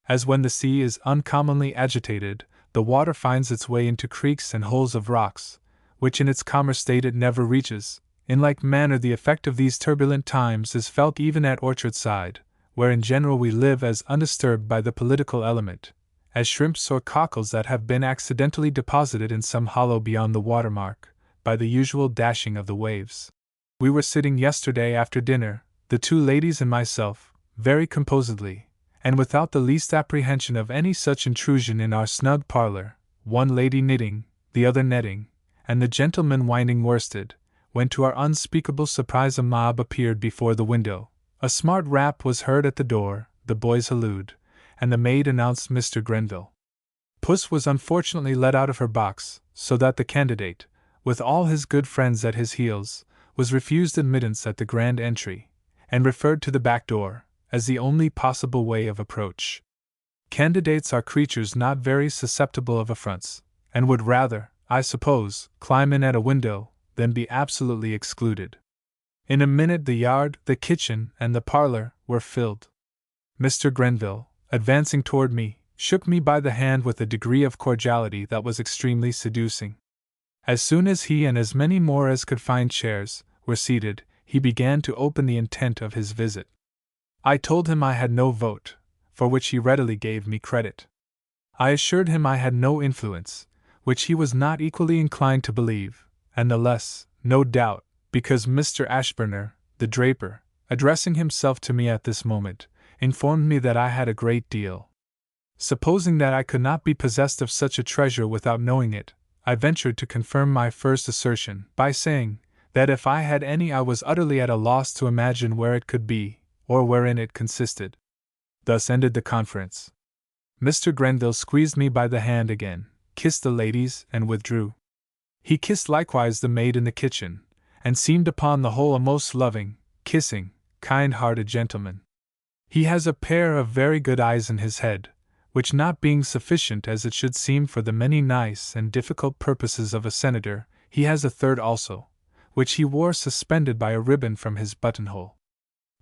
As when the sea is uncommonly agitated, the water finds its way into creeks and holes of rocks, which in its calmer state it never reaches, In like manner the effect of these turbulent times is felt even at Orchardside, where in general we live as undisturbed by the political element, as shrimps or cockles that have been accidentally deposited in some hollow beyond the watermark, by the usual dashing of the waves. We were sitting yesterday after dinner, the two ladies and myself, very composedly, and without the least apprehension of any such intrusion in our snug parlor, one lady knitting, the other netting, and the gentleman winding worsted, when to our unspeakable surprise a mob appeared before the window. A smart rap was heard at the door, the boys hallooed, and the maid announced Mr. Grenville. Puss was unfortunately let out of her box, so that the candidate, with all his good friends at his heels, was refused admittance at the grand entry, and referred to the back door, as the only possible way of approach. Candidates are creatures not very susceptible of affronts, and would rather, I suppose, climb in at a window than be absolutely excluded. In a minute the yard, the kitchen, and the parlor were filled. Mr. Grenville, advancing toward me, shook me by the hand with a degree of cordiality that was extremely seducing. As soon as he and as many more as could find chairs were seated, he began to open the intent of his visit. I told him I had no vote, for which he readily gave me credit. I assured him I had no influence, which he was not equally inclined to believe, and the less, no doubt, because Mr. Ashburner, the draper, addressing himself to me at this moment, informed me that I had a great deal. Supposing that I could not be possessed of such a treasure without knowing it, I ventured to confirm my first assertion by saying that if I had any I was utterly at a loss to imagine where it could be, or wherein it consisted. Thus ended the conference. Mr. Grenville squeezed me by the hand again, kissed the ladies, and withdrew. He kissed likewise the maid in the kitchen, and seemed upon the whole a most loving, kissing, kind-hearted gentleman. He has a pair of very good eyes in his head, which not being sufficient as it should seem for the many nice and difficult purposes of a senator, he has a third also, which he wore suspended by a ribbon from his buttonhole.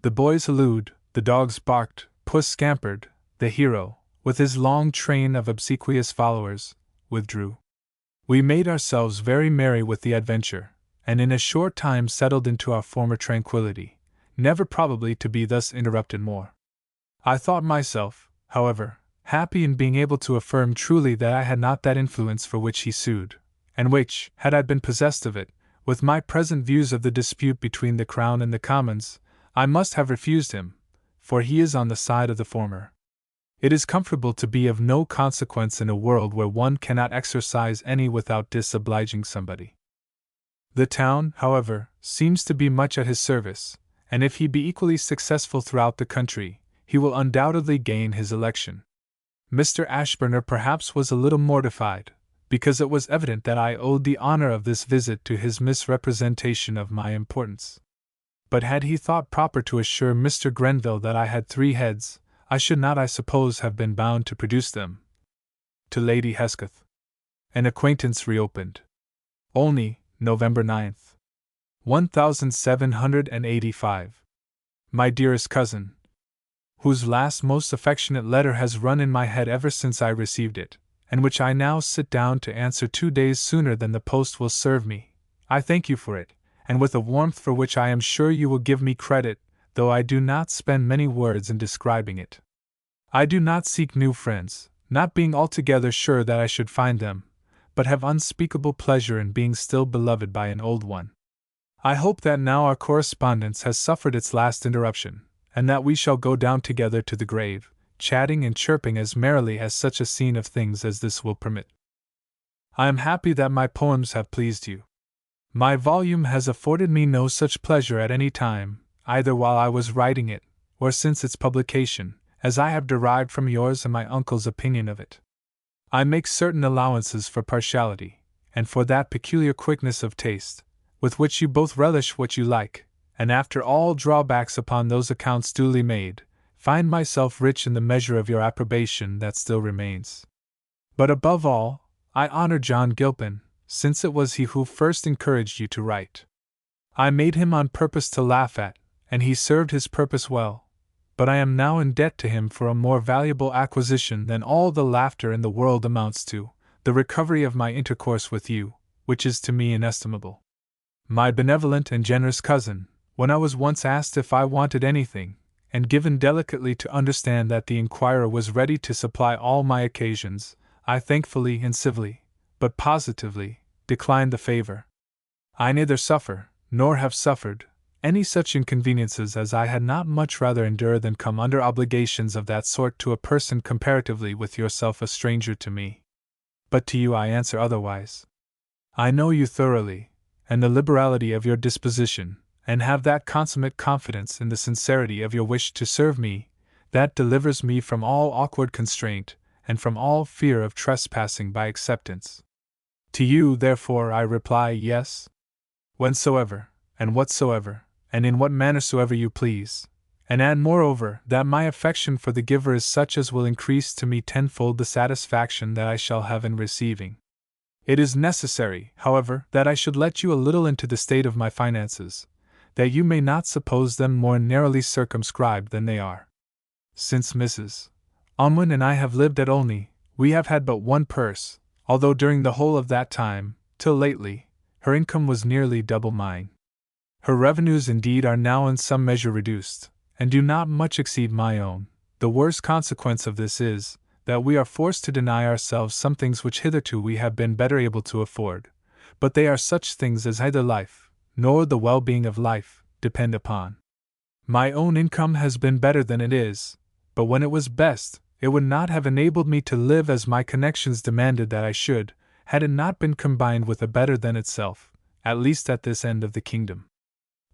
The boys hallooed, the dogs barked, Puss scampered, the hero, with his long train of obsequious followers, withdrew. We made ourselves very merry with the adventure, and in a short time settled into our former tranquillity, never probably to be thus interrupted more. I thought myself, however, happy in being able to affirm truly that I had not that influence for which he sued, and which, had I been possessed of it, with my present views of the dispute between the Crown and the Commons, I must have refused him, for he is on the side of the former. It is comfortable to be of no consequence in a world where one cannot exercise any without disobliging somebody. The town, however, seems to be much at his service, and if he be equally successful throughout the country, he will undoubtedly gain his election. Mr. Ashburner perhaps was a little mortified, because it was evident that I owed the honor of this visit to his misrepresentation of my importance. But had he thought proper to assure Mr. Grenville that I had 3 heads, I should not, I suppose, have been bound to produce them. To Lady Hesketh. An acquaintance reopened. Olney, November 9th. 1785. My dearest cousin, whose last most affectionate letter has run in my head ever since I received it, and which I now sit down to answer 2 days sooner than the post will serve me, I thank you for it, and with a warmth for which I am sure you will give me credit, though I do not spend many words in describing it. I do not seek new friends, not being altogether sure that I should find them, but have unspeakable pleasure in being still beloved by an old one. I hope that now our correspondence has suffered its last interruption, and that we shall go down together to the grave, chatting and chirping as merrily as such a scene of things as this will permit. I am happy that my poems have pleased you. My volume has afforded me no such pleasure at any time, either while I was writing it, or since its publication, as I have derived from yours and my uncle's opinion of it. I make certain allowances for partiality, and for that peculiar quickness of taste, with which you both relish what you like, and after all drawbacks upon those accounts duly made, find myself rich in the measure of your approbation that still remains. But above all, I honor John Gilpin, since it was he who first encouraged you to write. I made him on purpose to laugh at, and he served his purpose well, but I am now in debt to him for a more valuable acquisition than all the laughter in the world amounts to, the recovery of my intercourse with you, which is to me inestimable. My benevolent and generous cousin, when I was once asked if I wanted anything, and given delicately to understand that the inquirer was ready to supply all my occasions, I thankfully and civilly, but positively, declined the favor. I neither suffer, nor have suffered, any such inconveniences as I had not much rather endure than come under obligations of that sort to a person comparatively with yourself a stranger to me. But to you I answer otherwise. I know you thoroughly, and the liberality of your disposition, and have that consummate confidence in the sincerity of your wish to serve me, that delivers me from all awkward constraint, and from all fear of trespassing by acceptance. To you, therefore, I reply yes, whensoever, and whatsoever, and in what manner soever you please, and add moreover that my affection for the giver is such as will increase to me tenfold the satisfaction that I shall have in receiving. It is necessary, however, that I should let you a little into the state of my finances, that you may not suppose them more narrowly circumscribed than they are. Since Mrs. Unwin and I have lived at Olney, we have had but one purse, although during the whole of that time, till lately, her income was nearly double mine. Her revenues indeed are now in some measure reduced, and do not much exceed my own. The worst consequence of this is, that we are forced to deny ourselves some things which hitherto we have been better able to afford, but they are such things as neither life, nor the well-being of life, depend upon. My own income has been better than it is, but when it was best, it would not have enabled me to live as my connections demanded that I should, had it not been combined with a better than itself, at least at this end of the kingdom.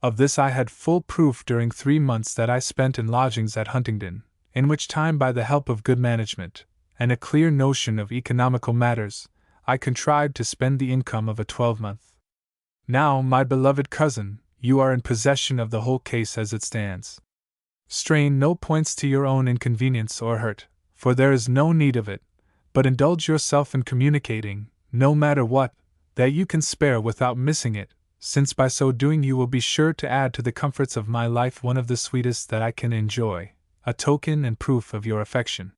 Of this I had full proof during 3 months that I spent in lodgings at Huntingdon, in which time by the help of good management, and a clear notion of economical matters, I contrived to spend the income of a 12-month. Now, my beloved cousin, you are in possession of the whole case as it stands. Strain no points to your own inconvenience or hurt, for there is no need of it, but indulge yourself in communicating, no matter what, that you can spare without missing it, since by so doing you will be sure to add to the comforts of my life one of the sweetest that I can enjoy, a token and proof of your affection.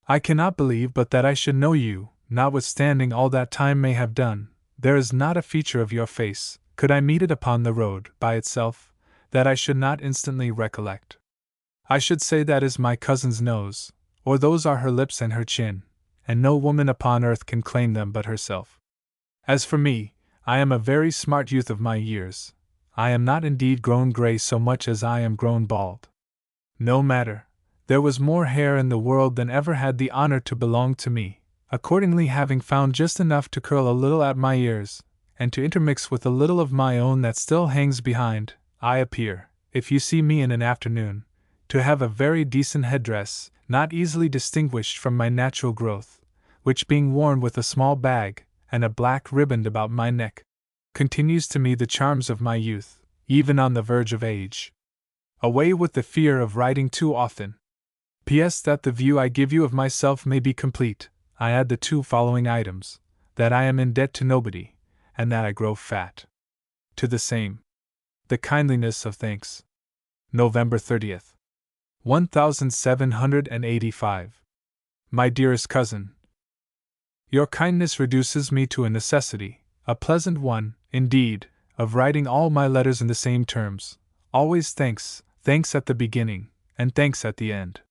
I cannot believe but that I should know you, notwithstanding all that time may have done. There is not a feature of your face, could I meet it upon the road, by itself, that I should not instantly recollect. I should say that is my cousin's nose, or those are her lips and her chin, and no woman upon earth can claim them but herself. As for me, I am a very smart youth of my years. I am not indeed grown grey so much as I am grown bald. No matter, there was more hair in the world than ever had the honor to belong to me. Accordingly, having found just enough to curl a little at my ears, and to intermix with a little of my own that still hangs behind, I appear, if you see me in an afternoon, to have a very decent headdress, not easily distinguished from my natural growth, which being worn with a small bag, and a black riband about my neck, continues to me the charms of my youth, even on the verge of age. Away with the fear of writing too often. P.S. That the view I give you of myself may be complete, I add the 2 following items, that I am in debt to nobody, and that I grow fat. To the same. The kindliness of thanks. November 30th. 1785. My dearest cousin, your kindness reduces me to a necessity, a pleasant one, indeed, of writing all my letters in the same terms, always thanks, thanks at the beginning, and thanks at the end.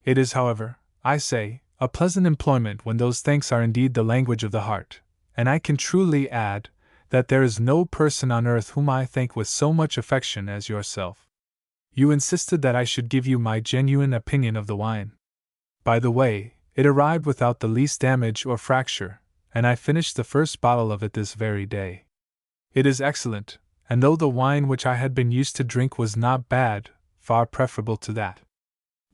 It is, however, I say, a pleasant employment when those thanks are indeed the language of the heart, and I can truly add, that there is no person on earth whom I thank with so much affection as yourself. You insisted that I should give you my genuine opinion of the wine. By the way, it arrived without the least damage or fracture, and I finished the first bottle of it this very day. It is excellent, and though the wine which I had been used to drink was not bad, far preferable to that.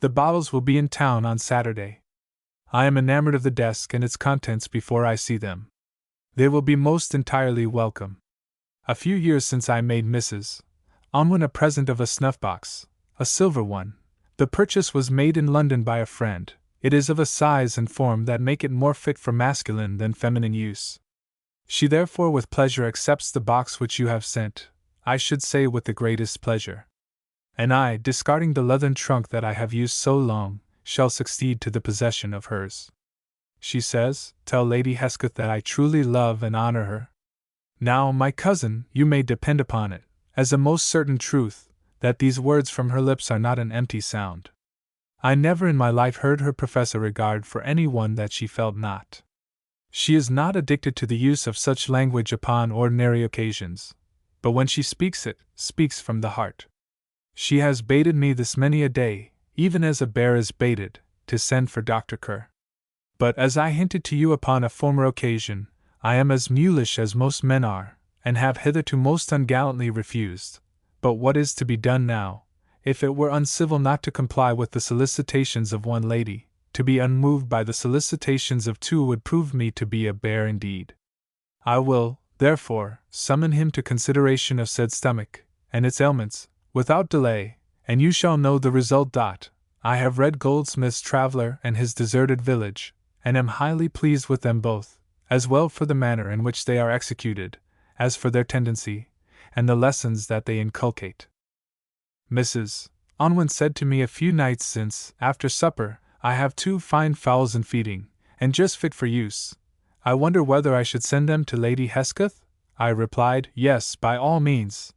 The bottles will be in town on Saturday. I am enamored of the desk and its contents before I see them. They will be most entirely welcome. A few years since I made Mrs. Unwin a present of a snuff-box, a silver one. The purchase was made in London by a friend. It is of a size and form that make it more fit for masculine than feminine use. She therefore with pleasure accepts the box which you have sent, I should say with the greatest pleasure. And I, discarding the leathern trunk that I have used so long, shall succeed to the possession of hers. She says, tell Lady Hesketh that I truly love and honor her. Now, my cousin, you may depend upon it, as a most certain truth, that these words from her lips are not an empty sound. I never in my life heard her profess a regard for any one that she felt not. She is not addicted to the use of such language upon ordinary occasions, but when she speaks it, speaks from the heart. She has baited me this many a day, even as a bear is baited, to send for Dr. Kerr. But as I hinted to you upon a former occasion, I am as mulish as most men are, and have hitherto most ungallantly refused. But what is to be done now? If it were uncivil not to comply with the solicitations of one lady, to be unmoved by the solicitations of two would prove me to be a bear indeed. I will, therefore, summon him to consideration of said stomach, and its ailments, without delay, and you shall know the result. I have read Goldsmith's Traveller and his Deserted Village, and am highly pleased with them both, as well for the manner in which they are executed, as for their tendency, and the lessons that they inculcate. Mrs. Unwin said to me a few nights since, after supper, I have 2 fine fowls in feeding, and just fit for use. I wonder whether I should send them to Lady Hesketh? I replied, yes, by all means.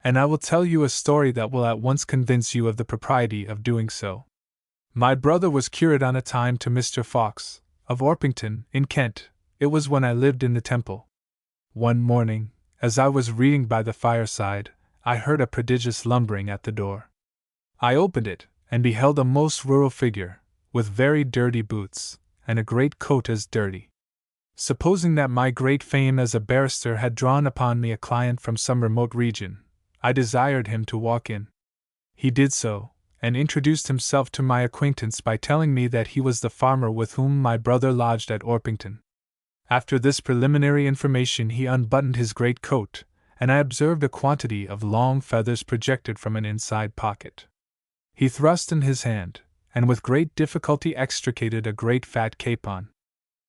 And I will tell you a story that will at once convince you of the propriety of doing so. My brother was curate on a time to Mr. Fawkes, of Orpington, in Kent. It was when I lived in the Temple. One morning, as I was reading by the fireside, I heard a prodigious lumbering at the door. I opened it, and beheld a most rural figure, with very dirty boots, and a great coat as dirty. Supposing that my great fame as a barrister had drawn upon me a client from some remote region, I desired him to walk in. He did so, and introduced himself to my acquaintance by telling me that he was the farmer with whom my brother lodged at Orpington. After this preliminary information he unbuttoned his great coat, and I observed a quantity of long feathers projected from an inside pocket. He thrust in his hand, and with great difficulty extricated a great fat capon.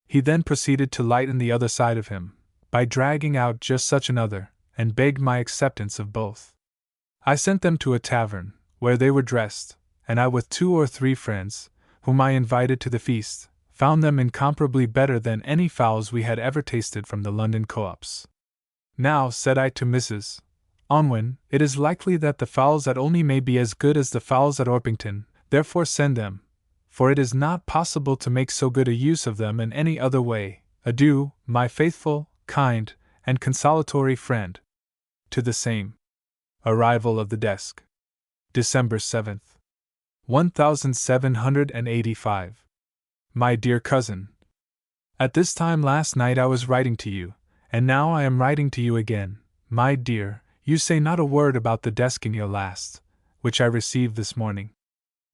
He then proceeded to lighten the other side of him, by dragging out just such another, and begged my acceptance of both. I sent them to a tavern, where they were dressed, and I with 2 or 3 friends, whom I invited to the feast, found them incomparably better than any fowls we had ever tasted from the London co-ops. Now, said I to Mrs. Unwin, it is likely that the fowls at Olney may be as good as the fowls at Orpington, therefore send them, for it is not possible to make so good a use of them in any other way. Adieu, my faithful, kind, and consolatory friend. To the same. Arrival of the desk. December 7th. 1785. My dear cousin. At this time last night I was writing to you, and now I am writing to you again. My dear, you say not a word about the desk in your last, which I received this morning.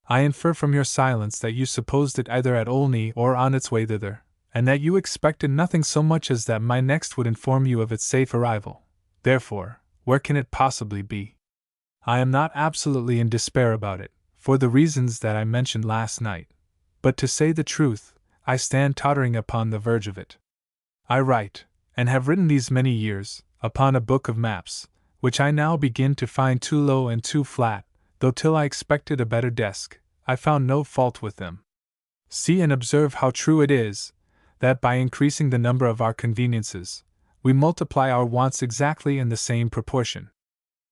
I infer from your silence that you supposed it either at Olney or on its way thither, and that you expected nothing so much as that my next would inform you of its safe arrival. Therefore, where can it possibly be? I am not absolutely in despair about it, for the reasons that I mentioned last night, but to say the truth, I stand tottering upon the verge of it. I write, and have written these many years, upon a book of maps, which I now begin to find too low and too flat, though till I expected a better desk, I found no fault with them. See and observe how true it is, that by increasing the number of our conveniences, we multiply our wants exactly in the same proportion.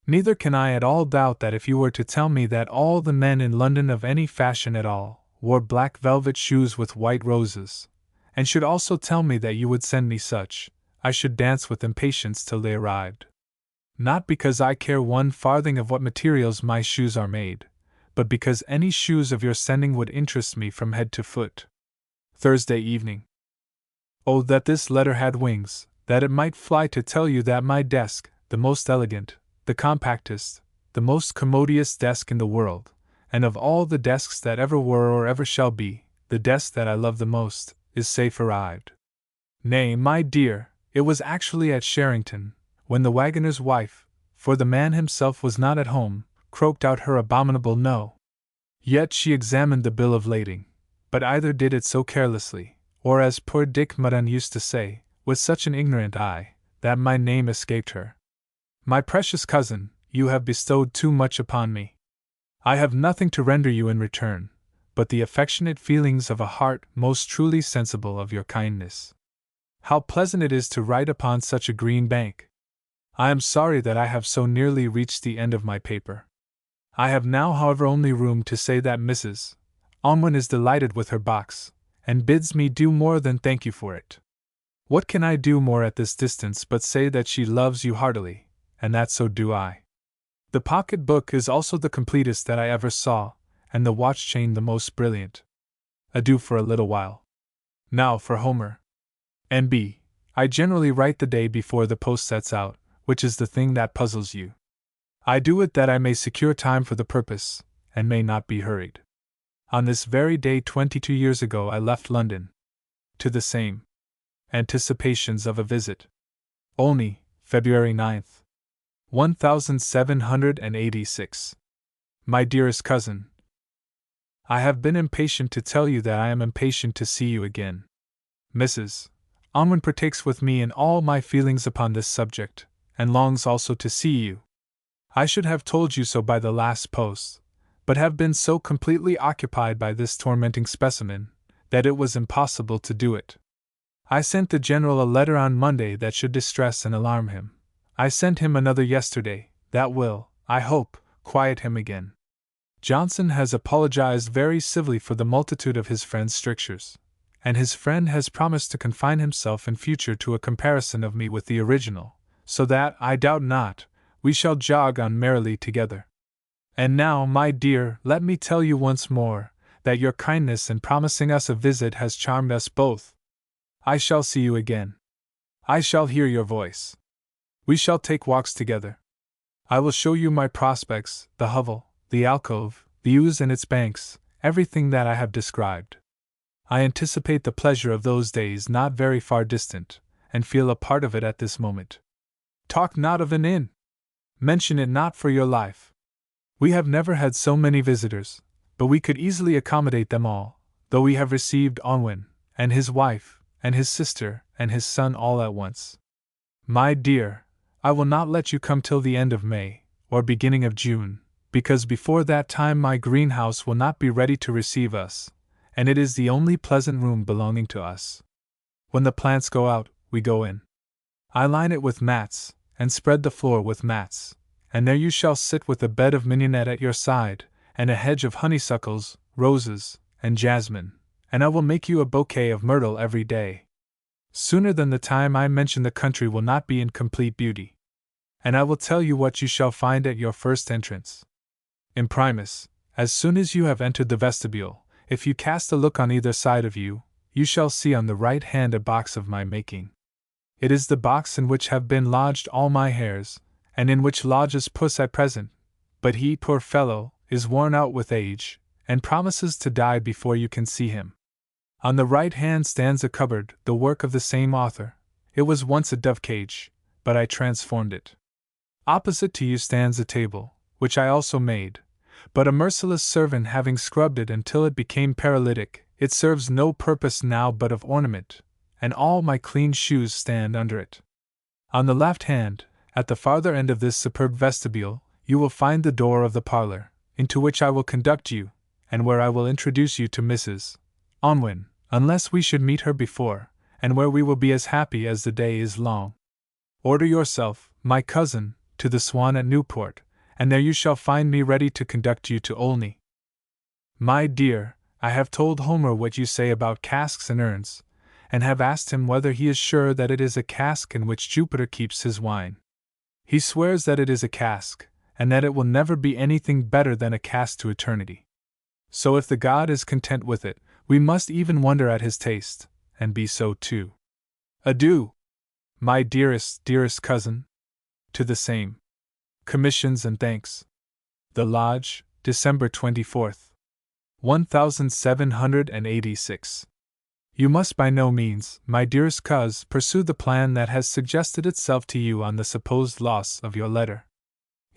Neither can I at all doubt that if you were to tell me that all the men in London of any fashion at all wore black velvet shoes with white roses, and should also tell me that you would send me such, I should dance with impatience till they arrived. Not because I care 1 farthing of what materials my shoes are made, but because any shoes of your sending would interest me from head to foot. Thursday evening. Oh, that this letter had wings, that it might fly to tell you that my desk, the most elegant, the compactest, the most commodious desk in the world, and of all the desks that ever were or ever shall be, the desk that I love the most, is safe arrived. Nay, my dear, it was actually at Sherrington, when the wagoner's wife, for the man himself was not at home, croaked out her abominable no. Yet she examined the bill of lading, but either did it so carelessly, or as poor Dick Mudden used to say, with such an ignorant eye, that my name escaped her. My precious cousin, you have bestowed too much upon me. I have nothing to render you in return, but the affectionate feelings of a heart most truly sensible of your kindness. How pleasant it is to write upon such a green bank! I am sorry that I have so nearly reached the end of my paper. I have now, however, only room to say that Mrs. Unwin is delighted with her box, and bids me do more than thank you for it. What can I do more at this distance but say that she loves you heartily, and that so do I. The pocket book is also the completest that I ever saw, and the watch chain the most brilliant. Adieu for a little while. Now for Homer. N.B. I generally write the day before the post sets out, which is the thing that puzzles you. I do it that I may secure time for the purpose, and may not be hurried. On this very day 22 years ago I left London. To the same. Anticipations of a visit. Olney, February 9th. 1786. My dearest cousin, I have been impatient to tell you that I am impatient to see you again. Mrs. Unwin partakes with me in all my feelings upon this subject, and longs also to see you. I should have told you so by the last post, but have been so completely occupied by this tormenting specimen, that it was impossible to do it. I sent the General a letter on Monday that should distress and alarm him. I sent him another yesterday, that will, I hope, quiet him again. Johnson has apologized very civilly for the multitude of his friend's strictures, and his friend has promised to confine himself in future to a comparison of me with the original, so that, I doubt not, we shall jog on merrily together. And now, my dear, let me tell you once more, that your kindness in promising us a visit has charmed us both. I shall see you again. I shall hear your voice. We shall take walks together. I will show you my prospects, the hovel, the alcove, the Ouse and its banks, everything that I have described. I anticipate the pleasure of those days not very far distant, and feel a part of it at this moment. Talk not of an inn. Mention it not for your life. We have never had so many visitors, but we could easily accommodate them all, though we have received Unwin, and his wife, and his sister, and his son all at once. My dear, I will not let you come till the end of May, or beginning of June, because before that time my greenhouse will not be ready to receive us, and it is the only pleasant room belonging to us. When the plants go out, we go in. I line it with mats, and spread the floor with mats, and there you shall sit with a bed of mignonette at your side, and a hedge of honeysuckles, roses, and jasmine, and I will make you a bouquet of myrtle every day. Sooner than the time I mention the country will not be in complete beauty. And I will tell you what you shall find at your first entrance. Imprimis, as soon as you have entered the vestibule, if you cast a look on either side of you, you shall see on the right hand a box of my making. It is the box in which have been lodged all my hares, and in which lodges Puss at present, but he, poor fellow, is worn out with age, and promises to die before you can see him. On the right hand stands a cupboard, the work of the same author. It was once a dove-cage, but I transformed it. Opposite to you stands a table, which I also made, but a merciless servant having scrubbed it until it became paralytic, it serves no purpose now but of ornament, and all my clean shoes stand under it. On the left hand, at the farther end of this superb vestibule, you will find the door of the parlor, into which I will conduct you, and where I will introduce you to Mrs. Unwin, unless we should meet her before, and where we will be as happy as the day is long. Order yourself, my cousin, to the Swan at Newport, and there you shall find me ready to conduct you to Olney. My dear, I have told Homer what you say about casks and urns, and have asked him whether he is sure that it is a cask in which Jupiter keeps his wine. He swears that it is a cask, and that it will never be anything better than a cask to eternity. So if the god is content with it, we must even wonder at his taste, and be so too. Adieu, my dearest, dearest cousin. To the same. Commissions and thanks. The Lodge, December 24th. 1786. You must by no means, my dearest coz, pursue the plan that has suggested itself to you on the supposed loss of your letter.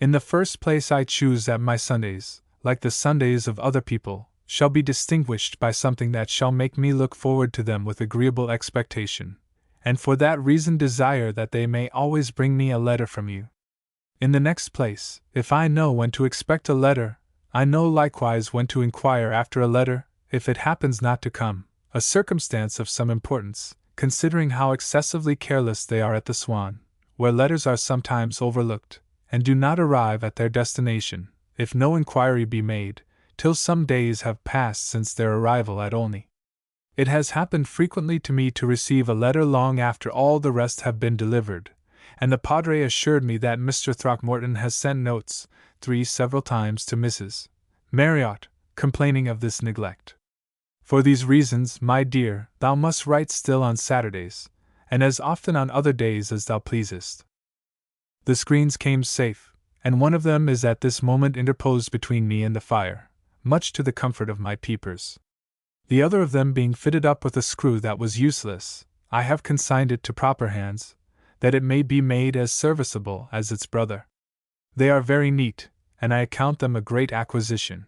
In the first place, I choose that my Sundays, like the Sundays of other people, shall be distinguished by something that shall make me look forward to them with agreeable expectation, and for that reason desire that they may always bring me a letter from you. In the next place, if I know when to expect a letter, I know likewise when to inquire after a letter, if it happens not to come, a circumstance of some importance, considering how excessively careless they are at the Swan, where letters are sometimes overlooked, and do not arrive at their destination, if no inquiry be made, till some days have passed since their arrival at Olney. It has happened frequently to me to receive a letter long after all the rest have been delivered, and the Padre assured me that Mr. Throckmorton has sent notes, 3 several times, to Mrs. Marriott, complaining of this neglect. For these reasons, my dear, thou must write still on Saturdays, and as often on other days as thou pleasest. The screens came safe, and one of them is at this moment interposed between me and the fire, much to the comfort of my peepers. The other of them being fitted up with a screw that was useless, I have consigned it to proper hands, that it may be made as serviceable as its brother. They are very neat, and I account them a great acquisition.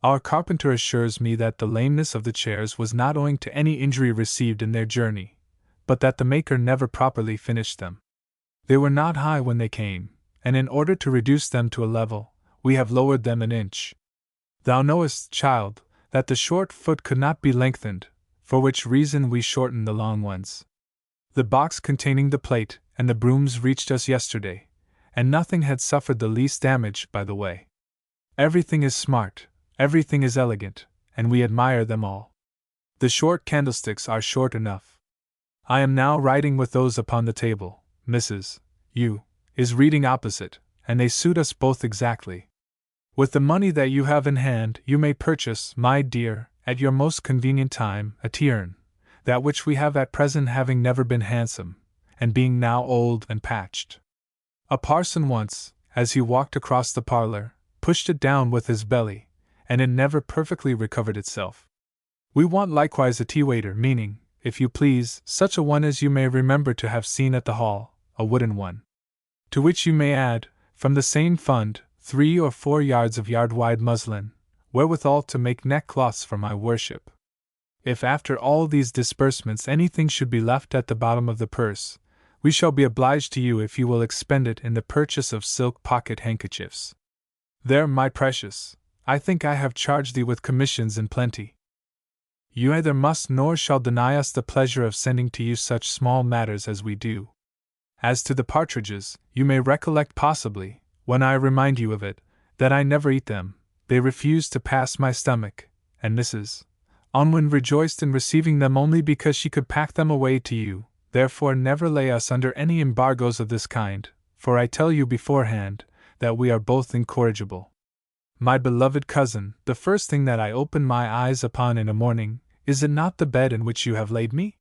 Our carpenter assures me that the lameness of the chairs was not owing to any injury received in their journey, but that the maker never properly finished them. They were not high when they came, and in order to reduce them to a level, we have lowered them an inch. Thou knowest, child, that the short foot could not be lengthened, for which reason we shortened the long ones. The box containing the plate and the brooms reached us yesterday, and nothing had suffered the least damage by the way. Everything is smart, everything is elegant, and we admire them all. The short candlesticks are short enough. I am now writing with those upon the table. Mrs. U. is reading opposite, and they suit us both exactly. With the money that you have in hand, you may purchase, my dear, at your most convenient time, a tiern, that which we have at present having never been handsome, and being now old and patched. A parson once, as he walked across the parlor, pushed it down with his belly, and it never perfectly recovered itself. We want likewise a tea-waiter, meaning, if you please, such a one as you may remember to have seen at the hall, a wooden one. To which you may add, from the same fund, 3 or 4 yards of yard-wide muslin, wherewithal to make neckcloths for my worship. If after all these disbursements anything should be left at the bottom of the purse, we shall be obliged to you if you will expend it in the purchase of silk pocket handkerchiefs. There, my precious, I think I have charged thee with commissions in plenty. You neither must nor shall deny us the pleasure of sending to you such small matters as we do. As to the partridges, you may recollect possibly, when I remind you of it, that I never eat them. They refuse to pass my stomach, and Mrs. Unwin rejoiced in receiving them only because she could pack them away to you. Therefore never lay us under any embargoes of this kind, for I tell you beforehand, that we are both incorrigible. My beloved cousin, the first thing that I open my eyes upon in a morning, is it not the bed in which you have laid me?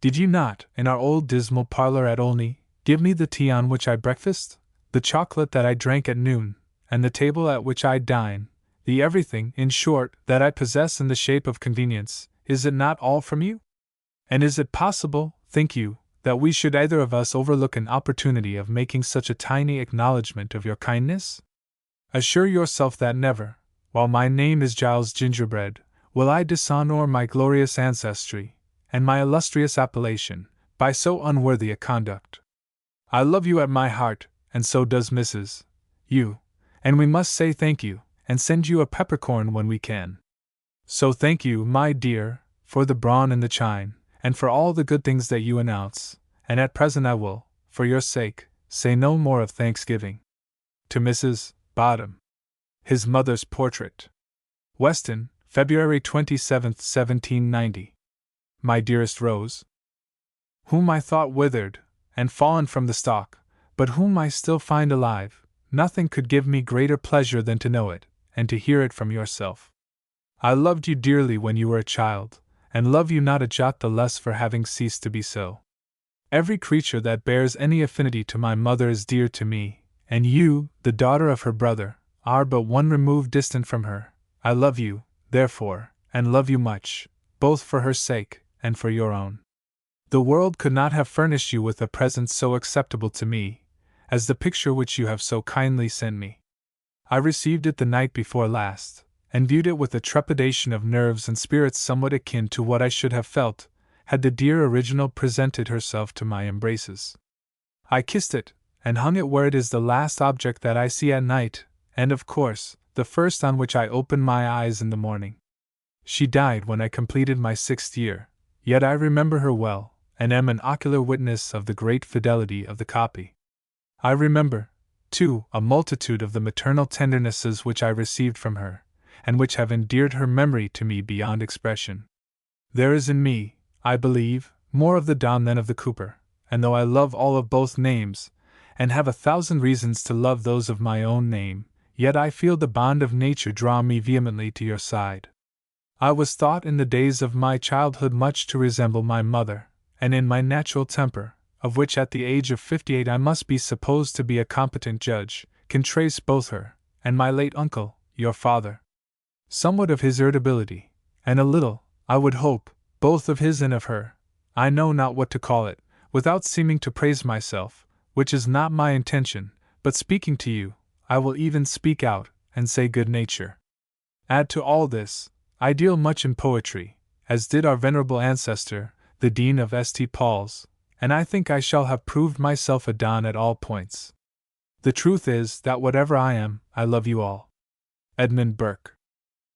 Did you not, in our old dismal parlor at Olney, give me the tea on which I breakfast, the chocolate that I drank at noon, and the table at which I dine, the everything, in short, that I possess in the shape of convenience? Is it not all from you? And is it possible, think you, that we should either of us overlook an opportunity of making such a tiny acknowledgment of your kindness? Assure yourself that never, while my name is Giles Gingerbread, will I dishonor my glorious ancestry, and my illustrious appellation, by so unworthy a conduct. I love you at my heart, and so does Mrs. U, and we must say thank you, and send you a peppercorn when we can. So thank you, my dear, for the brawn and the chine, and for all the good things that you announce, and at present I will, for your sake, say no more of Thanksgiving. To Mrs. Bottom. His Mother's Portrait. Weston, February 27, 1790. My dearest Rose, whom I thought withered, and fallen from the stalk, but whom I still find alive, nothing could give me greater pleasure than to know it, and to hear it from yourself. I loved you dearly when you were a child, and love you not a jot the less for having ceased to be so. Every creature that bears any affinity to my mother is dear to me, and you, the daughter of her brother, are but one remove distant from her. I love you, therefore, and love you much, both for her sake and for your own. The world could not have furnished you with a present so acceptable to me as the picture which you have so kindly sent me. I received it the night before last, and viewed it with a trepidation of nerves and spirits somewhat akin to what I should have felt had the dear original presented herself to my embraces. I kissed it, and hung it where it is the last object that I see at night, and of course, the first on which I open my eyes in the morning. She died when I completed my 6th year, yet I remember her well, and am an ocular witness of the great fidelity of the copy. I remember, too, a multitude of the maternal tendernesses which I received from her, and which have endeared her memory to me beyond expression. There is in me, I believe, more of the Don than of the Cooper, and though I love all of both names, and have 1,000 reasons to love those of my own name, yet I feel the bond of nature draw me vehemently to your side. I was thought in the days of my childhood much to resemble my mother, and in my natural temper, of which at the age of 58 I must be supposed to be a competent judge, can trace both her, and my late uncle, your father. Somewhat of his irritability, and a little, I would hope, both of his and of her, I know not what to call it, without seeming to praise myself, which is not my intention, but speaking to you, I will even speak out, and say good nature. Add to all this, I deal much in poetry, as did our venerable ancestor, the Dean of St. Paul's, and I think I shall have proved myself a Don at all points. The truth is that whatever I am, I love you all. Edmund Burke.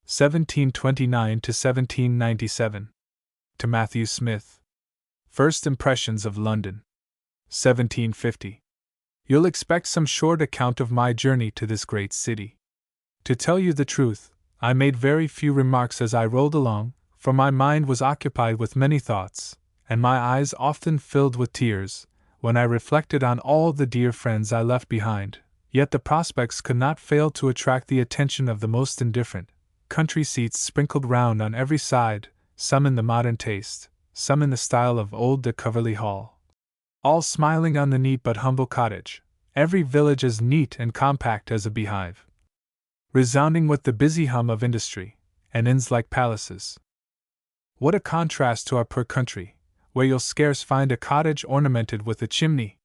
1729 to 1797. To Matthew Smith. First Impressions of London. 1750. You'll expect some short account of my journey to this great city. To tell you the truth, I made very few remarks as I rolled along, for my mind was occupied with many thoughts, and my eyes often filled with tears, when I reflected on all the dear friends I left behind, yet the prospects could not fail to attract the attention of the most indifferent. Country seats sprinkled round on every side, some in the modern taste, some in the style of old de Coverley Hall. All smiling on the neat but humble cottage, every village as neat and compact as a beehive, resounding with the busy hum of industry, and inns like palaces. What a contrast to our poor country, where you'll scarce find a cottage ornamented with a chimney!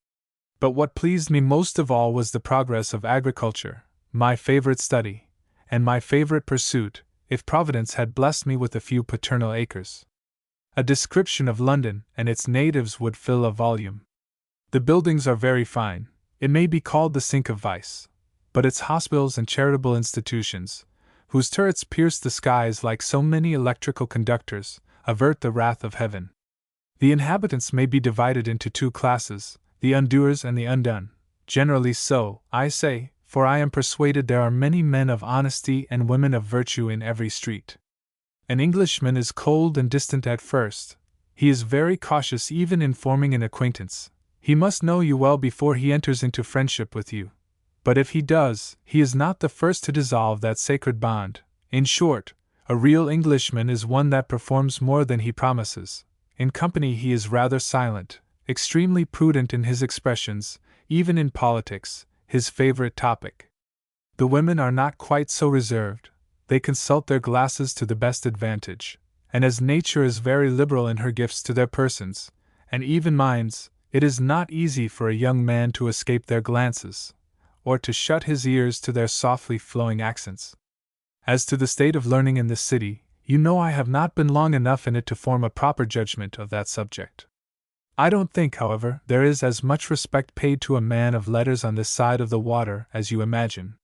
But what pleased me most of all was the progress of agriculture, my favorite study, and my favorite pursuit, if Providence had blessed me with a few paternal acres. A description of London and its natives would fill a volume. The buildings are very fine, it may be called the sink of vice, but its hospitals and charitable institutions, whose turrets pierce the skies like so many electrical conductors, avert the wrath of heaven. The inhabitants may be divided into two classes, the undoers and the undone, generally so, I say, for I am persuaded there are many men of honesty and women of virtue in every street. An Englishman is cold and distant at first. He is very cautious even in forming an acquaintance. He must know you well before he enters into friendship with you. But if he does, he is not the first to dissolve that sacred bond. In short, a real Englishman is one that performs more than he promises. In company he is rather silent, extremely prudent in his expressions, even in politics, his favorite topic. The women are not quite so reserved. They consult their glasses to the best advantage, and as nature is very liberal in her gifts to their persons, and even minds, it is not easy for a young man to escape their glances, or to shut his ears to their softly flowing accents. As to the state of learning in this city, you know I have not been long enough in it to form a proper judgment of that subject. I don't think, however, there is as much respect paid to a man of letters on this side of the water as you imagine.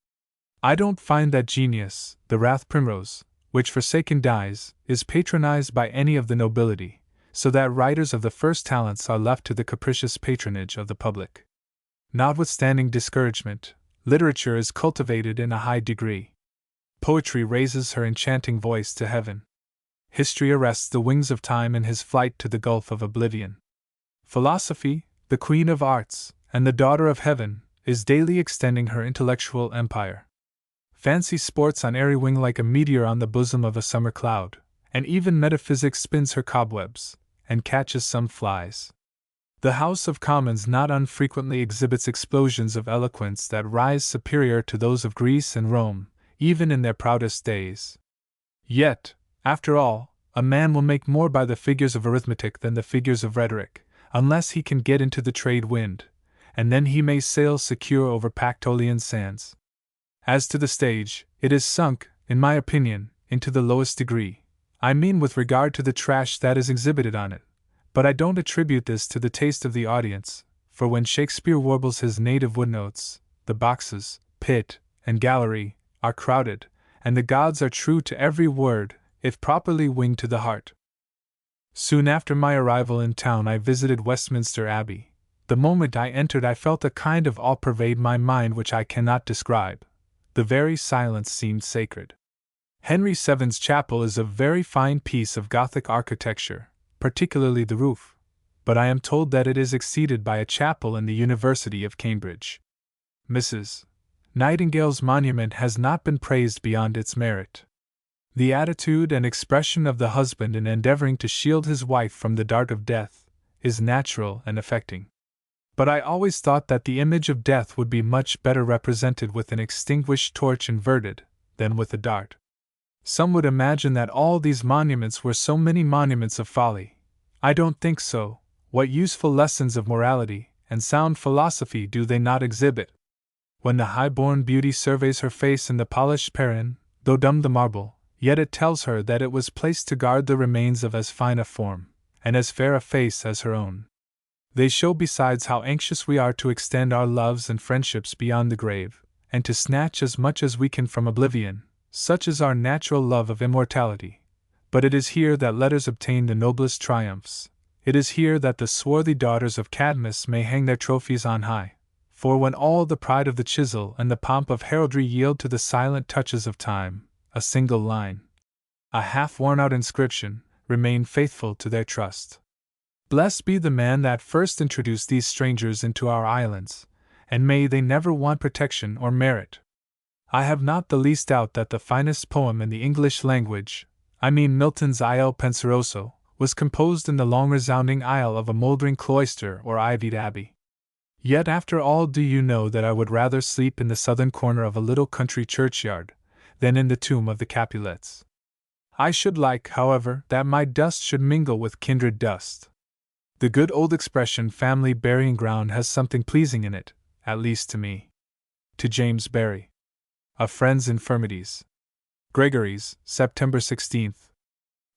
I don't find that genius, the wrath primrose, which forsaken dies, is patronized by any of the nobility, so that writers of the first talents are left to the capricious patronage of the public. Notwithstanding discouragement, literature is cultivated in a high degree. Poetry raises her enchanting voice to heaven. History arrests the wings of time in his flight to the gulf of oblivion. Philosophy, the queen of arts, and the daughter of heaven, is daily extending her intellectual empire. Fancy sports on airy wing like a meteor on the bosom of a summer cloud, and even metaphysics spins her cobwebs, and catches some flies. The House of Commons not unfrequently exhibits explosions of eloquence that rise superior to those of Greece and Rome, even in their proudest days. Yet, after all, a man will make more by the figures of arithmetic than the figures of rhetoric, unless he can get into the trade wind, and then he may sail secure over Pactolian sands. As to the stage, it is sunk, in my opinion, into the lowest degree. I mean with regard to the trash that is exhibited on it. But I don't attribute this to the taste of the audience, for when Shakespeare warbles his native wood notes, the boxes, pit, and gallery are crowded, and the gods are true to every word, if properly winged to the heart. Soon after my arrival in town I visited Westminster Abbey. The moment I entered I felt a kind of awe pervade my mind which I cannot describe. The very silence seemed sacred. Henry VII's chapel is a very fine piece of Gothic architecture, particularly the roof, but I am told that it is exceeded by a chapel in the University of Cambridge. Mrs. Nightingale's monument has not been praised beyond its merit. The attitude and expression of the husband in endeavoring to shield his wife from the dart of death is natural and affecting. But I always thought that the image of death would be much better represented with an extinguished torch inverted than with a dart. Some would imagine that all these monuments were so many monuments of folly. I don't think so. What useful lessons of morality and sound philosophy do they not exhibit? When the high-born beauty surveys her face in the polished Perrin, though dumb the marble, yet it tells her that it was placed to guard the remains of as fine a form, and as fair a face as her own. They show besides how anxious we are to extend our loves and friendships beyond the grave, and to snatch as much as we can from oblivion, such is our natural love of immortality. But it is here that letters obtain the noblest triumphs. It is here that the swarthy daughters of Cadmus may hang their trophies on high. For when all the pride of the chisel and the pomp of heraldry yield to the silent touches of time, a single line, a half-worn-out inscription, remain faithful to their trust. Blessed be the man that first introduced these strangers into our islands, and may they never want protection or merit. I have not the least doubt that the finest poem in the English language, I mean Milton's Il Penseroso, was composed in the long-resounding aisle of a mouldering cloister or ivied abbey. Yet after all, do you know that I would rather sleep in the southern corner of a little country churchyard than in the tomb of the Capulets. I should like, however, that my dust should mingle with kindred dust. The good old expression family burying ground has something pleasing in it, at least to me. To James Barrie. A Friend's Infirmities. Gregory's, September 16th.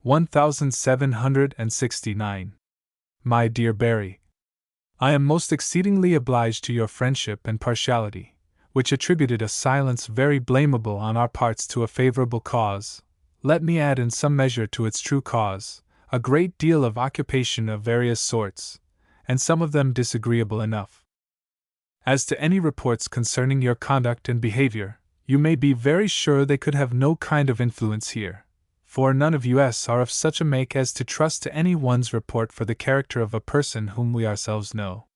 1769. My dear Barrie, I am most exceedingly obliged to your friendship and partiality, which attributed a silence very blamable on our parts to a favorable cause. Let me add in some measure to its true cause, a great deal of occupation of various sorts, and some of them disagreeable enough. As to any reports concerning your conduct and behavior, you may be very sure they could have no kind of influence here, for none of us are of such a make as to trust to any one's report for the character of a person whom we ourselves know.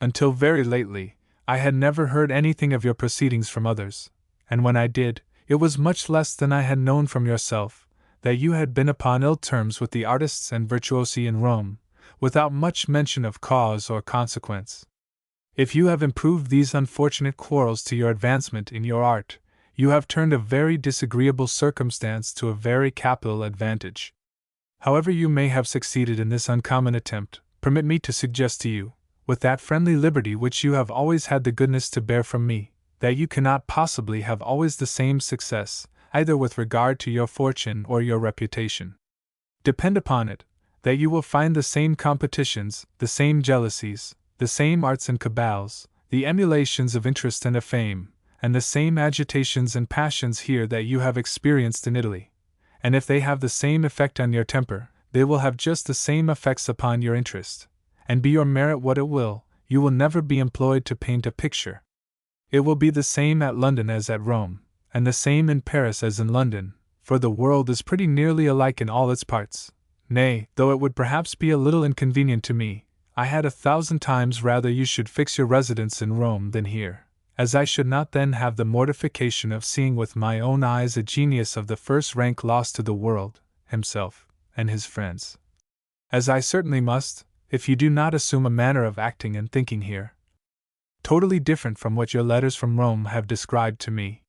Until very lately, I had never heard anything of your proceedings from others, and when I did, it was much less than I had known from yourself, that you had been upon ill terms with the artists and virtuosi in Rome, without much mention of cause or consequence. If you have improved these unfortunate quarrels to your advancement in your art, you have turned a very disagreeable circumstance to a very capital advantage. However you may have succeeded in this uncommon attempt, permit me to suggest to you, with that friendly liberty which you have always had the goodness to bear from me, that you cannot possibly have always the same success, either with regard to your fortune or your reputation. Depend upon it, that you will find the same competitions, the same jealousies, the same arts and cabals, the emulations of interest and of fame, and the same agitations and passions here that you have experienced in Italy. And if they have the same effect on your temper, they will have just the same effects upon your interest, and be your merit what it will, you will never be employed to paint a picture. It will be the same at London as at Rome, and the same in Paris as in London, for the world is pretty nearly alike in all its parts. Nay, though it would perhaps be a little inconvenient to me, I had 1,000 times rather you should fix your residence in Rome than here, as I should not then have the mortification of seeing with my own eyes a genius of the first rank lost to the world, himself, and his friends. As I certainly must, if you do not assume a manner of acting and thinking here, totally different from what your letters from Rome have described to me.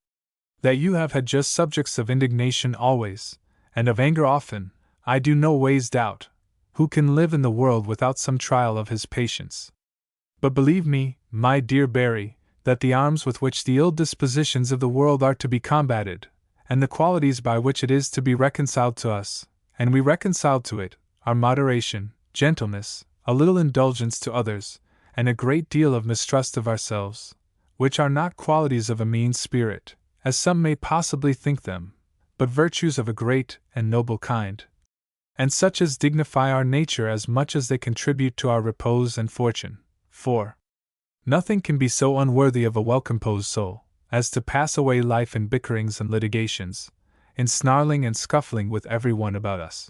That you have had just subjects of indignation always, and of anger often, I do no ways doubt. Who can live in the world without some trial of his patience? But believe me, my dear Barrie, that the arms with which the ill dispositions of the world are to be combated, and the qualities by which it is to be reconciled to us, and we reconciled to it, are moderation, gentleness, a little indulgence to others, and a great deal of mistrust of ourselves, which are not qualities of a mean spirit, as some may possibly think them, but virtues of a great and noble kind. and such as dignify our nature as much as they contribute to our repose and fortune. For nothing can be so unworthy of a well-composed soul as to pass away life in bickerings and litigations, in snarling and scuffling with every one about us.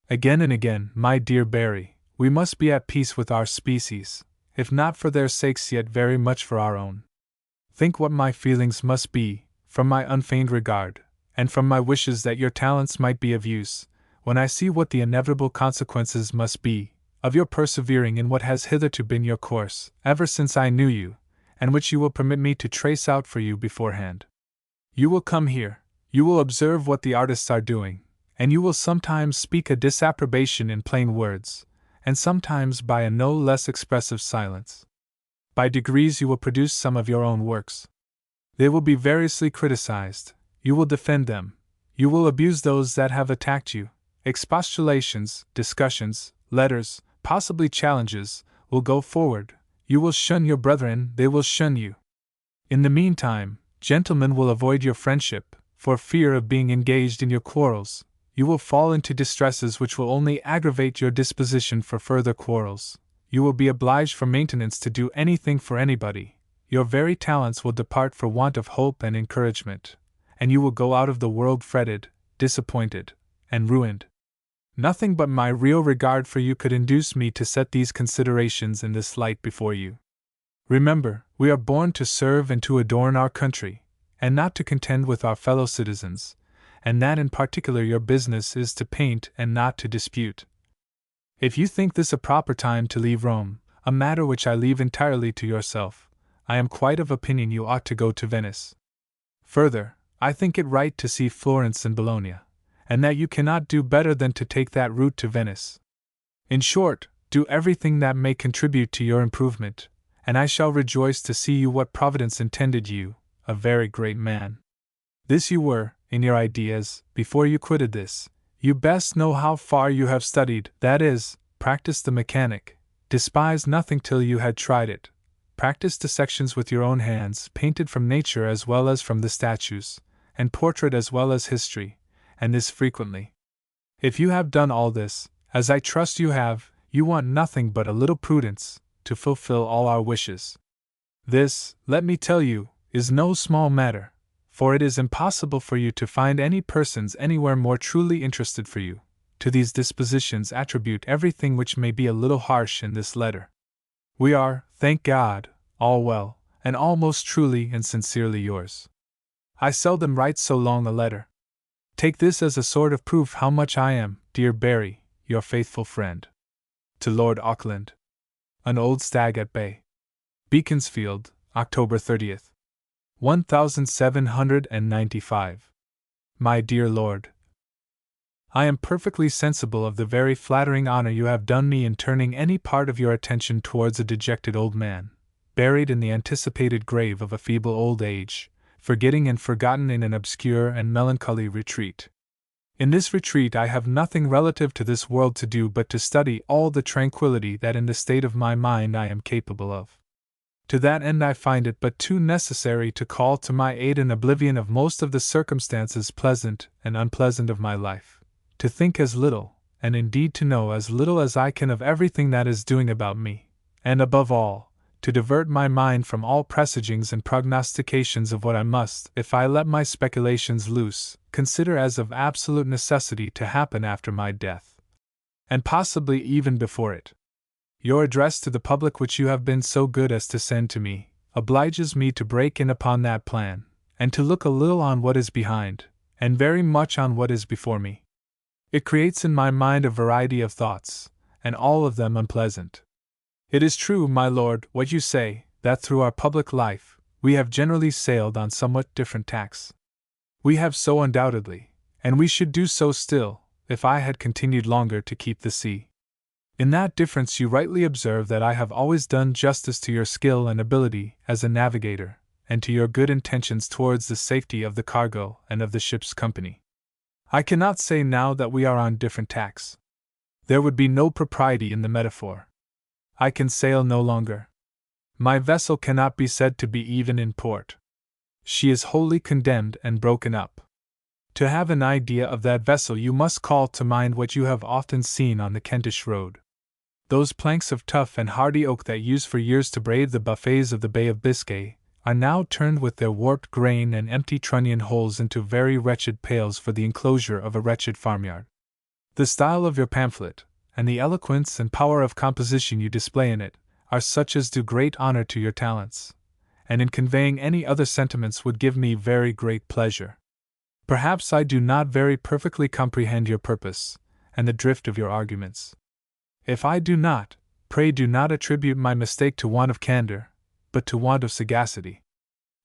Again and again, my dear Barry, we must be at peace with our species, if not for their sakes yet very much for our own. Think what my feelings must be, from my unfeigned regard, and from my wishes that your talents might be of use, when I see what the inevitable consequences must be, of your persevering in what has hitherto been your course, ever since I knew you, and which you will permit me to trace out for you beforehand. You will come here, you will observe what the artists are doing, and you will sometimes speak a disapprobation in plain words, and sometimes by a no less expressive silence. By degrees you will produce some of your own works. They will be variously criticized, you will defend them, you will abuse those that have attacked you, expostulations, discussions, letters, possibly challenges, will go forward, you will shun your brethren, they will shun you. In the meantime, gentlemen will avoid your friendship, for fear of being engaged in your quarrels. You will fall into distresses which will only aggravate your disposition for further quarrels. You will be obliged for maintenance to do anything for anybody. Your very talents will depart for want of hope and encouragement, and you will go out of the world fretted, disappointed, and ruined. Nothing but my real regard for you could induce me to set these considerations in this light before you. Remember, we are born to serve and to adorn our country, and not to contend with our fellow citizens, and that in particular your business is to paint and not to dispute. If you think this a proper time to leave Rome, a matter which I leave entirely to yourself, I am quite of opinion you ought to go to Venice. Further, I think it right to see Florence and Bologna, and that you cannot do better than to take that route to Venice. In short, do everything that may contribute to your improvement, and I shall rejoice to see you what Providence intended you, a very great man. This you were, in your ideas, before you quitted this. You best know how far you have studied, that is, practiced the mechanic, despised nothing till you had tried it, practiced dissections with your own hands, painted from nature as well as from the statues, and portrait as well as history, and this frequently. If you have done all this, as I trust you have, you want nothing but a little prudence, to fulfill all our wishes. This, let me tell you, is no small matter, for it is impossible for you to find any persons anywhere more truly interested for you. To these dispositions attribute everything which may be a little harsh in this letter. We are, thank God, all well, and all most truly and sincerely yours. I seldom write so long a letter. Take this as a sort of proof how much I am, dear Barry, your faithful friend. To Lord Auckland. An Old Stag at Bay. Beaconsfield, October 30th. 1795. My dear Lord, I am perfectly sensible of the very flattering honor you have done me in turning any part of your attention towards a dejected old man, buried in the anticipated grave of a feeble old age, forgetting and forgotten in an obscure and melancholy retreat. In this retreat I have nothing relative to this world to do but to study all the tranquillity that in the state of my mind I am capable of. To that end I find it but too necessary to call to my aid an oblivion of most of the circumstances pleasant and unpleasant of my life, to think as little, and indeed to know as little as I can of everything that is doing about me, and above all, to divert my mind from all presagings and prognostications of what I must, if I let my speculations loose, consider as of absolute necessity to happen after my death, and possibly even before it. Your address to the public which you have been so good as to send to me, obliges me to break in upon that plan, and to look a little on what is behind, and very much on what is before me. It creates in my mind a variety of thoughts, and all of them unpleasant. It is true, my lord, what you say, that through our public life, we have generally sailed on somewhat different tacks. We have so undoubtedly, and we should do so still, if I had continued longer to keep the sea. In that difference you rightly observe that I have always done justice to your skill and ability as a navigator, and to your good intentions towards the safety of the cargo and of the ship's company. I cannot say now that we are on different tacks. There would be no propriety in the metaphor. I can sail no longer. My vessel cannot be said to be even in port. She is wholly condemned and broken up. To have an idea of that vessel, you must call to mind what you have often seen on the Kentish road. Those planks of tough and hardy oak that used for years to brave the buffets of the Bay of Biscay are now turned with their warped grain and empty trunnion holes into very wretched pails for the enclosure of a wretched farmyard. The style of your pamphlet, and the eloquence and power of composition you display in it, are such as do great honor to your talents, and in conveying any other sentiments would give me very great pleasure. Perhaps I do not very perfectly comprehend your purpose, and the drift of your arguments. If I do not, pray do not attribute my mistake to want of candor, but to want of sagacity.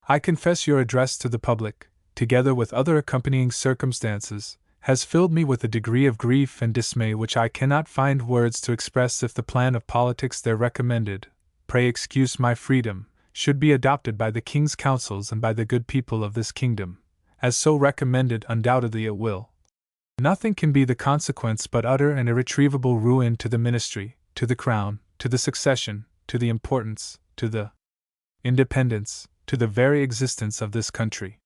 I confess your address to the public, together with other accompanying circumstances, has filled me with a degree of grief and dismay which I cannot find words to express. If the plan of politics there recommended, pray excuse my freedom, should be adopted by the King's councils and by the good people of this kingdom, as so recommended undoubtedly it will, nothing can be the consequence but utter and irretrievable ruin to the ministry, to the crown, to the succession, to the importance, to the independence, to the very existence of this country.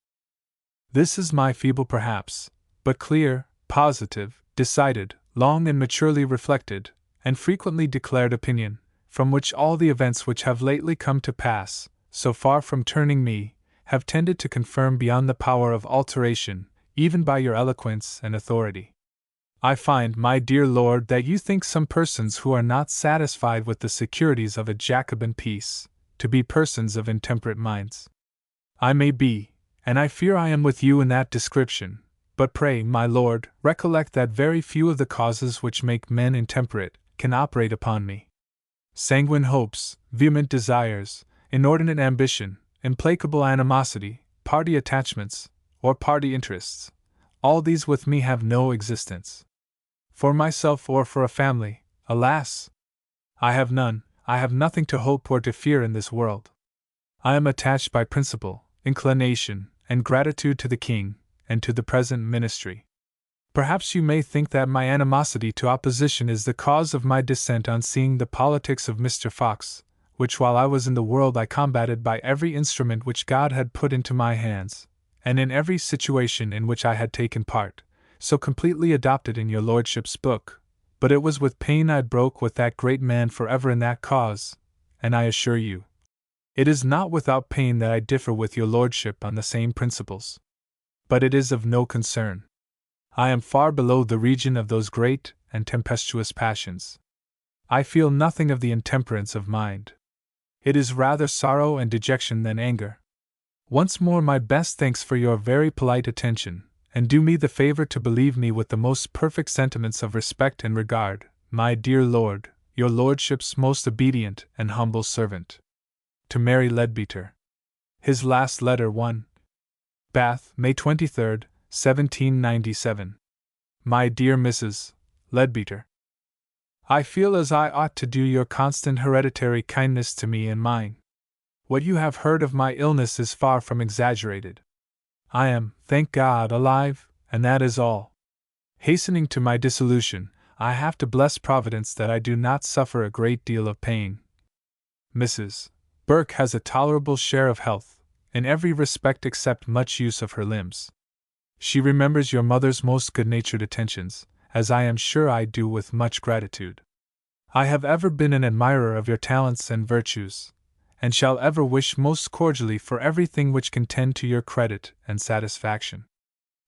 This is my feeble perhaps, but clear, positive, decided, long and maturely reflected, and frequently declared opinion, from which all the events which have lately come to pass, so far from turning me, have tended to confirm beyond the power of alteration, even by your eloquence and authority. I find, my dear Lord, that you think some persons who are not satisfied with the securities of a Jacobin peace, to be persons of intemperate minds. I may be, and I fear I am with you in that description, but pray, my Lord, recollect that very few of the causes which make men intemperate can operate upon me. Sanguine hopes, vehement desires, inordinate ambition, implacable animosity, party attachments, or party interests, all these with me have no existence. For myself or for a family, alas! I have none, I have nothing to hope or to fear in this world. I am attached by principle, inclination, and gratitude to the King, and to the present ministry. Perhaps you may think that my animosity to opposition is the cause of my dissent on seeing the politics of Mr. Fox, which while I was in the world I combated by every instrument which God had put into my hands, and in every situation in which I had taken part, so completely adopted in your lordship's book, but it was with pain I broke with that great man forever in that cause, and I assure you, it is not without pain that I differ with your lordship on the same principles. But it is of no concern. I am far below the region of those great and tempestuous passions. I feel nothing of the intemperance of mind. It is rather sorrow and dejection than anger. Once more my best thanks for your very polite attention, and do me the favor to believe me with the most perfect sentiments of respect and regard, my dear Lord, your lordship's most obedient and humble servant. To Mary Leadbeater. His last letter 1. Bath, May 23, 1797. My dear Mrs. Leadbeater, I feel as I ought to do your constant hereditary kindness to me and mine. What you have heard of my illness is far from exaggerated. I am, thank God, alive, and that is all. Hastening to my dissolution, I have to bless Providence that I do not suffer a great deal of pain. Mrs. Burke has a tolerable share of health, in every respect except much use of her limbs. She remembers your mother's most good-natured attentions, as I am sure I do with much gratitude. I have ever been an admirer of your talents and virtues, and shall ever wish most cordially for everything which can tend to your credit and satisfaction.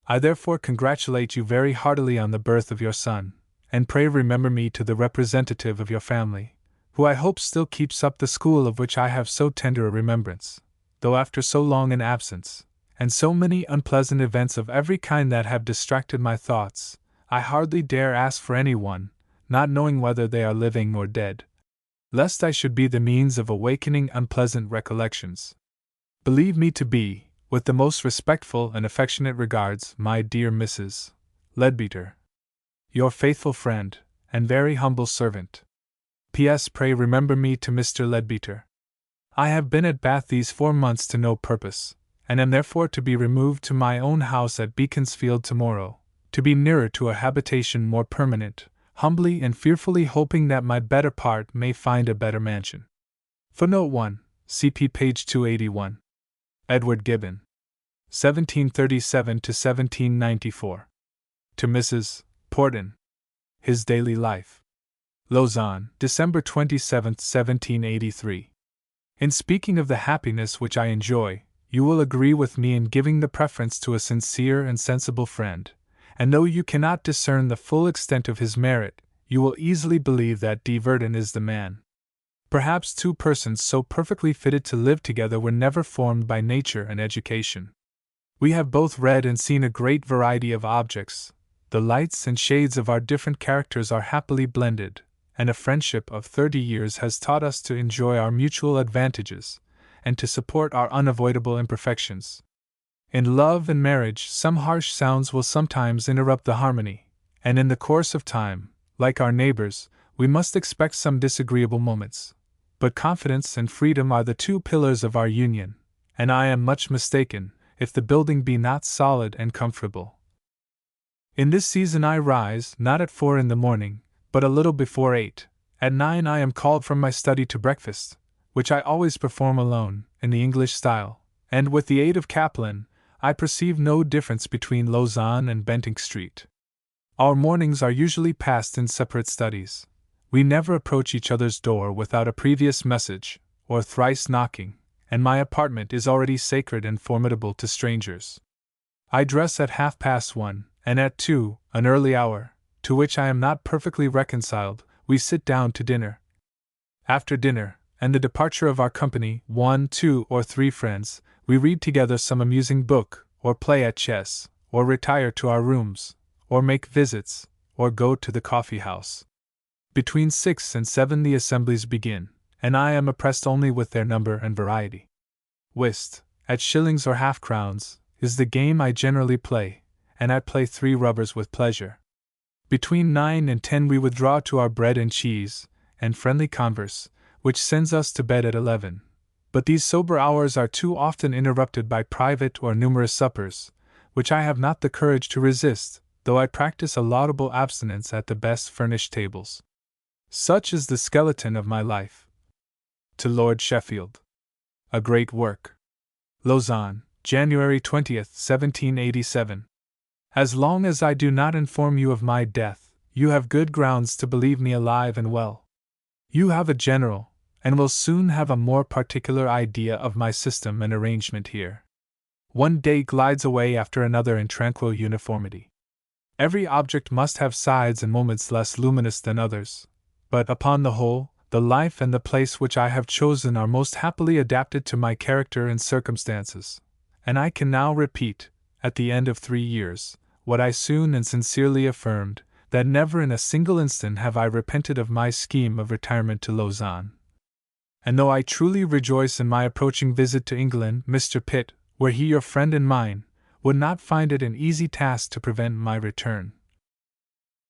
I therefore congratulate you very heartily on the birth of your son, and pray remember me to the representative of your family, who I hope still keeps up the school of which I have so tender a remembrance, though after so long an absence, and so many unpleasant events of every kind that have distracted my thoughts, I hardly dare ask for any one, not knowing whether they are living or dead, lest I should be the means of awakening unpleasant recollections. Believe me to be, with the most respectful and affectionate regards, my dear Mrs. Leadbeater, your faithful friend, and very humble servant. P.S. Pray remember me to Mr. Leadbeater. I have been at Bath these 4 months to no purpose, and am therefore to be removed to my own house at Beaconsfield tomorrow, to be nearer to a habitation more permanent, humbly and fearfully hoping that my better part may find a better mansion. Footnote 1, CP page 281. Edward Gibbon. 1737 to 1794. To Mrs. Porton. His Daily Life. Lausanne, December 27, 1783. In speaking of the happiness which I enjoy, you will agree with me in giving the preference to a sincere and sensible friend, and though you cannot discern the full extent of his merit, you will easily believe that D. Verdon is the man. Perhaps two persons so perfectly fitted to live together were never formed by nature and education. We have both read and seen a great variety of objects, the lights and shades of our different characters are happily blended, and a friendship of 30 years has taught us to enjoy our mutual advantages, and to support our unavoidable imperfections. In love and marriage, some harsh sounds will sometimes interrupt the harmony, and in the course of time, like our neighbors, we must expect some disagreeable moments. But confidence and freedom are the two pillars of our union, and I am much mistaken if the building be not solid and comfortable. In this season I rise, not at 4 in the morning, but a little before 8. At 9 I am called from my study to breakfast, which I always perform alone, in the English style, and with the aid of Kaplan, I perceive no difference between Lausanne and Bentinck Street. Our mornings are usually passed in separate studies. We never approach each other's door without a previous message, or thrice knocking, and my apartment is already sacred and formidable to strangers. I dress at 1:30, and at 2, an early hour, to which I am not perfectly reconciled, we sit down to dinner. After dinner, and the departure of our company, 1, 2, or 3 friends, we read together some amusing book, or play at chess, or retire to our rooms, or make visits, or go to the coffee-house. Between 6 and 7 the assemblies begin, and I am oppressed only with their number and variety. Whist, at shillings or half-crowns, is the game I generally play, and I play 3 rubbers with pleasure. Between 9 and 10 we withdraw to our bread and cheese, and friendly converse, which sends us to bed at 11. But these sober hours are too often interrupted by private or numerous suppers, which I have not the courage to resist, though I practice a laudable abstinence at the best furnished tables. Such is the skeleton of my life. To Lord Sheffield. A Great Work. Lausanne, January 20th, 1787. As long as I do not inform you of my death, you have good grounds to believe me alive and well. You have a general, and will soon have a more particular idea of my system and arrangement here. One day glides away after another in tranquil uniformity. Every object must have sides and moments less luminous than others, but upon the whole, the life and the place which I have chosen are most happily adapted to my character and circumstances, and I can now repeat, at the end of 3 years, what I soon and sincerely affirmed, that never in a single instant have I repented of my scheme of retirement to Lausanne. And though I truly rejoice in my approaching visit to England, Mr. Pitt, were he your friend and mine, would not find it an easy task to prevent my return.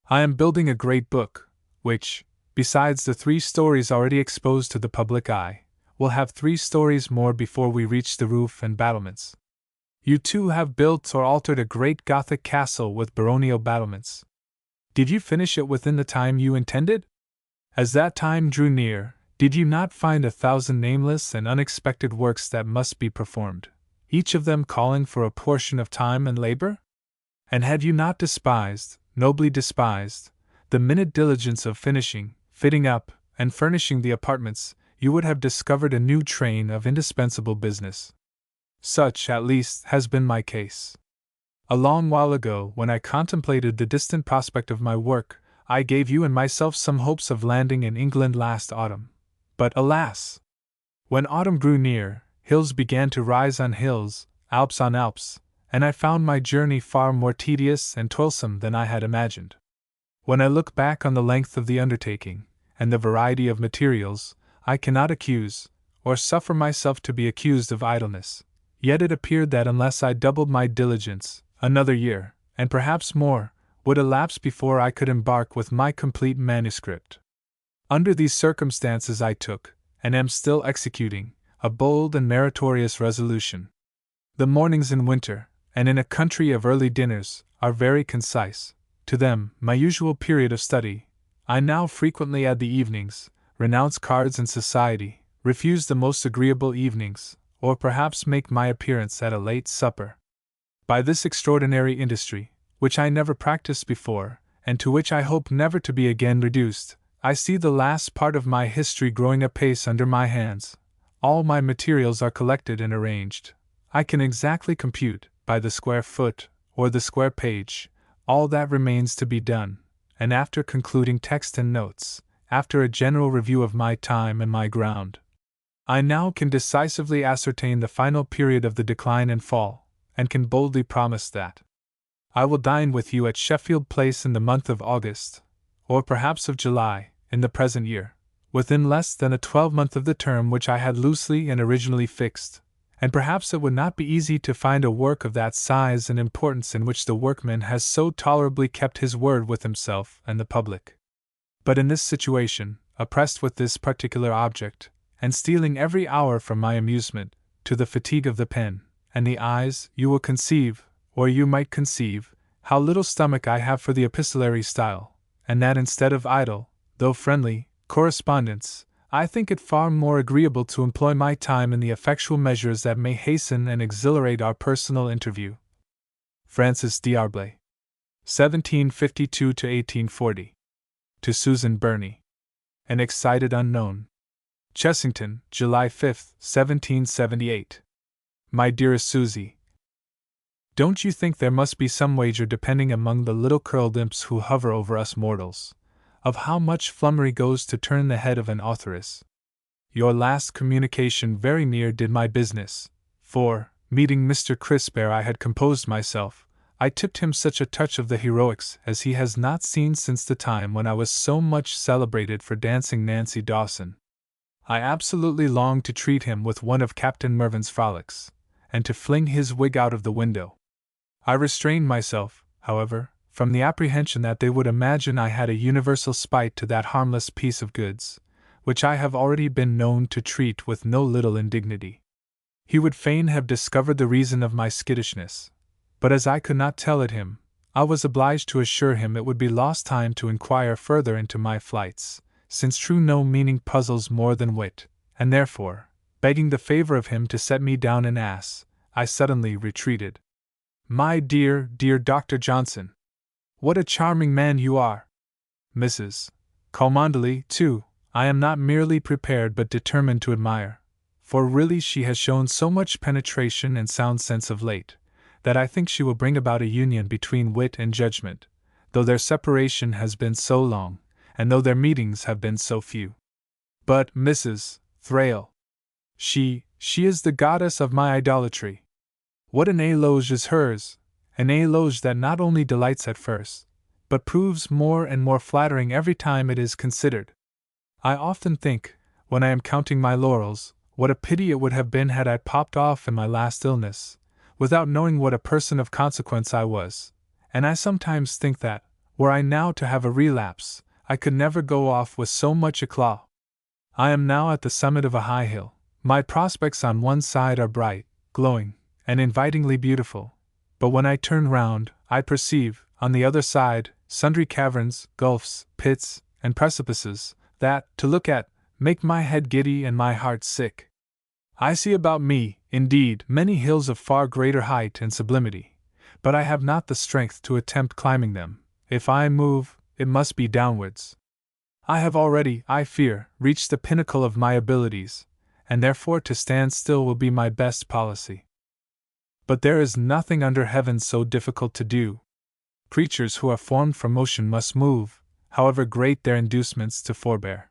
I am building a great book, which, besides the 3 stories already exposed to the public eye, will have 3 stories more before we reach the roof and battlements. You too have built or altered a great Gothic castle with baronial battlements. Did you finish it within the time you intended? As that time drew near, did you not find 1,000 nameless and unexpected works that must be performed, each of them calling for a portion of time and labor? And had you not despised, nobly despised, the minute diligence of finishing, fitting up, and furnishing the apartments, you would have discovered a new train of indispensable business. Such, at least, has been my case. A long while ago, when I contemplated the distant prospect of my work, I gave you and myself some hopes of landing in England last autumn. But alas! When autumn grew near, hills began to rise on hills, Alps on Alps, and I found my journey far more tedious and toilsome than I had imagined. When I look back on the length of the undertaking, and the variety of materials, I cannot accuse, or suffer myself to be accused of idleness. Yet it appeared that unless I doubled my diligence, another year, and perhaps more, would elapse before I could embark with my complete manuscript. Under these circumstances I took, and am still executing, a bold and meritorious resolution. The mornings in winter, and in a country of early dinners, are very concise. To them, my usual period of study, I now frequently add the evenings, renounce cards and society, refuse the most agreeable evenings, or perhaps make my appearance at a late supper. By this extraordinary industry, which I never practiced before, and to which I hope never to be again reduced, I see the last part of my history growing apace under my hands. All my materials are collected and arranged. I can exactly compute, by the square foot, or the square page, all that remains to be done, and after concluding text and notes, after a general review of my time and my ground, I now can decisively ascertain the final period of the decline and fall, and can boldly promise that I will dine with you at Sheffield Place in the month of August, or perhaps of July, in the present year, within less than a 12-month of the term which I had loosely and originally fixed, and perhaps it would not be easy to find a work of that size and importance in which the workman has so tolerably kept his word with himself and the public. But in this situation, oppressed with this particular object, and stealing every hour from my amusement, to the fatigue of the pen and the eyes, you will conceive, or you might conceive, how little stomach I have for the epistolary style, and that instead of idle, though friendly, correspondence, I think it far more agreeable to employ my time in the effectual measures that may hasten and exhilarate our personal interview. Francis D'Arblay, 1752–1840. To Susan Burney. An excited unknown. Chessington, July 5, 1778. My dearest Susie, don't you think there must be some wager depending among the little curled imps who hover over us mortals, of how much flummery goes to turn the head of an authoress? Your last communication very near did my business, for, meeting Mr. Crisp ere I had composed myself, I tipped him such a touch of the heroics as he has not seen since the time when I was so much celebrated for dancing Nancy Dawson. I absolutely longed to treat him with one of Captain Mervyn's frolics, and to fling his wig out of the window. I restrained myself, however, from the apprehension that they would imagine I had a universal spite to that harmless piece of goods, which I have already been known to treat with no little indignity. He would fain have discovered the reason of my skittishness, but as I could not tell it him, I was obliged to assure him it would be lost time to inquire further into my flights, since true no meaning puzzles more than wit, and therefore, begging the favor of him to set me down an ass, I suddenly retreated. My dear, dear Dr. Johnson! What a charming man you are! Mrs. Cholmondeley, too, I am not merely prepared but determined to admire, for really she has shown so much penetration and sound sense of late, that I think she will bring about a union between wit and judgment, though their separation has been so long, and though their meetings have been so few. But Mrs. Thrale, she is the goddess of my idolatry. What an éloge is hers, an éloge that not only delights at first, but proves more and more flattering every time it is considered. I often think, when I am counting my laurels, what a pity it would have been had I popped off in my last illness, without knowing what a person of consequence I was, and I sometimes think that, were I now to have a relapse, I could never go off with so much éclat. I am now at the summit of a high hill. My prospects on one side are bright, glowing, and invitingly beautiful, but when I turn round, I perceive, on the other side, sundry caverns, gulfs, pits, and precipices, that, to look at, make my head giddy and my heart sick. I see about me, indeed, many hills of far greater height and sublimity, but I have not the strength to attempt climbing them. If I move, it must be downwards. I have already, I fear, reached the pinnacle of my abilities, and therefore to stand still will be my best policy. But there is nothing under heaven so difficult to do. Creatures who are formed for motion must move, however great their inducements to forbear.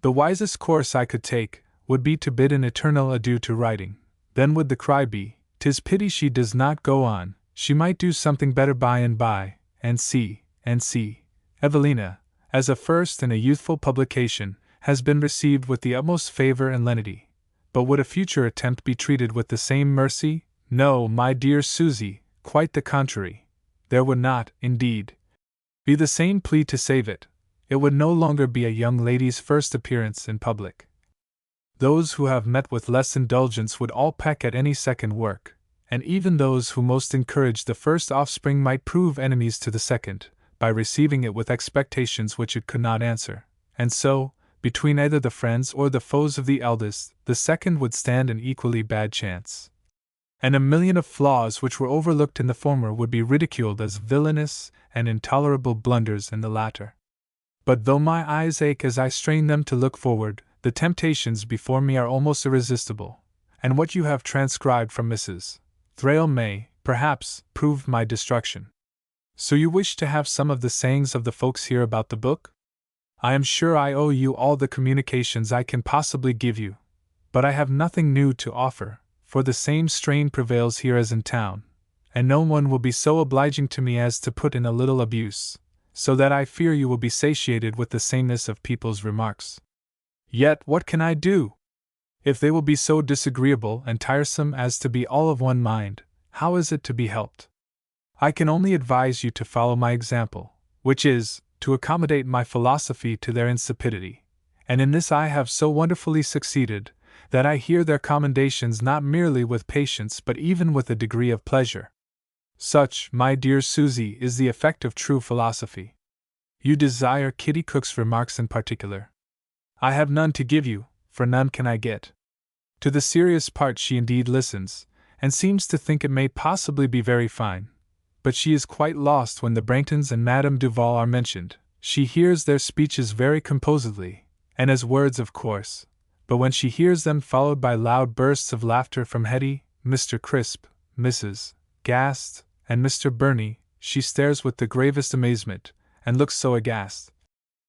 The wisest course I could take would be to bid an eternal adieu to writing. Then would the cry be, "'Tis pity she does not go on, she might do something better by and by," and see, Evelina, as a first and a youthful publication, has been received with the utmost favor and lenity. But would a future attempt be treated with the same mercy? No, my dear Susie, quite the contrary. There would not, indeed, be the same plea to save it. It would no longer be a young lady's first appearance in public. Those who have met with less indulgence would all peck at any second work, and even those who most encouraged the first offspring might prove enemies to the second, by receiving it with expectations which it could not answer, and so, between either the friends or the foes of the eldest, the second would stand an equally bad chance. and a million of flaws which were overlooked in the former would be ridiculed as villainous and intolerable blunders in the latter. But though my eyes ache as I strain them to look forward, the temptations before me are almost irresistible, and what you have transcribed from Mrs. Thrale may, perhaps, prove my destruction. So you wish to have some of the sayings of the folks here about the book? I am sure I owe you all the communications I can possibly give you, but I have nothing new to offer, for the same strain prevails here as in town, and no one will be so obliging to me as to put in a little abuse, so that I fear you will be satiated with the sameness of people's remarks. Yet what can I do? If they will be so disagreeable and tiresome as to be all of one mind, how is it to be helped? I can only advise you to follow my example, which is, to accommodate my philosophy to their insipidity, and in this I have so wonderfully succeeded, that I hear their commendations not merely with patience but even with a degree of pleasure. Such, my dear Susie, is the effect of true philosophy. You desire Kitty Cook's remarks in particular. I have none to give you, for none can I get. To the serious part she indeed listens, and seems to think it may possibly be very fine, but she is quite lost when the Branghtons and Madame Duval are mentioned. She hears their speeches very composedly, and as words of course, but when she hears them followed by loud bursts of laughter from Hetty, Mr. Crisp, Mrs. Gast, and Mr. Burney, she stares with the gravest amazement, and looks so aghast,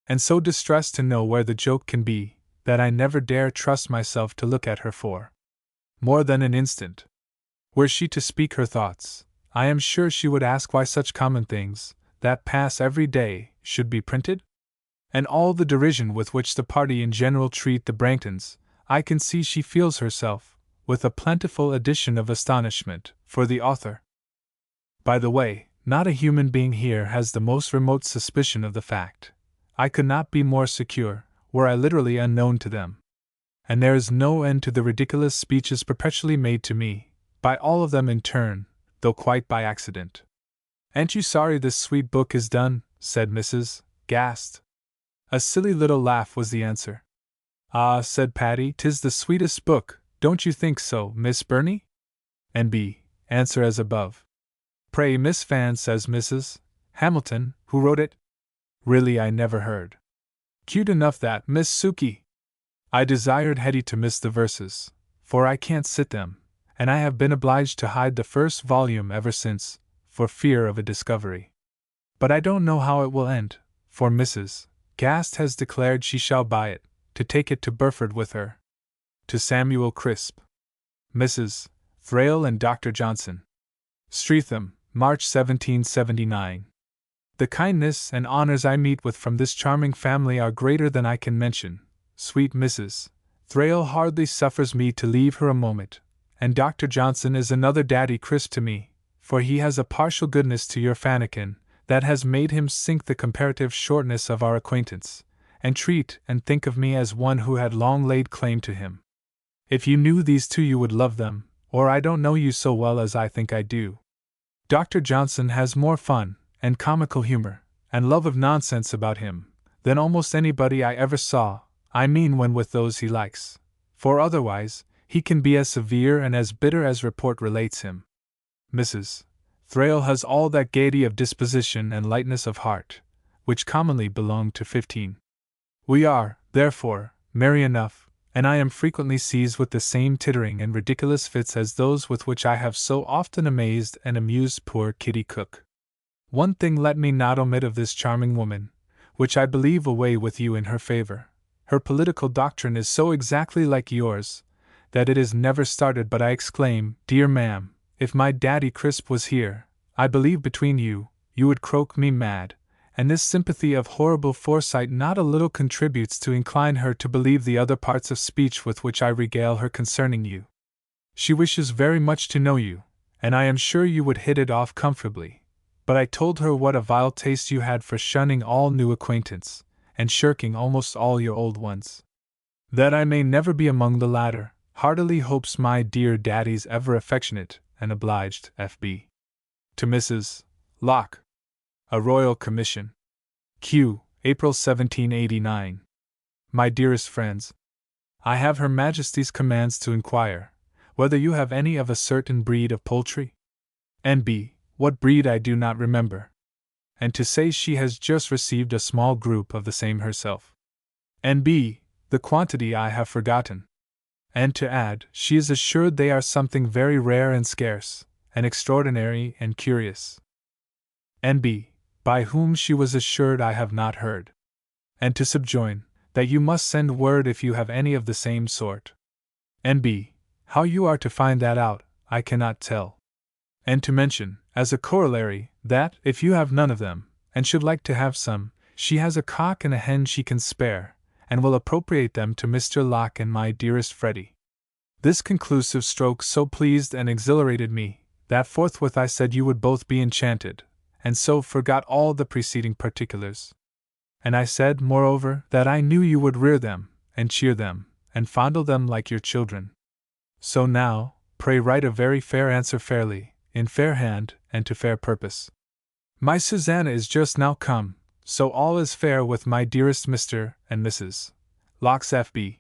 and so distressed to know where the joke can be, that I never dare trust myself to look at her for more than an instant. Were she to speak her thoughts, I am sure she would ask why such common things, that pass every day, should be printed? And all the derision with which the party in general treat the Branghtons, I can see she feels herself, with a plentiful addition of astonishment, for the author. By the way, not a human being here has the most remote suspicion of the fact. I could not be more secure, were I literally unknown to them. And there is no end to the ridiculous speeches perpetually made to me, by all of them in turn, though quite by accident. "Ain't you sorry this sweet book is done?" said Mrs. Gast. A silly little laugh was the answer. "Ah," said Patty, "'tis the sweetest book, don't you think so, Miss Burney?" N.B. Answer as above. "Pray, Miss Fan," says Mrs. Hamilton, "who wrote it?" "Really I never heard." "Cute enough that, Miss Sukey." I desired Hetty to miss the verses, for I can't sit them, and I have been obliged to hide the first volume ever since, for fear of a discovery. But I don't know how it will end, for Mrs. Gast has declared she shall buy it, to take it to Burford with her. To Samuel Crisp, Mrs. Thrale and Dr. Johnson. Streatham, March 1779. The kindness and honors I meet with from this charming family are greater than I can mention. Sweet Mrs. Thrale hardly suffers me to leave her a moment, and Dr. Johnson is another Daddy Crisp to me, for he has a partial goodness to your Fannikin that has made him sink the comparative shortness of our acquaintance, and treat and think of me as one who had long laid claim to him. If you knew these two you would love them, or I don't know you so well as I think I do. Dr. Johnson has more fun, and comical humor, and love of nonsense about him, than almost anybody I ever saw, I mean when with those he likes, for otherwise, he can be as severe and as bitter as report relates him. Mrs. Thrale has all that gaiety of disposition and lightness of heart, which commonly belong to 15. We are, therefore, merry enough, and I am frequently seized with the same tittering and ridiculous fits as those with which I have so often amazed and amused poor Kitty Cook. One thing let me not omit of this charming woman, which I believe will weigh with you in her favor. Her political doctrine is so exactly like yours, that it is never started but I exclaim, "Dear ma'am, if my Daddy Crisp was here, I believe between you, you would croak me mad," and this sympathy of horrible foresight not a little contributes to incline her to believe the other parts of speech with which I regale her concerning you. She wishes very much to know you, and I am sure you would hit it off comfortably, but I told her what a vile taste you had for shunning all new acquaintance, and shirking almost all your old ones. That I may never be among the latter, heartily hopes my dear Daddy's ever affectionate and obliged F.B. To Mrs. Locke. A Royal Commission. Kew, April 1789. My dearest friends, I have Her Majesty's commands to inquire, whether you have any of a certain breed of poultry? N.B. What breed I do not remember. And to say she has just received a small group of the same herself. N.B. The quantity I have forgotten. And to add, she is assured they are something very rare and scarce, and extraordinary and curious. N.B. By whom she was assured I have not heard. And to subjoin, that you must send word if you have any of the same sort. N.B. How you are to find that out, I cannot tell. And to mention, as a corollary, that, if you have none of them, and should like to have some, she has a cock and a hen she can spare, and will appropriate them to Mr. Locke and my dearest Freddy. This conclusive stroke so pleased and exhilarated me, that forthwith I said you would both be enchanted, and so forgot all the preceding particulars. And I said, moreover, that I knew you would rear them, and cheer them, and fondle them like your children. So now, pray write a very fair answer fairly, in fair hand, and to fair purpose. My Susanna is just now come, so all is fair with my dearest Mr. and Mrs. Locke's F.B.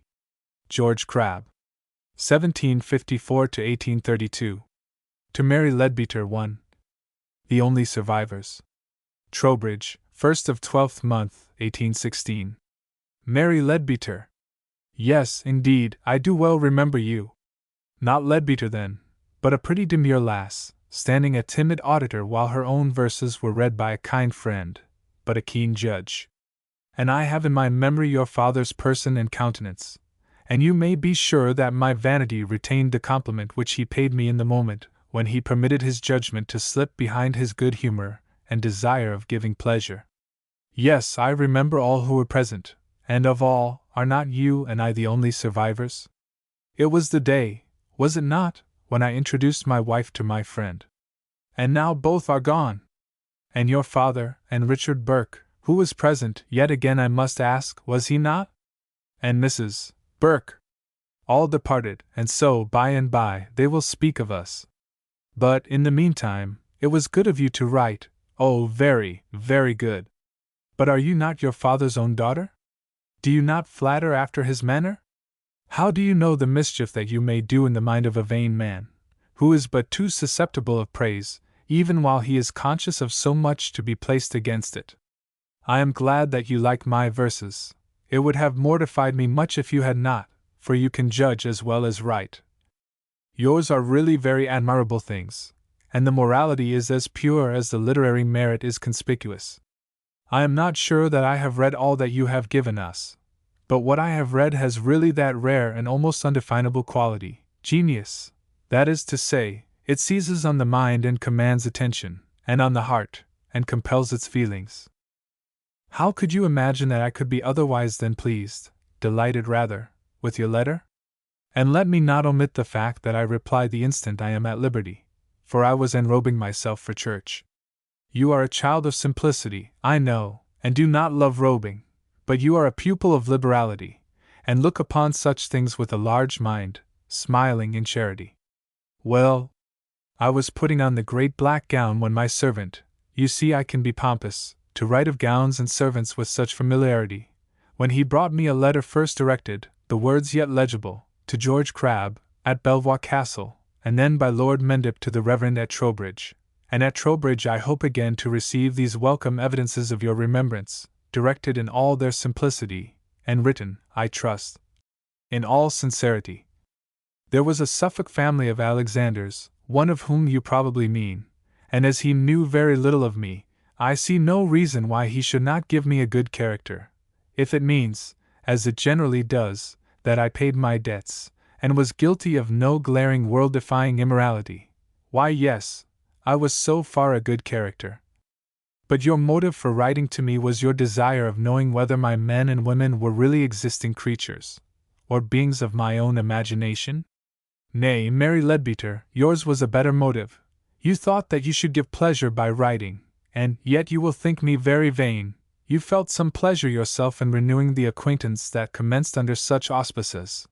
George Crabbe. 1754 to 1832. To Mary Leadbeater 1. The only survivors. Trowbridge, 1st of 12th month, 1816. Mary Leadbeater. Yes, indeed, I do well remember you. Not Leadbeater then, but a pretty demure lass, standing a timid auditor while her own verses were read by a kind friend, but a keen judge. And I have in my memory your father's person and countenance, and you may be sure that my vanity retained the compliment which he paid me in the moment when he permitted his judgment to slip behind his good humor and desire of giving pleasure. Yes, I remember all who were present, and of all, are not you and I the only survivors? It was the day, was it not, when I introduced my wife to my friend? And now both are gone. And your father, and Richard Burke, who was present, yet again I must ask, was he not? And Mrs. Burke. All departed, and so, by and by, they will speak of us. But, in the meantime, it was good of you to write, oh, very, very good. But are you not your father's own daughter? Do you not flatter after his manner? How do you know the mischief that you may do in the mind of a vain man, who is but too susceptible of praise, even while he is conscious of so much to be placed against it? I am glad that you like my verses. It would have mortified me much if you had not, for you can judge as well as write. Yours are really very admirable things, and the morality is as pure as the literary merit is conspicuous. I am not sure that I have read all that you have given us, but what I have read has really that rare and almost undefinable quality, genius. That is to say, it seizes on the mind and commands attention, and on the heart, and compels its feelings. How could you imagine that I could be otherwise than pleased, delighted rather, with your letter? And let me not omit the fact that I replied the instant I am at liberty, for I was enrobing myself for church. You are a child of simplicity, I know, and do not love robing, but you are a pupil of liberality, and look upon such things with a large mind, smiling in charity. Well, I was putting on the great black gown when my servant, you see I can be pompous, to write of gowns and servants with such familiarity, when he brought me a letter first directed, the words yet legible, to George Crabbe, at Belvoir Castle, and then by Lord Mendip to the Reverend at Trowbridge, and at Trowbridge I hope again to receive these welcome evidences of your remembrance, directed in all their simplicity, and written, I trust, in all sincerity. There was a Suffolk family of Alexanders, one of whom you probably mean, and as he knew very little of me, I see no reason why he should not give me a good character, if it means, as it generally does, that I paid my debts, and was guilty of no glaring world-defying immorality. Why, yes, I was so far a good character. But your motive for writing to me was your desire of knowing whether my men and women were really existing creatures, or beings of my own imagination? Nay, Mary Leadbeater, yours was a better motive. You thought that you should give pleasure by writing, and yet you will think me very vain. You felt some pleasure yourself in renewing the acquaintance that commenced under such auspices.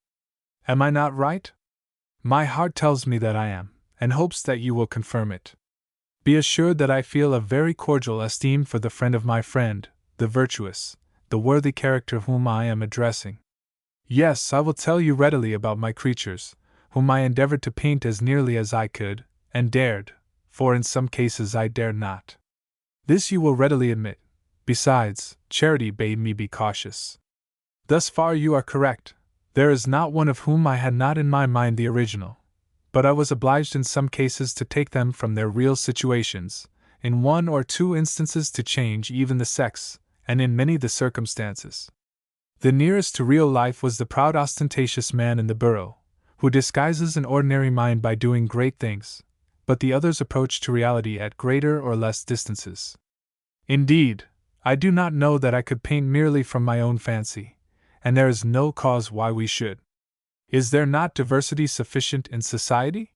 Am I not right? My heart tells me that I am, and hopes that you will confirm it. Be assured that I feel a very cordial esteem for the friend of my friend, the virtuous, the worthy character whom I am addressing. Yes, I will tell you readily about my creatures, whom I endeavored to paint as nearly as I could, and dared, for in some cases I dared not. This you will readily admit. Besides, charity bade me be cautious. Thus far you are correct. There is not one of whom I had not in my mind the original, but I was obliged in some cases to take them from their real situations, in one or two instances to change even the sex, and in many the circumstances. The nearest to real life was the proud ostentatious man in the burrow, who disguises an ordinary mind by doing great things, but the others approach to reality at greater or less distances. Indeed, I do not know that I could paint merely from my own fancy, and there is no cause why we should. Is there not diversity sufficient in society?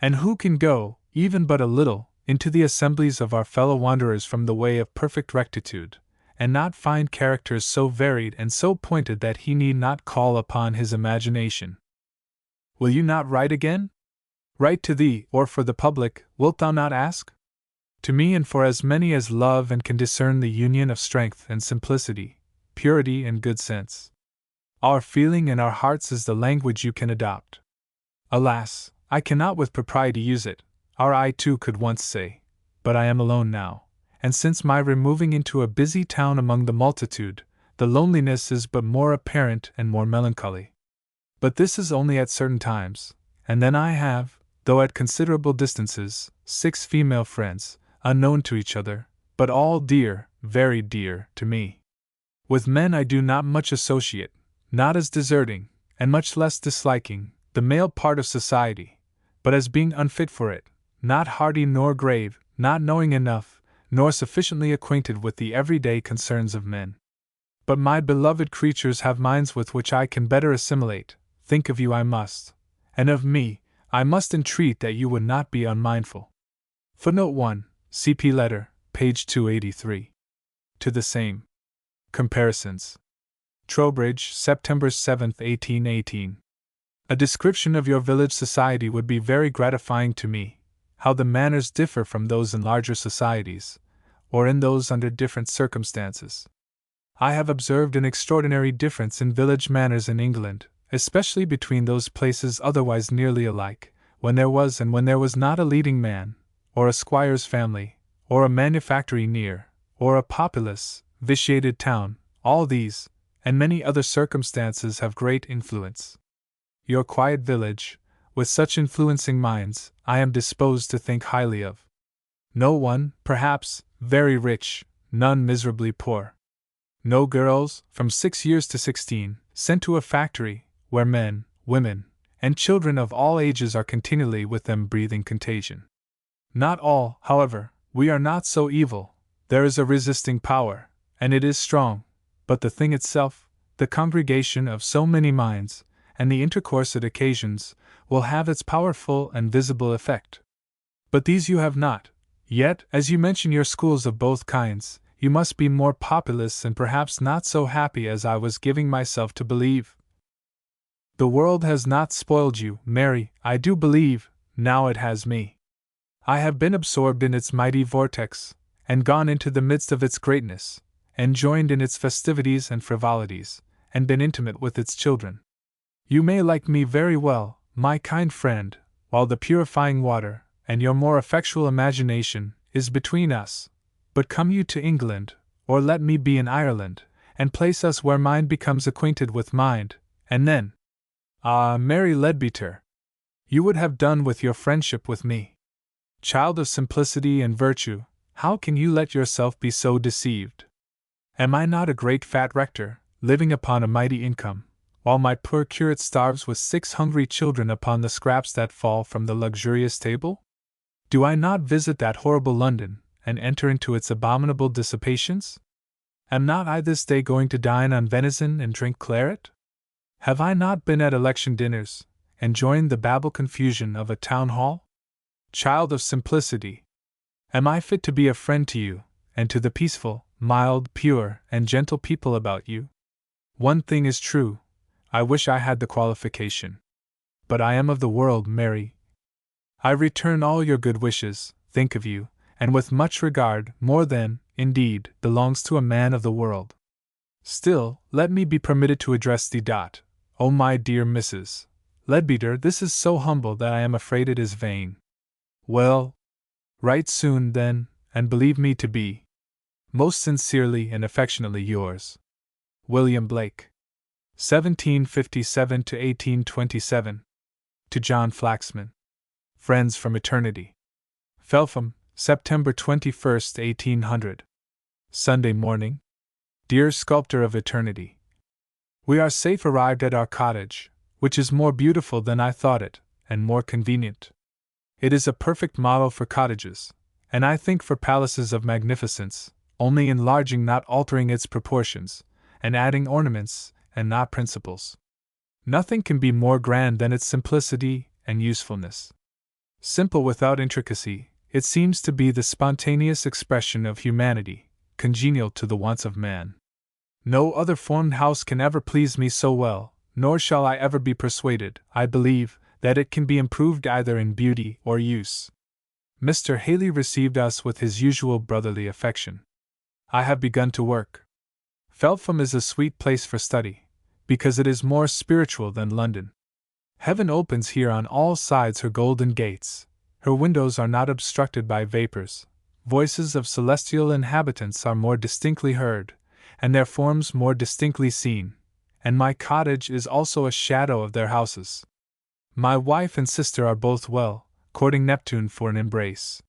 And who can go, even but a little, into the assemblies of our fellow wanderers from the way of perfect rectitude, and not find characters so varied and so pointed that he need not call upon his imagination? Will you not write again? Write to thee, or for the public, wilt thou not ask? To me and for as many as love and can discern the union of strength and simplicity, purity and good sense. Our feeling in our hearts is the language you can adopt. Alas, I cannot with propriety use it, I too could once say, but I am alone now, and since my removing into a busy town among the multitude, the loneliness is but more apparent and more melancholy. But this is only at certain times, and then I have, though at considerable distances, 6 female friends, unknown to each other, but all dear, very dear, to me. With men I do not much associate, not as deserting, and much less disliking, the male part of society, but as being unfit for it, not hearty nor grave, not knowing enough, nor sufficiently acquainted with the everyday concerns of men. But my beloved creatures have minds with which I can better assimilate. Think of you I must, and of me, I must entreat that you would not be unmindful. Footnote 1, CP letter, page 283. To the same. Comparisons. Trowbridge, September 7, 1818. A description of your village society would be very gratifying to me. How the manners differ from those in larger societies, or in those under different circumstances. I have observed an extraordinary difference in village manners in England, especially between those places otherwise nearly alike, when there was and when there was not a leading man, or a squire's family, or a manufactory near, or a populous, vitiated town. All these, and many other circumstances have great influence. Your quiet village, with such influencing minds, I am disposed to think highly of. No one, perhaps, very rich, none miserably poor. No girls, from 6 years to 16, sent to a factory, where men, women, and children of all ages are continually with them breathing contagion. Not all, however, we are not so evil. There is a resisting power, and it is strong, but the thing itself, the congregation of so many minds, and the intercourse it occasions, will have its powerful and visible effect. But these you have not. Yet, as you mention your schools of both kinds, you must be more populous and perhaps not so happy as I was giving myself to believe. The world has not spoiled you, Mary, I do believe, now it has me. I have been absorbed in its mighty vortex, and gone into the midst of its greatness, and joined in its festivities and frivolities, and been intimate with its children. You may like me very well, my kind friend, while the purifying water, and your more effectual imagination, is between us. But come you to England, or let me be in Ireland, and place us where mind becomes acquainted with mind, and then— Ah, Mary Leadbeater! You would have done with your friendship with me. Child of simplicity and virtue, how can you let yourself be so deceived? Am I not a great fat rector, living upon a mighty income, while my poor curate starves with 6 hungry children upon the scraps that fall from the luxurious table? Do I not visit that horrible London, and enter into its abominable dissipations? Am not I this day going to dine on venison and drink claret? Have I not been at election dinners, and joined the babel confusion of a town hall? Child of simplicity! Am I fit to be a friend to you, and to the peaceful, mild, pure, and gentle people about you? One thing is true, I wish I had the qualification. But I am of the world, Mary. I return all your good wishes, think of you, and with much regard, more than, indeed, belongs to a man of the world. Still, let me be permitted to address thee. Oh, my dear Mrs. Leadbeater, this is so humble that I am afraid it is vain. Well, write soon, then, and believe me to be most sincerely and affectionately yours, William Blake. 1757 to 1827. To John Flaxman. Friends from Eternity. Felpham, September 21st, 1800. Sunday morning. Dear Sculptor of Eternity, we are safe arrived at our cottage, which is more beautiful than I thought it, and more convenient. It is a perfect model for cottages, and I think for palaces of magnificence, only enlarging, not altering its proportions, and adding ornaments, and not principles. Nothing can be more grand than its simplicity and usefulness. Simple without intricacy, it seems to be the spontaneous expression of humanity, congenial to the wants of man. No other formed house can ever please me so well, nor shall I ever be persuaded, I believe, that it can be improved either in beauty or use. Mr. Haley received us with his usual brotherly affection. I have begun to work. Felpham is a sweet place for study, because it is more spiritual than London. Heaven opens here on all sides her golden gates, her windows are not obstructed by vapors, voices of celestial inhabitants are more distinctly heard, and their forms more distinctly seen, and my cottage is also a shadow of their houses. My wife and sister are both well, courting Neptune for an embrace.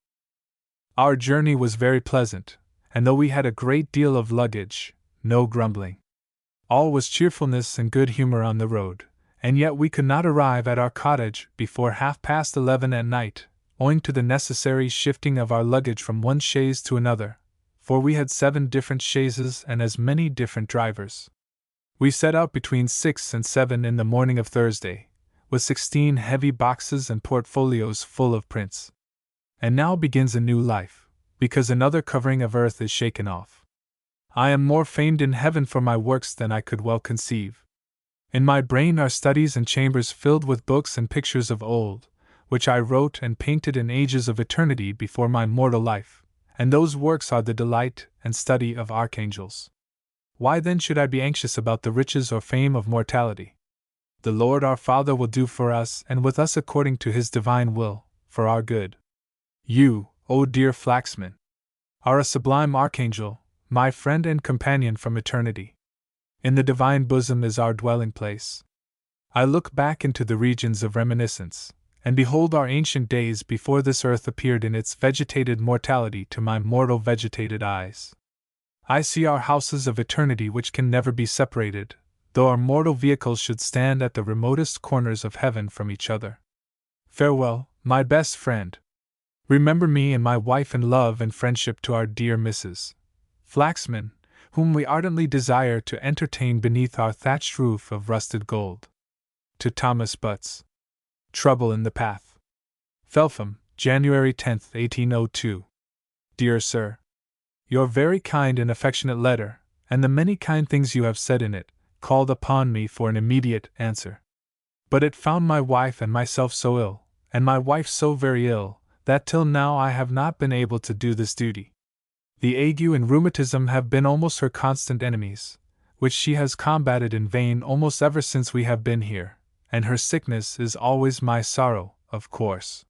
Our journey was very pleasant, and though we had a great deal of luggage, no grumbling. All was cheerfulness and good humor on the road, and yet we could not arrive at our cottage before 11:30 at night, owing to the necessary shifting of our luggage from one chaise to another, for we had 7 different chaises and as many different drivers. We set out between 6 and 7 in the morning of Thursday, with 16 heavy boxes and portfolios full of prints. And now begins a new life, because another covering of earth is shaken off. I am more famed in heaven for my works than I could well conceive. In my brain are studies and chambers filled with books and pictures of old, which I wrote and painted in ages of eternity before my mortal life, and those works are the delight and study of archangels. Why then should I be anxious about the riches or fame of mortality? The Lord our Father will do for us and with us according to His divine will, for our good. You, O dear Flaxman, are a sublime archangel, my friend and companion from eternity. In the divine bosom is our dwelling place. I look back into the regions of reminiscence, and behold our ancient days before this earth appeared in its vegetated mortality to my mortal vegetated eyes. I see our houses of eternity which can never be separated, though our mortal vehicles should stand at the remotest corners of heaven from each other. Farewell, my best friend. Remember me and my wife in love and friendship to our dear Mrs. Flaxman, whom we ardently desire to entertain beneath our thatched roof of rusted gold. To Thomas Butts. Trouble in the Path. Felpham, January 10, 1802. Dear Sir, your very kind and affectionate letter, and the many kind things you have said in it, called upon me for an immediate answer. But it found my wife and myself so ill, and my wife so very ill, that till now I have not been able to do this duty. The ague and rheumatism have been almost her constant enemies, which she has combated in vain almost ever since we have been here, and her sickness is always my sorrow, of course.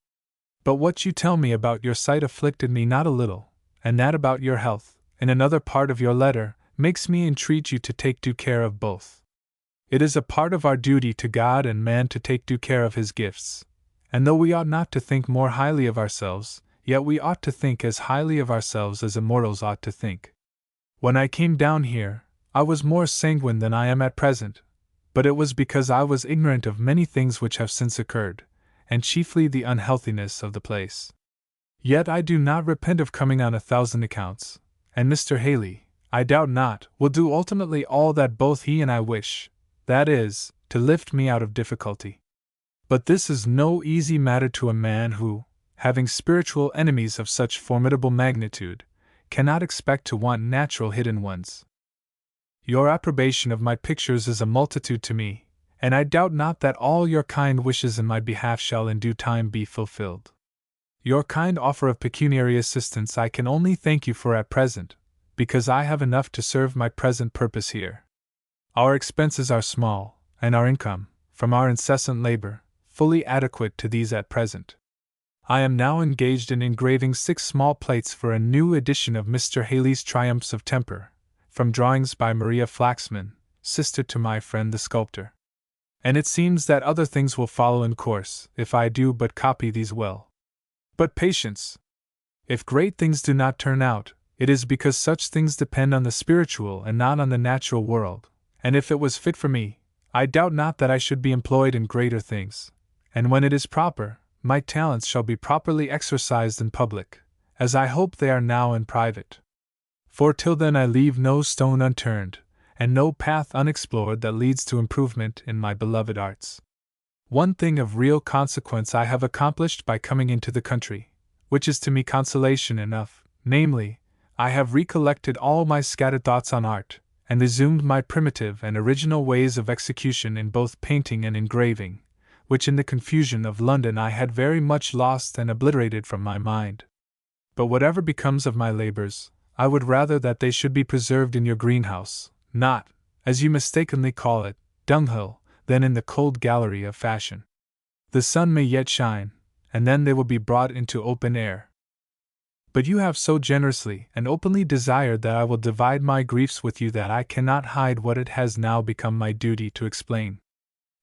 But what you tell me about your sight afflicted me not a little, and that about your health, in another part of your letter, makes me entreat you to take due care of both. It is a part of our duty to God and man to take due care of His gifts, and though we ought not to think more highly of ourselves, yet we ought to think as highly of ourselves as immortals ought to think. When I came down here, I was more sanguine than I am at present, but it was because I was ignorant of many things which have since occurred, and chiefly the unhealthiness of the place. Yet I do not repent of coming on 1,000 accounts, and Mr. Haley, I doubt not, will do ultimately all that both he and I wish, that is, to lift me out of difficulty. But this is no easy matter to a man who, having spiritual enemies of such formidable magnitude, cannot expect to want natural hidden ones. Your approbation of my pictures is a multitude to me, and I doubt not that all your kind wishes in my behalf shall in due time be fulfilled. Your kind offer of pecuniary assistance I can only thank you for at present, because I have enough to serve my present purpose here. Our expenses are small, and our income, from our incessant labor, fully adequate to these at present. I am now engaged in engraving 6 small plates for a new edition of Mr. Haley's Triumphs of Temper, from drawings by Maria Flaxman, sister to my friend the sculptor. And it seems that other things will follow in course, if I do but copy these well. But patience! If great things do not turn out, it is because such things depend on the spiritual and not on the natural world, and if it was fit for me, I doubt not that I should be employed in greater things, and when it is proper, my talents shall be properly exercised in public, as I hope they are now in private. For till then I leave no stone unturned, and no path unexplored that leads to improvement in my beloved arts. One thing of real consequence I have accomplished by coming into the country, which is to me consolation enough, namely, I have recollected all my scattered thoughts on art, and resumed my primitive and original ways of execution in both painting and engraving, which in the confusion of London I had very much lost and obliterated from my mind. But whatever becomes of my labors, I would rather that they should be preserved in your greenhouse, not, as you mistakenly call it, dunghill, than in the cold gallery of fashion. The sun may yet shine, and then they will be brought into open air. But you have so generously and openly desired that I will divide my griefs with you that I cannot hide what it has now become my duty to explain.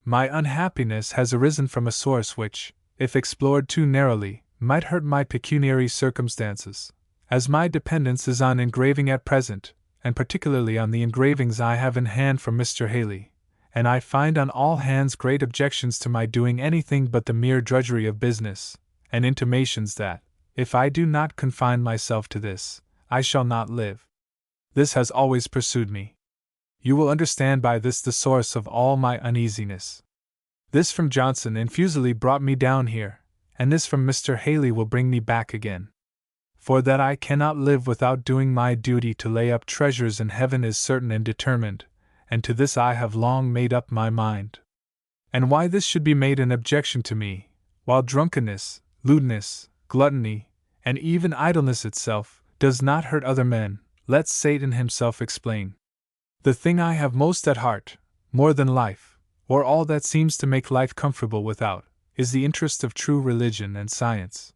My unhappiness has arisen from a source which, if explored too narrowly, might hurt my pecuniary circumstances, as my dependence is on engraving at present, and particularly on the engravings I have in hand from Mr. Haley, and I find on all hands great objections to my doing anything but the mere drudgery of business, and intimations that, if I do not confine myself to this, I shall not live. This has always pursued me. You will understand by this the source of all my uneasiness. This from Johnson infusively brought me down here, and this from Mr. Haley will bring me back again. For that I cannot live without doing my duty to lay up treasures in heaven is certain and determined, and to this I have long made up my mind. And why this should be made an objection to me, while drunkenness, lewdness, gluttony, and even idleness itself, does not hurt other men, let Satan himself explain. The thing I have most at heart, more than life, or all that seems to make life comfortable without, is the interest of true religion and science.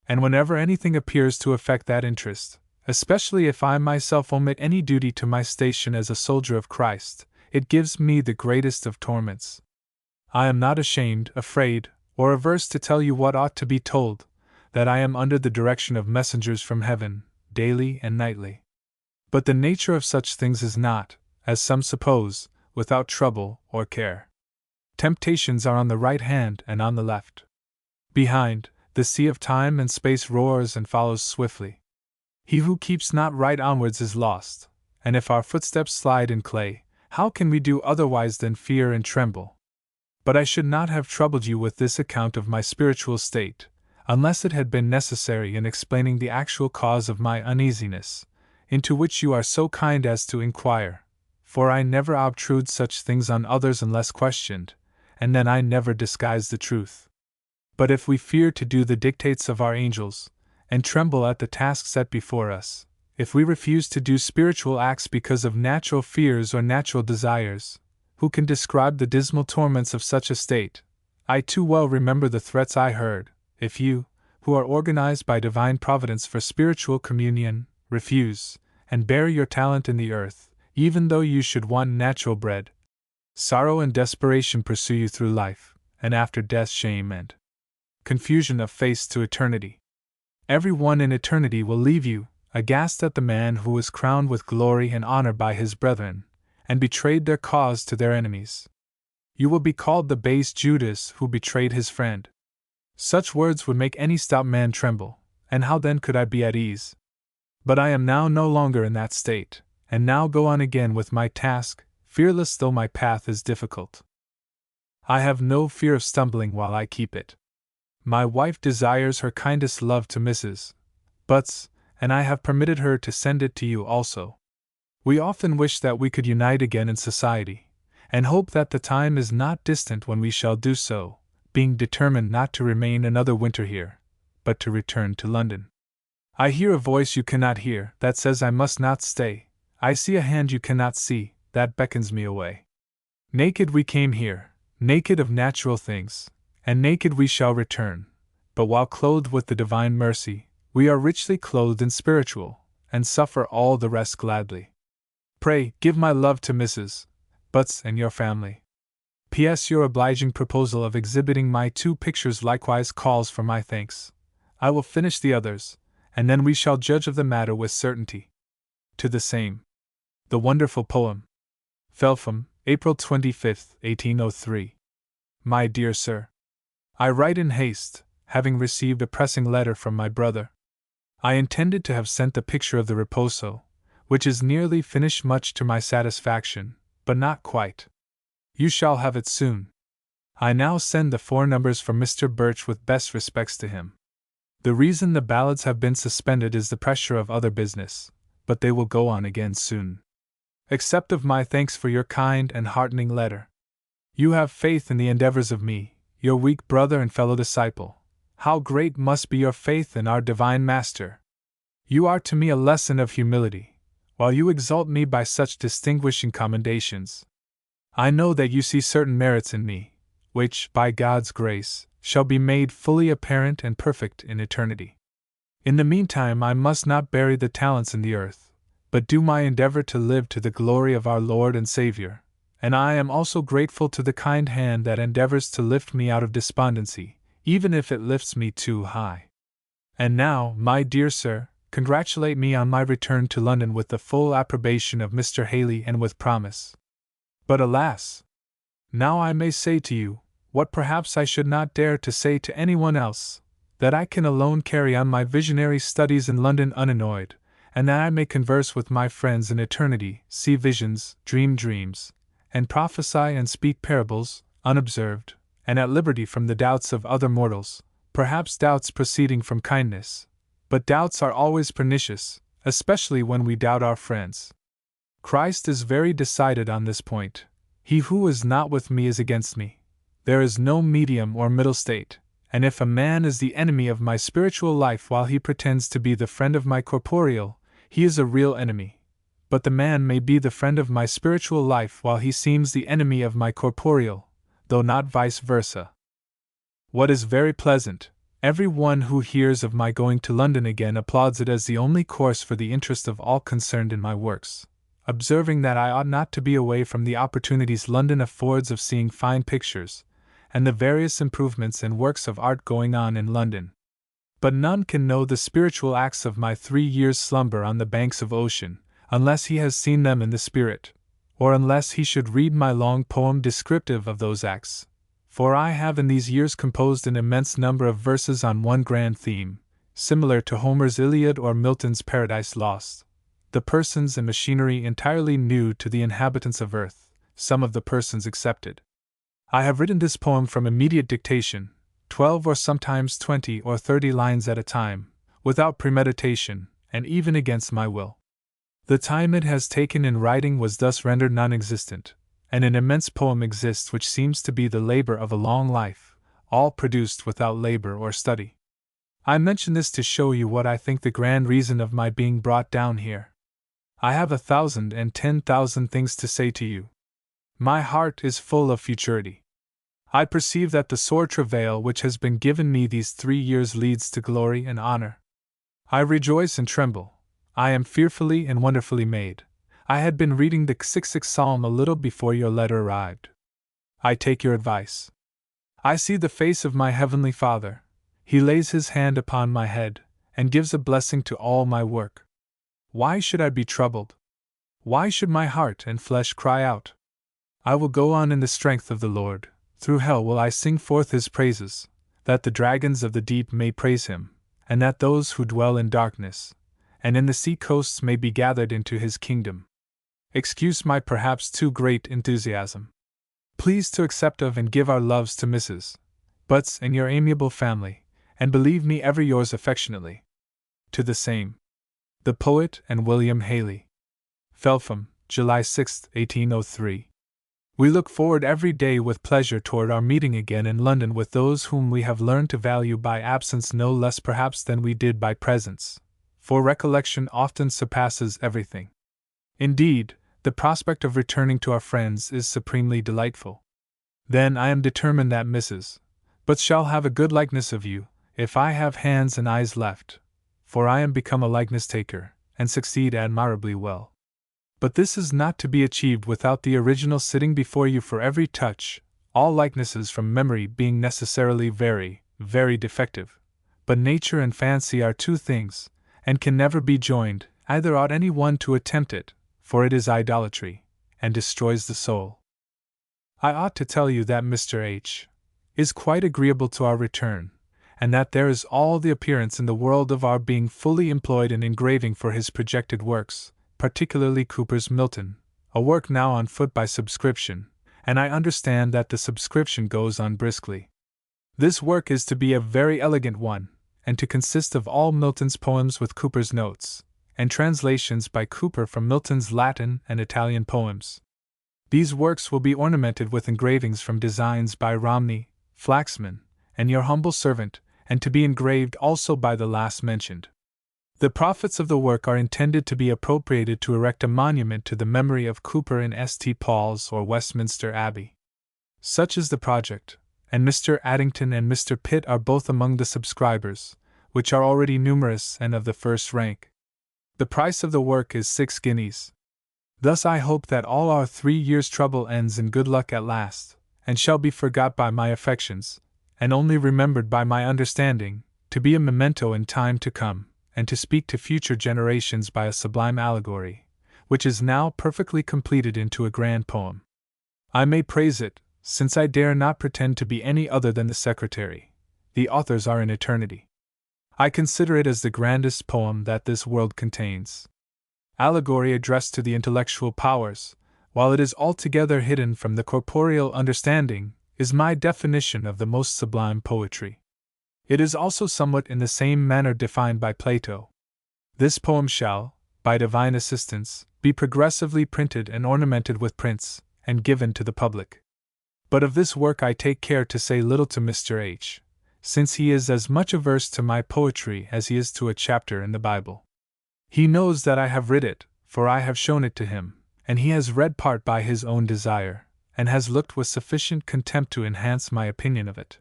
And whenever anything appears to affect that interest, especially if I myself omit any duty to my station as a soldier of Christ, it gives me the greatest of torments. I am not ashamed, afraid, or averse to tell you what ought to be told, that I am under the direction of messengers from heaven, daily and nightly. But the nature of such things is not, as some suppose, without trouble or care. Temptations are on the right hand and on the left. Behind, the sea of time and space roars and follows swiftly. He who keeps not right onwards is lost, and if our footsteps slide in clay, how can we do otherwise than fear and tremble? But I should not have troubled you with this account of my spiritual state, unless it had been necessary in explaining the actual cause of my uneasiness, into which you are so kind as to inquire, for I never obtrude such things on others unless questioned, and then I never disguise the truth. But if we fear to do the dictates of our angels, and tremble at the task set before us, if we refuse to do spiritual acts because of natural fears or natural desires, who can describe the dismal torments of such a state? I too well remember the threats I heard, if you, who are organized by divine providence for spiritual communion, refuse, and bury your talent in the earth, even though you should want natural bread. Sorrow and desperation pursue you through life, and after death shame and confusion of face to eternity. Every one in eternity will leave you, aghast at the man who was crowned with glory and honor by his brethren, and betrayed their cause to their enemies. You will be called the base Judas who betrayed his friend. Such words would make any stout man tremble, and how then could I be at ease? But I am now no longer in that state, and now go on again with my task, fearless though my path is difficult. I have no fear of stumbling while I keep it. My wife desires her kindest love to Mrs. Butts, and I have permitted her to send it to you also. We often wish that we could unite again in society, and hope that the time is not distant when we shall do so, being determined not to remain another winter here, but to return to London. I hear a voice you cannot hear, that says I must not stay. I see a hand you cannot see, that beckons me away. Naked we came here, naked of natural things, and naked we shall return. But while clothed with the divine mercy, we are richly clothed in spiritual, and suffer all the rest gladly. Pray, give my love to Mrs. Butts and your family. P.S. Your obliging proposal of exhibiting my 2 pictures likewise calls for my thanks. I will finish the others, and then we shall judge of the matter with certainty. To the same. The wonderful poem. Felpham, April 25, 1803. My dear Sir, I write in haste, having received a pressing letter from my brother. I intended to have sent the picture of the Riposo, which is nearly finished much to my satisfaction, but not quite. You shall have it soon. I now send the 4 numbers for Mr. Birch with best respects to him. The reason the ballads have been suspended is the pressure of other business, but they will go on again soon. Accept of my thanks for your kind and heartening letter. You have faith in the endeavors of me, your weak brother and fellow disciple. How great must be your faith in our divine Master! You are to me a lesson of humility, while you exalt me by such distinguishing commendations. I know that you see certain merits in me, which, by God's grace, shall be made fully apparent and perfect in eternity. In the meantime I must not bury the talents in the earth, but do my endeavor to live to the glory of our Lord and Savior, and I am also grateful to the kind hand that endeavors to lift me out of despondency, even if it lifts me too high. And now, my dear sir, congratulate me on my return to London with the full approbation of Mr. Haley and with promise. But alas! Now I may say to you, what perhaps I should not dare to say to anyone else, that I can alone carry on my visionary studies in London unannoyed, and that I may converse with my friends in eternity, see visions, dream dreams, and prophesy and speak parables, unobserved, and at liberty from the doubts of other mortals, perhaps doubts proceeding from kindness. But doubts are always pernicious, especially when we doubt our friends. Christ is very decided on this point. He who is not with me is against me. There is no medium or middle state, and if a man is the enemy of my spiritual life while he pretends to be the friend of my corporeal, he is a real enemy. But the man may be the friend of my spiritual life while he seems the enemy of my corporeal, though not vice versa. What is very pleasant, every one who hears of my going to London again applauds it as the only course for the interest of all concerned in my works, observing that I ought not to be away from the opportunities London affords of seeing fine pictures, and the various improvements and works of art going on in London. But none can know the spiritual acts of my 3 years' slumber on the banks of ocean, unless he has seen them in the spirit, or unless he should read my long poem descriptive of those acts. For I have in these years composed an immense number of verses on one grand theme, similar to Homer's Iliad or Milton's Paradise Lost. The persons and machinery entirely new to the inhabitants of earth, some of the persons excepted. I have written this poem from immediate dictation, 12 or sometimes 20 or 30 lines at a time, without premeditation, and even against my will. The time it has taken in writing was thus rendered non-existent, and an immense poem exists which seems to be the labor of a long life, all produced without labor or study. I mention this to show you what I think the grand reason of my being brought down here. I have 1,000 and 10,000 things to say to you. My heart is full of futurity. I perceive that the sore travail which has been given me these 3 years leads to glory and honor. I rejoice and tremble. I am fearfully and wonderfully made. I had been reading the xv-xix psalm a little before your letter arrived. I take your advice. I see the face of my heavenly Father. He lays his hand upon my head, and gives a blessing to all my work. Why should I be troubled? Why should my heart and flesh cry out? I will go on in the strength of the Lord. Through hell will I sing forth his praises, that the dragons of the deep may praise him, and that those who dwell in darkness, and in the sea coasts may be gathered into his kingdom. Excuse my perhaps too great enthusiasm. Please to accept of and give our loves to Mrs. Butts and your amiable family, and believe me ever yours affectionately. To the same. The Poet and William Haley. Felpham, July 6, 1803. We look forward every day with pleasure toward our meeting again in London with those whom we have learned to value by absence no less perhaps than we did by presence, for recollection often surpasses everything. Indeed, the prospect of returning to our friends is supremely delightful. Then I am determined that Mrs. but shall have a good likeness of you, if I have hands and eyes left, for I am become a likeness taker, and succeed admirably well. But this is not to be achieved without the original sitting before you for every touch, all likenesses from memory being necessarily very, very defective. But nature and fancy are two things, and can never be joined, either ought any one to attempt it, for it is idolatry, and destroys the soul. I ought to tell you that Mr. H. is quite agreeable to our return, and that there is all the appearance in the world of our being fully employed in engraving for his projected works, particularly Cooper's Milton, a work now on foot by subscription, and I understand that the subscription goes on briskly. This work is to be a very elegant one, and to consist of all Milton's poems with Cooper's notes, and translations by Cooper from Milton's Latin and Italian poems. These works will be ornamented with engravings from designs by Romney, Flaxman, and your humble servant, and to be engraved also by the last mentioned. The profits of the work are intended to be appropriated to erect a monument to the memory of Cooper in St. Paul's or Westminster Abbey. Such is the project, and Mr. Addington and Mr. Pitt are both among the subscribers, which are already numerous and of the first rank. The price of the work is 6 guineas. Thus I hope that all our 3 years' trouble ends in good luck at last, and shall be forgot by my affections, and only remembered by my understanding, to be a memento in time to come, and to speak to future generations by a sublime allegory, which is now perfectly completed into a grand poem. I may praise it, since I dare not pretend to be any other than the secretary. The authors are in eternity. I consider it as the grandest poem that this world contains. Allegory addressed to the intellectual powers, while it is altogether hidden from the corporeal understanding, is my definition of the most sublime poetry. It is also somewhat in the same manner defined by Plato. This poem shall, by divine assistance, be progressively printed and ornamented with prints, and given to the public. But of this work I take care to say little to Mr. H., since he is as much averse to my poetry as he is to a chapter in the Bible. He knows that I have read it, for I have shown it to him, and he has read part by his own desire, and has looked with sufficient contempt to enhance my opinion of it.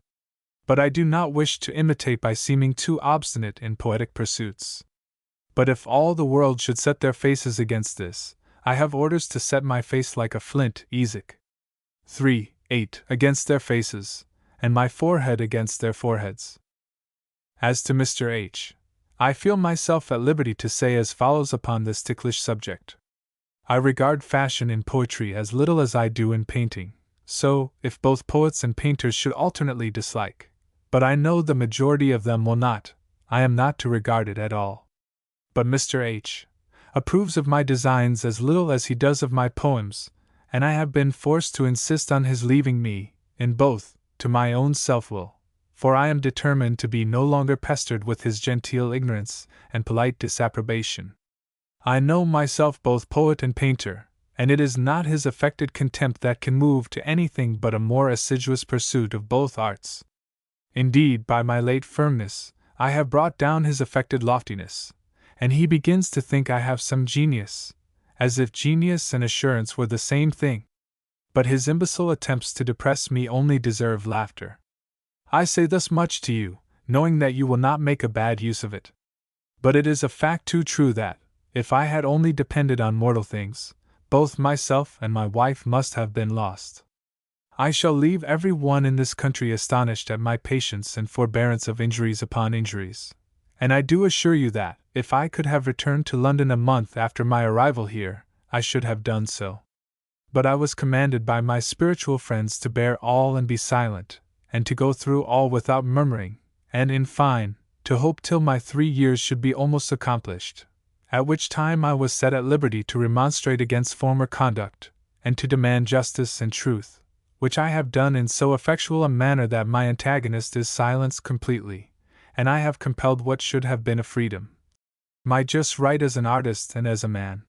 But I do not wish to imitate by seeming too obstinate in poetic pursuits. But if all the world should set their faces against this, I have orders to set my face like a flint, Ezek. 3:8 against their faces, and my forehead against their foreheads. As to Mr. H., I feel myself at liberty to say as follows upon this ticklish subject. I regard fashion in poetry as little as I do in painting, so, if both poets and painters should alternately dislike, but I know the majority of them will not, I am not to regard it at all. But Mr. H. approves of my designs as little as he does of my poems, and I have been forced to insist on his leaving me, in both, to my own self-will, for I am determined to be no longer pestered with his genteel ignorance and polite disapprobation. I know myself both poet and painter, and it is not his affected contempt that can move to anything but a more assiduous pursuit of both arts. Indeed, by my late firmness, I have brought down his affected loftiness, and he begins to think I have some genius, as if genius and assurance were the same thing. But his imbecile attempts to depress me only deserve laughter. I say thus much to you, knowing that you will not make a bad use of it. But it is a fact too true that, if I had only depended on mortal things, both myself and my wife must have been lost. I shall leave every one in this country astonished at my patience and forbearance of injuries upon injuries, and I do assure you that, if I could have returned to London a month after my arrival here, I should have done so. But I was commanded by my spiritual friends to bear all and be silent, and to go through all without murmuring, and, in fine, to hope till my 3 years should be almost accomplished, at which time I was set at liberty to remonstrate against former conduct, and to demand justice and truth, which I have done in so effectual a manner that my antagonist is silenced completely, and I have compelled what should have been a freedom. My just right as an artist and as a man.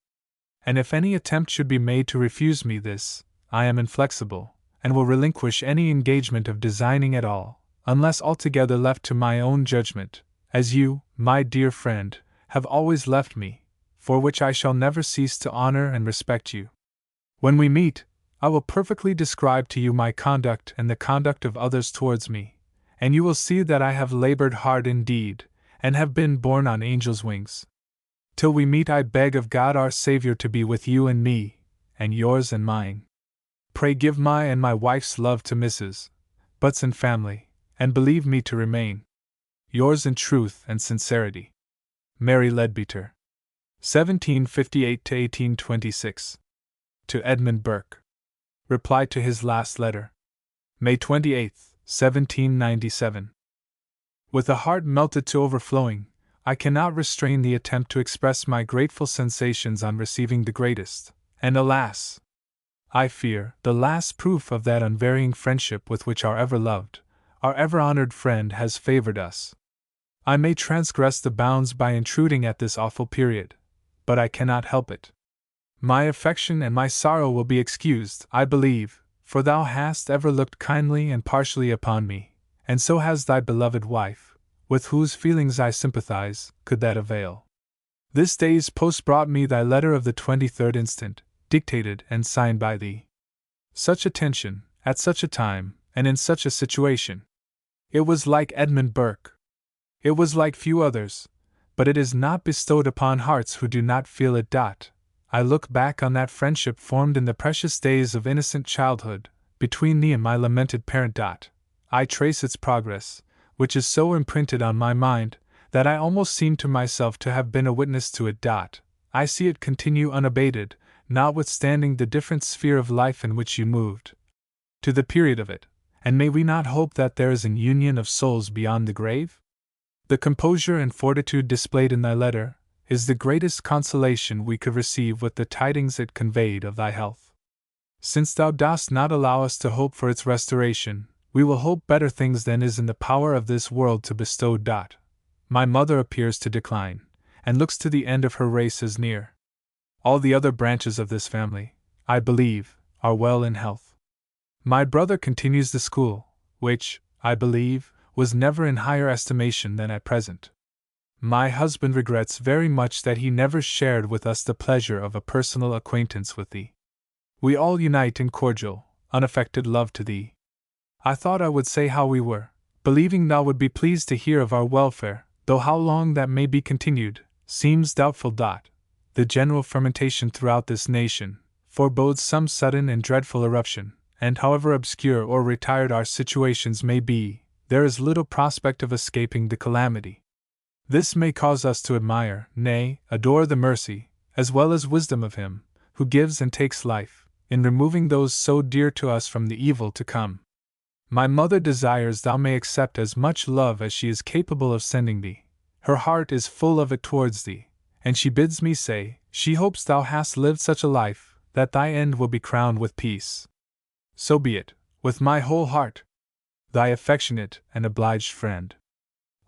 And if any attempt should be made to refuse me this, I am inflexible, and will relinquish any engagement of designing at all, unless altogether left to my own judgment, as you, my dear friend, have always left me, for which I shall never cease to honor and respect you. When we meet, I will perfectly describe to you my conduct and the conduct of others towards me, and you will see that I have labored hard indeed, and have been borne on angels' wings. Till we meet, I beg of God our Savior to be with you and me, and yours and mine. Pray give my and my wife's love to Mrs. Butts and family, and believe me to remain yours in truth and sincerity. Mary Leadbeater. 1758 to 1826. To Edmund Burke. Reply to his last letter. May 28, 1797. With a heart melted to overflowing, I cannot restrain the attempt to express my grateful sensations on receiving the greatest, and alas! I fear, the last proof of that unvarying friendship with which our ever-loved, our ever-honored friend has favored us. I may transgress the bounds by intruding at this awful period, but I cannot help it. My affection and my sorrow will be excused, I believe, for thou hast ever looked kindly and partially upon me, and so has thy beloved wife, with whose feelings I sympathize, could that avail. This day's post brought me thy letter of the 23rd instant, dictated and signed by thee. Such attention, at such a time, and in such a situation! It was like Edmund Burke. It was like few others, but it is not bestowed upon hearts who do not feel it. I look back on that friendship formed in the precious days of innocent childhood, between thee and my lamented parent. I trace its progress, which is so imprinted on my mind, that I almost seem to myself to have been a witness to it. I see it continue unabated, notwithstanding the different sphere of life in which you moved, to the period of it, and may we not hope that there is an union of souls beyond the grave? The composure and fortitude displayed in thy letter is the greatest consolation we could receive with the tidings it conveyed of thy health. Since thou dost not allow us to hope for its restoration, we will hope better things than is in the power of this world to bestow. My mother appears to decline, and looks to the end of her race as near. All the other branches of this family, I believe, are well in health. My brother continues the school, which, I believe, was never in higher estimation than at present. My husband regrets very much that he never shared with us the pleasure of a personal acquaintance with thee. We all unite in cordial, unaffected love to thee. I thought I would say how we were, believing thou would be pleased to hear of our welfare, though how long that may be continued, seems doubtful. The general fermentation throughout this nation forebodes some sudden and dreadful eruption, and however obscure or retired our situations may be, there is little prospect of escaping the calamity. This may cause us to admire, nay, adore the mercy, as well as wisdom of Him, who gives and takes life, in removing those so dear to us from the evil to come. My mother desires thou may accept as much love as she is capable of sending thee. Her heart is full of it towards thee, and she bids me say, she hopes thou hast lived such a life, that thy end will be crowned with peace. So be it, with my whole heart. Thy affectionate and obliged friend.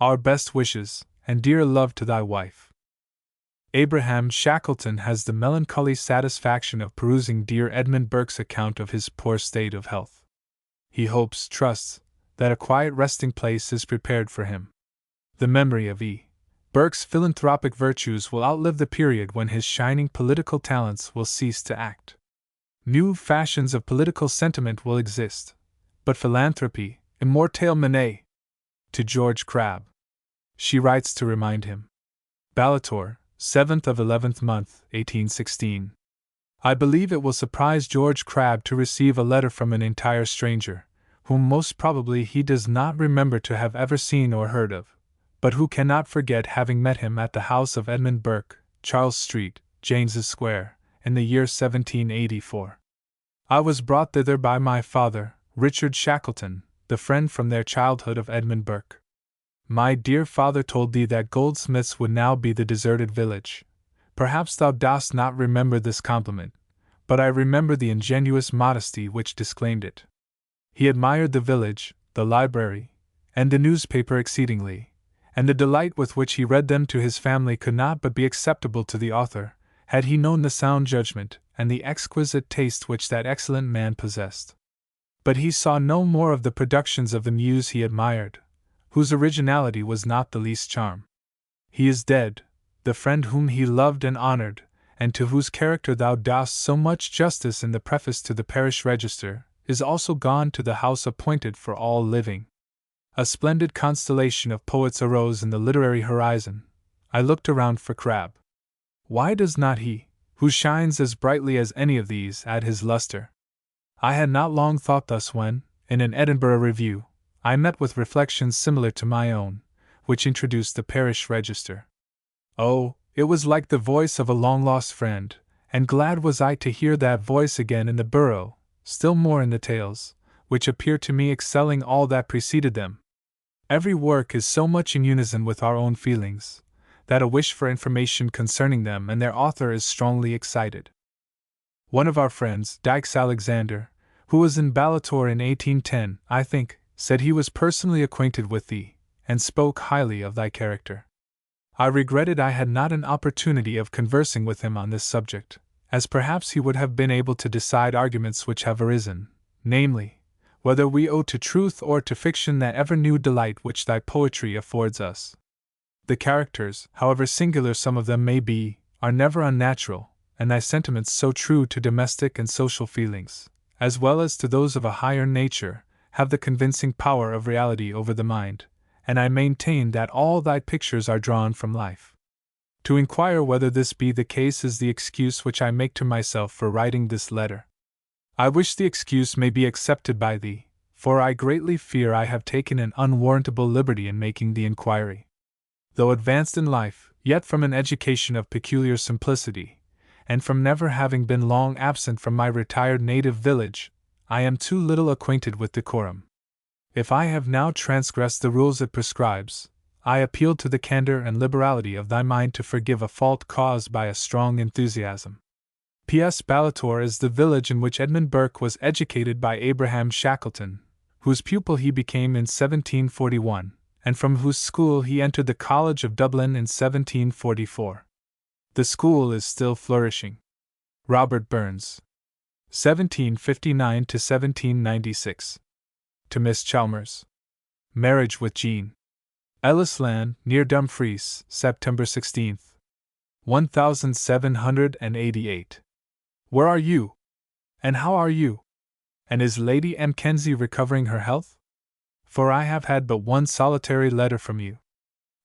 Our best wishes, and dear love to thy wife. Abraham Shackleton has the melancholy satisfaction of perusing dear Edmund Burke's account of his poor state of health. He hopes, trusts, that a quiet resting place is prepared for him. The memory of E. Burke's philanthropic virtues will outlive the period when his shining political talents will cease to act. New fashions of political sentiment will exist, but philanthropy, immortelle manet. To George Crabbe. She writes to remind him. Ballator, 7th of 11th month, 1816. I believe it will surprise George Crabbe to receive a letter from an entire stranger, whom most probably he does not remember to have ever seen or heard of, but who cannot forget having met him at the house of Edmund Burke, Charles Street, James's Square, in the year 1784. I was brought thither by my father, Richard Shackleton, the friend from their childhood of Edmund Burke. My dear father told thee that Goldsmiths would now be the deserted village. Perhaps thou dost not remember this compliment, but I remember the ingenuous modesty which disclaimed it. He admired the village, the library, and the newspaper exceedingly, and the delight with which he read them to his family could not but be acceptable to the author, had he known the sound judgment and the exquisite taste which that excellent man possessed. But he saw no more of the productions of the muse he admired, whose originality was not the least charm. He is dead, the friend whom he loved and honored, and to whose character thou dost so much justice in the preface to the parish register, is also gone to the house appointed for all living. A splendid constellation of poets arose in the literary horizon. I looked around for Crabbe. Why does not he, who shines as brightly as any of these, add his luster? I had not long thought thus when, in an Edinburgh review, I met with reflections similar to my own, which introduced the parish register. Oh, it was like the voice of a long-lost friend, and glad was I to hear that voice again in the borough, still more in the tales, which appear to me excelling all that preceded them. Every work is so much in unison with our own feelings, that a wish for information concerning them and their author is strongly excited. One of our friends, Dykes Alexander, who was in Ballator in 1810, I think, said he was personally acquainted with thee, and spoke highly of thy character. I regretted I had not an opportunity of conversing with him on this subject, as perhaps he would have been able to decide arguments which have arisen, namely, whether we owe to truth or to fiction that ever new delight which thy poetry affords us. The characters, however singular some of them may be, are never unnatural, and thy sentiments so true to domestic and social feelings, as well as to those of a higher nature, have the convincing power of reality over the mind, and I maintain that all thy pictures are drawn from life. To inquire whether this be the case is the excuse which I make to myself for writing this letter. I wish the excuse may be accepted by thee, for I greatly fear I have taken an unwarrantable liberty in making the inquiry. Though advanced in life, yet from an education of peculiar simplicity, and from never having been long absent from my retired native village, I am too little acquainted with decorum. If I have now transgressed the rules it prescribes, I appeal to the candor and liberality of thy mind to forgive a fault caused by a strong enthusiasm. P.S. Ballator is the village in which Edmund Burke was educated by Abraham Shackleton, whose pupil he became in 1741, and from whose school he entered the College of Dublin in 1744. The school is still flourishing. Robert Burns. 1759 to 1796. To Miss Chalmers. Marriage with Jean. Ellisland, near Dumfries, September 16, 1788. Where are you? And how are you? And is Lady Mackenzie recovering her health? For I have had but one solitary letter from you.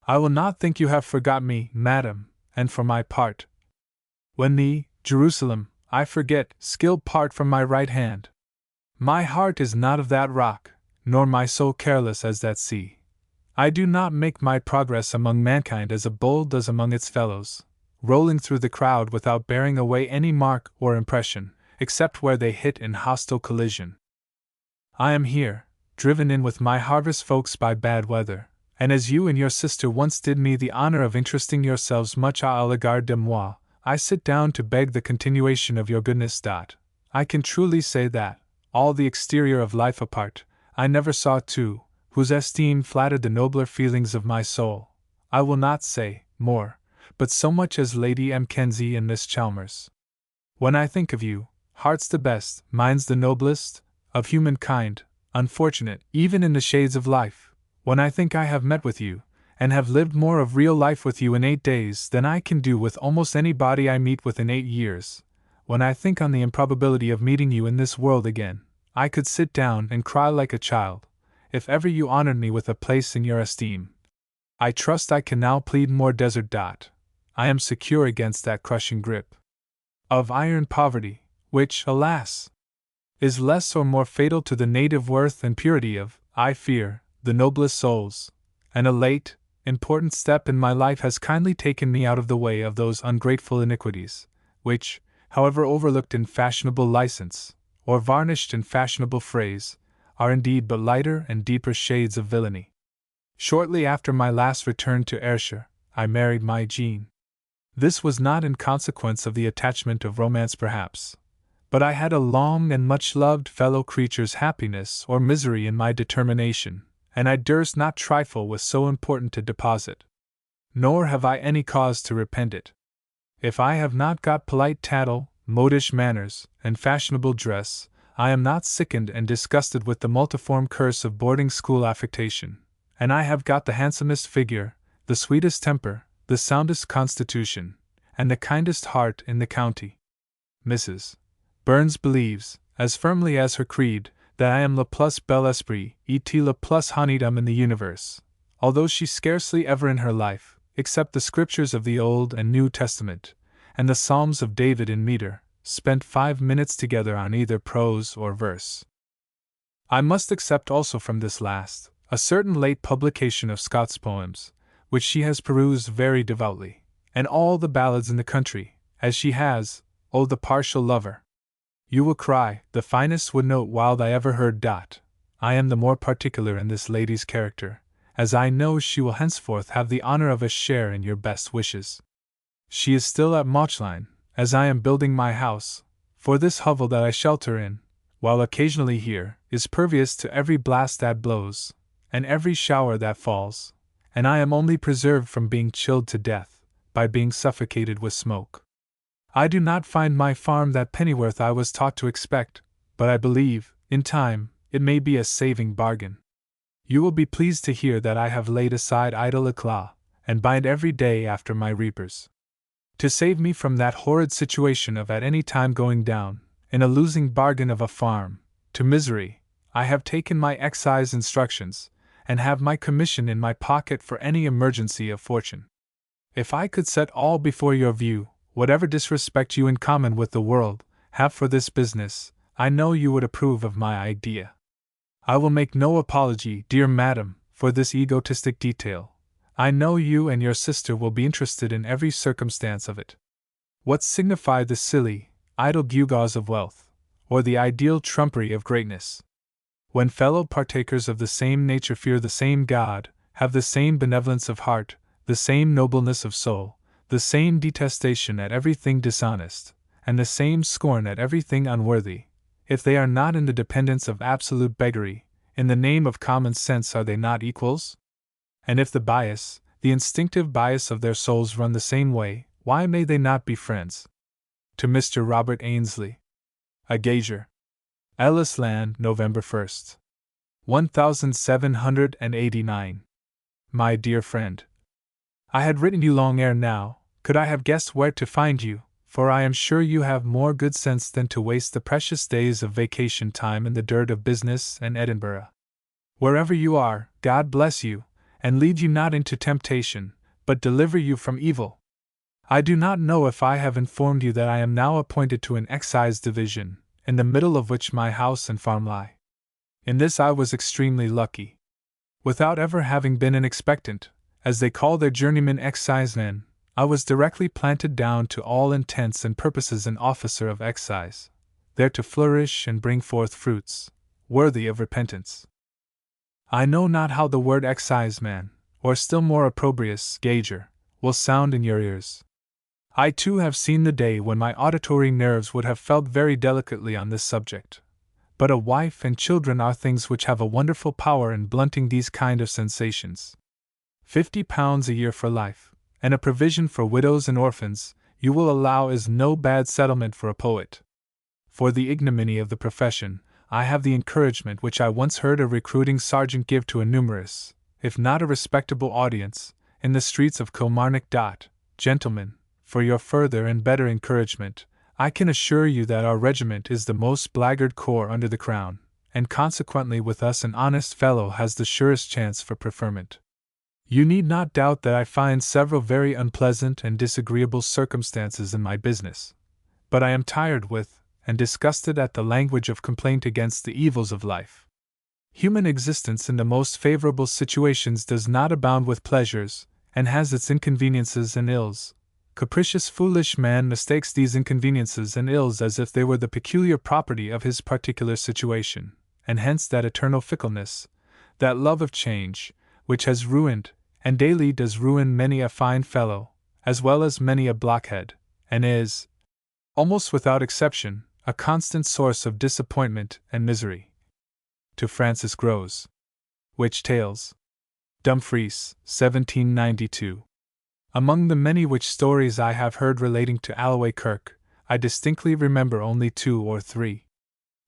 I will not think you have forgot me, madam, and for my part, when thee, Jerusalem, I forget, still part from my right hand. My heart is not of that rock, nor my soul careless as that sea. I do not make my progress among mankind as a bull does among its fellows, rolling through the crowd without bearing away any mark or impression, except where they hit in hostile collision. I am here, driven in with my harvest folks by bad weather, and as you and your sister once did me the honor of interesting yourselves much à l'égard de moi, I sit down to beg the continuation of your goodness. I can truly say that, all the exterior of life apart, I never saw two, whose esteem flattered the nobler feelings of my soul. I will not say more, but so much as Lady Mackenzie and Miss Chalmers. When I think of you, heart's the best, mind's the noblest, of humankind, unfortunate, even in the shades of life, when I think I have met with you, and have lived more of real life with you in 8 days than I can do with almost anybody I meet with in 8 years, when I think on the improbability of meeting you in this world again, I could sit down and cry like a child, if ever you honored me with a place in your esteem. I trust I can now plead more desert. I am secure against that crushing grip of iron poverty, which, alas, is less or more fatal to the native worth and purity of, I fear, the noblest souls, and a late, important step in my life has kindly taken me out of the way of those ungrateful iniquities, which, however overlooked in fashionable license, or varnished in fashionable phrase, are indeed but lighter and deeper shades of villainy. Shortly after my last return to Ayrshire, I married my Jean. This was not in consequence of the attachment of romance perhaps, but I had a long and much-loved fellow creature's happiness or misery in my determination, and I durst not trifle with so important a deposit. Nor have I any cause to repent it. If I have not got polite tattle, modish manners, and fashionable dress, I am not sickened and disgusted with the multiform curse of boarding-school affectation, and I have got the handsomest figure, the sweetest temper, the soundest constitution, and the kindest heart in the county. Mrs. Burns believes, as firmly as her creed, that I am le plus bel esprit, et le plus honnête homme in the universe, although she scarcely ever in her life, except the scriptures of the Old and New Testament, and the Psalms of David in meter, spent 5 minutes together on either prose or verse. I must except also from this last, a certain late publication of Scott's poems, which she has perused very devoutly, and all the ballads in the country, as she has, O the partial lover. You will cry, the finest woodnote wild I ever heard. I am the more particular in this lady's character, as I know she will henceforth have the honor of a share in your best wishes. She is still at Mauchline, as I am building my house, for this hovel that I shelter in, while occasionally here, is pervious to every blast that blows, and every shower that falls, and I am only preserved from being chilled to death, by being suffocated with smoke. I do not find my farm that pennyworth I was taught to expect, but I believe, in time, it may be a saving bargain. You will be pleased to hear that I have laid aside idle eclat, and bind every day after my reapers. To save me from that horrid situation of at any time going down, in a losing bargain of a farm, to misery, I have taken my excise instructions, and have my commission in my pocket for any emergency of fortune. If I could set all before your view, whatever disrespect you in common with the world have for this business, I know you would approve of my idea. I will make no apology, dear madam, for this egotistic detail. I know you and your sister will be interested in every circumstance of it. What signify the silly, idle gewgaws of wealth, or the ideal trumpery of greatness? When fellow partakers of the same nature fear the same God, have the same benevolence of heart, the same nobleness of soul, the same detestation at everything dishonest, and the same scorn at everything unworthy, if they are not in the dependence of absolute beggary, in the name of common sense are they not equals? And if the bias, the instinctive bias of their souls run the same way, why may they not be friends? To Mr. Robert Ainsley, a Gager. Ellis Land, November 1st. 1789. My dear friend, I had written you long ere now, could I have guessed where to find you, for I am sure you have more good sense than to waste the precious days of vacation time in the dirt of business and Edinburgh. Wherever you are, God bless you, and lead you not into temptation, but deliver you from evil. I do not know if I have informed you that I am now appointed to an excise division, in the middle of which my house and farm lie. In this I was extremely lucky. Without ever having been an expectant, as they call their journeyman excisemen, I was directly planted down to all intents and purposes an officer of excise, there to flourish and bring forth fruits worthy of repentance. I know not how the word exciseman, or still more opprobrious, gauger, will sound in your ears. I too have seen the day when my auditory nerves would have felt very delicately on this subject. But a wife and children are things which have a wonderful power in blunting these kind of sensations. £50 a year for life, and a provision for widows and orphans, you will allow is no bad settlement for a poet. For the ignominy of the profession, I have the encouragement which I once heard a recruiting sergeant give to a numerous, if not a respectable audience, in the streets of Kilmarnock. Gentlemen, for your further and better encouragement, I can assure you that our regiment is the most blackguard corps under the crown, and consequently with us an honest fellow has the surest chance for preferment. You need not doubt that I find several very unpleasant and disagreeable circumstances in my business, but I am tired with, and disgusted at the language of complaint against the evils of life. Human existence in the most favorable situations does not abound with pleasures, and has its inconveniences and ills. Capricious foolish man mistakes these inconveniences and ills as if they were the peculiar property of his particular situation, and hence that eternal fickleness, that love of change, which has ruined, and daily does ruin many a fine fellow, as well as many a blockhead, and is, almost without exception, a constant source of disappointment and misery. To Francis Grose. Witch Tales. Dumfries, 1792. Among the many witch stories I have heard relating to Alloway Kirk, I distinctly remember only 2 or 3.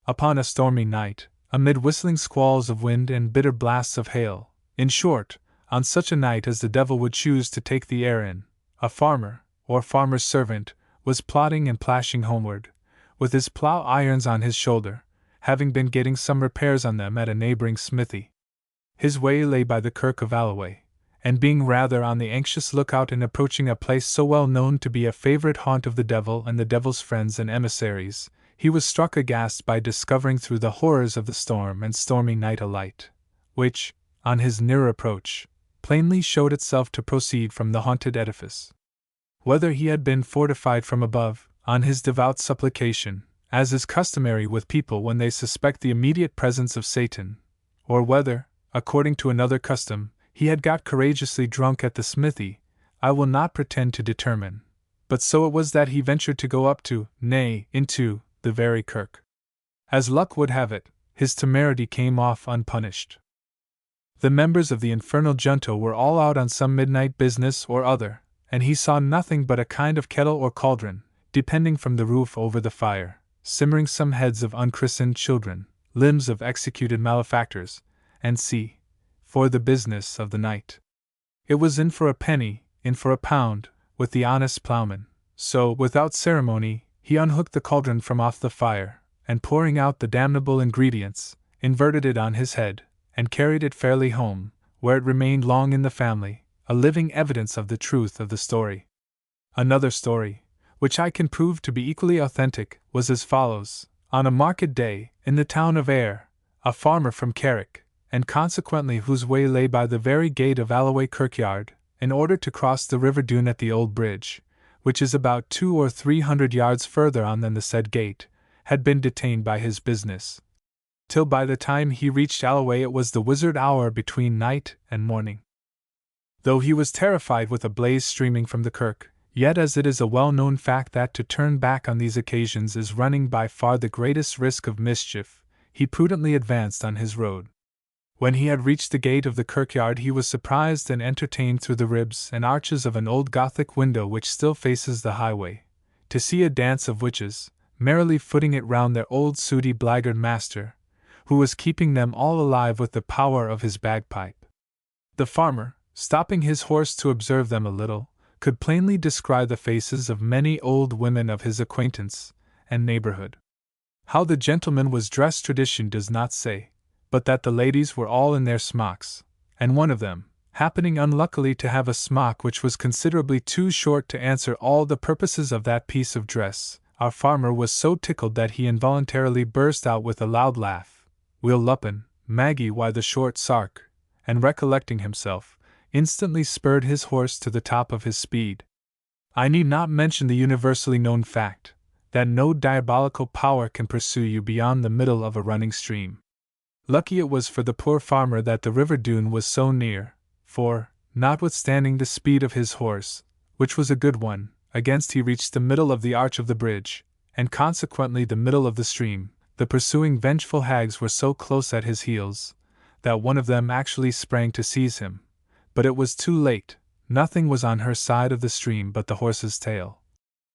Upon a stormy night, amid whistling squalls of wind and bitter blasts of hail, in short, on such a night as the devil would choose to take the air in, a farmer, or farmer's servant, was plodding and plashing homeward, with his plough irons on his shoulder, having been getting some repairs on them at a neighboring smithy. His way lay by the Kirk of Alloway, and being rather on the anxious lookout in approaching a place so well known to be a favourite haunt of the devil and the devil's friends and emissaries, he was struck aghast by discovering through the horrors of the storm and stormy night a light, which, on his nearer approach, plainly showed itself to proceed from the haunted edifice. Whether he had been fortified from above, on his devout supplication, as is customary with people when they suspect the immediate presence of Satan, or whether, according to another custom, he had got courageously drunk at the smithy, I will not pretend to determine, but so it was that he ventured to go up to, nay, into, the very kirk. As luck would have it, his temerity came off unpunished. The members of the infernal junto were all out on some midnight business or other, and he saw nothing but a kind of kettle or cauldron, depending from the roof over the fire, simmering some heads of unchristened children, limbs of executed malefactors, and for the business of the night. It was in for a penny, in for a pound, with the honest ploughman. So, without ceremony, he unhooked the cauldron from off the fire, and pouring out the damnable ingredients, inverted it on his head, and carried it fairly home, where it remained long in the family, a living evidence of the truth of the story. Another story, which I can prove to be equally authentic, was as follows. On a market day, in the town of Ayr, a farmer from Carrick, and consequently whose way lay by the very gate of Alloway kirkyard, in order to cross the river Doon at the old bridge, which is about 200 or 300 yards further on than the said gate, had been detained by his business, till by the time he reached Alloway it was the wizard hour between night and morning. Though he was terrified with a blaze streaming from the kirk, yet as it is a well-known fact that to turn back on these occasions is running by far the greatest risk of mischief, he prudently advanced on his road. When he had reached the gate of the kirkyard he was surprised and entertained through the ribs and arches of an old Gothic window which still faces the highway, to see a dance of witches, merrily footing it round their old sooty blackguard master, who was keeping them all alive with the power of his bagpipe. The farmer, stopping his horse to observe them a little, could plainly descry the faces of many old women of his acquaintance and neighborhood. How the gentleman was dressed tradition does not say, but that the ladies were all in their smocks, and one of them, happening unluckily to have a smock which was considerably too short to answer all the purposes of that piece of dress, our farmer was so tickled that he involuntarily burst out with a loud laugh. Will Luppen, Maggie, why the short sark, and recollecting himself, instantly spurred his horse to the top of his speed. I need not mention the universally known fact, that no diabolical power can pursue you beyond the middle of a running stream. Lucky it was for the poor farmer that the river Doon was so near, for, notwithstanding the speed of his horse, which was a good one, against he reached the middle of the arch of the bridge, and consequently the middle of the stream, the pursuing vengeful hags were so close at his heels, that one of them actually sprang to seize him, but it was too late. Nothing was on her side of the stream but the horse's tail,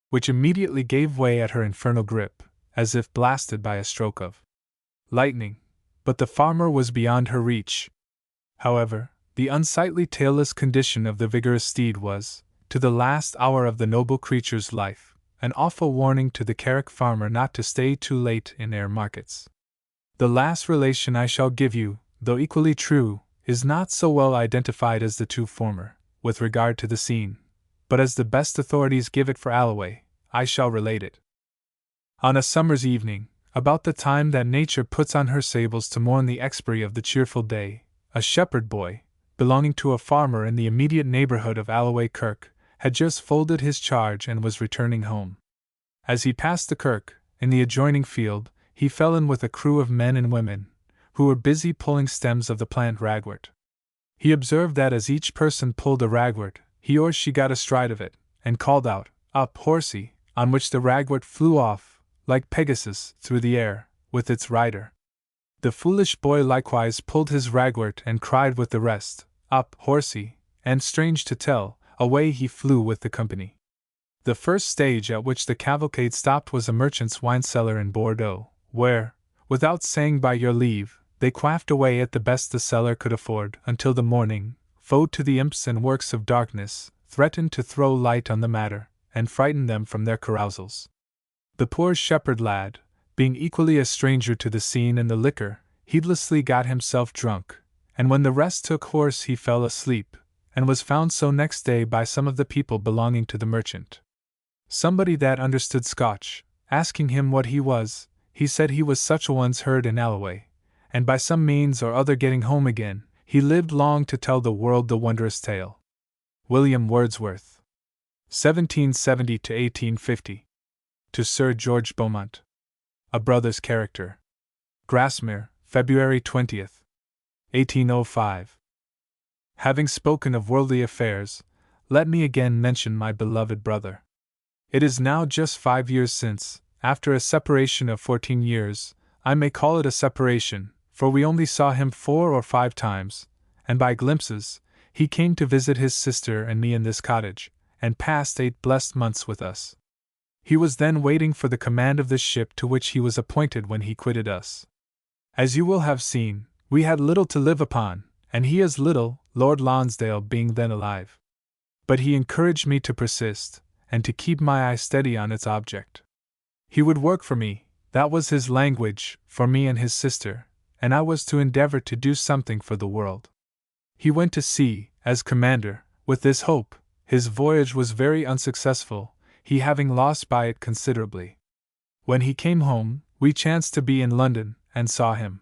which immediately gave way at her infernal grip, as if blasted by a stroke of lightning. But the farmer was beyond her reach. However, the unsightly tailless condition of the vigorous steed was, to the last hour of the noble creature's life, an awful warning to the Carrick farmer not to stay too late in Ayr markets. The last relation I shall give you, though equally true, is not so well identified as the two former, with regard to the scene, but as the best authorities give it for Alloway, I shall relate it. On a summer's evening, about the time that nature puts on her sables to mourn the expiry of the cheerful day, a shepherd boy, belonging to a farmer in the immediate neighborhood of Alloway Kirk, had just folded his charge and was returning home. As he passed the kirk, in the adjoining field, he fell in with a crew of men and women, who were busy pulling stems of the plant ragwort. He observed that as each person pulled a ragwort, he or she got astride of it, and called out, "Up, horsey," on which the ragwort flew off, like Pegasus, through the air, with its rider. The foolish boy likewise pulled his ragwort and cried with the rest, "Up, horsey," and strange to tell, away he flew with the company. The first stage at which the cavalcade stopped was a merchant's wine cellar in Bordeaux, where, without saying by your leave, they quaffed away at the best the cellar could afford, until the morning, foe to the imps and works of darkness, threatened to throw light on the matter, and frighten them from their carousals. The poor shepherd lad, being equally a stranger to the scene and the liquor, heedlessly got himself drunk, and when the rest took horse he fell asleep, and was found so next day by some of the people belonging to the merchant. Somebody that understood Scotch, asking him what he was, he said he was such a one's heard in Alloway, and by some means or other getting home again, he lived long to tell the world the wondrous tale. William Wordsworth. 1770 to 1850. To Sir George Beaumont. A Brother's Character. Grasmere, February 20th, 1805. Having spoken of worldly affairs, let me again mention my beloved brother. It is now just 5 years since, after a separation of 14 years, I may call it a separation, for we only saw him 4 or 5 times, and by glimpses, he came to visit his sister and me in this cottage, and passed 8 blessed months with us. He was then waiting for the command of the ship to which he was appointed when he quitted us. As you will have seen, we had little to live upon, and he as little, Lord Lonsdale being then alive. But he encouraged me to persist, and to keep my eye steady on its object. He would work for me, that was his language, for me and his sister, and I was to endeavor to do something for the world. He went to sea, as commander, with this hope. His voyage was very unsuccessful, he having lost by it considerably. When he came home, we chanced to be in London, and saw him.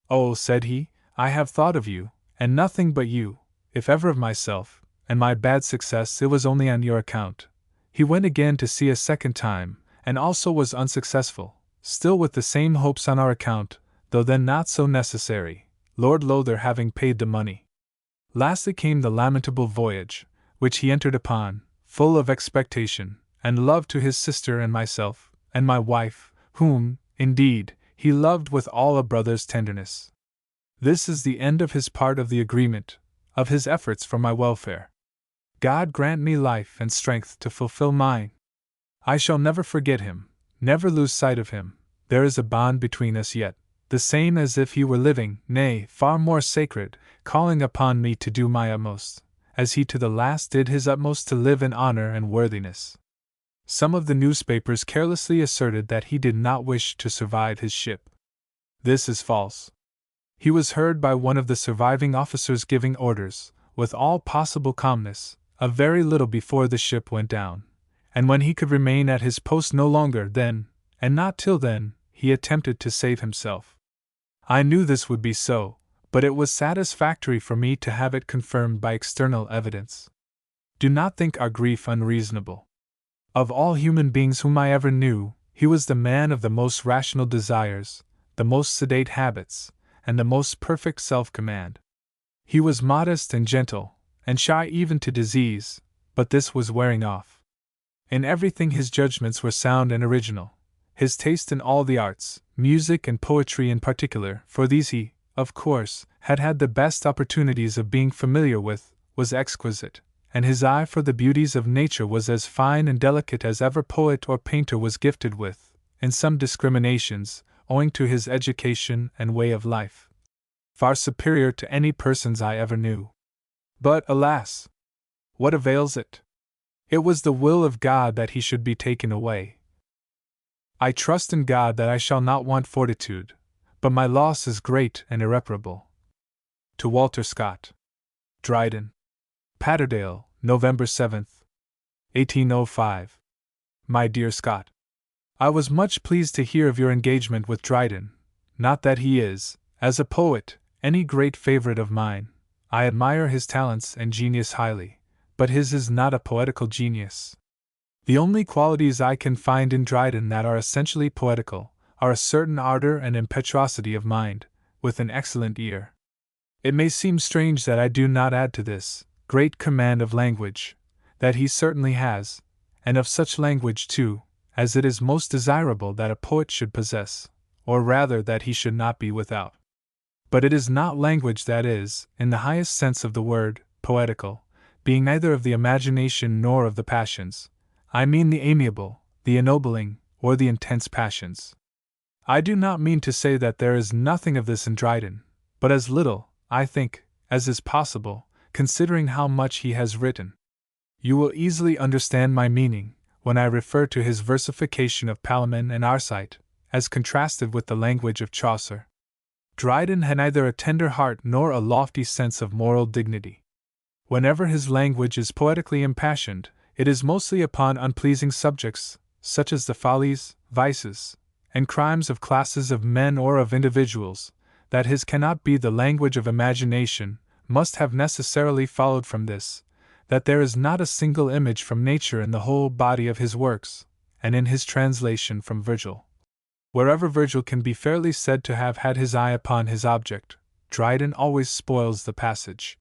"Oh," said he, "I have thought of you, and nothing but you, if ever of myself, and my bad success it was only on your account." He went again to sea a second time, and also was unsuccessful, still with the same hopes on our account, though then not so necessary, Lord Lothair having paid the money. Lastly came the lamentable voyage, which he entered upon, full of expectation, and love to his sister and myself, and my wife, whom, indeed, he loved with all a brother's tenderness. This is the end of his part of the agreement, of his efforts for my welfare. God grant me life and strength to fulfill mine. I shall never forget him, never lose sight of him. There is a bond between us yet, the same as if he were living, nay, far more sacred, calling upon me to do my utmost, as he to the last did his utmost to live in honor and worthiness. Some of the newspapers carelessly asserted that he did not wish to survive his ship. This is false. He was heard by one of the surviving officers giving orders, with all possible calmness, a very little before the ship went down, and when he could remain at his post no longer, then, and not till then, he attempted to save himself. I knew this would be so, but it was satisfactory for me to have it confirmed by external evidence. Do not think our grief unreasonable. Of all human beings whom I ever knew, he was the man of the most rational desires, the most sedate habits, and the most perfect self-command. He was modest and gentle, and shy even to disease, but this was wearing off. In everything his judgments were sound and original. His taste in all the arts, music and poetry in particular, for these he, of course, had had the best opportunities of being familiar with, was exquisite, and his eye for the beauties of nature was as fine and delicate as ever poet or painter was gifted with, in some discriminations, owing to his education and way of life, far superior to any persons I ever knew. But, alas! What avails it? It was the will of God that he should be taken away. I trust in God that I shall not want fortitude, but my loss is great and irreparable. To Walter Scott. Dryden. Patterdale, November 7th, 1805. My dear Scott, I was much pleased to hear of your engagement with Dryden. Not that he is, as a poet, any great favorite of mine. I admire his talents and genius highly, but his is not a poetical genius. The only qualities I can find in Dryden that are essentially poetical are a certain ardor and impetuosity of mind, with an excellent ear. It may seem strange that I do not add to this great command of language, that he certainly has, and of such language too, as it is most desirable that a poet should possess, or rather that he should not be without. But it is not language that is, in the highest sense of the word, poetical, being neither of the imagination nor of the passions. I mean the amiable, the ennobling, or the intense passions. I do not mean to say that there is nothing of this in Dryden, but as little, I think, as is possible, considering how much he has written. You will easily understand my meaning, when I refer to his versification of Palamon and Arcite, as contrasted with the language of Chaucer. Dryden had neither a tender heart nor a lofty sense of moral dignity. Whenever his language is poetically impassioned, it is mostly upon unpleasing subjects, such as the follies, vices, and crimes of classes of men or of individuals. That his cannot be the language of imagination must have necessarily followed from this, that there is not a single image from nature in the whole body of his works, and in his translation from Virgil. Wherever Virgil can be fairly said to have had his eye upon his object, Dryden always spoils the passage.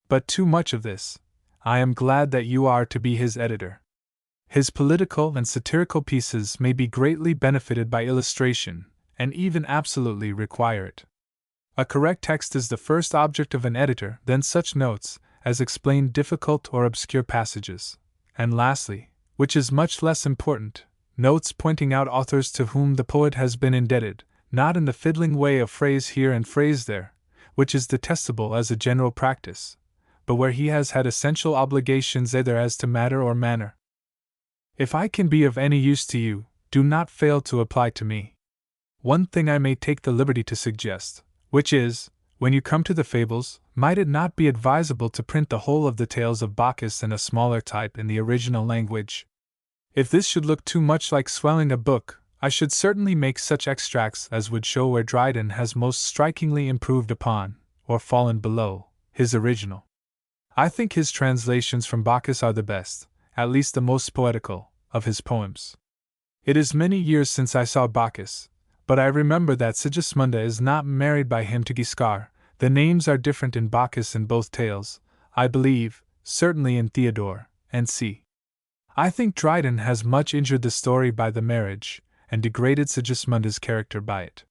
But too much of this. I am glad that you are to be his editor. His political and satirical pieces may be greatly benefited by illustration, and even absolutely require it. A correct text is the first object of an editor, then such notes as explain difficult or obscure passages, and lastly, which is much less important, notes pointing out authors to whom the poet has been indebted, not in the fiddling way of phrase here and phrase there, which is detestable as a general practice, but where he has had essential obligations either as to matter or manner. If I can be of any use to you, do not fail to apply to me. One thing I may take the liberty to suggest, which is, when you come to the fables, might it not be advisable to print the whole of the tales of Bacchus in a smaller type in the original language? If this should look too much like swelling a book, I should certainly make such extracts as would show where Dryden has most strikingly improved upon, or fallen below, his original. I think his translations from Bacchus are the best, at least the most poetical, of his poems. It is many years since I saw Bacchus, but I remember that Sigismunda is not married by him to Guiscard. The names are different in Bacchus in both tales, I believe, certainly in Theodore, and c. I think Dryden has much injured the story by the marriage, and degraded Sigismunda's character by it.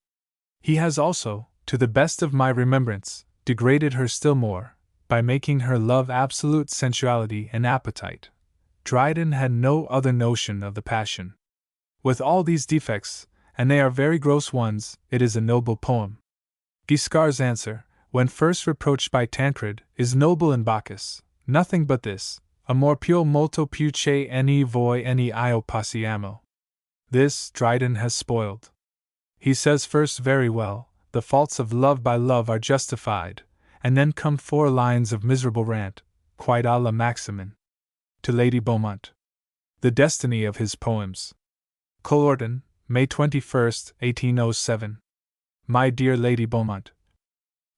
He has also, to the best of my remembrance, degraded her still more, by making her love absolute sensuality and appetite. Dryden had no other notion of the passion. With all these defects, and they are very gross ones, it is a noble poem. Guiscard's answer, when first reproached by Tancred, is noble in Bacchus, nothing but this, amor più molto più che ne voi ne io passiamo. This Dryden has spoiled. He says first very well, the faults of love by love are justified, and then come 4 lines of miserable rant, quite à la Maximin. To Lady Beaumont. The destiny of his poems. Culloden, May 21, 1807. My dear Lady Beaumont,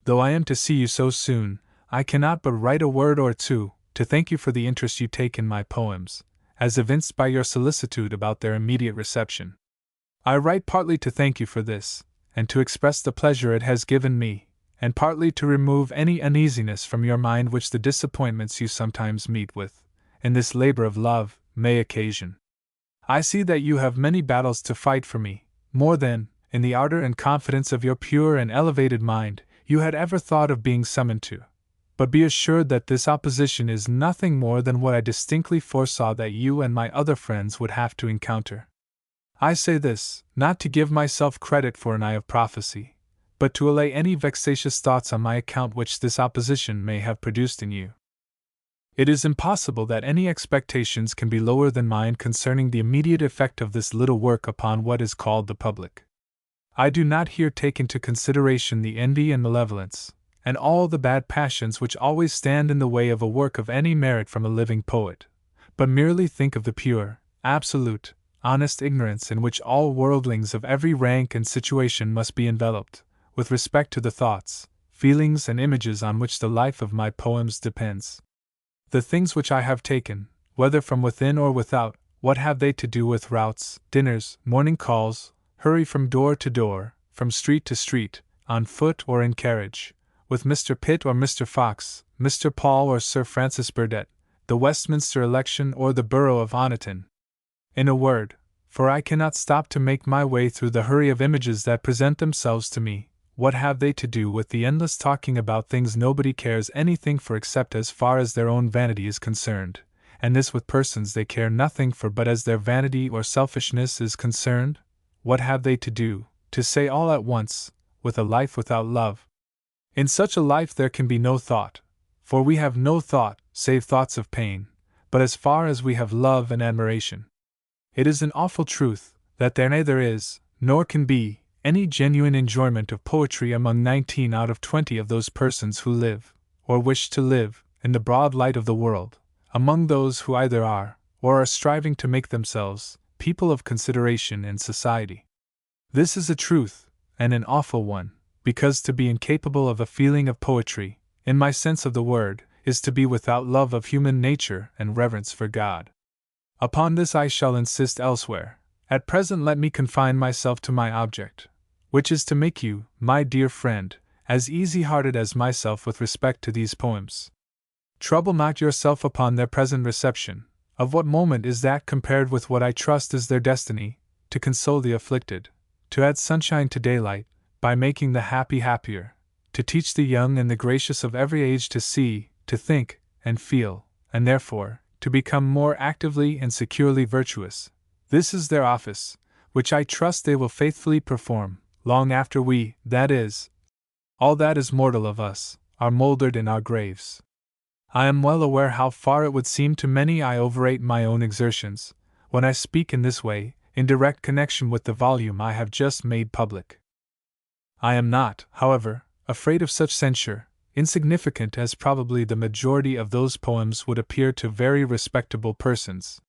though I am to see you so soon, I cannot but write a word or two, to thank you for the interest you take in my poems, as evinced by your solicitude about their immediate reception. I write partly to thank you for this, and to express the pleasure it has given me, and partly to remove any uneasiness from your mind which the disappointments you sometimes meet with, in this labor of love, may occasion. I see that you have many battles to fight for me, more than, in the ardor and confidence of your pure and elevated mind, you had ever thought of being summoned to. But be assured that this opposition is nothing more than what I distinctly foresaw that you and my other friends would have to encounter. I say this, not to give myself credit for an eye of prophecy, but to allay any vexatious thoughts on my account which this opposition may have produced in you. It is impossible that any expectations can be lower than mine concerning the immediate effect of this little work upon what is called the public. I do not here take into consideration the envy and malevolence, and all the bad passions which always stand in the way of a work of any merit from a living poet, but merely think of the pure, absolute, honest ignorance in which all worldlings of every rank and situation must be enveloped, with respect to the thoughts, feelings, and images on which the life of my poems depends. The things which I have taken, whether from within or without, what have they to do with routs, dinners, morning calls, hurry from door to door, from street to street, on foot or in carriage, with Mr. Pitt or Mr. Fox, Mr. Paul or Sir Francis Burdett, the Westminster election or the borough of Oniton? In a word, for I cannot stop to make my way through the hurry of images that present themselves to me, what have they to do with the endless talking about things nobody cares anything for except as far as their own vanity is concerned, and this with persons they care nothing for but as their vanity or selfishness is concerned? What have they to do, to say all at once, with a life without love? In such a life there can be no thought, for we have no thought, save thoughts of pain, but as far as we have love and admiration, It is an awful truth that there neither is, nor can be, any genuine enjoyment of poetry among 19 out of 20 of those persons who live, or wish to live, in the broad light of the world, among those who either are, or are striving to make themselves, people of consideration in society. This is a truth, and an awful one, because to be incapable of a feeling of poetry, in my sense of the word, is to be without love of human nature and reverence for God. Upon this I shall insist elsewhere. At present let me confine myself to my object, which is to make you, my dear friend, as easy-hearted as myself with respect to these poems. Trouble not yourself upon their present reception. Of what moment is that compared with what I trust is their destiny, to console the afflicted, to add sunshine to daylight, by making the happy happier, to teach the young and the gracious of every age to see, to think, and feel, and therefore, to become more actively and securely virtuous. This is their office, which I trust they will faithfully perform, long after we, that is, all that is mortal of us, are mouldered in our graves. I am well aware how far it would seem to many I overrate my own exertions, when I speak in this way, in direct connection with the volume I have just made public. I am not, however, afraid of such censure, insignificant as probably the majority of those poems would appear to very respectable persons.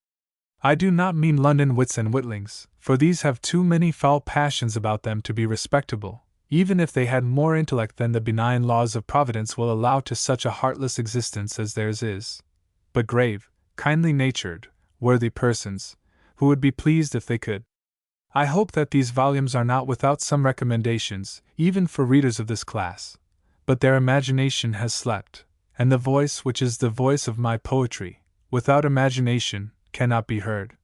I do not mean London wits and witlings, for these have too many foul passions about them to be respectable, even if they had more intellect than the benign laws of Providence will allow to such a heartless existence as theirs is, but grave, kindly-natured, worthy persons, who would be pleased if they could. I hope that these volumes are not without some recommendations, even for readers of this class, but their imagination has slept, and the voice which is the voice of my poetry, without imagination, cannot be heard.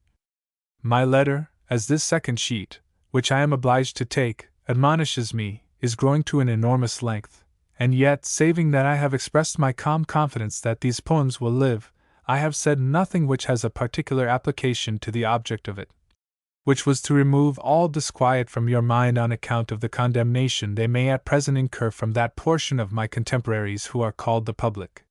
My letter, as this second sheet, which I am obliged to take, admonishes me, is growing to an enormous length, and yet, saving that I have expressed my calm confidence that these poems will live, I have said nothing which has a particular application to the object of it, which was to remove all disquiet from your mind on account of the condemnation they may at present incur from that portion of my contemporaries who are called the public.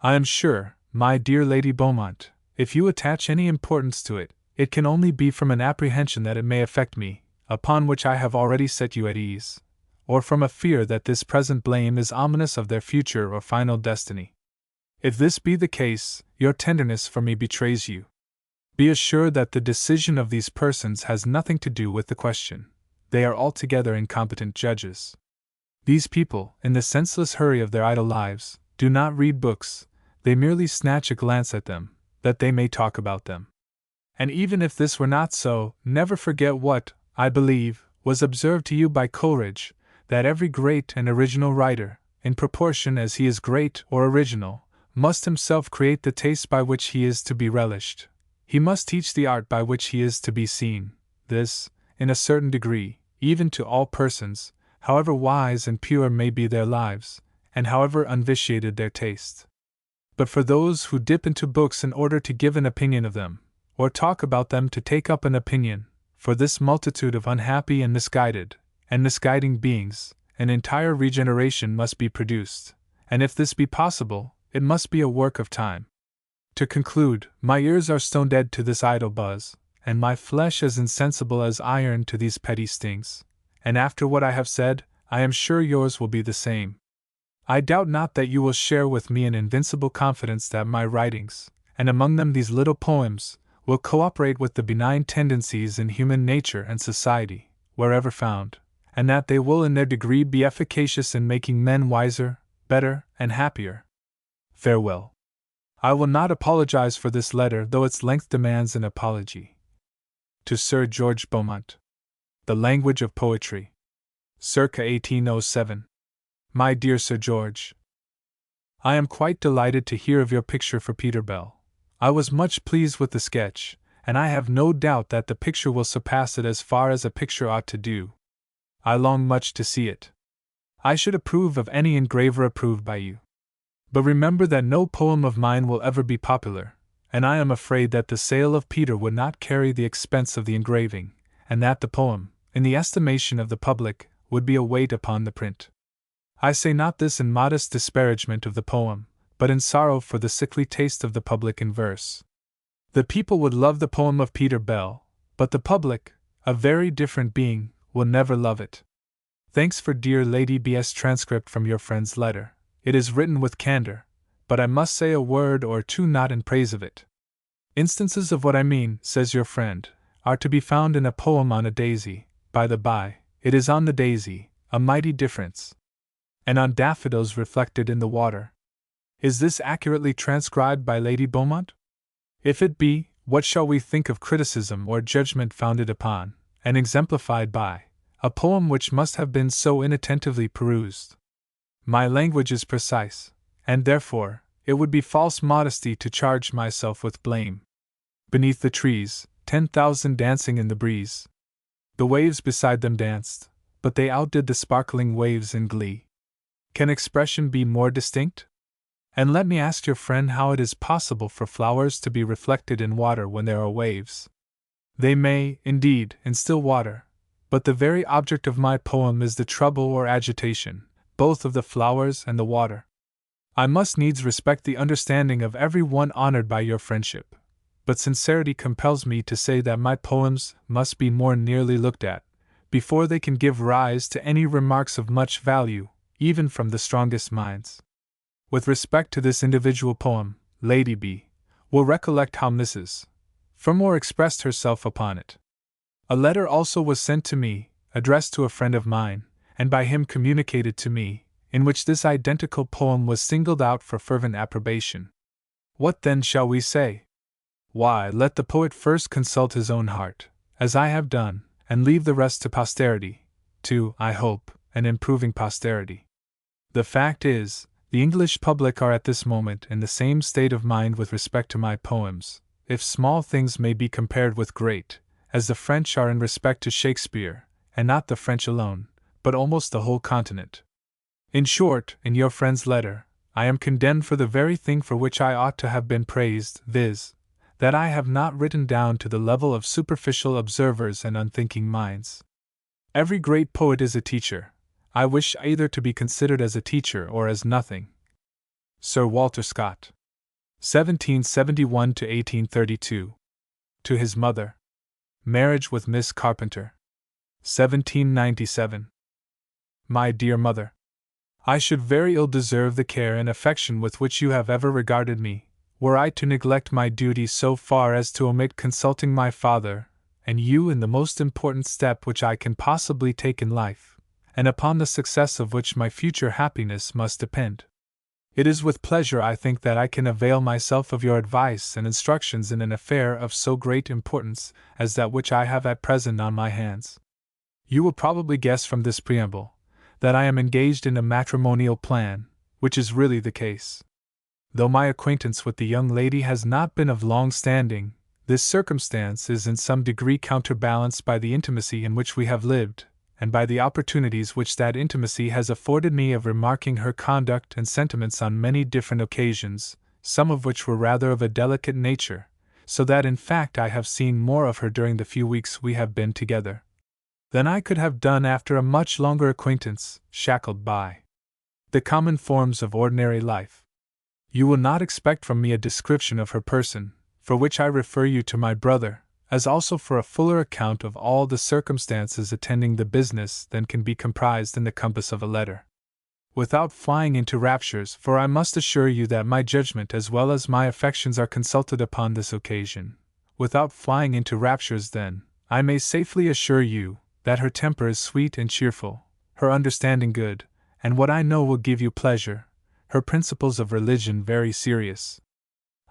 I am sure, my dear Lady Beaumont, if you attach any importance to it, it can only be from an apprehension that it may affect me, upon which I have already set you at ease, or from a fear that this present blame is ominous of their future or final destiny. If this be the case, your tenderness for me betrays you. Be assured that the decision of these persons has nothing to do with the question. They are altogether incompetent judges. These people, in the senseless hurry of their idle lives, do not read books, they merely snatch a glance at them, that they may talk about them. And even if this were not so, never forget what, I believe, was observed to you by Coleridge, that every great and original writer, in proportion as he is great or original, must himself create the taste by which he is to be relished. He must teach the art by which he is to be seen, this, in a certain degree, even to all persons, however wise and pure may be their lives, and however unvitiated their taste. But for those who dip into books in order to give an opinion of them, or talk about them to take up an opinion, for this multitude of unhappy and misguiding beings, an entire regeneration must be produced, and if this be possible, it must be a work of time. To conclude, my ears are stone dead to this idle buzz, and my flesh as insensible as iron to these petty stings, and after what I have said, I am sure yours will be the same. I doubt not that you will share with me an invincible confidence that my writings, and among them these little poems, will cooperate with the benign tendencies in human nature and society, wherever found, and that they will in their degree be efficacious in making men wiser, better, and happier. Farewell. I will not apologize for this letter, though its length demands an apology. To Sir George Beaumont. The Language of Poetry. Circa 1807. My dear Sir George, I am quite delighted to hear of your picture for Peter Bell. I was much pleased with the sketch, and I have no doubt that the picture will surpass it as far as a picture ought to do. I long much to see it. I should approve of any engraver approved by you. But remember that no poem of mine will ever be popular, and I am afraid that the sale of Peter would not carry the expense of the engraving, and that the poem, in the estimation of the public, would be a weight upon the print. I say not this in modest disparagement of the poem, but in sorrow for the sickly taste of the public in verse. The people would love the poem of Peter Bell, but the public, a very different being, will never love it. Thanks for dear Lady B.'s transcript from your friend's letter. It is written with candor, but I must say a word or two not in praise of it. Instances of what I mean, says your friend, are to be found in a poem on a daisy. By the by, it is on the daisy, a mighty difference. And on daffodils reflected in the water. Is this accurately transcribed by Lady Beaumont? If it be, what shall we think of criticism or judgment founded upon, and exemplified by, a poem which must have been so inattentively perused? My language is precise, and therefore, it would be false modesty to charge myself with blame. Beneath the trees, 10,000 dancing in the breeze. The waves beside them danced, but they outdid the sparkling waves in glee. Can expression be more distinct? And let me ask your friend how it is possible for flowers to be reflected in water when there are waves. They may, indeed, in still water, but the very object of my poem is the trouble or agitation, both of the flowers and the water. I must needs respect the understanding of every one honored by your friendship, but sincerity compels me to say that my poems must be more nearly looked at, before they can give rise to any remarks of much value, even from the strongest minds. With respect to this individual poem, Lady B. will recollect how Mrs. Fermor expressed herself upon it. A letter also was sent to me, addressed to a friend of mine, and by him communicated to me, in which this identical poem was singled out for fervent approbation. What then shall we say? Why, let the poet first consult his own heart, as I have done, and leave the rest to posterity, to, I hope, an improving posterity. The fact is, the English public are at this moment in the same state of mind with respect to my poems, if small things may be compared with great, as the French are in respect to Shakespeare, and not the French alone, but almost the whole continent. In short, in your friend's letter, I am condemned for the very thing for which I ought to have been praised, viz., that I have not written down to the level of superficial observers and unthinking minds. Every great poet is a teacher. I wish either to be considered as a teacher or as nothing. Sir Walter Scott. 1771 to 1832. To his mother. Marriage with Miss Carpenter. 1797. My dear mother, I should very ill deserve the care and affection with which you have ever regarded me, were I to neglect my duty so far as to omit consulting my father and you in the most important step which I can possibly take in life, and upon the success of which my future happiness must depend. It is with pleasure I think that I can avail myself of your advice and instructions in an affair of so great importance as that which I have at present on my hands. You will probably guess from this preamble that I am engaged in a matrimonial plan, which is really the case. Though my acquaintance with the young lady has not been of long standing, this circumstance is in some degree counterbalanced by the intimacy in which we have lived, and by the opportunities which that intimacy has afforded me of remarking her conduct and sentiments on many different occasions, some of which were rather of a delicate nature, so that in fact I have seen more of her during the few weeks we have been together than I could have done after a much longer acquaintance, shackled by the common forms of ordinary life. You will not expect from me a description of her person, for which I refer you to my brother, as also for a fuller account of all the circumstances attending the business than can be comprised in the compass of a letter. Without flying into raptures, for I must assure you that my judgment as well as my affections are consulted upon this occasion, without flying into raptures then, I may safely assure you that her temper is sweet and cheerful, her understanding good, and what I know will give you pleasure, her principles of religion very serious.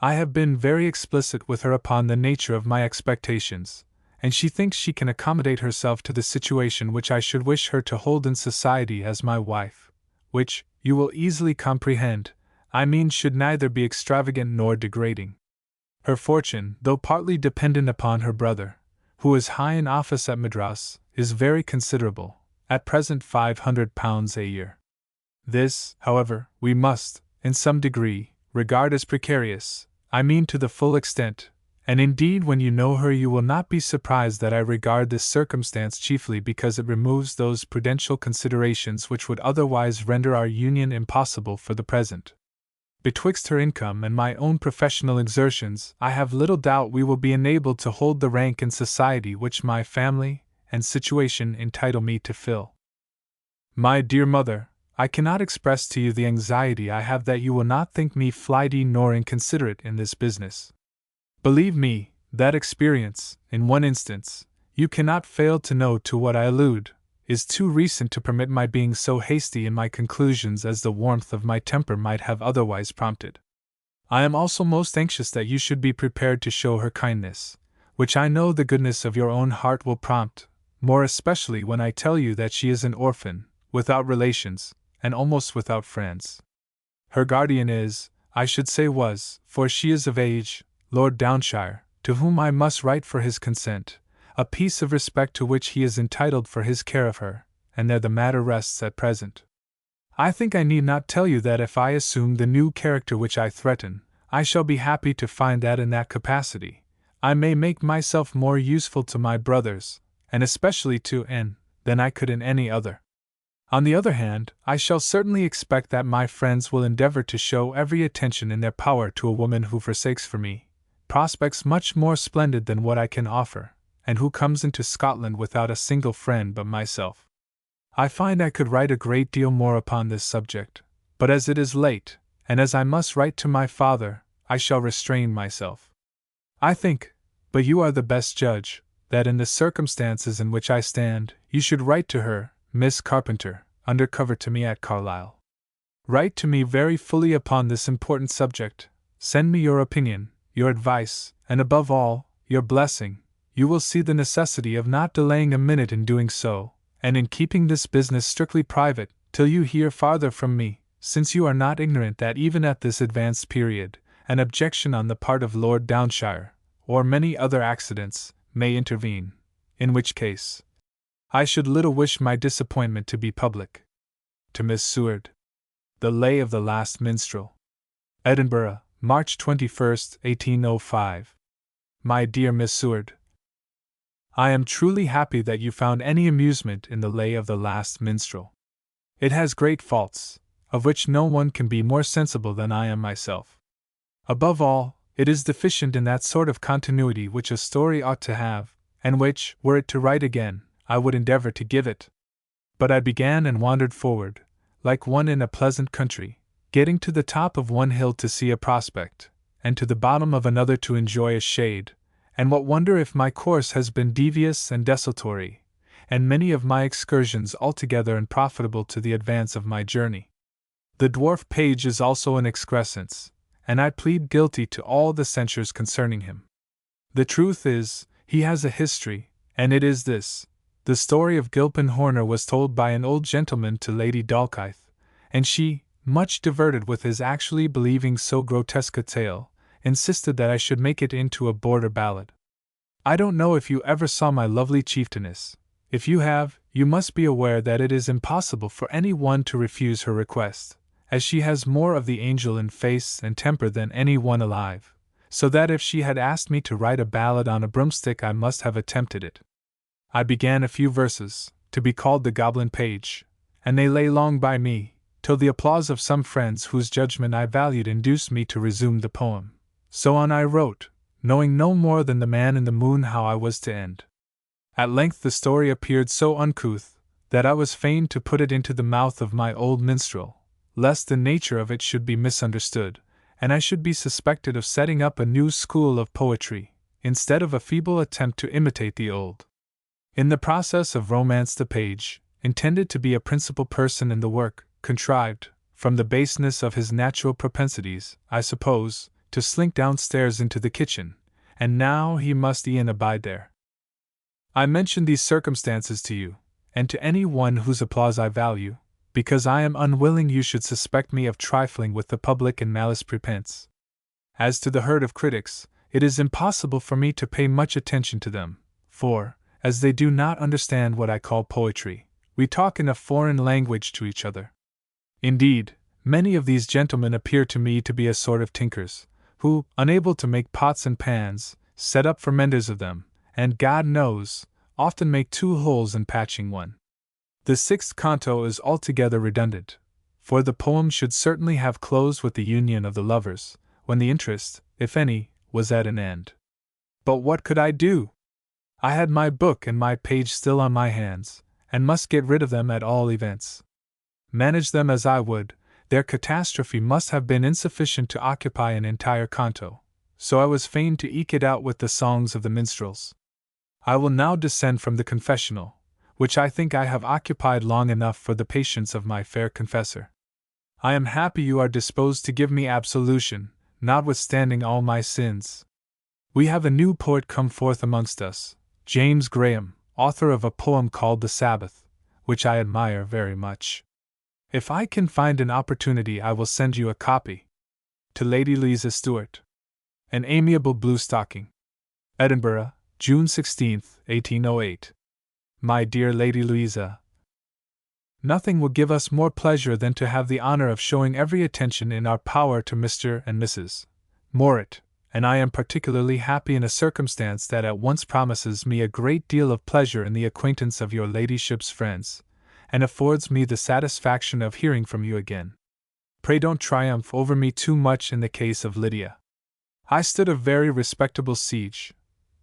I have been very explicit with her upon the nature of my expectations, and she thinks she can accommodate herself to the situation which I should wish her to hold in society as my wife, which, you will easily comprehend, I mean should neither be extravagant nor degrading. Her fortune, though partly dependent upon her brother, who is high in office at Madras, is very considerable, at present £500 a year. This, however, we must, in some degree, regard as precarious, I mean to the full extent, and indeed when you know her you will not be surprised that I regard this circumstance chiefly because it removes those prudential considerations which would otherwise render our union impossible for the present. Betwixt her income and my own professional exertions, I have little doubt we will be enabled to hold the rank in society which my family and situation entitle me to fill. My dear mother, I cannot express to you the anxiety I have that you will not think me flighty nor inconsiderate in this business. Believe me, that experience, in one instance, you cannot fail to know to what I allude, is too recent to permit my being so hasty in my conclusions as the warmth of my temper might have otherwise prompted. I am also most anxious that you should be prepared to show her kindness, which I know the goodness of your own heart will prompt, more especially when I tell you that she is an orphan, without relations, and almost without friends. Her guardian is, I should say was, for she is of age, Lord Downshire, to whom I must write for his consent, a piece of respect to which he is entitled for his care of her, and there the matter rests at present. I think I need not tell you that if I assume the new character which I threaten, I shall be happy to find that in that capacity, I may make myself more useful to my brothers, and especially to N, than I could in any other. On the other hand, I shall certainly expect that my friends will endeavor to show every attention in their power to a woman who forsakes for me prospects much more splendid than what I can offer, and who comes into Scotland without a single friend but myself. I find I could write a great deal more upon this subject, but as it is late, and as I must write to my father, I shall restrain myself. I think, but you are the best judge, that in the circumstances in which I stand, you should write to her, Miss Carpenter, under cover to me at Carlisle. Write to me very fully upon this important subject, send me your opinion, your advice, and above all, your blessing. You will see the necessity of not delaying a minute in doing so, and in keeping this business strictly private, till you hear farther from me, since you are not ignorant that even at this advanced period, an objection on the part of Lord Downshire, or many other accidents, may intervene, in which case I should little wish my disappointment to be public. To Miss Seward. The Lay of the Last Minstrel. Edinburgh, March 21st, 1805. My dear Miss Seward, I am truly happy that you found any amusement in the Lay of the Last Minstrel. It has great faults, of which no one can be more sensible than I am myself. Above all, it is deficient in that sort of continuity which a story ought to have, and which, were it to write again, I would endeavor to give it. But I began and wandered forward, like one in a pleasant country, getting to the top of one hill to see a prospect, and to the bottom of another to enjoy a shade, and what wonder if my course has been devious and desultory, and many of my excursions altogether unprofitable to the advance of my journey. The dwarf page is also an excrescence, and I plead guilty to all the censures concerning him. The truth is, he has a history, and it is this. The story of Gilpin Horner was told by an old gentleman to Lady Dalkeith, and she, much diverted with his actually believing so grotesque a tale, insisted that I should make it into a border ballad. I don't know if you ever saw my lovely chieftainess. If you have, you must be aware that it is impossible for any one to refuse her request, as she has more of the angel in face and temper than any one alive, so that if she had asked me to write a ballad on a broomstick I must have attempted it. I began a few verses, to be called the Goblin Page, and they lay long by me, till the applause of some friends whose judgment I valued induced me to resume the poem. So on I wrote, knowing no more than the man in the moon how I was to end. At length the story appeared so uncouth, that I was fain to put it into the mouth of my old minstrel, lest the nature of it should be misunderstood, and I should be suspected of setting up a new school of poetry, instead of a feeble attempt to imitate the old. In the process of Romance the Page, intended to be a principal person in the work, contrived, from the baseness of his natural propensities, I suppose, to slink downstairs into the kitchen, and now he must e'en abide there. I mention these circumstances to you, and to any one whose applause I value, because I am unwilling you should suspect me of trifling with the public in malice prepense. As to the herd of critics, it is impossible for me to pay much attention to them, for, as they do not understand what I call poetry, we talk in a foreign language to each other. Indeed, many of these gentlemen appear to me to be a sort of tinkers, who, unable to make pots and pans, set up for menders of them, and, God knows, often make 2 holes in patching one. The 6th canto is altogether redundant, for the poem should certainly have closed with the union of the lovers, when the interest, if any, was at an end. But what could I do? I had my book and my page still on my hands, and must get rid of them at all events. Manage them as I would, their catastrophe must have been insufficient to occupy an entire canto, so I was fain to eke it out with the songs of the minstrels. I will now descend from the confessional, which I think I have occupied long enough for the patience of my fair confessor. I am happy you are disposed to give me absolution, notwithstanding all my sins. We have a new poet come forth amongst us, James Graham, author of a poem called The Sabbath, which I admire very much. If I can find an opportunity, I will send you a copy. To Lady Louisa Stuart. An amiable blue stocking. Edinburgh, June 16, 1808. My dear Lady Louisa, nothing will give us more pleasure than to have the honor of showing every attention in our power to Mr. and Mrs. Morit, and I am particularly happy in a circumstance that at once promises me a great deal of pleasure in the acquaintance of your ladyship's friends, and affords me the satisfaction of hearing from you again. Pray don't triumph over me too much in the case of Lydia. I stood a very respectable siege,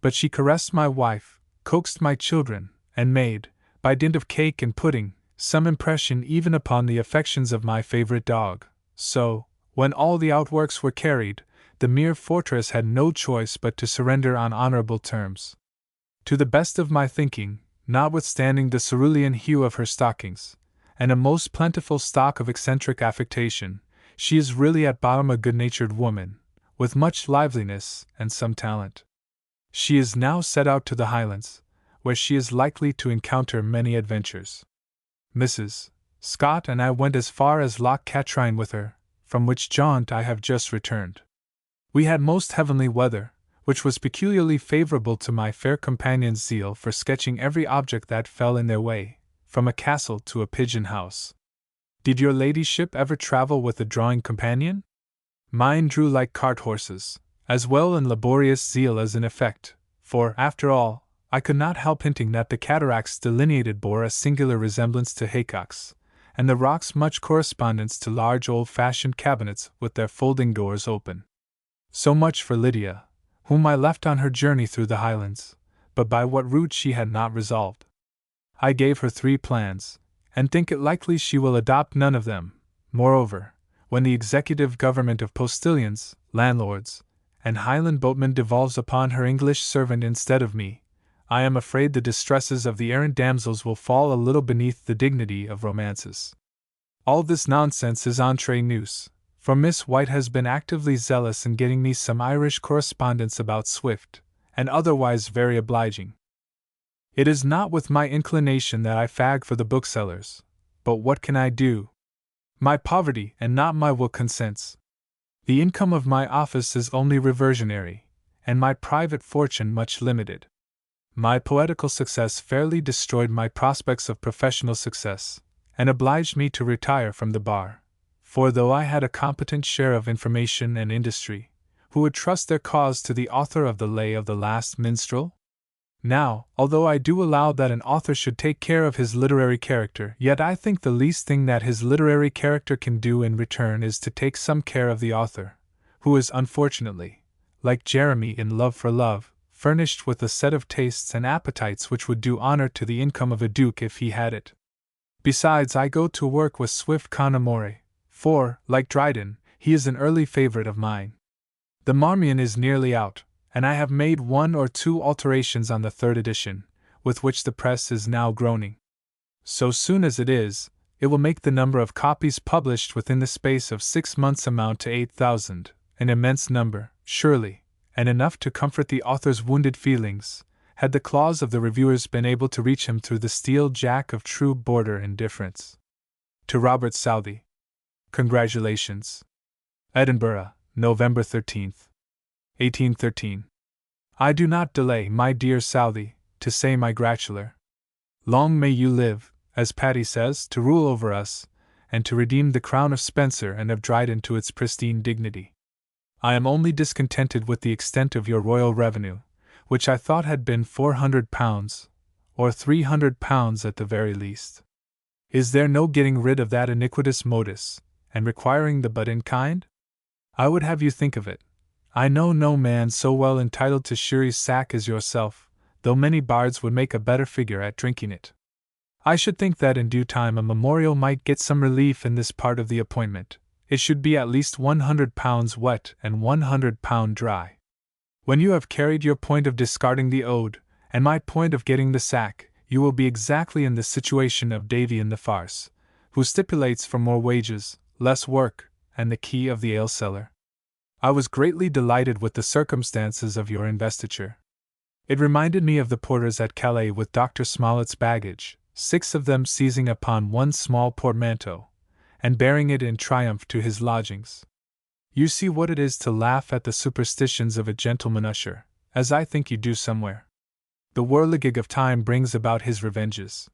but she caressed my wife, coaxed my children, and made, by dint of cake and pudding, some impression even upon the affections of my favorite dog, so, when all the outworks were carried, the mere fortress had no choice but to surrender on honorable terms. To the best of my thinking, notwithstanding the cerulean hue of her stockings, and a most plentiful stock of eccentric affectation, she is really at bottom a good-natured woman, with much liveliness and some talent. She is now set out to the Highlands, where she is likely to encounter many adventures. Mrs. Scott and I went as far as Loch Katrine with her, from which jaunt I have just returned. We had most heavenly weather, which was peculiarly favorable to my fair companion's zeal for sketching every object that fell in their way, from a castle to a pigeon house. Did your ladyship ever travel with a drawing companion? Mine drew like cart horses, as well in laborious zeal as in effect, for, after all, I could not help hinting that the cataracts delineated bore a singular resemblance to haycocks, and the rocks much correspondence to large old-fashioned cabinets with their folding doors open. So much for Lydia, whom I left on her journey through the Highlands, but by what route she had not resolved. I gave her 3 plans, and think it likely she will adopt none of them. Moreover, when the executive government of postilions, landlords, and Highland boatmen devolves upon her English servant instead of me, I am afraid the distresses of the errant damsels will fall a little beneath the dignity of romances. All this nonsense is entre nous, for Miss White has been actively zealous in getting me some Irish correspondence about Swift, and otherwise very obliging. It is not with my inclination that I fag for the booksellers, but what can I do? My poverty and not my will consents. The income of my office is only reversionary, and my private fortune much limited. My poetical success fairly destroyed my prospects of professional success, and obliged me to retire from the bar. For though I had a competent share of information and industry, who would trust their cause to the author of the Lay of the Last Minstrel? Now, although I do allow that an author should take care of his literary character, yet I think the least thing that his literary character can do in return is to take some care of the author, who is unfortunately, like Jeremy in Love for Love, furnished with a set of tastes and appetites which would do honor to the income of a duke if he had it. Besides, I go to work with Swift con amore, for, like Dryden, he is an early favorite of mine. The Marmion is nearly out, and I have made 1 or 2 alterations on the 3rd edition, with which the press is now groaning. So soon as it is, it will make the number of copies published within the space of 6 months amount to 8,000, an immense number, surely, and enough to comfort the author's wounded feelings, had the claws of the reviewers been able to reach him through the steel jack of true border indifference. To Robert Southey. Congratulations. Edinburgh, November 13th, 1813. I do not delay, my dear Southey, to say my gratular. Long may you live, as Patty says, to rule over us, and to redeem the crown of Spencer and of Dryden to its pristine dignity. I am only discontented with the extent of your royal revenue, which I thought had been £400, or £300 at the very least. Is there no getting rid of that iniquitous modus, and requiring the but in kind? I would have you think of it. I know no man so well entitled to Shiri's sack as yourself, though many bards would make a better figure at drinking it. I should think that in due time a memorial might get some relief in this part of the appointment. It should be at least 100 pounds wet and 100 pound dry. When you have carried your point of discarding the ode, and my point of getting the sack, you will be exactly in the situation of Davy in the farce, who stipulates for more wages, less work, and the key of the ale cellar. I was greatly delighted with the circumstances of your investiture. It reminded me of the porters at Calais with Dr. Smollett's baggage, 6 of them seizing upon one small portmanteau, and bearing it in triumph to his lodgings. You see what it is to laugh at the superstitions of a gentleman usher, as I think you do somewhere. The whirligig of time brings about his revenges.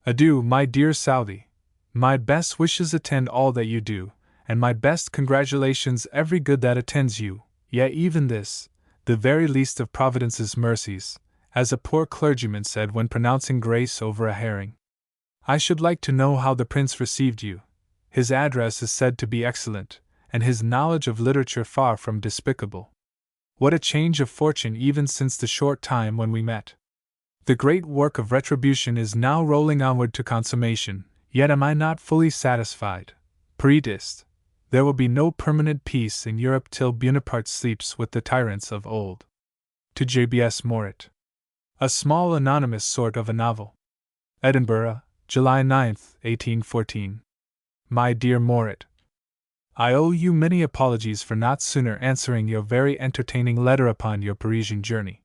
Adieu, my dear Southey. My best wishes attend all that you do, and my best congratulations every good that attends you, yet even this, the very least of Providence's mercies, as a poor clergyman said when pronouncing grace over a herring. I should like to know how the prince received you. His address is said to be excellent, and his knowledge of literature far from despicable. What a change of fortune even since the short time when we met! The great work of retribution is now rolling onward to consummation, yet am I not fully satisfied. Predist, there will be no permanent peace in Europe till Bonaparte sleeps with the tyrants of old. To J.B.S. Morit. A small anonymous sort of a novel. Edinburgh, July 9, 1814. My dear Morit, I owe you many apologies for not sooner answering your very entertaining letter upon your Parisian journey.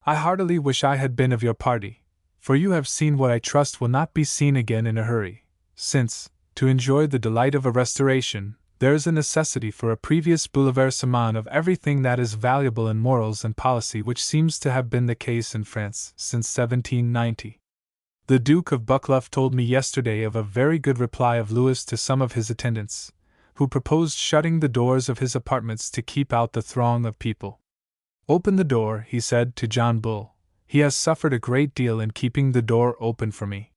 I heartily wish I had been of your party, for you have seen what I trust will not be seen again in a hurry, since, to enjoy the delight of a restoration, there is a necessity for a previous bouleversement of everything that is valuable in morals and policy, which seems to have been the case in France since 1790. The Duke of Buccleuch told me yesterday of a very good reply of Louis to some of his attendants, who proposed shutting the doors of his apartments to keep out the throng of people. Open the door, he said to John Bull. He has suffered a great deal in keeping the door open for me.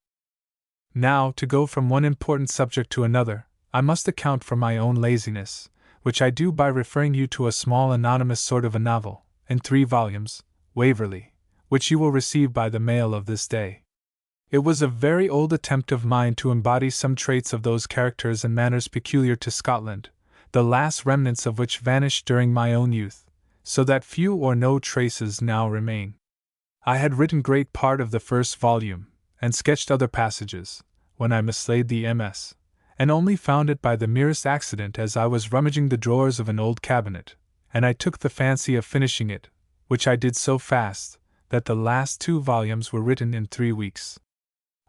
Now, to go from one important subject to another, I must account for my own laziness, which I do by referring you to a small anonymous sort of a novel, in 3 volumes, Waverley, which you will receive by the mail of this day. It was a very old attempt of mine to embody some traits of those characters and manners peculiar to Scotland, the last remnants of which vanished during my own youth, so that few or no traces now remain. I had written great part of the first volume, and sketched other passages, when I mislaid the MS, and only found it by the merest accident as I was rummaging the drawers of an old cabinet, and I took the fancy of finishing it, which I did so fast, that the last 2 volumes were written in 3 weeks.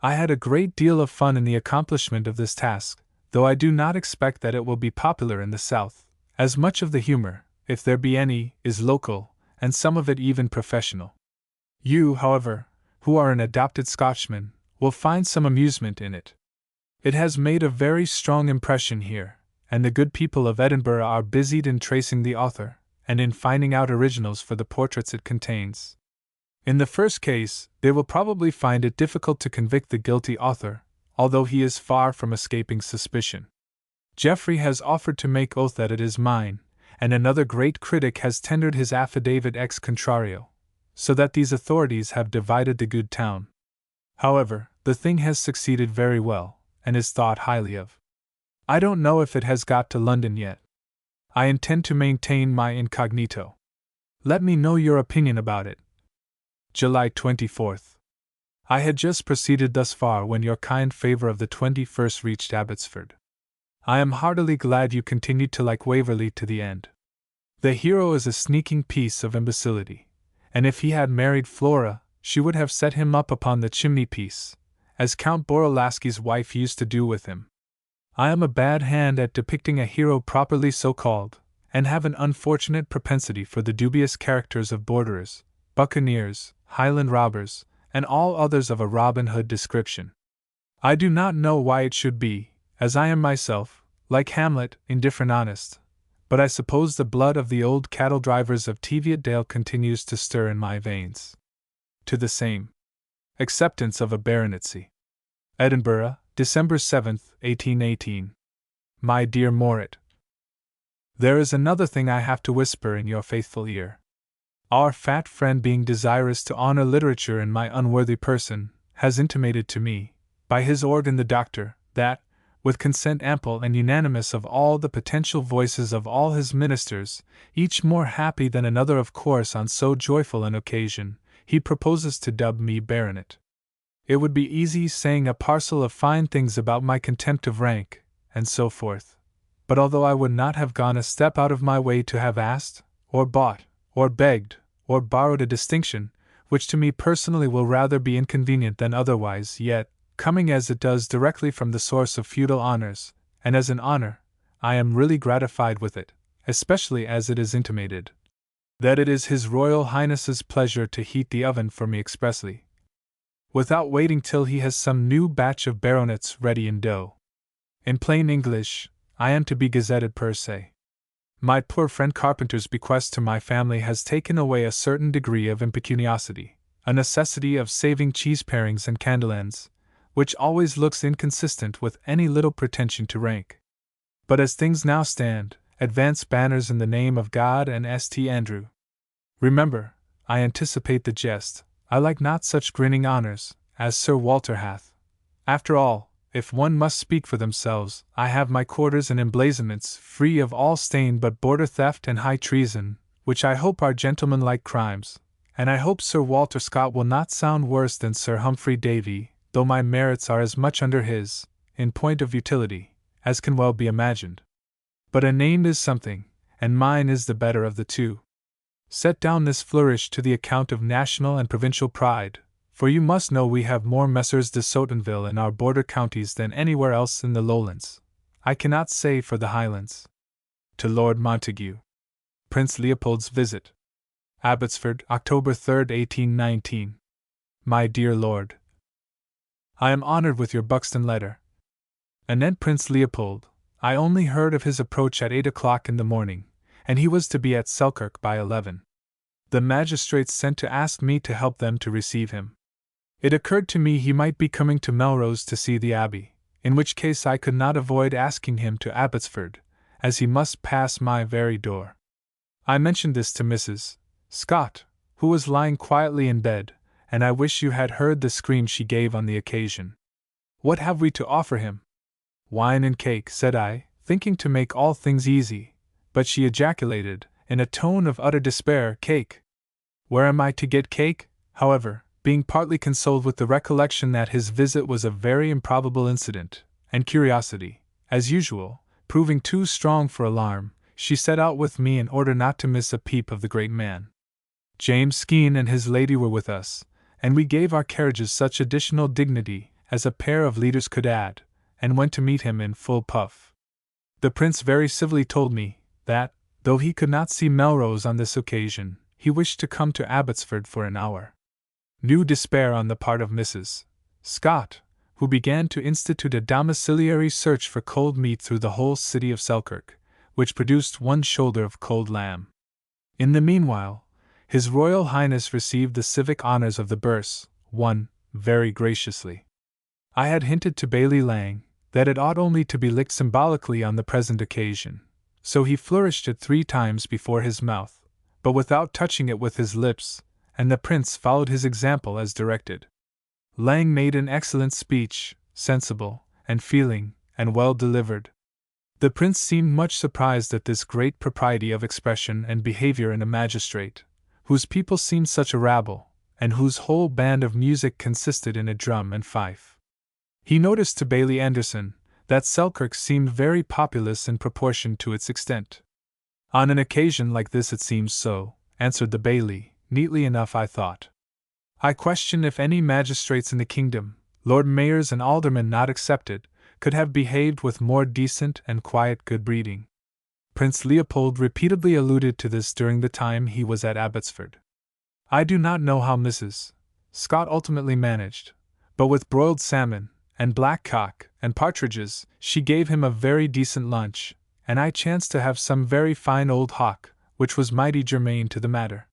I had a great deal of fun in the accomplishment of this task, though I do not expect that it will be popular in the South, as much of the humor, if there be any, is local, and some of it even professional. You, however, who are an adopted Scotchman, will find some amusement in it. It has made a very strong impression here, and the good people of Edinburgh are busied in tracing the author, and in finding out originals for the portraits it contains. In the first case, they will probably find it difficult to convict the guilty author, although he is far from escaping suspicion. Geoffrey has offered to make oath that it is mine, and another great critic has tendered his affidavit ex contrario, so that these authorities have divided the good town. However, the thing has succeeded very well, and is thought highly of. I don't know if it has got to London yet. I intend to maintain my incognito. Let me know your opinion about it. July 24th. I had just proceeded thus far when your kind favor of the 21st reached Abbotsford. I am heartily glad you continued to like Waverley to the end. The hero is a sneaking piece of imbecility, and if he had married Flora, she would have set him up upon the chimney-piece, as Count Borolaski's wife used to do with him. I am a bad hand at depicting a hero properly so called, and have an unfortunate propensity for the dubious characters of borderers, buccaneers, Highland robbers, and all others of a Robin Hood description. I do not know why it should be, as I am myself, like Hamlet, indifferent honest, but I suppose the blood of the old cattle drivers of Teviotdale continues to stir in my veins. To the same acceptance of a baronetcy. Edinburgh, December 7th, 1818. My dear Morit, there is another thing I have to whisper in your faithful ear. Our fat friend, being desirous to honor literature in my unworthy person, has intimated to me, by his organ the doctor, that, with consent ample and unanimous of all the potential voices of all his ministers, each more happy than another of course on so joyful an occasion, he proposes to dub me baronet. It would be easy saying a parcel of fine things about my contempt of rank, and so forth. But although I would not have gone a step out of my way to have asked, or bought, or begged, or borrowed a distinction, which to me personally will rather be inconvenient than otherwise, yet, coming as it does directly from the source of feudal honors, and as an honor, I am really gratified with it, especially as it is intimated that it is His Royal Highness's pleasure to heat the oven for me expressly, without waiting till he has some new batch of baronets ready in dough. In plain English, I am to be gazetted per se. My poor friend Carpenter's bequest to my family has taken away a certain degree of impecuniosity, a necessity of saving cheese parings and candle ends, which always looks inconsistent with any little pretension to rank. But as things now stand, advance banners in the name of God and St. Andrew. Remember, I anticipate the jest, I like not such grinning honors, as Sir Walter hath. After all, if one must speak for themselves, I have my quarters and emblazonments free of all stain but border theft and high treason, which I hope are gentlemanlike crimes, and I hope Sir Walter Scott will not sound worse than Sir Humphrey Davy, though my merits are as much under his, in point of utility, as can well be imagined. But a name is something, and mine is the better of the two. Set down this flourish to the account of national and provincial pride, for you must know we have more Messrs. de Sautonville in our border counties than anywhere else in the Lowlands. I cannot say for the Highlands. To Lord Montague. Prince Leopold's visit. Abbotsford, October 3, 1819. My dear Lord, I am honored with your Buxton letter. Anent Prince Leopold, I only heard of his approach at 8 o'clock in the morning, and he was to be at Selkirk by 11. The magistrates sent to ask me to help them to receive him. It occurred to me he might be coming to Melrose to see the Abbey, in which case I could not avoid asking him to Abbotsford, as he must pass my very door. I mentioned this to Mrs. Scott, who was lying quietly in bed, and I wish you had heard the scream she gave on the occasion. What have we to offer him? Wine and cake, said I, thinking to make all things easy, but she ejaculated, in a tone of utter despair, cake! Where am I to get cake? However, being partly consoled with the recollection that his visit was a very improbable incident, and curiosity, as usual, proving too strong for alarm, she set out with me in order not to miss a peep of the great man. James Skene and his lady were with us, and we gave our carriages such additional dignity as a pair of leaders could add, and went to meet him in full puff. The prince very civilly told me that, though he could not see Melrose on this occasion, he wished to come to Abbotsford for an hour. New despair on the part of Mrs. Scott, who began to institute a domiciliary search for cold meat through the whole city of Selkirk, which produced 1 shoulder of cold lamb. In the meanwhile, His Royal Highness received the civic honors of the Burse, very graciously. I had hinted to Baillie Lang that it ought only to be licked symbolically on the present occasion, so he flourished it 3 times before his mouth, but without touching it with his lips, and the prince followed his example as directed. Lang made an excellent speech, sensible, and feeling, and well delivered. The prince seemed much surprised at this great propriety of expression and behavior in a magistrate, whose people seemed such a rabble, and whose whole band of music consisted in a drum and fife. He noticed to Baillie Anderson that Selkirk seemed very populous in proportion to its extent. On an occasion like this it seems so, answered the Baillie, neatly enough I thought. I question if any magistrates in the kingdom, lord mayors and aldermen not excepted, could have behaved with more decent and quiet good breeding. Prince Leopold repeatedly alluded to this during the time he was at Abbotsford. I do not know how Mrs. Scott ultimately managed, but with broiled salmon, and black cock, and partridges, she gave him a very decent lunch, and I chanced to have some very fine old hock, which was mighty germane to the matter.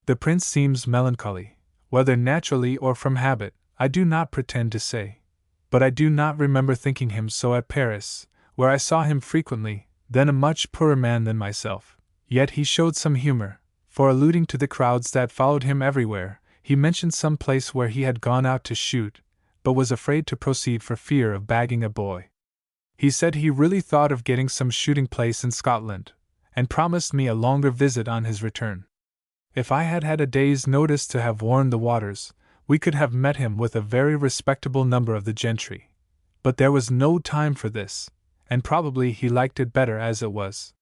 The prince seems melancholy, whether naturally or from habit, I do not pretend to say. but I do not remember thinking him so at Paris, where I saw him frequently, then a much poorer man than myself. Yet he showed some humor, for alluding to the crowds that followed him everywhere, he mentioned some place where he had gone out to shoot, but was afraid to proceed for fear of bagging a boy. He said he really thought of getting some shooting place in Scotland, and promised me a longer visit on his return. If I had had a day's notice to have warned the waters, we could have met him with a very respectable number of the gentry. But there was no time for this, and probably he liked it better as it was.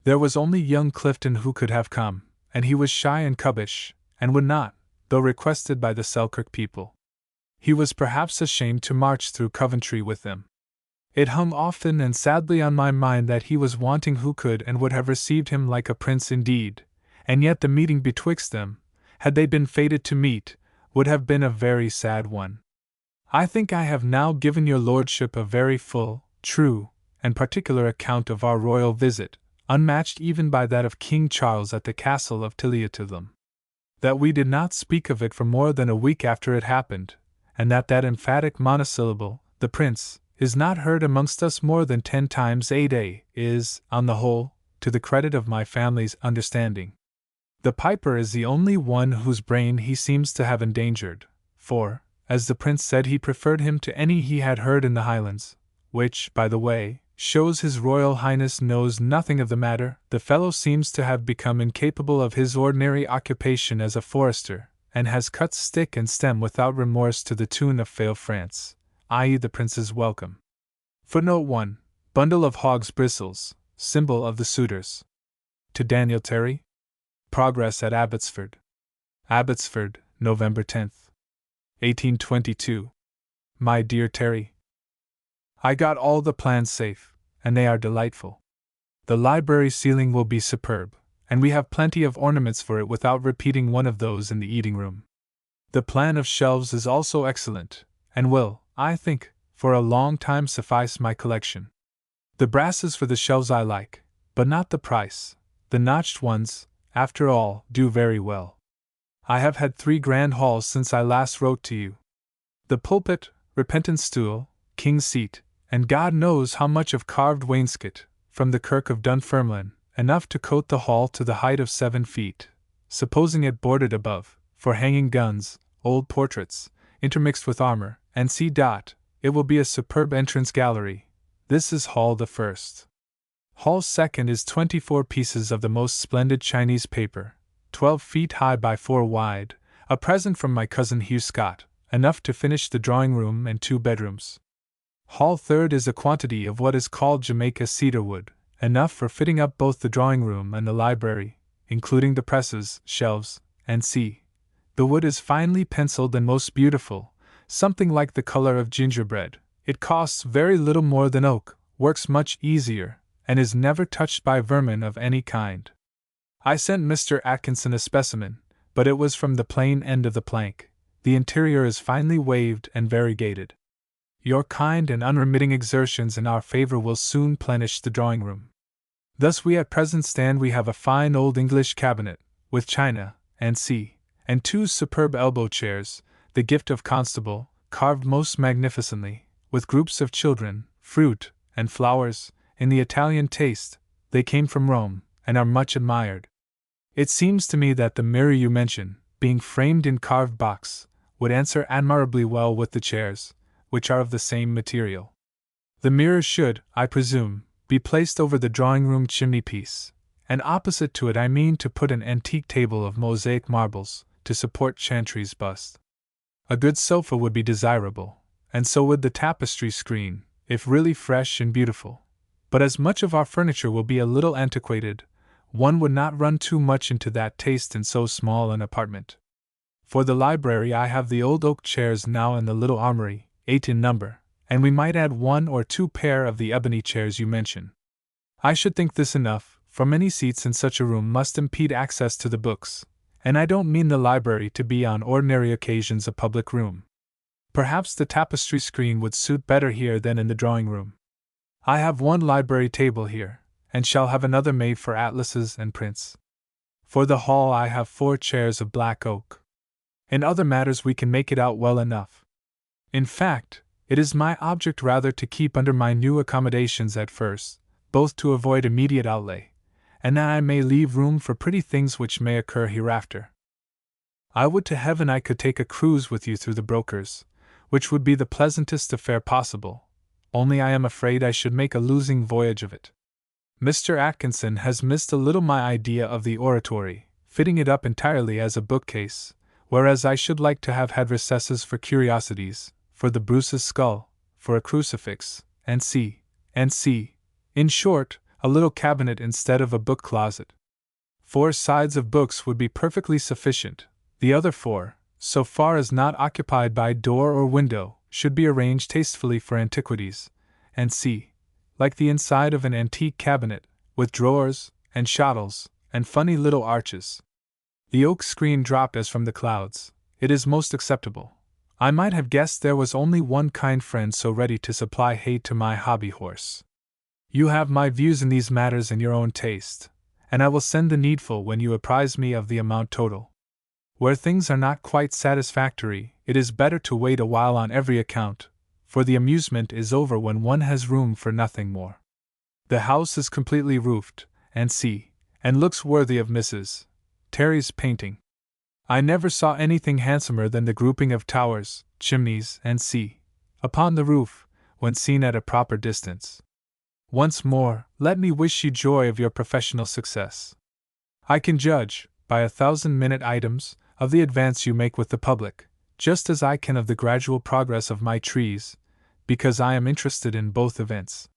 There was only young Clifton who could have come, and he was shy and cubbish, and would not, though requested by the Selkirk people. He was perhaps ashamed to march through Coventry with them. It hung often and sadly on my mind that he was wanting who could and would have received him like a prince indeed, and yet the meeting betwixt them, had they been fated to meet, would have been a very sad one. I think I have now given your lordship a very full, true, and particular account of our royal visit, unmatched even by that of King Charles at the castle of Tilliatillum. That we did not speak of it for more than a week after it happened, and that emphatic monosyllable, the prince, is not heard amongst us more than 10 times a day, is, on the whole, to the credit of my family's understanding. The piper is the only one whose brain he seems to have endangered, for, as the prince said, he preferred him to any he had heard in the Highlands, which, by the way, shows His Royal Highness knows nothing of the matter. The fellow seems to have become incapable of his ordinary occupation as a forester, and has cut stick and stem without remorse to the tune of Fail France, i.e. the prince's welcome. Footnote 1. Bundle of hog's bristles, symbol of the suitors. To Daniel Terry. Progress at Abbotsford. Abbotsford, November 10th. 1822. My dear Terry, I got all the plans safe, and they are delightful. The library ceiling will be superb, and we have plenty of ornaments for it without repeating one of those in the eating room. The plan of shelves is also excellent, and will, I think, for a long time suffice my collection. The brasses for the shelves I like, but not the price. The notched ones, after all, do very well. I have had 3 grand hauls since I last wrote to you. The pulpit, repentant stool, king's seat, and God knows how much of carved wainscot, from the Kirk of Dunfermline, enough to coat the hall to the height of 7 feet, supposing it boarded above, for hanging guns, old portraits, intermixed with armor, and it will be a superb entrance gallery. This is hall the first. Hall second is 24 pieces of the most splendid Chinese paper, 12 feet high by 4 wide, a present from my cousin Hugh Scott, enough to finish the drawing room and 2 bedrooms. Hall third is a quantity of what is called Jamaica cedar wood, enough for fitting up both the drawing room and the library, including the presses, shelves, and the wood is finely penciled and most beautiful, something like the color of gingerbread. It costs very little more than oak, works much easier, and is never touched by vermin of any kind. I sent Mr. Atkinson a specimen, but it was from the plain end of the plank. The interior is finely waved and variegated. Your kind and unremitting exertions in our favor will soon plenish the drawing room. Thus we at present stand. We have a fine old English cabinet, with china, and 2 superb elbow chairs, the gift of Constable, carved most magnificently, with groups of children, fruit, and flowers, in the Italian taste. They came from Rome, and are much admired. It seems to me that the mirror you mention, being framed in carved box, would answer admirably well with the chairs, which are of the same material. The mirror should, I presume, be placed over the drawing-room chimney-piece, and opposite to it I mean to put an antique table of mosaic marbles, to support Chantrey's bust. A good sofa would be desirable, and so would the tapestry screen, if really fresh and beautiful. But as much of our furniture will be a little antiquated, one would not run too much into that taste in so small an apartment. For the library I have the old oak chairs now in the little armory, 8 in number, and we might add 1 or 2 pair of the ebony chairs you mention. I should think this enough, for many seats in such a room must impede access to the books, and I don't mean the library to be on ordinary occasions a public room. Perhaps the tapestry screen would suit better here than in the drawing-room. I have 1 library table here, and shall have another made for atlases and prints. For the hall I have 4 chairs of black oak. In other matters we can make it out well enough. In fact, It is my object rather to keep under my new accommodations at first, both to avoid immediate outlay, and that I may leave room for pretty things which may occur hereafter. I would to heaven I could take a cruise with you through the brokers, which would be the pleasantest affair possible, only I am afraid I should make a losing voyage of it. Mr. Atkinson has missed a little my idea of the oratory, fitting it up entirely as a bookcase, whereas I should like to have had recesses for curiosities, for the Bruce's skull, for a crucifix, and in short, a little cabinet instead of a book closet. 4 sides of books would be perfectly sufficient. The other 4, so far as not occupied by door or window, should be arranged tastefully for antiquities, and like the inside of an antique cabinet, with drawers, and shottles, and funny little arches. The oak screen dropped as from the clouds. It is most acceptable. I might have guessed there was only one kind friend so ready to supply hay to my hobby horse. You have my views in these matters in your own taste, and I will send the needful when you apprise me of the amount total. Where things are not quite satisfactory, it is better to wait a while on every account, for the amusement is over when one has room for nothing more. The house is completely roofed, and looks worthy of Mrs. Terry's painting. I never saw anything handsomer than the grouping of towers, chimneys, and upon the roof, when seen at a proper distance. Once more, let me wish you joy of your professional success. I can judge, by 1,000-minute items, of the advance you make with the public, just as I can of the gradual progress of my trees, because I am interested in both events.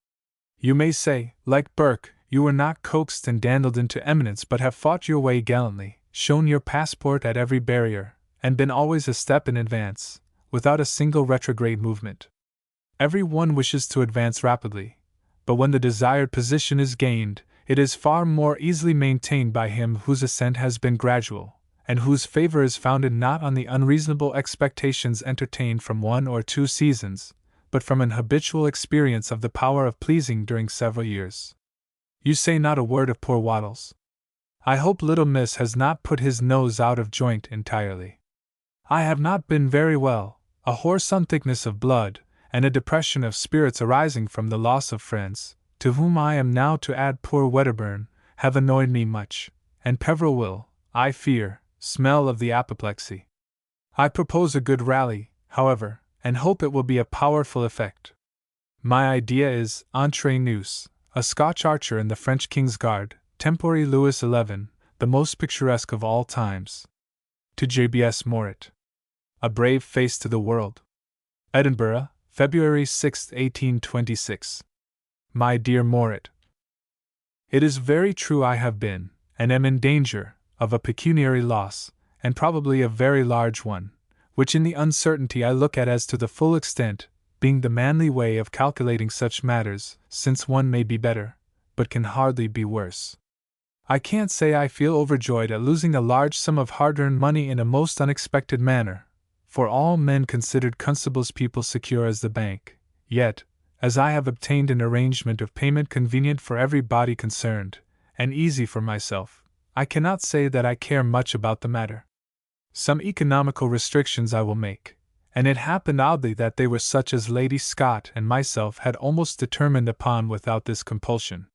You may say, like Burke, you were not coaxed and dandled into eminence but have fought your way gallantly, shown your passport at every barrier, and been always a step in advance, without a single retrograde movement. Every one wishes to advance rapidly, but when the desired position is gained, it is far more easily maintained by him whose ascent has been gradual, and whose favor is founded not on the unreasonable expectations entertained from 1 or 2 seasons, but from an habitual experience of the power of pleasing during several years. You say not a word of poor Waddles. I hope little Miss has not put his nose out of joint entirely. I have not been very well, a hoarse unthickness of blood, and a depression of spirits arising from the loss of friends, to whom I am now to add poor Wedderburn, have annoyed me much, and Peveril will, I fear, smell of the apoplexy. I propose a good rally, however, and hope it will be a powerful effect. My idea is Entre Nous, a Scotch archer in the French King's Guard, tempore Louis XI, the most picturesque of all times. To J.B.S. Morit. A brave face to the world. Edinburgh, February 6, 1826. My dear Morit, it is very true I have been, and am in danger, of a pecuniary loss, and probably a very large one, which in the uncertainty I look at as to the full extent, being the manly way of calculating such matters, since one may be better, but can hardly be worse. I can't say I feel overjoyed at losing a large sum of hard-earned money in a most unexpected manner, for all men considered Constable's people secure as the bank, yet, as I have obtained an arrangement of payment convenient for every body concerned, and easy for myself, I cannot say that I care much about the matter. Some economical restrictions I will make, and it happened oddly that they were such as Lady Scott and myself had almost determined upon without this compulsion.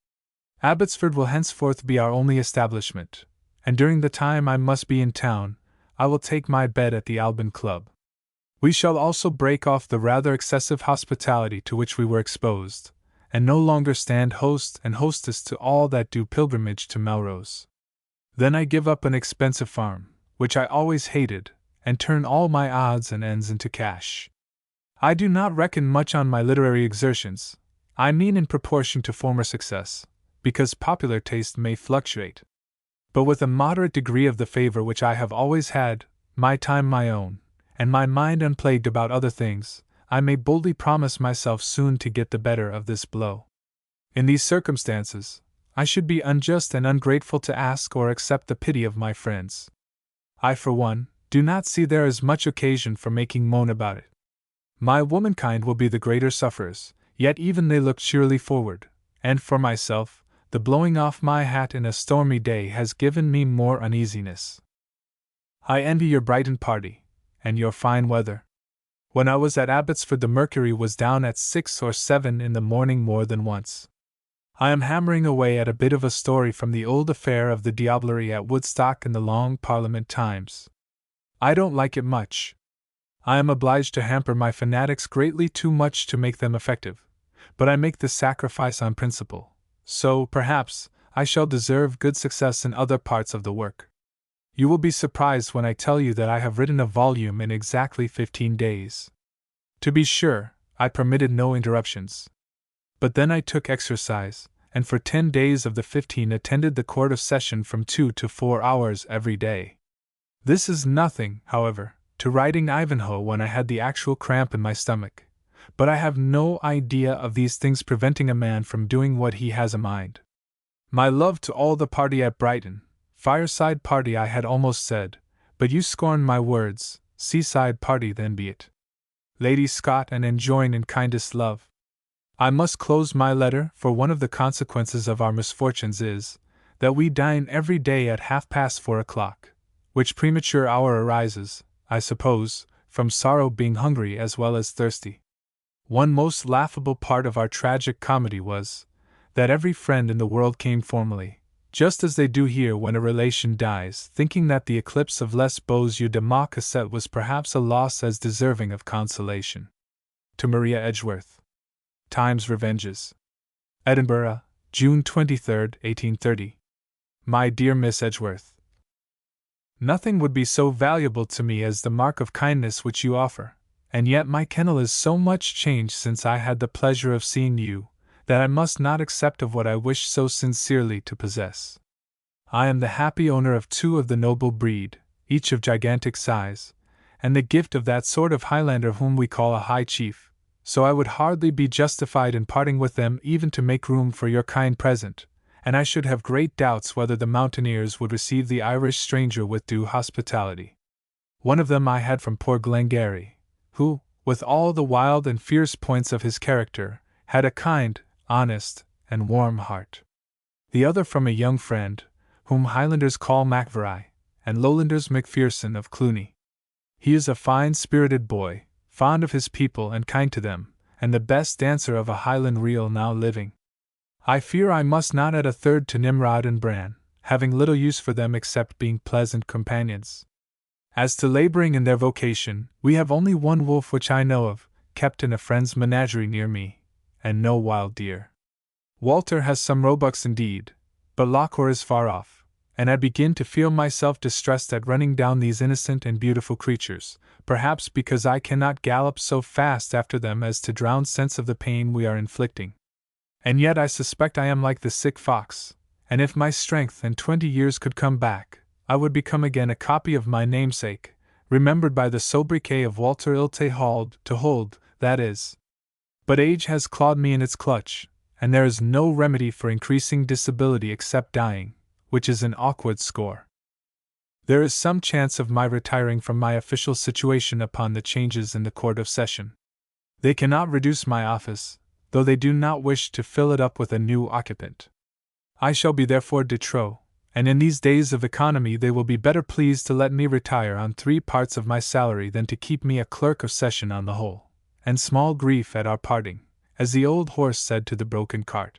Abbotsford will henceforth be our only establishment, and during the time I must be in town, I will take my bed at the Alban Club. We shall also break off the rather excessive hospitality to which we were exposed, and no longer stand host and hostess to all that do pilgrimage to Melrose. Then I give up an expensive farm, which I always hated, and turn all my odds and ends into cash. I do not reckon much on my literary exertions, I mean in proportion to former success, because popular taste may fluctuate. But with a moderate degree of the favor which I have always had, my time my own, and my mind unplagued about other things, I may boldly promise myself soon to get the better of this blow. In these circumstances, I should be unjust and ungrateful to ask or accept the pity of my friends. I, for one, do not see there is much occasion for making moan about it. My womankind will be the greater sufferers, yet even they look cheerily forward, and for myself, the blowing off my hat in a stormy day has given me more uneasiness. I envy your Brighton party, and your fine weather. When I was at Abbotsford, the mercury was down at 6 or 7 in the morning more than once. I am hammering away at a bit of a story from the old affair of the diablerie at Woodstock in the long Parliament times. I don't like it much. I am obliged to hamper my fanatics greatly too much to make them effective, but I make the sacrifice on principle, so, perhaps, I shall deserve good success in other parts of the work. You will be surprised when I tell you that I have written a volume in exactly 15 days. To be sure, I permitted no interruptions. But then I took exercise, and for 10 days of the 15 attended the Court of Session from 2 to 4 hours every day. This is nothing, however, to writing Ivanhoe when I had the actual cramp in my stomach, but I have no idea of these things preventing a man from doing what he has a mind. My love to all the party at Brighton, fireside party I had almost said, but you scorn my words, seaside party then be it. Lady Scott and enjoin in kindest love. I must close my letter, for one of the consequences of our misfortunes is, that we dine every day at 4:30, which premature hour arises, I suppose, from sorrow being hungry as well as thirsty. One most laughable part of our tragic comedy was, that every friend in the world came formally, just as they do here when a relation dies, thinking that the eclipse of Les Beaux Yeux de Ma Cassette was perhaps a loss as deserving of consolation. To Maria Edgeworth. Time's Revenges. Edinburgh, June 23, 1830. My dear Miss Edgeworth, nothing would be so valuable to me as the mark of kindness which you offer, and yet my kennel is so much changed since I had the pleasure of seeing you, that I must not accept of what I wish so sincerely to possess. I am the happy owner of 2 of the noble breed, each of gigantic size, and the gift of that sort of Highlander whom we call a high chief, so I would hardly be justified in parting with them even to make room for your kind present, and I should have great doubts whether the mountaineers would receive the Irish stranger with due hospitality. One of them I had from poor Glengarry, who, with all the wild and fierce points of his character, had a kind, honest, and warm heart. The other from a young friend, whom Highlanders call Macvarai, and Lowlanders Macpherson of Cluny. He is a fine-spirited boy, fond of his people and kind to them, and the best dancer of a Highland reel now living. I fear I must not add a third to Nimrod and Bran, having little use for them except being pleasant companions. As to laboring in their vocation, we have only one wolf which I know of, kept in a friend's menagerie near me, and no wild deer. Walter has some roebucks indeed, but Lochore is far off, and I begin to feel myself distressed at running down these innocent and beautiful creatures, perhaps because I cannot gallop so fast after them as to drown sense of the pain we are inflicting. And yet I suspect I am like the sick fox, and if my strength and 20 years could come back, I would become again a copy of my namesake, remembered by the sobriquet of Walter Ilte Hald, to hold, that is. But age has clawed me in its clutch, and there is no remedy for increasing disability except dying, which is an awkward score. There is some chance of my retiring from my official situation upon the changes in the Court of Session. They cannot reduce my office, though they do not wish to fill it up with a new occupant. I shall be therefore de trop, and in these days of economy they will be better pleased to let me retire on 3 parts of my salary than to keep me a clerk of session on the whole, and small grief at our parting, as the old horse said to the broken cart.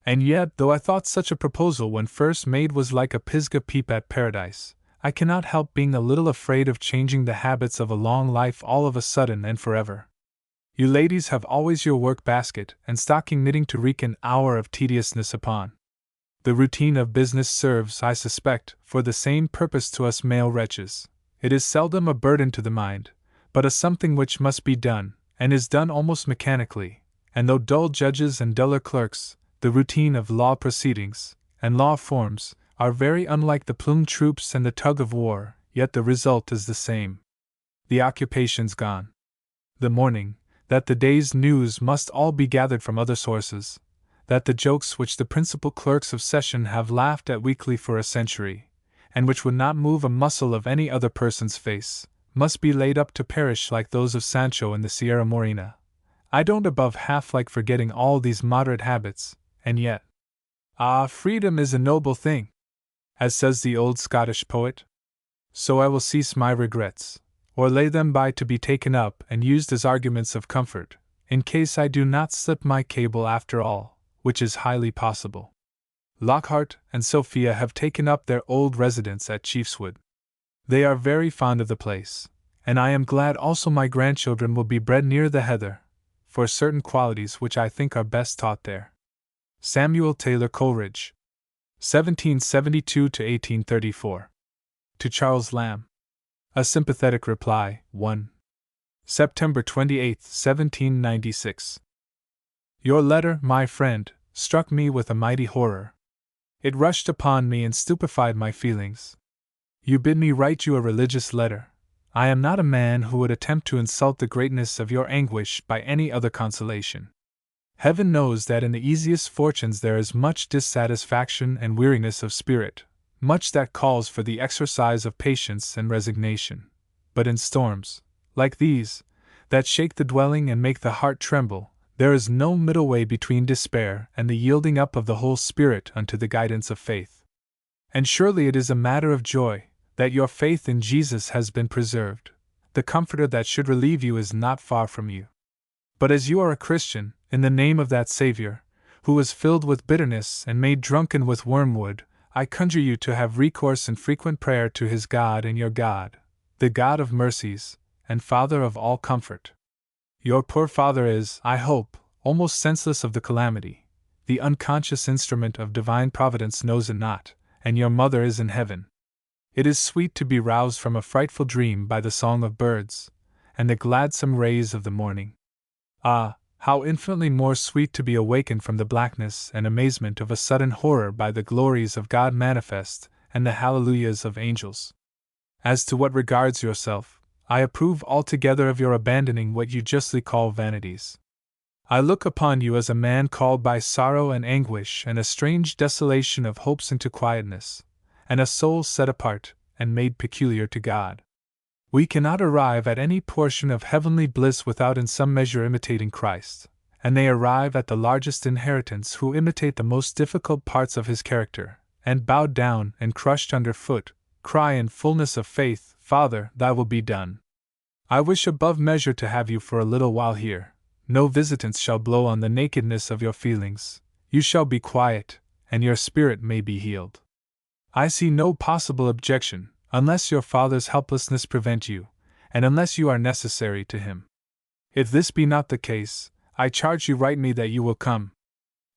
And yet, though I thought such a proposal when first made was like a Pisgah peep at paradise, I cannot help being a little afraid of changing the habits of a long life all of a sudden and forever. You ladies have always your work basket and stocking knitting to wreak an hour of tediousness upon. The routine of business serves, I suspect, for the same purpose to us male wretches. It is seldom a burden to the mind, but a something which must be done, and is done almost mechanically, and though dull judges and duller clerks, the routine of law proceedings, and law forms, are very unlike the plumed troops and the tug of war, yet the result is the same. The occupation's gone. The morning, that the day's news must all be gathered from other sources, that the jokes which the principal clerks of session have laughed at weekly for a century, and which would not move a muscle of any other person's face, must be laid up to perish like those of Sancho in the Sierra Morena. I don't above half like forgetting all these moderate habits, and yet, freedom is a noble thing, as says the old Scottish poet. So I will cease my regrets, or lay them by to be taken up and used as arguments of comfort, in case I do not slip my cable after all, which is highly possible. Lockhart and Sophia have taken up their old residence at Chiefswood. They are very fond of the place, and I am glad also my grandchildren will be bred near the heather, for certain qualities which I think are best taught there. Samuel Taylor Coleridge, 1772 to 1834. To Charles Lamb. A sympathetic reply. 1. September 28, 1796. Your letter, my friend, struck me with a mighty horror. It rushed upon me and stupefied my feelings. You bid me write you a religious letter. I am not a man who would attempt to insult the greatness of your anguish by any other consolation. Heaven knows that in the easiest fortunes there is much dissatisfaction and weariness of spirit, much that calls for the exercise of patience and resignation. But in storms, like these, that shake the dwelling and make the heart tremble, there is no middle way between despair and the yielding up of the whole spirit unto the guidance of faith. And surely it is a matter of joy that your faith in Jesus has been preserved. The Comforter that should relieve you is not far from you. But as you are a Christian, in the name of that Savior, who was filled with bitterness and made drunken with wormwood, I conjure you to have recourse in frequent prayer to his God and your God, the God of mercies, and Father of all comfort. Your poor father is, I hope, almost senseless of the calamity. The unconscious instrument of divine providence knows it not, and your mother is in heaven. It is sweet to be roused from a frightful dream by the song of birds, and the gladsome rays of the morning. Ah, how infinitely more sweet to be awakened from the blackness and amazement of a sudden horror by the glories of God manifest, and the hallelujahs of angels. As to what regards yourself, I approve altogether of your abandoning what you justly call vanities. I look upon you as a man called by sorrow and anguish and a strange desolation of hopes into quietness, and a soul set apart and made peculiar to God. We cannot arrive at any portion of heavenly bliss without in some measure imitating Christ, and they arrive at the largest inheritance who imitate the most difficult parts of his character, and bowed down and crushed under foot, cry in fullness of faith, Father, thy will be done. I wish above measure to have you for a little while here. No visitants shall blow on the nakedness of your feelings. You shall be quiet, and your spirit may be healed. I see no possible objection, unless your father's helplessness prevent you, and unless you are necessary to him. If this be not the case, I charge you write me that you will come.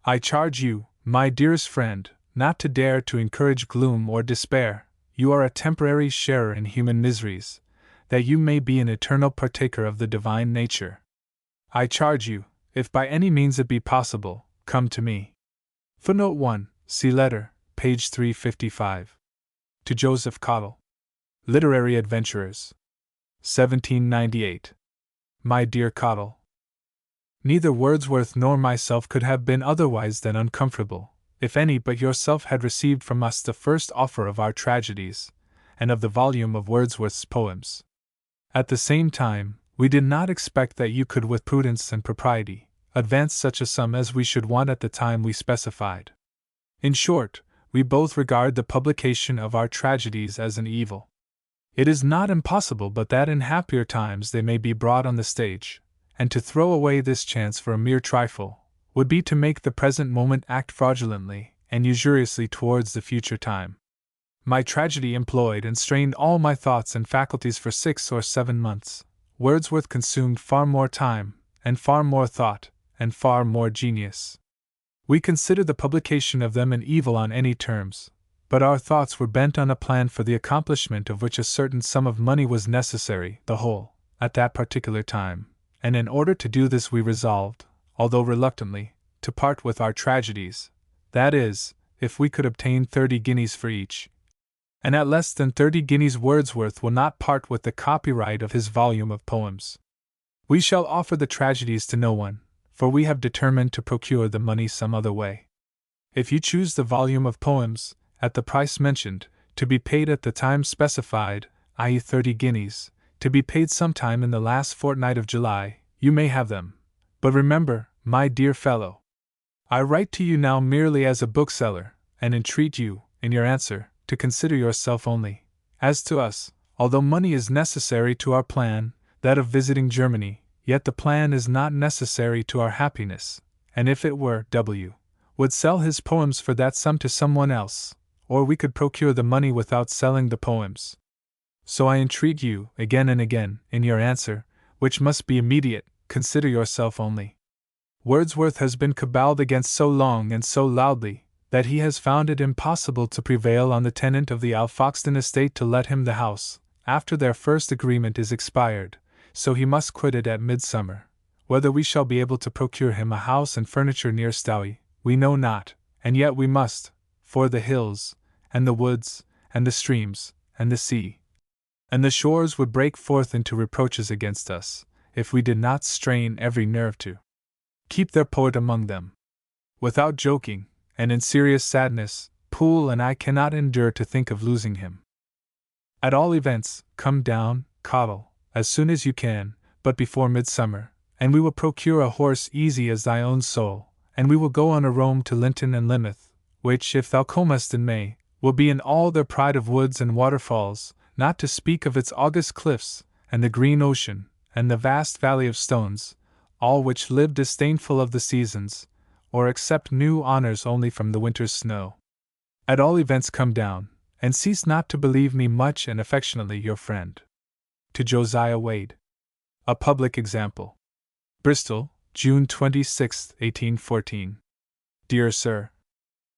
I charge you, my dearest friend, not to dare to encourage gloom or despair. You are a temporary sharer in human miseries, that you may be an eternal partaker of the divine nature. I charge you, if by any means it be possible, come to me. Footnote 1, see letter, page 355. To Joseph Cottle. Literary Adventurers. 1798. My dear Cottle. Neither Wordsworth nor myself could have been otherwise than uncomfortable, if any but yourself had received from us the first offer of our tragedies, and of the volume of Wordsworth's poems. At the same time, we did not expect that you could with prudence and propriety advance such a sum as we should want at the time we specified. In short, we both regard the publication of our tragedies as an evil. It is not impossible but that in happier times they may be brought on the stage, and to throw away this chance for a mere trifle would be to make the present moment act fraudulently and usuriously towards the future time. My tragedy employed and strained all my thoughts and faculties for 6 or 7 months. Wordsworth consumed far more time, and far more thought, and far more genius. We considered the publication of them an evil on any terms, but our thoughts were bent on a plan for the accomplishment of which a certain sum of money was necessary, the whole, at that particular time, and in order to do this we resolved, although reluctantly, to part with our tragedies, that is, if we could obtain 30 guineas for each. And at less than 30 guineas Wordsworth will not part with the copyright of his volume of poems. We shall offer the tragedies to no one, for we have determined to procure the money some other way. If you choose the volume of poems, at the price mentioned, to be paid at the time specified, i.e. 30 guineas, to be paid sometime in the last fortnight of July, you may have them. But remember, my dear fellow, I write to you now merely as a bookseller, and entreat you, in your answer, to consider yourself only, as to us, Although money is necessary to our plan, that of visiting Germany, yet the plan is not necessary to our happiness, and if it were, W. would sell his poems for that sum to someone else, or we could procure the money without selling the poems. So I entreat you, again and again, in your answer, which must be immediate, consider yourself only. Wordsworth has been caballed against so long and so loudly, that he has found it impossible to prevail on the tenant of the Alfoxden estate to let him the house, after their first agreement is expired, so he must quit it at midsummer. Whether we shall be able to procure him a house and furniture near Stowey, we know not, and yet we must, for the hills, and the woods, and the streams, and the sea, and the shores would break forth into reproaches against us, if we did not strain every nerve to keep their poet among them. Without joking, and in serious sadness, Poole and I cannot endure to think of losing him. At all events, come down, Caudle, as soon as you can, but before midsummer, and we will procure a horse easy as thy own soul, and we will go on a roam to Linton and Lymouth, which, if thou comest in May, will be in all their pride of woods and waterfalls, not to speak of its august cliffs, and the green ocean, and the vast valley of stones, all which live disdainful of the seasons, or accept new honors only from the winter's snow. At all events come down, and cease not to believe me much and affectionately your friend. To Josiah Wade. A Public Example. Bristol, June 26, 1814. Dear Sir,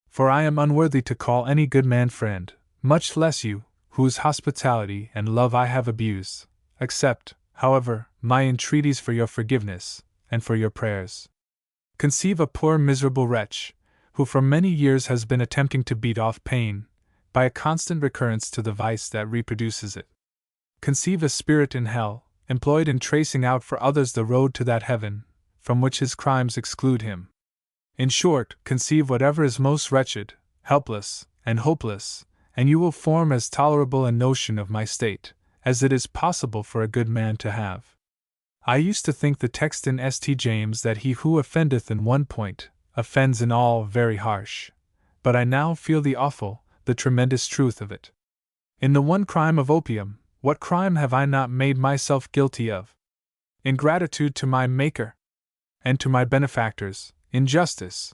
for I am unworthy to call any good man friend, much less you, whose hospitality and love I have abused. Accept, however, my entreaties for your forgiveness, and for your prayers. Conceive a poor miserable wretch, who for many years has been attempting to beat off pain, by a constant recurrence to the vice that reproduces it. Conceive a spirit in hell, employed in tracing out for others the road to that heaven, from which his crimes exclude him. In short, conceive whatever is most wretched, helpless, and hopeless, and you will form as tolerable a notion of my state, as it is possible for a good man to have. I used to think the text in St. James that he who offendeth in one point, offends in all very harsh, but I now feel the awful, the tremendous truth of it. In the one crime of opium, what crime have I not made myself guilty of? Ingratitude to my Maker, and to my benefactors, injustice,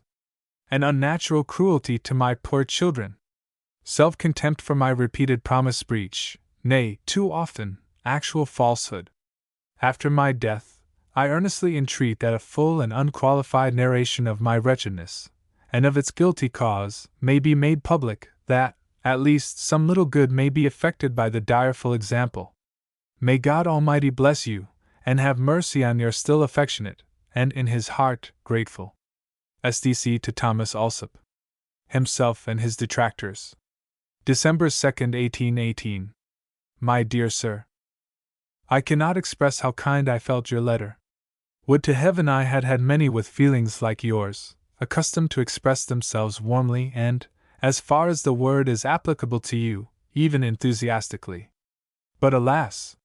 and unnatural cruelty to my poor children, self-contempt for my repeated promise breach, nay, too often, actual falsehood. After my death, I earnestly entreat that a full and unqualified narration of my wretchedness, and of its guilty cause, may be made public, that, at least, some little good may be effected by the direful example. May God Almighty bless you, and have mercy on your still affectionate, and in his heart, grateful SDC to Thomas Alsop, himself and his detractors. December 2, 1818. My dear Sir, I cannot express how kind I felt your letter. Would to heaven I had had many with feelings like yours, accustomed to express themselves warmly and, as far as the word is applicable to you, even enthusiastically. But alas!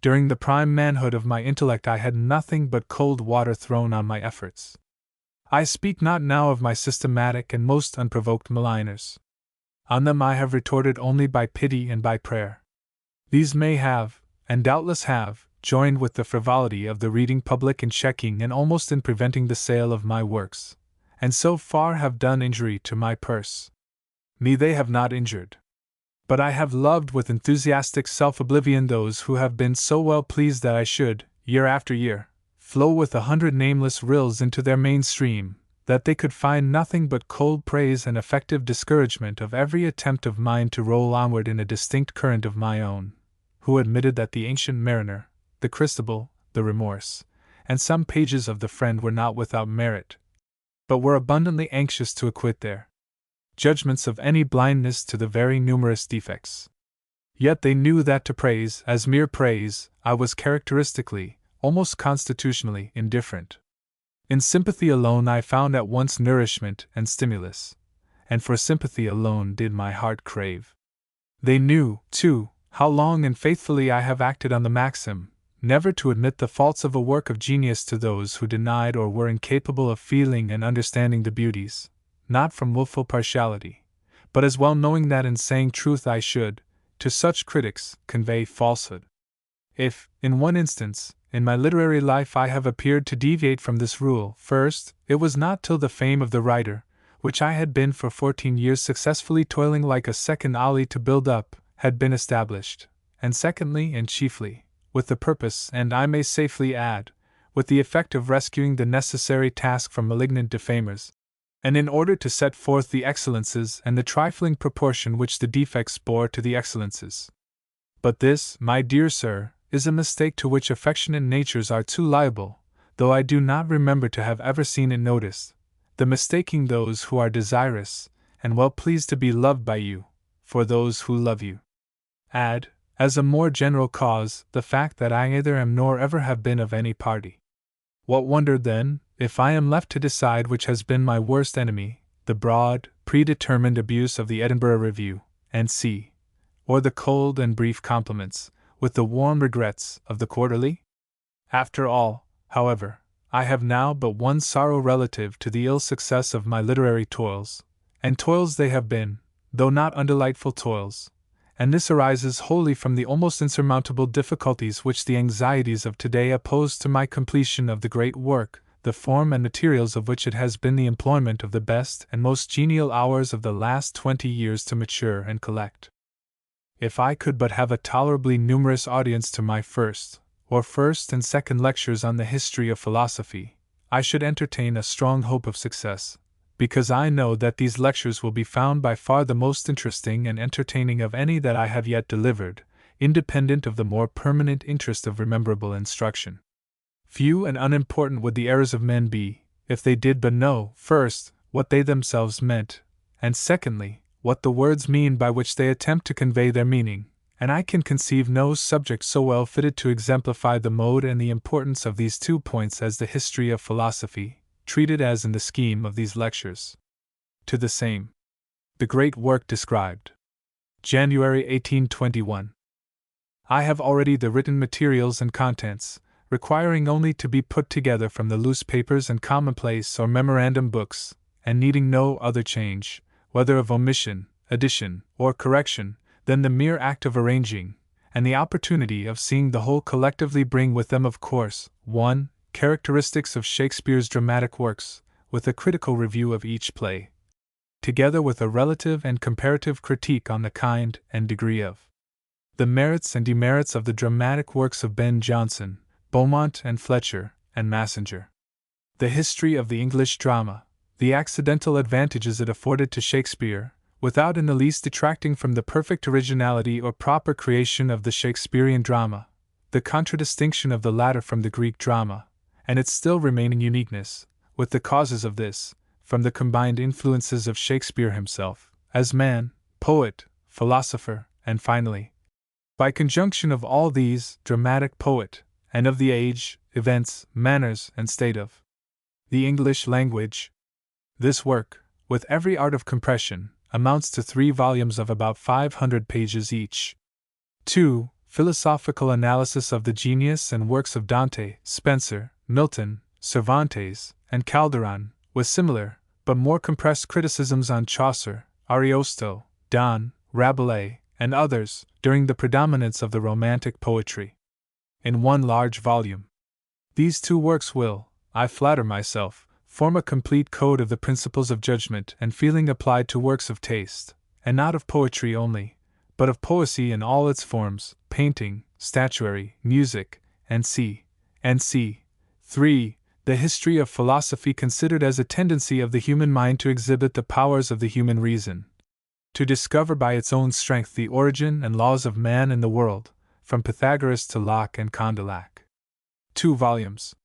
During the prime manhood of my intellect I had nothing but cold water thrown on my efforts. I speak not now of my systematic and most unprovoked maligners. On them I have retorted only by pity and by prayer. These may have, and doubtless have, joined with the frivolity of the reading public in checking and almost in preventing the sale of my works, and so far have done injury to my purse. Me they have not injured. But I have loved with enthusiastic self-oblivion those who have been so well pleased that I should, year after year, flow with 100 nameless rills into their main stream, that they could find nothing but cold praise and effective discouragement of every attempt of mine to roll onward in a distinct current of my own, who admitted that the Ancient Mariner, the Christabel, the Remorse, and some pages of the Friend were not without merit, but were abundantly anxious to acquit their judgments of any blindness to the very numerous defects. Yet they knew that to praise, as mere praise, I was characteristically, almost constitutionally, indifferent. In sympathy alone I found at once nourishment and stimulus, and for sympathy alone did my heart crave. They knew, too, how long and faithfully I have acted on the maxim, never to admit the faults of a work of genius to those who denied or were incapable of feeling and understanding the beauties, not from wilful partiality, but as well knowing that in saying truth I should, to such critics, convey falsehood. If, in one instance, in my literary life I have appeared to deviate from this rule, first, it was not till the fame of the writer, which I had been for 14 years successfully toiling like a second Ali to build up, had been established, and secondly and chiefly, with the purpose, and I may safely add, with the effect of rescuing the necessary task from malignant defamers, and in order to set forth the excellences and the trifling proportion which the defects bore to the excellences. But this, my dear sir, is a mistake to which affectionate natures are too liable, though I do not remember to have ever seen it noticed, the mistaking those who are desirous, and well pleased to be loved by you, for those who love you. Add, as a more general cause, the fact that I neither am nor ever have been of any party. What wonder, then, if I am left to decide which has been my worst enemy, the broad, predetermined abuse of the Edinburgh Review, N.C., or the cold and brief compliments, with the warm regrets, of the Quarterly? After all, however, I have now but one sorrow relative to the ill success of my literary toils, and toils they have been, though not undelightful toils, and this arises wholly from the almost insurmountable difficulties which the anxieties of today oppose to my completion of the great work, the form and materials of which it has been the employment of the best and most genial hours of the last 20 years to mature and collect. If I could but have a tolerably numerous audience to my first and second lectures on the history of philosophy, I should entertain a strong hope of success, because I know that these lectures will be found by far the most interesting and entertaining of any that I have yet delivered, independent of the more permanent interest of rememberable instruction. Few and unimportant would the errors of men be, if they did but know, first, what they themselves meant, and secondly, what the words mean by which they attempt to convey their meaning, and I can conceive no subject so well fitted to exemplify the mode and the importance of these 2 points as the history of philosophy, treated as in the scheme of these lectures. To the same. The great work described. January 1821. I have already the written materials and contents, requiring only to be put together from the loose papers and commonplace or memorandum books, and needing no other change, whether of omission, addition, or correction, than the mere act of arranging, and the opportunity of seeing the whole collectively bring with them, of course, 1. Characteristics of Shakespeare's dramatic works, with a critical review of each play, together with a relative and comparative critique on the kind and degree of the merits and demerits of the dramatic works of Ben Jonson, Beaumont and Fletcher, and Massinger. The history of the English drama, the accidental advantages it afforded to Shakespeare, without in the least detracting from the perfect originality or proper creation of the Shakespearean drama, the contradistinction of the latter from the Greek drama, and its still remaining uniqueness, with the causes of this, from the combined influences of Shakespeare himself, as man, poet, philosopher, and finally, by conjunction of all these, dramatic poet, and of the age, events, manners, and state of the English language. This work, with every art of compression, amounts to 3 volumes of about 500 pages each. 2. Philosophical analysis of the genius and works of Dante, Spenser, Milton, Cervantes, and Calderon, with similar, but more compressed criticisms on Chaucer, Ariosto, Donne, Rabelais, and others, during the predominance of the Romantic poetry. In 1 large volume. These 2 works will, I flatter myself, form a complete code of the principles of judgment and feeling applied to works of taste, and not of poetry only, but of poesy in all its forms, painting, statuary, music, and c. 3. The history of philosophy considered as a tendency of the human mind to exhibit the powers of the human reason, to discover by its own strength the origin and laws of man and the world, from Pythagoras to Locke and Condillac. 2 volumes.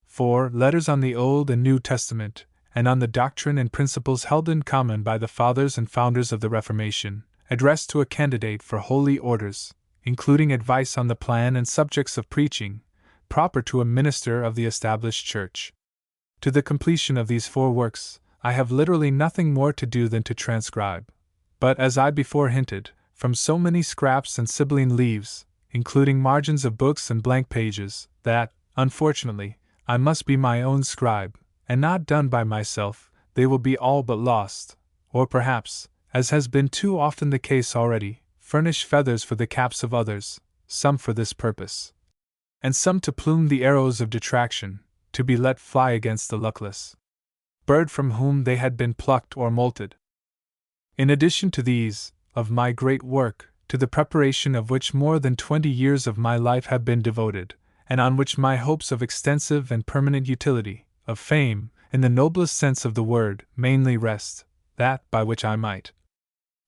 4. Letters on the Old and New Testament, and on the doctrine and principles held in common by the fathers and founders of the Reformation, addressed to a candidate for holy orders, including advice on the plan and subjects of preaching, proper to a minister of the established church. To the completion of these 4 works, I have literally nothing more to do than to transcribe, but as I before hinted, from so many scraps and sibylline leaves, including margins of books and blank pages, that, unfortunately, I must be my own scribe, and not done by myself, they will be all but lost, or perhaps, as has been too often the case already, furnish feathers for the caps of others, some for this purpose, and some to plume the arrows of detraction, to be let fly against the luckless bird from whom they had been plucked or molted. In addition to these, of my great work, to the preparation of which more than 20 years of my life have been devoted, and on which my hopes of extensive and permanent utility, of fame, in the noblest sense of the word, mainly rest, that by which I might,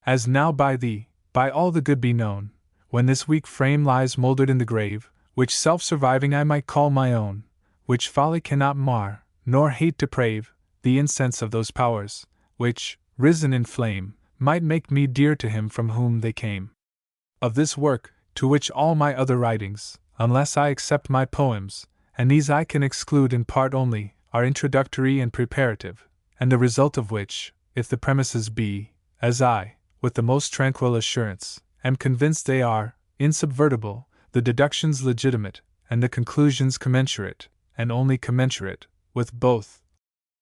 as now by thee, by all the good be known, when this weak frame lies mouldered in the grave, which self-surviving I might call my own, which folly cannot mar, nor hate deprave, the incense of those powers, which, risen in flame, might make me dear to him from whom they came. Of this work, to which all my other writings, unless I except my poems, and these I can exclude in part only, are introductory and preparative, and the result of which, if the premises be, as I, with the most tranquil assurance, am convinced they are, insubvertible, the deductions legitimate, and the conclusions commensurate, and only commensurate, with both,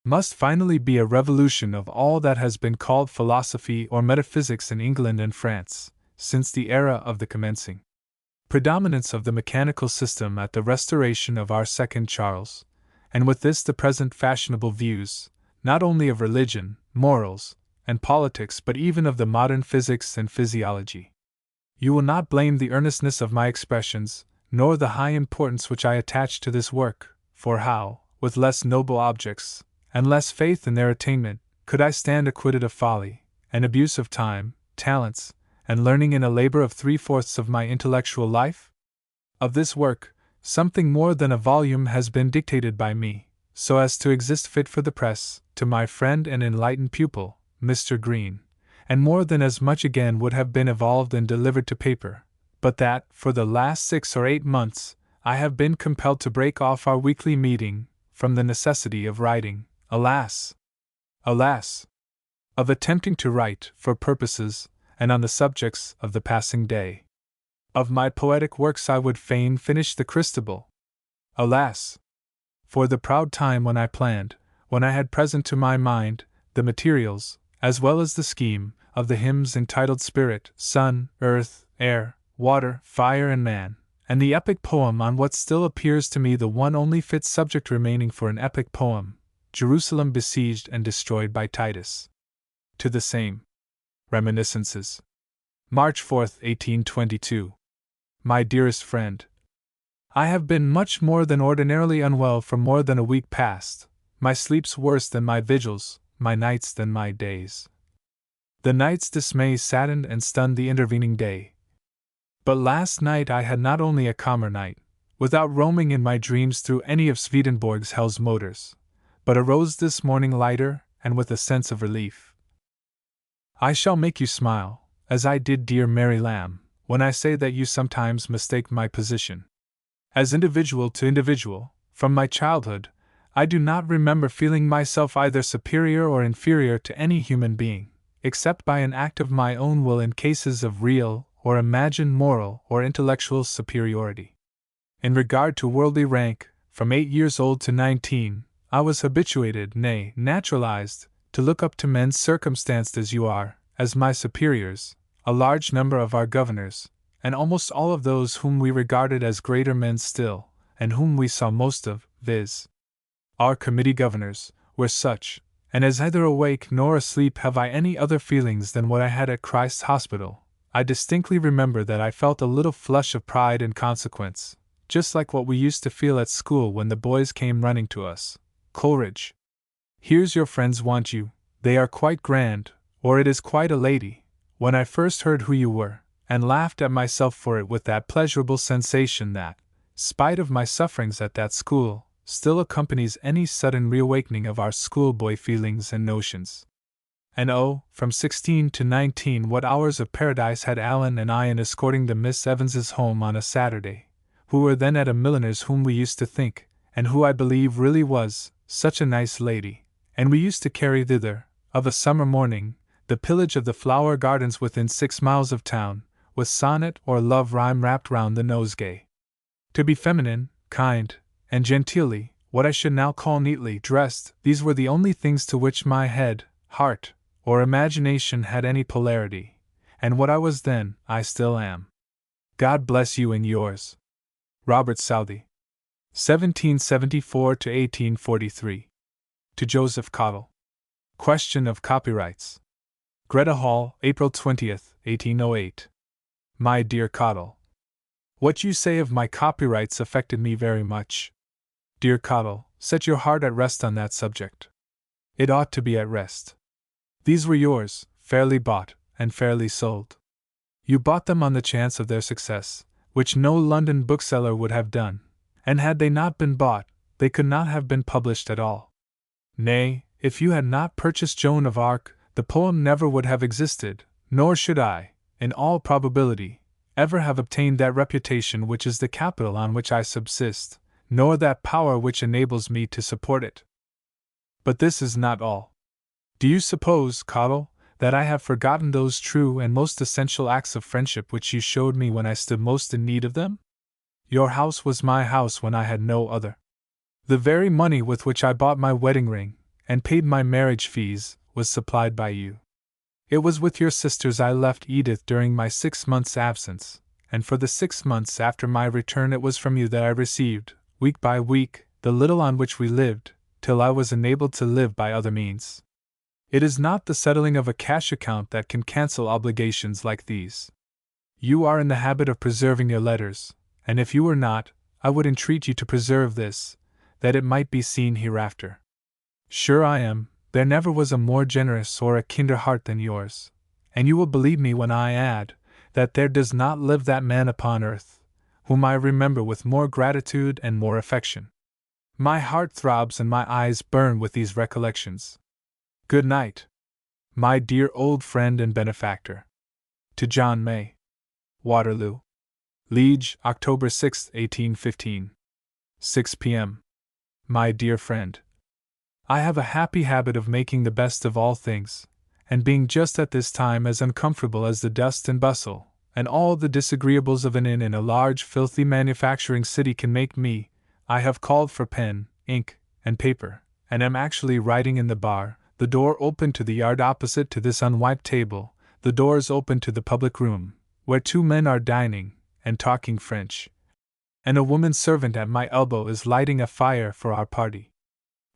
must finally be a revolution of all that has been called philosophy or metaphysics in England and France, since the era of the commencing predominance of the mechanical system at the restoration of our second Charles, and with this the present fashionable views, not only of religion, morals, and politics but even of the modern physics and physiology. You will not blame the earnestness of my expressions, nor the high importance which I attach to this work, for how, with less noble objects, and less faith in their attainment, could I stand acquitted of folly, and abuse of time, talents, and learning in a labor of 3/4 of my intellectual life? Of this work, something more than a volume has been dictated by me, so as to exist fit for the press, to my friend and enlightened pupil, Mr. Green, and more than as much again would have been evolved and delivered to paper, but that, for the last 6 or 8 months, I have been compelled to break off our weekly meeting, from the necessity of writing, alas! Alas! Of attempting to write, for purposes, and on the subjects of the passing day. Of my poetic works I would fain finish the Christabel. Alas! For the proud time when I planned, when I had present to my mind, the materials, as well as the scheme, of the hymns entitled Spirit, Sun, Earth, Air, Water, Fire and Man, and the epic poem on what still appears to me the one only fit subject remaining for an epic poem, Jerusalem besieged and destroyed by Titus. To the same. Reminiscences. March 4, 1822. My dearest friend, I have been much more than ordinarily unwell for more than a week past, my sleeps worse than my vigils, my nights than my days. The night's dismay saddened and stunned the intervening day. But last night I had not only a calmer night, without roaming in my dreams through any of Swedenborg's Hell's motors, but arose this morning lighter and with a sense of relief. I shall make you smile, as I did dear Mary Lamb, when I say that you sometimes mistake my position. As individual to individual, from my childhood, I do not remember feeling myself either superior or inferior to any human being, except by an act of my own will in cases of real or imagined moral or intellectual superiority. In regard to worldly rank, from 8 years old to 19, I was habituated, nay, naturalized, to look up to men circumstanced as you are, as my superiors, a large number of our governors, and almost all of those whom we regarded as greater men still, and whom we saw most of, viz. Our committee governors, were such, and as neither awake nor asleep have I any other feelings than what I had at Christ's Hospital, I distinctly remember that I felt a little flush of pride and consequence, just like what we used to feel at school when the boys came running to us. Coleridge. Here's your friends want you, they are quite grand, or it is quite a lady, when I first heard who you were, and laughed at myself for it with that pleasurable sensation that, spite of my sufferings at that school, still accompanies any sudden reawakening of our schoolboy feelings and notions. And oh, from 16 to 19 what hours of paradise had Alan and I in escorting the Miss Evanses home on a Saturday, who were then at a milliner's whom we used to think, and who I believe really was, such a nice lady. And we used to carry thither, of a summer morning, the pillage of the flower gardens within 6 miles of town, with sonnet or love rhyme wrapped round the nosegay. To be feminine, kind, and genteelly, what I should now call neatly, dressed, these were the only things to which my head, heart, or imagination had any polarity, and what I was then, I still am. God bless you and yours. Robert Southey. 1774 to 1843. To Joseph Cottle. Question of Copyrights. Greta Hall, April 20th, 1808. My dear Cottle. What you say of my copyrights affected me very much. Dear Cottle, set your heart at rest on that subject. It ought to be at rest. These were yours, fairly bought, and fairly sold. You bought them on the chance of their success, which no London bookseller would have done, and had they not been bought, they could not have been published at all. Nay, if you had not purchased Joan of Arc, the poem never would have existed, nor should I, in all probability, ever have obtained that reputation which is the capital on which I subsist, nor that power which enables me to support it. But this is not all. Do you suppose, Cottle, that I have forgotten those true and most essential acts of friendship which you showed me when I stood most in need of them? Your house was my house when I had no other. The very money with which I bought my wedding ring, and paid my marriage fees, was supplied by you. It was with your sisters I left Edith during my 6 months' absence, and for the 6 months after my return it was from you that I received, week by week, the little on which we lived, till I was enabled to live by other means. It is not the settling of a cash account that can cancel obligations like these. You are in the habit of preserving your letters, and if you were not, I would entreat you to preserve this, that it might be seen hereafter. Sure I am, there never was a more generous or a kinder heart than yours, and you will believe me when I add, that there does not live that man upon earth, whom I remember with more gratitude and more affection. My heart throbs and my eyes burn with these recollections. Good night, my dear old friend and benefactor. To John May. Waterloo. Liege, October 6, 1815. 6 p.m. My dear friend. I have a happy habit of making the best of all things, and being just at this time as uncomfortable as the dust and bustle, and all the disagreeables of an inn in a large filthy manufacturing city can make me, I have called for pen, ink, and paper, and am actually writing in the bar, the door open to the yard opposite to this unwiped table, the doors open to the public room, where 2 men are dining, and talking French, and a woman servant at my elbow is lighting a fire for our party.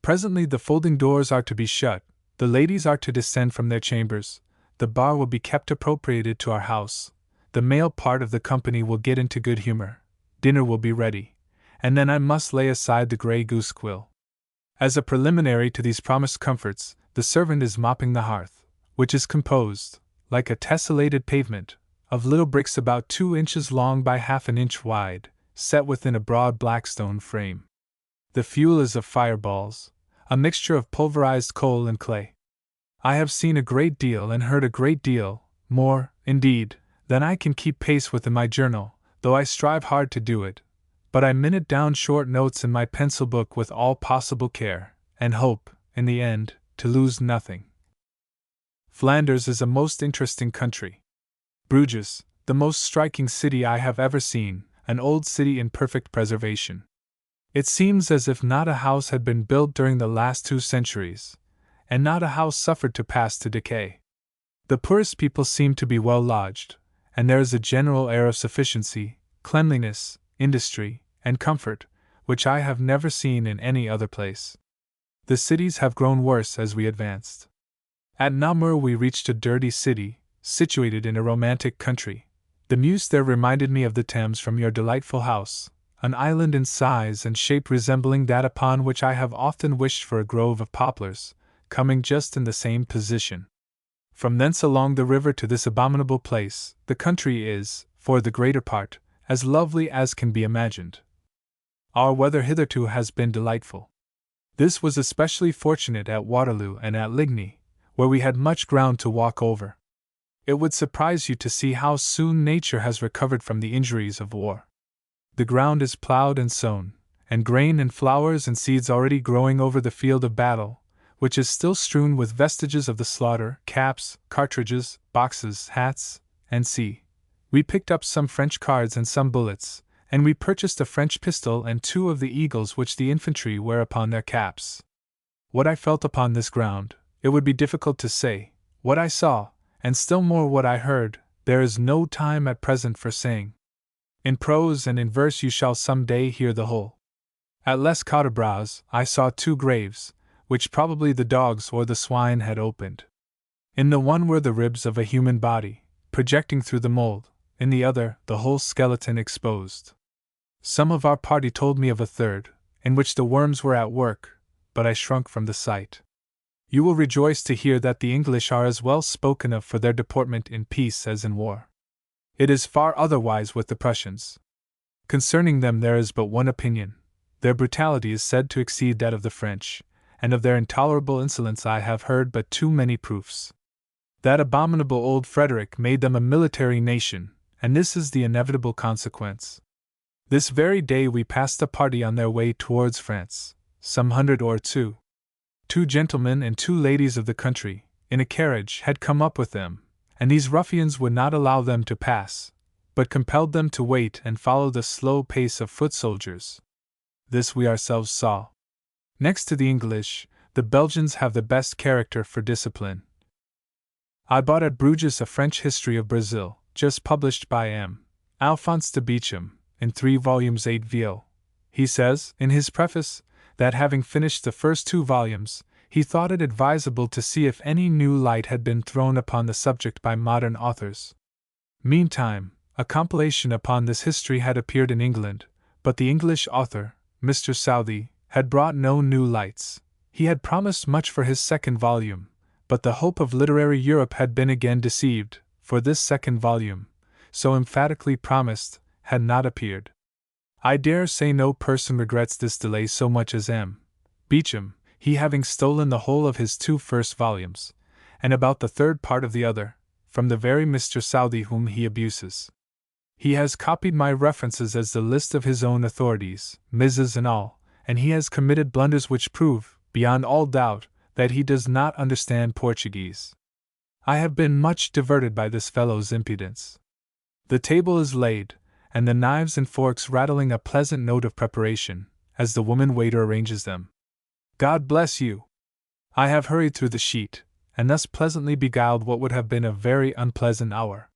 Presently the folding doors are to be shut, the ladies are to descend from their chambers, the bar will be kept appropriated to our house, the male part of the company will get into good humor, dinner will be ready, and then I must lay aside the grey goose quill. As a preliminary to these promised comforts, the servant is mopping the hearth, which is composed, like a tessellated pavement, of little bricks about 2 inches long by half an inch wide, set within a broad black stone frame. The fuel is of fireballs, a mixture of pulverized coal and clay. I have seen a great deal and heard a great deal, more, indeed, than I can keep pace with in my journal, though I strive hard to do it, but I minute down short notes in my pencil book with all possible care, and hope, in the end, to lose nothing. Flanders is a most interesting country. Bruges, the most striking city I have ever seen, an old city in perfect preservation. It seems as if not a house had been built during the last 2 centuries, and not a house suffered to pass to decay. The poorest people seem to be well lodged, and there is a general air of sufficiency, cleanliness, industry, and comfort, which I have never seen in any other place. The cities have grown worse as we advanced. At Namur we reached a dirty city, situated in a romantic country. The Meuse there reminded me of the Thames from your delightful house, an island in size and shape resembling that upon which I have often wished for a grove of poplars, coming just in the same position. From thence along the river to this abominable place, the country is, for the greater part, as lovely as can be imagined. Our weather hitherto has been delightful. This was especially fortunate at Waterloo and at Ligny, where we had much ground to walk over. It would surprise you to see how soon nature has recovered from the injuries of war. The ground is plowed and sown, and grain and flowers and seeds already growing over the field of battle, which is still strewn with vestiges of the slaughter, caps, cartridges, boxes, hats, and see. We picked up some French cards and some bullets, and we purchased a French pistol and 2 of the eagles which the infantry wear upon their caps. What I felt upon this ground, it would be difficult to say. What I saw, and still more what I heard, there is no time at present for saying. In prose and in verse you shall some day hear the whole. At Les Cotterbras I saw 2 graves, which probably the dogs or the swine had opened. In the one were the ribs of a human body, projecting through the mold, in the other the whole skeleton exposed. Some of our party told me of a third, in which the worms were at work, but I shrunk from the sight. You will rejoice to hear that the English are as well spoken of for their deportment in peace as in war. It is far otherwise with the Prussians. Concerning them there is but one opinion. Their brutality is said to exceed that of the French, and of their intolerable insolence I have heard but too many proofs. That abominable old Frederick made them a military nation, and this is the inevitable consequence. This very day we passed a party on their way towards France, some 100 or 2. 2 gentlemen and 2 ladies of the country, in a carriage, had come up with them, and these ruffians would not allow them to pass, but compelled them to wait and follow the slow pace of foot soldiers. This we ourselves saw. Next to the English, the Belgians have the best character for discipline. I bought at Bruges a French history of Brazil, just published by M. Alphonse de Beauchamp, in 3 volumes 8vo. He says, in his preface, that having finished the first 2 volumes, he thought it advisable to see if any new light had been thrown upon the subject by modern authors. Meantime, a compilation upon this history had appeared in England, but the English author, Mr. Southey, had brought no new lights. He had promised much for his 2nd volume, but the hope of literary Europe had been again deceived, for this 2nd volume, so emphatically promised, had not appeared. I dare say no person regrets this delay so much as M. Beauchamp, he having stolen the whole of his 2 first volumes, and about the 3rd part of the other, from the very Mr. Southey whom he abuses. He has copied my references as the list of his own authorities, Mrs. and all, and he has committed blunders which prove, beyond all doubt, that he does not understand Portuguese. I have been much diverted by this fellow's impudence. The table is laid, and the knives and forks rattling a pleasant note of preparation, as the woman waiter arranges them. God bless you! I have hurried through the sheet, and thus pleasantly beguiled what would have been a very unpleasant hour.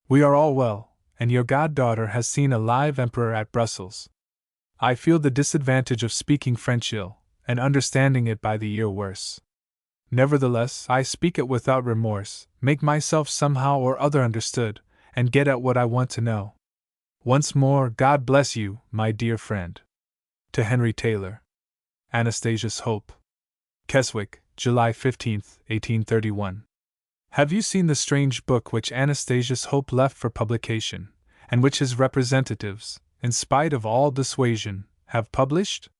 We are all well, and your goddaughter has seen a live emperor at Brussels. I feel the disadvantage of speaking French ill, and understanding it by the ear worse. Nevertheless, I speak it without remorse, make myself somehow or other understood, and get at what I want to know. Once more, God bless you, my dear friend. To Henry Taylor. Anastasia's Hope. Keswick, July 15, 1831. Have you seen the strange book which Anastasia's Hope left for publication, and which his representatives, in spite of all dissuasion, have published?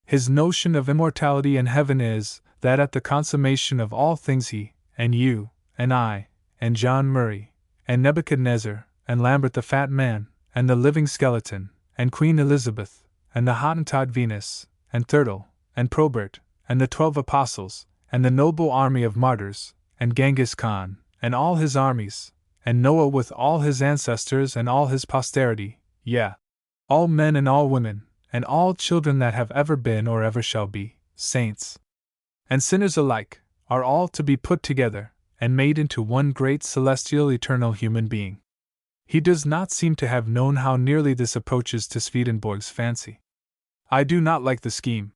His notion of immortality and heaven is, that at the consummation of all things he, and you, and I, and John Murray, and Nebuchadnezzar, and Lambert the fat man, and the living skeleton, and Queen Elizabeth, and the Hottentot Venus, and Thurtle, and Probert, and the 12 apostles, and the noble army of martyrs, and Genghis Khan, and all his armies, and Noah with all his ancestors and all his posterity, yea, all men and all women, and all children that have ever been or ever shall be, saints and sinners alike, are all to be put together, and made into one great celestial eternal human being. He does not seem to have known how nearly this approaches to Swedenborg's fancy. I do not like the scheme.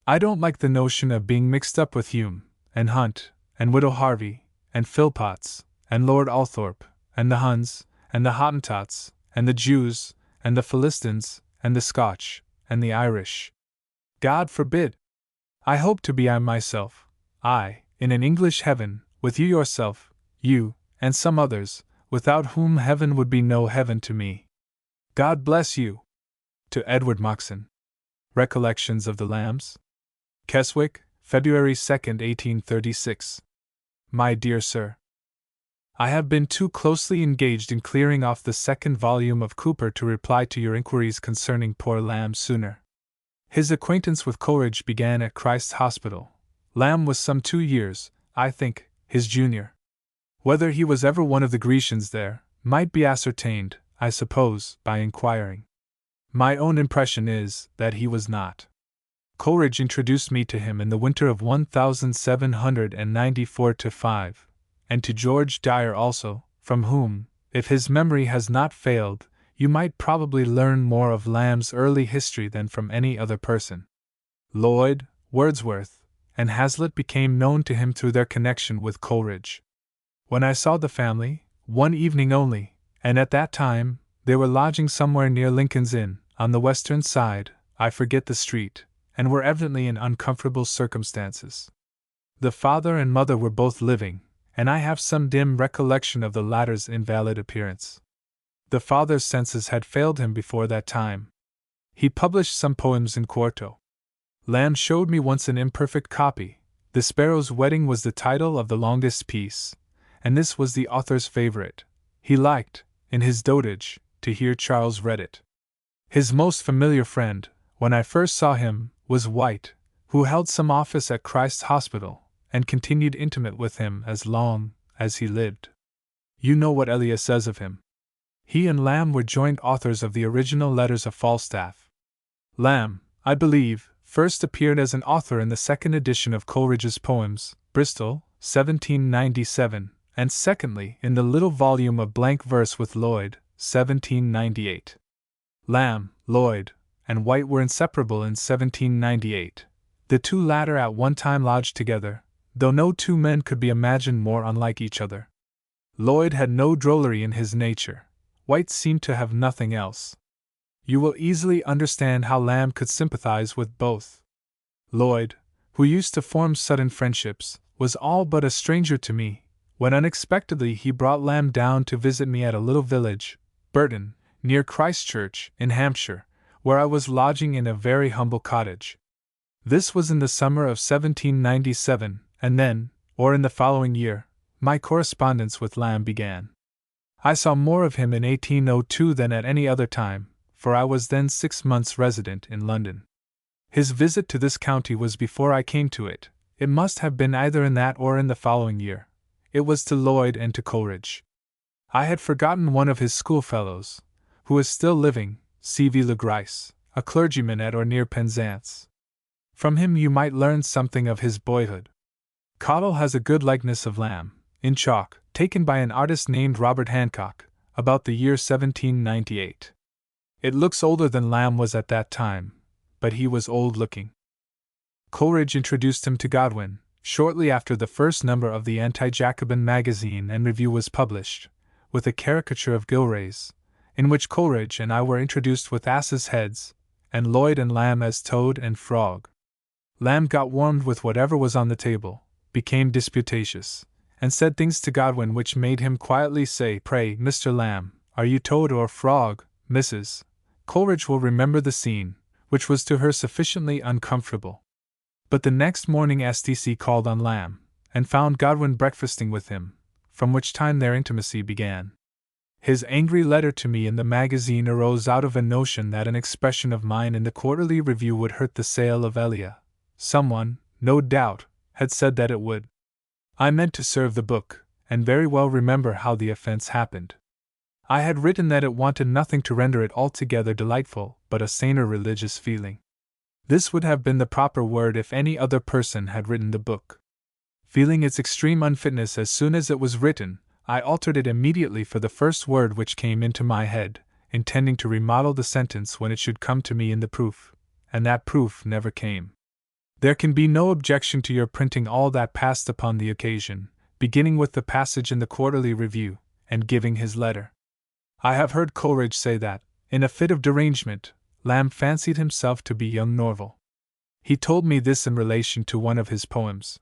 I don't like the notion of being mixed up with Hume, and Hunt, and Widow Harvey, and Philpotts, and Lord Althorpe, and the Huns, and the Hottentots, and the Jews, and the Philistines, and the Scotch, and the Irish. God forbid! I hope to be I myself, I, in an English heaven, with you yourself, you, and some others, without whom heaven would be no heaven to me. God bless you! To Edward Moxon. Recollections of the Lambs? Keswick, February 2, 1836. My dear Sir, I have been too closely engaged in clearing off the 2nd volume of Cooper to reply to your inquiries concerning poor Lamb sooner. His acquaintance with Coleridge began at Christ's Hospital. Lamb was some 2 years, I think, his junior. Whether he was ever one of the Grecians there, might be ascertained, I suppose, by inquiring. My own impression is, that he was not. Coleridge introduced me to him in the winter of 1794-5, and to George Dyer also, from whom, If his memory has not failed, you might probably learn more of Lamb's early history than from any other person. Lloyd, Wordsworth, and Hazlitt became known to him through their connection with Coleridge. When I saw the family, one evening only, and at that time, they were lodging somewhere near Lincoln's Inn, on the western side, I forget the street, and were evidently in uncomfortable circumstances. The father and mother were both living, and I have some dim recollection of the latter's invalid appearance. The father's senses had failed him before that time. He published some poems in quarto. Lamb showed me once an imperfect copy. The Sparrow's Wedding was the title of the longest piece, and this was the author's favorite. He liked, in his dotage, to hear Charles read it. His most familiar friend, when I first saw him, was White, who held some office at Christ's Hospital, and continued intimate with him as long as he lived. You know what Elia says of him. He and Lamb were joint authors of the original Letters of Falstaff. Lamb, I believe, first appeared as an author in the second edition of Coleridge's poems, Bristol, 1797, and secondly in the little volume of blank verse with Lloyd, 1798. Lamb, Lloyd, and White were inseparable in 1798. The two latter at one time lodged together, though no two men could be imagined more unlike each other. Lloyd had no drollery in his nature. White seemed to have nothing else. You will easily understand how Lamb could sympathize with both. Lloyd, who used to form sudden friendships, was all but a stranger to me, when unexpectedly he brought Lamb down to visit me at a little village, Burton, near Christchurch, in Hampshire, where I was lodging in a very humble cottage. This was in the summer of 1797, and then, or in the following year, my correspondence with Lamb began. I saw more of him in 1802 than at any other time, for I was then 6 months resident in London. His visit to this county was before I came to it. It must have been either in that or in the following year. It was to Lloyd and to Coleridge. I had forgotten one of his schoolfellows, who is still living, xv-xix, a clergyman at or near Penzance. From him you might learn something of his boyhood. Cottle has a good likeness of Lamb, in chalk, taken by an artist named Robert Hancock, about the year 1798. It looks older than Lamb was at that time, but he was old-looking. Coleridge introduced him to Godwin, shortly after the first number of the Anti-Jacobin magazine and review was published, with a caricature of Gilrays, in which Coleridge and I were introduced with asses' heads, and Lloyd and Lamb as toad and frog. Lamb got warmed with whatever was on the table, became disputatious, and said things to Godwin which made him quietly say, "Pray, Mr. Lamb, are you toad or frog, Mrs.?" Coleridge will remember the scene, which was to her sufficiently uncomfortable. But the next morning STC called on Lamb, and found Godwin breakfasting with him, from which time their intimacy began. His angry letter to me in the magazine arose out of a notion that an expression of mine in the Quarterly Review would hurt the sale of Elia. Someone, no doubt, had said that it would. I meant to serve the book, and very well remember how the offense happened. I had written that it wanted nothing to render it altogether delightful, but a saner religious feeling. This would have been the proper word if any other person had written the book. Feeling its extreme unfitness as soon as it was written, I altered it immediately for the first word which came into my head, intending to remodel the sentence when it should come to me in the proof, and that proof never came. There can be no objection to your printing all that passed upon the occasion, beginning with the passage in the Quarterly Review, and giving his letter. I have heard Coleridge say that, in a fit of derangement, Lamb fancied himself to be young Norval. He told me this in relation to one of his poems.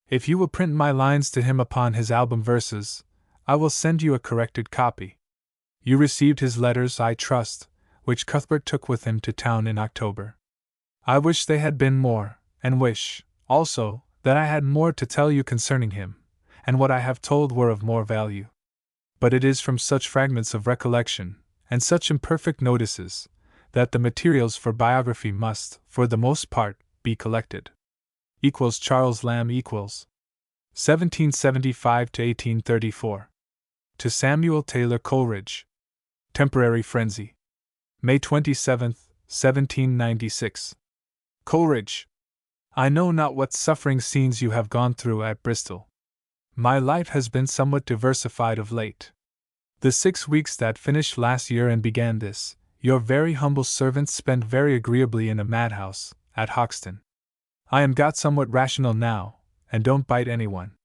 If you will print my lines to him upon his album verses, I will send you a corrected copy. You received his letters, I trust, which Cuthbert took with him to town in October. I wish they had been more, and wish, also, that I had more to tell you concerning him, and what I have told were of more value. But it is from such fragments of recollection, and such imperfect notices, that the materials for biography must, for the most part, be collected. Charles Lamb 1775 to 1834. To Samuel Taylor Coleridge. Temporary Frenzy. May 27, 1796. Coleridge. I know not what suffering scenes you have gone through at Bristol. My life has been somewhat diversified of late. The 6 weeks that finished last year and began this, your very humble servant spent very agreeably in a madhouse, at Hoxton. I am got somewhat rational now, and don't bite anyone.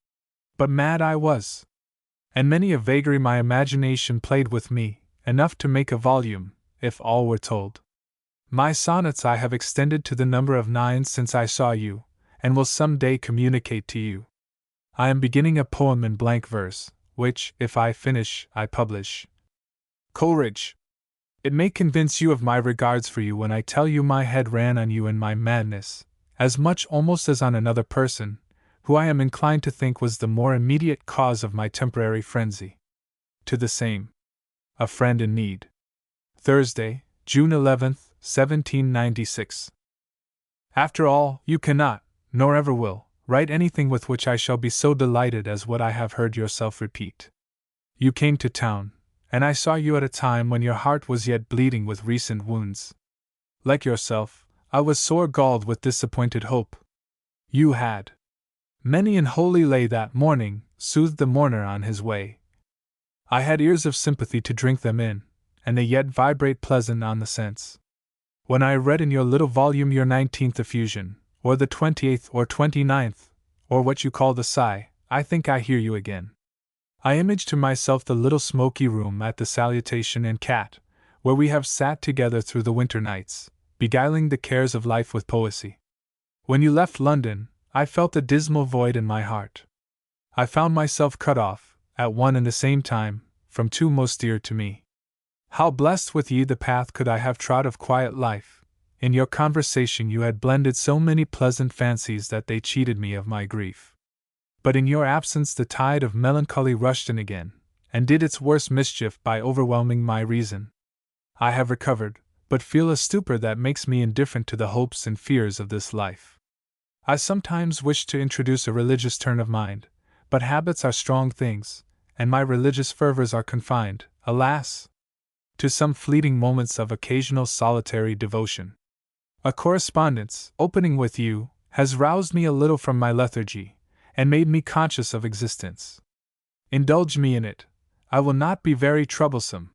But mad I was. And many a vagary my imagination played with me, enough to make a volume, if all were told. My sonnets I have extended to the number of 9 since I saw you, and will some day communicate to you. I am beginning a poem in blank verse, which, if I finish, I publish. Coleridge. It may convince you of my regards for you when I tell you my head ran on you in my madness, as much almost as on another person, who I am inclined to think was the more immediate cause of my temporary frenzy. To the same. A Friend in Need. Thursday, June 11th, 1796. After all, you cannot, nor ever will, write anything with which I shall be so delighted as what I have heard yourself repeat. You came to town, and I saw you at a time when your heart was yet bleeding with recent wounds. Like yourself, I was sore galled with disappointed hope. You had. Many an holy lay that morning soothed the mourner on his way. I had ears of sympathy to drink them in, and they yet vibrate pleasant on the sense. When I read in your little volume your 19th effusion, or the 28th or 29th, or what you call the sigh, I think I hear you again. I image to myself the little smoky room at the Salutation and Cat, where we have sat together through the winter nights, beguiling the cares of life with poesy. When you left London, I felt a dismal void in my heart. I found myself cut off, at one and the same time, from two most dear to me. How blessed with ye the path could I have trod of quiet life! In your conversation you had blended so many pleasant fancies that they cheated me of my grief. But in your absence the tide of melancholy rushed in again, and did its worst mischief by overwhelming my reason. I have recovered, but feel a stupor that makes me indifferent to the hopes and fears of this life. I sometimes wish to introduce a religious turn of mind, but habits are strong things, and my religious fervors are confined, alas! To some fleeting moments of occasional solitary devotion. A correspondence, opening with you, has roused me a little from my lethargy, and made me conscious of existence. Indulge me in it. I will not be very troublesome.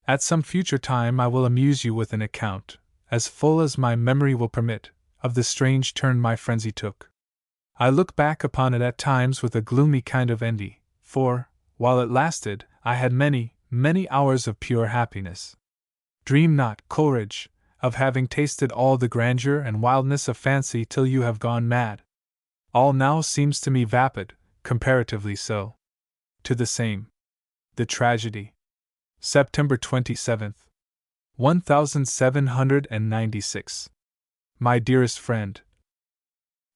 At some future time I will amuse you with an account, as full as my memory will permit, of the strange turn my frenzy took. I look back upon it at times with a gloomy kind of envy, for, while it lasted, I had many hours of pure happiness. Dream not, Coleridge, of having tasted all the grandeur and wildness of fancy till you have gone mad. All now seems to me vapid, comparatively so. To the same. The Tragedy. September 27th. 1796. My dearest friend.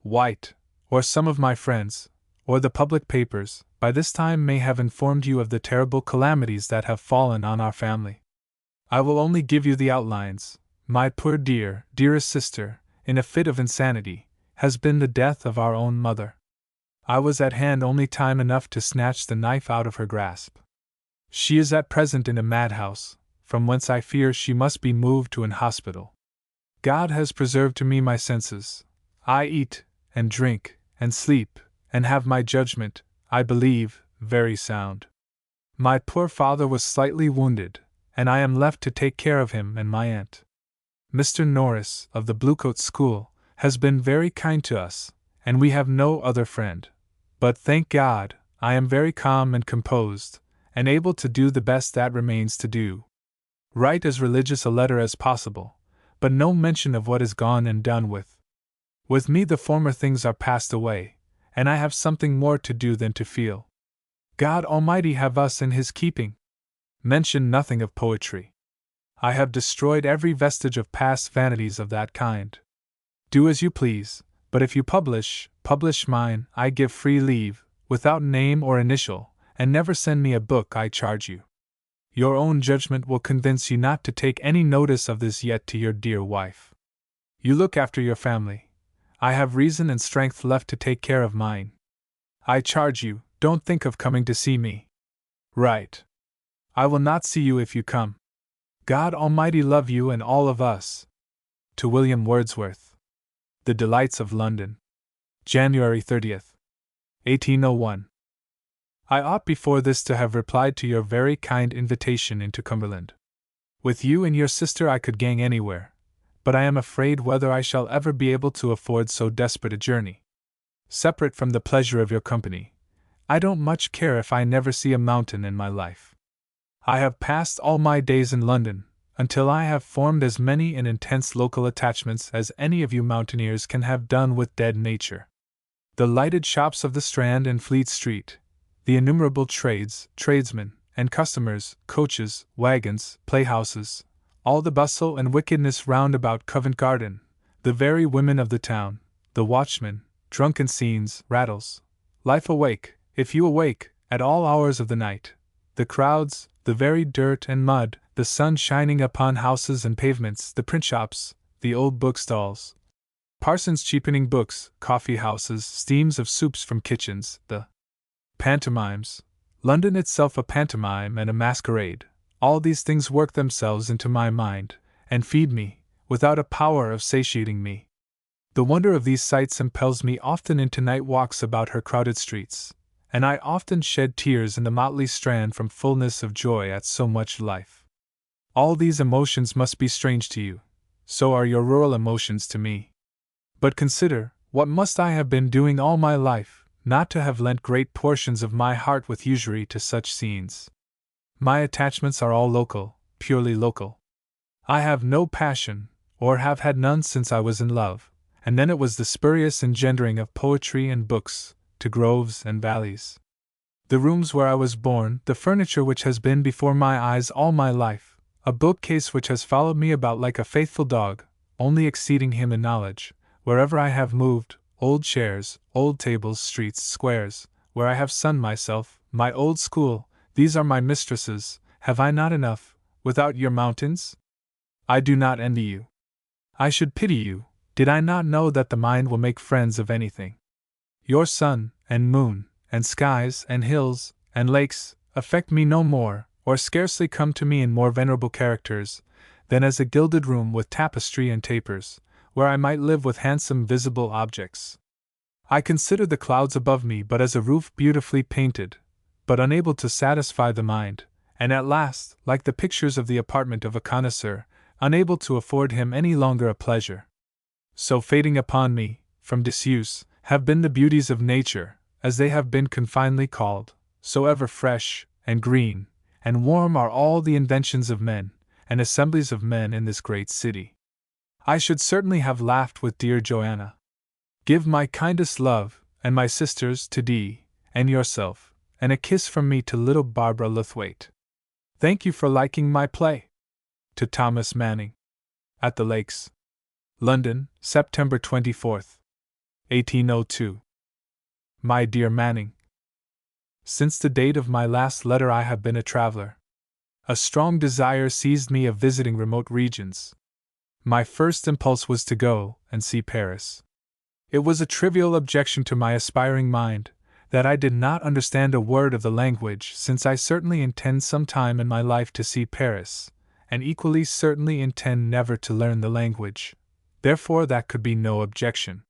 White, or some of my friends, or the public papers, by this time may have informed you of the terrible calamities that have fallen on our family. I will only give you the outlines. My poor dearest sister, in a fit of insanity, has been the death of our own mother. I was at hand only time enough to snatch the knife out of her grasp. She is at present in a madhouse, from whence I fear she must be moved to an hospital. God has preserved to me my senses. I eat, and drink, and sleep, and have my judgment, I believe, very sound. My poor father was slightly wounded, and I am left to take care of him and my aunt. Mr. Norris, of the Bluecoat School, has been very kind to us, and we have no other friend. But thank God, I am very calm and composed, and able to do the best that remains to do. Write as religious a letter as possible, but no mention of what is gone and done with. With me the former things are passed away, and I have something more to do than to feel. God Almighty have us in His keeping. Mention nothing of poetry. I have destroyed every vestige of past vanities of that kind. Do as you please, but if you publish mine, I give free leave, without name or initial, and never send me a book, I charge you. Your own judgment will convince you not to take any notice of this yet to your dear wife. You look after your family. I have reason and strength left to take care of mine. I charge you, don't think of coming to see me. Write. I will not see you if you come. God Almighty love you and all of us. To William Wordsworth. The Delights of London. January 30th. 1801. I ought before this to have replied to your very kind invitation into Cumberland. With you and your sister I could gang anywhere, but I am afraid whether I shall ever be able to afford so desperate a journey. Separate from the pleasure of your company, I don't much care if I never see a mountain in my life. I have passed all my days in London, until I have formed as many and intense local attachments as any of you mountaineers can have done with dead nature. The lighted shops of the Strand and Fleet Street, the innumerable trades, tradesmen, and customers, coaches, wagons, playhouses, all the bustle and wickedness round about Covent Garden, the very women of the town, the watchmen, drunken scenes, rattles, life awake, if you awake, at all hours of the night, the crowds, the very dirt and mud, the sun shining upon houses and pavements, the print shops, the old bookstalls, parsons cheapening books, coffee houses, steams of soups from kitchens, the pantomimes, London itself a pantomime and a masquerade, all these things work themselves into my mind, and feed me, without a power of satiating me. The wonder of these sights impels me often into night walks about her crowded streets, and I often shed tears in the motley Strand from fullness of joy at so much life. All these emotions must be strange to you, so are your rural emotions to me. But consider, what must I have been doing all my life, not to have lent great portions of my heart with usury to such scenes? My attachments are all local, purely local. I have no passion, or have had none since I was in love, and then it was the spurious engendering of poetry and books, to groves and valleys. The rooms where I was born, the furniture which has been before my eyes all my life, a bookcase which has followed me about like a faithful dog, only exceeding him in knowledge, wherever I have moved, old chairs, old tables, streets, squares, where I have sunned myself, my old school, these are my mistresses. Have I not enough, without your mountains? I do not envy you. I should pity you, did I not know that the mind will make friends of anything. Your sun, and moon, and skies, and hills, and lakes, affect me no more, or scarcely come to me in more venerable characters, than as a gilded room with tapestry and tapers, where I might live with handsome visible objects. I consider the clouds above me but as a roof beautifully painted, but unable to satisfy the mind, and at last, like the pictures of the apartment of a connoisseur, unable to afford him any longer a pleasure. So fading upon me, from disuse, have been the beauties of nature, as they have been confinedly called, so ever fresh, and green, and warm are all the inventions of men, and assemblies of men in this great city. I should certainly have laughed with dear Joanna. Give my kindest love, and my sister's, to Dee, and yourself, and a kiss from me to little Barbara Lethwaite. Thank you for liking my play. To Thomas Manning. At the Lakes. London, September 24th, 1802. My dear Manning, since the date of my last letter I have been a traveler. A strong desire seized me of visiting remote regions. My first impulse was to go and see Paris. It was a trivial objection to my aspiring mind, that I did not understand a word of the language, since I certainly intend some time in my life to see Paris, and equally certainly intend never to learn the language. Therefore that could be no objection.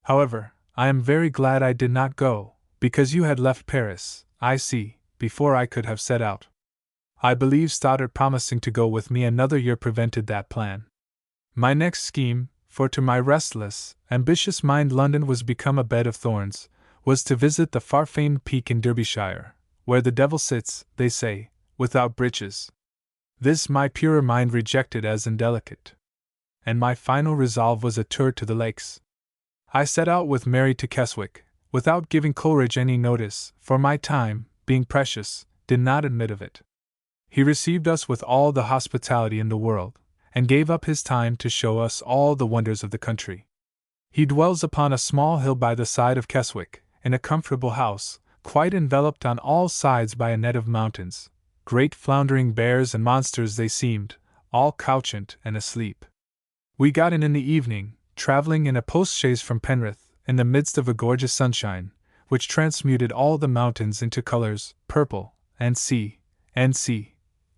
However, I am very glad I did not go, because you had left Paris, I see, before I could have set out. I believe Stoddart promising to go with me another year prevented that plan. My next scheme, for to my restless, ambitious mind London was become a bed of thorns, was to visit the far-famed peak in Derbyshire, where the devil sits, they say, without breeches. This my purer mind rejected as indelicate. And my final resolve was a tour to the lakes. I set out with Mary to Keswick, without giving Coleridge any notice, for my time, being precious, did not admit of it. He received us with all the hospitality in the world, and gave up his time to show us all the wonders of the country. He dwells upon a small hill by the side of Keswick, in a comfortable house, quite enveloped on all sides by a net of mountains. Great floundering bears and monsters they seemed, all couchant and asleep. We got in the evening, traveling in a post-chaise from Penrith, in the midst of a gorgeous sunshine, which transmuted all the mountains into colors, purple, and sea.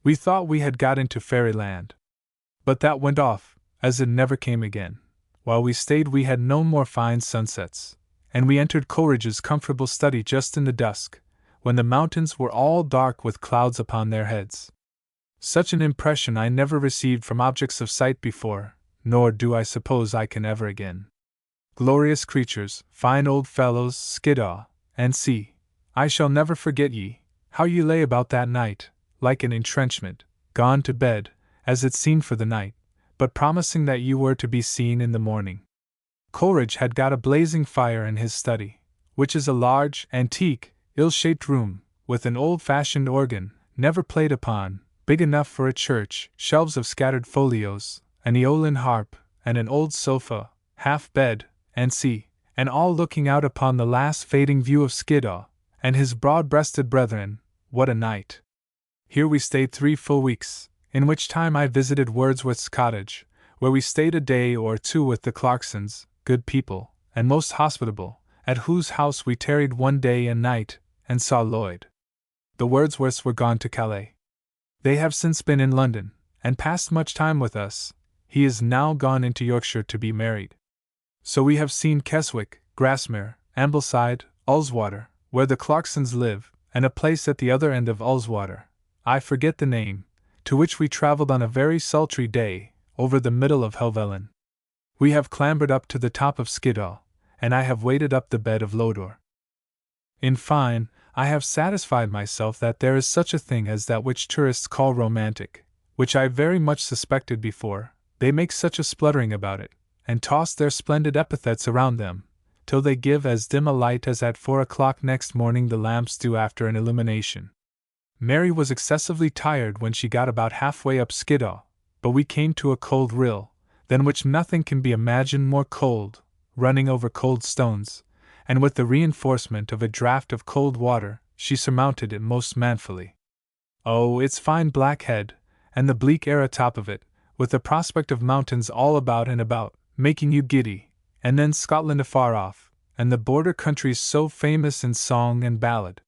We thought we had got into fairyland. But that went off, as it never came again. While we stayed we had no more fine sunsets, and we entered Coleridge's comfortable study just in the dusk, when the mountains were all dark with clouds upon their heads. Such an impression I never received from objects of sight before, nor do I suppose I can ever again. Glorious creatures, fine old fellows, skiddaw, and see, I shall never forget ye, how ye lay about that night, like an entrenchment, gone to bed, as it seemed for the night, but promising that you were to be seen in the morning. Coleridge had got a blazing fire in his study, which is a large, antique, ill-shaped room, with an old-fashioned organ, never played upon, big enough for a church, shelves of scattered folios, an Aeolian harp, and an old sofa, half-bed, and all looking out upon the last fading view of Skiddaw, and his broad-breasted brethren. What a night! Here we stayed 3 full weeks, in which time I visited Wordsworth's cottage, where we stayed a day or 2 with the Clarksons, good people, and most hospitable, at whose house we tarried 1 day and night, and saw Lloyd. The Wordsworths were gone to Calais. They have since been in London, and passed much time with us. He is now gone into Yorkshire to be married. So we have seen Keswick, Grasmere, Ambleside, Ullswater, where the Clarksons live, and a place at the other end of Ullswater, I forget the name, to which we travelled on a very sultry day, over the middle of Helvellyn. We have clambered up to the top of Skiddaw, and I have waded up the bed of Lodore. In fine, I have satisfied myself that there is such a thing as that which tourists call romantic, which I very much suspected before. They make such a spluttering about it, and toss their splendid epithets around them, till they give as dim a light as at 4 o'clock next morning the lamps do after an illumination. Mary was excessively tired when she got about halfway up Skiddaw, but we came to a cold rill, than which nothing can be imagined more cold, running over cold stones, and with the reinforcement of a draught of cold water, she surmounted it most manfully. Oh, its fine black head, and the bleak air atop of it, with the prospect of mountains all about and about, making you giddy, and then Scotland afar off, and the border countries so famous in song and ballad.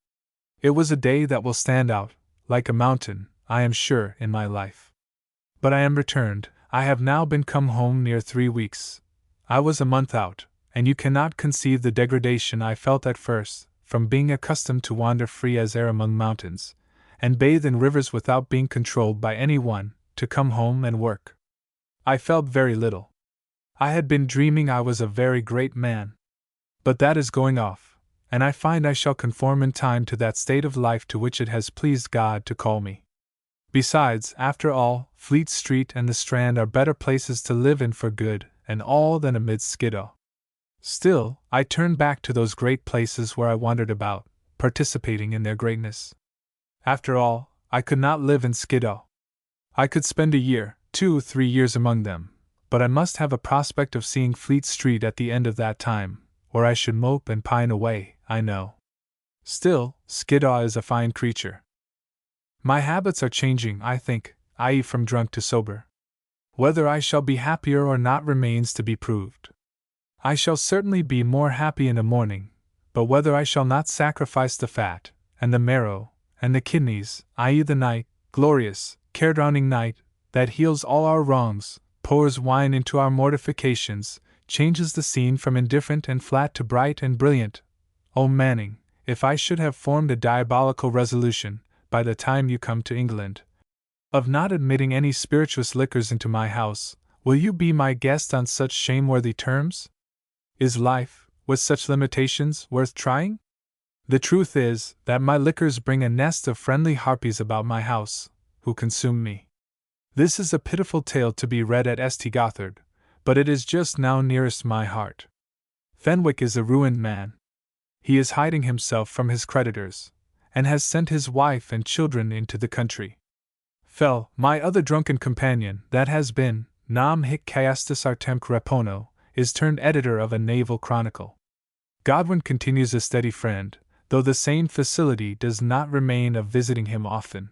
It was a day that will stand out, like a mountain, I am sure, in my life. But I am returned. I have now been come home near 3 weeks. I was a month out, and you cannot conceive the degradation I felt at first, from being accustomed to wander free as air among mountains, and bathe in rivers without being controlled by any one, to come home and work. I felt very little. I had been dreaming I was a very great man. But that is going off, and I find I shall conform in time to that state of life to which it has pleased God to call me. Besides, after all, Fleet Street and the Strand are better places to live in for good and all than amidst Skiddaw. Still, I turn back to those great places where I wandered about, participating in their greatness. After all, I could not live in Skiddaw. I could spend a year, 2 or 3 years among them, but I must have a prospect of seeing Fleet Street at the end of that time, or I should mope and pine away, I know. Still, Skiddaw is a fine creature. My habits are changing, I think, i.e. from drunk to sober. Whether I shall be happier or not remains to be proved. I shall certainly be more happy in the morning, but whether I shall not sacrifice the fat, and the marrow, and the kidneys, i.e. the night, glorious, care-drowning night, that heals all our wrongs, pours wine into our mortifications, changes the scene from indifferent and flat to bright and brilliant. Oh, Manning, if I should have formed a diabolical resolution, by the time you come to England, of not admitting any spirituous liquors into my house, will you be my guest on such shameworthy terms? Is life, with such limitations, worth trying? The truth is, that my liquors bring a nest of friendly harpies about my house, who consume me. This is a pitiful tale to be read at St. Gothard, but it is just now nearest my heart. Fenwick is a ruined man. He is hiding himself from his creditors, and has sent his wife and children into the country. Fell, my other drunken companion, that has been, nam hic caestus artem repono, is turned editor of a naval chronicle. Godwin continues a steady friend, though the same facility does not remain of visiting him often.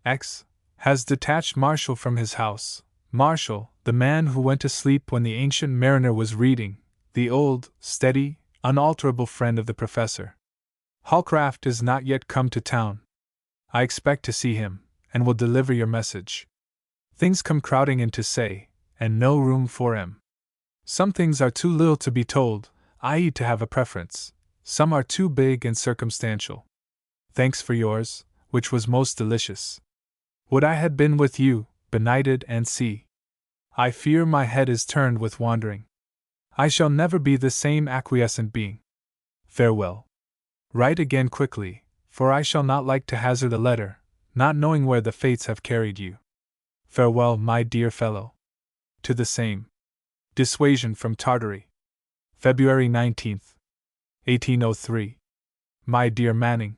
X has detached Marshall from his house. Marshall, the man who went to sleep when the Ancient Mariner was reading, the old, steady, unalterable friend of the professor. Holcraft is not yet come to town. I expect to see him, and will deliver your message. Things come crowding in to say, and no room for him. Some things are too little to be told, i.e. to have a preference. Some are too big and circumstantial. Thanks for yours, which was most delicious. Would I had been with you, benighted and see. I fear my head is turned with wandering. I shall never be the same acquiescent being. Farewell. Write again quickly, for I shall not like to hazard a letter, not knowing where the fates have carried you. Farewell, my dear fellow. To the same. Dissuasion from Tartary. February 19th, 1803. My dear Manning.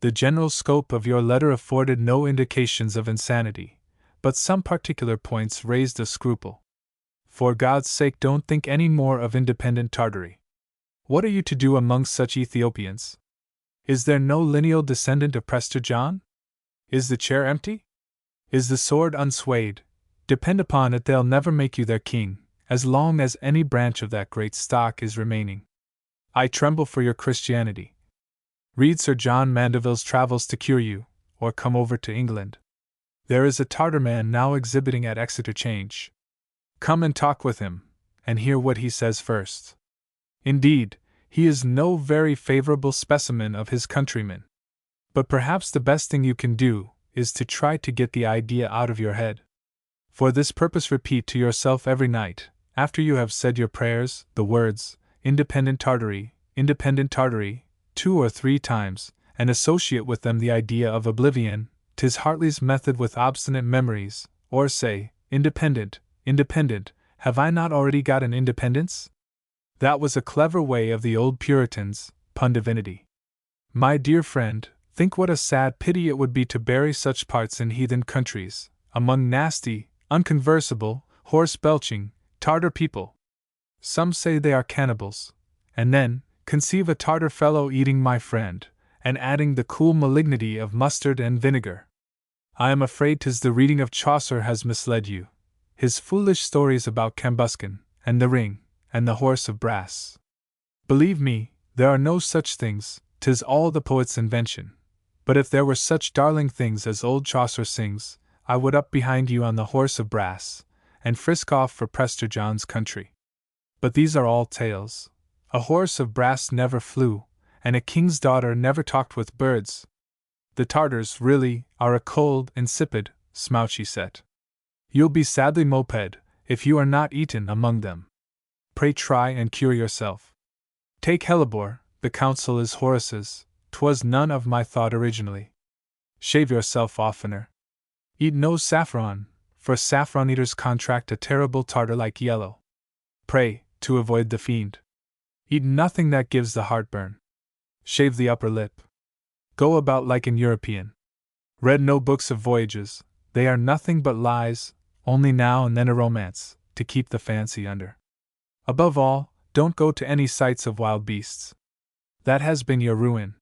The general scope of your letter afforded no indications of insanity, but some particular points raised a scruple. For God's sake, don't think any more of independent Tartary. What are you to do among such Ethiopians? Is there no lineal descendant of Prester John? Is the chair empty? Is the sword unswayed? Depend upon it, they'll never make you their king, as long as any branch of that great stock is remaining. I tremble for your Christianity. Read Sir John Mandeville's Travels to cure you, or come over to England. There is a Tartar man now exhibiting at Exeter Change. Come and talk with him, and hear what he says first. Indeed, he is no very favorable specimen of his countrymen. But perhaps the best thing you can do is to try to get the idea out of your head. For this purpose, repeat to yourself every night, after you have said your prayers, the words, independent Tartary, 2 or 3 times, and associate with them the idea of oblivion. 'Tis Hartley's method with obstinate memories, or say, independent, have I not already got an independence? That was a clever way of the old Puritans, pun divinity. My dear friend, think what a sad pity it would be to bury such parts in heathen countries, among nasty, unconversable, horse-belching, Tartar people. Some say they are cannibals. And then, conceive a Tartar fellow eating my friend, and adding the cool malignity of mustard and vinegar. I am afraid 'tis the reading of Chaucer has misled you. His foolish stories about Cambuscan, and the ring, and the horse of brass. Believe me, there are no such things, 'tis all the poet's invention. But if there were such darling things as old Chaucer sings, I would up behind you on the horse of brass, and frisk off for Prester John's country. But these are all tales. A horse of brass never flew, and a king's daughter never talked with birds. The Tartars, really, are a cold, insipid, smouchy set. You'll be sadly moped, if you are not eaten among them. Pray try and cure yourself. Take hellebore, the counsel is Horace's, 'twas none of my thought originally. Shave yourself oftener. Eat no saffron, for saffron eaters contract a terrible Tartar-like yellow. Pray, to avoid the fiend. Eat nothing that gives the heartburn. Shave the upper lip. Go about like an European. Read no books of voyages, they are nothing but lies, only now and then a romance, to keep the fancy under. Above all, don't go to any sights of wild beasts. That has been your ruin.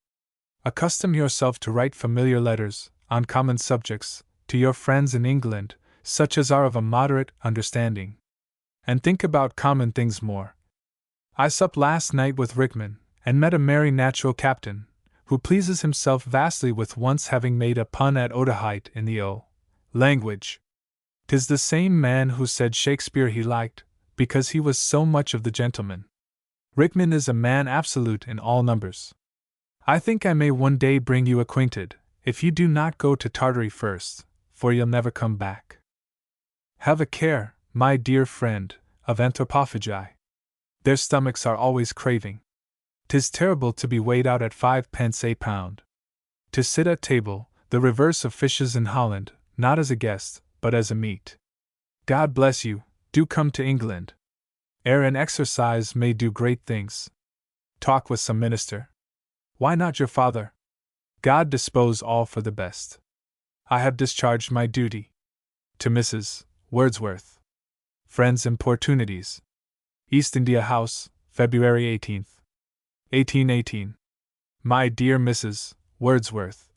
Accustom yourself to write familiar letters, on common subjects, to your friends in England, such as are of a moderate understanding. And think about common things more. I supped last night with Rickman, and met a merry natural captain, who pleases himself vastly with once having made a pun at Otaheite in the O language. 'Tis the same man who said Shakespeare he liked, because he was so much of the gentleman. Rickman is a man absolute in all numbers. I think I may one day bring you acquainted, if you do not go to Tartary first, for you'll never come back. Have a care, my dear friend, of anthropophagi. Their stomachs are always craving. 'Tis terrible to be weighed out at 5d. a pound. To sit at table, the reverse of fishes in Holland, not as a guest, but as a meat. God bless you, do come to England. Air and exercise may do great things. Talk with some minister. Why not your father? God dispose all for the best. I have discharged my duty. To Mrs. Wordsworth. Friends' Importunities. East India House, February 18th, 1818. My dear Mrs. Wordsworth,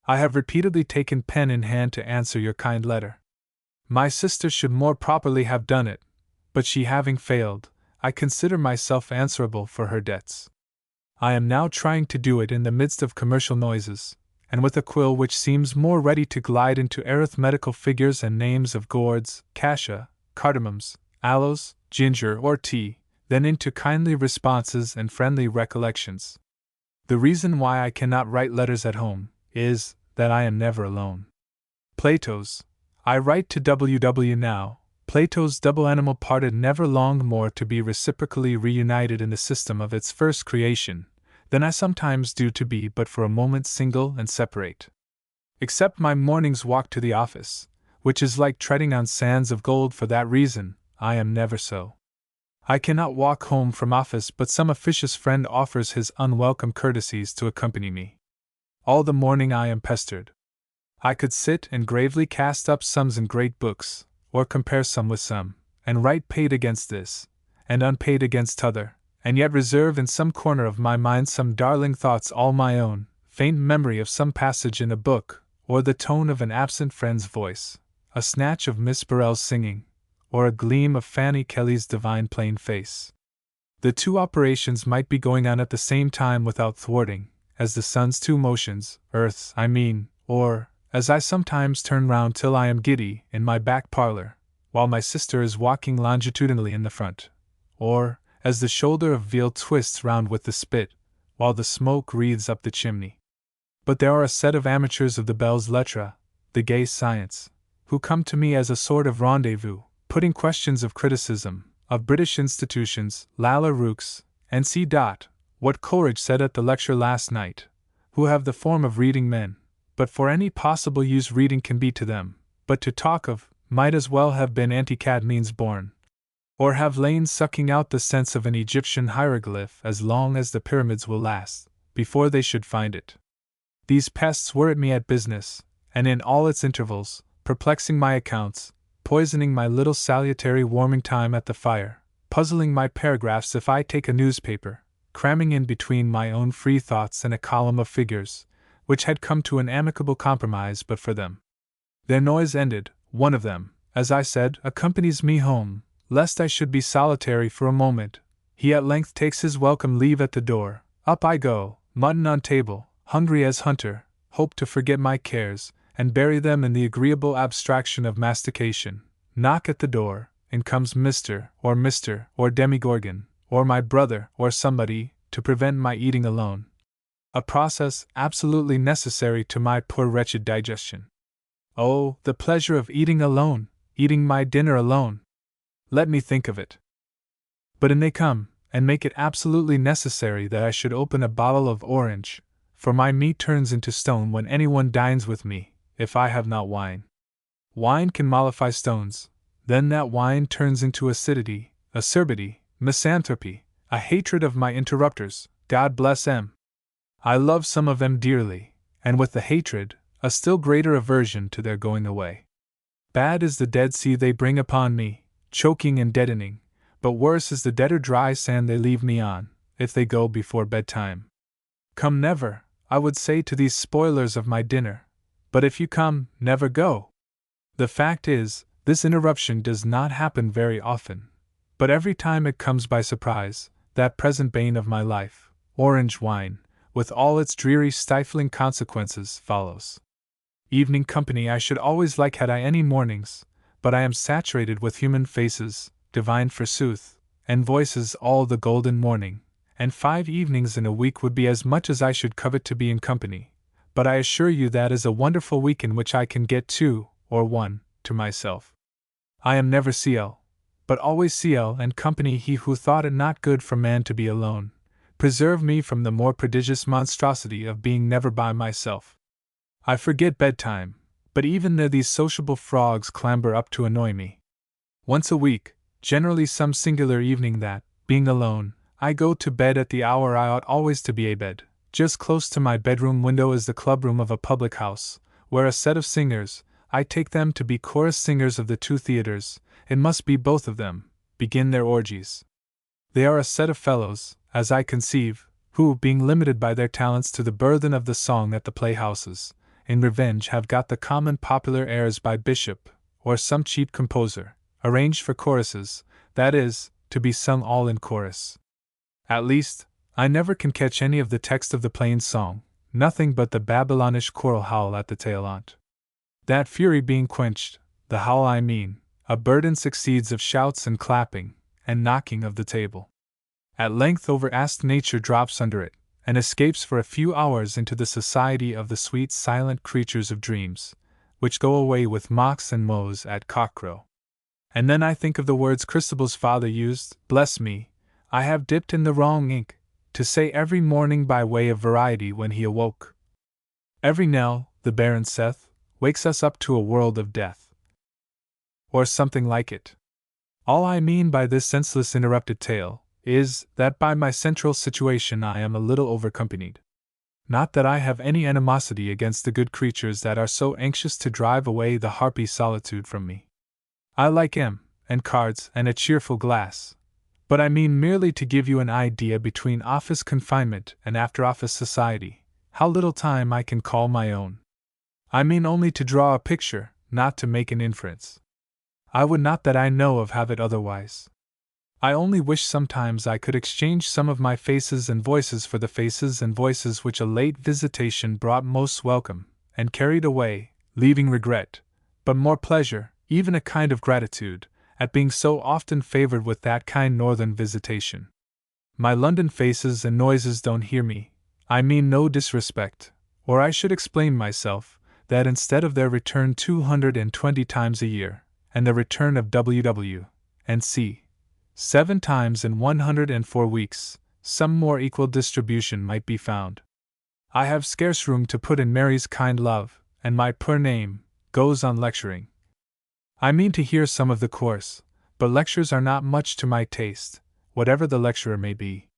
I have repeatedly taken pen in hand to answer your kind letter. My sister should more properly have done it, but she having failed, I consider myself answerable for her debts. I am now trying to do it in the midst of commercial noises, and with a quill which seems more ready to glide into arithmetical figures and names of gourds, cassia, cardamoms, aloes, ginger, or tea, than into kindly responses and friendly recollections. The reason why I cannot write letters at home is that I am never alone. Plato's, I write to WW now, Plato's double animal parted never longed more to be reciprocally reunited in the system of its first creation than I sometimes do to be but for a moment single and separate. Except my morning's walk to the office, which is like treading on sands of gold for that reason, I am never so. I cannot walk home from office but some officious friend offers his unwelcome courtesies to accompany me. All the morning I am pestered. I could sit and gravely cast up sums in great books, or compare some with some, and write paid against this, and unpaid against t'other, and yet reserve in some corner of my mind some darling thoughts all my own, faint memory of some passage in a book, or the tone of an absent friend's voice, a snatch of Miss Burrell's singing, or a gleam of Fanny Kelly's divine plain face. The two operations might be going on at the same time without thwarting, as the sun's two motions, Earth's, I mean, or, as I sometimes turn round till I am giddy in my back parlor, while my sister is walking longitudinally in the front, or, as the shoulder of veal twists round with the spit, while the smoke wreathes up the chimney. But there are a set of amateurs of the belles lettres, the gay science, who come to me as a sort of rendezvous, putting questions of criticism, of British institutions, Lalla Rookes, and C. What Coleridge said at the lecture last night, who have the form of reading men, but for any possible use reading can be to them, but to talk of, might as well have been Anti-Cadmeans born, or have lain sucking out the sense of an Egyptian hieroglyph as long as the pyramids will last, before they should find it. These pests were at me at business, and in all its intervals, perplexing my accounts, poisoning my little salutary warming time at the fire, puzzling my paragraphs if I take a newspaper, cramming in between my own free thoughts and a column of figures, which had come to an amicable compromise but for them. Their noise ended, one of them, as I said, accompanies me home, lest I should be solitary for a moment. He at length takes his welcome leave at the door. Up I go, mutton on table, hungry as hunter, hope to forget my cares, and bury them in the agreeable abstraction of mastication. Knock at the door, and comes Mr. or Demigorgon, or my brother, or somebody, to prevent my eating alone. A process absolutely necessary to my poor wretched digestion. Oh, the pleasure of eating alone, eating my dinner alone! Let me think of it. But in they come, and make it absolutely necessary that I should open a bottle of orange, for my meat turns into stone when anyone dines with me, if I have not wine. Wine can mollify stones, then that wine turns into acidity, acerbity, misanthropy, a hatred of my interrupters, God bless them. I love some of them dearly, and with the hatred, a still greater aversion to their going away. Bad is the Dead Sea they bring upon me, choking and deadening, but worse is the dead or dry sand they leave me on, if they go before bedtime. Come never, I would say to these spoilers of my dinner, but if you come, never go. The fact is, this interruption does not happen very often, but every time it comes by surprise, that present bane of my life, orange wine, with all its dreary stifling consequences, follows. Evening company I should always like had I any mornings, but I am saturated with human faces, divine forsooth, and voices all the golden morning, and 5 evenings in a week would be as much as I should covet to be in company, but I assure you that is a wonderful week in which I can get 2, or 1, to myself. I am never CL, but always CL and company. He who thought it not good for man to be alone, preserve me from the more prodigious monstrosity of being never by myself. I forget bedtime, but even there these sociable frogs clamber up to annoy me. Once a week, generally some singular evening that, being alone, I go to bed at the hour I ought always to be abed. Just close to my bedroom window is the clubroom of a public house, where a set of singers, I take them to be chorus singers of the 2 theaters, it must be both of them, begin their orgies. They are a set of fellows, as I conceive, who, being limited by their talents to the burthen of the song at the playhouses, in revenge have got the common popular airs by Bishop, or some cheap composer, arranged for choruses, that is, to be sung all in chorus. At least, I never can catch any of the text of the plain song, nothing but the Babylonish choral howl at the tail on't. That fury being quenched, the howl I mean, a burden succeeds of shouts and clapping, and knocking of the table. At length over-asked nature drops under it, and escapes for a few hours into the society of the sweet silent creatures of dreams, which go away with mocks and mows at cockcrow. And then I think of the words Christabel's father used, bless me, I have dipped in the wrong ink, to say every morning by way of variety when he awoke. Every knell, the Baron saith, wakes us up to a world of death. Or something like it. All I mean by this senseless interrupted tale is that by my central situation I am a little overcompanied. Not that I have any animosity against the good creatures that are so anxious to drive away the harpy solitude from me. I like and cards and a cheerful glass, but I mean merely to give you an idea between office confinement and after-office society, how little time I can call my own. I mean only to draw a picture, not to make an inference. I would not that I know of have it otherwise. I only wish sometimes I could exchange some of my faces and voices for the faces and voices which a late visitation brought most welcome, and carried away, leaving regret, but more pleasure, even a kind of gratitude, at being so often favored with that kind northern visitation. My London faces and noises don't hear me, I mean no disrespect, or I should explain myself, that instead of their return 220 times a year, and the return of W. and C. 7 times in 104 weeks, some more equal distribution might be found. I have scarce room to put in Mary's kind love, and my poor name goes on lecturing. I mean to hear some of the course, but lectures are not much to my taste, whatever the lecturer may be.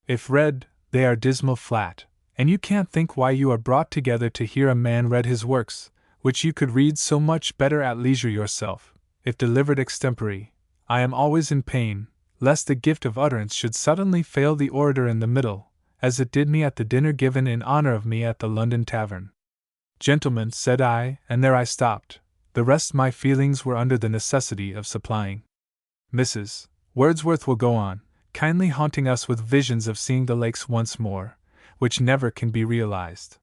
If read, they are dismal flat, and you can't think why you are brought together to hear a man read his works, which you could read so much better at leisure yourself. If delivered extempore, I am always in pain, lest the gift of utterance should suddenly fail the orator in the middle, as it did me at the dinner given in honor of me at the London Tavern. Gentlemen, said I, and there I stopped, the rest my feelings were under the necessity of supplying. Mrs. Wordsworth will go on, kindly haunting us with visions of seeing the lakes once more, which never can be realized.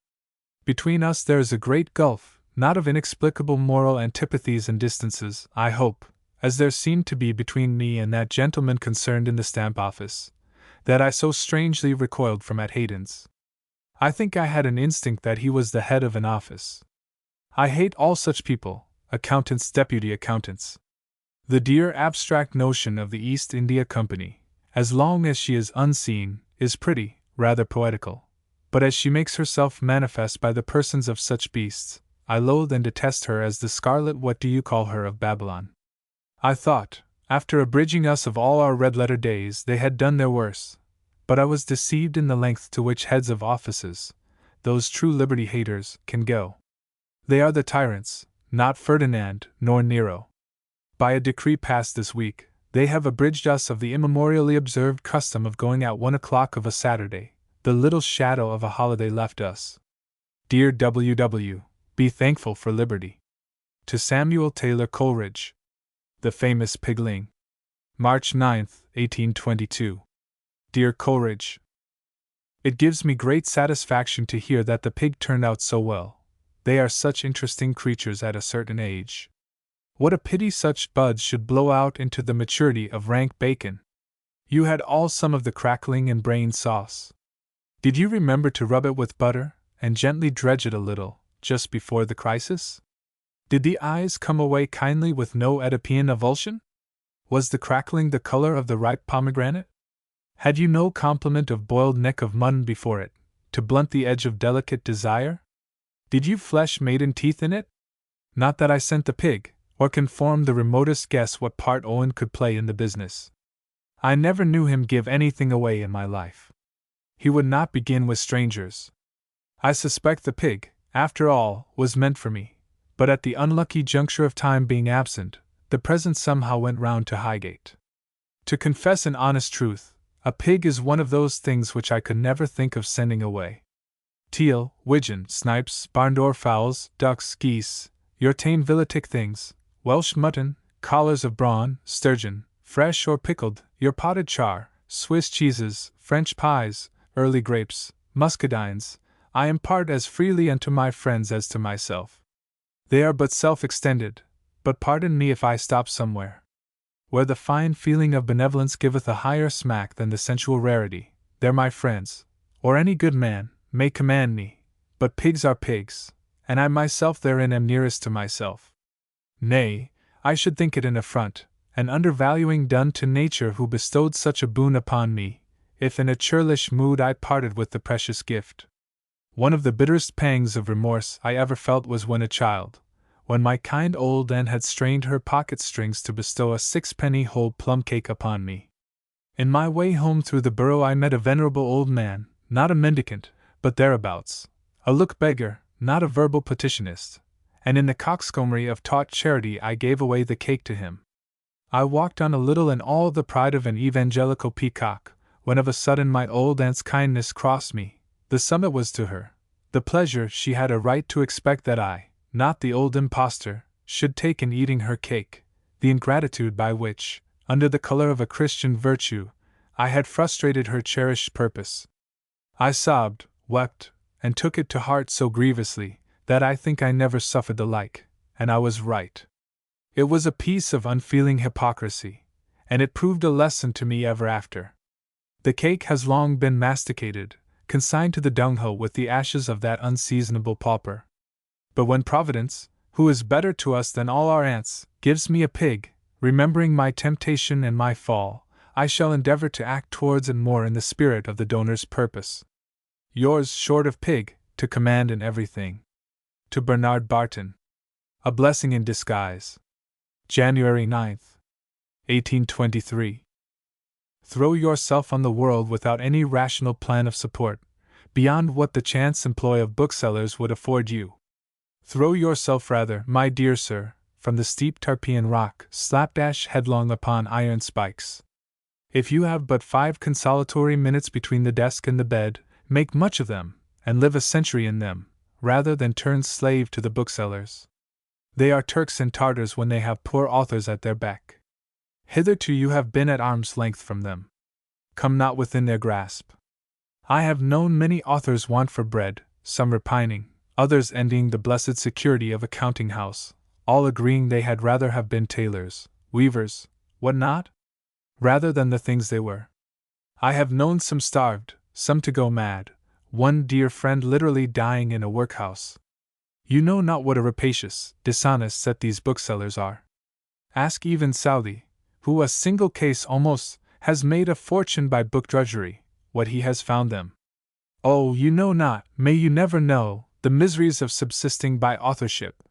Between us there is a great gulf, not of inexplicable moral antipathies and distances, I hope, as there seemed to be between me and that gentleman concerned in the stamp office, that I so strangely recoiled from at Haydon's. I think I had an instinct that he was the head of an office. I hate all such people, accountants, deputy accountants. The dear abstract notion of the East India Company, as long as she is unseen, is pretty, rather poetical, but as she makes herself manifest by the persons of such beasts, I loathe and detest her as the scarlet what do you call her of Babylon. I thought, after abridging us of all our red-letter days, they had done their worst, but I was deceived in the length to which heads of offices, those true liberty-haters, can go. They are the tyrants, not Ferdinand nor Nero. By a decree passed this week, they have abridged us of the immemorially observed custom of going at 1 o'clock of a Saturday, the little shadow of a holiday left us. Dear W. Be thankful for liberty. To Samuel Taylor Coleridge. The famous pigling. March 9, 1822. Dear Coleridge, it gives me great satisfaction to hear that the pig turned out so well. They are such interesting creatures at a certain age. What a pity such buds should blow out into the maturity of rank bacon. You had all some of the crackling and brain sauce. Did you remember to rub it with butter, and gently dredge it a little, just before the crisis? Did the eyes come away kindly with no Oedipian avulsion? Was the crackling the color of the ripe pomegranate? Had you no complement of boiled neck of mutton before it, to blunt the edge of delicate desire? Did you flesh maiden teeth in it? Not that I sent the pig, or can form the remotest guess what part Owen could play in the business. I never knew him give anything away in my life. He would not begin with strangers. I suspect the pig, after all, was meant for me, but at the unlucky juncture of time being absent, the present somehow went round to Highgate. To confess an honest truth, a pig is one of those things which I could never think of sending away. Teal, widgeon, snipes, barn-door fowls, ducks, geese, your tame villetic things, Welsh mutton, collars of brawn, sturgeon, fresh or pickled, your potted char, Swiss cheeses, French pies, early grapes, muscadines, I impart as freely unto my friends as to myself. They are but self-extended, but pardon me if I stop somewhere. Where the fine feeling of benevolence giveth a higher smack than the sensual rarity, there my friends, or any good man, may command me, but pigs are pigs, and I myself therein am nearest to myself. Nay, I should think it an affront, an undervaluing done to nature who bestowed such a boon upon me, if in a churlish mood I parted with the precious gift. One of the bitterest pangs of remorse I ever felt was when a child, when my kind old aunt had strained her pocket strings to bestow a sixpenny whole plum cake upon me. In my way home through the Borough I met a venerable old man, not a mendicant, but thereabouts, a look beggar, not a verbal petitionist, and in the coxcombry of taught charity I gave away the cake to him. I walked on a little in all the pride of an evangelical peacock, when of a sudden my old aunt's kindness crossed me. The summit was to her, the pleasure she had a right to expect that I, not the old impostor, should take in eating her cake, the ingratitude by which, under the color of a Christian virtue, I had frustrated her cherished purpose. I sobbed, wept, and took it to heart so grievously, that I think I never suffered the like, and I was right. It was a piece of unfeeling hypocrisy, and it proved a lesson to me ever after. The cake has long been masticated, consigned to the dunghill with the ashes of that unseasonable pauper. But when Providence, who is better to us than all our aunts, gives me a pig, remembering my temptation and my fall, I shall endeavor to act towards and more in the spirit of the donor's purpose. Yours, short of pig, to command in everything. To Bernard Barton. A blessing in disguise. January 9th, 1823. Throw yourself on the world without any rational plan of support, beyond what the chance employ of booksellers would afford you. Throw yourself rather, my dear sir, from the steep Tarpeian rock, slapdash headlong upon iron spikes. If you have but 5 consolatory minutes between the desk and the bed, make much of them, and live a century in them, rather than turn slave to the booksellers. They are Turks and Tartars when they have poor authors at their beck. Hitherto you have been at arm's length from them. Come not within their grasp. I have known many authors want for bread, some repining, others envying the blessed security of a counting house, all agreeing they had rather have been tailors, weavers, what not, rather than the things they were. I have known some starved, some to go mad, one dear friend literally dying in a workhouse. You know not what a rapacious, dishonest set these booksellers are. Ask even Southey, who a single case almost has made a fortune by book drudgery, what he has found them. Oh, you know not, may you never know, the miseries of subsisting by authorship.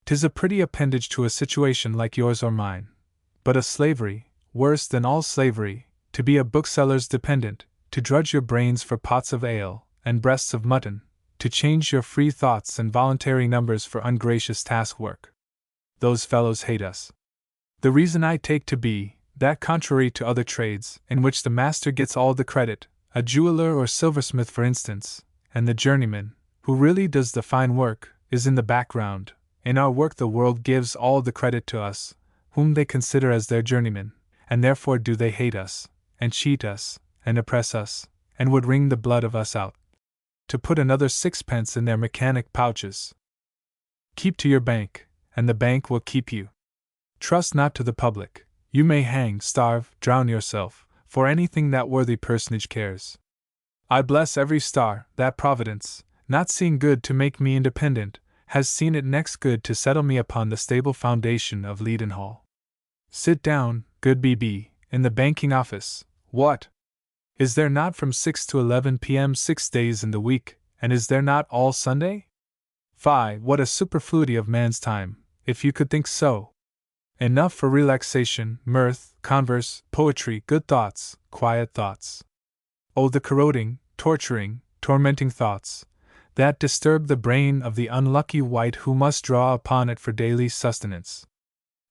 'Tis a pretty appendage to a situation like yours or mine, but a slavery, worse than all slavery, to be a bookseller's dependent, to drudge your brains for pots of ale and breasts of mutton, to change your free thoughts and voluntary numbers for ungracious task work. Those fellows hate us. The reason I take to be, that contrary to other trades, in which the master gets all the credit, a jeweler or silversmith for instance, and the journeyman, who really does the fine work, is in the background, in our work the world gives all the credit to us, whom they consider as their journeymen, and therefore do they hate us, and cheat us, and oppress us, and would wring the blood of us out, to put another 6pence in their mechanic pouches. Keep to your bank, and the bank will keep you. Trust not to the public. You may hang, starve, drown yourself, for anything that worthy personage cares. I bless every star that Providence, not seeing good to make me independent, has seen it next good to settle me upon the stable foundation of Leadenhall. Sit down, good B.B., in the banking office. What? Is there not from 6 to 11 p.m. 6 days in the week, and is there not all Sunday? Fie, what a superfluity of man's time, if you could think so! Enough for relaxation, mirth, converse, poetry, good thoughts, quiet thoughts. Oh, the corroding, torturing, tormenting thoughts, that disturb the brain of the unlucky wight who must draw upon it for daily sustenance.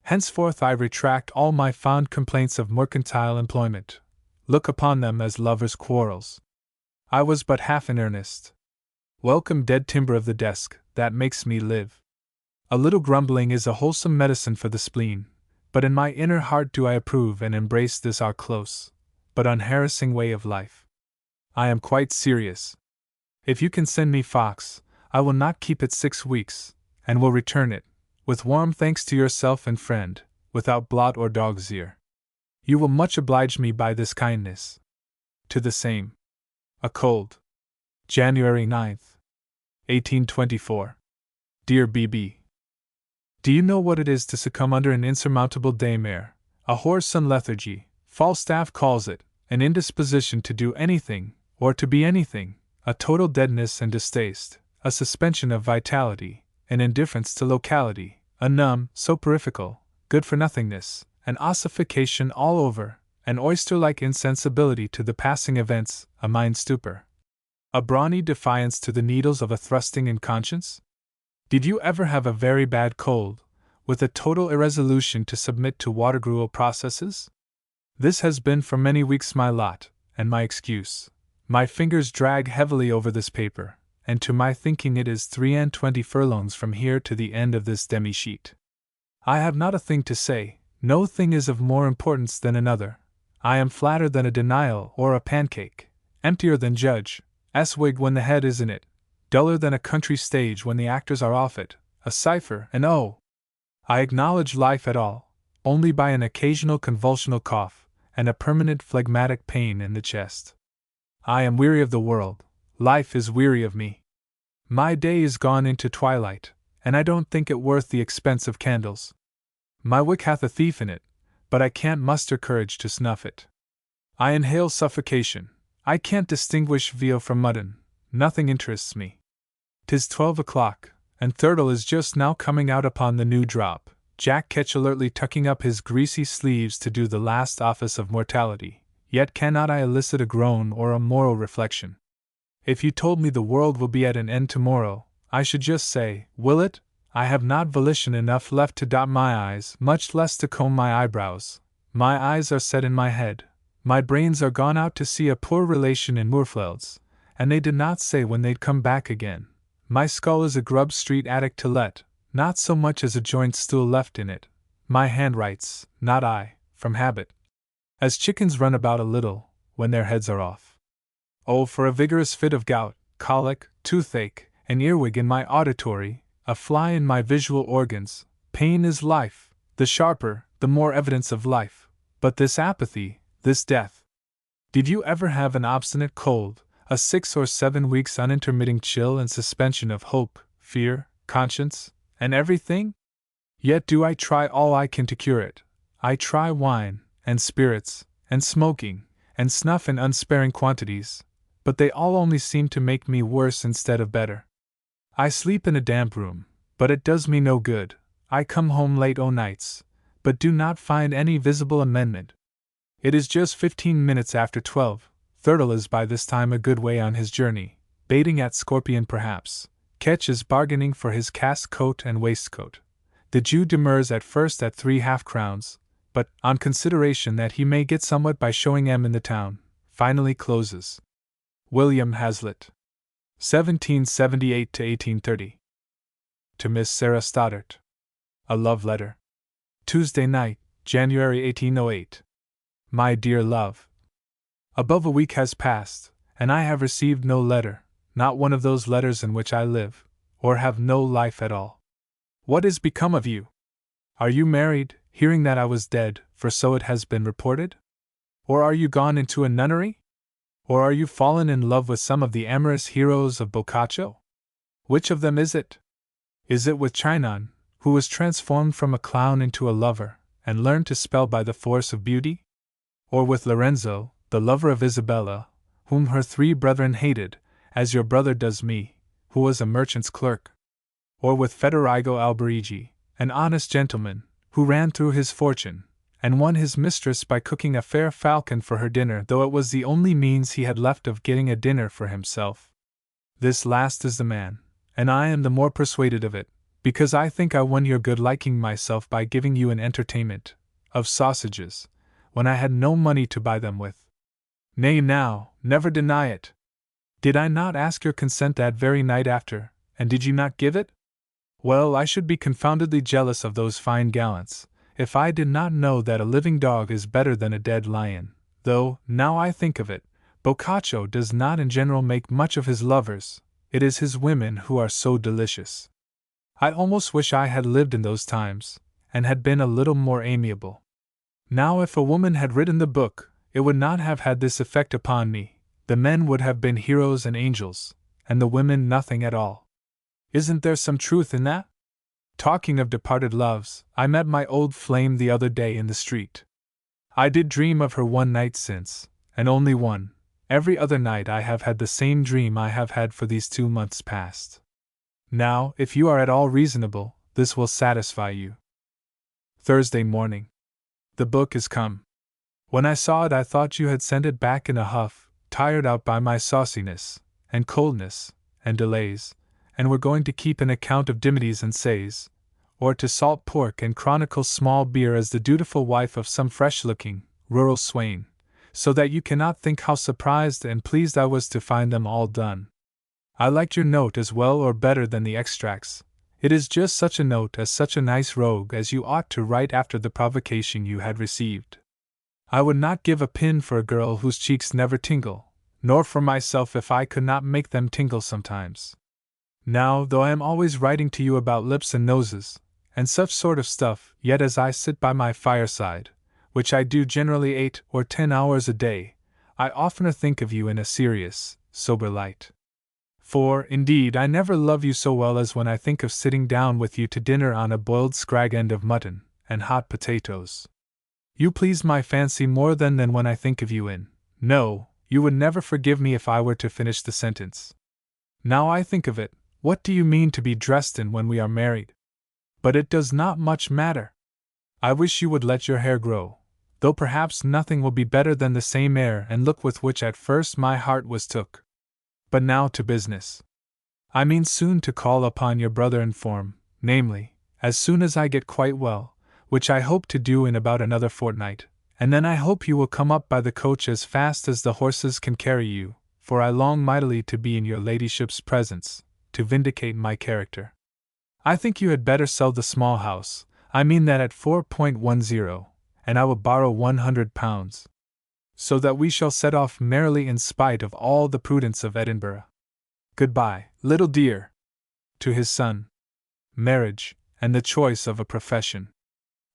Henceforth I retract all my fond complaints of mercantile employment. Look upon them as lovers' quarrels. I was but half in earnest. Welcome dead timber of the desk, that makes me live. A little grumbling is a wholesome medicine for the spleen, but in my inner heart do I approve and embrace this our close, but unharassing way of life. I am quite serious. If you can send me Fox, I will not keep it 6 weeks, and will return it, with warm thanks to yourself and friend, without blot or dog's ear. You will much oblige me by this kindness. To the same. A cold, January 9th, 1824. Dear B.B., do you know what it is to succumb under an insurmountable daymare, a whoresome lethargy, Falstaff calls it, an indisposition to do anything, or to be anything, a total deadness and distaste, a suspension of vitality, an indifference to locality, a numb, soporifical, good-for-nothingness, an ossification all over, an oyster-like insensibility to the passing events, a mind stupor, a brawny defiance to the needles of a thrusting in conscience? Did you ever have a very bad cold, with a total irresolution to submit to water-gruel processes? This has been for many weeks my lot, and my excuse. My fingers drag heavily over this paper, and to my thinking it is 23 furlongs from here to the end of this demi-sheet. I have not a thing to say, no thing is of more importance than another. I am flatter than a denial or a pancake, emptier than Judge S-wig when the head is in it, duller than a country stage when the actors are off it, a cipher, and oh! I acknowledge life at all, only by an occasional convulsional cough, and a permanent phlegmatic pain in the chest. I am weary of the world, life is weary of me. My day is gone into twilight, and I don't think it worth the expense of candles. My wick hath a thief in it, but I can't muster courage to snuff it. I inhale suffocation, I can't distinguish veal from mutton, nothing interests me. 'Tis 12 o'clock, and Thurtle is just now coming out upon the new drop, Jack Ketch alertly tucking up his greasy sleeves to do the last office of mortality, yet cannot I elicit a groan or a moral reflection. If you told me the world will be at an end tomorrow, I should just say, will it? I have not volition enough left to dot my I's, much less to comb my eyebrows. My eyes are set in my head. My brains are gone out to see a poor relation in Moorfleld's, and they did not say when they'd come back again. My skull is a Grub Street attic to let, not so much as a joint stool left in it. My hand writes, not I, from habit. As chickens run about a little, when their heads are off. Oh, for a vigorous fit of gout, colic, toothache, an earwig in my auditory, a fly in my visual organs. Pain is life, the sharper, the more evidence of life. But this apathy, this death. Did you ever have an obstinate cold, a 6 or 7 weeks unintermitting chill and suspension of hope, fear, conscience, and everything? Yet do I try all I can to cure it. I try wine, and spirits, and smoking, and snuff in unsparing quantities, but they all only seem to make me worse instead of better. I sleep in a damp room, but it does me no good. I come home late o' nights, but do not find any visible amendment. It is just 15 minutes after 12. Thurtle is by this time a good way on his journey, baiting at scorpion perhaps. Ketch is bargaining for his cast coat and waistcoat. The Jew demurs at first at 3 half-crowns, but, on consideration that he may get somewhat by showing M in the town, finally closes. William Hazlitt. 1778 to 1830. To Miss Sarah Stoddart. A love letter. Tuesday night, January 1808. My dear love. Above a week has passed, and I have received no letter, not one of those letters in which I live, or have no life at all. What is become of you? Are you married, hearing that I was dead, for so it has been reported? Or are you gone into a nunnery? Or are you fallen in love with some of the amorous heroes of Boccaccio? Which of them is it? Is it with Chinon, who was transformed from a clown into a lover, and learned to spell by the force of beauty? Or with Lorenzo, the lover of Isabella, whom her 3 brethren hated, as your brother does me, who was a merchant's clerk? Or with Federigo Alberigi, an honest gentleman, who ran through his fortune, and won his mistress by cooking a fair falcon for her dinner, though it was the only means he had left of getting a dinner for himself? This last is the man, and I am the more persuaded of it, because I think I won your good liking myself by giving you an entertainment of sausages, when I had no money to buy them with. Nay now, never deny it. Did I not ask your consent that very night after, and did you not give it? Well, I should be confoundedly jealous of those fine gallants, if I did not know that a living dog is better than a dead lion, though, now I think of it, Boccaccio does not in general make much of his lovers, it is his women who are so delicious. I almost wish I had lived in those times, and had been a little more amiable. Now if a woman had written the book, it would not have had this effect upon me, The men would have been heroes and angels, and the women nothing at all. Isn't there some truth in that? Talking of departed loves, I met my old flame the other day in the street. I did dream of her one night since, and only one. Every other night I have had the same dream I have had for these 2 months past. Now, if you are at all reasonable, this will satisfy you. Thursday morning. The book is come. When I saw it I thought you had sent it back in a huff, tired out by my sauciness, and coldness, and delays, and were going to keep an account of dimities and says, or to salt pork and chronicle small beer as the dutiful wife of some fresh-looking, rural swain, so that you cannot think how surprised and pleased I was to find them all done. I liked your note as well or better than the extracts. It is just such a note as such a nice rogue as you ought to write after the provocation you had received. I would not give a pin for a girl whose cheeks never tingle, nor for myself if I could not make them tingle sometimes. Now, though I am always writing to you about lips and noses, and such sort of stuff, yet as I sit by my fireside, which I do generally 8 or 10 hours a day, I oftener think of you in a serious, sober light. For, indeed, I never love you so well as when I think of sitting down with you to dinner on a boiled scrag end of mutton, and hot potatoes. You please my fancy more than when I think of you in. No, you would never forgive me if I were to finish the sentence. Now I think of it, what do you mean to be dressed in when we are married? But it does not much matter. I wish you would let your hair grow, though perhaps nothing will be better than the same air and look with which at first my heart was took. But now to business. I mean soon to call upon your brother in form, namely, as soon as I get quite well, which I hope to do in about another fortnight, and then I hope you will come up by the coach as fast as the horses can carry you, for I long mightily to be in your ladyship's presence, to vindicate my character. I think you had better sell the small house, I mean that at 4.10, and I will borrow £100, so that we shall set off merrily in spite of all the prudence of Edinburgh. Goodbye, little dear. To his son. Marriage, and the choice of a profession.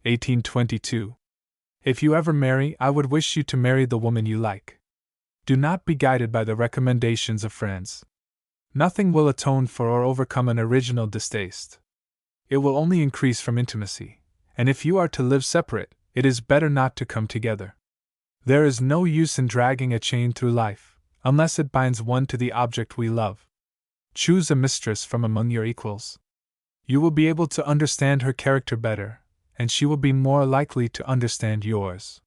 1822. If you ever marry, I would wish you to marry the woman you like. Do not be guided by the recommendations of friends. Nothing will atone for or overcome an original distaste. It will only increase from intimacy, and if you are to live separate, it is better not to come together. There is no use in dragging a chain through life, unless it binds one to the object we love. Choose a mistress from among your equals. You will be able to understand her character better, and she will be more likely to understand yours.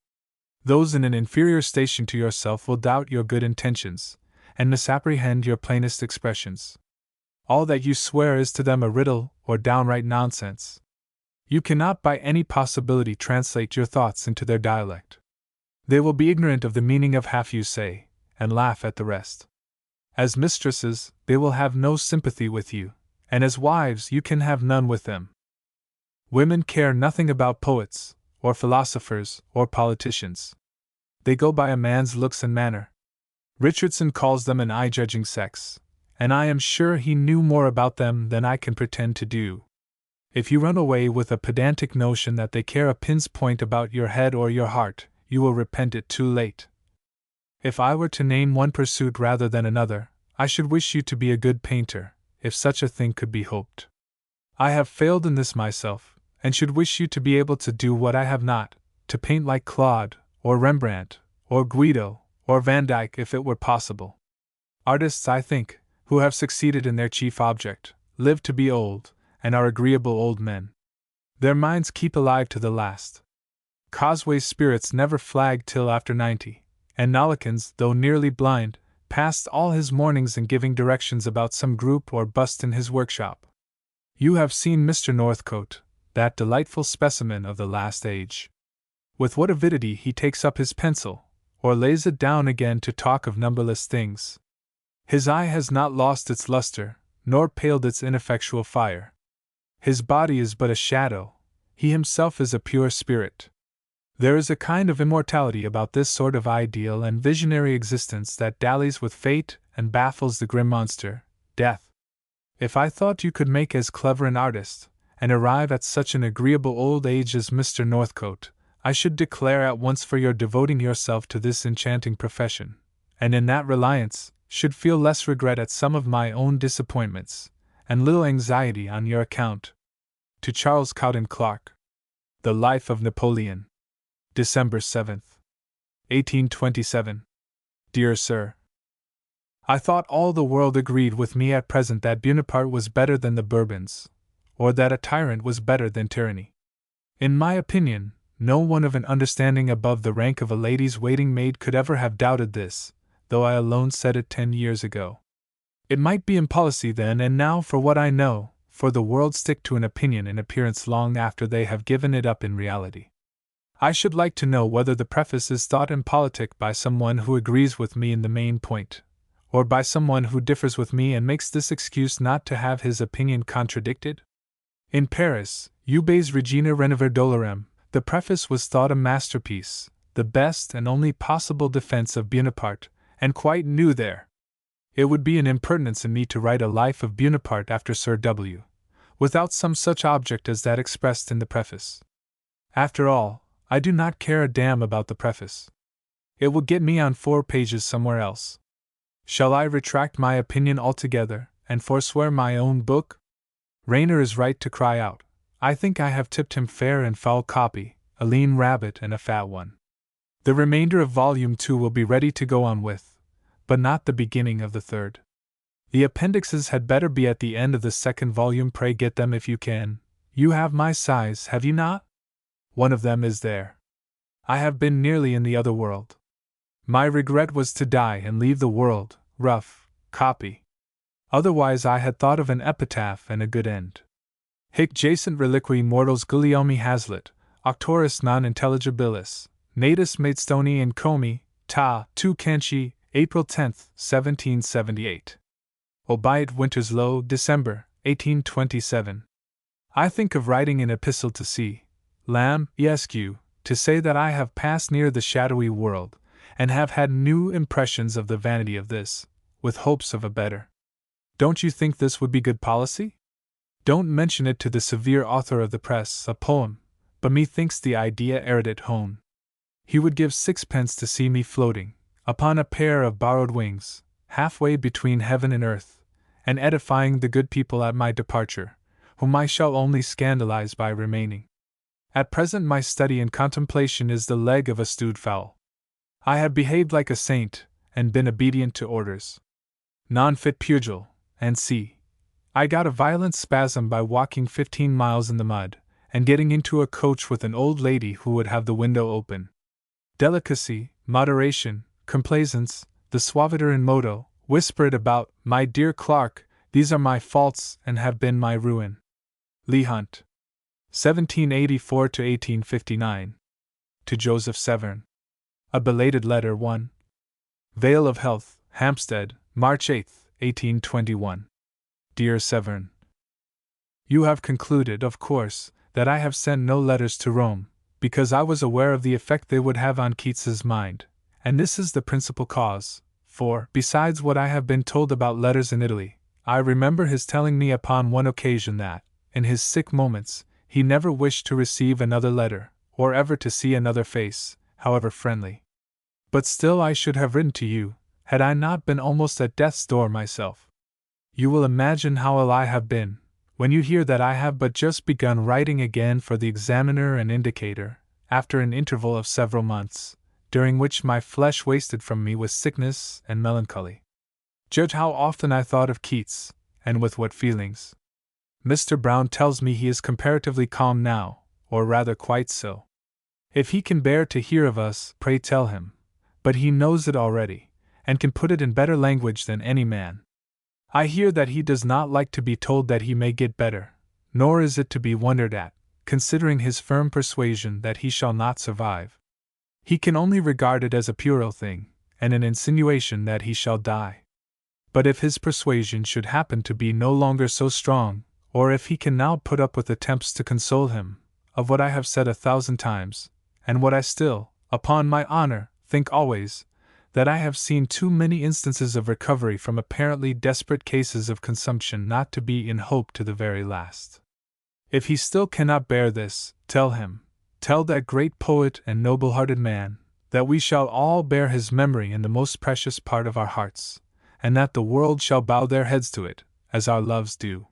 Those in an inferior station to yourself will doubt your good intentions, and misapprehend your plainest expressions. All that you swear is to them a riddle or downright nonsense. You cannot by any possibility translate your thoughts into their dialect. They will be ignorant of the meaning of half you say, and laugh at the rest. As mistresses, they will have no sympathy with you, and as wives you can have none with them. Women care nothing about poets, or philosophers, or politicians. They go by a man's looks and manner. Richardson calls them an eye-judging sex, and I am sure he knew more about them than I can pretend to do. If you run away with a pedantic notion that they care a pin's point about your head or your heart, you will repent it too late. If I were to name one pursuit rather than another, I should wish you to be a good painter, if such a thing could be hoped. I have failed in this myself, and should wish you to be able to do what I have not, to paint like Claude, or Rembrandt, or Guido, or Van Dyck if it were possible. Artists, I think, who have succeeded in their chief object, live to be old, and are agreeable old men. Their minds keep alive to the last. Causeway's spirits never flagged till after 90, and Nollekins, though nearly blind, passed all his mornings in giving directions about some group or bust in his workshop. You have seen Mr. Northcote, that delightful specimen of the last age. With what avidity he takes up his pencil, or lays it down again to talk of numberless things. His eye has not lost its luster, nor paled its ineffectual fire. His body is but a shadow, he himself is a pure spirit. There is a kind of immortality about this sort of ideal and visionary existence that dallies with fate and baffles the grim monster, death. If I thought you could make as clever an artist, and arrive at such an agreeable old age as Mr. Northcote, I should declare at once for your devoting yourself to this enchanting profession, and in that reliance, should feel less regret at some of my own disappointments, and little anxiety on your account. To Charles Cowden Clarke. The Life of Napoleon. December 7th, 1827. Dear Sir, I thought all the world agreed with me at present that Bonaparte was better than the Bourbons, or that a tyrant was better than tyranny. In my opinion, no one of an understanding above the rank of a lady's waiting maid could ever have doubted this, though I alone said it 10 years ago. It might be impolicy then and now, for what I know, for the world stick to an opinion in appearance long after they have given it up in reality. I should like to know whether the preface is thought impolitic by someone who agrees with me in the main point, or by someone who differs with me and makes this excuse not to have his opinion contradicted? In Paris, Ubé's Regina Renover Dolorem, the preface was thought a masterpiece, the best and only possible defense of Bonaparte, and quite new there. It would be an impertinence in me to write a life of Bonaparte after Sir W., without some such object as that expressed in the preface. After all, I do not care a damn about the preface. It will get me on 4 pages somewhere else. Shall I retract my opinion altogether, and forswear my own book? Rayner is right to cry out, I think I have tipped him fair and foul copy, a lean rabbit and a fat one. The remainder of Volume 2 will be ready to go on with, but not the beginning of the 3rd. The appendixes had better be at the end of the 2nd volume. Pray get them if you can. You have my size, have you not? One of them is there. I have been nearly in the other world. My regret was to die and leave the world, rough copy. Otherwise I had thought of an epitaph and a good end. Hic jacent reliqui mortals Guillaume Hazlitt, auctoris non intelligibilis, natus Maidstone and Comey, ta, 2 Canchi, April 10, 1778. Obiit Winterslow, December, 1827. I think of writing an epistle to C. Lamb, Esq., to say that I have passed near the shadowy world, and have had new impressions of the vanity of this, with hopes of a better. Don't you think this would be good policy? Don't mention it to the severe author of the press, a poem, but methinks the idea erudiit hone. He would give 6pence to see me floating, upon a pair of borrowed wings, halfway between heaven and earth, and edifying the good people at my departure, whom I shall only scandalize by remaining. At present my study and contemplation is the leg of a stewed fowl. I have behaved like a saint, and been obedient to orders. Non-fit pugil, and see. I got a violent spasm by walking 15 miles in the mud, and getting into a coach with an old lady who would have the window open. Delicacy, moderation, complaisance, the suaviter in modo, whisper it about, my dear Clark, these are my faults and have been my ruin. Leigh Hunt. 1784 to 1859. To Joseph Severn. A belated letter 1. Vale of Health, Hampstead, March 8, 1821. Dear Severn, you have concluded, of course, that I have sent no letters to Rome, because I was aware of the effect they would have on Keats's mind, and this is the principal cause, for, besides what I have been told about letters in Italy, I remember his telling me upon one occasion that, in his sick moments, he never wished to receive another letter, or ever to see another face, however friendly. But still I should have written to you, had I not been almost at death's door myself. You will imagine how ill I have been, when you hear that I have but just begun writing again for the Examiner and Indicator, after an interval of several months, during which my flesh wasted from me with sickness and melancholy. Judge how often I thought of Keats, and with what feelings. Mr. Brown tells me he is comparatively calm now, or rather quite so. If he can bear to hear of us, pray tell him, but he knows it already, and can put it in better language than any man. I hear that he does not like to be told that he may get better, nor is it to be wondered at, considering his firm persuasion that he shall not survive. He can only regard it as a puerile thing, and an insinuation that he shall die. But if his persuasion should happen to be no longer so strong, or if he can now put up with attempts to console him, of what I have said 1,000 times, and what I still, upon my honor, think always, that I have seen too many instances of recovery from apparently desperate cases of consumption not to be in hope to the very last. If he still cannot bear this, tell him, tell that great poet and noble-hearted man, that we shall all bear his memory in the most precious part of our hearts, and that the world shall bow their heads to it, as our loves do.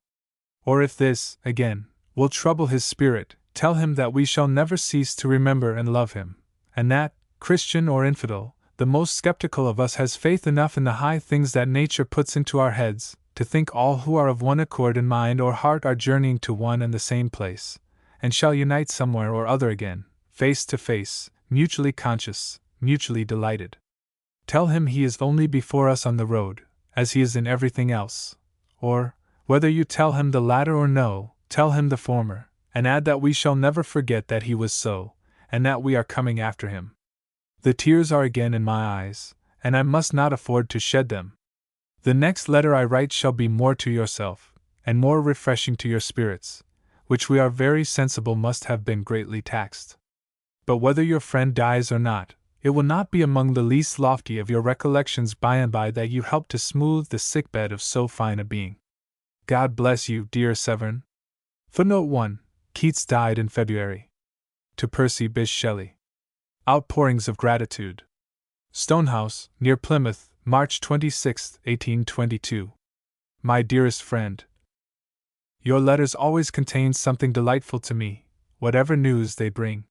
Or if this, again, will trouble his spirit, tell him that we shall never cease to remember and love him, and that, Christian or infidel, the most skeptical of us has faith enough in the high things that nature puts into our heads, to think all who are of one accord in mind or heart are journeying to one and the same place, and shall unite somewhere or other again, face to face, mutually conscious, mutually delighted. Tell him he is only before us on the road, as he is in everything else. Or, whether you tell him the latter or no, tell him the former, and add that we shall never forget that he was so, and that we are coming after him. The tears are again in my eyes, and I must not afford to shed them. The next letter I write shall be more to yourself, and more refreshing to your spirits, which we are very sensible must have been greatly taxed. But whether your friend dies or not, it will not be among the least lofty of your recollections by and by that you help to smooth the sickbed of so fine a being. God bless you, dear Severn. Footnote 1. Keats died in February. To Percy Bysshe Shelley. Outpourings of Gratitude. Stonehouse, near Plymouth, March 26, 1822. My dearest friend, your letters always contain something delightful to me, whatever news they bring.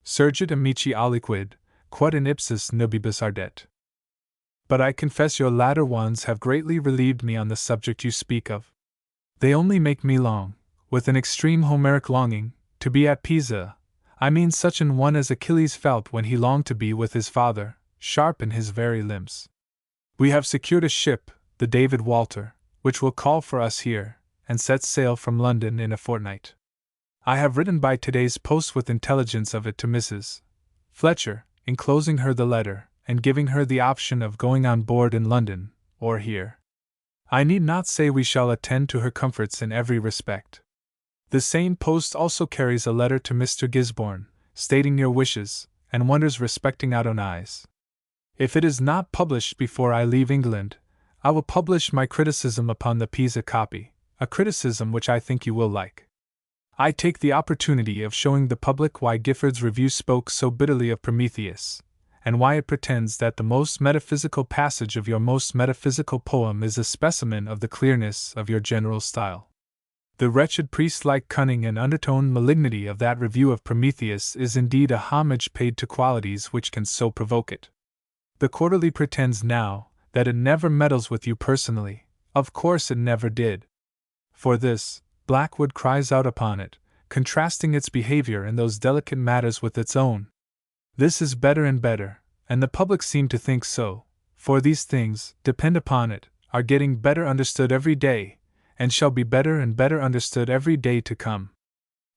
Surgit amici aliquid, quod in ipsis nubibus ardet. But I confess your latter ones have greatly relieved me on the subject you speak of. They only make me long, with an extreme Homeric longing, to be at Pisa. I mean such an one as Achilles felt when he longed to be with his father, sharp in his very limbs. We have secured a ship, the David Walter, which will call for us here, and set sail from London in a fortnight. I have written by today's post with intelligence of it to Mrs. Fletcher, enclosing her the letter, and giving her the option of going on board in London, or here. I need not say we shall attend to her comforts in every respect. The same post also carries a letter to Mr. Gisborne, stating your wishes, and wonders respecting Adonais. If it is not published before I leave England, I will publish my criticism upon the Pisa copy, a criticism which I think you will like. I take the opportunity of showing the public why Gifford's review spoke so bitterly of Prometheus, and why it pretends that the most metaphysical passage of your most metaphysical poem is a specimen of the clearness of your general style. The wretched priest-like cunning and undertoned malignity of that review of Prometheus is indeed a homage paid to qualities which can so provoke it. The Quarterly pretends now that it never meddles with you personally. Of course it never did. For this, Blackwood cries out upon it, contrasting its behavior in those delicate matters with its own. This is better and better, and the public seem to think so, for these things, depend upon it, are getting better understood every day, and shall be better and better understood every day to come.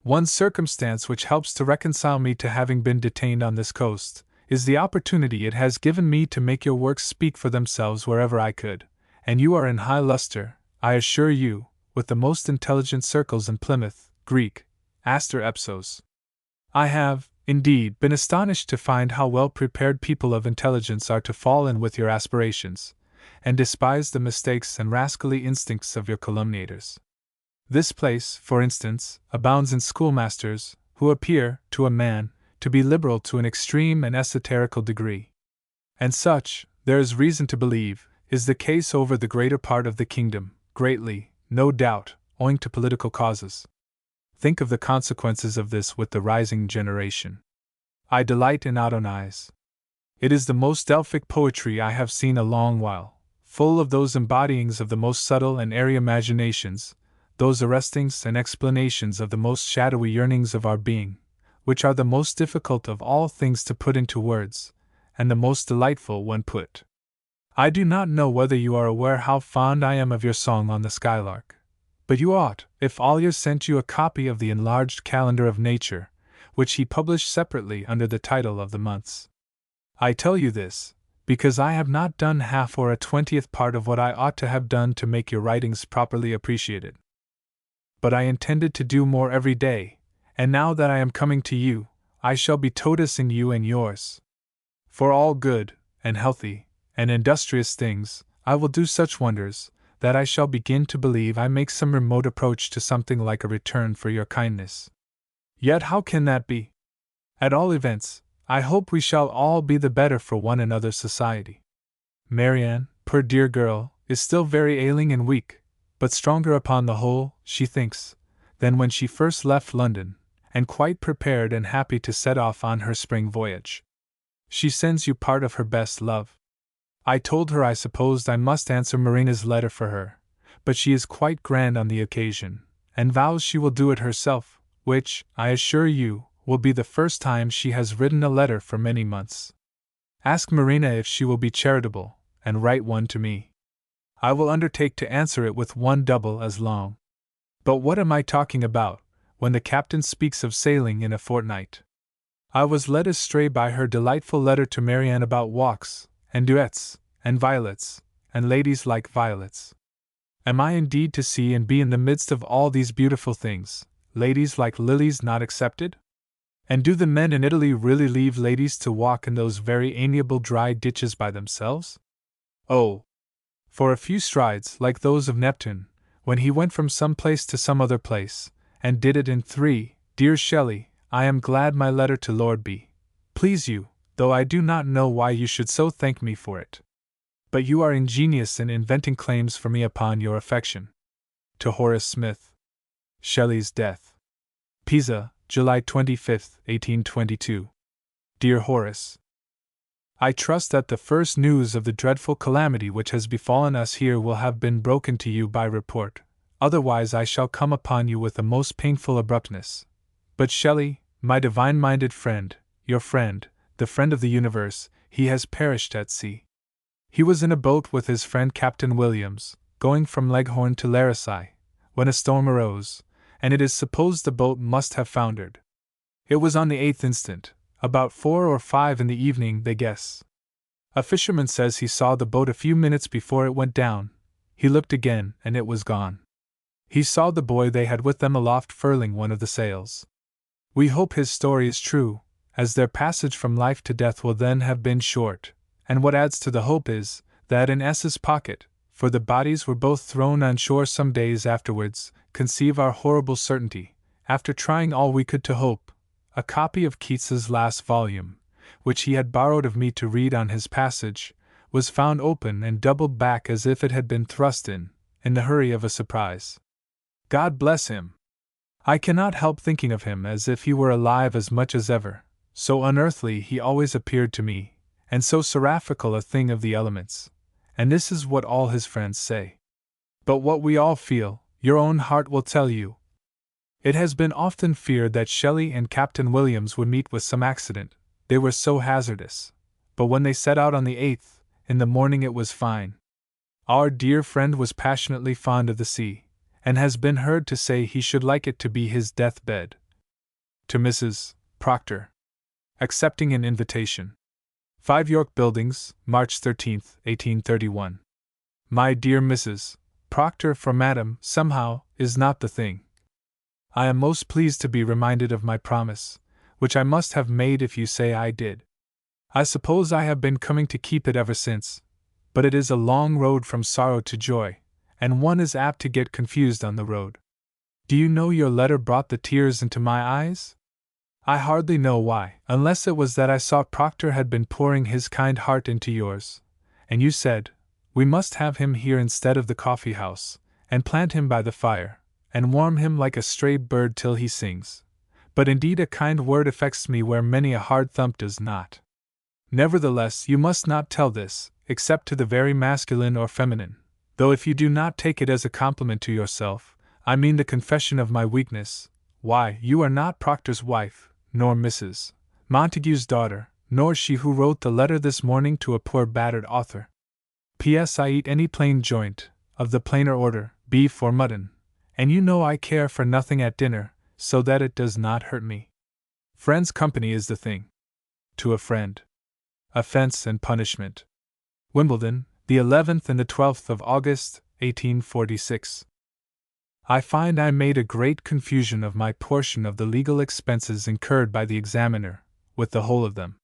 One circumstance which helps to reconcile me to having been detained on this coast, is the opportunity it has given me to make your works speak for themselves wherever I could, and you are in high luster, I assure you, with the most intelligent circles in Plymouth, Greek, Aster Epsos. I have, indeed, been astonished to find how well prepared people of intelligence are to fall in with your aspirations, and despise the mistakes and rascally instincts of your calumniators. This place, for instance, abounds in schoolmasters, who appear, to a man, to be liberal to an extreme and esoterical degree. And such, there is reason to believe, is the case over the greater part of the kingdom, greatly, no doubt, owing to political causes. Think of the consequences of this with the rising generation. I delight in Adonais. It is the most Delphic poetry I have seen a long while, full of those embodyings of the most subtle and airy imaginations, those arrestings and explanations of the most shadowy yearnings of our being, which are the most difficult of all things to put into words, and the most delightful when put. I do not know whether you are aware how fond I am of your song on the skylark, but you ought, if Ollier sent you a copy of the enlarged calendar of nature, which he published separately under the title of the months. I tell you this, because I have not done half or a 20th part of what I ought to have done to make your writings properly appreciated. But I intended to do more every day, and now that I am coming to you, I shall be totus in you and yours. For all good, and healthy, and industrious things, I will do such wonders, that I shall begin to believe I make some remote approach to something like a return for your kindness. Yet how can that be? At all events, I hope we shall all be the better for one another's society. Marianne, poor dear girl, is still very ailing and weak, but stronger upon the whole, she thinks, than when she first left London, and quite prepared and happy to set off on her spring voyage. She sends you part of her best love. I told her I supposed I must answer Marina's letter for her, but she is quite grand on the occasion, and vows she will do it herself, which, I assure you, will be the first time she has written a letter for many months. Ask Marina if she will be charitable, and write one to me. I will undertake to answer it with one double as long. But what am I talking about, when the captain speaks of sailing in a fortnight? I was led astray by her delightful letter to Marianne about walks, and duets, and violets, and ladies like violets. Am I indeed to see and be in the midst of all these beautiful things, ladies like lilies not excepted? And do the men in Italy really leave ladies to walk in those very amiable dry ditches by themselves? Oh! For a few strides like those of Neptune, when he went from some place to some other place, and did it in 3, dear Shelley, I am glad my letter to Lord B. please you, though I do not know why you should so thank me for it. But you are ingenious in inventing claims for me upon your affection. To Horace Smith. Shelley's Death. Pisa, July 25, 1822. Dear Horace, I trust that the first news of the dreadful calamity which has befallen us here will have been broken to you by report, otherwise I shall come upon you with a most painful abruptness. But Shelley, my divine-minded friend, your friend, the friend of the universe, he has perished at sea. He was in a boat with his friend Captain Williams, going from Leghorn to Larissaye, when a storm arose, and it is supposed the boat must have foundered. It was on the 8th instant, about 4 or 5 in the evening, they guess. A fisherman says he saw the boat a few minutes before it went down. He looked again, and it was gone. He saw the boy they had with them aloft furling one of the sails. We hope his story is true, as their passage from life to death will then have been short, and what adds to the hope is, that in S.'s pocket, for the bodies were both thrown on shore some days afterwards, conceive our horrible certainty, after trying all we could to hope, a copy of Keats's last volume, which he had borrowed of me to read on his passage, was found open and doubled back as if it had been thrust in the hurry of a surprise. God bless him! I cannot help thinking of him as if he were alive as much as ever, so unearthly he always appeared to me, and so seraphical a thing of the elements, and this is what all his friends say. But what we all feel, your own heart will tell you. It has been often feared that Shelley and Captain Williams would meet with some accident, they were so hazardous, but when they set out on the 8th, in the morning it was fine. Our dear friend was passionately fond of the sea, and has been heard to say he should like it to be his death-bed. To Mrs. Proctor. Accepting an invitation. 5 York Buildings, March 13, 1831. My dear Mrs. Proctor, for Madam, somehow, is not the thing. I am most pleased to be reminded of my promise, which I must have made if you say I did. I suppose I have been coming to keep it ever since, but it is a long road from sorrow to joy, and one is apt to get confused on the road. Do you know your letter brought the tears into my eyes? I hardly know why, unless it was that I saw Proctor had been pouring his kind heart into yours, and you said, we must have him here instead of the coffee-house, and plant him by the fire, and warm him like a stray bird till he sings. But indeed a kind word affects me where many a hard thump does not. Nevertheless, you must not tell this, except to the very masculine or feminine, though if you do not take it as a compliment to yourself, I mean the confession of my weakness. Why, you are not Proctor's wife, nor Mrs. Montague's daughter, nor she who wrote the letter this morning to a poor battered author. P.S. I eat any plain joint, of the plainer order, beef or mutton, and you know I care for nothing at dinner, so that it does not hurt me. Friends' company is the thing. To a friend. Offense and punishment. Wimbledon, the 11th and the 12th of August, 1846. I find I made a great confusion of my portion of the legal expenses incurred by the examiner, with the whole of them.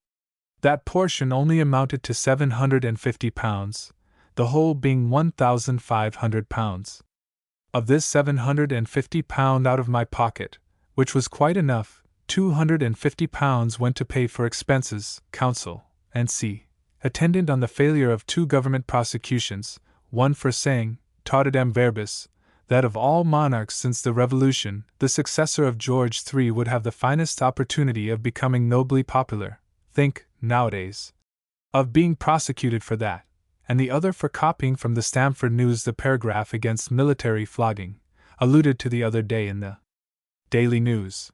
That portion only amounted to £750, the whole being £1,500. Of this £750 out of my pocket, which was quite enough, £250 went to pay for expenses, counsel, and c. attendant on the failure of 2 government prosecutions, one for saying, tautidem verbis, that of all monarchs since the Revolution, the successor of George III would have the finest opportunity of becoming nobly popular, think, nowadays, of being prosecuted for that, and the other for copying from the Stamford News the paragraph against military flogging, alluded to the other day in the Daily News.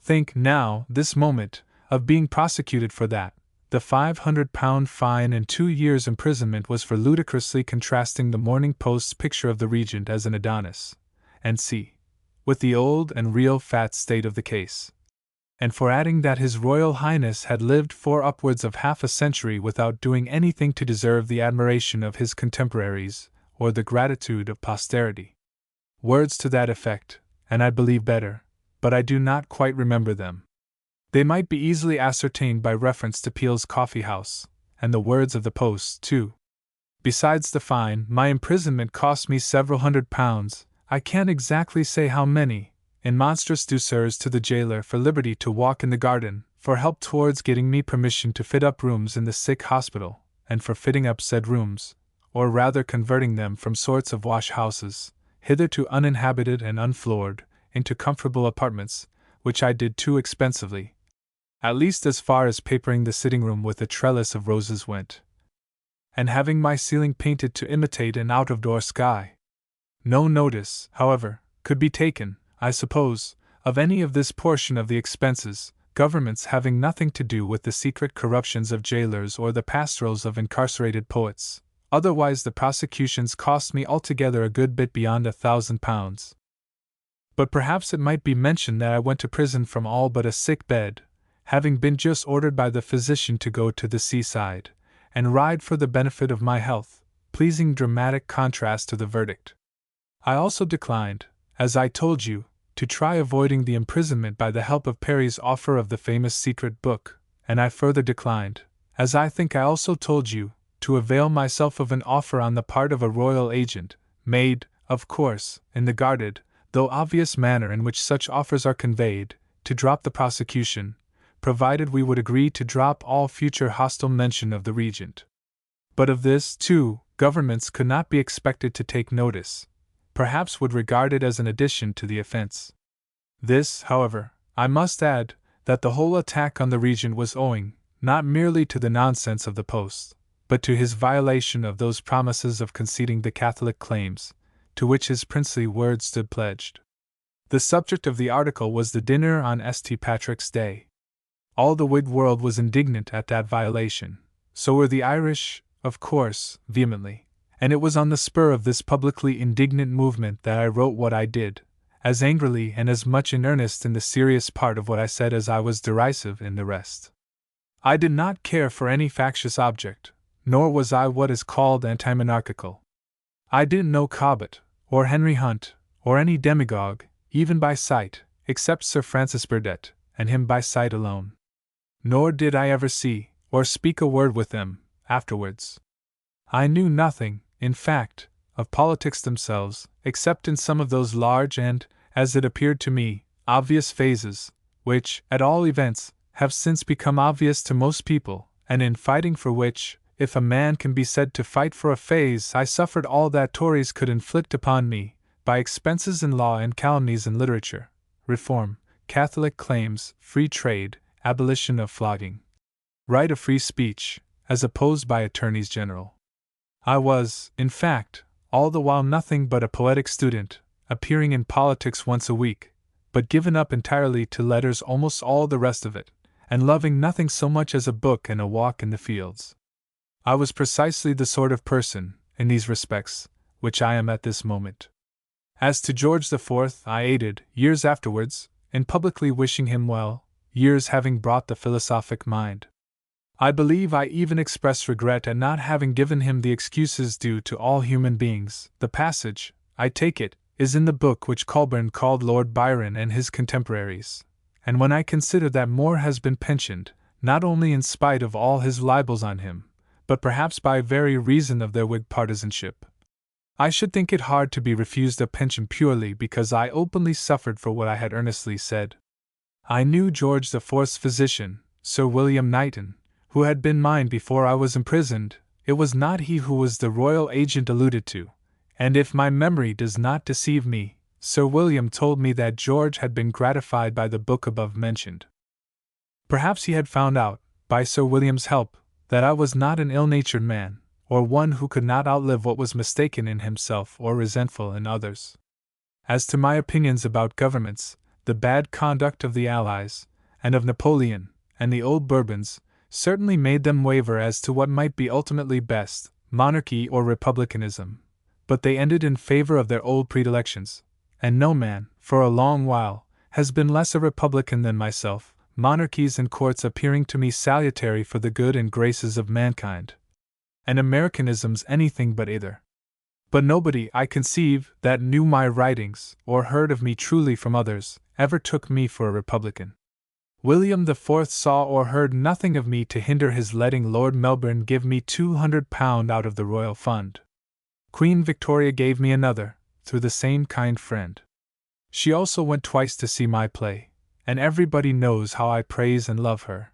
Think, now, this moment, of being prosecuted for that. The £500 fine and 2 years' imprisonment was for ludicrously contrasting the Morning Post's picture of the Regent as an Adonis, and c. with the old and real fat state of the case, and for adding that His Royal Highness had lived for upwards of half a century without doing anything to deserve the admiration of his contemporaries or the gratitude of posterity. Words to that effect, and I believe better, but I do not quite remember them. They might be easily ascertained by reference to Peel's Coffee House, and the words of the Post, too. Besides the fine, my imprisonment cost me several £100, I can't exactly say how many, in monstrous douceurs to the jailer for liberty to walk in the garden, for help towards getting me permission to fit up rooms in the sick hospital, and for fitting up said rooms, or rather converting them from sorts of wash-houses, hitherto uninhabited and unfloored, into comfortable apartments, which I did too expensively, at least as far as papering the sitting-room with a trellis of roses went, and having my ceiling painted to imitate an out-of-door sky. No notice, however, could be taken, I suppose, of any of this portion of the expenses, governments having nothing to do with the secret corruptions of jailers or the pastorals of incarcerated poets, otherwise the prosecutions cost me altogether a good bit beyond £1,000. But perhaps it might be mentioned that I went to prison from all but a sick bed, having been just ordered by the physician to go to the seaside, and ride for the benefit of my health, pleasing dramatic contrast to the verdict. I also declined, as I told you, to try avoiding the imprisonment by the help of Perry's offer of the famous secret book, and I further declined, as I think I also told you, to avail myself of an offer on the part of a royal agent, made, of course, in the guarded, though obvious manner in which such offers are conveyed, to drop the prosecution, provided we would agree to drop all future hostile mention of the Regent. But of this, too, governments could not be expected to take notice, perhaps would regard it as an addition to the offense. This, however, I must add, that the whole attack on the Regent was owing, not merely to the nonsense of the Post, but to his violation of those promises of conceding the Catholic claims, to which his princely word stood pledged. The subject of the article was the dinner on St. Patrick's Day. All the Whig world was indignant at that violation, so were the Irish, of course, vehemently, and it was on the spur of this publicly indignant movement that I wrote what I did, as angrily and as much in earnest in the serious part of what I said as I was derisive in the rest. I did not care for any factious object, nor was I what is called anti-monarchical. I didn't know Cobbett, or Henry Hunt, or any demagogue, even by sight, except Sir Francis Burdett, and him by sight alone. Nor did I ever see, or speak a word with them, afterwards. I knew nothing, in fact, of politics themselves, except in some of those large and, as it appeared to me, obvious phases, which, at all events, have since become obvious to most people, and in fighting for which, if a man can be said to fight for a phase, I suffered all that Tories could inflict upon me, by expenses in law and calumnies in literature, reform, Catholic claims, free trade, abolition of flogging, right of free speech, as opposed by attorneys general. I was, in fact, all the while nothing but a poetic student, appearing in politics once a week, but given up entirely to letters almost all the rest of it, and loving nothing so much as a book and a walk in the fields. I was precisely the sort of person, in these respects, which I am at this moment. As to George IV, I aided, years afterwards, in publicly wishing him well, years having brought the philosophic mind. I believe I even express regret at not having given him the excuses due to all human beings. The passage, I take it, is in the book which Colburn called Lord Byron and his contemporaries, and when I consider that Moore has been pensioned, not only in spite of all his libels on him, but perhaps by very reason of their Whig partisanship, I should think it hard to be refused a pension purely because I openly suffered for what I had earnestly said. I knew George the Fourth's physician, Sir William Knighton, who had been mine before I was imprisoned. It was not he who was the royal agent alluded to, and if my memory does not deceive me, Sir William told me that George had been gratified by the book above mentioned. Perhaps he had found out, by Sir William's help, that I was not an ill-natured man, or one who could not outlive what was mistaken in himself or resentful in others. As to my opinions about governments, the bad conduct of the Allies, and of Napoleon, and the old Bourbons, certainly made them waver as to what might be ultimately best, monarchy or republicanism, but they ended in favor of their old predilections, and no man, for a long while, has been less a republican than myself, monarchies and courts appearing to me salutary for the good and graces of mankind, and Americanisms anything but either. But nobody, I conceive, that knew my writings, or heard of me truly from others, ever took me for a republican. William the Fourth saw or heard nothing of me to hinder his letting Lord Melbourne give me £200 out of the royal fund. Queen Victoria gave me another, through the same kind friend. She also went twice to see my play, and everybody knows how I praise and love her.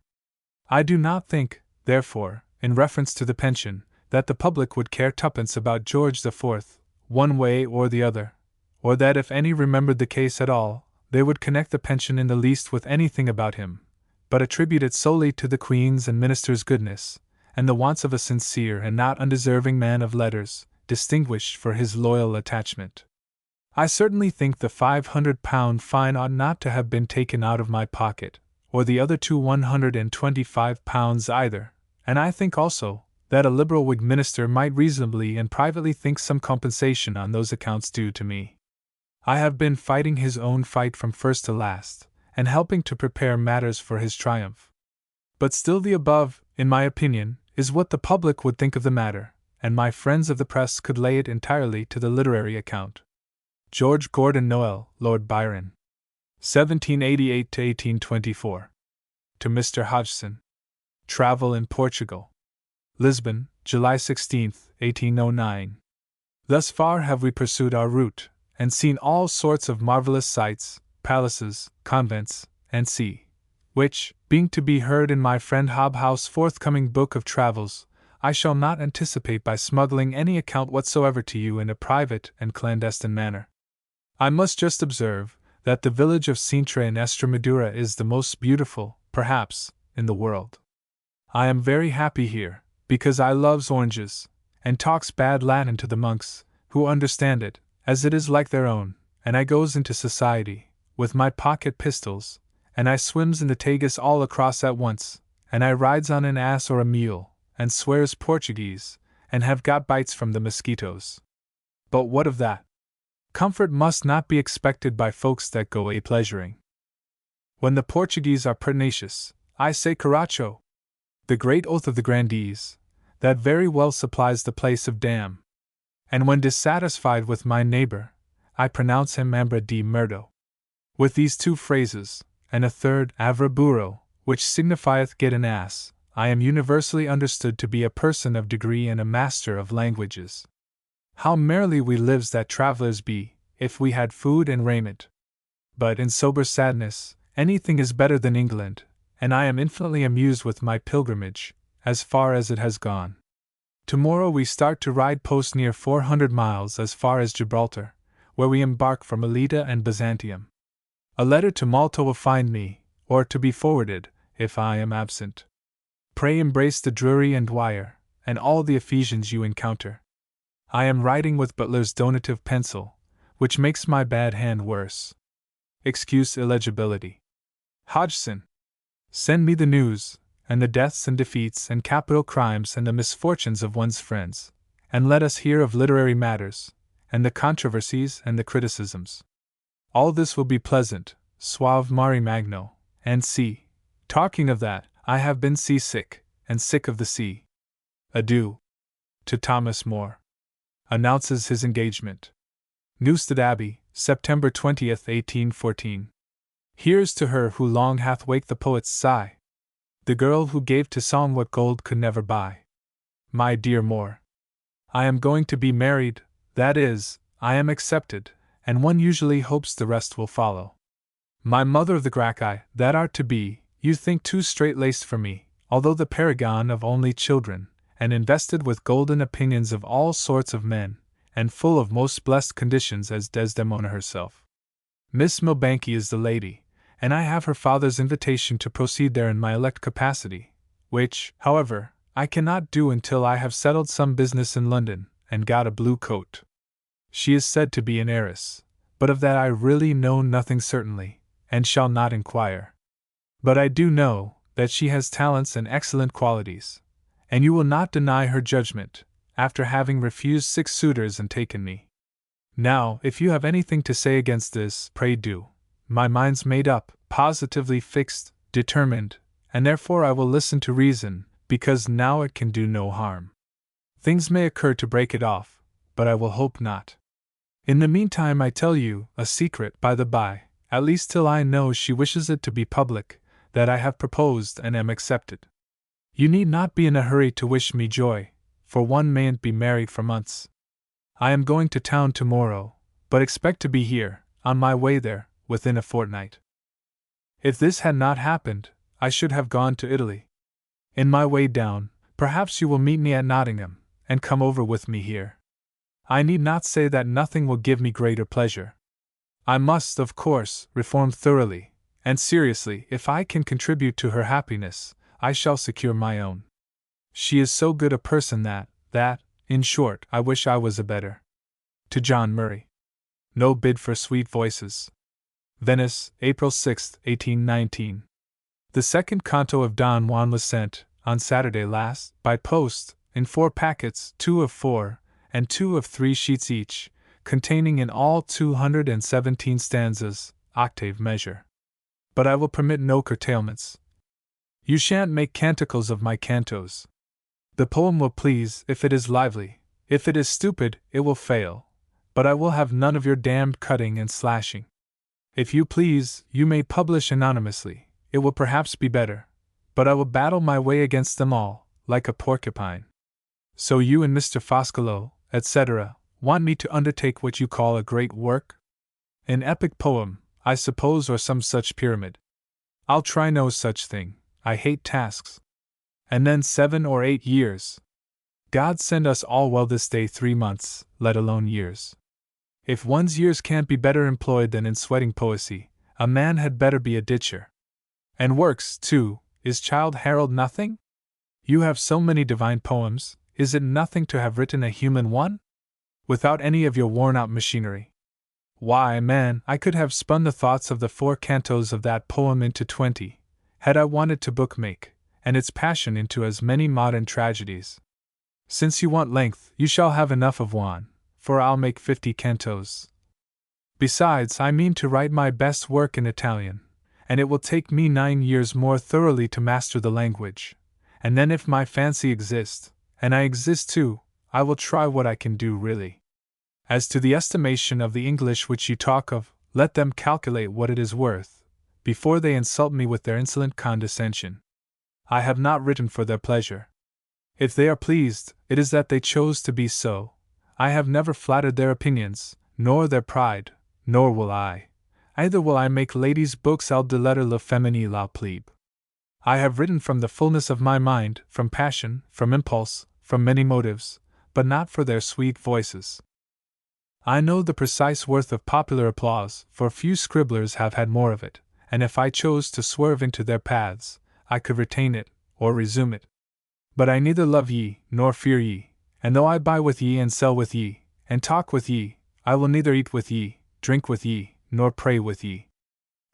I do not think, therefore, in reference to the pension, that the public would care twopence about George the Fourth, one way or the other, or that if any remembered the case at all, they would connect the pension in the least with anything about him, but attribute it solely to the Queen's and Minister's goodness, and the wants of a sincere and not undeserving man of letters, distinguished for his loyal attachment. I certainly think the £500 fine ought not to have been taken out of my pocket, or the other £125 either, and I think also that a liberal Whig minister might reasonably and privately think some compensation on those accounts due to me. I have been fighting his own fight from first to last, and helping to prepare matters for his triumph. But still the above, in my opinion, is what the public would think of the matter, and my friends of the press could lay it entirely to the literary account. George Gordon Noel, Lord Byron. 1788 to 1824. To Mr. Hodgson. Travel in Portugal. Lisbon, July 16, 1809. Thus far have we pursued our route, and seen all sorts of marvelous sights, palaces, convents, and sea, which, being to be heard in my friend Hobhouse's forthcoming book of travels, I shall not anticipate by smuggling any account whatsoever to you in a private and clandestine manner. I must just observe that the village of Sintra in Estremadura is the most beautiful, perhaps, in the world. I am very happy here, because I loves oranges, and talks bad Latin to the monks, who understand it, as it is like their own, and I goes into society, with my pocket pistols, and I swims in the Tagus all across at once, and I rides on an ass or a mule, and swears Portuguese, and have got bites from the mosquitoes. But what of that? Comfort must not be expected by folks that go a-pleasuring. When the Portuguese are pertinacious, I say Caracho, the great oath of the grandees, that very well supplies the place of damn. And when dissatisfied with my neighbor, I pronounce him Ambra de Murdo. With these two phrases, and a third, Avra burro, which signifieth get an ass, I am universally understood to be a person of degree and a master of languages. How merrily we lives that travellers be, if we had food and raiment. But in sober sadness, anything is better than England, and I am infinitely amused with my pilgrimage, as far as it has gone. Tomorrow we start to ride post near 400 miles as far as Gibraltar, where we embark for Melita and Byzantium. A letter to Malta will find me, or to be forwarded, if I am absent. Pray embrace the Drury and Dwyer, and all the Ephesians you encounter. I am writing with Butler's donative pencil, which makes my bad hand worse. Excuse illegibility. Hodgson. Send me the news, and the deaths and defeats and capital crimes and the misfortunes of one's friends, and let us hear of literary matters, and the controversies and the criticisms. All this will be pleasant, suave mari magno, and see. Talking of that, I have been sea-sick, and sick of the sea. Adieu. To Thomas More. Announces his engagement. Newstead Abbey, September 20th, 1814. Here's to her who long hath waked the poet's sigh, the girl who gave to song what gold could never buy. My dear Moore, I am going to be married, that is, I am accepted, and one usually hopes the rest will follow. My mother of the Gracchi, that are to be, you think too straight-laced for me, although the paragon of only children, and invested with golden opinions of all sorts of men, and full of most blessed conditions as Desdemona herself. Miss Milbanke is the lady, and I have her father's invitation to proceed there in my elect capacity, which, however, I cannot do until I have settled some business in London, and got a blue coat. She is said to be an heiress, but of that I really know nothing certainly, and shall not inquire. But I do know that she has talents and excellent qualities, and you will not deny her judgment, after having refused 6 suitors and taken me. Now, if you have anything to say against this, pray do. My mind's made up, positively fixed, determined, and therefore I will listen to reason, because now it can do no harm. Things may occur to break it off, but I will hope not. In the meantime I tell you, a secret by the by, at least till I know she wishes it to be public, that I have proposed and am accepted. You need not be in a hurry to wish me joy, for one mayn't be married for months. I am going to town tomorrow, but expect to be here, on my way there, within a fortnight. If this had not happened, I should have gone to Italy. In my way down, perhaps you will meet me at Nottingham, and come over with me here. I need not say that nothing will give me greater pleasure. I must, of course, reform thoroughly, and seriously. If I can contribute to her happiness, I shall secure my own. She is so good a person that, in short, I wish I was a better. To John Murray. No bid for sweet voices. Venice, April 6, 1819. The second canto of Don Juan was sent, on Saturday last, by post, in 4 packets, 2 of 4, and 2 of 3 sheets each, containing in all 217 stanzas, octave measure. But I will permit no curtailments. You shan't make canticles of my cantos. The poem will please if it is lively; if it is stupid, it will fail. But I will have none of your damned cutting and slashing. If you please, you may publish anonymously; it will perhaps be better. But I will battle my way against them all, like a porcupine. So you and Mr. Foscolo, etc., want me to undertake what you call a great work? An epic poem, I suppose, or some such pyramid. I'll try no such thing. I hate tasks. And then 7 or 8 years. God send us all well this day 3 months, let alone years. If one's years can't be better employed than in sweating poesy, a man had better be a ditcher. And works, too, is Childe Harold nothing? You have so many divine poems, is it nothing to have written a human one? Without any of your worn-out machinery. Why, man, I could have spun the thoughts of the 4 cantos of that poem into 20, had I wanted to bookmake, and its passion into as many modern tragedies. Since you want length, you shall have enough of one, for I'll make 50 cantos. Besides, I mean to write my best work in Italian, and it will take me 9 years more thoroughly to master the language, and then if my fancy exists, and I exist too, I will try what I can do really. As to the estimation of the English which you talk of, let them calculate what it is worth, before they insult me with their insolent condescension. I have not written for their pleasure. If they are pleased, it is that they chose to be so. I have never flattered their opinions, nor their pride, nor will I. Either will I make ladies' books de lettres le féminin la plebe. I have written from the fullness of my mind, from passion, from impulse, from many motives, but not for their sweet voices. I know the precise worth of popular applause, for few scribblers have had more of it, and if I chose to swerve into their paths, I could retain it, or resume it. But I neither love ye, nor fear ye, and though I buy with ye and sell with ye, and talk with ye, I will neither eat with ye, drink with ye, nor pray with ye.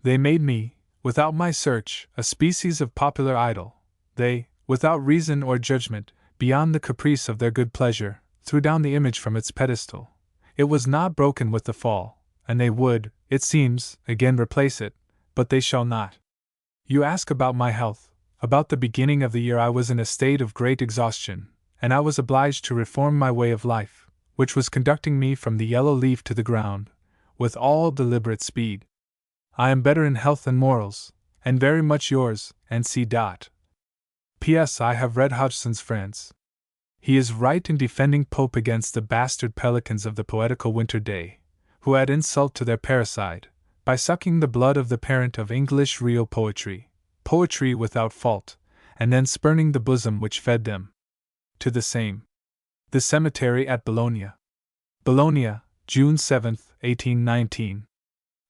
They made me, without my search, a species of popular idol. They, without reason or judgment, beyond the caprice of their good pleasure, threw down the image from its pedestal. It was not broken with the fall, and they would, it seems, again replace it, but they shall not. You ask about my health. About the beginning of the year I was in a state of great exhaustion, and I was obliged to reform my way of life, which was conducting me from the yellow leaf to the ground, with all deliberate speed. I am better in health and morals, and very much yours, N.C. P.S. I have read Hodgson's Friends. He is right in defending Pope against the bastard pelicans of the poetical winter day, who add insult to their parricide, by sucking the blood of the parent of English real poetry, poetry without fault, and then spurning the bosom which fed them. To the same. The Cemetery at Bologna. Bologna, June 7, 1819.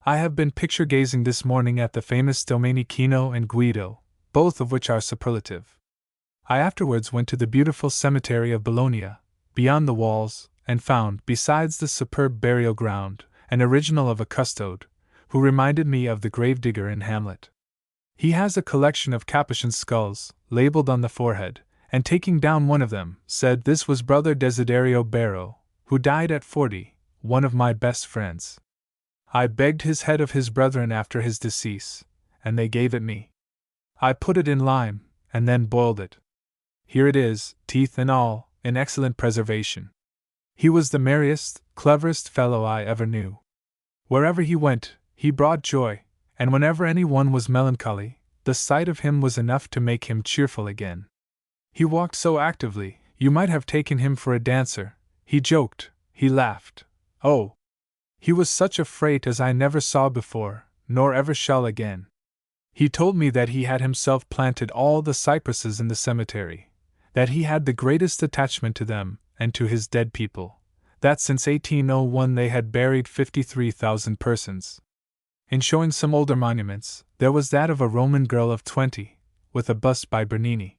I have been picture-gazing this morning at the famous Domenichino and Guido, both of which are superlative. I afterwards went to the beautiful cemetery of Bologna, beyond the walls, and found, besides the superb burial ground, an original of a custode, who reminded me of the gravedigger in Hamlet. He has a collection of Capuchin skulls, labeled on the forehead, and taking down one of them, said this was Brother Desiderio Barrow, who died at 40, one of my best friends. I begged his head of his brethren after his decease, and they gave it me. I put it in lime, and then boiled it. Here it is, teeth and all, in excellent preservation. He was the merriest, cleverest fellow I ever knew. Wherever he went, he brought joy, and whenever any one was melancholy, the sight of him was enough to make him cheerful again. He walked so actively, you might have taken him for a dancer. He joked, he laughed. Oh! He was such a freight as I never saw before, nor ever shall again. He told me that he had himself planted all the cypresses in the cemetery, that he had the greatest attachment to them and to his dead people, that since 1801 they had buried 53,000 persons. In showing some older monuments, there was that of a Roman girl of 20, with a bust by Bernini.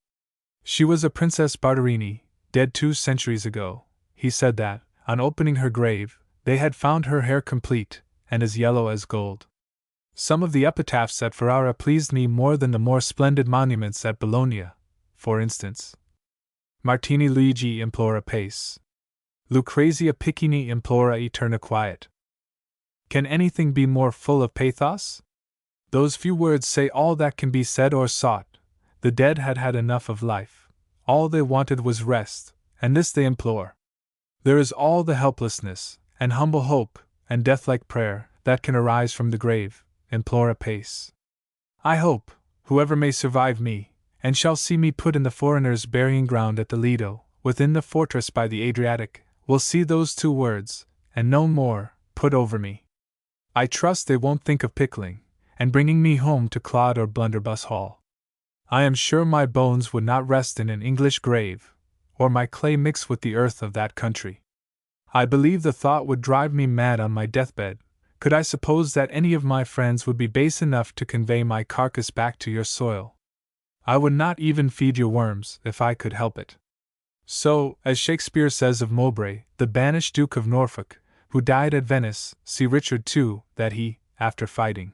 She was a Princess Barberini, dead 2 centuries ago. He said that, on opening her grave, they had found her hair complete, and as yellow as gold. Some of the epitaphs at Ferrara pleased me more than the more splendid monuments at Bologna, for instance. Martini Luigi implora pace. Lucrezia Piccini implora eterna quiet. Can anything be more full of pathos? Those few words say all that can be said or sought. The dead had had enough of life. All they wanted was rest, and this they implore. There is all the helplessness, and humble hope, and death-like prayer, that can arise from the grave, implora pace. I hope, whoever may survive me, and shall see me put in the foreigners' burying ground at the Lido, within the fortress by the Adriatic, will see those 2 words, and no more, put over me. I trust they won't think of pickling, and bringing me home to Claude or Blunderbuss Hall. I am sure my bones would not rest in an English grave, or my clay mix with the earth of that country. I believe the thought would drive me mad on my deathbed, could I suppose that any of my friends would be base enough to convey my carcass back to your soil. I would not even feed your worms, if I could help it. So, as Shakespeare says of Mowbray, the banished Duke of Norfolk, who died at Venice, see Richard II, that he, after fighting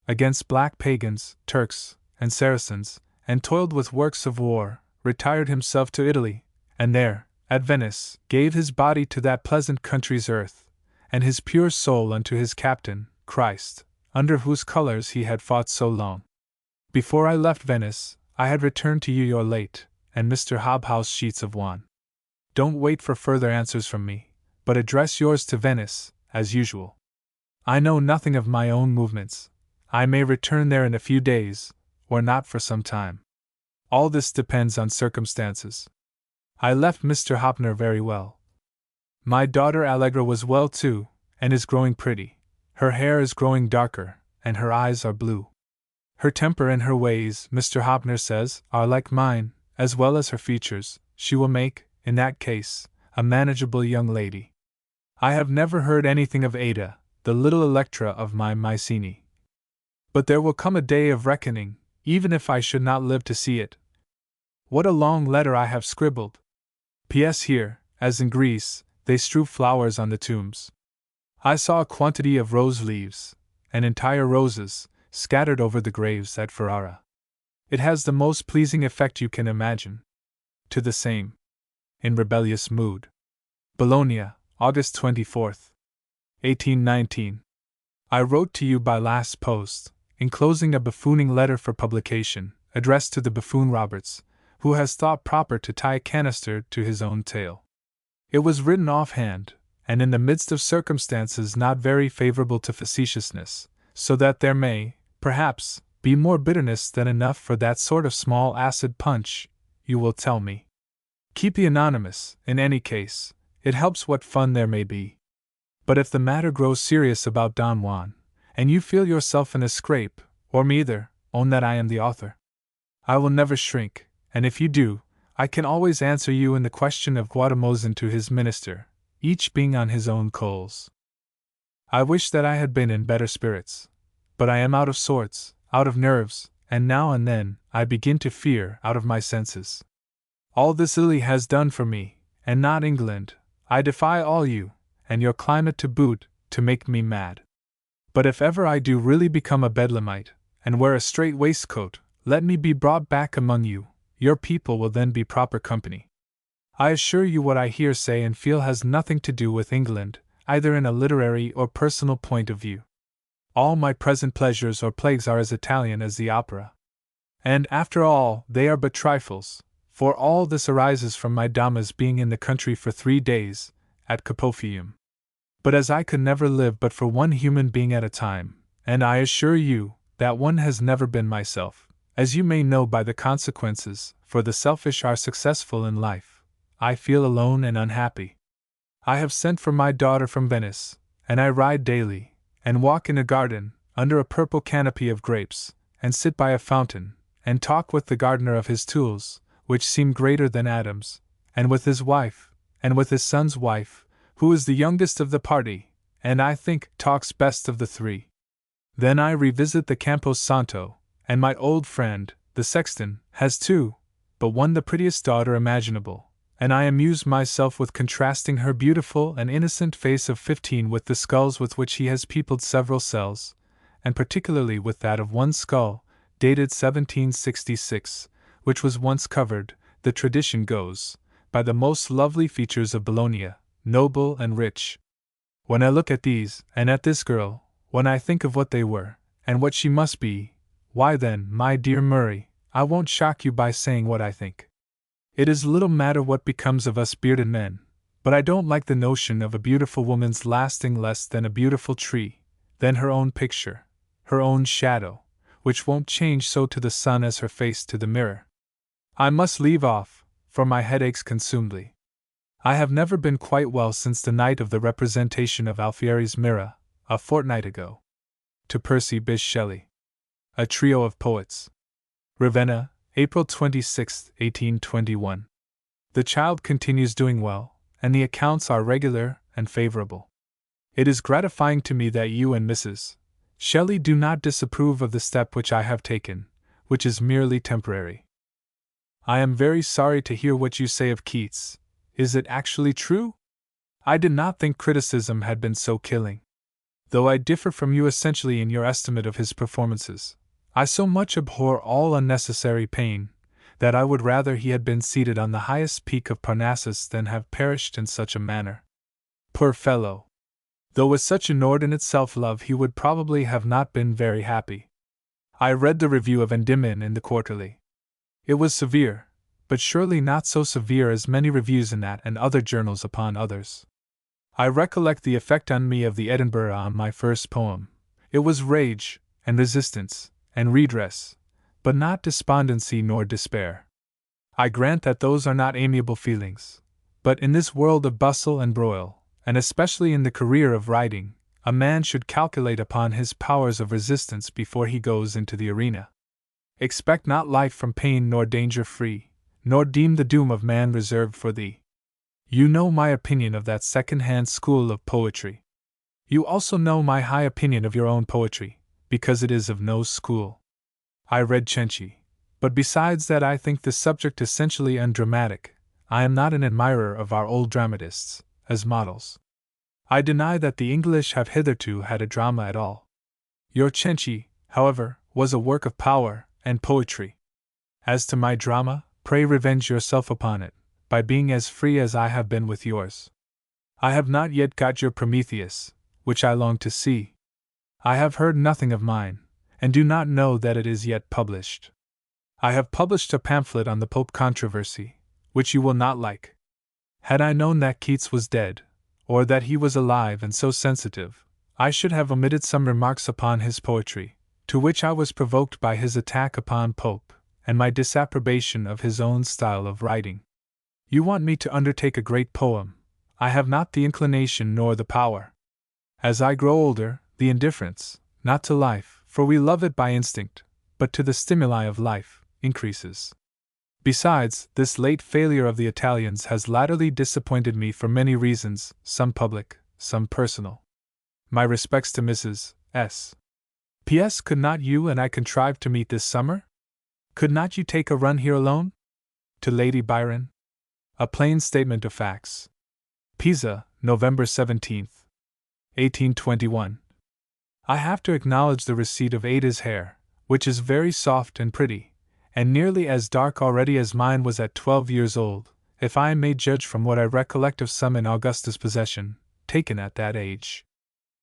against black pagans, Turks, and Saracens, and toiled with works of war, retired himself to Italy, and there, at Venice, gave his body to that pleasant country's earth, and his pure soul unto his captain, Christ, under whose colors he had fought so long. Before I left Venice, I had returned to you your late, and Mr. Hobhouse sheets of wine. Don't wait for further answers from me, but address yours to Venice, as usual. I know nothing of my own movements. I may return there in a few days, or not for some time. All this depends on circumstances. I left Mr. Hopner very well. My daughter Allegra was well too, and is growing pretty. Her hair is growing darker, and her eyes are blue. Her temper and her ways, Mr. Hopner says, are like mine, as well as her features. She will make, in that case, a manageable young lady. I have never heard anything of Ada, the little Electra of my Mycenae. But there will come a day of reckoning, even if I should not live to see it. What a long letter I have scribbled! P.S. Here, as in Greece, they strew flowers on the tombs. I saw a quantity of rose leaves, and entire roses, scattered over the graves at Ferrara. It has the most pleasing effect you can imagine. To the same. In rebellious mood. Bologna, August 24th, 1819. I wrote to you by last post, enclosing a buffooning letter for publication, addressed to the buffoon Roberts, who has thought proper to tie a canister to his own tail. It was written offhand, and in the midst of circumstances not very favorable to facetiousness, so that there may, perhaps, be more bitterness than enough for that sort of small acid punch, you will tell me. Keep the anonymous, in any case, it helps what fun there may be. But if the matter grows serious about Don Juan, and you feel yourself in a scrape, or me either, own that I am the author. I will never shrink, and if you do, I can always answer you in the question of Guatemozin to his minister, each being on his own coals. I wish that I had been in better spirits, but I am out of sorts, out of nerves, and now and then I begin to fear out of my senses. All this Italy has done for me, and not England. I defy all you, and your climate to boot, to make me mad. But if ever I do really become a bedlamite, and wear a strait waistcoat, let me be brought back among you. Your people will then be proper company. I assure you what I hear say and feel has nothing to do with England, either in a literary or personal point of view. All my present pleasures or plagues are as Italian as the opera. And, after all, they are but trifles, for all this arises from my Dama's being in the country for 3 days, at Capofium. But as I could never live but for one human being at a time, and I assure you that one has never been myself, as you may know by the consequences, for the selfish are successful in life, I feel alone and unhappy. I have sent for my daughter from Venice, and I ride daily, and walk in a garden, under a purple canopy of grapes, and sit by a fountain, and talk with the gardener of his tools, which seem greater than atoms, and with his wife, and with his son's wife, who is the youngest of the party, and I think talks best of the 3. Then I revisit the Campo Santo, and my old friend, the sexton, has 2, but one the prettiest daughter imaginable, and I amuse myself with contrasting her beautiful and innocent face of 15 with the skulls with which he has peopled several cells, and particularly with that of one skull, dated 1766, which was once covered, the tradition goes, by the most lovely features of Bologna, noble and rich. When I look at these, and at this girl, when I think of what they were, and what she must be, why then, my dear Murray, I won't shock you by saying what I think. It is little matter what becomes of us bearded men, but I don't like the notion of a beautiful woman's lasting less than a beautiful tree, than her own picture, her own shadow, which won't change so to the sun as her face to the mirror. I must leave off, for my head aches consumedly. I have never been quite well since the night of the representation of Alfieri's Mirror, a fortnight ago. To Percy Bysshe Shelley. A Trio of Poets. Ravenna, April 26, 1821. The child continues doing well, and the accounts are regular and favorable. It is gratifying to me that you and Mrs. Shelley do not disapprove of the step which I have taken, which is merely temporary. I am very sorry to hear what you say of Keats. Is it actually true? I did not think criticism had been so killing. Though I differ from you essentially in your estimate of his performances, I so much abhor all unnecessary pain, that I would rather he had been seated on the highest peak of Parnassus than have perished in such a manner. Poor fellow! Though with such inordinate self-love he would probably have not been very happy. I read the review of Endymion in the Quarterly. It was severe, but surely not so severe as many reviews in that and other journals upon others. I recollect the effect on me of the Edinburgh on my first poem. It was rage, and resistance, and redress, but not despondency nor despair. I grant that those are not amiable feelings, but in this world of bustle and broil, and especially in the career of writing, a man should calculate upon his powers of resistance before he goes into the arena. Expect not life from pain nor danger free, nor deem the doom of man reserved for thee. You know my opinion of that second-hand school of poetry. You also know my high opinion of your own poetry, because it is of no school. I read Cenci, but besides that I think the subject essentially undramatic. I am not an admirer of our old dramatists, as models. I deny that the English have hitherto had a drama at all. Your Cenci, however, was a work of power and poetry. As to my drama, pray revenge yourself upon it, by being as free as I have been with yours. I have not yet got your Prometheus, which I long to see. I have heard nothing of mine, and do not know that it is yet published. I have published a pamphlet on the Pope controversy, which you will not like. Had I known that Keats was dead, or that he was alive and so sensitive, I should have omitted some remarks upon his poetry, to which I was provoked by his attack upon Pope, and my disapprobation of his own style of writing. You want me to undertake a great poem. I have not the inclination nor the power. As I grow older, the indifference, not to life, for we love it by instinct, but to the stimuli of life, increases. Besides, this late failure of the Italians has latterly disappointed me for many reasons, some public, some personal. My respects to Mrs. S. P.S. Could not you and I contrive to meet this summer? Could not you take a run here alone? To Lady Byron? A plain statement of facts. Pisa, November 17th, 1821. I have to acknowledge the receipt of Ada's hair, which is very soft and pretty, and nearly as dark already as mine was at 12 years old, if I may judge from what I recollect of some in Augusta's possession, taken at that age.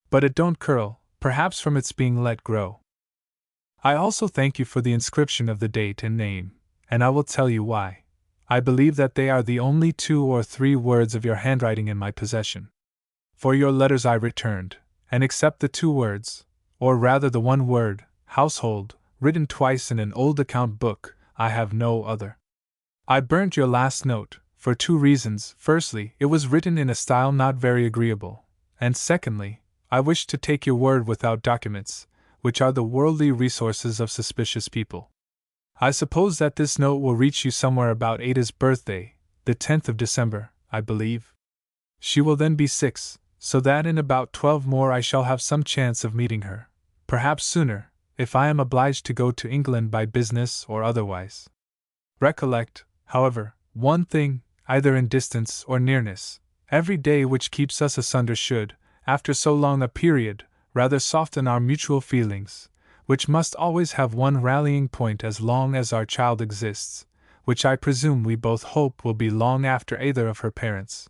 But it don't curl, perhaps from its being let grow. I also thank you for the inscription of the date and name, and I will tell you why. I believe that they are the only 2 or 3 words of your handwriting in my possession. For your letters I returned, and except the 2 words, or rather the 1 word, household, written twice in an old account book, I have no other. I burnt your last note, for 2 reasons. Firstly, it was written in a style not very agreeable, and secondly, I wished to take your word without documents, which are the worldly resources of suspicious people. I suppose that this note will reach you somewhere about Ada's birthday, the 10th of December, I believe. She will then be 6, so that in about 12 more I shall have some chance of meeting her, perhaps sooner, if I am obliged to go to England by business or otherwise. Recollect, however, one thing, either in distance or nearness, every day which keeps us asunder should, after so long a period, rather soften our mutual feelings, which must always have one rallying point as long as our child exists, which I presume we both hope will be long after either of her parents.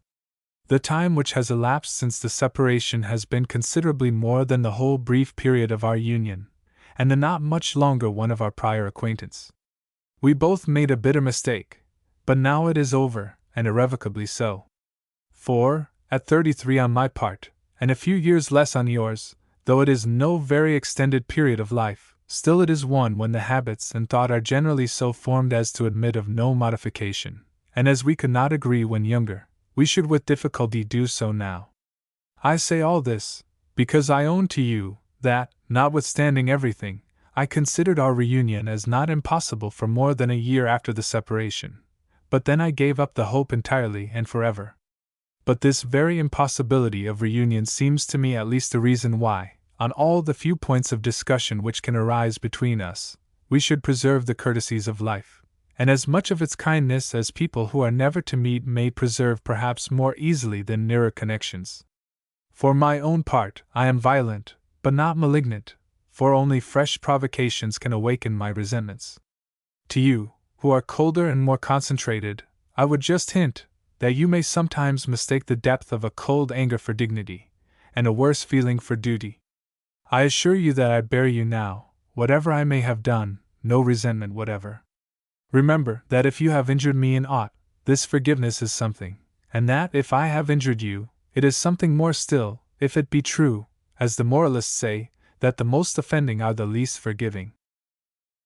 The time which has elapsed since the separation has been considerably more than the whole brief period of our union, and the not much longer one of our prior acquaintance. We both made a bitter mistake, but now it is over, and irrevocably so. For, at 33 on my part, and a few years less on yours, though it is no very extended period of life, still it is one when the habits and thought are generally so formed as to admit of no modification, and as we could not agree when younger, we should with difficulty do so now. I say all this, because I own to you, that, notwithstanding everything, I considered our reunion as not impossible for more than a year after the separation, but then I gave up the hope entirely and forever. But this very impossibility of reunion seems to me at least a reason why, on all the few points of discussion which can arise between us, we should preserve the courtesies of life, and as much of its kindness as people who are never to meet may preserve perhaps more easily than nearer connections. For my own part, I am violent, but not malignant, for only fresh provocations can awaken my resentments. To you, who are colder and more concentrated, I would just hint that you may sometimes mistake the depth of a cold anger for dignity, and a worse feeling for duty. I assure you that I bear you now, whatever I may have done, no resentment whatever. Remember that if you have injured me in aught, this forgiveness is something, and that if I have injured you, it is something more still, if it be true, as the moralists say, that the most offending are the least forgiving.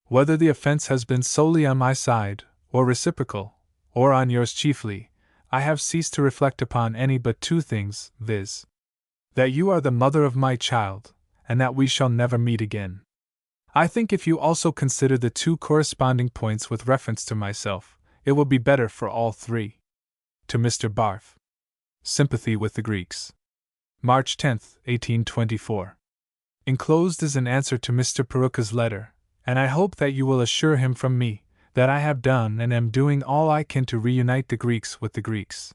Whether the offense has been solely on my side, or reciprocal, or on yours chiefly, I have ceased to reflect upon any but 2 things, viz. That you are the mother of my child, and that we shall never meet again. I think if you also consider the 2 corresponding points with reference to myself, it will be better for all 3. To Mr. Barth. Sympathy with the Greeks. March 10, 1824. Enclosed is an answer to Mr. Perucca's letter, and I hope that you will assure him from me that I have done and am doing all I can to reunite the Greeks with the Greeks.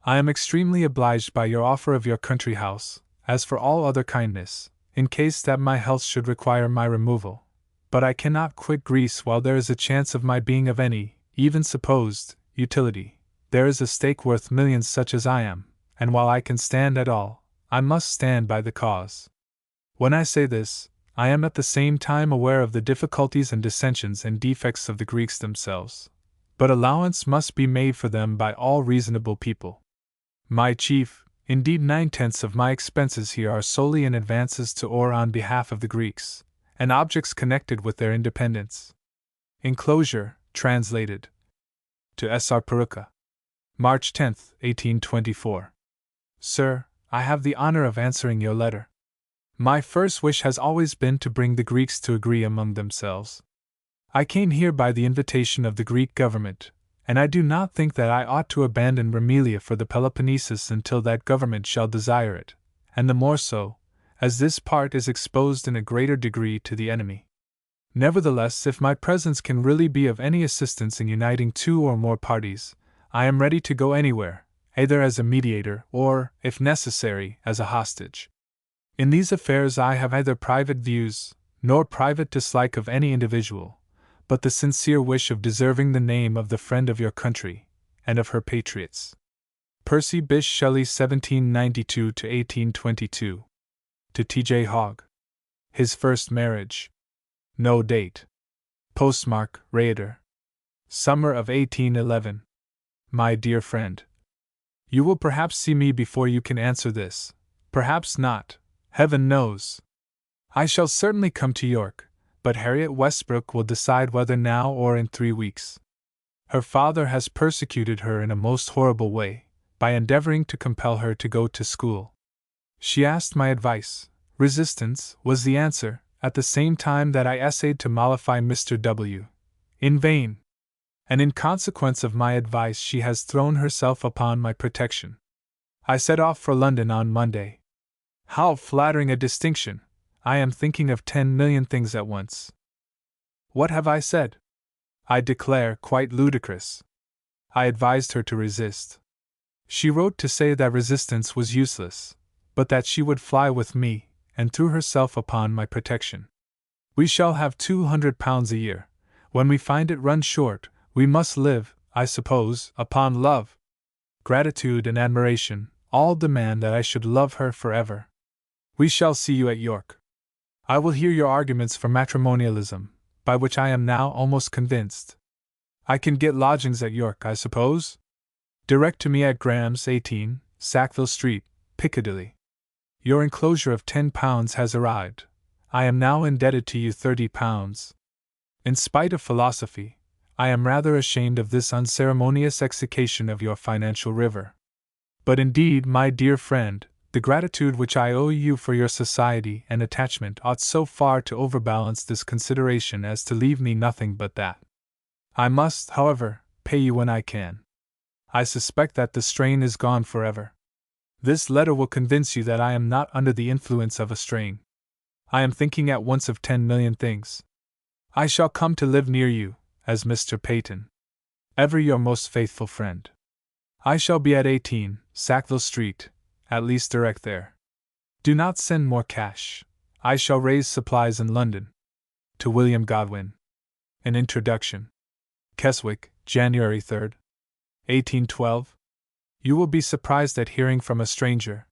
I am extremely obliged by your offer of your country house, as for all other kindness, in case that my health should require my removal, but I cannot quit Greece while there is a chance of my being of any, even supposed, utility. There is a stake worth millions such as I am, and while I can stand at all, I must stand by the cause. When I say this, I am at the same time aware of the difficulties and dissensions and defects of the Greeks themselves, but allowance must be made for them by all reasonable people. My chief, indeed 9/10 of my expenses here are solely in advances to or on behalf of the Greeks, and objects connected with their independence. Enclosure, translated. To S.R. Perucca. March 10, 1824. Sir, I have the honor of answering your letter. My first wish has always been to bring the Greeks to agree among themselves. I came here by the invitation of the Greek government, and I do not think that I ought to abandon Roumelia for the Peloponnesus until that government shall desire it, and the more so, as this part is exposed in a greater degree to the enemy. Nevertheless, if my presence can really be of any assistance in uniting two or more parties, I am ready to go anywhere, either as a mediator or, if necessary, as a hostage. In these affairs I have neither private views, nor private dislike of any individual, but the sincere wish of deserving the name of the friend of your country, and of her patriots. Percy Bysshe Shelley 1792–1822. To T.J. Hogg. His first marriage. No date. Postmark, Rhaeadr. Summer of 1811. My dear friend. You will perhaps see me before you can answer this. Perhaps not. Heaven knows. I shall certainly come to York, but Harriet Westbrook will decide whether now or in 3 weeks. Her father has persecuted her in a most horrible way, by endeavoring to compel her to go to school. She asked my advice. Resistance was the answer, at the same time that I essayed to mollify Mr. W. In vain. And in consequence of my advice she has thrown herself upon my protection. I set off for London on Monday. How flattering a distinction! I am thinking of 10 million things at once. What have I said? I declare, quite ludicrous. I advised her to resist. She wrote to say that resistance was useless, but that she would fly with me, and threw herself upon my protection. We shall have £200 a year. When we find it run short, we must live, I suppose, upon love. Gratitude and admiration all demand that I should love her forever. We shall see you at York. I will hear your arguments for matrimonialism, by which I am now almost convinced. I can get lodgings at York, I suppose? Direct to me at Graham's 18, Sackville Street, Piccadilly. Your enclosure of £10 has arrived. I am now indebted to you £30. In spite of philosophy, I am rather ashamed of this unceremonious execution of your financial river. But indeed, my dear friend, the gratitude which I owe you for your society and attachment ought so far to overbalance this consideration as to leave me nothing but that. I must, however, pay you when I can. I suspect that the strain is gone forever. This letter will convince you that I am not under the influence of a strain. I am thinking at once of 10 million things. I shall come to live near you, as Mr. Peyton. Ever your most faithful friend. I shall be at 18, Sackville Street, at least direct there. Do not send more cash. I shall raise supplies in London. To William Godwin. An Introduction. Keswick, January 3, 1812. You will be surprised at hearing from a stranger.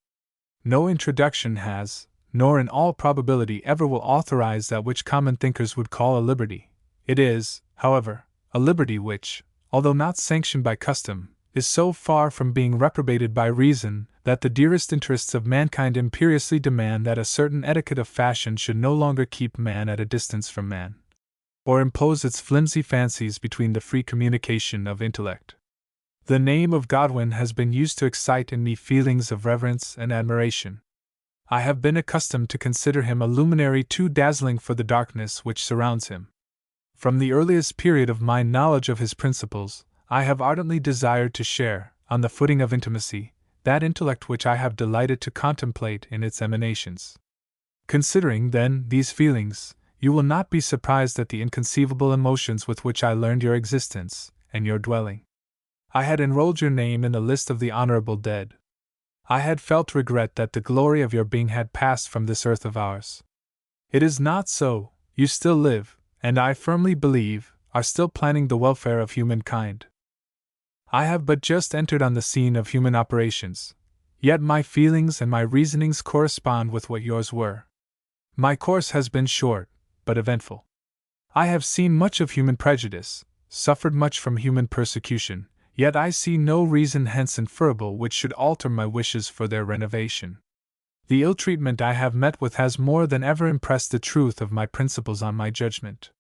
No introduction has, nor in all probability ever will authorize that which common thinkers would call a liberty. It is, however, a liberty which, although not sanctioned by custom, is so far from being reprobated by reason that the dearest interests of mankind imperiously demand that a certain etiquette of fashion should no longer keep man at a distance from man, or impose its flimsy fancies between the free communication of intellect. The name of Godwin has been used to excite in me feelings of reverence and admiration. I have been accustomed to consider him a luminary too dazzling for the darkness which surrounds him. From the earliest period of my knowledge of his principles, I have ardently desired to share, on the footing of intimacy, that intellect which I have delighted to contemplate in its emanations. Considering, then, these feelings, you will not be surprised at the inconceivable emotions with which I learned your existence, and your dwelling. I had enrolled your name in the list of the honorable dead. I had felt regret that the glory of your being had passed from this earth of ours. It is not so, you still live, and I firmly believe, are still planning the welfare of humankind. I have but just entered on the scene of human operations, yet my feelings and my reasonings correspond with what yours were. My course has been short, but eventful. I have seen much of human prejudice, suffered much from human persecution, yet I see no reason hence inferable which should alter my wishes for their renovation. The ill treatment I have met with has more than ever impressed the truth of my principles on my judgment.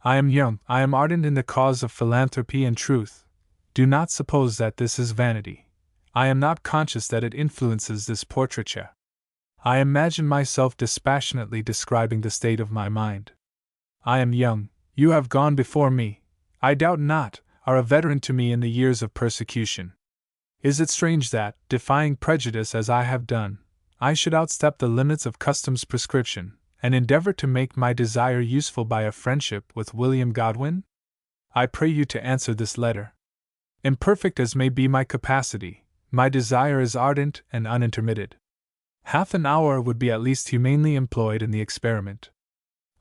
I am young, I am ardent in the cause of philanthropy and truth. Do not suppose that this is vanity. I am not conscious that it influences this portraiture. I imagine myself dispassionately describing the state of my mind. I am young, you have gone before me, I doubt not, are a veteran to me in the years of persecution. Is it strange that, defying prejudice as I have done, I should outstep the limits of custom's prescription, and endeavor to make my desire useful by a friendship with William Godwin? I pray you to answer this letter. Imperfect as may be my capacity, my desire is ardent and unintermitted. Half an hour would be at least humanely employed in the experiment.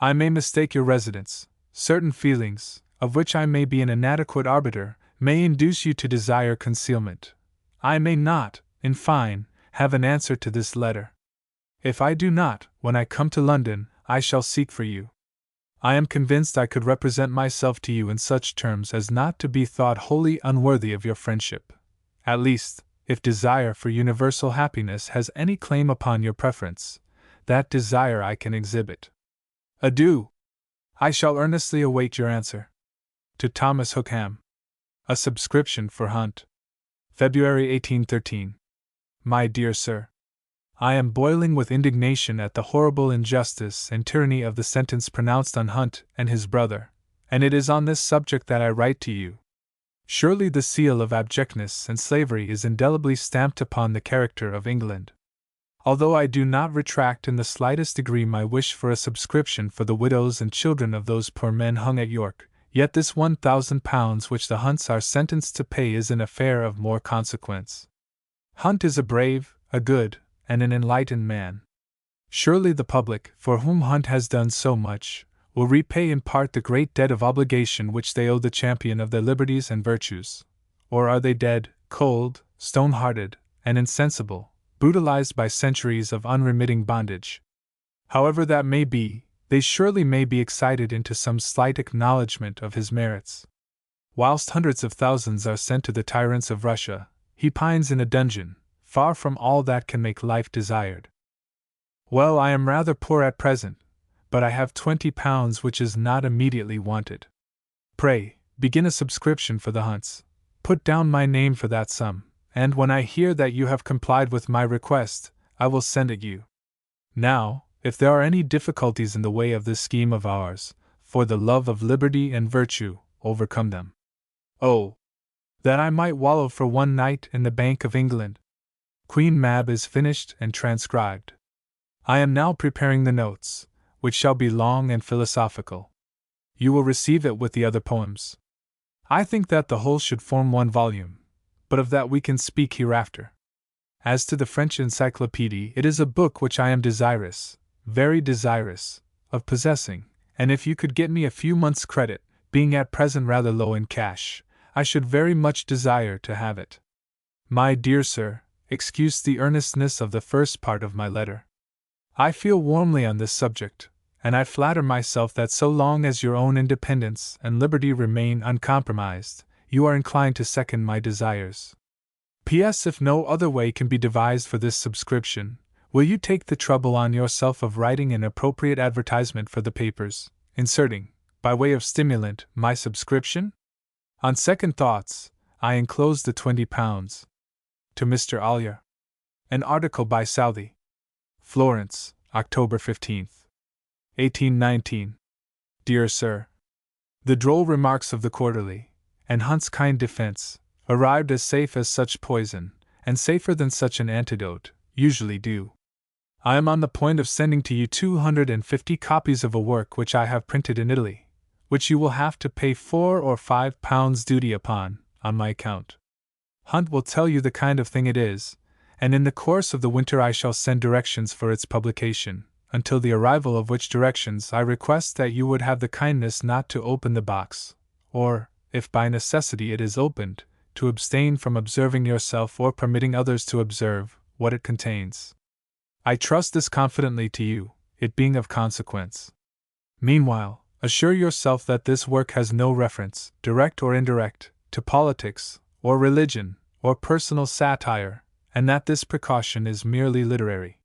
I may mistake your residence, certain feelings, of which I may be an inadequate arbiter, may induce you to desire concealment. I may not, in fine, have an answer to this letter. If I do not, when I come to London, I shall seek for you. I am convinced I could represent myself to you in such terms as not to be thought wholly unworthy of your friendship. At least, if desire for universal happiness has any claim upon your preference, that desire I can exhibit. Adieu! I shall earnestly await your answer. To Thomas Hookham. A subscription for Hunt. February 1813. My dear Sir, I am boiling with indignation at the horrible injustice and tyranny of the sentence pronounced on Hunt and his brother, and it is on this subject that I write to you. Surely the seal of abjectness and slavery is indelibly stamped upon the character of England. Although I do not retract in the slightest degree my wish for a subscription for the widows and children of those poor men hung at York, yet this £1,000 which the Hunts are sentenced to pay is an affair of more consequence. Hunt is a brave, a good, and an enlightened man. Surely the public, for whom Hunt has done so much, will repay in part the great debt of obligation which they owe the champion of their liberties and virtues. Or are they dead, cold, stone-hearted, and insensible, brutalized by centuries of unremitting bondage? However that may be, they surely may be excited into some slight acknowledgment of his merits. Whilst hundreds of thousands are sent to the tyrants of Russia, he pines in a dungeon, far from all that can make life desired. Well, I am rather poor at present, but I have £20 which is not immediately wanted. Pray, begin a subscription for the Hunts, put down my name for that sum, and when I hear that you have complied with my request, I will send it you. Now, if there are any difficulties in the way of this scheme of ours, for the love of liberty and virtue, overcome them. Oh, that I might wallow for one night in the Bank of England! Queen Mab is finished and transcribed. I am now preparing the notes, which shall be long and philosophical. You will receive it with the other poems. I think that the whole should form one volume, but of that we can speak hereafter. As to the French Encyclopedia, it is a book which I am desirous, very desirous, of possessing, and if you could get me a few months' credit, being at present rather low in cash, I should very much desire to have it. My dear Sir, excuse the earnestness of the first part of my letter. I feel warmly on this subject, and I flatter myself that so long as your own independence and liberty remain uncompromised, you are inclined to second my desires. P.S. If no other way can be devised for this subscription, will you take the trouble on yourself of writing an appropriate advertisement for the papers, inserting, by way of stimulant, my subscription? On second thoughts, I enclose the £20. To Mr. Ollier. An article by Southey. Florence, October 15th, 1819. Dear Sir, the droll remarks of the Quarterly, and Hunt's kind defense, arrived as safe as such poison, and safer than such an antidote, usually do. I am on the point of sending to you 250 copies of a work which I have printed in Italy, which you will have to pay £4 or £5 duty upon, on my account. Hunt will tell you the kind of thing it is, and in the course of the winter I shall send directions for its publication, until the arrival of which directions I request that you would have the kindness not to open the box, or, if by necessity it is opened, to abstain from observing yourself or permitting others to observe what it contains. I trust this confidently to you, it being of consequence. Meanwhile, assure yourself that this work has no reference, direct or indirect, to politics, or religion, or personal satire, and that this precaution is merely literary.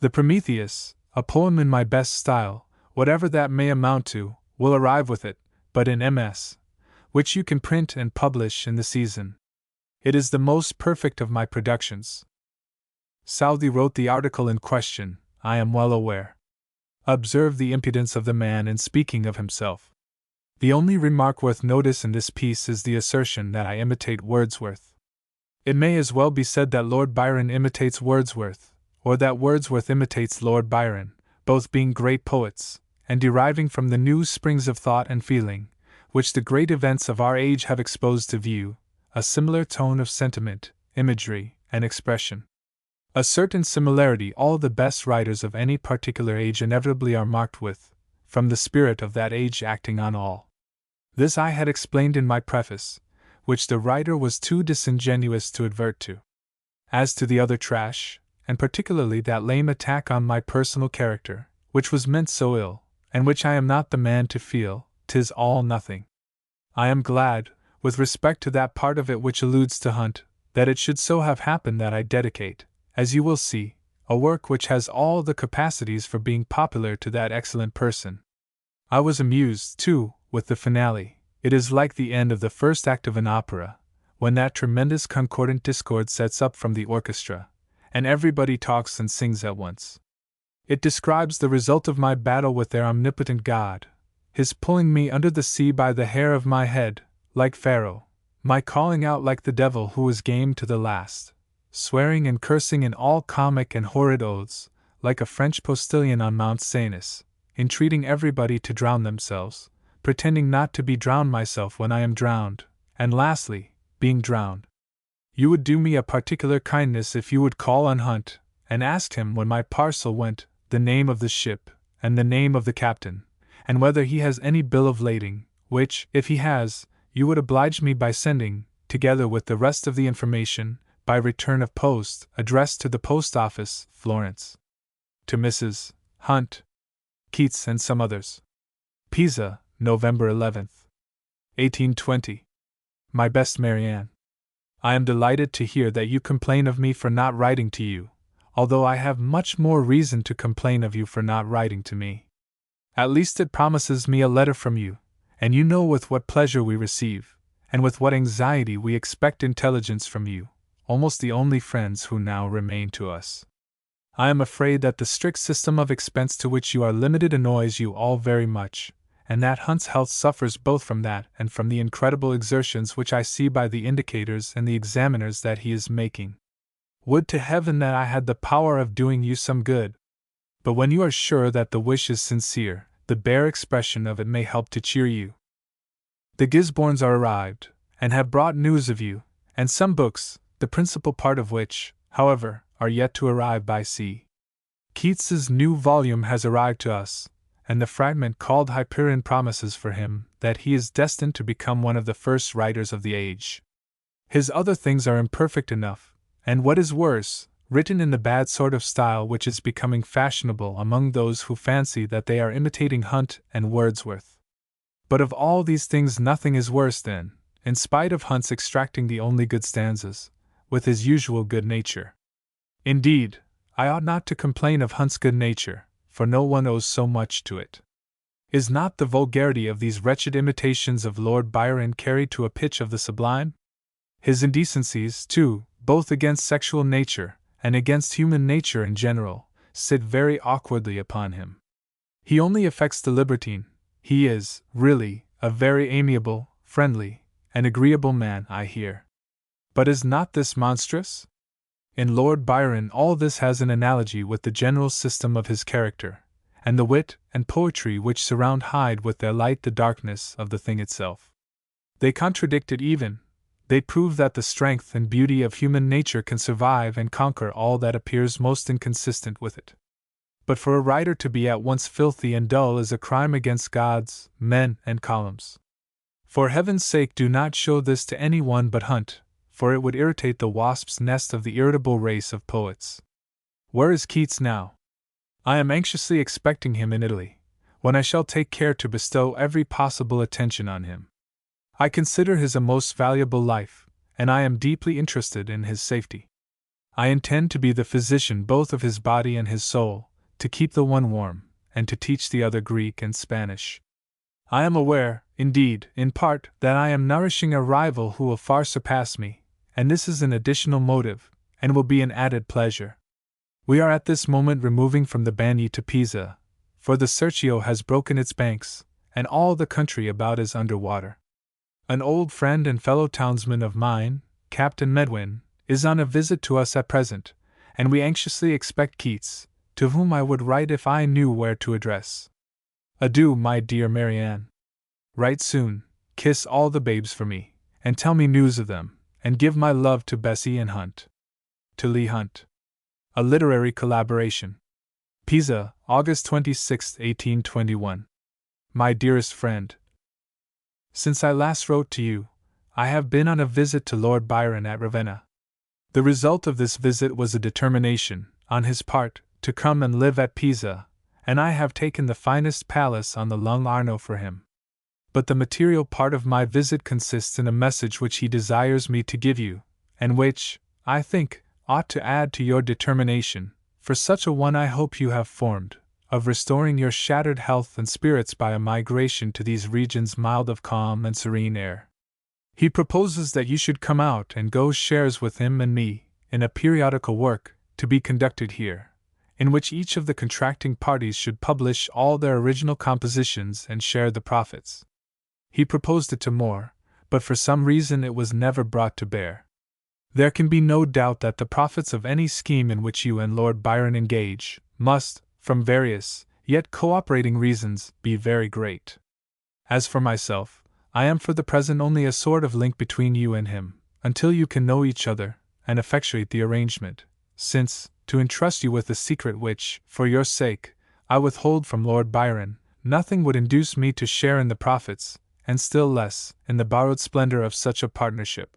The Prometheus, a poem in my best style, whatever that may amount to, will arrive with it, but in MS, which you can print and publish in the season. It is the most perfect of my productions. Southey wrote the article in question, I am well aware. Observe the impudence of the man in speaking of himself. The only remark worth notice in this piece is the assertion that I imitate Wordsworth. It may as well be said that Lord Byron imitates Wordsworth, or that Wordsworth imitates Lord Byron, both being great poets, and deriving from the new springs of thought and feeling, which the great events of our age have exposed to view, a similar tone of sentiment, imagery, and expression. A certain similarity all the best writers of any particular age inevitably are marked with, from the spirit of that age acting on all. This I had explained in my preface, which the writer was too disingenuous to advert to. As to the other trash, and particularly that lame attack on my personal character, which was meant so ill, and which I am not the man to feel, 'tis all nothing. I am glad, with respect to that part of it which alludes to Hunt, that it should so have happened that I dedicate, as you will see, a work which has all the capacities for being popular to that excellent person. I was amused, too, with the finale. It is like the end of the first act of an opera, when that tremendous concordant discord sets up from the orchestra, and everybody talks and sings at once. It describes the result of my battle with their omnipotent God, his pulling me under the sea by the hair of my head, like Pharaoh, my calling out like the devil who was game to the last, swearing and cursing in all comic and horrid oaths, like a French postilion on Mount Cenis, entreating everybody to drown themselves, pretending not to be drowned myself when I am drowned, and lastly, being drowned. You would do me a particular kindness if you would call on Hunt, and ask him when my parcel went, the name of the ship, and the name of the captain, and whether he has any bill of lading, which, if he has, you would oblige me by sending, together with the rest of the information, by return of post, addressed to the Post Office, Florence. To Mrs. Hunt, Keats and some others. Pisa, November 11th, 1820. My best Marianne, I am delighted to hear that you complain of me for not writing to you, although I have much more reason to complain of you for not writing to me. At least it promises me a letter from you, and you know with what pleasure we receive, and with what anxiety we expect intelligence from you, almost the only friends who now remain to us. I am afraid that the strict system of expense to which you are limited annoys you all very much, and that Hunt's health suffers both from that and from the incredible exertions which I see by the indicators and the examiners that he is making. Would to heaven that I had the power of doing you some good! But when you are sure that the wish is sincere, the bare expression of it may help to cheer you. The Gisbornes are arrived, and have brought news of you, and some books, the principal part of which, however, are yet to arrive by sea. Keats's new volume has arrived to us, and the fragment called Hyperion promises for him that he is destined to become one of the first writers of the age. His other things are imperfect enough, and what is worse, written in the bad sort of style which is becoming fashionable among those who fancy that they are imitating Hunt and Wordsworth. But of all these things nothing is worse than, in spite of Hunt's extracting the only good stanzas, with his usual good nature. Indeed, I ought not to complain of Hunt's good nature, for no one owes so much to it. Is not the vulgarity of these wretched imitations of Lord Byron carried to a pitch of the sublime? His indecencies, too, both against sexual nature, and against human nature in general, sit very awkwardly upon him. He only affects the libertine. He is, really, a very amiable, friendly, and agreeable man, I hear. But is not this monstrous? In Lord Byron all this has an analogy with the general system of his character, and the wit and poetry which surround hide with their light the darkness of the thing itself. They contradict it even. They prove that the strength and beauty of human nature can survive and conquer all that appears most inconsistent with it. But for a writer to be at once filthy and dull is a crime against gods, men, and columns. For heaven's sake do not show this to any one but Hunt, for it would irritate the wasp's nest of the irritable race of poets. Where is Keats now? I am anxiously expecting him in Italy, when I shall take care to bestow every possible attention on him. I consider his a most valuable life, and I am deeply interested in his safety. I intend to be the physician both of his body and his soul, to keep the one warm, and to teach the other Greek and Spanish. I am aware, indeed, in part, that I am nourishing a rival who will far surpass me, and this is an additional motive, and will be an added pleasure. We are at this moment removing from the Banyi to Pisa, for the Serchio has broken its banks, and all the country about is under water. An old friend and fellow townsman of mine, Captain Medwin, is on a visit to us at present, and we anxiously expect Keats, to whom I would write if I knew where to address. Adieu, my dear Marianne. Write soon, kiss all the babes for me, and tell me news of them, and give my love to Bessie and Hunt. To Leigh Hunt. A Literary Collaboration. Pisa, August 26, 1821. My dearest friend, since I last wrote to you, I have been on a visit to Lord Byron at Ravenna. The result of this visit was a determination, on his part, to come and live at Pisa, and I have taken the finest palace on the Lung Arno for him. But the material part of my visit consists in a message which he desires me to give you, and which, I think, ought to add to your determination, for such a one I hope you have formed, of restoring your shattered health and spirits by a migration to these regions mild of calm and serene air. He proposes that you should come out and go shares with him and me, in a periodical work, to be conducted here, in which each of the contracting parties should publish all their original compositions and share the profits. He proposed it to Moore, but for some reason it was never brought to bear. There can be no doubt that the profits of any scheme in which you and Lord Byron engage must, from various, yet cooperating reasons, be very great. As for myself, I am for the present only a sort of link between you and him, until you can know each other, and effectuate the arrangement, since, to entrust you with a secret which, for your sake, I withhold from Lord Byron, nothing would induce me to share in the profits, and still less, in the borrowed splendor of such a partnership.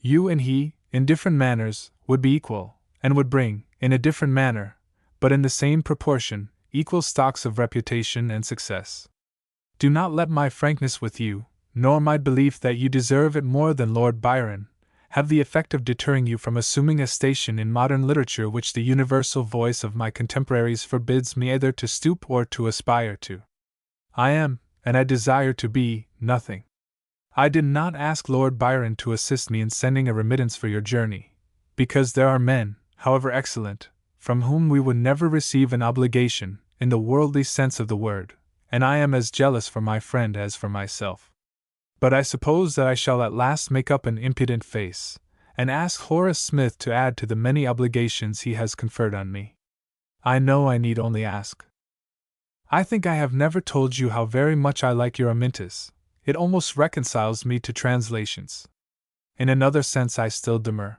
You and he, in different manners, would be equal, and would bring, in a different manner, but in the same proportion, equal stocks of reputation and success. Do not let my frankness with you, nor my belief that you deserve it more than Lord Byron, have the effect of deterring you from assuming a station in modern literature which the universal voice of my contemporaries forbids me either to stoop or to aspire to. I am, and I desire to be, nothing. I did not ask Lord Byron to assist me in sending a remittance for your journey, because there are men, however excellent, from whom we would never receive an obligation, in the worldly sense of the word, and I am as jealous for my friend as for myself. But I suppose that I shall at last make up an impudent face, and ask Horace Smith to add to the many obligations he has conferred on me. I know I need only ask. I think I have never told you how very much I like your Amintus. It almost reconciles me to translations. In another sense I still demur.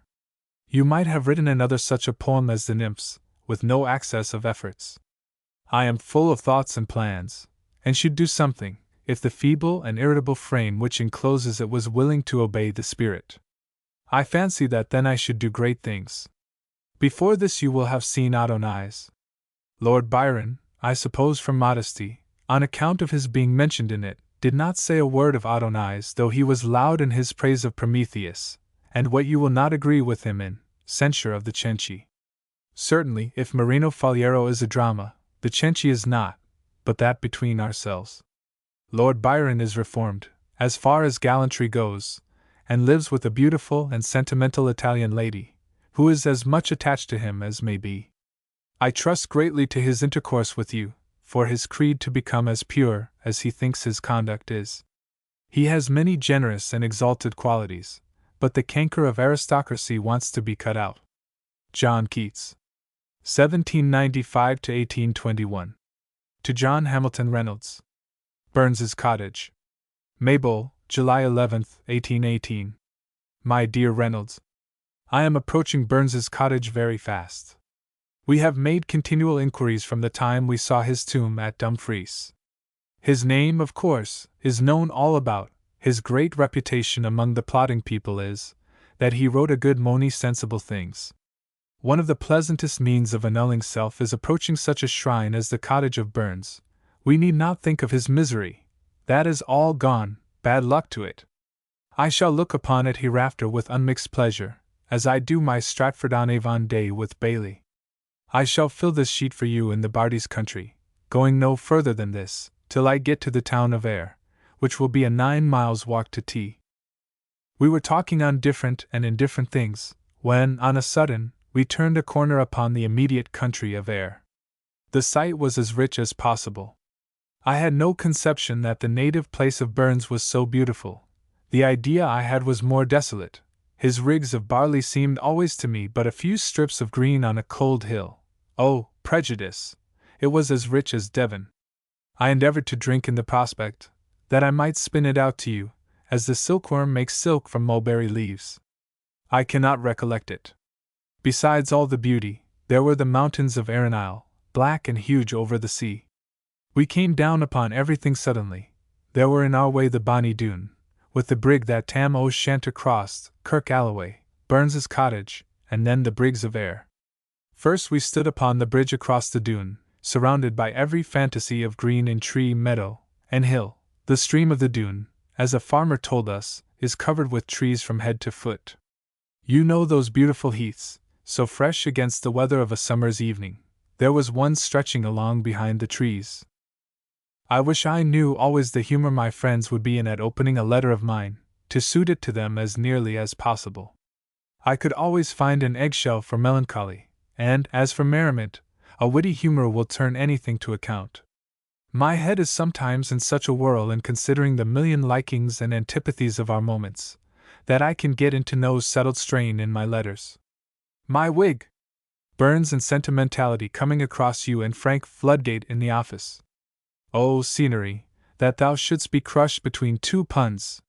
You might have written another such a poem as the Nymphs, with no excess of efforts. I am full of thoughts and plans, and should do something, if the feeble and irritable frame which encloses it was willing to obey the spirit. I fancy that then I should do great things. Before this you will have seen Adonais. Lord Byron, I suppose from modesty, on account of his being mentioned in it, did not say a word of Adonais, though he was loud in his praise of Prometheus, and what you will not agree with him in, censure of the Cenci. Certainly, if Marino Faliero is a drama, the Cenci is not, but that between ourselves. Lord Byron is reformed, as far as gallantry goes, and lives with a beautiful and sentimental Italian lady, who is as much attached to him as may be. I trust greatly to his intercourse with you, for his creed to become as pure as he thinks his conduct is. He has many generous and exalted qualities, but the canker of aristocracy wants to be cut out. John Keats. 1795 to 1821. To John Hamilton Reynolds. Burns's Cottage. Mabel, July 11, 1818. My dear Reynolds, I am approaching Burns's cottage very fast. We have made continual inquiries from the time we saw his tomb at Dumfries. His name, of course, is known all about. His great reputation among the plodding people is, that he wrote a good many sensible things. One of the pleasantest means of annulling self is approaching such a shrine as the cottage of Burns. We need not think of his misery. That is all gone, bad luck to it. I shall look upon it hereafter with unmixed pleasure, as I do my Stratford-on-Avon day with Bailey. I shall fill this sheet for you in the Barty's country, going no further than this, till I get to the town of Ayr, which will be a 9 miles walk to T. We were talking on different and indifferent things, when, on a sudden, we turned a corner upon the immediate country of air. The sight was as rich as possible. I had no conception that the native place of Burns was so beautiful. The idea I had was more desolate. His rigs of barley seemed always to me but a few strips of green on a cold hill. Oh, prejudice! It was as rich as Devon. I endeavored to drink in the prospect, that I might spin it out to you, as the silkworm makes silk from mulberry leaves. I cannot recollect it. Besides all the beauty, there were the mountains of Arran, black and huge over the sea. We came down upon everything suddenly. There were in our way the Bonnie Doon, with the brig that Tam O'Shanter crossed, Kirk Alloway, Burns's cottage, and then the brigs of Ayr. First we stood upon the bridge across the Doon, surrounded by every fantasy of green in tree, meadow, and hill. The stream of the Doon, as a farmer told us, is covered with trees from head to foot. You know those beautiful heaths, so fresh against the weather of a summer's evening. There was one stretching along behind the trees. I wish I knew always the humor my friends would be in at opening a letter of mine, to suit it to them as nearly as possible. I could always find an eggshell for melancholy, and, as for merriment, a witty humor will turn anything to account. My head is sometimes in such a whirl in considering the million likings and antipathies of our moments, that I can get into no settled strain in my letters. My wig! Burns and sentimentality coming across you and Frank Floodgate in the office. Oh, scenery, that thou shouldst be crushed between two puns!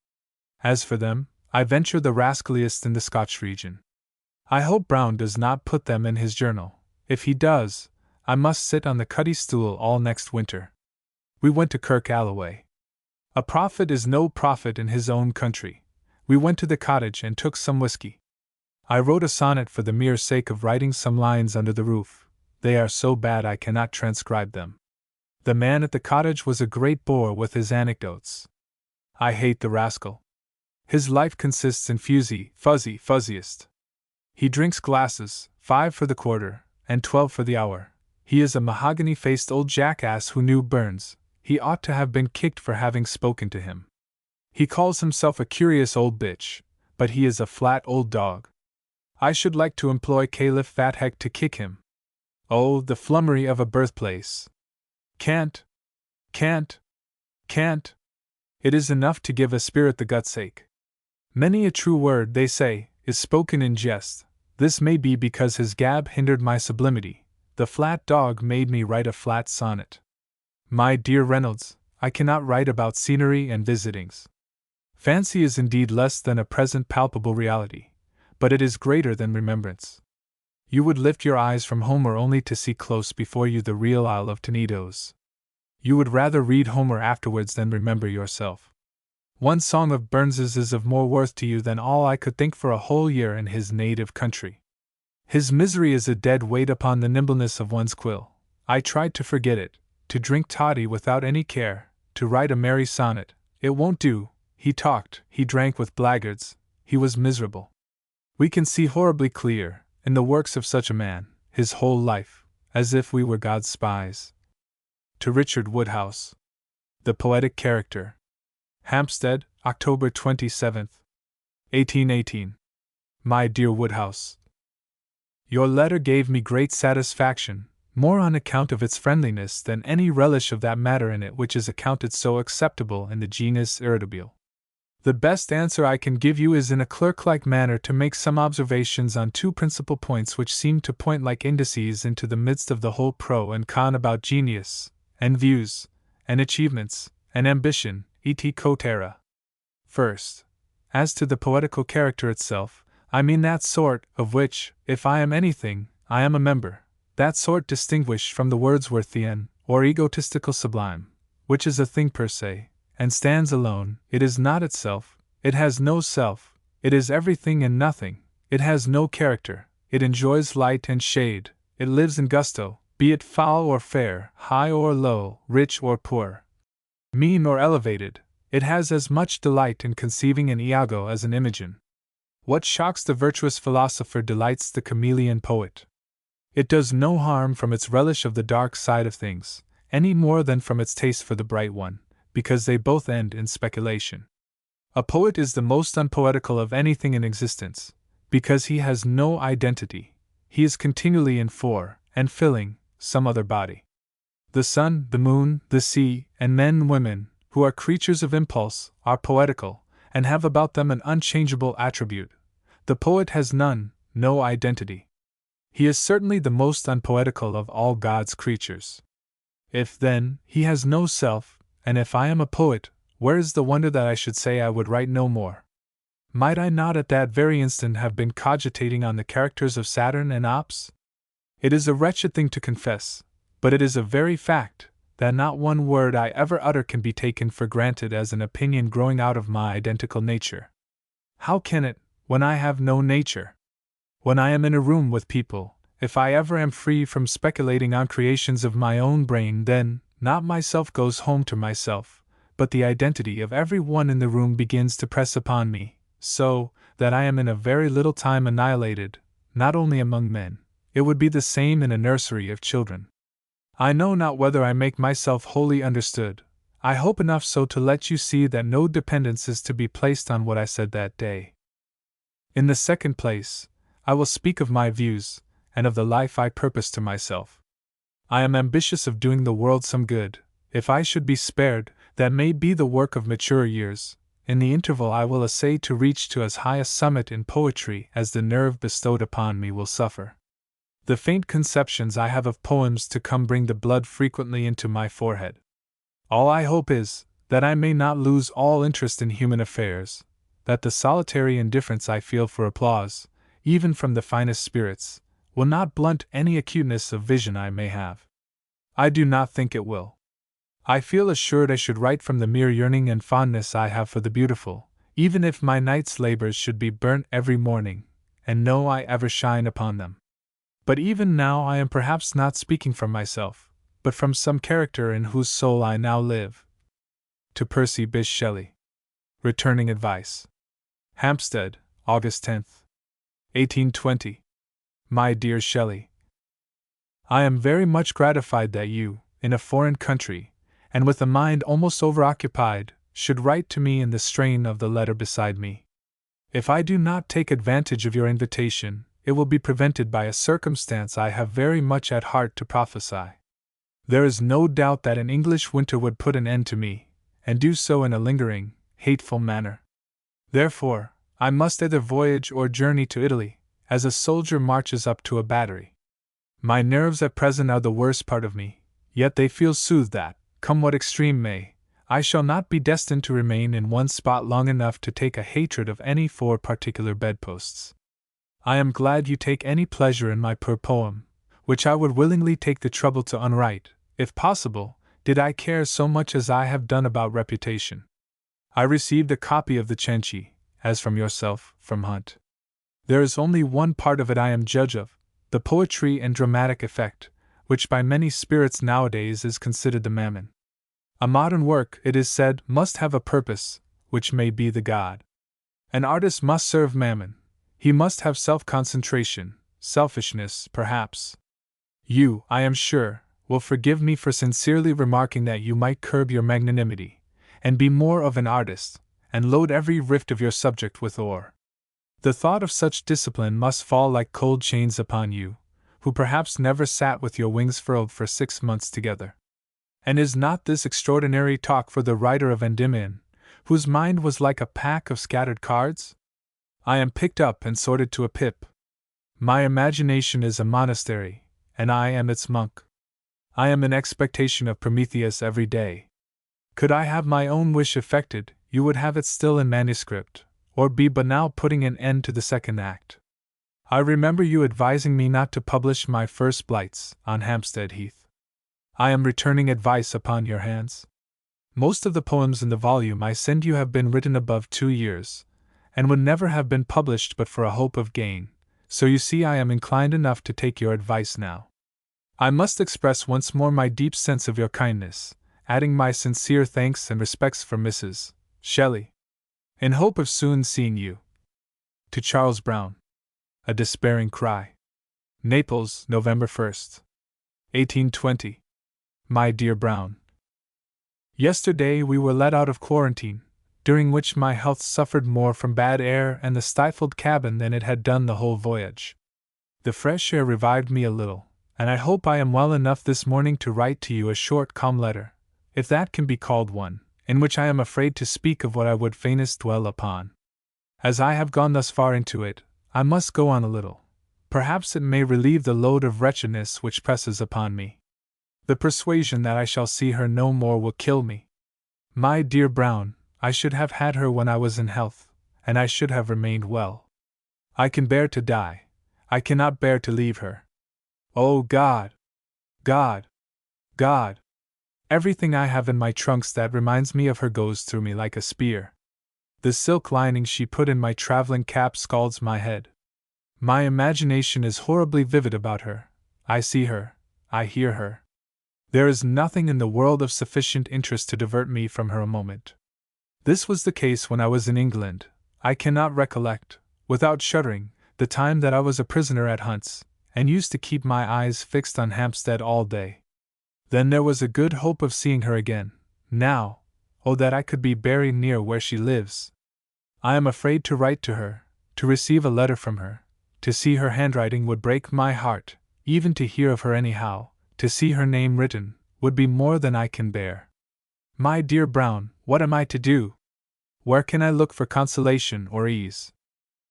As for them, I venture the rascaliest in the Scotch region. I hope Brown does not put them in his journal. If he does, I must sit on the cuddy stool all next winter. We went to Kirk Alloway. A prophet is no prophet in his own country. We went to the cottage and took some whiskey. I wrote a sonnet for the mere sake of writing some lines under the roof. They are so bad I cannot transcribe them. The man at the cottage was a great bore with his anecdotes. I hate the rascal. His life consists in fuzziest. He drinks glasses, 5 for the quarter, and 12 for the hour. He is a mahogany-faced old jackass who knew Burns. He ought to have been kicked for having spoken to him. He calls himself a curious old bitch, but he is a flat old dog. I should like to employ Caliph Fatheck to kick him. Oh, the flummery of a birthplace! Can't. It is enough to give a spirit the gut's ache. Many a true word, they say, is spoken in jest. This may be because his gab hindered my sublimity. The flat dog made me write a flat sonnet. My dear Reynolds, I cannot write about scenery and visitings. Fancy is indeed less than a present palpable reality, but it is greater than remembrance. You would lift your eyes from Homer only to see close before you the real Isle of Tenedos. You would rather read Homer afterwards than remember yourself. One song of Burns's is of more worth to you than all I could think for a whole year in his native country. His misery is a dead weight upon the nimbleness of one's quill. I tried to forget it, to drink toddy without any care, to write a merry sonnet. It won't do. He talked, he drank with blackguards, he was miserable. We can see horribly clear, in the works of such a man, his whole life, as if we were God's spies. To Richard Woodhouse. The Poetic Character. Hampstead, October 27, 1818. My dear Woodhouse, your letter gave me great satisfaction, more on account of its friendliness than any relish of that matter in it which is accounted so acceptable in the genus irritable. The best answer I can give you is in a clerk-like manner to make some observations on 2 principal points which seem to point like indices into the midst of the whole pro and con about genius, and views, and achievements, and ambition, et cetera. First, as to the poetical character itself, I mean that sort of which, if I am anything, I am a member, that sort distinguished from the Wordsworthian, or egotistical sublime, which is a thing per se, and stands alone. It is not itself, it has no self, it is everything and nothing, it has no character, it enjoys light and shade, it lives in gusto, be it foul or fair, high or low, rich or poor, mean or elevated, it has as much delight in conceiving an Iago as an Imogen. What shocks the virtuous philosopher delights the chameleon poet. It does no harm from its relish of the dark side of things, any more than from its taste for the bright one, because they both end in speculation. A poet is the most unpoetical of anything in existence, because he has no identity. he is continually in for, and filling, some other body. The sun, the moon, the sea, and men and women, who are creatures of impulse, are poetical, and have about them an unchangeable attribute. The poet has none, no identity. He is certainly the most unpoetical of all God's creatures. If, then, he has no self, and if I am a poet, where is the wonder that I should say I would write no more? Might I not at that very instant have been cogitating on the characters of Saturn and Ops? It is a wretched thing to confess, but it is a very fact, that not one word I ever utter can be taken for granted as an opinion growing out of my identical nature. How can it, when I have no nature? When I am in a room with people, if I ever am free from speculating on creations of my own brain, then, not myself goes home to myself, but the identity of every one in the room begins to press upon me, so that I am in a very little time annihilated, not only among men, it would be the same in a nursery of children. I know not whether I make myself wholly understood. I hope enough so to let you see that no dependence is to be placed on what I said that day. In the second place, I will speak of my views, and of the life I purpose to myself. I am ambitious of doing the world some good. If I should be spared, that may be the work of maturer years. In the interval I will essay to reach to as high a summit in poetry as the nerve bestowed upon me will suffer. The faint conceptions I have of poems to come bring the blood frequently into my forehead. All I hope is, that I may not lose all interest in human affairs, that the solitary indifference I feel for applause, even from the finest spirits, will not blunt any acuteness of vision I may have. I do not think it will. I feel assured I should write from the mere yearning and fondness I have for the beautiful, even if my night's labors should be burnt every morning, and no eye ever shine upon them. But even now I am perhaps not speaking from myself, but from some character in whose soul I now live. To Percy Bysshe Shelley. Returning Advice. Hampstead, August 10th, 1820. My dear Shelley, I am very much gratified that you, in a foreign country, and with a mind almost overoccupied, should write to me in the strain of the letter beside me. If I do not take advantage of your invitation, it will be prevented by a circumstance I have very much at heart to prophesy. There is no doubt that an English winter would put an end to me, and do so in a lingering, hateful manner. Therefore, I must either voyage or journey to Italy, as a soldier marches up to a battery. My nerves at present are the worst part of me, yet they feel soothed that, come what extreme may, I shall not be destined to remain in one spot long enough to take a hatred of any four particular bedposts. I am glad you take any pleasure in my poor poem, which I would willingly take the trouble to unwrite, if possible, did I care so much as I have done about reputation. I received a copy of the Cenci, as from yourself, from Hunt. There is only one part of it I am judge of, the poetry and dramatic effect, which by many spirits nowadays is considered the mammon. A modern work, it is said, must have a purpose, which may be the god. An artist must serve mammon. He must have self-concentration, selfishness, perhaps. You, I am sure, will forgive me for sincerely remarking that you might curb your magnanimity, and be more of an artist, and load every rift of your subject with ore. The thought of such discipline must fall like cold chains upon you, who perhaps never sat with your wings furled for 6 months together. And is not this extraordinary talk for the writer of Endymion, whose mind was like a pack of scattered cards? I am picked up and sorted to a pip. My imagination is a monastery, and I am its monk. I am in expectation of Prometheus every day. Could I have my own wish effected, you would have it still in manuscript, or be but now putting an end to the second act. I remember you advising me not to publish my first blights on Hampstead Heath. I am returning advice upon your hands. Most of the poems in the volume I send you have been written above 2 years, and would never have been published but for a hope of gain, so you see I am inclined enough to take your advice now. I must express once more my deep sense of your kindness, adding my sincere thanks and respects for Mrs. Shelley, in hope of soon seeing you. To Charles Brown. A Despairing Cry. Naples, November 1st, 1820. My dear Brown, yesterday we were let out of quarantine, during which my health suffered more from bad air and the stifled cabin than it had done the whole voyage. The fresh air revived me a little, and I hope I am well enough this morning to write to you a short, calm letter, if that can be called one, in which I am afraid to speak of what I would fainest dwell upon. As I have gone thus far into it, I must go on a little. Perhaps it may relieve the load of wretchedness which presses upon me. The persuasion that I shall see her no more will kill me. My dear Brown, I should have had her when I was in health, and I should have remained well. I can bear to die. I cannot bear to leave her. Oh God! God! God! Everything I have in my trunks that reminds me of her goes through me like a spear. The silk lining she put in my traveling cap scalds my head. My imagination is horribly vivid about her. I see her. I hear her. There is nothing in the world of sufficient interest to divert me from her a moment. This was the case when I was in England. I cannot recollect, without shuddering, the time that I was a prisoner at Hunt's, and used to keep my eyes fixed on Hampstead all day. Then there was a good hope of seeing her again. Now, oh that I could be buried near where she lives! I am afraid to write to her, to receive a letter from her. To see her handwriting would break my heart. Even to hear of her anyhow, to see her name written, would be more than I can bear. My dear Brown, what am I to do? Where can I look for consolation or ease?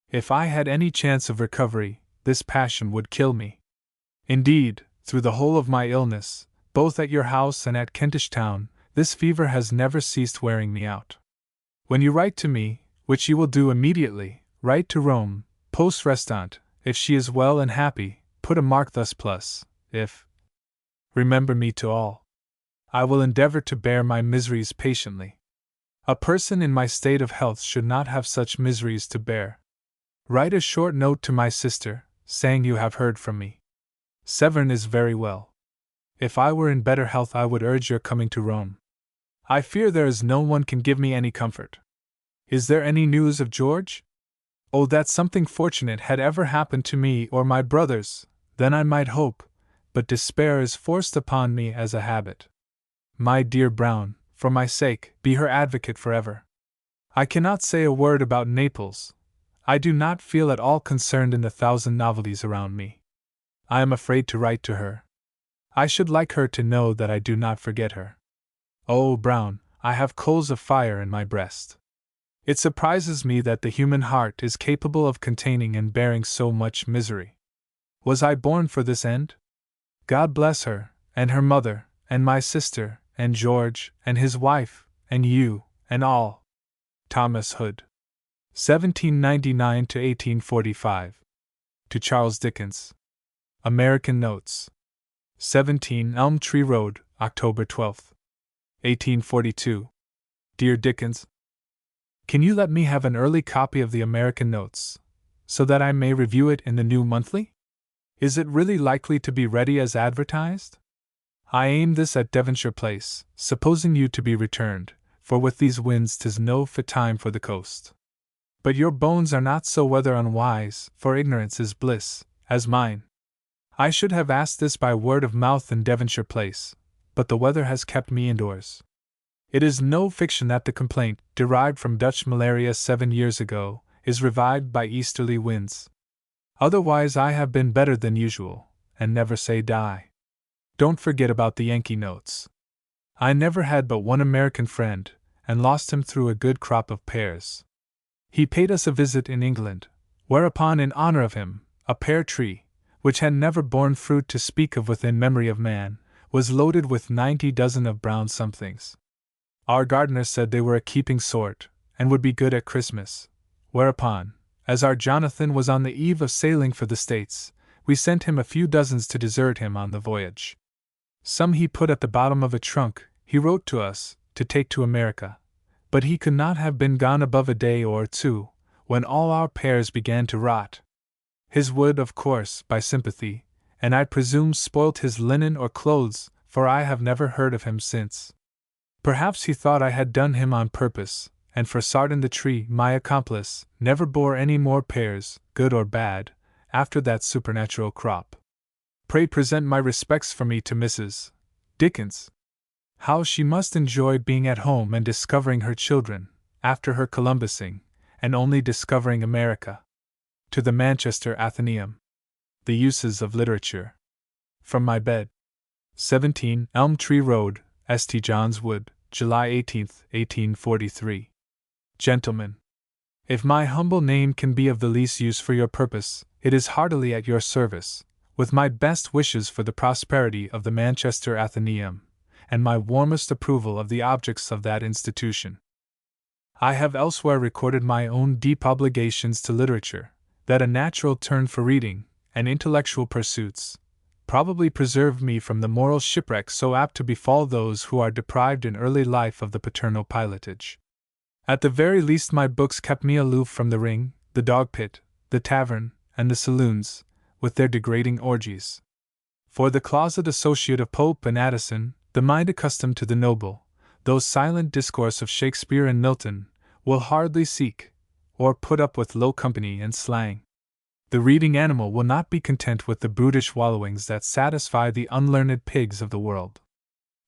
If I had any chance of recovery, this passion would kill me. Indeed, through the whole of my illness, both at your house and at Kentish Town, this fever has never ceased wearing me out. When you write to me, which you will do immediately, write to Rome, poste restante. If she is well and happy, put a mark thus plus, if. Remember me to all. I will endeavor to bear my miseries patiently. A person in my state of health should not have such miseries to bear. Write a short note to my sister, saying you have heard from me. Severn is very well. If I were in better health I would urge your coming to Rome. I fear there is no one can give me any comfort. Is there any news of George? Oh, that something fortunate had ever happened to me or my brothers, then I might hope, but despair is forced upon me as a habit. My dear Brown, for my sake, be her advocate forever. I cannot say a word about Naples. I do not feel at all concerned in the thousand novelties around me. I am afraid to write to her. I should like her to know that I do not forget her. Oh, Brown, I have coals of fire in my breast. It surprises me that the human heart is capable of containing and bearing so much misery. Was I born for this end? God bless her, and her mother, and my sister, and George, and his wife, and you, and all. Thomas Hood. 1799 to 1845. To Charles Dickens. American Notes. 17 Elm Tree Road, October 12, 1842. Dear Dickens, can you let me have an early copy of the American Notes, so that I may review it in the new monthly? Is it really likely to be ready as advertised? I aim this at Devonshire Place, supposing you to be returned, for with these winds 'tis no fit time for the coast. But your bones are not so weather unwise, for ignorance is bliss, as mine. I should have asked this by word of mouth in Devonshire Place, but the weather has kept me indoors. It is no fiction that the complaint, derived from Dutch malaria 7 years ago, is revived by easterly winds. Otherwise I have been better than usual, and never say die. Don't forget about the Yankee Notes. I never had but one American friend, and lost him through a good crop of pears. He paid us a visit in England, whereupon in honor of him, a pear tree, which had never borne fruit to speak of within memory of man, was loaded with 90 dozen of brown somethings. Our gardener said they were a keeping sort, and would be good at Christmas, whereupon, as our Jonathan was on the eve of sailing for the States, we sent him a few dozens to desert him on the voyage. Some he put at the bottom of a trunk, he wrote to us, to take to America, but he could not have been gone above a day or two, when all our pears began to rot. His would, of course, by sympathy, and I presume spoilt his linen or clothes, for I have never heard of him since. Perhaps he thought I had done him on purpose, and for Sarton the tree, my accomplice, never bore any more pears, good or bad, after that supernatural crop. Pray present my respects for me to Mrs. Dickens. How she must enjoy being at home and discovering her children, after her Columbusing, and only discovering America. To the Manchester Athenaeum. The Uses of Literature. From my bed. 17 Elm Tree Road, St. John's Wood, July 18, 1843. Gentlemen, if my humble name can be of the least use for your purpose, it is heartily at your service, with my best wishes for the prosperity of the Manchester Athenaeum, and my warmest approval of the objects of that institution. I have elsewhere recorded my own deep obligations to literature, that a natural turn for reading, and intellectual pursuits, probably preserved me from the moral shipwreck so apt to befall those who are deprived in early life of the paternal pilotage. At the very least, my books kept me aloof from the ring, the dog pit, the tavern, and the saloons, with their degrading orgies. For the closet associate of Pope and Addison, the mind accustomed to the noble, though silent discourse of Shakespeare and Milton, will hardly seek, or put up with low company and slang. The reading animal will not be content with the brutish wallowings that satisfy the unlearned pigs of the world.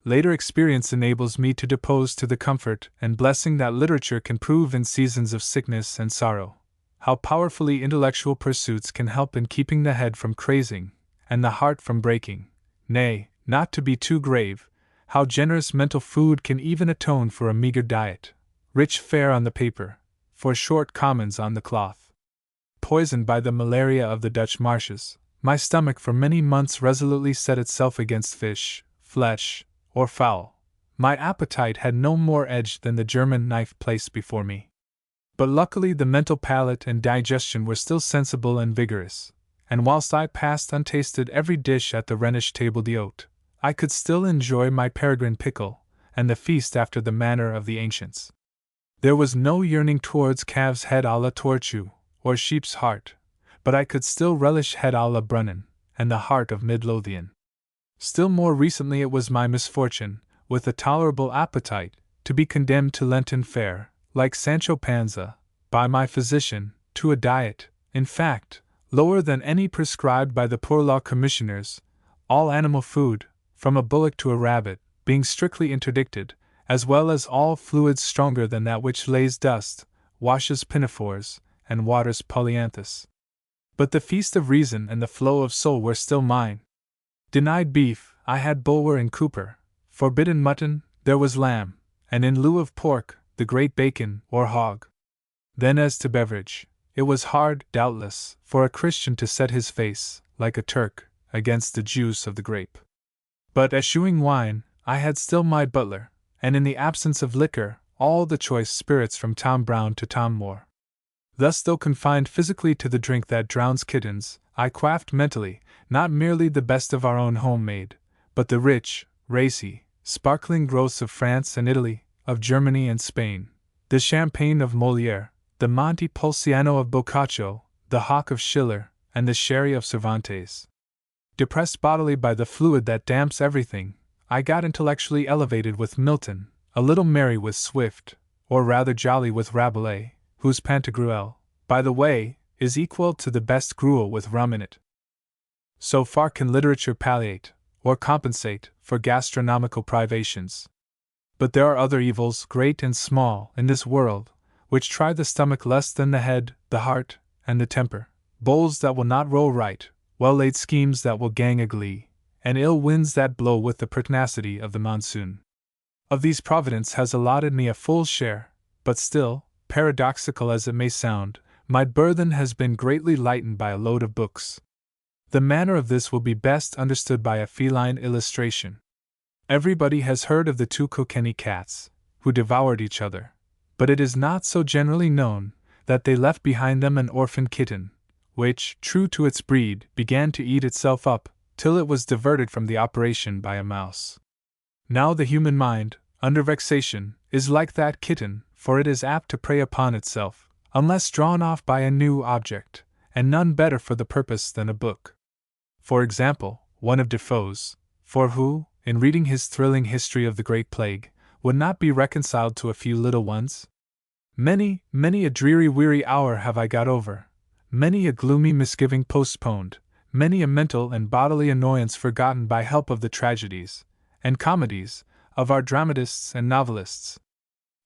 Later experience enables me to depose to the comfort and blessing that literature can prove in seasons of sickness and sorrow, how powerfully intellectual pursuits can help in keeping the head from crazing, and the heart from breaking, nay, not to be too grave, how generous mental food can even atone for a meager diet, rich fare on the paper, for short commons on the cloth. Poisoned by the malaria of the Dutch marshes, my stomach for many months resolutely set itself against fish, flesh, or fowl. My appetite had no more edge than the German knife placed before me. But luckily the mental palate and digestion were still sensible and vigorous, and whilst I passed untasted every dish at the Rhenish table d'hôte, I could still enjoy my peregrine pickle, and the feast after the manner of the ancients. There was no yearning towards calf's head à la tortue, or sheep's heart, but I could still relish head à la Brunnen, and the heart of Midlothian. Still more recently it was my misfortune, with a tolerable appetite, to be condemned to Lenten fare, like Sancho Panza, by my physician, to a diet, in fact, lower than any prescribed by the Poor Law Commissioners, all animal food, from a bullock to a rabbit, being strictly interdicted, as well as all fluids stronger than that which lays dust, washes pinafores, and waters polyanthus. But the feast of reason and the flow of soul were still mine. Denied beef, I had Bulwer and Cooper; forbidden mutton, there was lamb, and in lieu of pork, the great bacon, or hog. Then as to beverage, it was hard, doubtless, for a Christian to set his face, like a Turk, against the juice of the grape. But eschewing wine, I had still my butler, and in the absence of liquor, all the choice spirits from Tom Brown to Tom Moore. Thus, though confined physically to the drink that drowns kittens, I quaffed mentally, not merely the best of our own homemade, but the rich, racy, sparkling growths of France and Italy, of Germany and Spain, the champagne of Molière, the Monte Pulciano of Boccaccio, the Hock of Schiller, and the sherry of Cervantes. Depressed bodily by the fluid that damps everything, I got intellectually elevated with Milton, a little merry with Swift, or rather jolly with Rabelais, whose Pantagruel, by the way, is equal to the best gruel with rum in it. So far can literature palliate, or compensate, for gastronomical privations. But there are other evils, great and small, in this world, which try the stomach less than the head, the heart, and the temper. Bowls that will not roll right, well-laid schemes that will gang a glee, and ill winds that blow with the pertinacity of the monsoon. Of these Providence has allotted me a full share, but still, paradoxical as it may sound, my burthen has been greatly lightened by a load of books. The manner of this will be best understood by a feline illustration. Everybody has heard of the two Kilkenny cats, who devoured each other, but it is not so generally known that they left behind them an orphan kitten, which, true to its breed, began to eat itself up, till it was diverted from the operation by a mouse. Now the human mind, under vexation, is like that kitten, for it is apt to prey upon itself, unless drawn off by a new object, and none better for the purpose than a book. For example, one of Defoe's, for who, in reading his thrilling history of the Great Plague, would not be reconciled to a few little ones? Many, many a dreary weary hour have I got over, many a gloomy misgiving postponed, many a mental and bodily annoyance forgotten by help of the tragedies and comedies of our dramatists and novelists.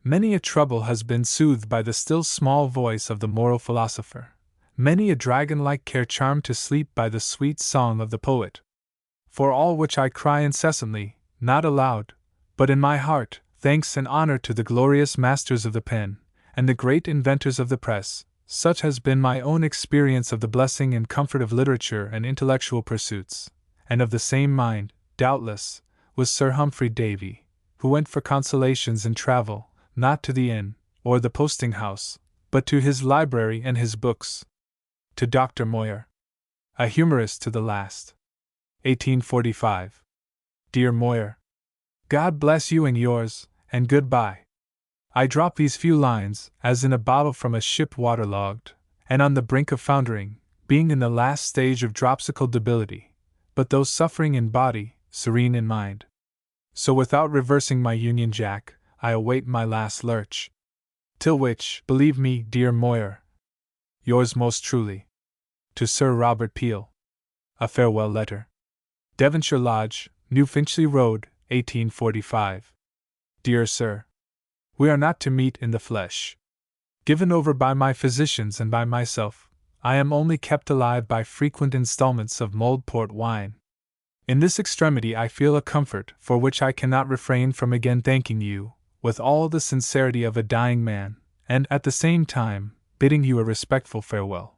Many a trouble has been soothed by the still small voice of the moral philosopher. many a dragon-like care charmed to sleep by the sweet song of the poet. For all which I cry incessantly, not aloud, but in my heart, thanks and honor to the glorious masters of the pen, and the great inventors of the press. Such has been my own experience of the blessing and comfort of literature and intellectual pursuits, and of the same mind, doubtless, was Sir Humphrey Davy, who went for consolations in travel, not to the inn, or the posting-house, but to his library and his books. To Dr. Moyer, a humorist to the last. 1845. Dear Moyer, God bless you and yours, and good-bye. I drop these few lines, as in a bottle from a ship waterlogged, and on the brink of foundering, being in the last stage of dropsical debility, but though suffering in body, serene in mind. So without reversing my Union Jack, I await my last lurch. Till which, believe me, dear Moyer, yours most truly. To Sir Robert Peel. A farewell letter. Devonshire Lodge, New Finchley Road, 1845. Dear Sir, we are not to meet in the flesh. Given over by my physicians and by myself, I am only kept alive by frequent installments of mulled port wine. In this extremity I feel a comfort for which I cannot refrain from again thanking you, with all the sincerity of a dying man, and at the same time, bidding you a respectful farewell.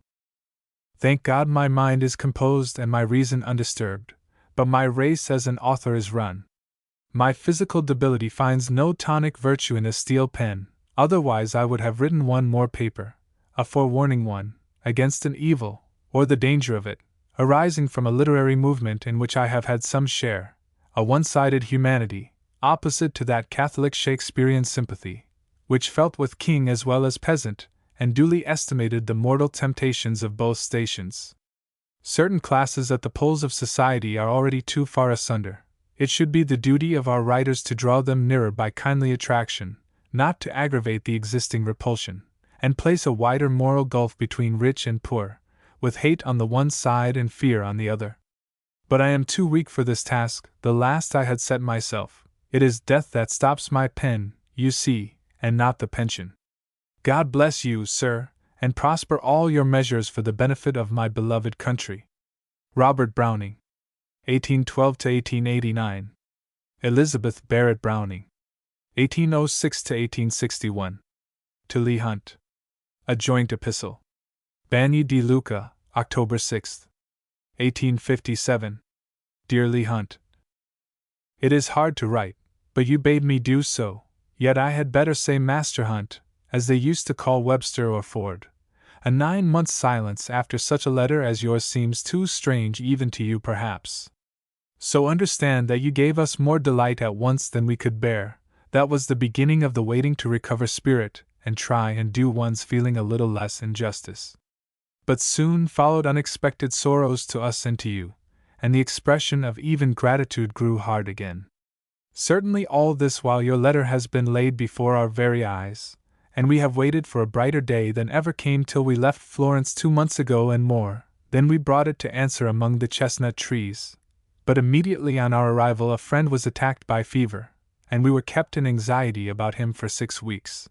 Thank God my mind is composed and my reason undisturbed, but my race as an author is run. My physical debility finds no tonic virtue in a steel pen, otherwise I would have written one more paper, a forewarning one, against an evil, or the danger of it, arising from a literary movement in which I have had some share, a one-sided humanity, opposite to that Catholic Shakespearean sympathy, which felt with king as well as peasant, and duly estimated the mortal temptations of both stations. Certain classes at the poles of society are already too far asunder. It should be the duty of our writers to draw them nearer by kindly attraction, not to aggravate the existing repulsion, and place a wider moral gulf between rich and poor, with hate on the one side and fear on the other. But I am too weak for this task, the last I had set myself. It is death that stops my pen, you see, and not the pension. God bless you, sir, and prosper all your measures for the benefit of my beloved country. Robert Browning. 1812–1889. Elizabeth Barrett Browning. 1806–1861. To Leigh Hunt. A joint epistle. Bagni di Lucca, October 6, 1857. Dear Leigh Hunt, it is hard to write, but you bade me do so, yet I had better say Master Hunt, as they used to call Webster or Ford. A 9 months' silence after such a letter as yours seems too strange even to you perhaps. So understand that you gave us more delight at once than we could bear. That was the beginning of the waiting to recover spirit, and try and do one's feeling a little less injustice. But soon followed unexpected sorrows to us and to you, and the expression of even gratitude grew hard again. Certainly all this while your letter has been laid before our very eyes, and we have waited for a brighter day than ever came till we left Florence 2 months ago and more. Then we brought it to answer among the chestnut trees. But immediately on our arrival a friend was attacked by fever, and we were kept in anxiety about him for 6 weeks.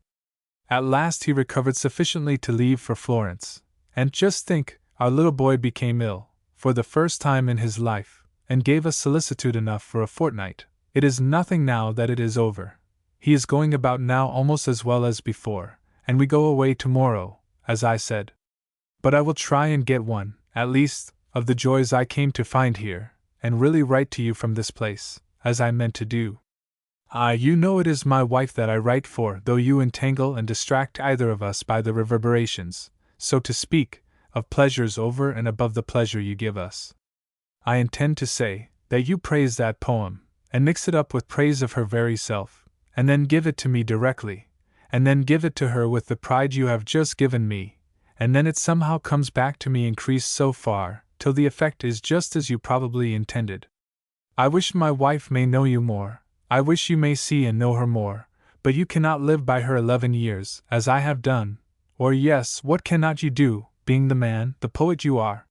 At last he recovered sufficiently to leave for Florence, and just think, our little boy became ill, for the first time in his life, and gave us solicitude enough for a fortnight. It is nothing now that it is over. He is going about now almost as well as before, and we go away tomorrow, as I said. But I will try and get one, at least, of the joys I came to find here, and really write to you from this place, as I meant to do. You know it is my wife that I write for, though you entangle and distract either of us by the reverberations, so to speak, of pleasures over and above the pleasure you give us. I intend to say, that you praise that poem, and mix it up with praise of her very self, and then give it to me directly, and then give it to her with the pride you have just given me, and then it somehow comes back to me increased so far, till the effect is just as you probably intended. I wish my wife may know you more, I wish you may see and know her more, but you cannot live by her 11 years, as I have done, or yes, what cannot you do, being the man, the poet you are?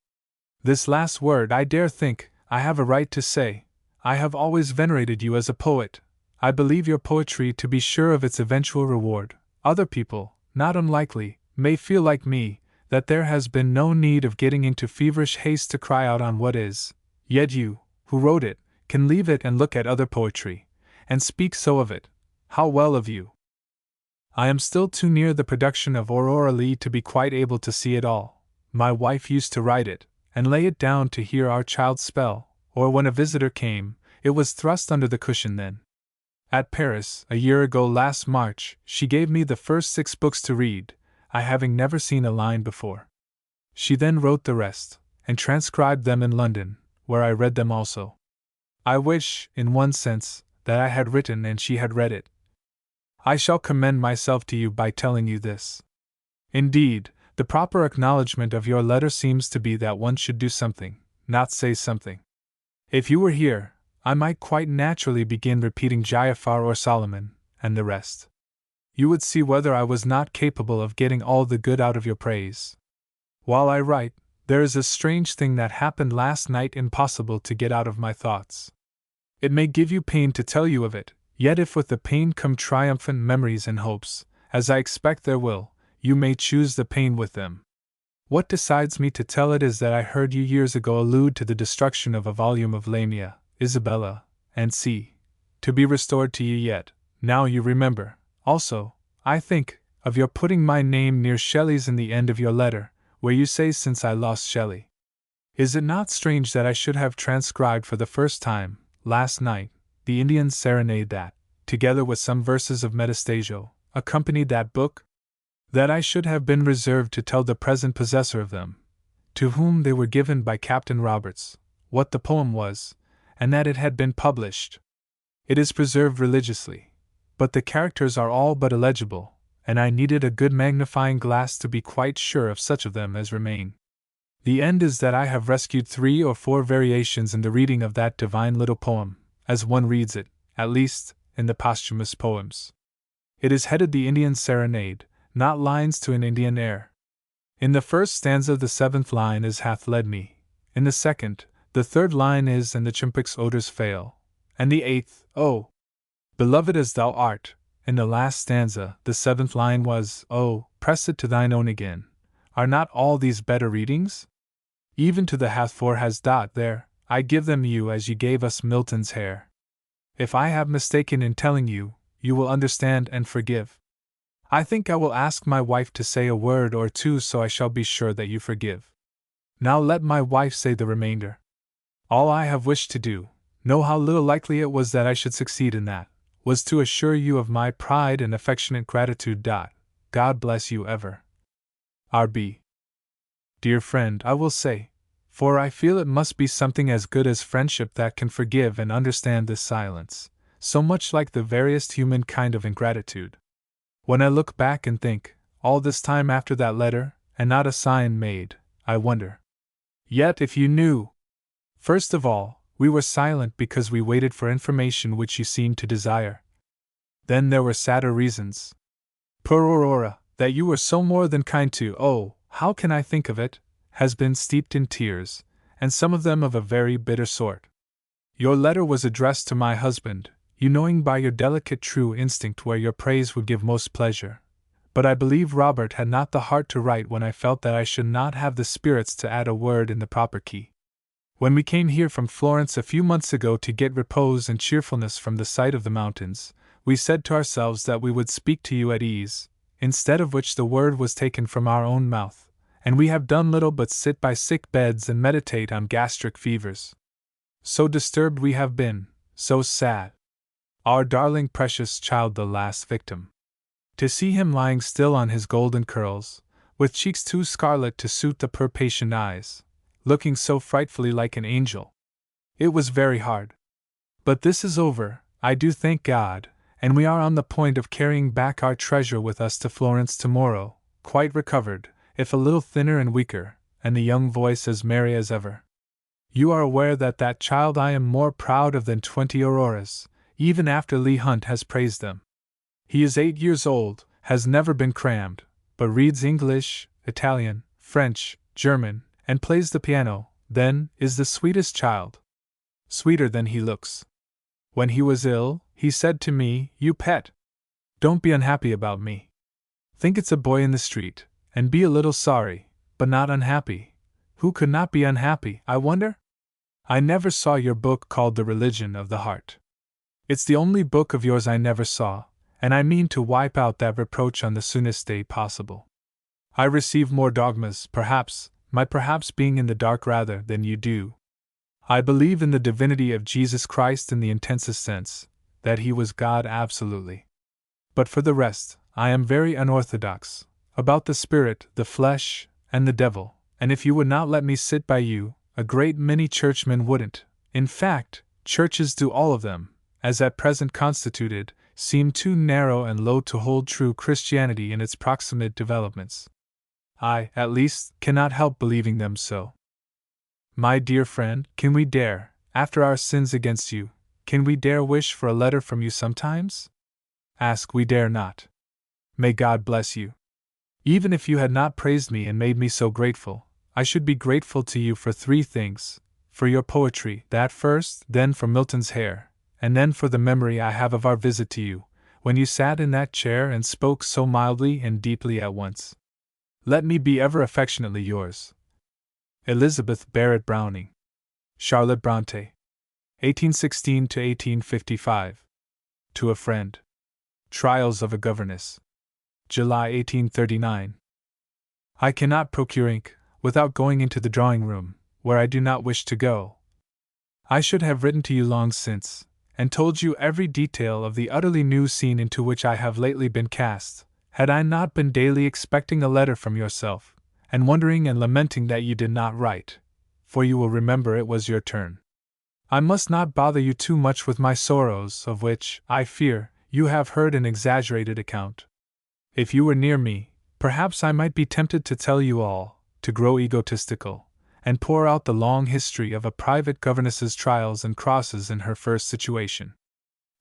This last word I dare think, I have a right to say. I have always venerated you as a poet. I believe your poetry to be sure of its eventual reward. Other people, not unlikely, may feel like me, that there has been no need of getting into feverish haste to cry out on what is, yet you, who wrote it, can leave it and look at other poetry, and speak so of it. How well of you! I am still too near the production of Aurora Leigh to be quite able to see it all. My wife used to write it, and lay it down to hear our child spell, or when a visitor came, it was thrust under the cushion then. At Paris, a year ago last March, she gave me the first 6 books to read, I having never seen a line before. She then wrote the rest, and transcribed them in London, where I read them also. I wish, in one sense, that I had written and she had read it. I shall commend myself to you by telling you this. Indeed, the proper acknowledgment of your letter seems to be that one should do something, not say something. If you were here, I might quite naturally begin repeating Jafar or Solomon, and the rest. You would see whether I was not capable of getting all the good out of your praise. While I write, there is a strange thing that happened last night impossible to get out of my thoughts. It may give you pain to tell you of it, yet if with the pain come triumphant memories and hopes, as I expect there will, you may choose the pain with them. What decides me to tell it is that I heard you years ago allude to the destruction of a volume of Lamia, Isabella, and C. to be restored to you yet. Now you remember, also, I think, of your putting my name near Shelley's in the end of your letter, where you say since I lost Shelley. Is it not strange that I should have transcribed for the first time, last night, the Indian serenade that, together with some verses of Metastasio, accompanied that book? That I should have been reserved to tell the present possessor of them, to whom they were given by Captain Roberts, what the poem was, and that it had been published. It is preserved religiously, but the characters are all but illegible, and I needed a good magnifying glass to be quite sure of such of them as remain. The end is that I have rescued 3 or 4 variations in the reading of that divine little poem, as one reads it, at least, in the posthumous poems. It is headed The Indian Serenade, not Lines to an Indian Air. In the first stanza the 7th line is Hath led me, in the 2nd, the 3rd line is And the Chimpic's odors fail, and the 8th, Oh, beloved as thou art. In the last stanza, the 7th line was, Oh, press it to thine own again. Are not all these better readings? Even to the hath for has dot there, I give them you as you gave us Milton's hair. If I have mistaken in telling you, you will understand and forgive. I think I will ask my wife to say a word or two so I shall be sure that you forgive. Now let my wife say the remainder. All I have wished to do, know how little likely it was that I should succeed in that, was to assure you of my pride and affectionate gratitude. God bless you ever. R.B. Dear friend, I will say, for I feel it must be something as good as friendship that can forgive and understand this silence, so much like the veriest human kind of ingratitude. When I look back and think, all this time after that letter, and not a sign made, I wonder. Yet if you knew! First of all, we were silent because we waited for information which you seemed to desire. Then there were sadder reasons. Poor Aurora, that you were so more than kind to, oh, how can I think of it, has been steeped in tears, and some of them of a very bitter sort. Your letter was addressed to my husband, you knowing by your delicate true instinct where your praise would give most pleasure. But I believe Robert had not the heart to write when I felt that I should not have the spirits to add a word in the proper key. When we came here from Florence a few months ago to get repose and cheerfulness from the sight of the mountains, we said to ourselves that we would speak to you at ease, instead of which the word was taken from our own mouth, and we have done little but sit by sick beds and meditate on gastric fevers. So disturbed we have been, so sad. Our darling precious child the last victim. To see him lying still on his golden curls, with cheeks too scarlet to suit the poor patient eyes, looking so frightfully like an angel. It was very hard. But this is over, I do thank God, and we are on the point of carrying back our treasure with us to Florence tomorrow, quite recovered, if a little thinner and weaker, and the young voice as merry as ever. You are aware that child I am more proud of than 20 Auroras, even after Leigh Hunt has praised them. He is 8 years old, has never been crammed, but reads English, Italian, French, German, and plays the piano, then is the sweetest child. Sweeter than he looks. When he was ill, he said to me, You pet! Don't be unhappy about me. Think it's a boy in the street, and be a little sorry, but not unhappy. Who could not be unhappy, I wonder? I never saw your book called The Religion of the Heart. It's the only book of yours I never saw, and I mean to wipe out that reproach on the soonest day possible. I receive more dogmas, perhaps, my perhaps being in the dark rather than you do. I believe in the divinity of Jesus Christ in the intensest sense, that he was God absolutely. But for the rest, I am very unorthodox, about the spirit, the flesh, and the devil, and if you would not let me sit by you, a great many churchmen wouldn't. In fact, churches do all of them, as at present constituted, seem too narrow and low to hold true Christianity in its proximate developments. I, at least, cannot help believing them so. My dear friend, can we dare, after our sins against you, can we dare wish for a letter from you sometimes? Ask we dare not. May God bless you. Even if you had not praised me and made me so grateful, I should be grateful to you for three things: for your poetry, that first, then for Milton's hair, and then for the memory I have of our visit to you, when you sat in that chair and spoke so mildly and deeply at once. Let me be ever affectionately yours. Elizabeth Barrett Browning. Charlotte Bronte. 1816 to 1855. To a friend. Trials of a Governess. July 1839. I cannot procure ink, without going into the drawing room, where I do not wish to go. I should have written to you long since, and told you every detail of the utterly new scene into which I have lately been cast, had I not been daily expecting a letter from yourself, and wondering and lamenting that you did not write, for you will remember it was your turn. I must not bother you too much with my sorrows, of which, I fear, you have heard an exaggerated account. If you were near me, perhaps I might be tempted to tell you all, to grow egotistical, and pour out the long history of a private governess's trials and crosses in her first situation.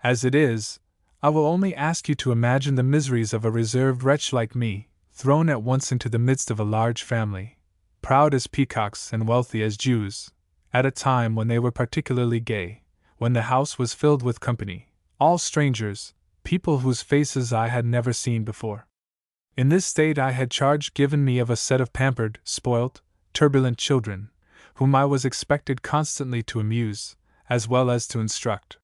As it is, I will only ask you to imagine the miseries of a reserved wretch like me, thrown at once into the midst of a large family, proud as peacocks and wealthy as Jews, at a time when they were particularly gay, when the house was filled with company, all strangers, people whose faces I had never seen before. In this state I had charge given me of a set of pampered, spoilt, turbulent children, whom I was expected constantly to amuse, as well as to instruct.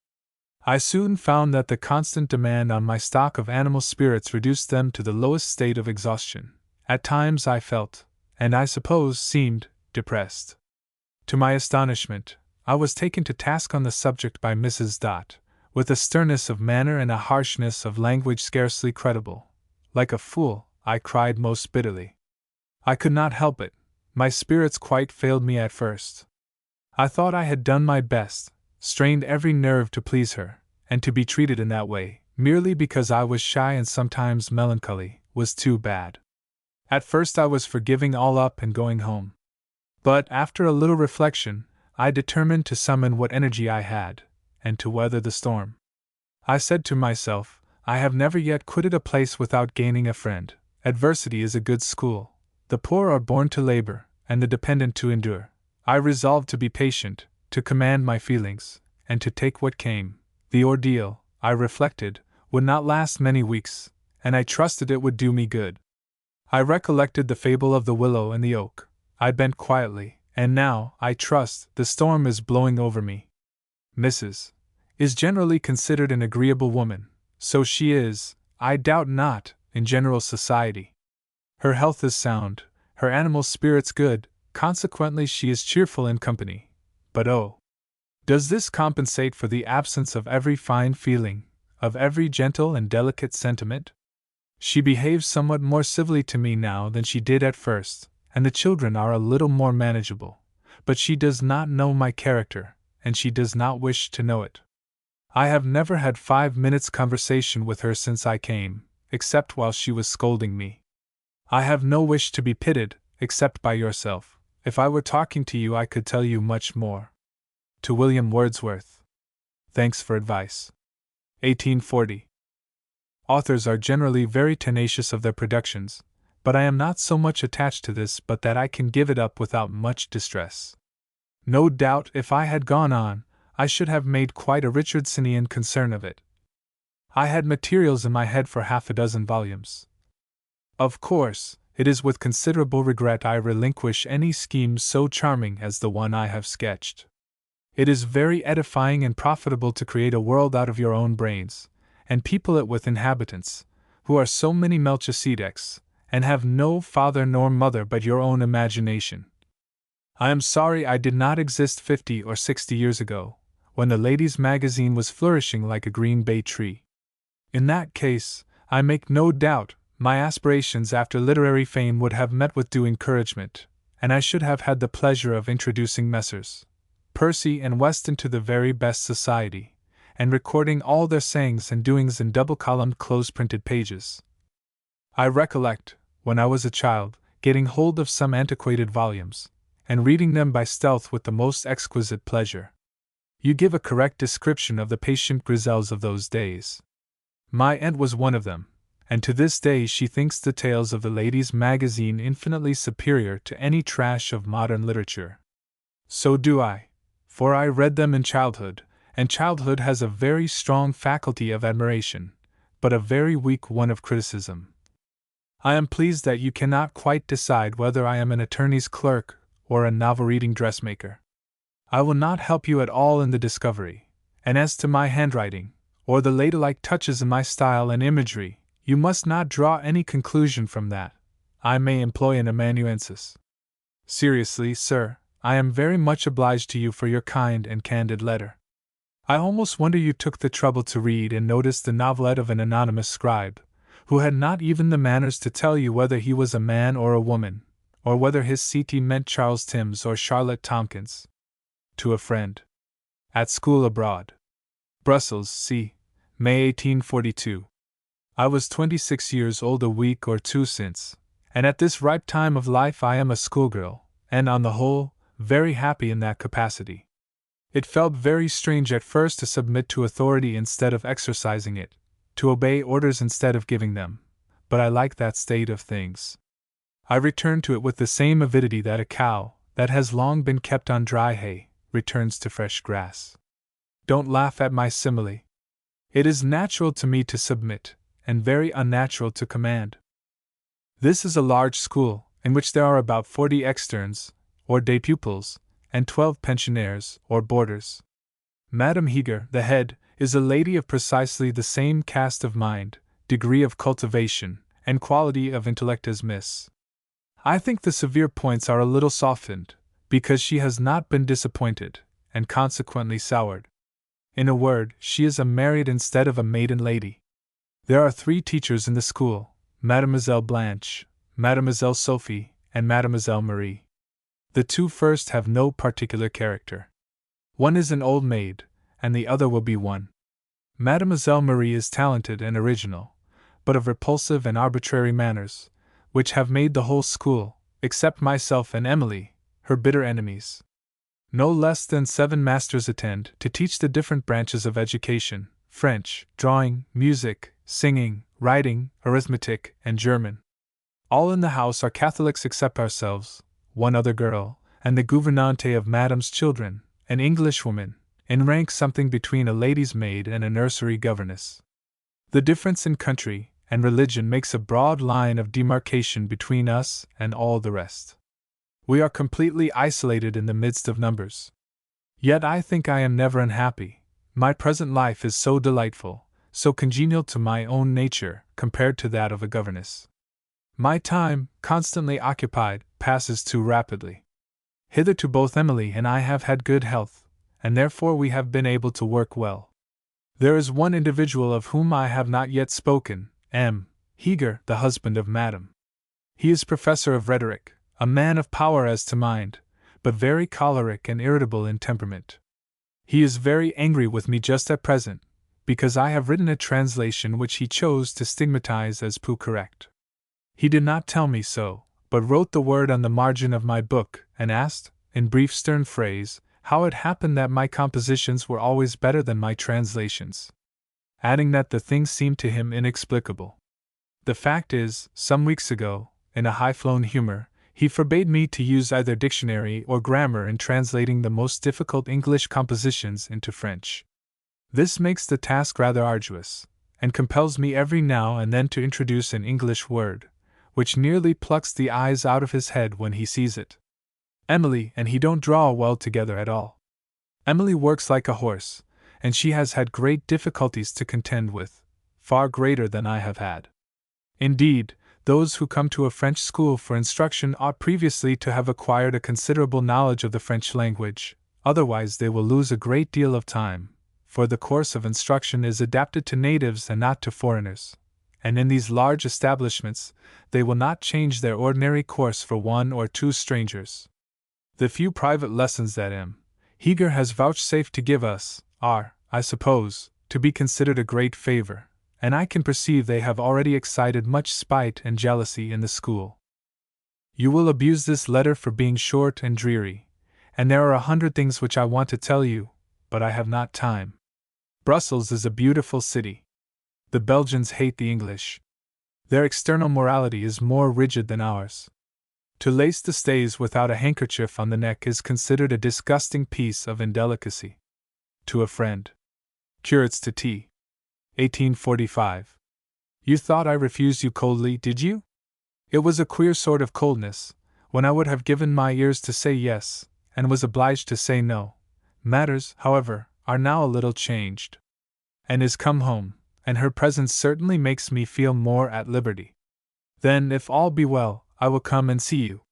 I soon found that the constant demand on my stock of animal spirits reduced them to the lowest state of exhaustion. At times I felt, and I suppose seemed, depressed. To my astonishment, I was taken to task on the subject by Mrs. Dot, with a sternness of manner and a harshness of language scarcely credible. Like a fool, I cried most bitterly. I could not help it, my spirits quite failed me at first. I thought I had done my best, strained every nerve to please her, and to be treated in that way, merely because I was shy and sometimes melancholy, was too bad. At first I was for giving all up and going home. But, after a little reflection, I determined to summon what energy I had, and to weather the storm. I said to myself, I have never yet quitted a place without gaining a friend. Adversity is a good school. The poor are born to labor, and the dependent to endure. I resolved to be patient, to command my feelings, and to take what came. The ordeal, I reflected, would not last many weeks, and I trusted it would do me good. I recollected the fable of the willow and the oak. I bent quietly, and now, I trust, the storm is blowing over me. Mrs. is generally considered an agreeable woman, so she is, I doubt not, in general society. Her health is sound, her animal spirits good, consequently she is cheerful in company. But oh! Does this compensate for the absence of every fine feeling, of every gentle and delicate sentiment? She behaves somewhat more civilly to me now than she did at first, and the children are a little more manageable, but she does not know my character, and she does not wish to know it. I have never had 5 minutes' conversation with her since I came, except while she was scolding me. I have no wish to be pitied, except by yourself. If I were talking to you I could tell you much more. To William Wordsworth. Thanks for advice. 1840. Authors are generally very tenacious of their productions, but I am not so much attached to this but that I can give it up without much distress. No doubt, if I had gone on, I should have made quite a Richardsonian concern of it. I had materials in my head for 6 volumes. Of course, it is with considerable regret I relinquish any scheme so charming as the one I have sketched. It is very edifying and profitable to create a world out of your own brains, and people it with inhabitants, who are so many Melchisedeks, and have no father nor mother but your own imagination. I am sorry I did not exist 50 or 60 years ago, when the Ladies' Magazine was flourishing like a green bay tree. In that case, I make no doubt, my aspirations after literary fame would have met with due encouragement, and I should have had the pleasure of introducing Messrs. Percy and Weston to the very best society, and recording all their sayings and doings in double-columned close-printed pages. I recollect, when I was a child, getting hold of some antiquated volumes, and reading them by stealth with the most exquisite pleasure. You give a correct description of the patient Grisels of those days. My aunt was one of them, and to this day she thinks the tales of the Ladies' Magazine infinitely superior to any trash of modern literature. So do I, for I read them in childhood, and childhood has a very strong faculty of admiration, but a very weak one of criticism. I am pleased that you cannot quite decide whether I am an attorney's clerk or a novel-reading dressmaker. I will not help you at all in the discovery, and as to my handwriting, or the ladylike touches in my style and imagery, you must not draw any conclusion from that. I may employ an amanuensis. Seriously, sir, I am very much obliged to you for your kind and candid letter. I almost wonder you took the trouble to read and notice the novelette of an anonymous scribe, who had not even the manners to tell you whether he was a man or a woman, or whether his CT meant Charles Timms or Charlotte Tompkins. To a friend. At school abroad. Brussels, C. May 1842. I was 26 years old a week or two since, and at this ripe time of life I am a schoolgirl, and on the whole, very happy in that capacity. It felt very strange at first to submit to authority instead of exercising it, to obey orders instead of giving them, but I like that state of things. I return to it with the same avidity that a cow, that has long been kept on dry hay, returns to fresh grass. Don't laugh at my simile. It is natural to me to submit, and very unnatural to command. This is a large school, in which there are about 40 externes, or day pupils, and 12 pensionnaires, or boarders. Madame Heger, the head, is a lady of precisely the same cast of mind, degree of cultivation, and quality of intellect as Miss. I think the severe points are a little softened, because she has not been disappointed, and consequently soured. In a word, she is a married instead of a maiden lady. There are 3 teachers in the school, Mademoiselle Blanche, Mademoiselle Sophie, and Mademoiselle Marie. The 2 first have no particular character. One is an old maid, and the other will be one. Mademoiselle Marie is talented and original, but of repulsive and arbitrary manners, which have made the whole school, except myself and Emily, her bitter enemies. No less than 7 masters attend to teach the different branches of education: French, drawing, music, singing, writing, arithmetic, and German. All in the house are Catholics except ourselves, one other girl, and the gouvernante of Madame's children, an Englishwoman, in rank something between a lady's maid and a nursery governess. The difference in country and religion makes a broad line of demarcation between us and all the rest. We are completely isolated in the midst of numbers. Yet I think I am never unhappy. My present life is so delightful, so congenial to my own nature, compared to that of a governess. My time, constantly occupied, passes too rapidly. Hitherto both Emily and I have had good health, and therefore we have been able to work well. There is one individual of whom I have not yet spoken, M. Heger, the husband of Madame. He is professor of rhetoric, a man of power as to mind, but very choleric and irritable in temperament. He is very angry with me just at present, because I have written a translation which he chose to stigmatize as peu correct. He did not tell me so, but wrote the word on the margin of my book, and asked, in brief stern phrase, how it happened that my compositions were always better than my translations, adding that the thing seemed to him inexplicable. The fact is, some weeks ago, in a high-flown humor, he forbade me to use either dictionary or grammar in translating the most difficult English compositions into French. This makes the task rather arduous, and compels me every now and then to introduce an English word, which nearly plucks the eyes out of his head when he sees it. Emily and he don't draw well together at all. Emily works like a horse, and she has had great difficulties to contend with, far greater than I have had. Indeed, those who come to a French school for instruction ought previously to have acquired a considerable knowledge of the French language, otherwise they will lose a great deal of time, for the course of instruction is adapted to natives and not to foreigners, and in these large establishments they will not change their ordinary course for one or two strangers. The few private lessons that M. Heger has vouchsafed to give us are, I suppose, to be considered a great favor, and I can perceive they have already excited much spite and jealousy in the school. You will abuse this letter for being short and dreary, and there are 100 things which I want to tell you, but I have not time. Brussels is a beautiful city. The Belgians hate the English. Their external morality is more rigid than ours. To lace the stays without a handkerchief on the neck is considered a disgusting piece of indelicacy. To a friend. Curates to T. 1845. You thought I refused you coldly, did you? It was a queer sort of coldness, when I would have given my ears to say yes, and was obliged to say no. Matters, however, are now a little changed. Anne is come home, and her presence certainly makes me feel more at liberty. Then, if all be well, I will come and see you.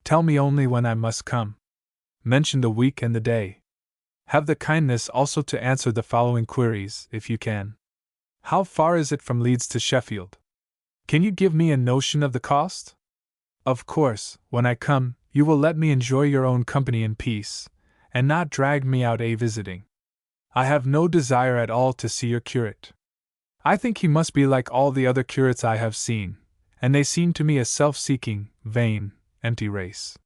Tell me only when I must come. Mention the week and the day. Have the kindness also to answer the following queries, if you can. How far is it from Leeds to Sheffield? Can you give me a notion of the cost? Of course, when I come, you will let me enjoy your own company in peace, and not drag me out visiting. I have no desire at all to see your curate. I think he must be like all the other curates I have seen, and they seem to me a self-seeking, vain, empty race.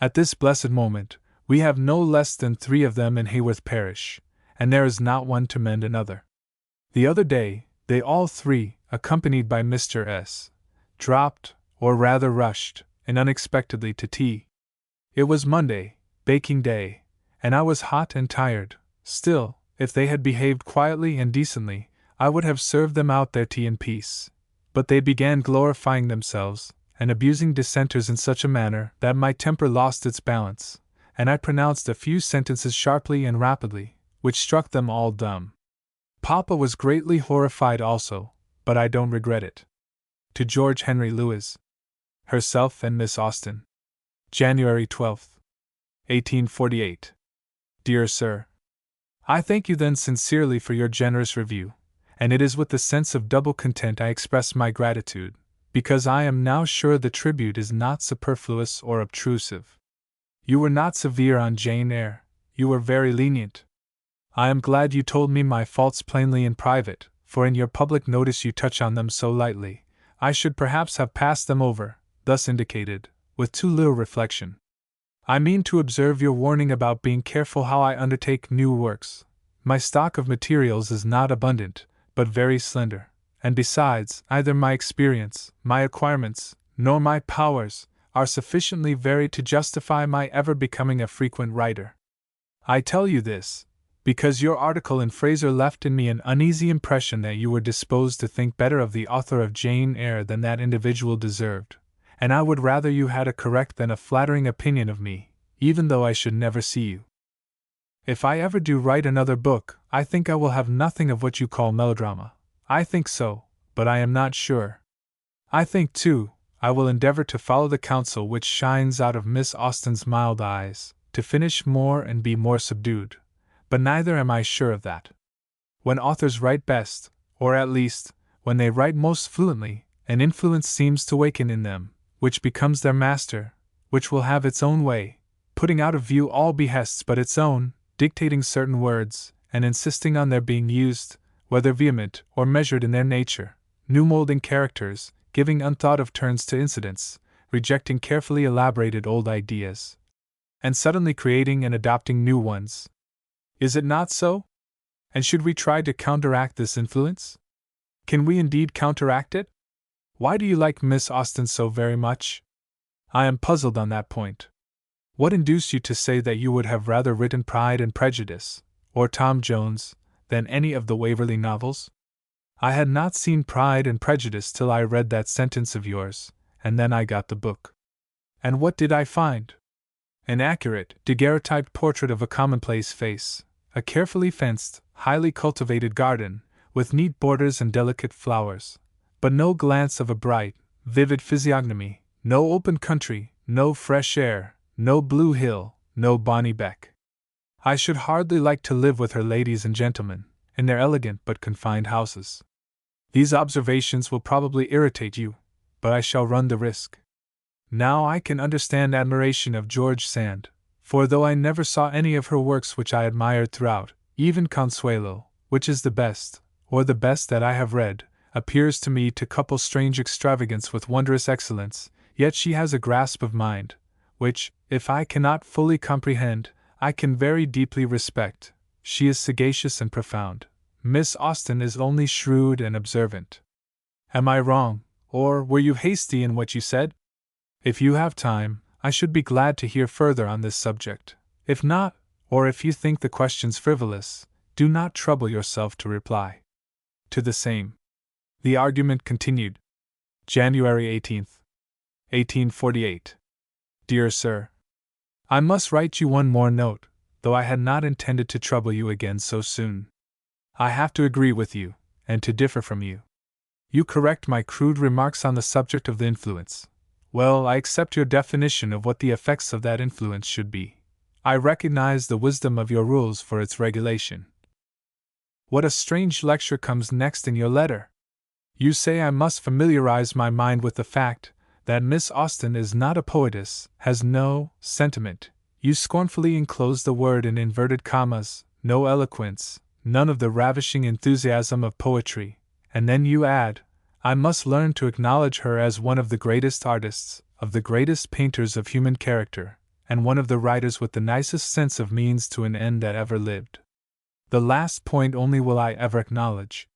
At this blessed moment, we have no less than 3 of them in Haworth parish, and there is not one to mend another. The other day, they all 3, accompanied by Mr. S., dropped, or rather rushed, in unexpectedly to tea. It was Monday, baking day, and I was hot and tired. Still, if they had behaved quietly and decently, I would have served them out their tea in peace. But they began glorifying themselves, and abusing dissenters in such a manner that my temper lost its balance, and I pronounced a few sentences sharply and rapidly, which struck them all dumb. Papa was greatly horrified also, but I don't regret it. To George Henry Lewes. Herself and Miss Austen. January 12, 1848. Dear Sir, I thank you then sincerely for your generous review, and it is with the sense of double content I express my gratitude, because I am now sure the tribute is not superfluous or obtrusive. You were not severe on Jane Eyre, you were very lenient. I am glad you told me my faults plainly in private, for in your public notice you touch on them so lightly. I should perhaps have passed them over, thus indicated, with too little reflection. I mean to observe your warning about being careful how I undertake new works. My stock of materials is not abundant, but very slender, and besides, neither my experience, my acquirements, nor my powers, are sufficiently varied to justify my ever becoming a frequent writer. I tell you this, because your article in Fraser left in me an uneasy impression that you were disposed to think better of the author of Jane Eyre than that individual deserved, and I would rather you had a correct than a flattering opinion of me, even though I should never see you. If I ever do write another book, I think I will have nothing of what you call melodrama. I think so, but I am not sure. I think, too, I will endeavor to follow the counsel which shines out of Miss Austen's mild eyes, to finish more and be more subdued, but neither am I sure of that. When authors write best, or at least, when they write most fluently, an influence seems to waken in them, which becomes their master, which will have its own way, putting out of view all behests but its own, dictating certain words, and insisting on their being used, whether vehement or measured in their nature, new molding characters, giving unthought of turns to incidents, rejecting carefully elaborated old ideas, and suddenly creating and adopting new ones. Is it not so? And should we try to counteract this influence? Can we indeed counteract it? Why do you like Miss Austen so very much? I am puzzled on that point. What induced you to say that you would have rather written Pride and Prejudice, or Tom Jones, than any of the Waverley novels? I had not seen Pride and Prejudice till I read that sentence of yours, and then I got the book. And what did I find? An accurate, daguerreotyped portrait of a commonplace face, a carefully fenced, highly cultivated garden, with neat borders and delicate flowers, but no glance of a bright, vivid physiognomy, no open country, no fresh air, no blue hill, no bonny beck. I should hardly like to live with her ladies and gentlemen, in their elegant but confined houses. These observations will probably irritate you, but I shall run the risk. Now I can understand admiration of George Sand, for though I never saw any of her works which I admired throughout, even Consuelo, which is the best, or the best that I have read, appears to me to couple strange extravagance with wondrous excellence, yet she has a grasp of mind, which, if I cannot fully comprehend, I can very deeply respect. She is sagacious and profound. Miss Austen is only shrewd and observant. Am I wrong, or were you hasty in what you said? If you have time, I should be glad to hear further on this subject. If not, or if you think the questions frivolous, do not trouble yourself to reply. To the same. The argument continued. January 18th, 1848. Dear Sir, I must write you one more note, though I had not intended to trouble you again so soon. I have to agree with you, and to differ from you. You correct my crude remarks on the subject of the influence. Well, I accept your definition of what the effects of that influence should be. I recognize the wisdom of your rules for its regulation. What a strange lecture comes next in your letter! You say I must familiarize my mind with the fact that Miss Austen is not a poetess, has no sentiment. You scornfully enclose the word in inverted commas, no eloquence, none of the ravishing enthusiasm of poetry, and then you add, I must learn to acknowledge her as one of the greatest artists, of the greatest painters of human character, and one of the writers with the nicest sense of means to an end that ever lived. The last point only will I ever acknowledge.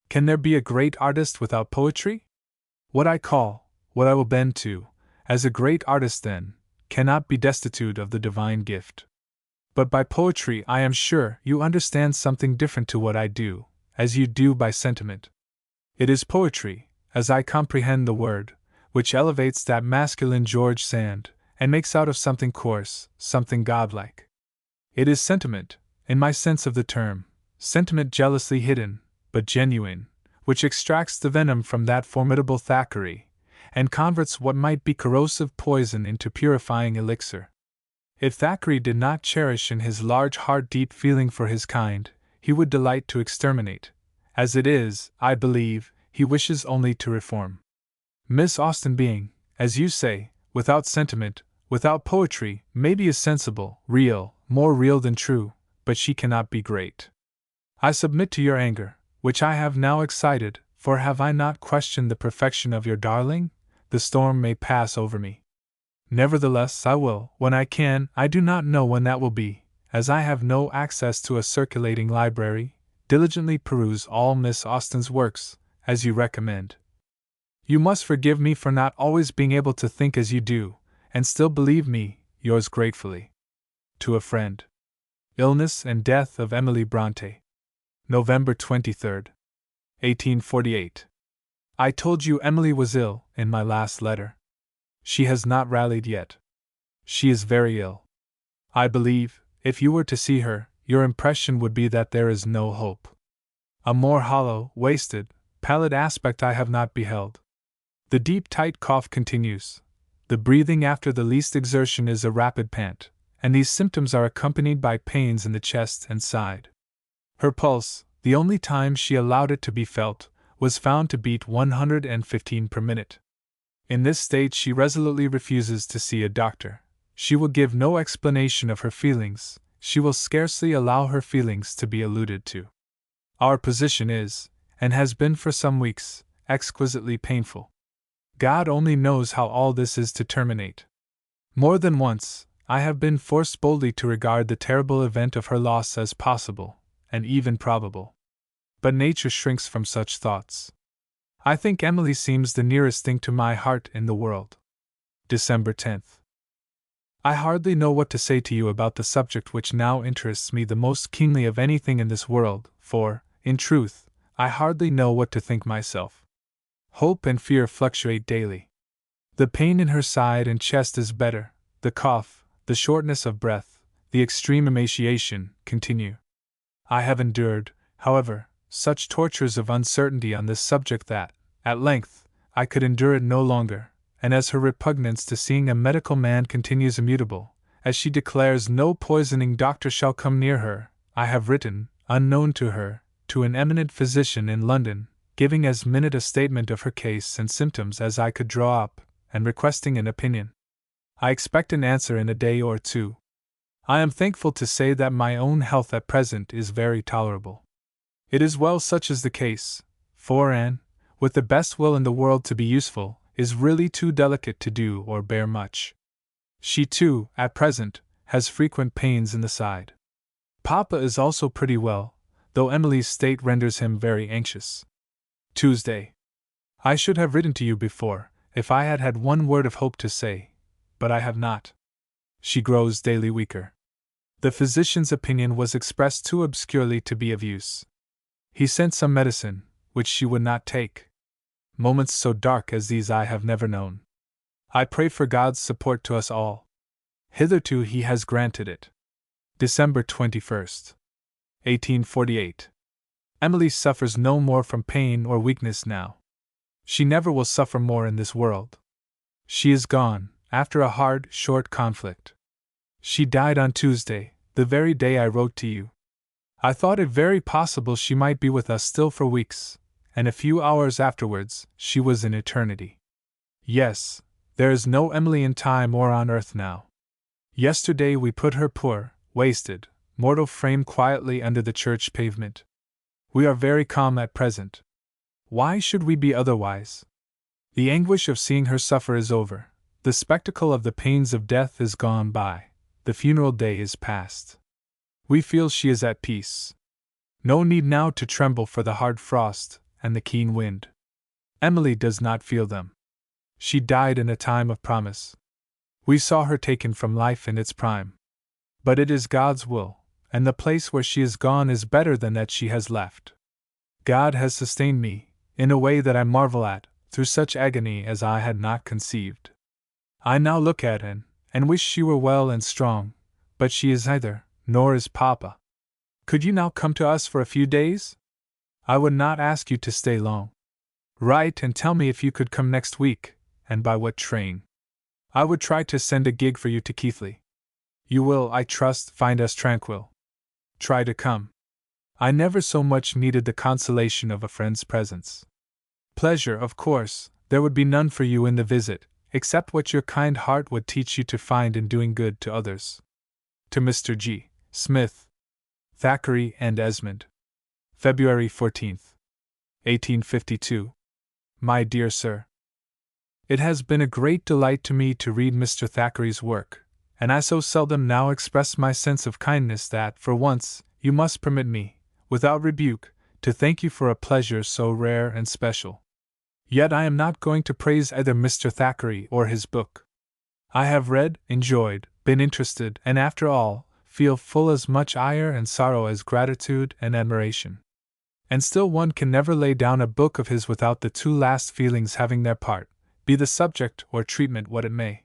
Can there be a great artist without poetry? What I call, what I will bend to, as a great artist then, cannot be destitute of the divine gift. But by poetry I am sure you understand something different to what I do, as you do by sentiment. It is poetry, as I comprehend the word, which elevates that masculine George Sand, and makes out of something coarse, something godlike. It is sentiment, in my sense of the term, sentiment jealously hidden, but genuine, which extracts the venom from that formidable Thackeray, and converts what might be corrosive poison into purifying elixir. If Thackeray did not cherish in his large heart deep feeling for his kind, he would delight to exterminate. As it is, I believe, he wishes only to reform. Miss Austen being, as you say, without sentiment, without poetry, maybe is sensible, real, more real than true, but she cannot be great. I submit to your anger, which I have now excited, for have I not questioned the perfection of your darling? The storm may pass over me. Nevertheless I will, when I can, I do not know when that will be, as I have no access to a circulating library, diligently peruse all Miss Austen's works, as you recommend. You must forgive me for not always being able to think as you do, and still believe me, yours gratefully. To a friend. Illness and Death of Emily Brontë. November 23rd, 1848. I told you Emily was ill, in my last letter. She has not rallied yet. She is very ill. I believe, if you were to see her, your impression would be that there is no hope. A more hollow, wasted, pallid aspect I have not beheld. The deep tight cough continues. The breathing after the least exertion is a rapid pant, and these symptoms are accompanied by pains in the chest and side. Her pulse, the only time she allowed it to be felt, was found to beat 115 per minute. In this state she resolutely refuses to see a doctor. She will give no explanation of her feelings, she will scarcely allow her feelings to be alluded to. Our position is, and has been for some weeks, exquisitely painful. God only knows how all this is to terminate. More than once, I have been forced boldly to regard the terrible event of her loss as possible, and even probable. But nature shrinks from such thoughts. I think Emily seems the nearest thing to my heart in the world. December 10th. I hardly know what to say to you about the subject which now interests me the most keenly of anything in this world, for, in truth, I hardly know what to think myself. Hope and fear fluctuate daily. The pain in her side and chest is better, the cough, the shortness of breath, the extreme emaciation, continue. I have endured, however, such tortures of uncertainty on this subject that, at length, I could endure it no longer, and as her repugnance to seeing a medical man continues immutable, as she declares no poisoning doctor shall come near her, I have written, unknown to her, to an eminent physician in London, giving as minute a statement of her case and symptoms as I could draw up, and requesting an opinion. I expect an answer in a day or two. I am thankful to say that my own health at present is very tolerable. It is well such is the case, for Anne, with the best will in the world to be useful, is really too delicate to do or bear much. She too, at present, has frequent pains in the side. Papa is also pretty well, though Emily's state renders him very anxious. Tuesday. I should have written to you before, if I had had one word of hope to say, but I have not. She grows daily weaker. The physician's opinion was expressed too obscurely to be of use. He sent some medicine, which she would not take. Moments so dark as these I have never known. I pray for God's support to us all. Hitherto He has granted it. December 21st, 1848. Emily suffers no more from pain or weakness now. She never will suffer more in this world. She is gone, after a hard, short conflict. She died on Tuesday, the very day I wrote to you. I thought it very possible she might be with us still for weeks, and a few hours afterwards, she was in eternity. Yes, there is no Emily in time or on earth now. Yesterday we put her poor, wasted, mortal frame quietly under the church pavement. We are very calm at present. Why should we be otherwise? The anguish of seeing her suffer is over, the spectacle of the pains of death is gone by, the funeral day is past. We feel she is at peace. No need now to tremble for the hard frost and the keen wind. Emily does not feel them. She died in a time of promise. We saw her taken from life in its prime. But it is God's will, and the place where she is gone is better than that she has left. God has sustained me, in a way that I marvel at, through such agony as I had not conceived. I now look at Anne, and wish she were well and strong, but she is neither, nor is Papa. Could you now come to us for a few days? I would not ask you to stay long. Write and tell me if you could come next week, and by what train. I would try to send a gig for you to Keighley. You will, I trust, find us tranquil. Try to come. I never so much needed the consolation of a friend's presence. Pleasure, of course, there would be none for you in the visit, except what your kind heart would teach you to find in doing good to others. To Mr. G. Smith, Thackeray and Esmond. February 14th, 1852. My dear Sir, it has been a great delight to me to read Mr. Thackeray's work, and I so seldom now express my sense of kindness that, for once, you must permit me, without rebuke, to thank you for a pleasure so rare and special. Yet I am not going to praise either Mr. Thackeray or his book. I have read, enjoyed, been interested, and after all, feel full as much ire and sorrow as gratitude and admiration. And still one can never lay down a book of his without the two last feelings having their part, be the subject or treatment what it may.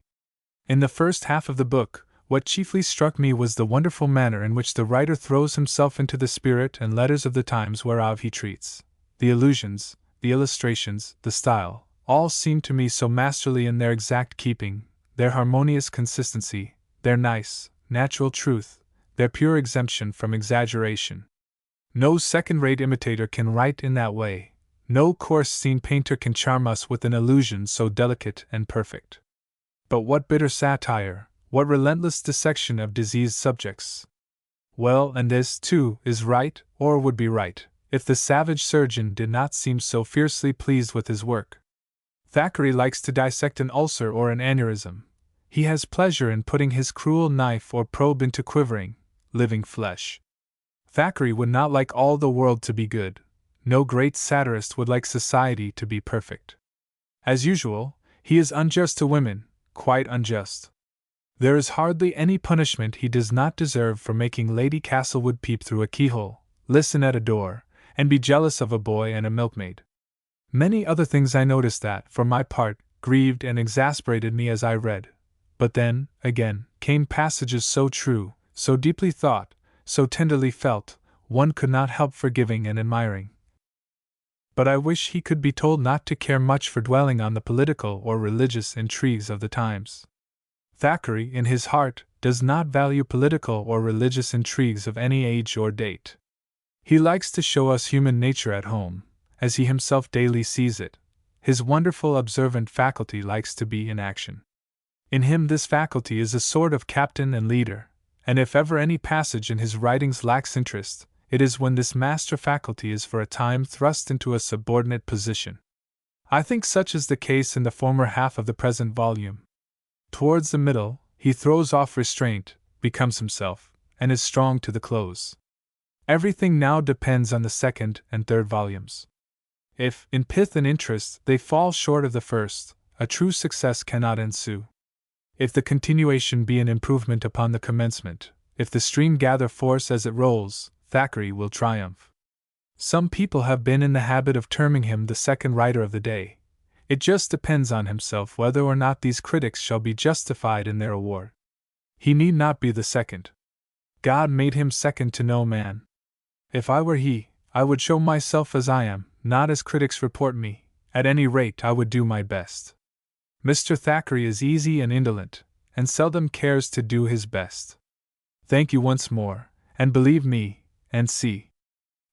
In the first half of the book, what chiefly struck me was the wonderful manner in which the writer throws himself into the spirit and letters of the times whereof he treats. The allusions, the illustrations, the style, all seemed to me so masterly in their exact keeping, their harmonious consistency, their nice, natural truth, their pure exemption from exaggeration. No second-rate imitator can write in that way, no coarse scene painter can charm us with an illusion so delicate and perfect. But what bitter satire, what relentless dissection of diseased subjects! Well, and this, too, is right, or would be right, if the savage surgeon did not seem so fiercely pleased with his work. Thackeray likes to dissect an ulcer or an aneurysm. He has pleasure in putting his cruel knife or probe into quivering, living flesh. Thackeray would not like all the world to be good. No great satirist would like society to be perfect. As usual, he is unjust to women, quite unjust. There is hardly any punishment he does not deserve for making Lady Castlewood peep through a keyhole, listen at a door, and be jealous of a boy and a milkmaid. Many other things I notice that, for my part, grieved and exasperated me as I read. But then, again, came passages so true, so deeply thought, so tenderly felt, one could not help forgiving and admiring. But I wish he could be told not to care much for dwelling on the political or religious intrigues of the times. Thackeray, in his heart, does not value political or religious intrigues of any age or date. He likes to show us human nature at home, as he himself daily sees it. His wonderful observant faculty likes to be in action. In him this faculty is a sort of captain and leader, and if ever any passage in his writings lacks interest, it is when this master faculty is for a time thrust into a subordinate position. I think such is the case in the former half of the present volume. Towards the middle, he throws off restraint, becomes himself, and is strong to the close. Everything now depends on the second and third volumes. If, in pith and interest, they fall short of the first, a true success cannot ensue. If the continuation be an improvement upon the commencement, if the stream gather force as it rolls, Thackeray will triumph. Some people have been in the habit of terming him the second writer of the day. It just depends on himself whether or not these critics shall be justified in their award. He need not be the second. God made him second to no man. If I were he, I would show myself as I am, not as critics report me. At any rate, I would do my best. Mr. Thackeray is easy and indolent, and seldom cares to do his best. Thank you once more, and believe me, N.C.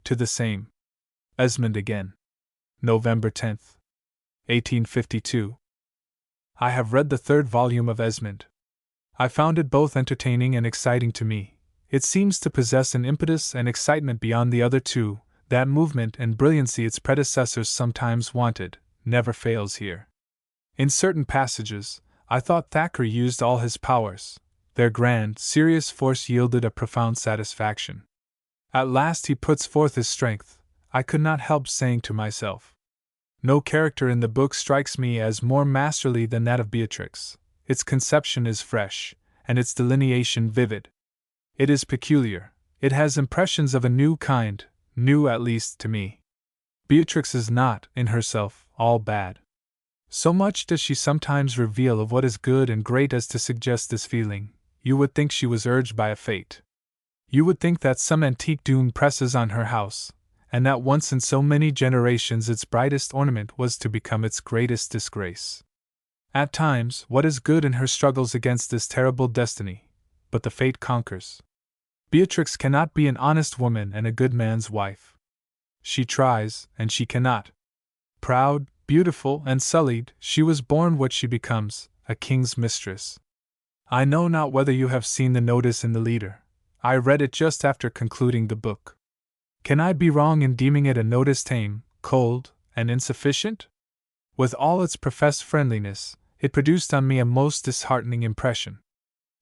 To the same. Esmond again. November 10th. 1852. I have read the third volume of Esmond. I found it both entertaining and exciting to me. It seems to possess an impetus and excitement beyond the other two. That movement and brilliancy its predecessors sometimes wanted, never fails here. In certain passages, I thought Thackeray used all his powers. Their grand, serious force yielded a profound satisfaction. At last he puts forth his strength. I could not help saying to myself, no character in the book strikes me as more masterly than that of Beatrix. Its conception is fresh, and its delineation vivid. It is peculiar. It has impressions of a new kind, new at least to me. Beatrix is not, in herself, all bad. So much does she sometimes reveal of what is good and great as to suggest this feeling. You would think she was urged by a fate. You would think that some antique doom presses on her house, and that once in so many generations its brightest ornament was to become its greatest disgrace. At times, what is good in her struggles against this terrible destiny, but the fate conquers. Beatrix cannot be an honest woman and a good man's wife. She tries, and she cannot. Proud, beautiful, and sullied, she was born what she becomes, a king's mistress. I know not whether you have seen the notice in the leader. I read it just after concluding the book. Can I be wrong in deeming it a notice tame, cold, and insufficient? With all its professed friendliness, it produced on me a most disheartening impression.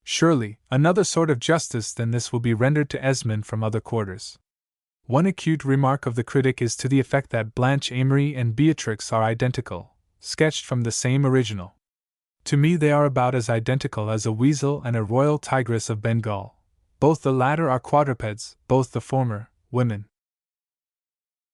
Surely, another sort of justice than this will be rendered to Esmond from other quarters. One acute remark of the critic is to the effect that Blanche Amory and Beatrix are identical, sketched from the same original. To me they are about as identical as a weasel and a royal tigress of Bengal. Both the latter are quadrupeds, both the former, women.